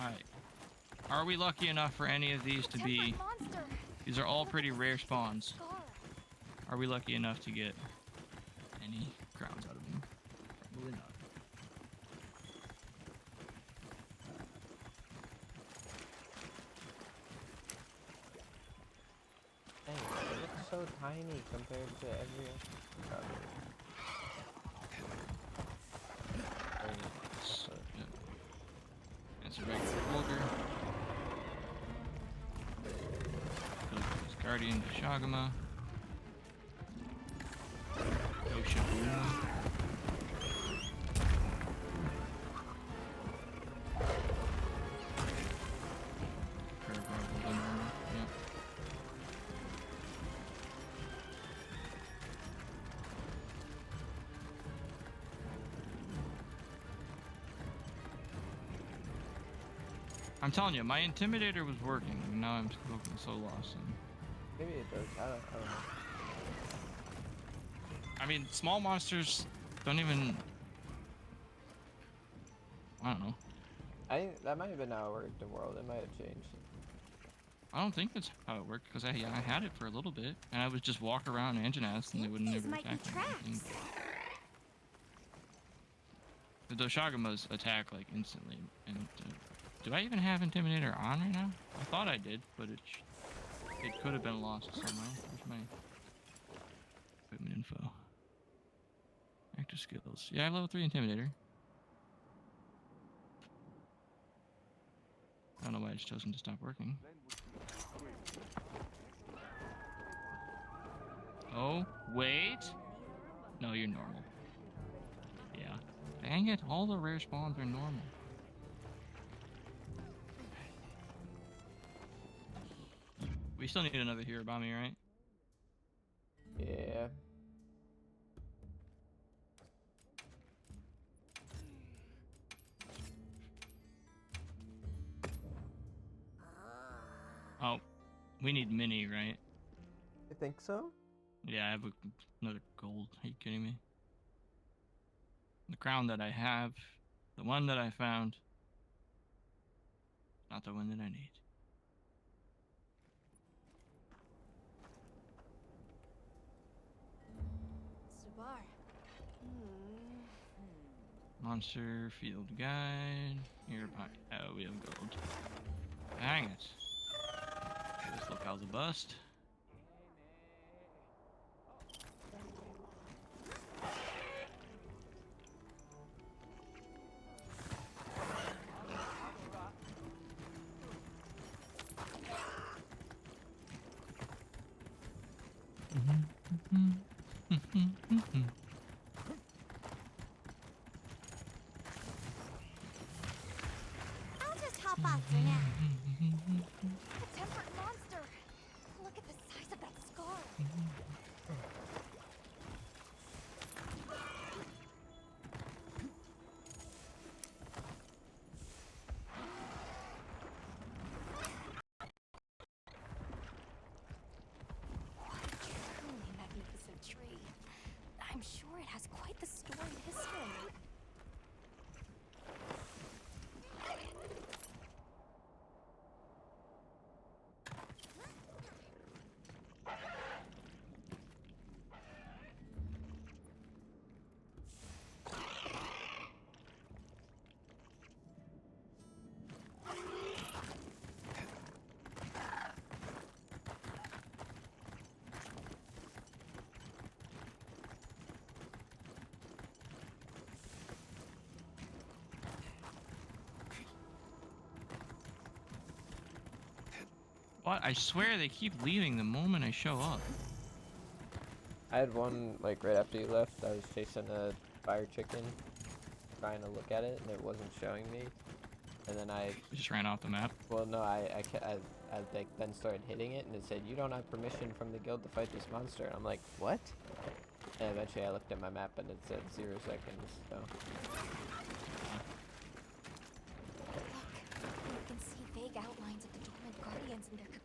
Alright. Are we lucky enough for any of these to be... These are all pretty rare spawns. Are we lucky enough to get any crowns out of them? Probably not. Dang, it looks so tiny compared to every other. That's a regular Vulgar. Guardian Shagama. Oshabuma. I'm telling you, my Intimidator was working, and now I'm so lost. Maybe it does. I don't know. I mean, small monsters don't even... I don't know. I think that might have been how it worked in World. It might have changed. I don't think that's how it worked, because I had it for a little bit, and I would just walk around Anjanath, and they would never attack me. The Doshagamas attack like instantly. And do I even have Intimidator on right now? I thought I did, but it could have been lost somewhere. Where's my equipment info? Active skills. Yeah, I have level 3 Intimidator. I don't know why it's chosen to stop working. Oh, wait. No, you're normal. Yeah. Dang it, all the rare spawns are normal. We still need another hero by me, right? Yeah. Oh, we need mini, right? I think so. Yeah, I have another gold. Are you kidding me? The crown that I have, the one that I found, not the one that I need. Sabar. Monster field guide. Here, oh, we have gold. Dang it. This locale's a bust. I'll just hop faster now. A tempered monster. Look at the size of that scar. What a truly magnificent tree. I'm sure it has quite the storied history. What? I swear they keep leaving the moment I show up. I had one like right after you left. I was chasing a fire chicken, trying to look at it, and it wasn't showing me. And then I just ran off the map. Well, no, I like then started hitting it, and it said you don't have permission from the guild to fight this monster. And I'm like, what? And eventually I looked at my map, and it said 0 seconds. So. You can see vague outlines of the dormant guardians in their cocoons.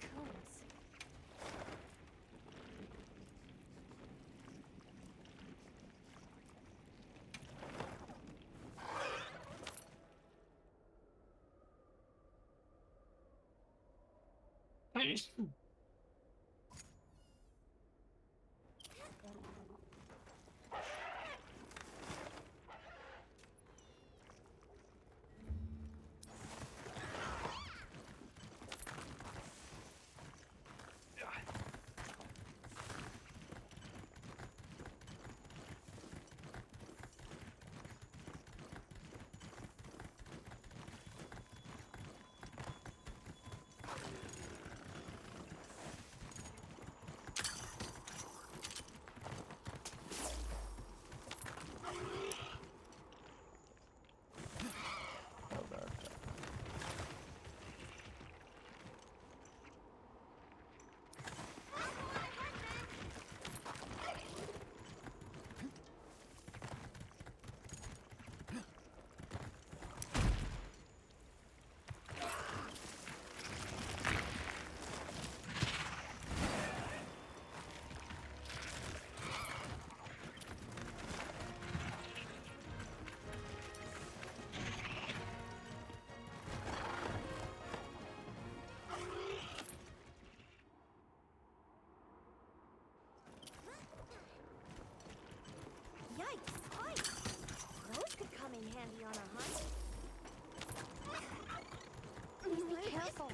Bicycles!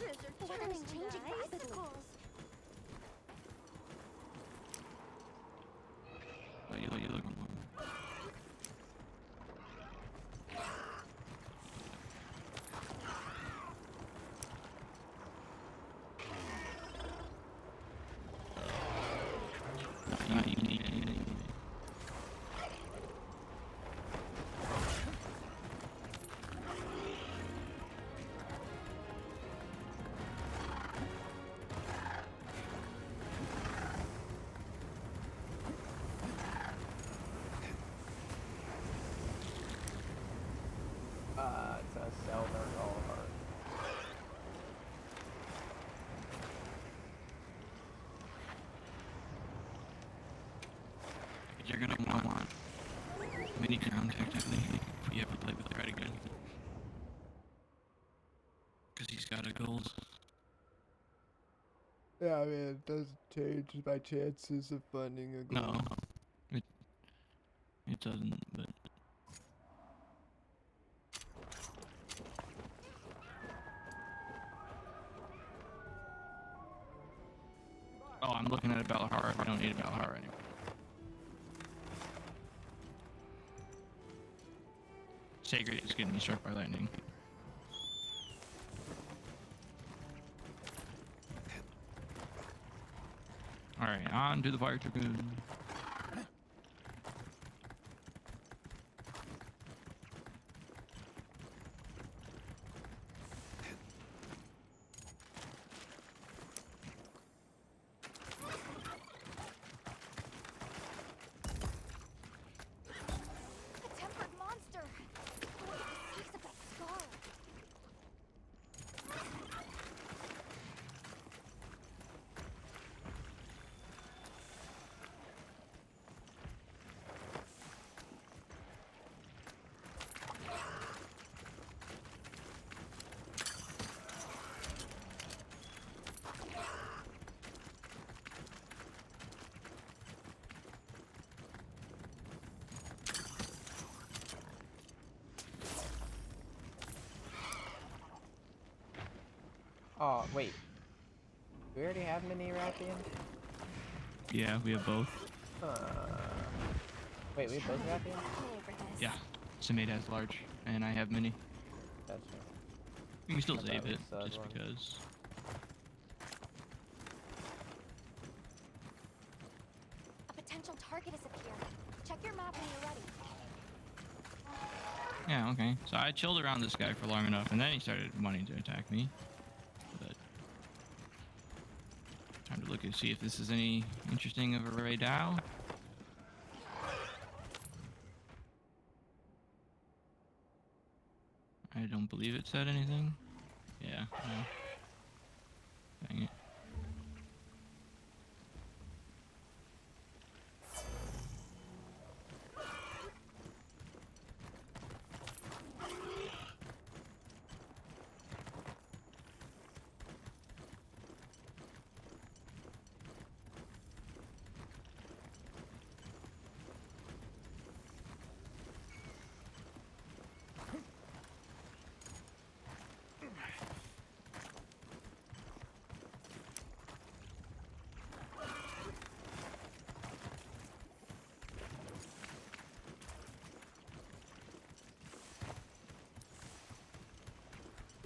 Turning, changing rapidly. Oh, you look. It's gonna sell their all hard. You're gonna want mini contact, I think, if we ever play with Red again. Because he's got a gold. Yeah, I mean, it doesn't change my chances of finding a goal. No, it doesn't, but... Oh, I'm looking at a Valhalla. I don't need a Valhalla anymore. Sacred is getting struck by lightning. Alright, on to the fire dragoon. A tempered monster! Look at the size of that scar! Oh, wait. Do we already have mini Rathian? Yeah, we have both. Wait, we have both Rathians? Yeah, Samade has large, and I have mini. Gotcha. You can still I save thought we it, saw just one. because. A potential target has appeared. Check your map when you're ready. Yeah, okay. So I chilled around this guy for long enough, and then he started wanting to attack me. But time to look and see if this is any interesting of a raid Dow. I don't believe it said anything. Yeah, no. Dang it.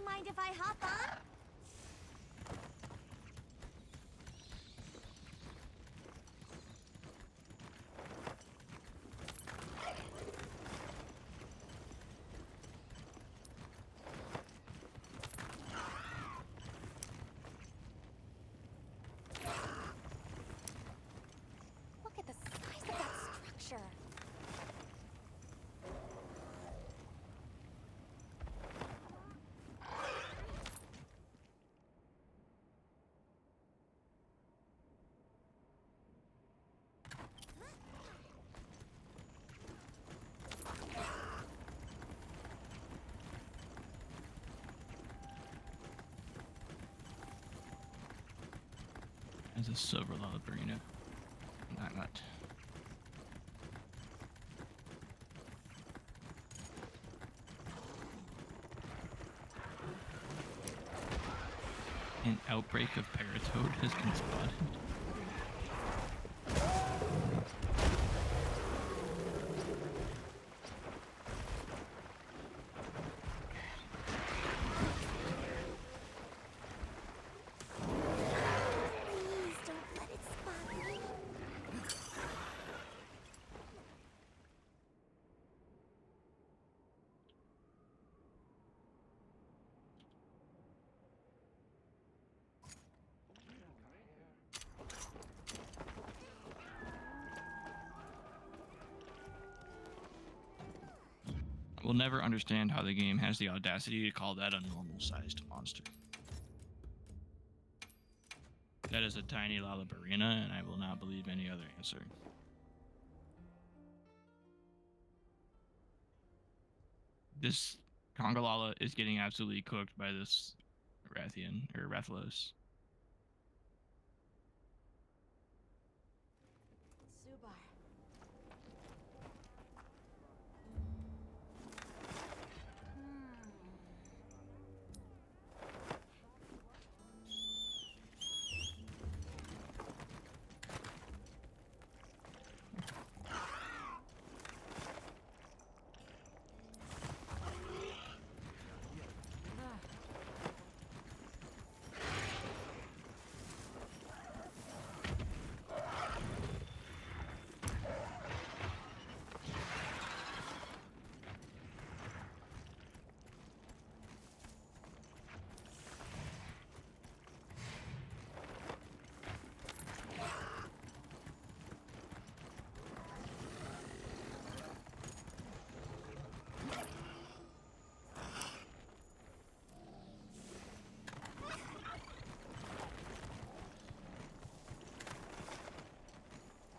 Mind if I hop on? Look at the size of that structure. There's a silver Lalabrina. Not. An outbreak of paratoad has been spotted. Please don't let it spot me. We'll never understand how the game has the audacity to call that a normal-sized monster. That is a tiny Lollabarina, and I will not believe any other answer. This Congalala is getting absolutely cooked by this Rathian, or Rathalos. Subar.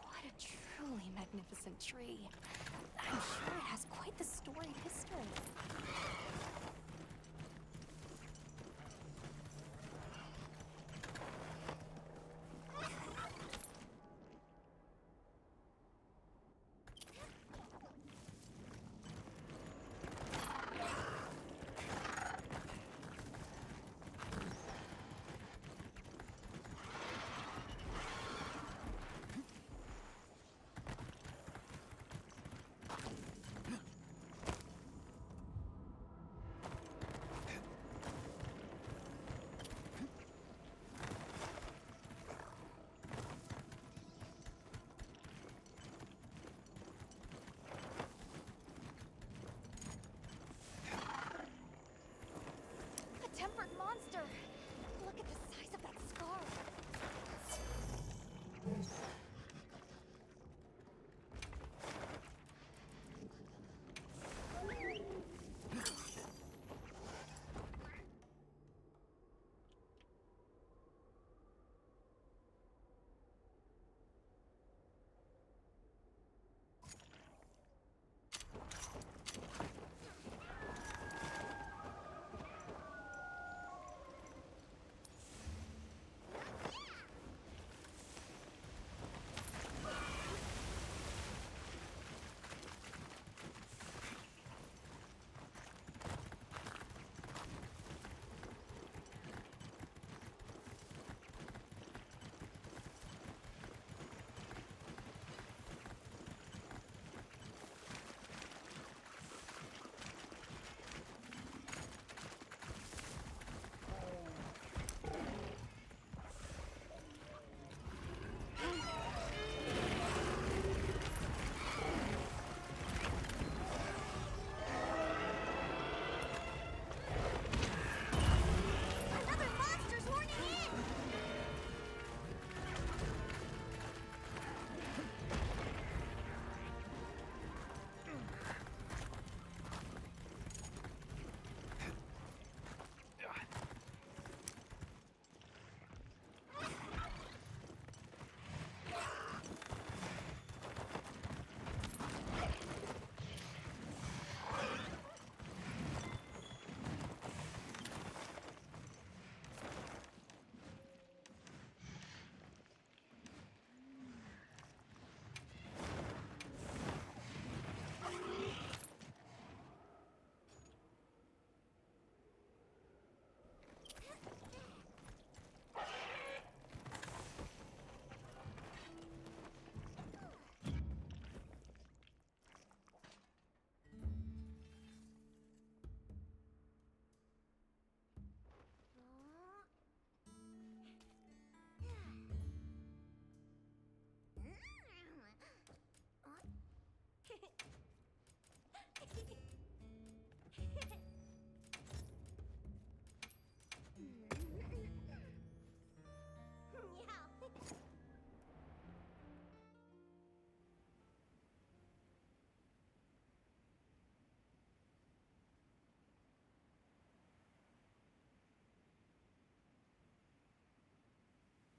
What a truly magnificent tree. I'm sure it has quite the storied history.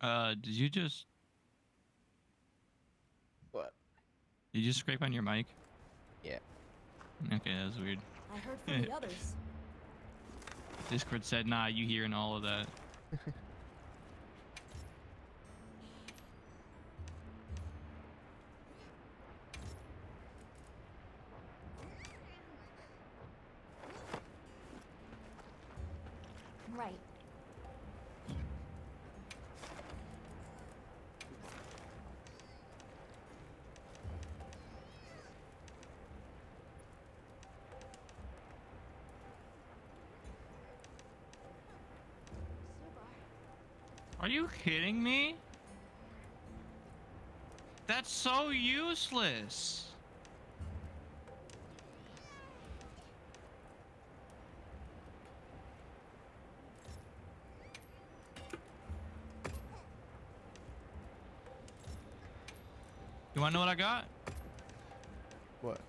Did you just... What? Did you just scrape on your mic? Yeah. Okay, that was weird. I heard from the others. Discord said, nah, you hearing all of that. Right. Are you kidding me? That's so useless. You wanna know what I got? What?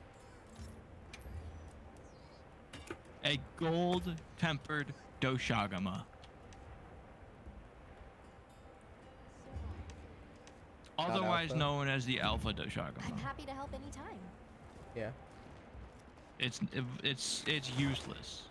A gold-tempered Doshagama. Otherwise alpha? known as the Alpha Doshagama. I'm happy to help anytime. Yeah. It's useless.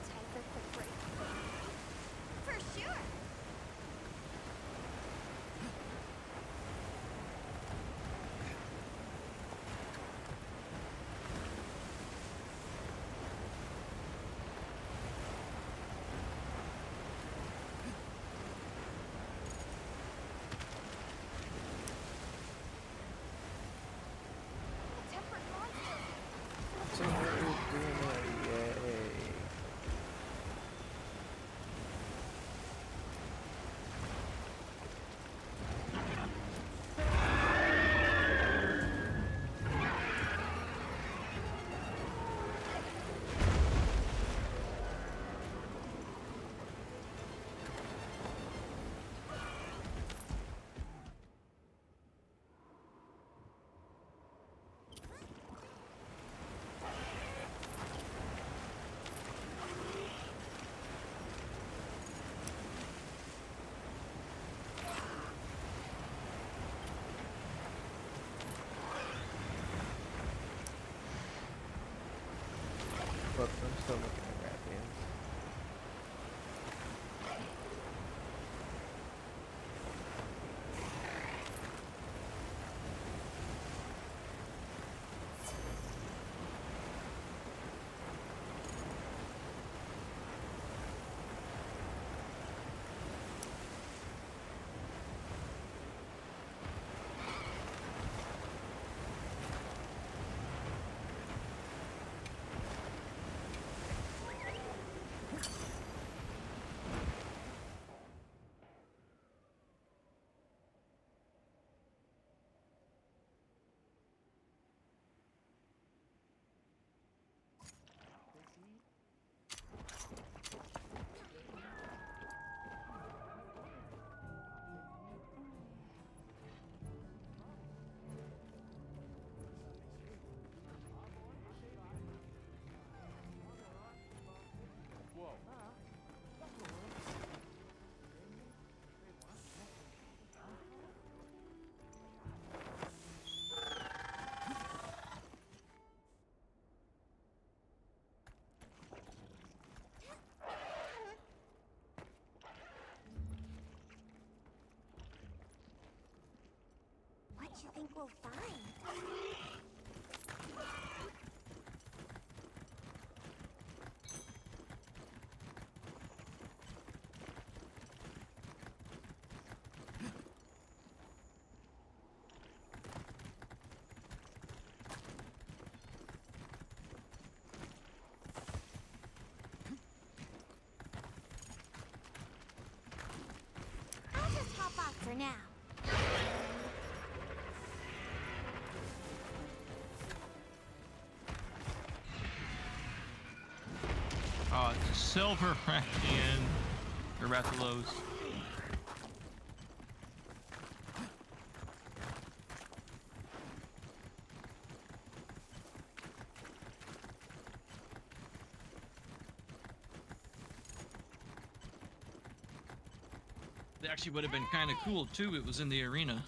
Time for a quick break. For sure. Tempered monster. So what are we doing? Yay. But I'm still looking at rat bands. What you think we'll find? I'll just hop off now. Oh, it's a silver at the end. Or Rathalos. It actually would have been kind of cool too. It was in the arena.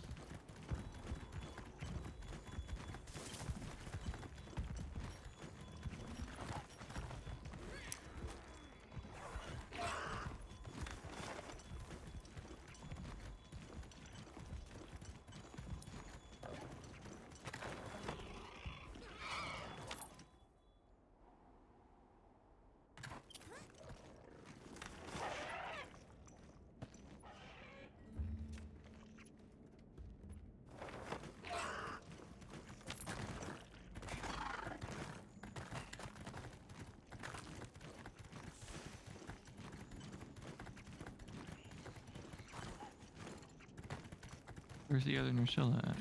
Where's the other Nursilla at?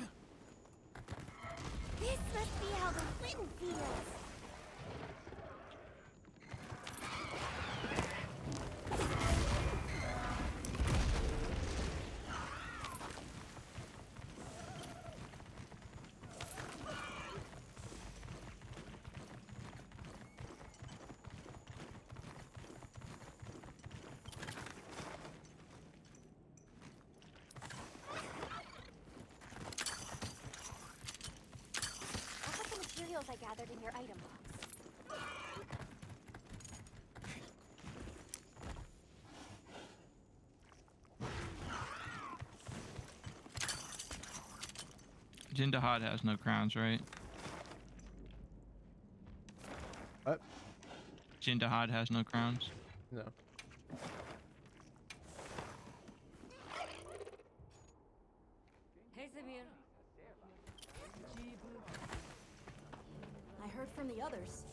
This must be how the wind feels. I gathered in your item box. Jindahad has no crowns, right? What? Jindahad has no crowns. No. Hey, Samir. I heard from the others.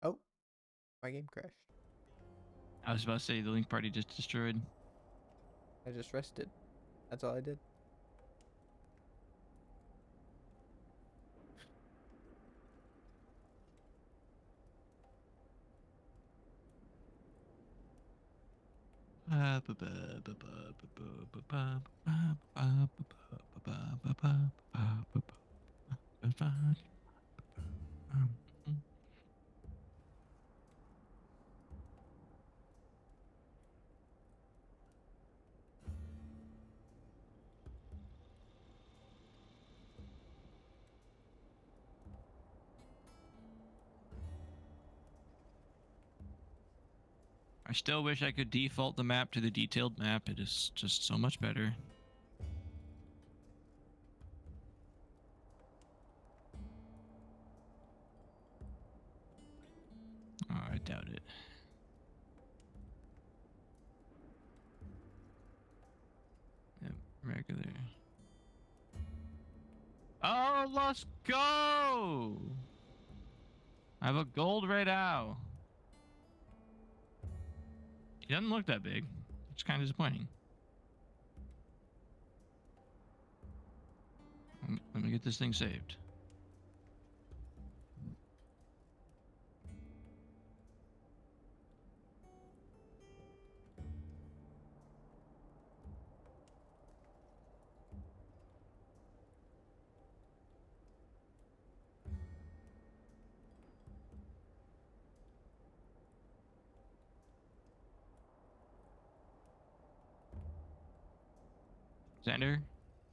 Oh, my game crashed. I was about to say the link party just destroyed. I just rested. That's all I did. I still wish I could default the map to the detailed map. It is just so much better. Oh, I doubt it. Yep, regular. Oh, let's go! I have a gold right now. He doesn't look that big. It's kind of disappointing. Let me get this thing saved. Xander?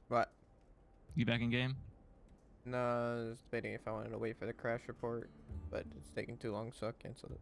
What? You back in game? No, I was debating if I wanted to wait for the crash report, but it's taking too long, so I canceled it.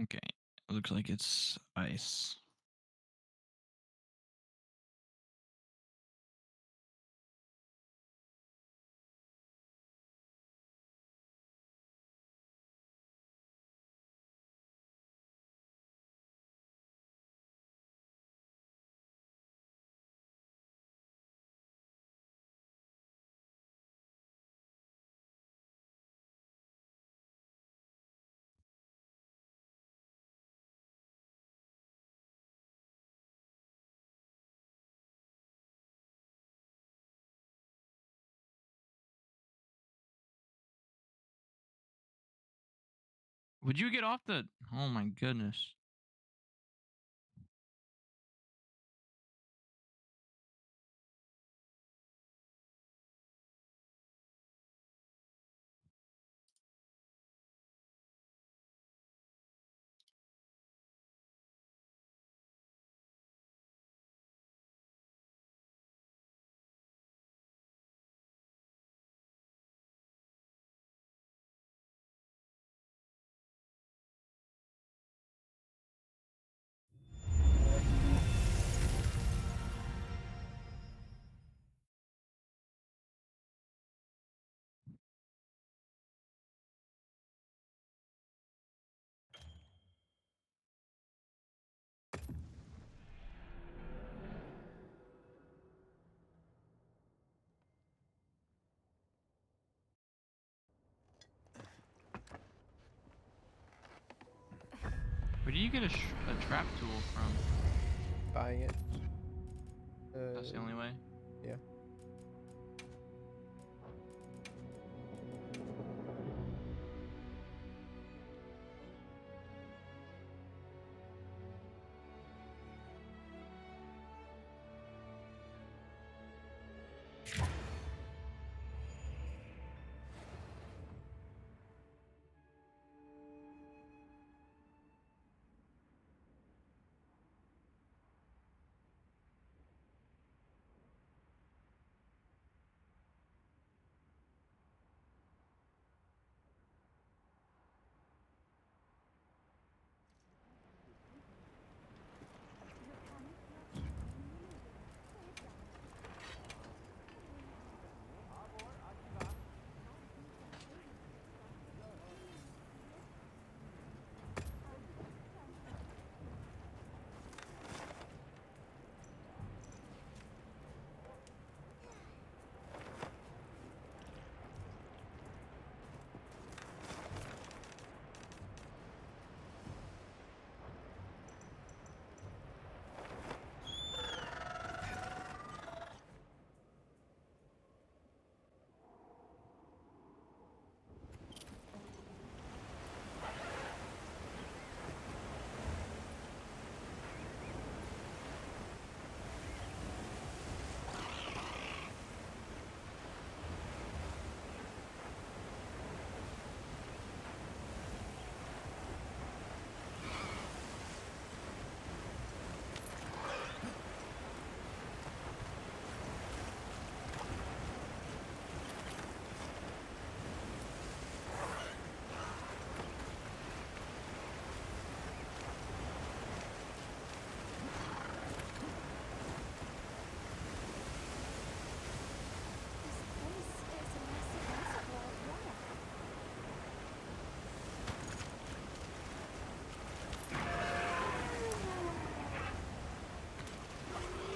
Okay. It looks like it's ice. Would you get off the... Oh my goodness. Where do you get a trap tool from? Buying it. That's the only way? Yeah.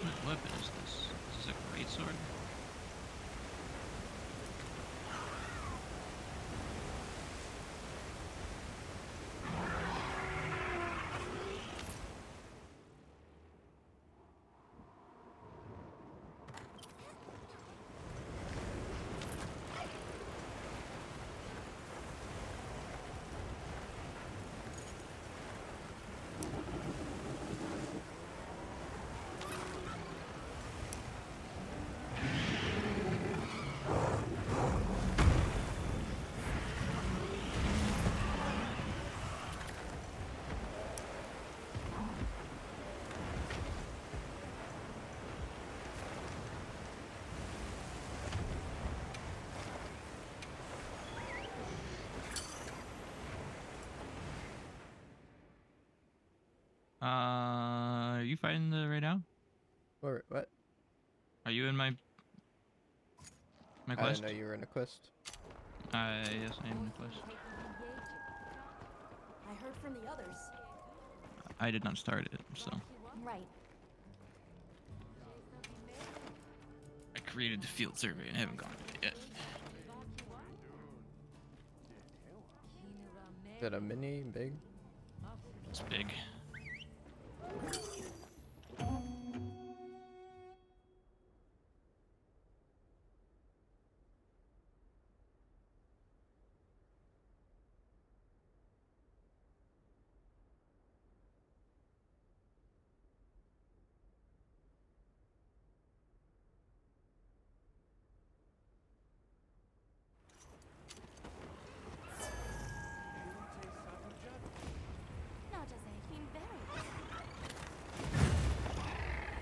What weapon is this? Is this a greatsword? fighting right now? Or what? Are you in my I quest? didn't know you were in a quest. Yes, I am in the quest. I heard from the others. I did not start it, so Right. I created the field survey and haven't gone to it yet. Is it a mini, big? It's big. Now does it seem very.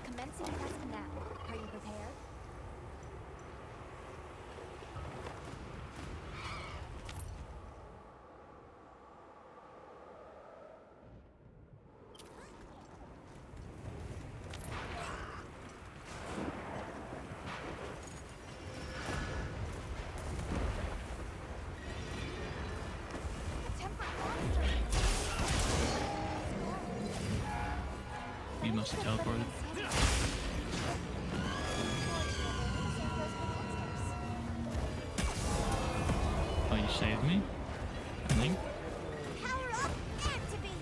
Commencing quest now. Are you prepared? You must have teleported. Oh, you saved me? I think. Power up, activated.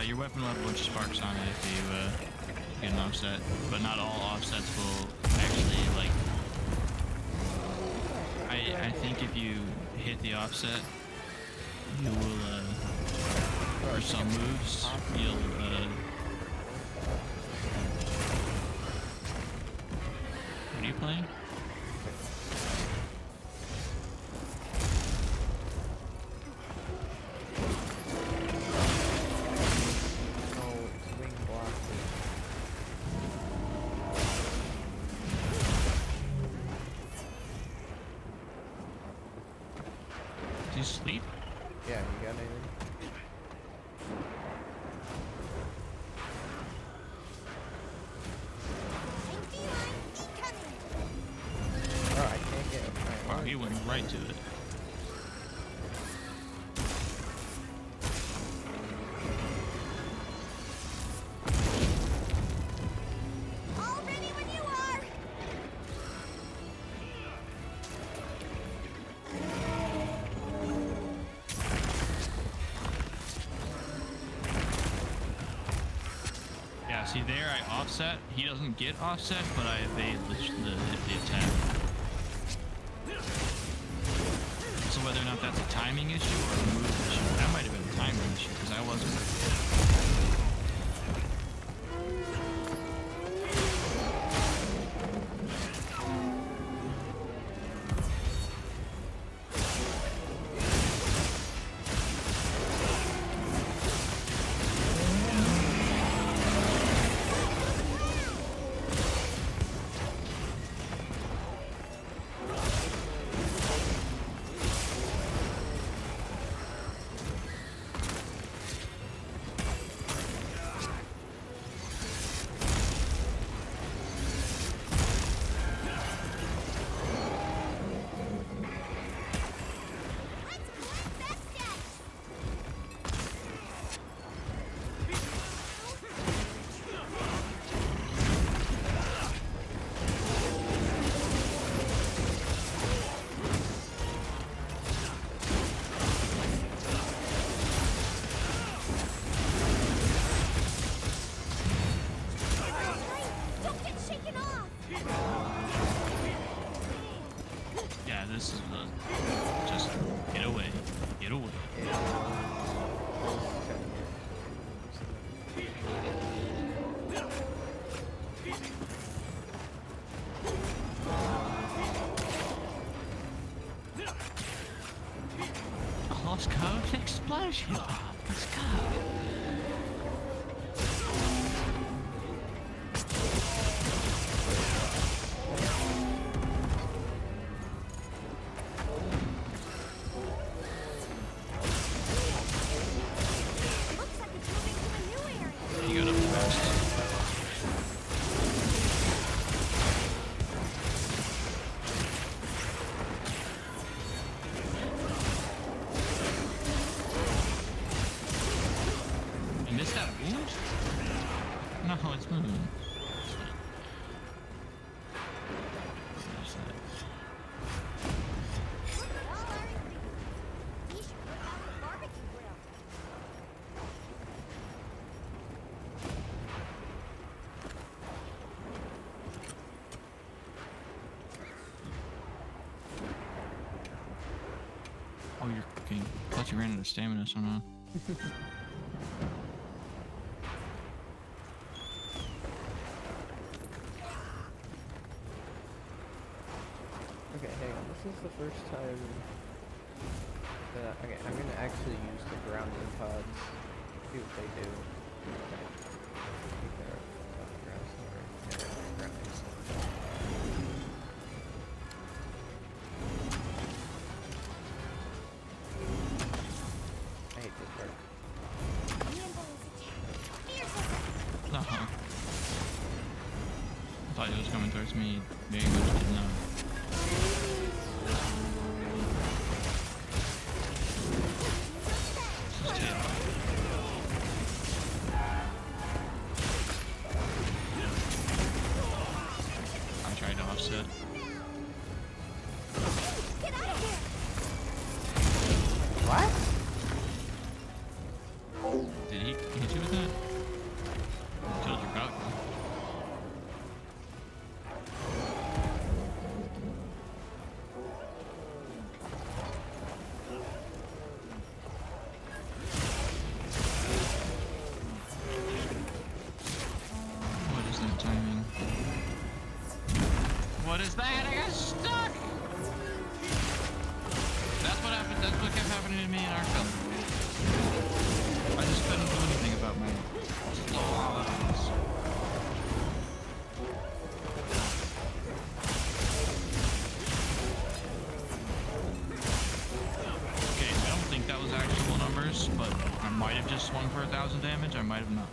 Your weapon will have a bunch of sparks on it if you get an offset, but not all offsets will actually, like, I think if you hit the offset, you will, for some moves, you'll, what are you playing? Do you sleep? Yeah, you got anything? Oh, I can't get it. Wow, he went right to it. All ready when you are. Yeah, see there I offset. He doesn't get offset, but I evade the attack. So whether or not that's a timing issue or a move issue, that might have been a timing issue because I wasn't. shield up. Let's go. You got up fast. You missed that wound? No, it's moving. It's fine. There's that. Oh, you're cooking. I thought you ran out of stamina somehow. Okay, hang on. This is the first time that okay, I'm gonna actually use the grounding pods. See what they do. Okay. I think they're on the ground somewhere. Yeah, they're grounding somewhere. I hate this part. Uh-huh. I thought he was coming towards me. Very much did not. This is tail. I tried to offset. What? Did he hit you with that? Killed your Falcon. What is that timing? What is that? I got stuck! That's what happened. That's what kept happening to me in Arkham. I just couldn't do anything about my flaws. Okay, I don't think that was actual numbers, but I might have just swung for 1,000 damage. I might have not.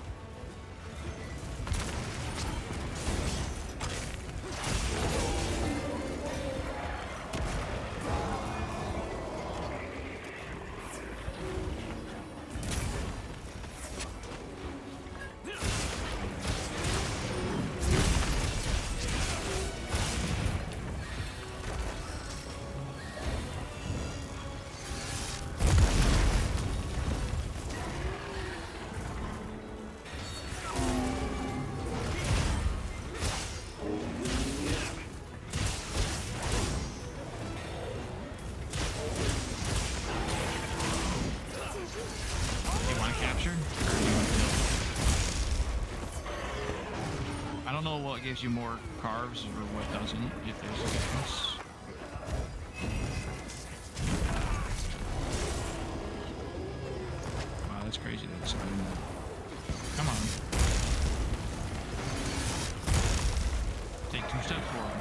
I don't know what gives you more carbs or what doesn't, if there's a difference. Wow, that's crazy that it's doing that. Come on. Take 2 steps forward.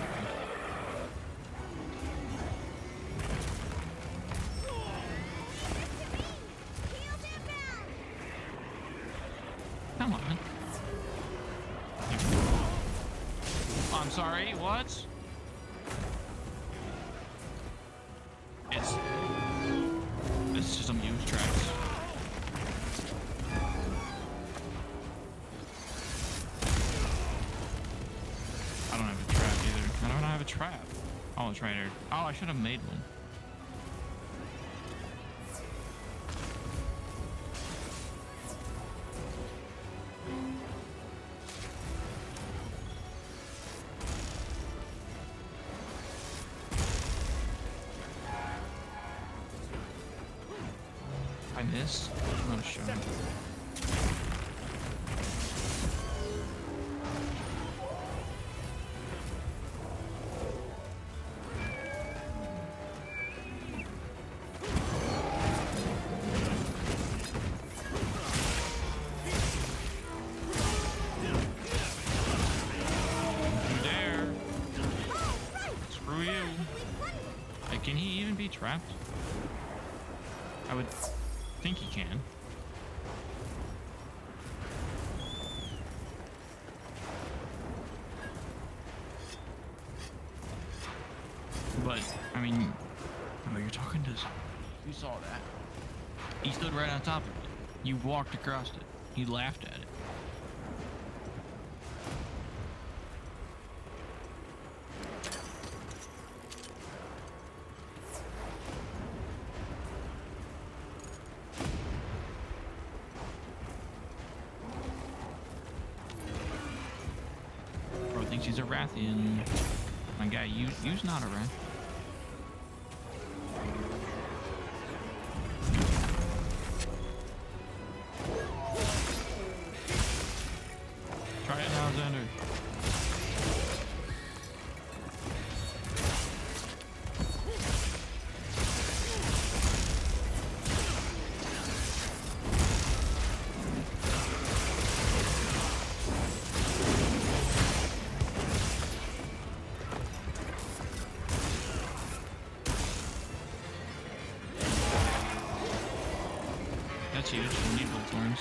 Come on. I'm sorry, what? It's just some used tracks. I don't have a trap either. I don't have a trap. Oh, it's right here. Oh, I should have made one. I missed? Oh, sure. trapped? I would think he can. But, I mean, oh, you're talking to... You saw that. He stood right on top of it. You walked across it. He laughed at it. Bro thinks he's a Rathian. My guy, you's not a Wrath. Try it now, Xander. That's huge. We need both horns.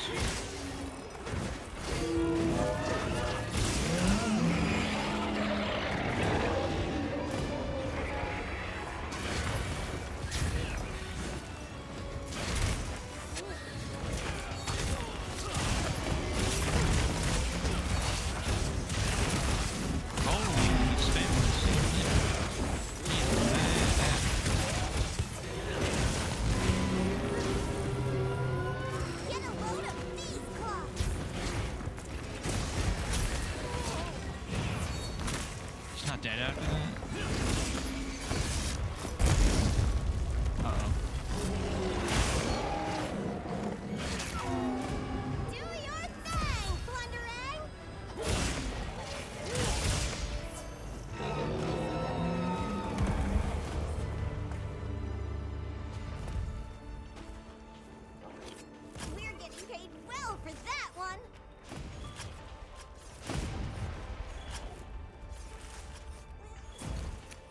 It's not dead after that. Uh-oh. Do your thing, Plundering! We're getting paid well for that one!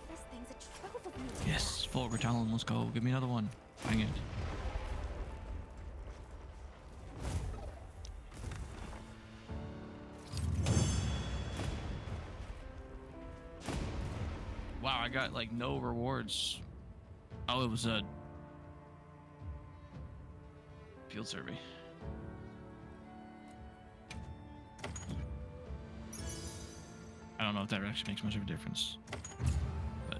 This thing's a trove of meat. Yes, full Talon, let's go. Give me another one. Dang it. Wow, I got like no rewards. Oh, it was a field survey. I don't know if that actually makes much of a difference. But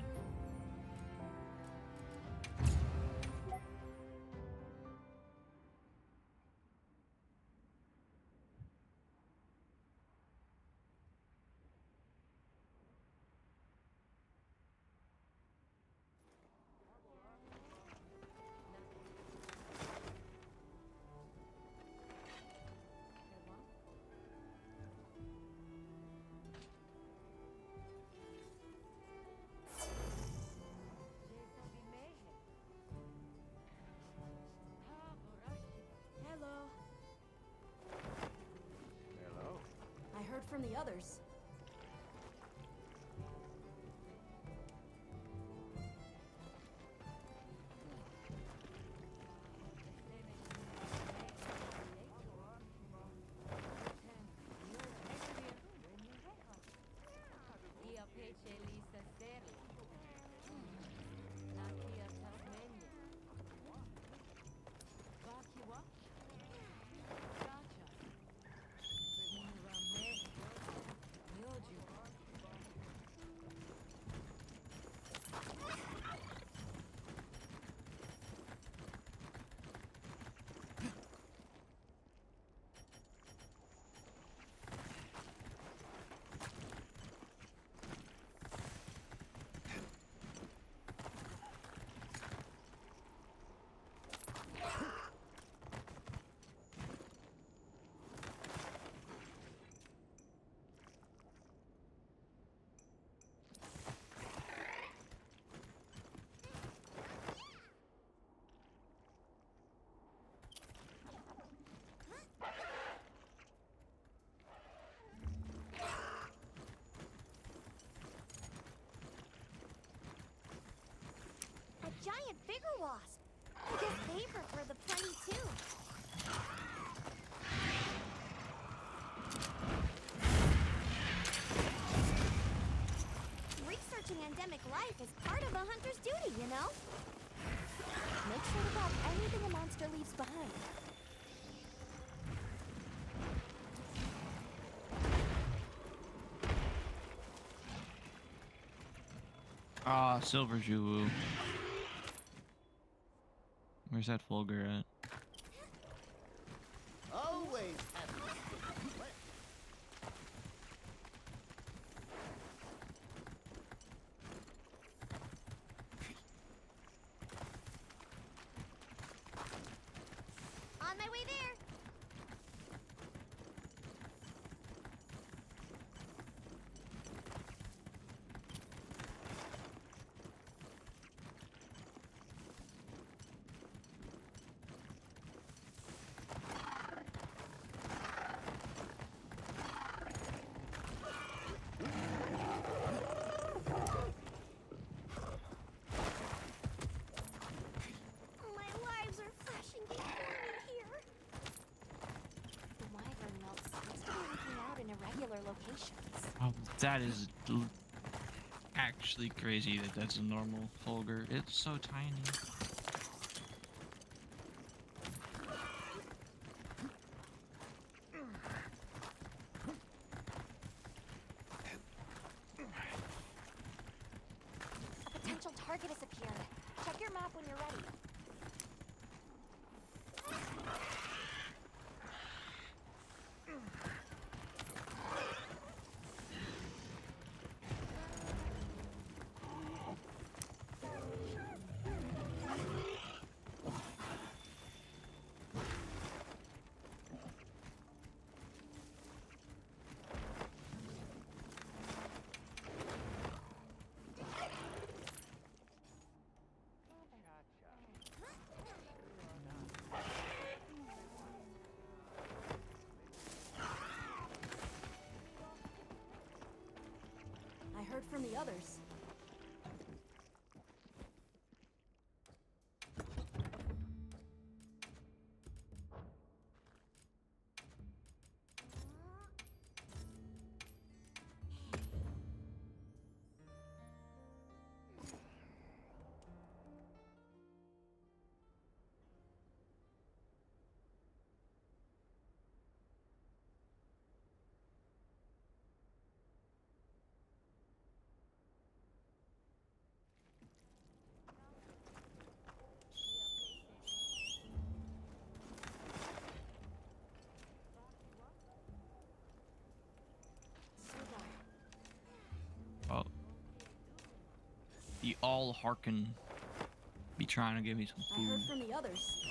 Hello. Hello. I heard from the others. bigger wasp. I guess they prefer the plenty too. Researching endemic life is part of a hunter's duty, you know? Make sure to grab anything a monster leaves behind. Ah, Silver Juwu. Where's that Fulgur at? Always happy to take a quest. On my way there. My lives are flashing before me here. The wyvern milk seems to be leaking out in irregular locations. Oh, that is actually crazy that that's a normal Fulgur. It's so tiny. A potential target has appeared. Check your map when you're ready. I heard from the others. Oh. The all Harkin be trying to give me some I food. heard from the others.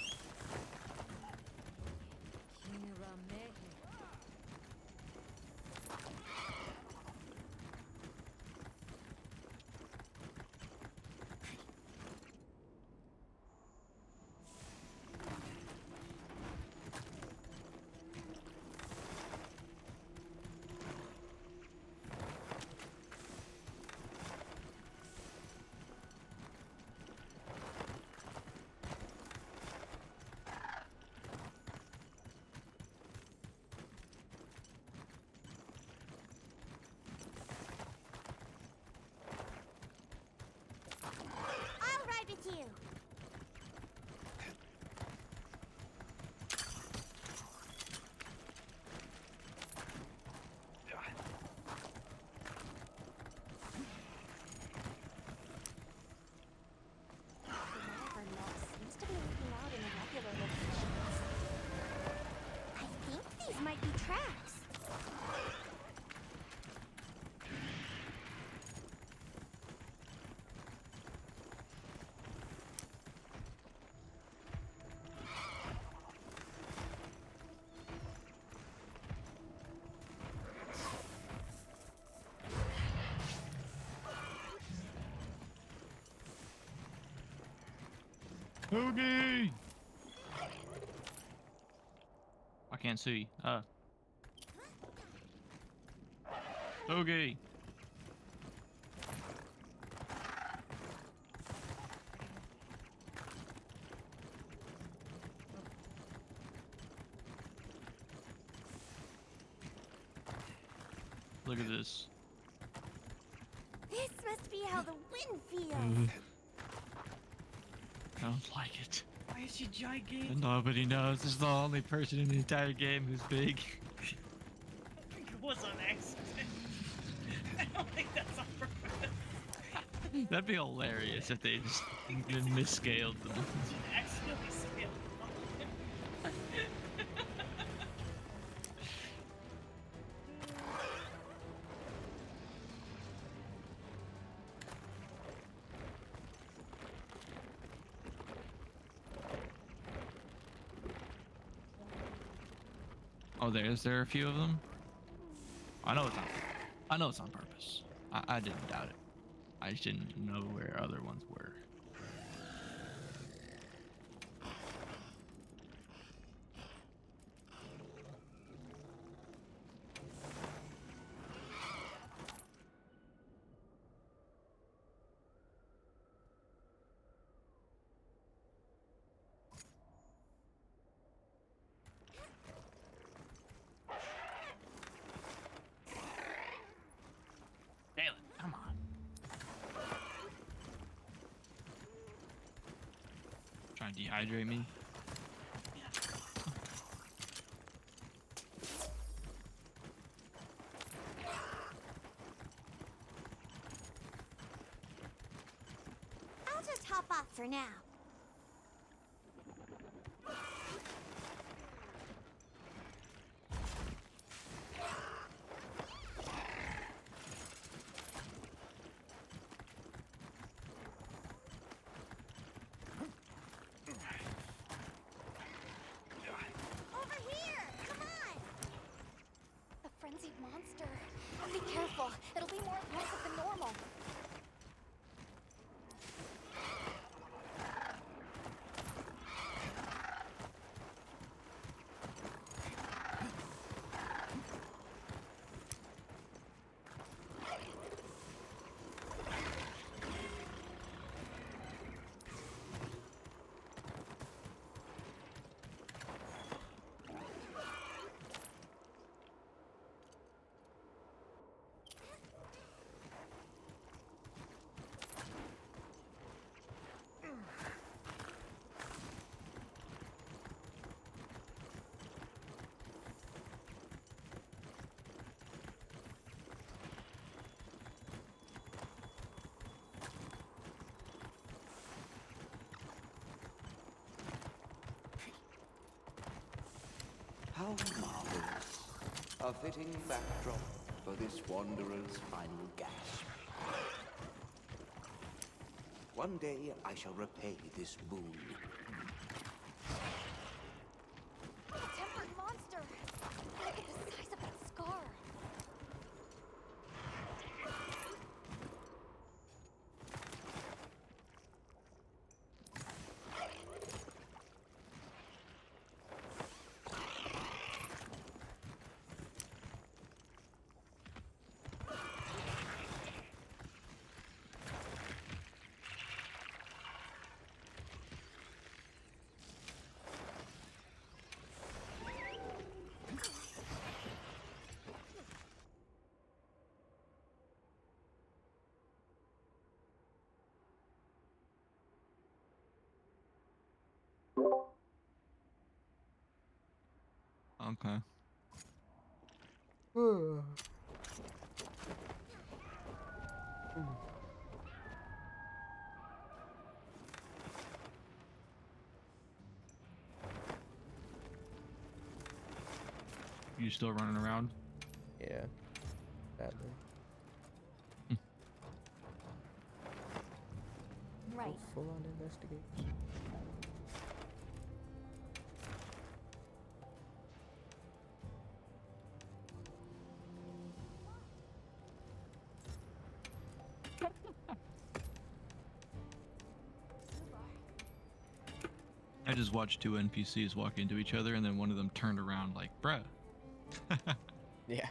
I'll ride with you. The wyvern milk seems to be leaking out in irregular locations. I think these might be tracks. Oogie! I can't see. Oogie! Look at this. This must be how the wind feels. I don't like it. Why is she gigantic? Nobody knows. This is the only person in the entire game who's big. It was on accident. I don't think that's on purpose. That'd be hilarious if they just misscaled them. She accidentally scaled on him. Oh, is there a few of them? I know it's on purpose. I didn't doubt it. I just didn't know where other ones were. Come on. Trying to dehydrate me? I'll just hop off for now. Over here! Come on! A frenzied monster. Be careful. It'll be more aggressive than normal. How marvelous. A fitting backdrop for this wanderer's final gasp. One day I shall repay this boon. A tempered monster! Look at the size of that scar! Okay. You still running around? Yeah. Badly. Right. Full on investigation. I just watched two NPCs walk into each other and then one of them turned around like, bruh. Yeah.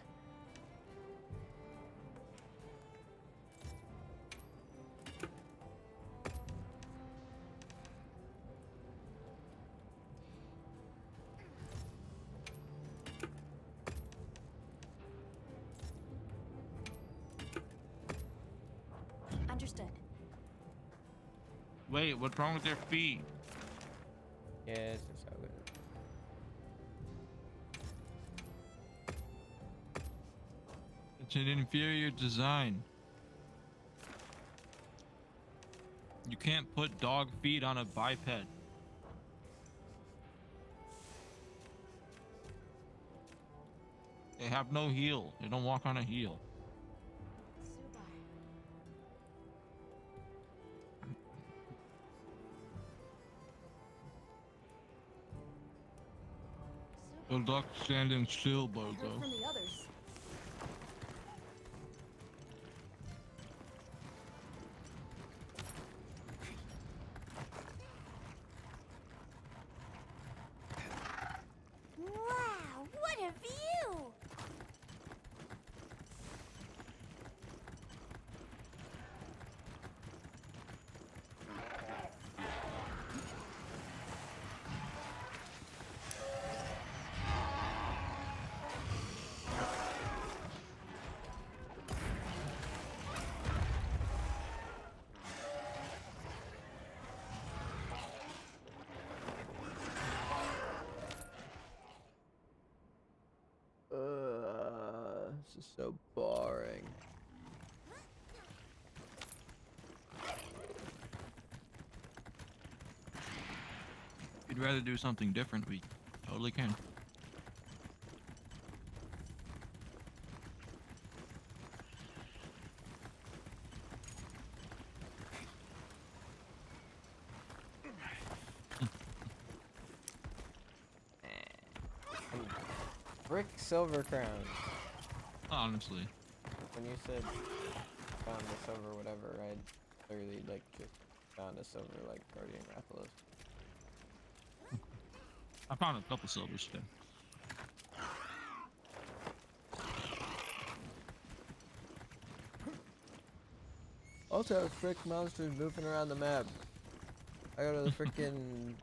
Wait, what's wrong with their feet? Yeah, it's just how it is. It's an inferior design. You can't put dog feet on a biped. They have no heel. They don't walk on a heel. The duck standing still, I heard Bogo. from the others. Wow, what a view! This is so boring. If you'd rather do something different, we totally can. Brick silver crowns. Honestly. When you said found a silver whatever, I literally like just found a silver like Guardian Rathalos. I found a couple silvers today. Also have frick monsters moving around the map. I go to the frickin'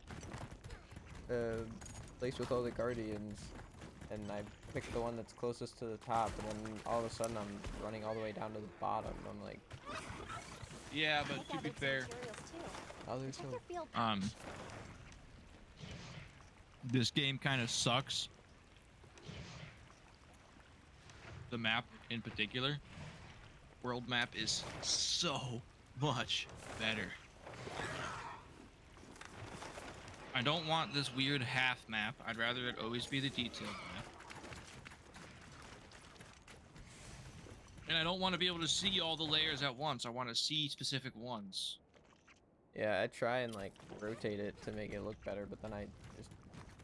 place with all the guardians, and I pick the one that's closest to the top, and then all of a sudden I'm running all the way down to the bottom. I'm like, Yeah, but to be fair, oh, there's so this game kind of sucks. The map in particular, world map, is so much better. I don't want this weird half map. I'd rather it always be the detailed map. And I don't want to be able to see all the layers at once. I want to see specific ones. yeah, I try and like rotate it to make it look better, but then I just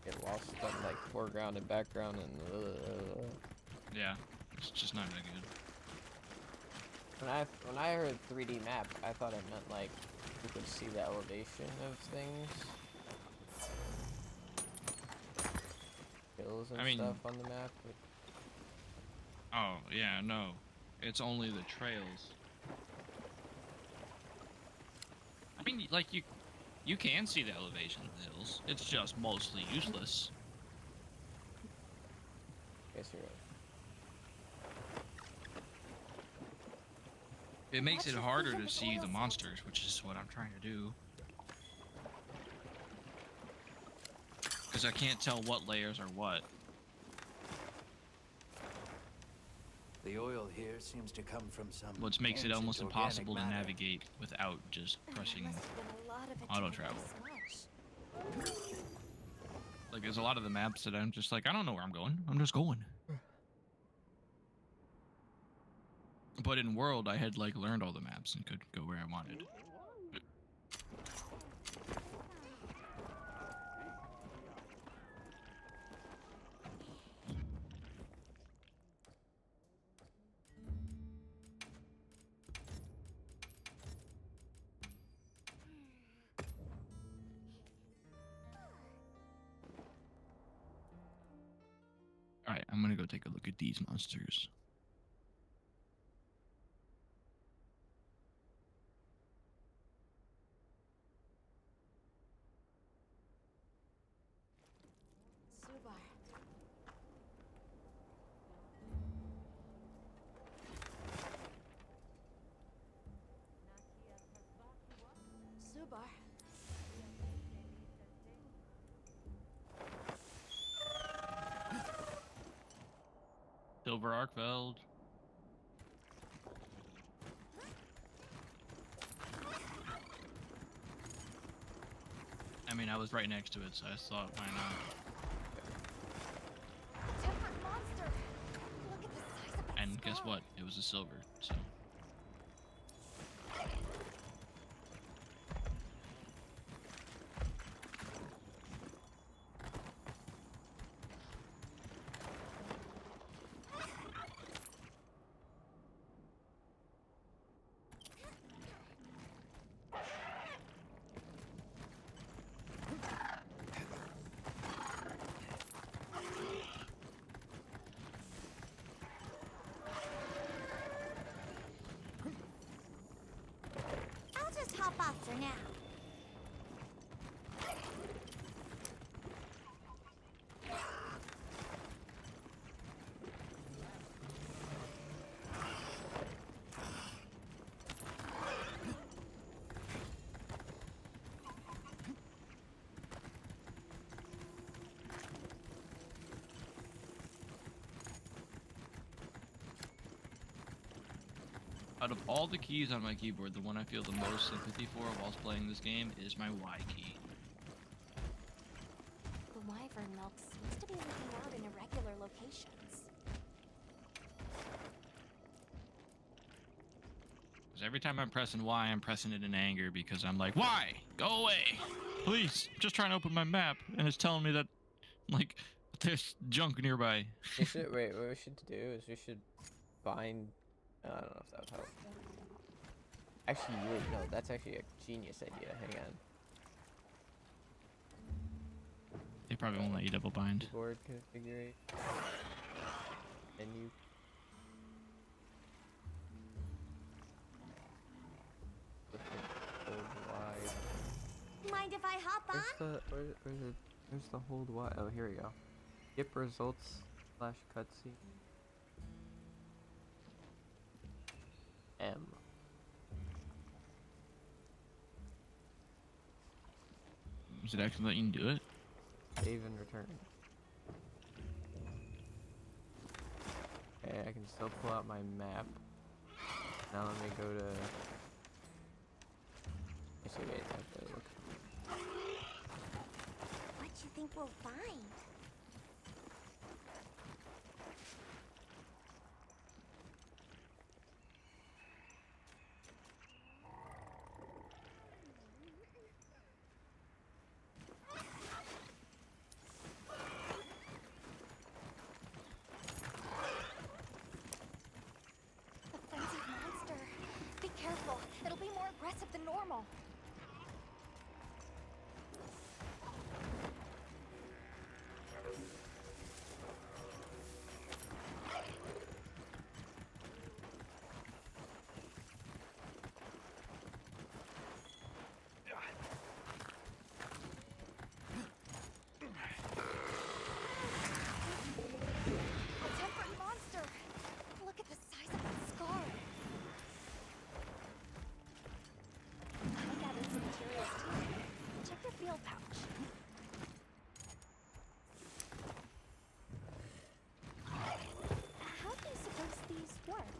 get lost on like foreground and background and Yeah, it's just not that good. When I heard 3D map, I thought it meant like you could see the elevation of things, hills and stuff on the map. But Oh, yeah, no. It's only the trails. I mean, like, you can see the elevation of the hills. It's just mostly useless. guess you're right. It makes it harder to see the monsters, which is what I'm trying to do. Because I can't tell what layers are what. The oil here seems to come from some Which makes it ancient almost organic impossible to matter. navigate without just pressing auto travel. Like, there's a lot of the maps that I'm just like, I don't know where I'm going. I'm just going. But in World, I had, like, learned all the maps and could go where I wanted. Alright, I'm gonna go take a look at these monsters. Subar. Silver Arkfeld. I mean, I was right next to it, so I thought, why not? Tempered monster. Look at the size of that And guess skull. what? It was a silver, so. I'll just hop off for now. Out of all the keys on my keyboard, the one I feel the most sympathy for whilst playing this game is my Y key. The wyvern milk seems to be leaking out in irregular locations. Because every time I'm pressing Y, I'm pressing it in anger because I'm like, why? Go away! Please! I'm just trying to open my map, and it's telling me that, like, there's junk nearby. We should, wait, what we should do is we should bind... I don't know if that would help. Actually, wait, no, that's actually a genius idea. Hang on. They probably won't let you double bind. Keyboard configure. Menu. Hold Y. Mind if I hop on? Where's the hold Y? Oh, here we go. Skip results / cutscene. M. Is it actually letting you do it? Save and return. Okay, I can still pull out my map. Now let me go to... Actually, wait, I have to look. What you think we'll find? The frenzied monster. Be careful. It'll be more aggressive than normal. A tempered monster. Look at the size of that scar. I gathered some materials too. Check your field pouch. How do you suppose these work?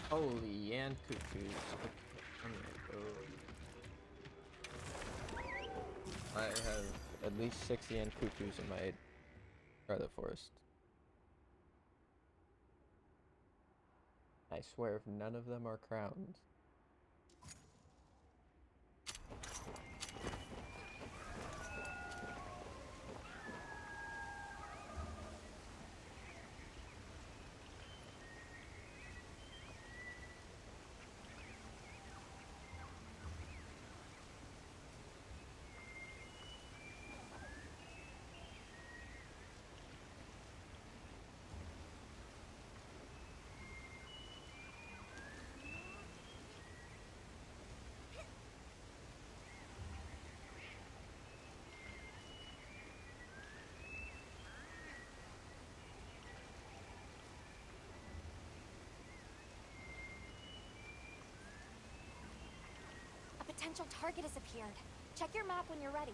Holy yan cuckoos. I'm gonna go. I have at least 6 yan cuckoos in my Scarlet Forest. I swear if none of them are crowned. potential target has appeared. Check your map when you're ready.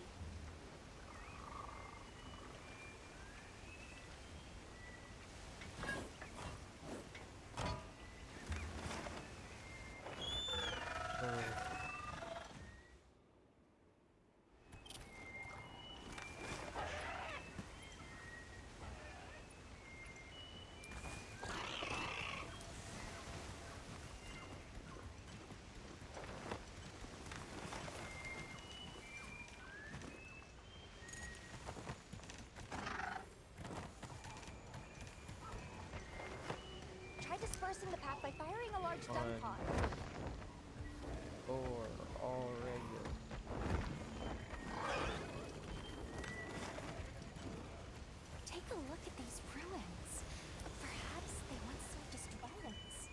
Try dispersing the pack by firing a large dump pod. 4, all regular. Take a look at these ruins. Perhaps they once served as dwellings.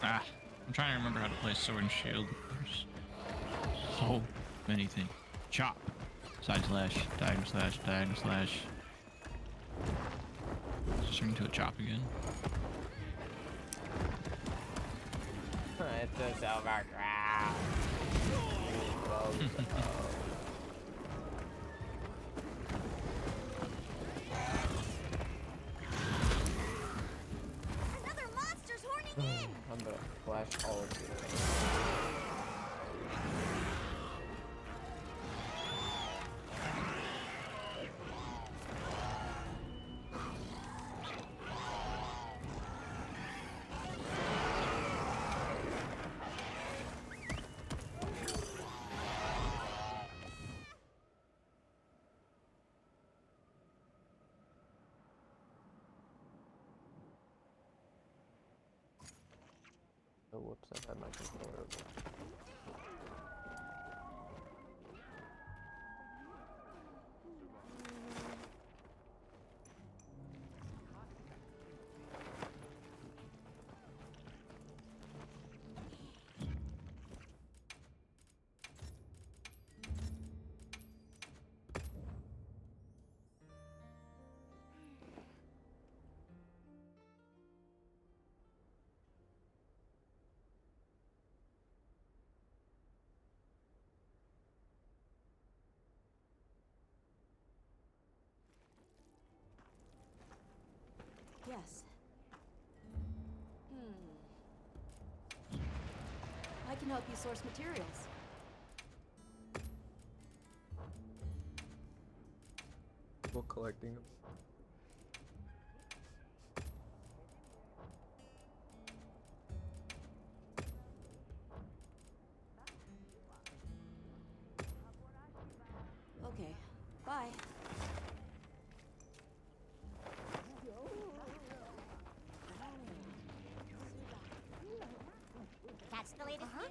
Ah, I'm trying to remember how to play Sword and Shield. There's so many things. Chop. Side slash, diagonal slash, diagonal slash. Just turn into a chop again. It's a silver crown. Another monster's horning in! I'm gonna flash all of you. Oh, whoops, I've had my controller over. Yes. I can help you source materials. People collecting them. Okay, bye. That's the latest news.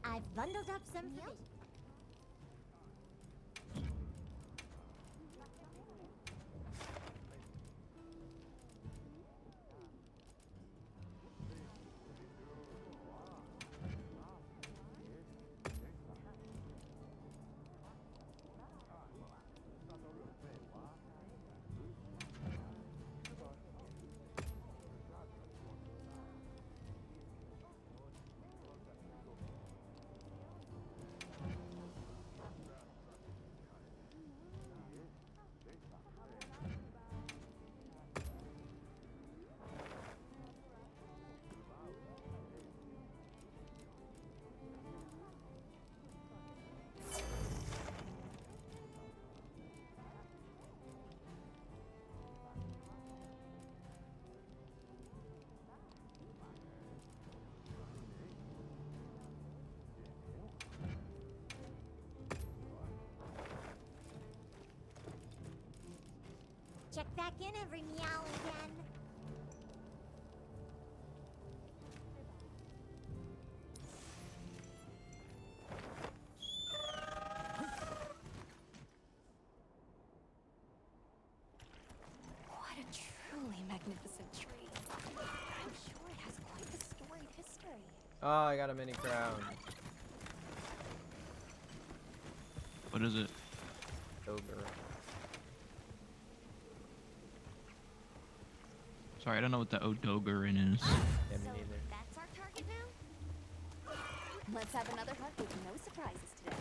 I've bundled up some food. back in every meow again. What a truly magnificent tree. I'm sure it has quite a storied history. Oh, I got a mini crown. What is it? Ogre. Sorry, I don't know what the Odogerin is. Yeah, me neither. That's our target now? Let's have another hunt with no surprises today.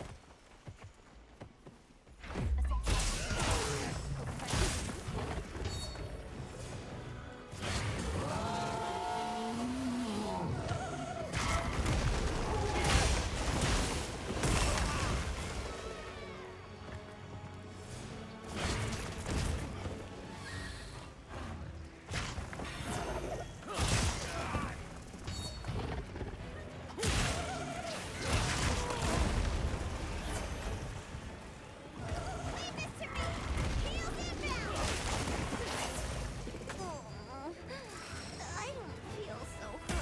I don't feel so good.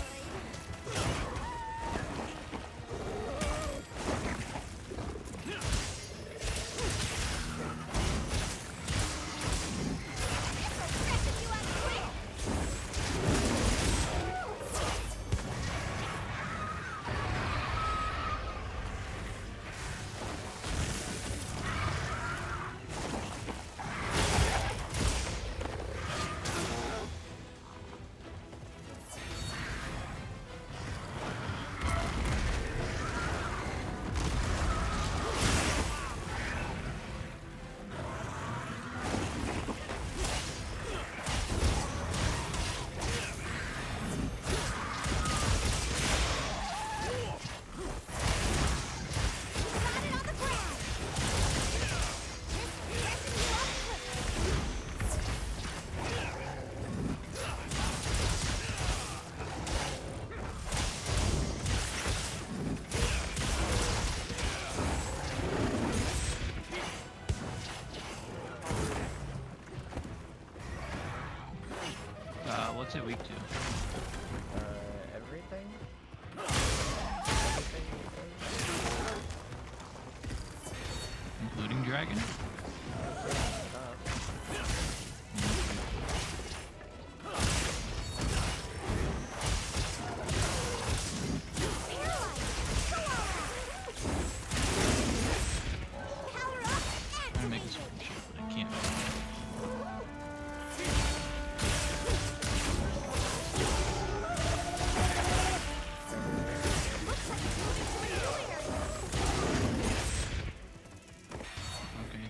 What's it weak to? Everything? Including dragon? I'm trying to make this fucking shit, but I can't. Okay,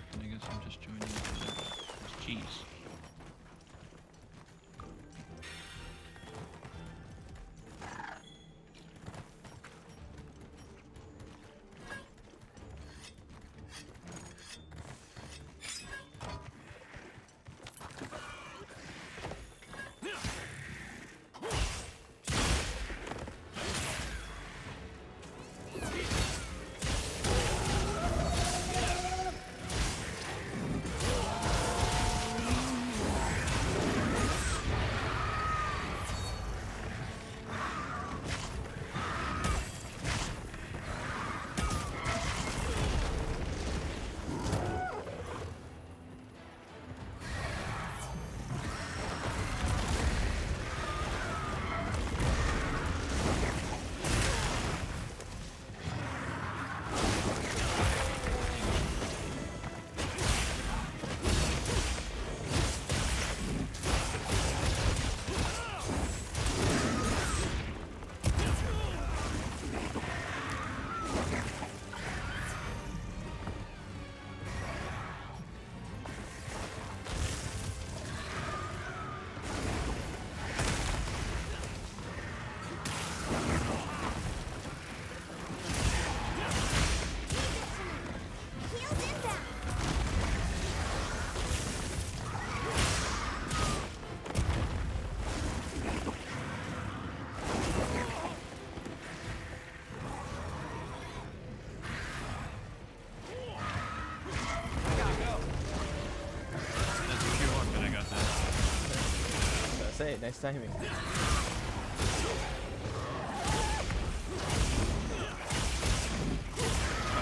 Alright, nice timing. I was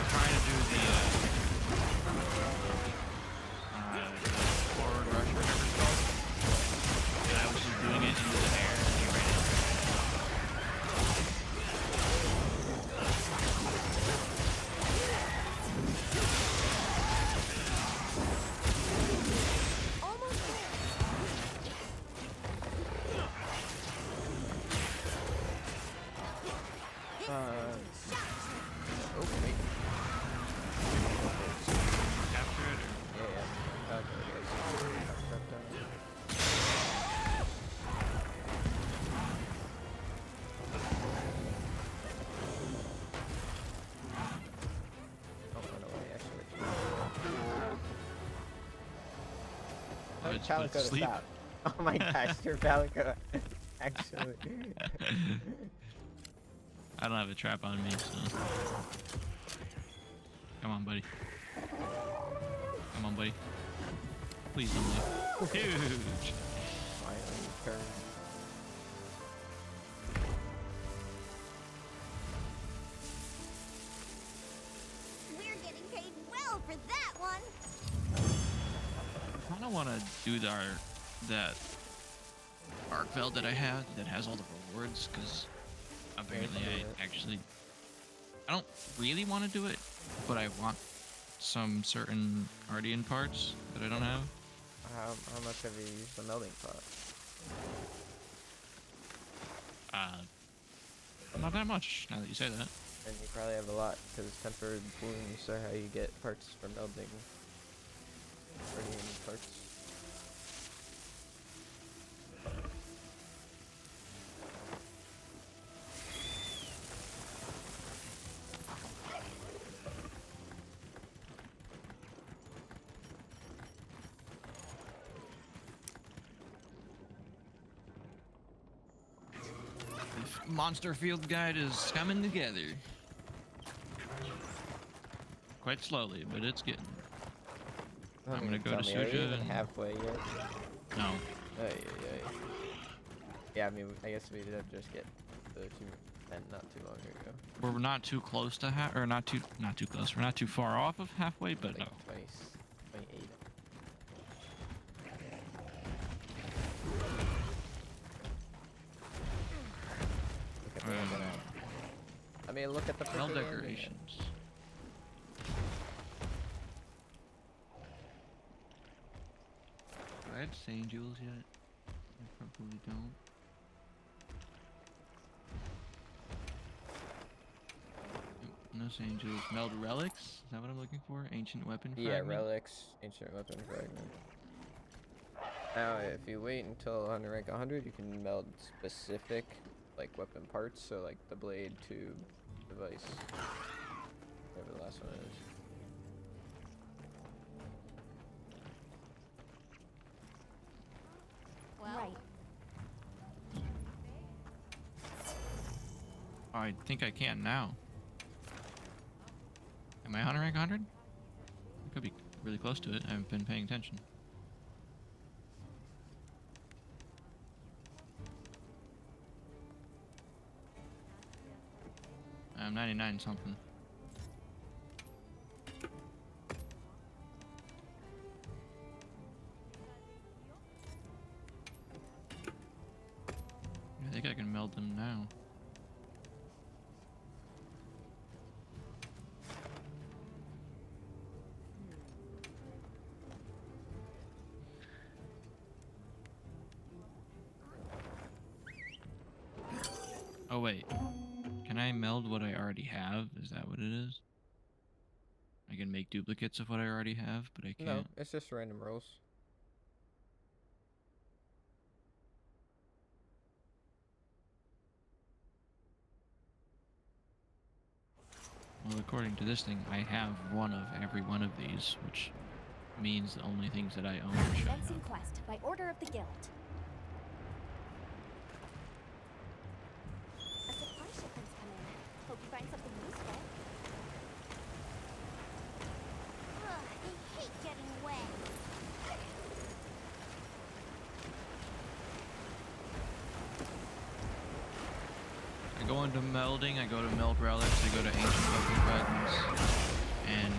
trying to do the forward rush, or whatever it's called, and I was just doing it into the air, and he ran it. Oh, wait. Capture it, or? Yeah. Okay. Oh, no way, actually. Oh, Tell it's put Calico it to to sleep. stop. Oh my gosh, your Calico. Actually. I don't have a trap on me, so. Come on, buddy. Come on, buddy. Please don't leave. Huge. Finally, turn. We're getting paid well for that one. I kind of want to do that arc veld that I had that has all the rewards, because apparently I don't really want to do it, but I want some certain Guardian parts that I don't have. How much have you used the melding pot? Not that much, now that you say that. And you probably have a lot, because tempered wounds are how you get parts for melding. Guardian parts. Monster Field Guide is coming together. Quite slowly, but it's getting. I'm gonna go to Are we Suja even and... halfway yet? No. Yeah, I mean, I guess we did just get the 210 not too long ago. We're not too close to or not too close. We're not too far off of halfway, but Like no. 28. Look at the one that I mean, look at the Well, freaking decorations. Do I have Sand Jewels yet? I probably don't. No Sand Jewels. Meld Relics? Is that what I'm looking for? Ancient Weapon Fragment? Yeah, relics, ancient weapon fragment. Now, if you wait until under rank 100, you can meld specific, like, weapon parts. So, like, the blade, tube, device, whatever the last one is. Right. I think I can now. Am I on rank 100? I could be really close to it. I haven't been paying attention. I'm 99 something. I think I can meld them now. Oh wait, can I meld what I already have? Is that what it is? I can make duplicates of what I already have, but I can't. No, it's just random rolls. Well, according to this thing, I have one of every one of these, which means the only things that I own are showing Commencing up. quest by order of the guild. A supply shipment's come in. Hope you find something useful. Ugh, I hate getting wet. go into melding, I go to meld relics, I go to ancient weapon buttons, and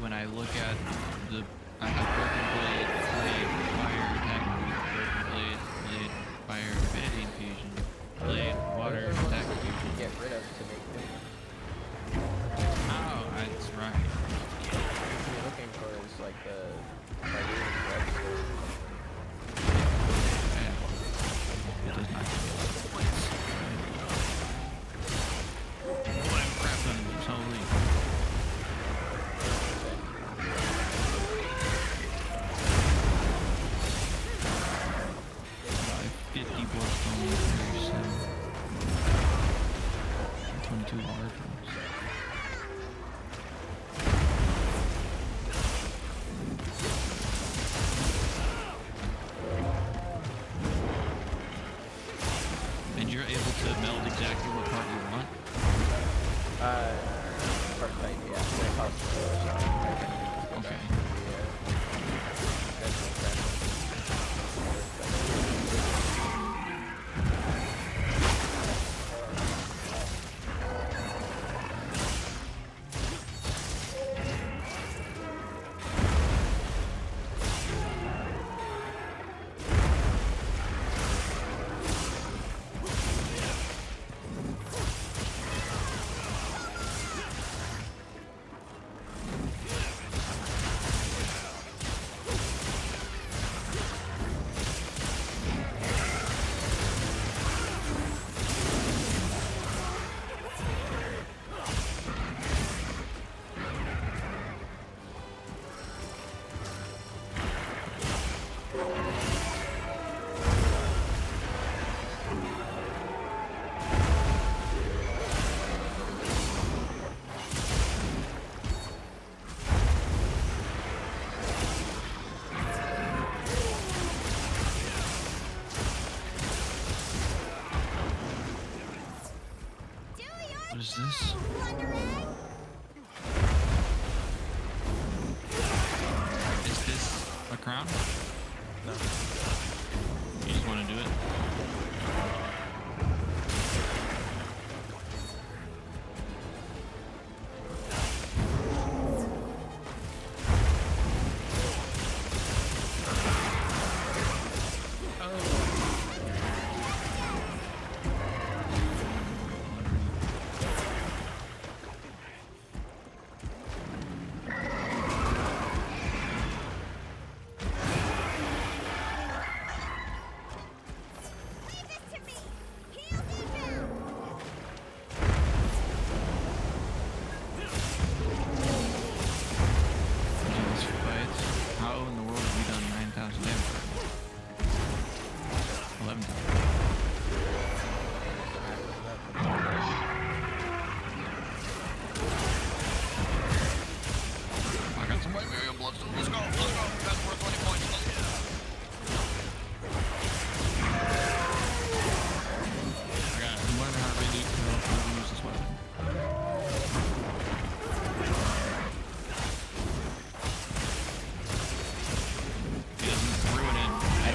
when I look at the, I have broken blade, fire, attack, broken blade, fire, divinity infusion, blade, water, attack, infusion. Get rid of to make new. Oh, that's right. What you're looking for is like the register. It does not give you points. Oh, I'm crap on this, holy. 50 blood stone, 22 water drops. And you're able to meld exactly what part you want? Part type, yeah. Okay. What is this? Is this a crown? No. You just want to do it?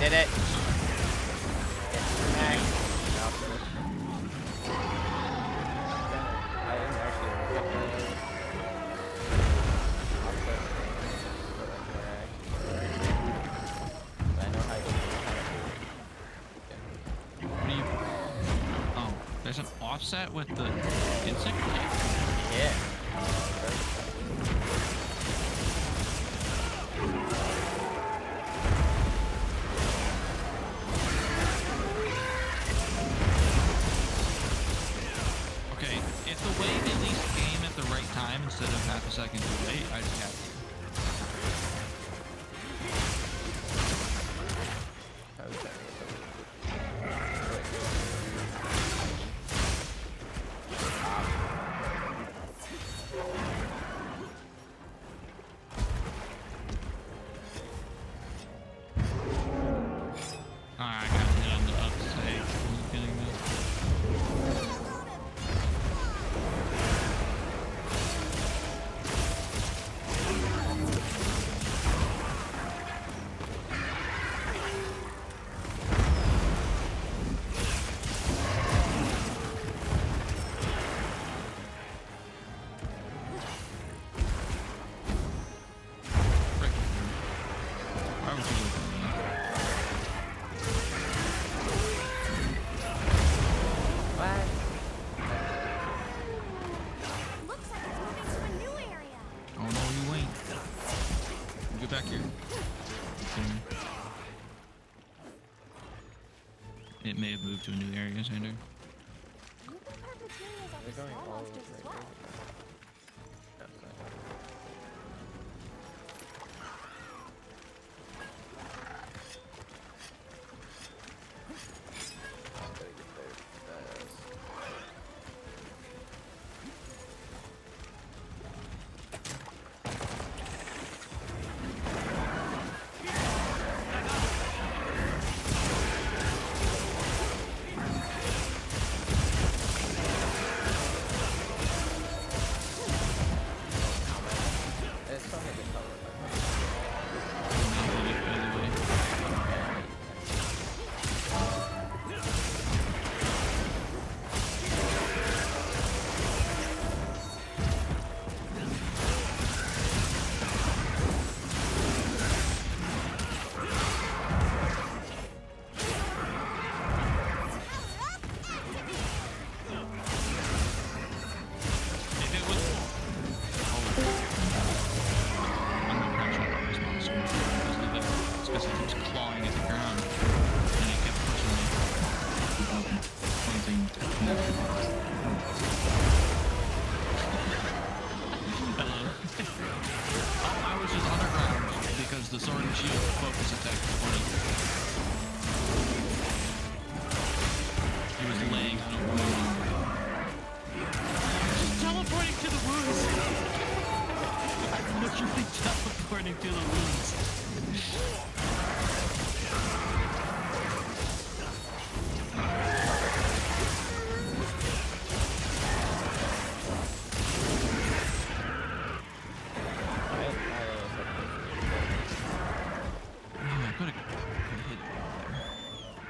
Did it. Oh, there's an offset with the insect type? Yeah. If the wave at least came at the right time instead of half a second too late, I'd be happy. I got hit on the upside. Wasn't getting this. get back here. It may have moved to a new area, Xander. They're going all over right there. The sword and shield focus attack is funny. He was laying on a wound. Just teleporting to the wounds. Literally teleporting to the wounds.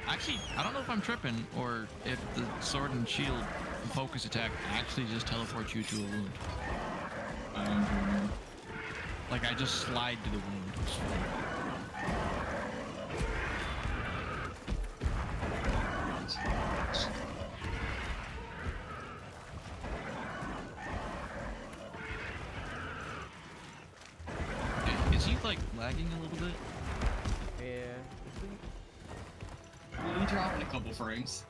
Actually, I don't know if I'm tripping or if the sword and shield focus attack actually just teleports you to a wound. Like I just slide to the wound. Is he like lagging a little bit? Yeah. Really dropping a couple frames.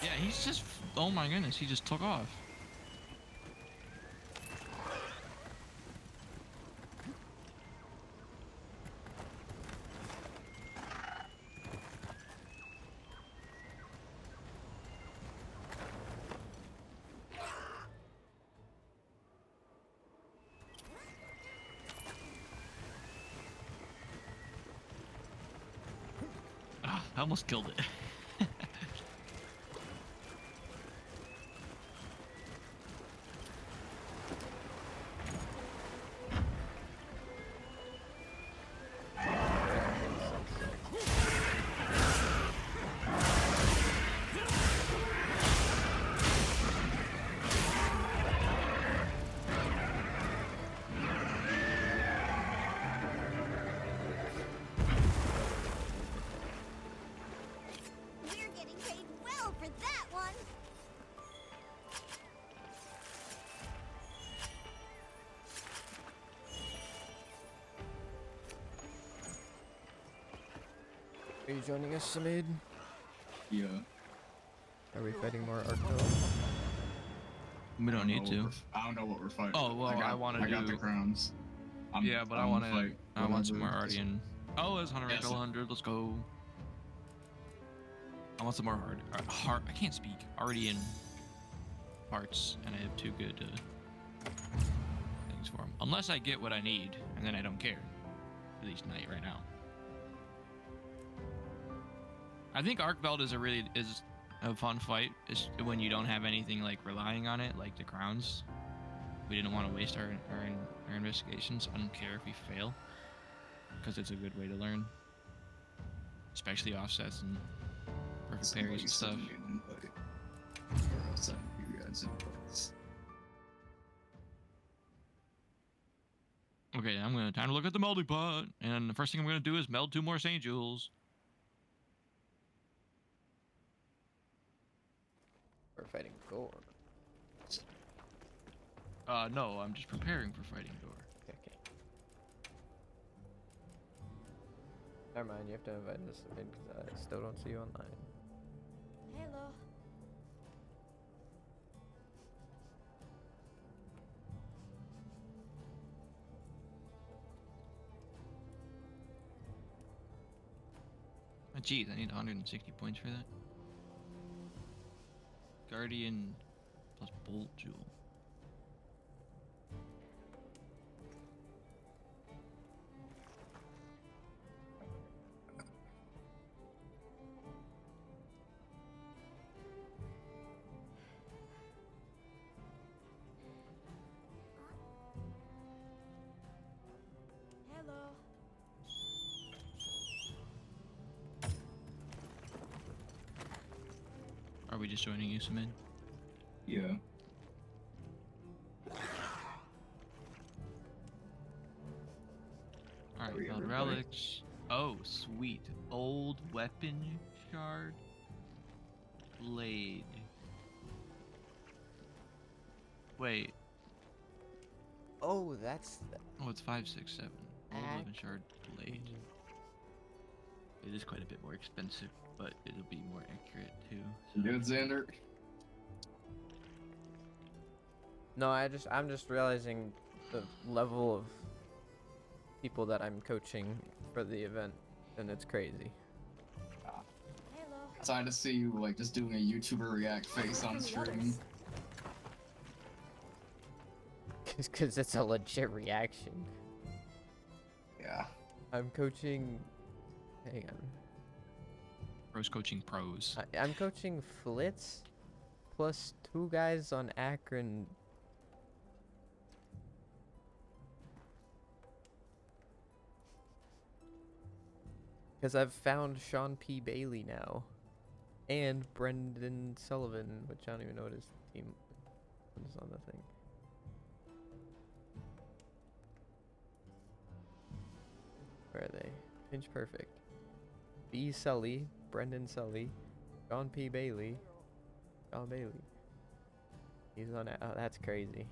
Yeah, he's just, oh my goodness, he just took off. I almost killed it. We're getting paid well for that one. Are you joining us, Samid? Yeah. Are we fighting more Arcto? We don't need to. I don't know what we're fighting. Oh well, I want to do. I got the crowns. Yeah, but I want to. I want some more Ardian. Oh, it's 100 Yes. 100. Let's go. I want some more hard. I can't speak. Ardian parts, and I have two good things for them. Unless I get what I need, and then I don't care. At least not right now. I think Arc Belt is a fun fight. Is when you don't have anything like relying on it, like the crowns. We didn't want to waste our investigations. I don't care if we fail, because it's a good way to learn, especially offsets and perfect parries and stuff. Okay, time to look at the melding pot, and the first thing I'm gonna do is meld 2 more St. Jules. fighting Gore. No, I'm just preparing for fighting Gore. Okay. Never mind, you have to invite us in because I still don't see you online. Hello. Oh, geez, I need 160 points for that. Guardian plus Bolt Jewel. Hello. Are we just joining you, Samin? Yeah. Alright, found relics. Oh, sweet. Old weapon shard. Blade. Wait. Oh, that's. Oh, it's 567. Old weapon shard blade. It is quite a bit more expensive, but it'll be more accurate too. So. Good, Xander. No, I'm just realizing the level of people that I'm coaching for the event, and it's crazy. Excited to see you like just doing a YouTuber react face on stream. Because it's a legit reaction. Yeah. I'm coaching. Hang on. Pros coaching pros. I'm coaching Flitz plus 2 guys on Akron. Because I've found Sean P. Bailey now. And Brendan Sullivan, which I don't even know what his team is on the thing. Where are they? Pinch Perfect. B. Sully, Brendan Sully, Sean P. Bailey, Sean Bailey. He's on. Oh, that's crazy.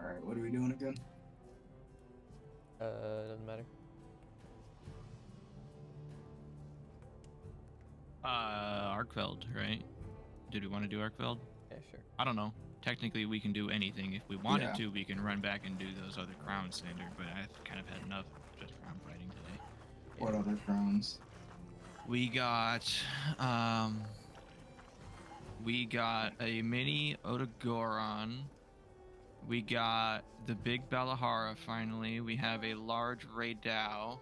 Alright, what are we doing again? Doesn't matter. Arkfeld, right? Did we want to do Arkfeld? Yeah, sure. I don't know. Technically, we can do anything. If we wanted to, we can run back and do those other crown standard, but I've kind of had enough just crown fighting today. What other crowns? We got a mini Otagoron. We got the big Balahara finally. We have a large Raydao.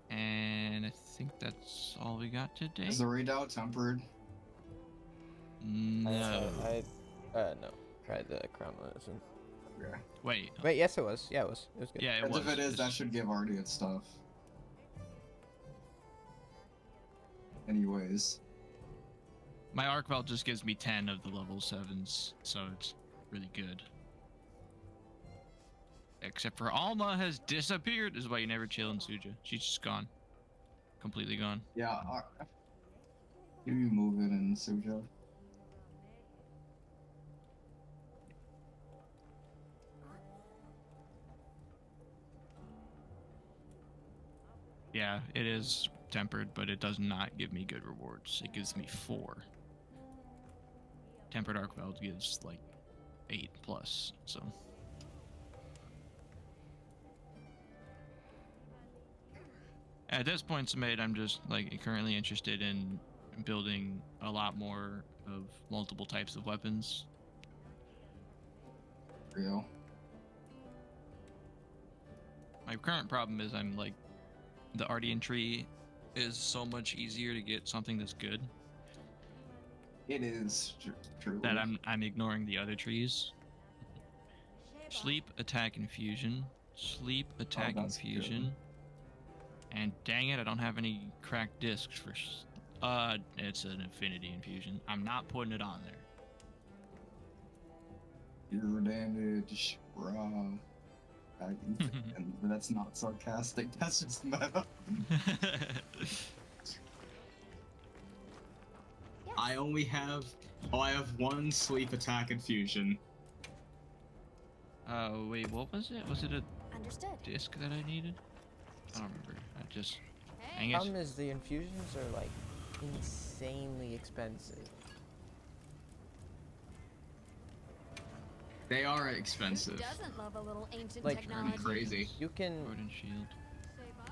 And I think that's all we got today. Is the Raydao tempered? No. No. Tried the crown one. Yeah. Wait, yes, it was. Yeah, it was. It was good. Yeah, it was. If it is, that should give Artie its stuff. Anyways. My Arkveld just gives me 10 of the level 7s, so it's really good. Except for Alma has disappeared. This is why you never chill in Suja. She's just gone. Completely gone. Yeah. You move it in Suja. Yeah, it is tempered, but it does not give me good rewards. It gives me 4. Tempered Arkveld gives like 8 plus, so. At this point, Samade, I'm just like currently interested in building a lot more of multiple types of weapons. Real. My current problem is I'm like, the Ardian tree is so much easier to get something that's good. It is true. That I'm ignoring the other trees. Sleep, attack, infusion. Sleep, attack, that's infusion. And dang it, I don't have any cracked discs for. It's an infinity infusion. I'm not putting it on there. Your damage, raw. And that's not sarcastic. That's just meta. I only have. Oh, I have one sleep attack infusion. Oh wait, what was it? Was it a Understood. disc that I needed? I don't remember. I just. Dang it. Problem is the infusions are like insanely expensive. They are expensive. Who doesn't love a little ancient Like, technology? Crazy. You can. Sword and shield.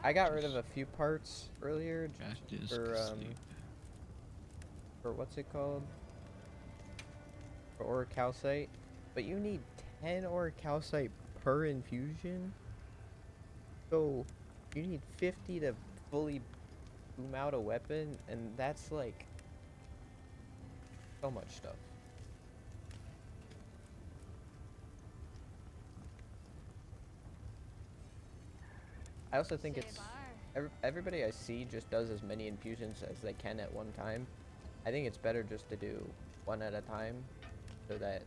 I got rid of a few parts earlier Disc, for what's it called? For orichalcite, but you need 10 orichalcite per infusion. So you need 50 to fully boom out a weapon, and that's like so much stuff. I also think it's everybody I see just does as many infusions as they can at one time. I think it's better just to do one at a time so that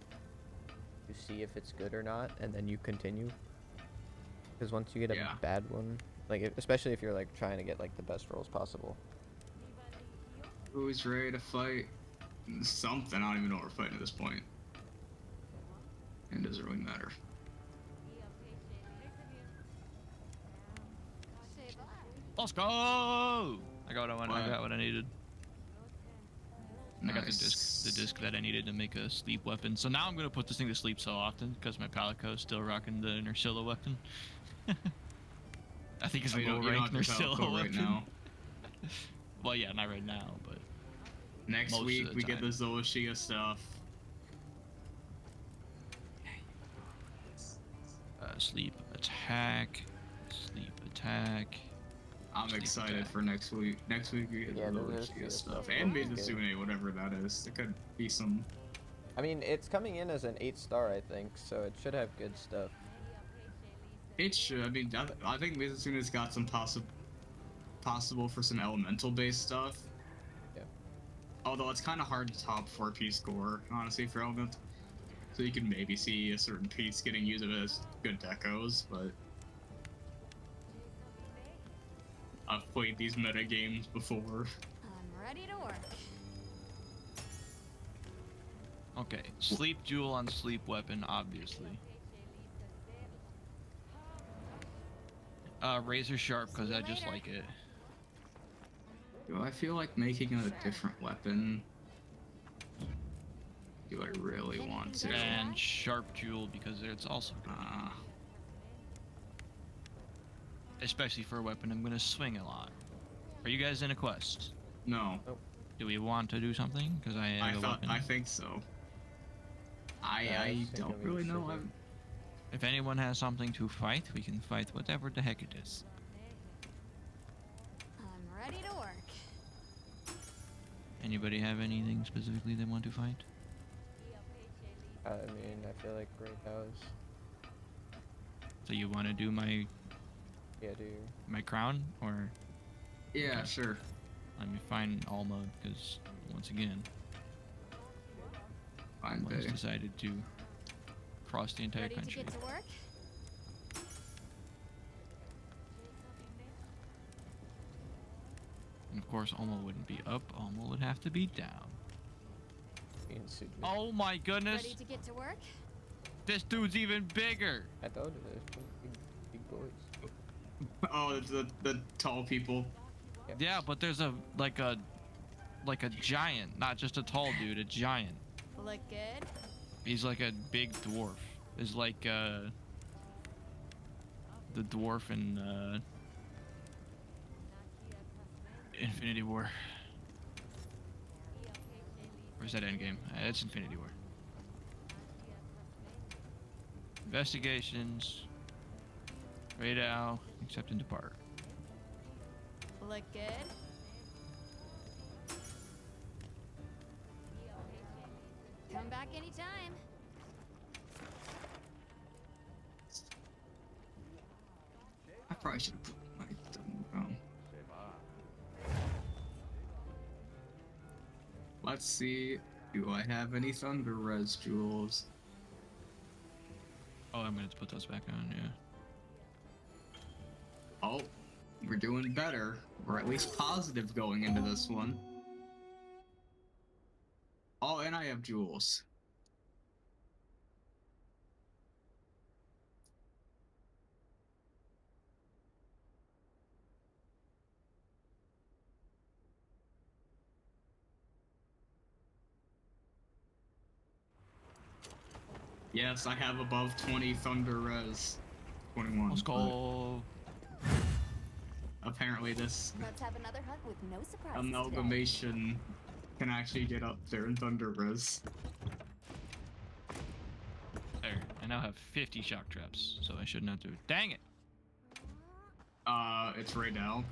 you see if it's good or not, and then you continue. Because once you get a bad one, like especially if you're like trying to get like the best rolls possible. Who's ready to fight? Something. I don't even know what we're fighting at this point. And it doesn't really matter. Let's go! I got what I wanted. I got what I needed. Nice. I got the disc that I needed to make a sleep weapon. So now I'm gonna put this thing to sleep so often because my Palico is still rocking the Nursilla weapon. I think it's a low rank Nursilla weapon. Right now. Well, yeah, not right now, but next week we get the Zolashia stuff. Sleep attack, sleep attack. I'm excited for next week. Next week we get the Zolashia stuff and Mizusune, whatever that is. There could be some. I mean, it's coming in as an 8-star, I think, so it should have good stuff. It should. I mean, I think Mizusune's got some possible for some elemental based stuff. Yeah. Although it's kind of hard to top 4-piece score, honestly, for element. So you can maybe see a certain piece getting used as good decos, but I've played these meta games before. I'm ready to work. Okay, sleep jewel on sleep weapon, obviously. Razor sharp because I just like it. Do I feel like making a different weapon? Do I really want to? And sharp jewel because it's also good. Especially for a weapon I'm gonna swing a lot. Are you guys in a quest? No. Do we want to do something? Because I think so. I don't really know. If anyone has something to fight, we can fight whatever the heck it is. I'm ready to work. Anybody have anything specifically they want to fight? I mean, I feel like Great House. So you want to do my... Yeah, do my crown, or... Yeah, sure. Let me find Alma, because, once again... Alma's decided to cross the entire country. Ready to get to work? And of course, Alma wouldn't be up, Alma would have to be down. Oh my goodness! Ready to get to work? This dude's even bigger! I told you, there's big boys. Oh, the tall people. Yeah, but there's a giant, not just a tall dude, a giant. Look good? He's like a big dwarf. Is like the dwarf in Infinity War. Or is that Endgame? It's Infinity War. Investigations. Radar, accept and depart. Look good? anytime. I probably should have put my thumb. Let's see. Do I have any Thunder Res jewels? Oh, I'm gonna have to put those back on, yeah. Oh, we're doing better. We're at least positive going into this one. Oh, and I have jewels. Yes, I have above 20 Thunder Res. 21. Let's go. Apparently this Let's have another hunt with no surprises today. amalgamation can actually get up there in Thunder Res. There. I now have 50 shock traps, so I shouldn't have to. Dang it! It's right now.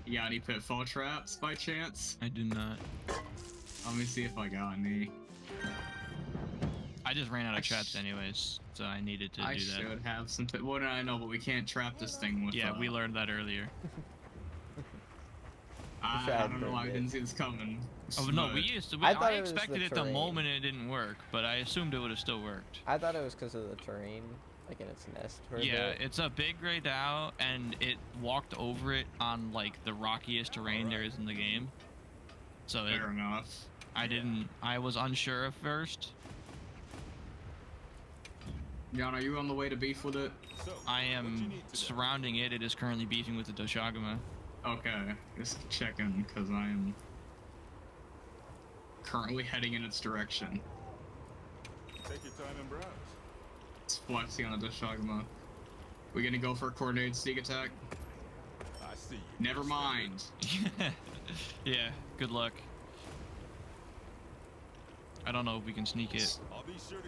You got any pitfall traps by chance? I do not. Let me see if I got any. I just ran out of traps anyways, so I needed to do that. I should have some. Well, I know, but we can't trap this thing with. Yeah, we learned that earlier. I don't know why I didn't see this coming. Oh no, we used to. I expected it the moment it didn't work, but I assumed it would have still worked. I thought it was because of the terrain, like in its nest. Yeah, it's a big gray Dow, and it walked over it on like the rockiest terrain there is in the game. So fair enough. I was unsure at first. Jan, are you on the way to beef with it? I am surrounding it. It is currently beefing with the Doshagama. Okay, just checking, because I am currently heading in its direction. Take your time and browse. It's flexing on the Doshagama. We gonna go for a coordinated sneak attack? I see you. Never mind. Yeah, good luck. I don't know if we can sneak it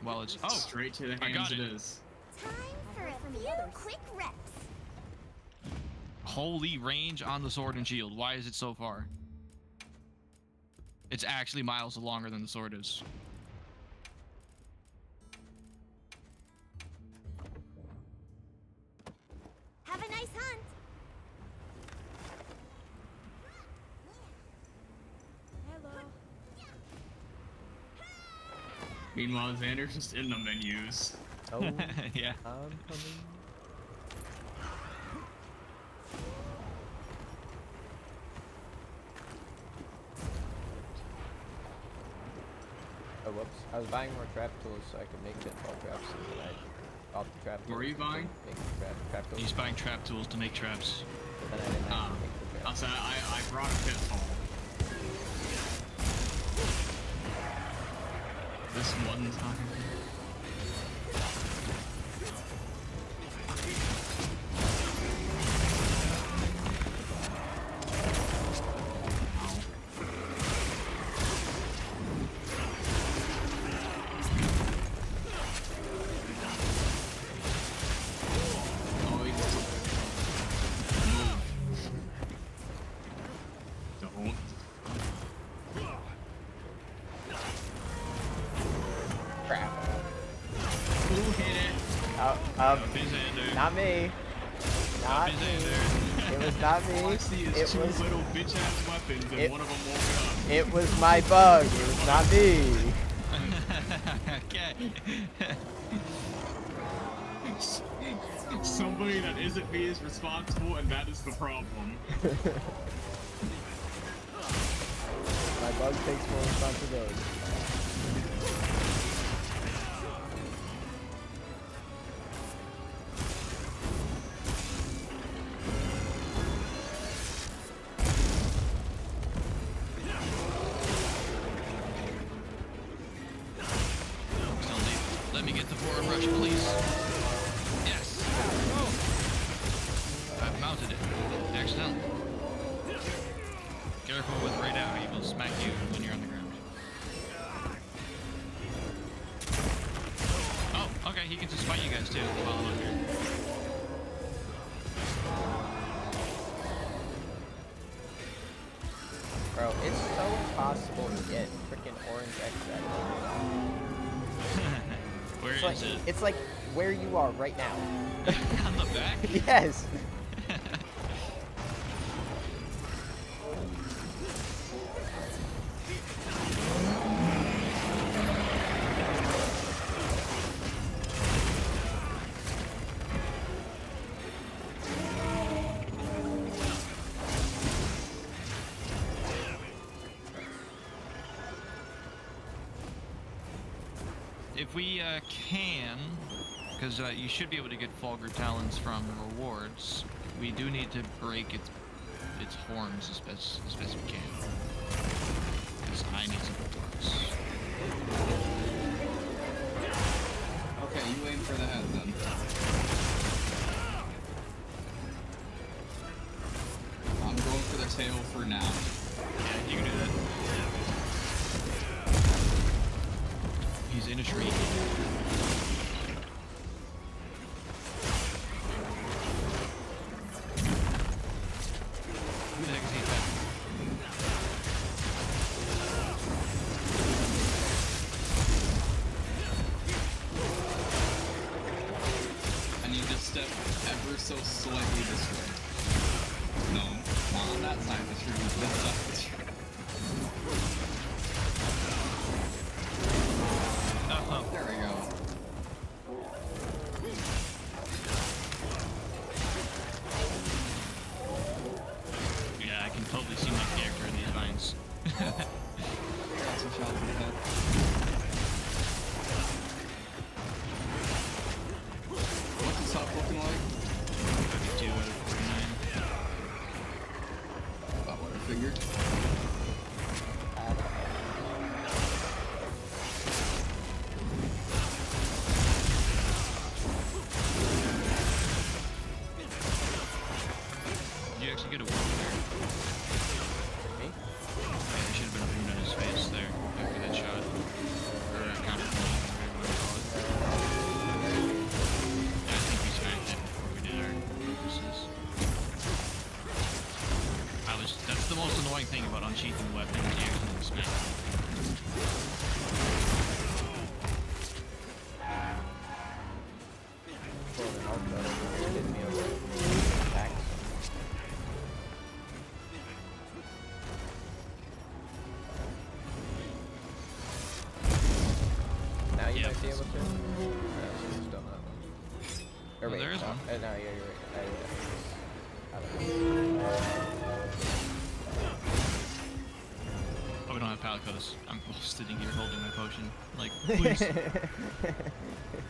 while it's... Oh! Straight to the hands it is. Time for a few quick reps. Holy range on the sword and shield. Why is it so far? It's actually miles longer than the sword is. Have a nice hunt. Hello. Meanwhile, Xander's just in the menus. Oh, yeah. I'm coming. Oh, whoops. I was buying more trap tools so I could make pitfall traps, and then I bought the trap tools. What were you buying? Make trap tools. He's buying trap tools to make traps. But then I didn't actually make the traps. I'll say I brought a pitfall. This one time. Not me. Not me. It was not me. All I see is it two was little bitch-ass weapons, and one of them woke up. It was my bug. It was not me. Okay. Somebody that isn't me is responsible, and that is the problem. My bug takes full responsibility. Let me get the forward rush, please. Yes. I've mounted it. Excellent. Careful with right out. He will smack you when you're on the ground. Oh, okay. He can just fight you guys too while I'm up here. impossible to get freaking orange X out of Where it's is like, it? It's like where you are right now. On the back? Yes. If we can, because you should be able to get Fulgur Talons from rewards, we do need to break its horns as best we can. Because I need some horns. Okay, you aim for the head then. I'm going for the tail for now. Yeah, you can do that. He's in a tree. Who the heck is he attacking? I need to step ever so slightly this way. No, not on that side of the tree, this side of the tree. There we go. Yeah, I can totally see my character in these vines. Got some shots in the head. What's the top looking like? 52 out of 49. About what I figured. Did you actually get a wound there? Me? Yeah, there should have been a wound on his face there after that shot. Or a counter punch, whatever you want to call it. Yeah, I think we smacked it before we did our purposes. That's the most annoying thing about unsheathing weapons, you actually smack it. Now you might be able to. Still not. Or Oh, wait, there is no, one. no, yeah, you're right. I don't know. Oh, we don't have palicos. I'm sitting here holding my potion. Like, please.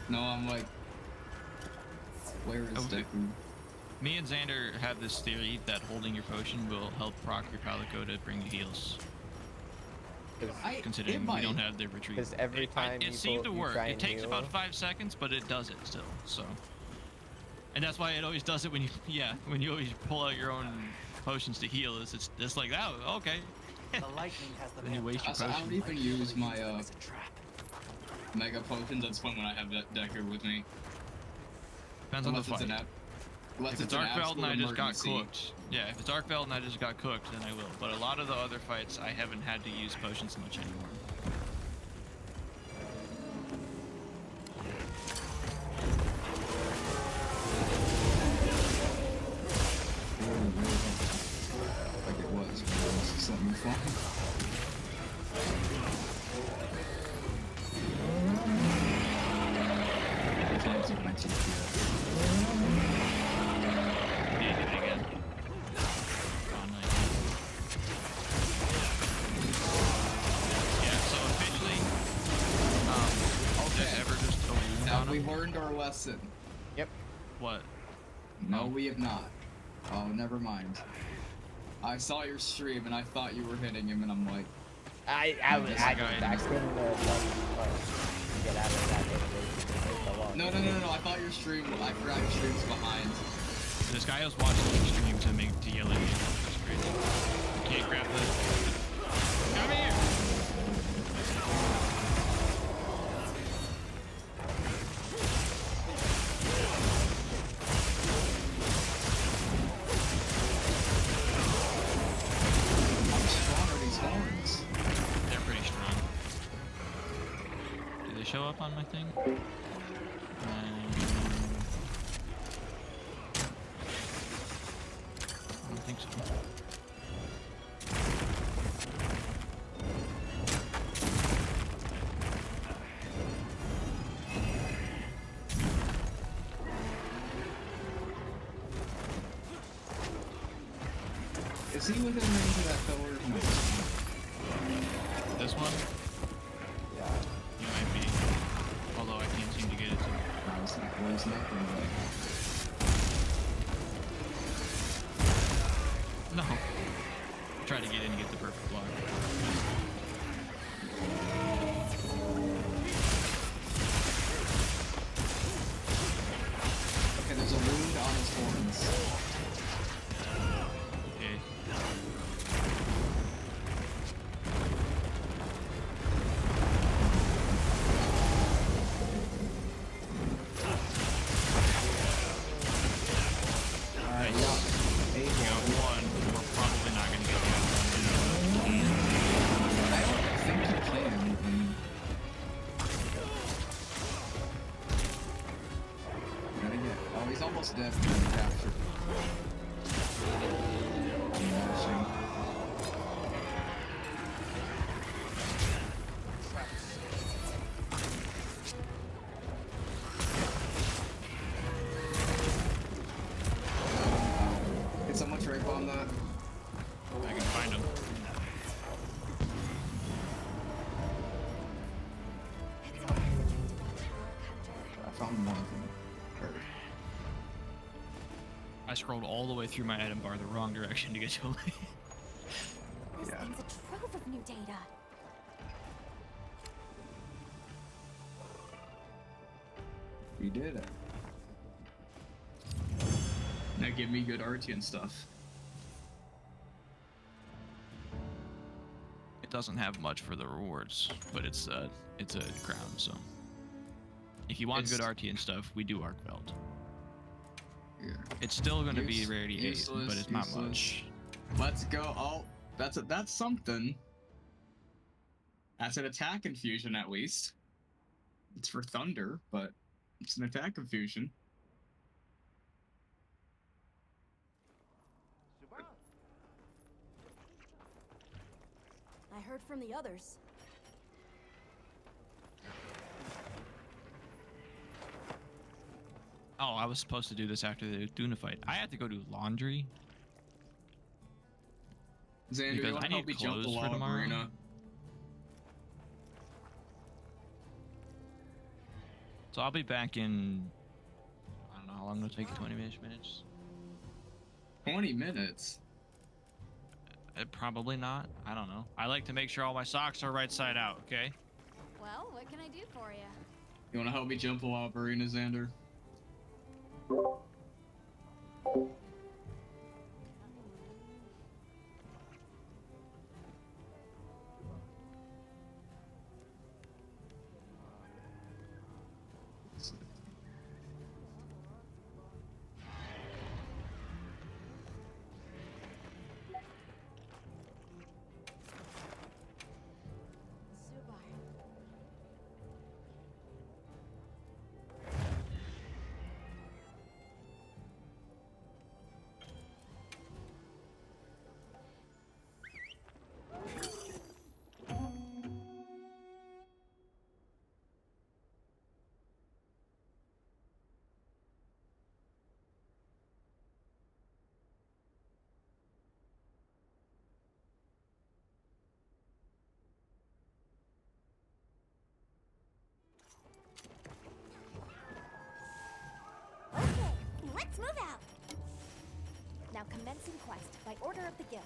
No, I'm like, where is Deku? Me and Xander have this theory that holding your potion will help proc your palico to bring you heals. Considering we don't have the retreat. Because every time it seemed to work. try It and takes heal, about 5 seconds, but it does it still. So, and that's why it always does it when you, when you always pull out your own potions to heal. It's just like, oh, okay. The lightning has the Then you waste your I potion. don't even use my mega potions. That's fun when I have that Deku with me. Depends on the fight. If it's Arcveld and I just got cooked, yeah, if it's Arcveld and I just got cooked, then I will. But a lot of the other fights, I haven't had to use potions much anymore. Like it was, but it was something fun. I can't keep my TP Need it again. Yeah, so officially, there's ever just a wound Have on we him? learned our lesson? Yep. What? No, we have not. Oh, never mind. I saw your stream and I thought you were hitting him, and I'm like, I couldn't get out of that. no. I thought your stream. I forgot your stream was behind. This guy was watching your stream to yell at me. That's crazy. You can't grab the. Come here! How strong are these horns? anything? I don't think so. Is he within range of that pillar? No. This one? Yeah. He might be. Although I can't seem to get it to. There's nothing No. Try to get in and get the perfect block. Okay, there's a wound on his horns. Okay. Alright, We got one. We're probably not going to get the other one. I don't think you can. Oh, he's almost dead from the capture. Mashing. Can someone trade bomb that? I can find him. I found one of them. I scrolled all the way through my item bar the wrong direction to get to him. This thing's a trove of new data. We did it. Now give me good Artian stuff. It doesn't have much for the rewards, but it's a crown, so. If you want good Artian stuff, we do Arc Belt. Yeah. It's still going to be rarity 8, but it's not much. Let's go. Oh, that's something. That's an attack infusion at least. It's for thunder, but it's an attack infusion. I heard from the others. Oh, I was supposed to do this after the Duna fight. I have to go do laundry. Xander, you want to help me jump the log arena? So I'll be back in, I don't know how long it'll take, 20 minutes? 20 minutes? Probably not. I don't know. I like to make sure all my socks are right side out, okay? Well, what can I do for you? You want to help me jump the log arena, Xander? Let's move out! Now commencing quest by order of the guild.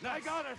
I got it!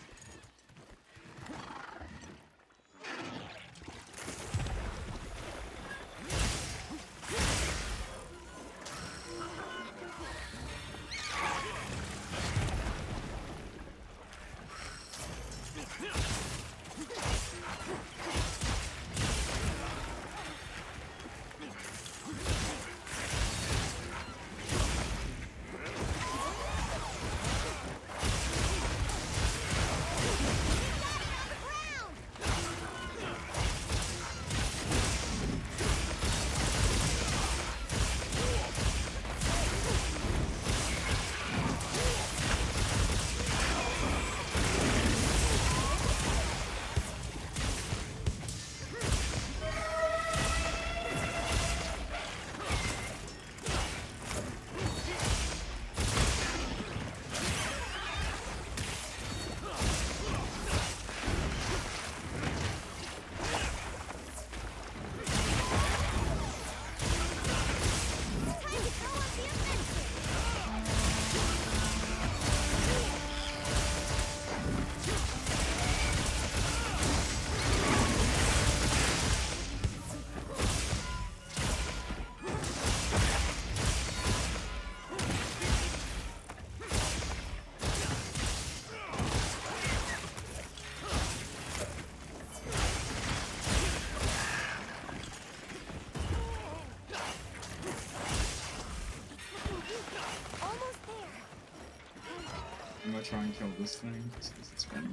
gonna try and kill this thing just because it's funny.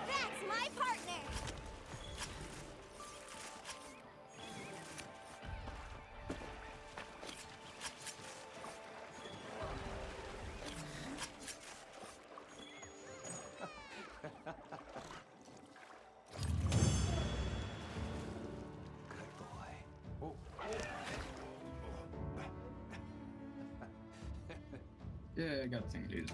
That's my partner! Good boy. Oh. Yeah, I got a thing, dude.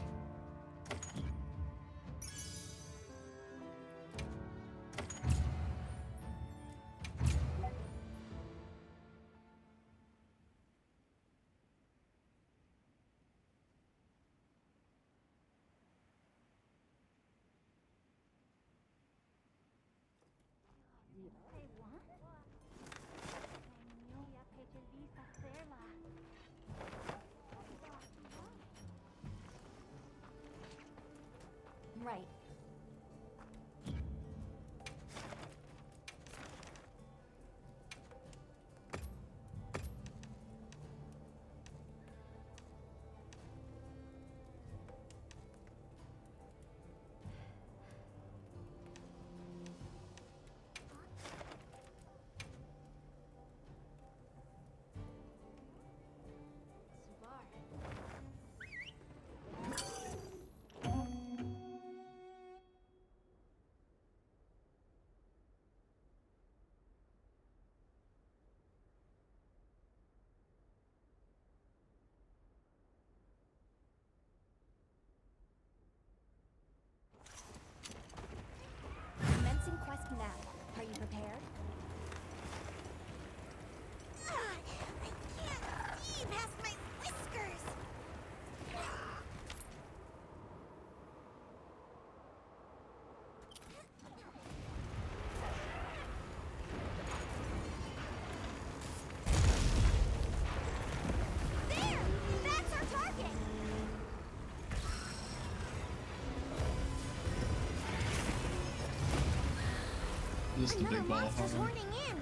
Right. Commencing quest now. Are you prepared? I can't see past my whiskers! There! That's our target! Just a Another big ball monster's hog. horning in!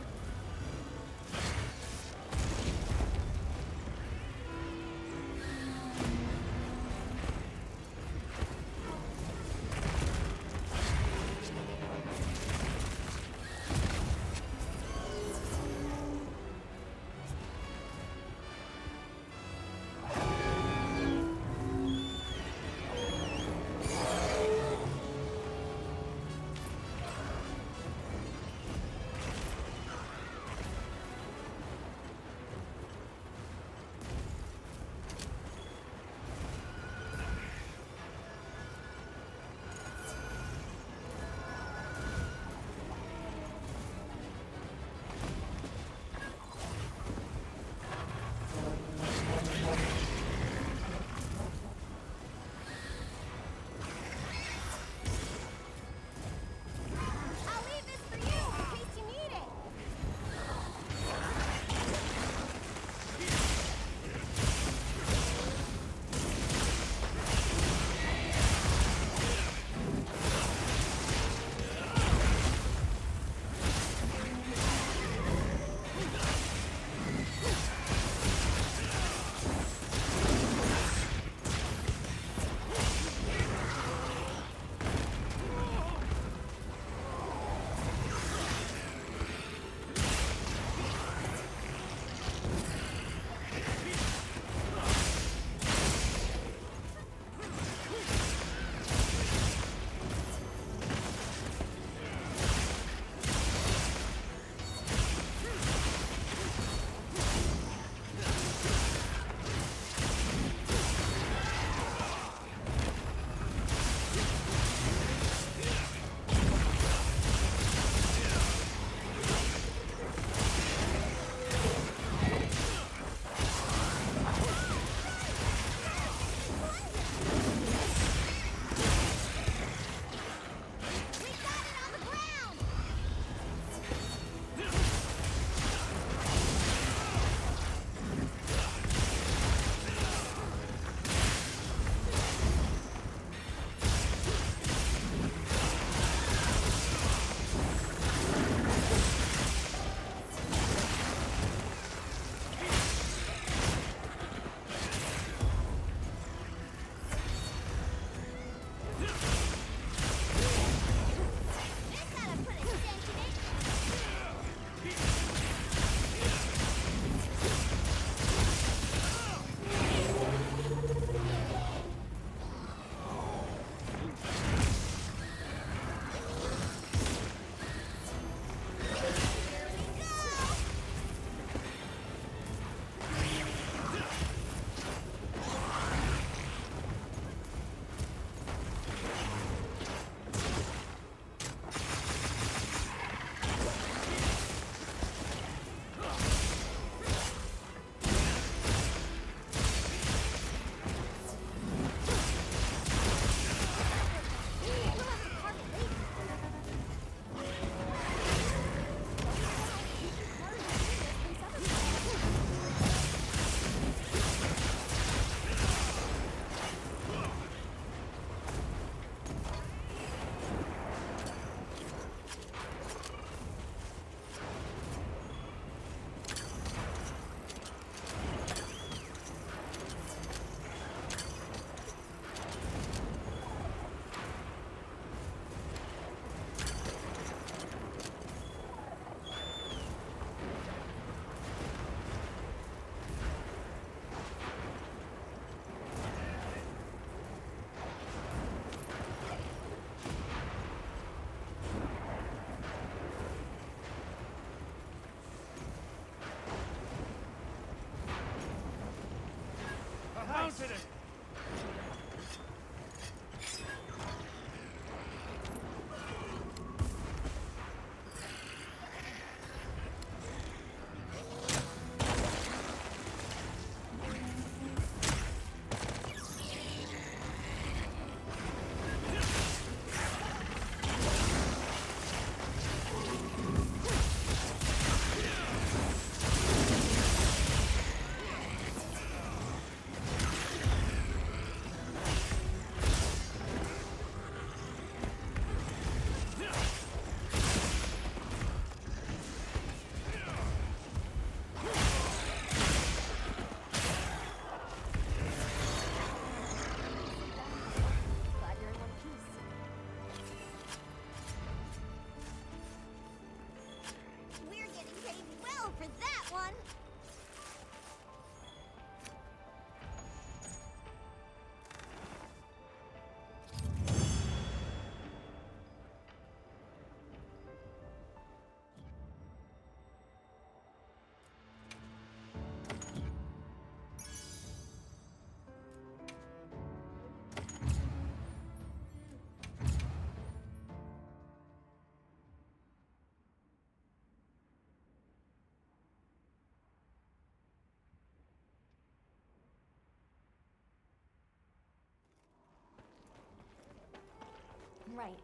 Right.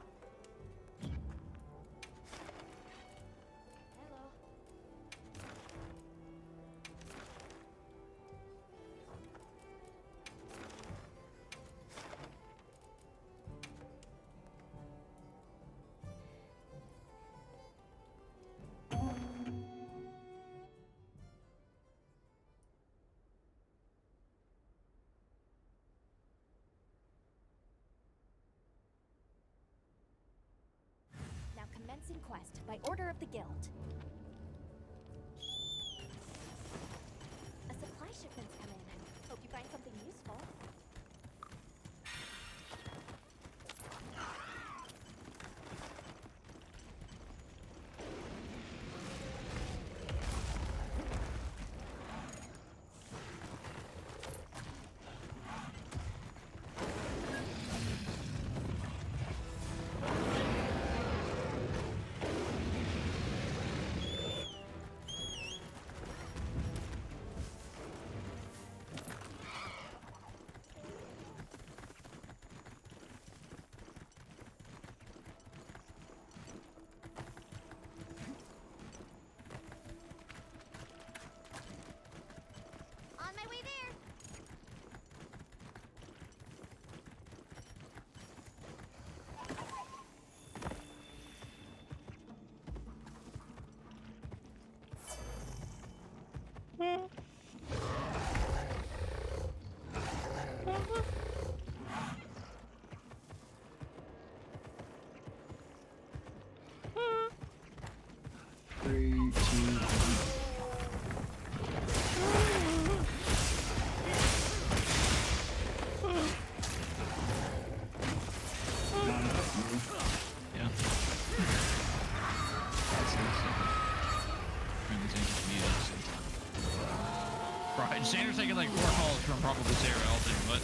Hello. Now commencing quest by order of the guild. A supply shipment's come in. Hope you find something useful. On my way there. Three, two, one. Yeah. That's right, Sanders taking like 4 calls from probably Sarah Elton, but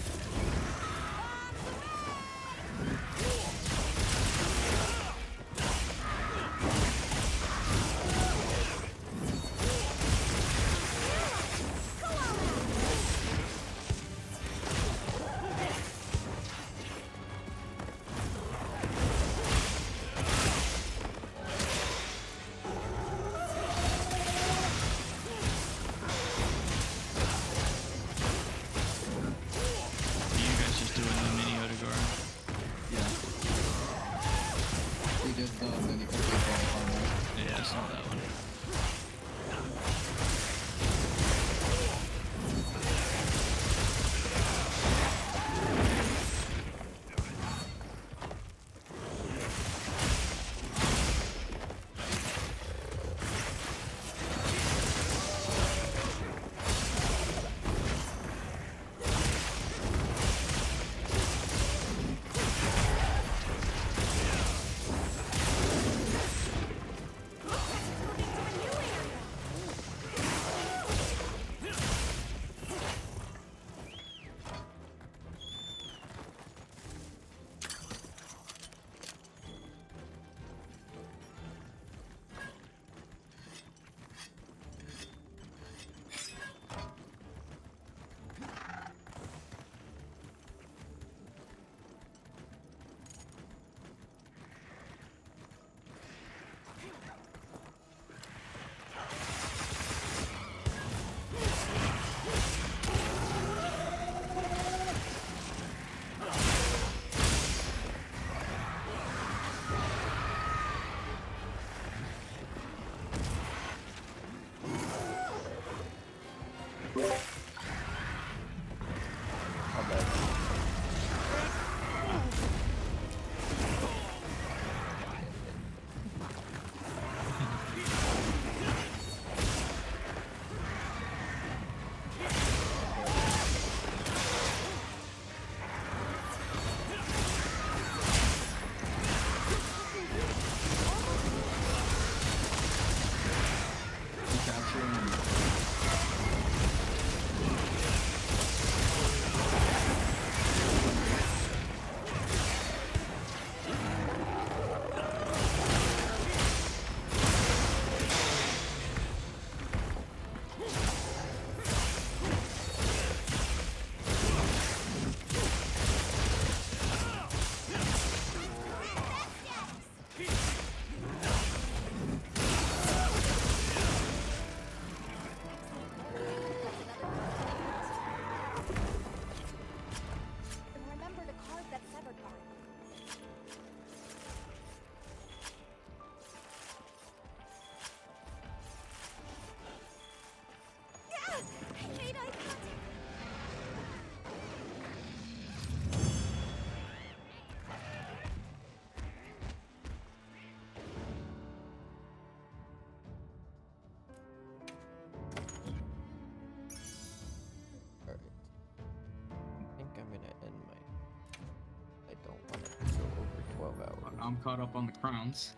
I'm caught up on the crowns.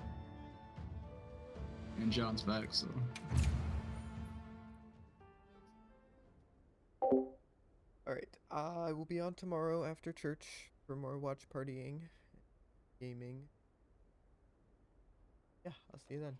And John's back, so. Alright, I will be on tomorrow after church for more watch partying, gaming. Yeah, I'll see you then.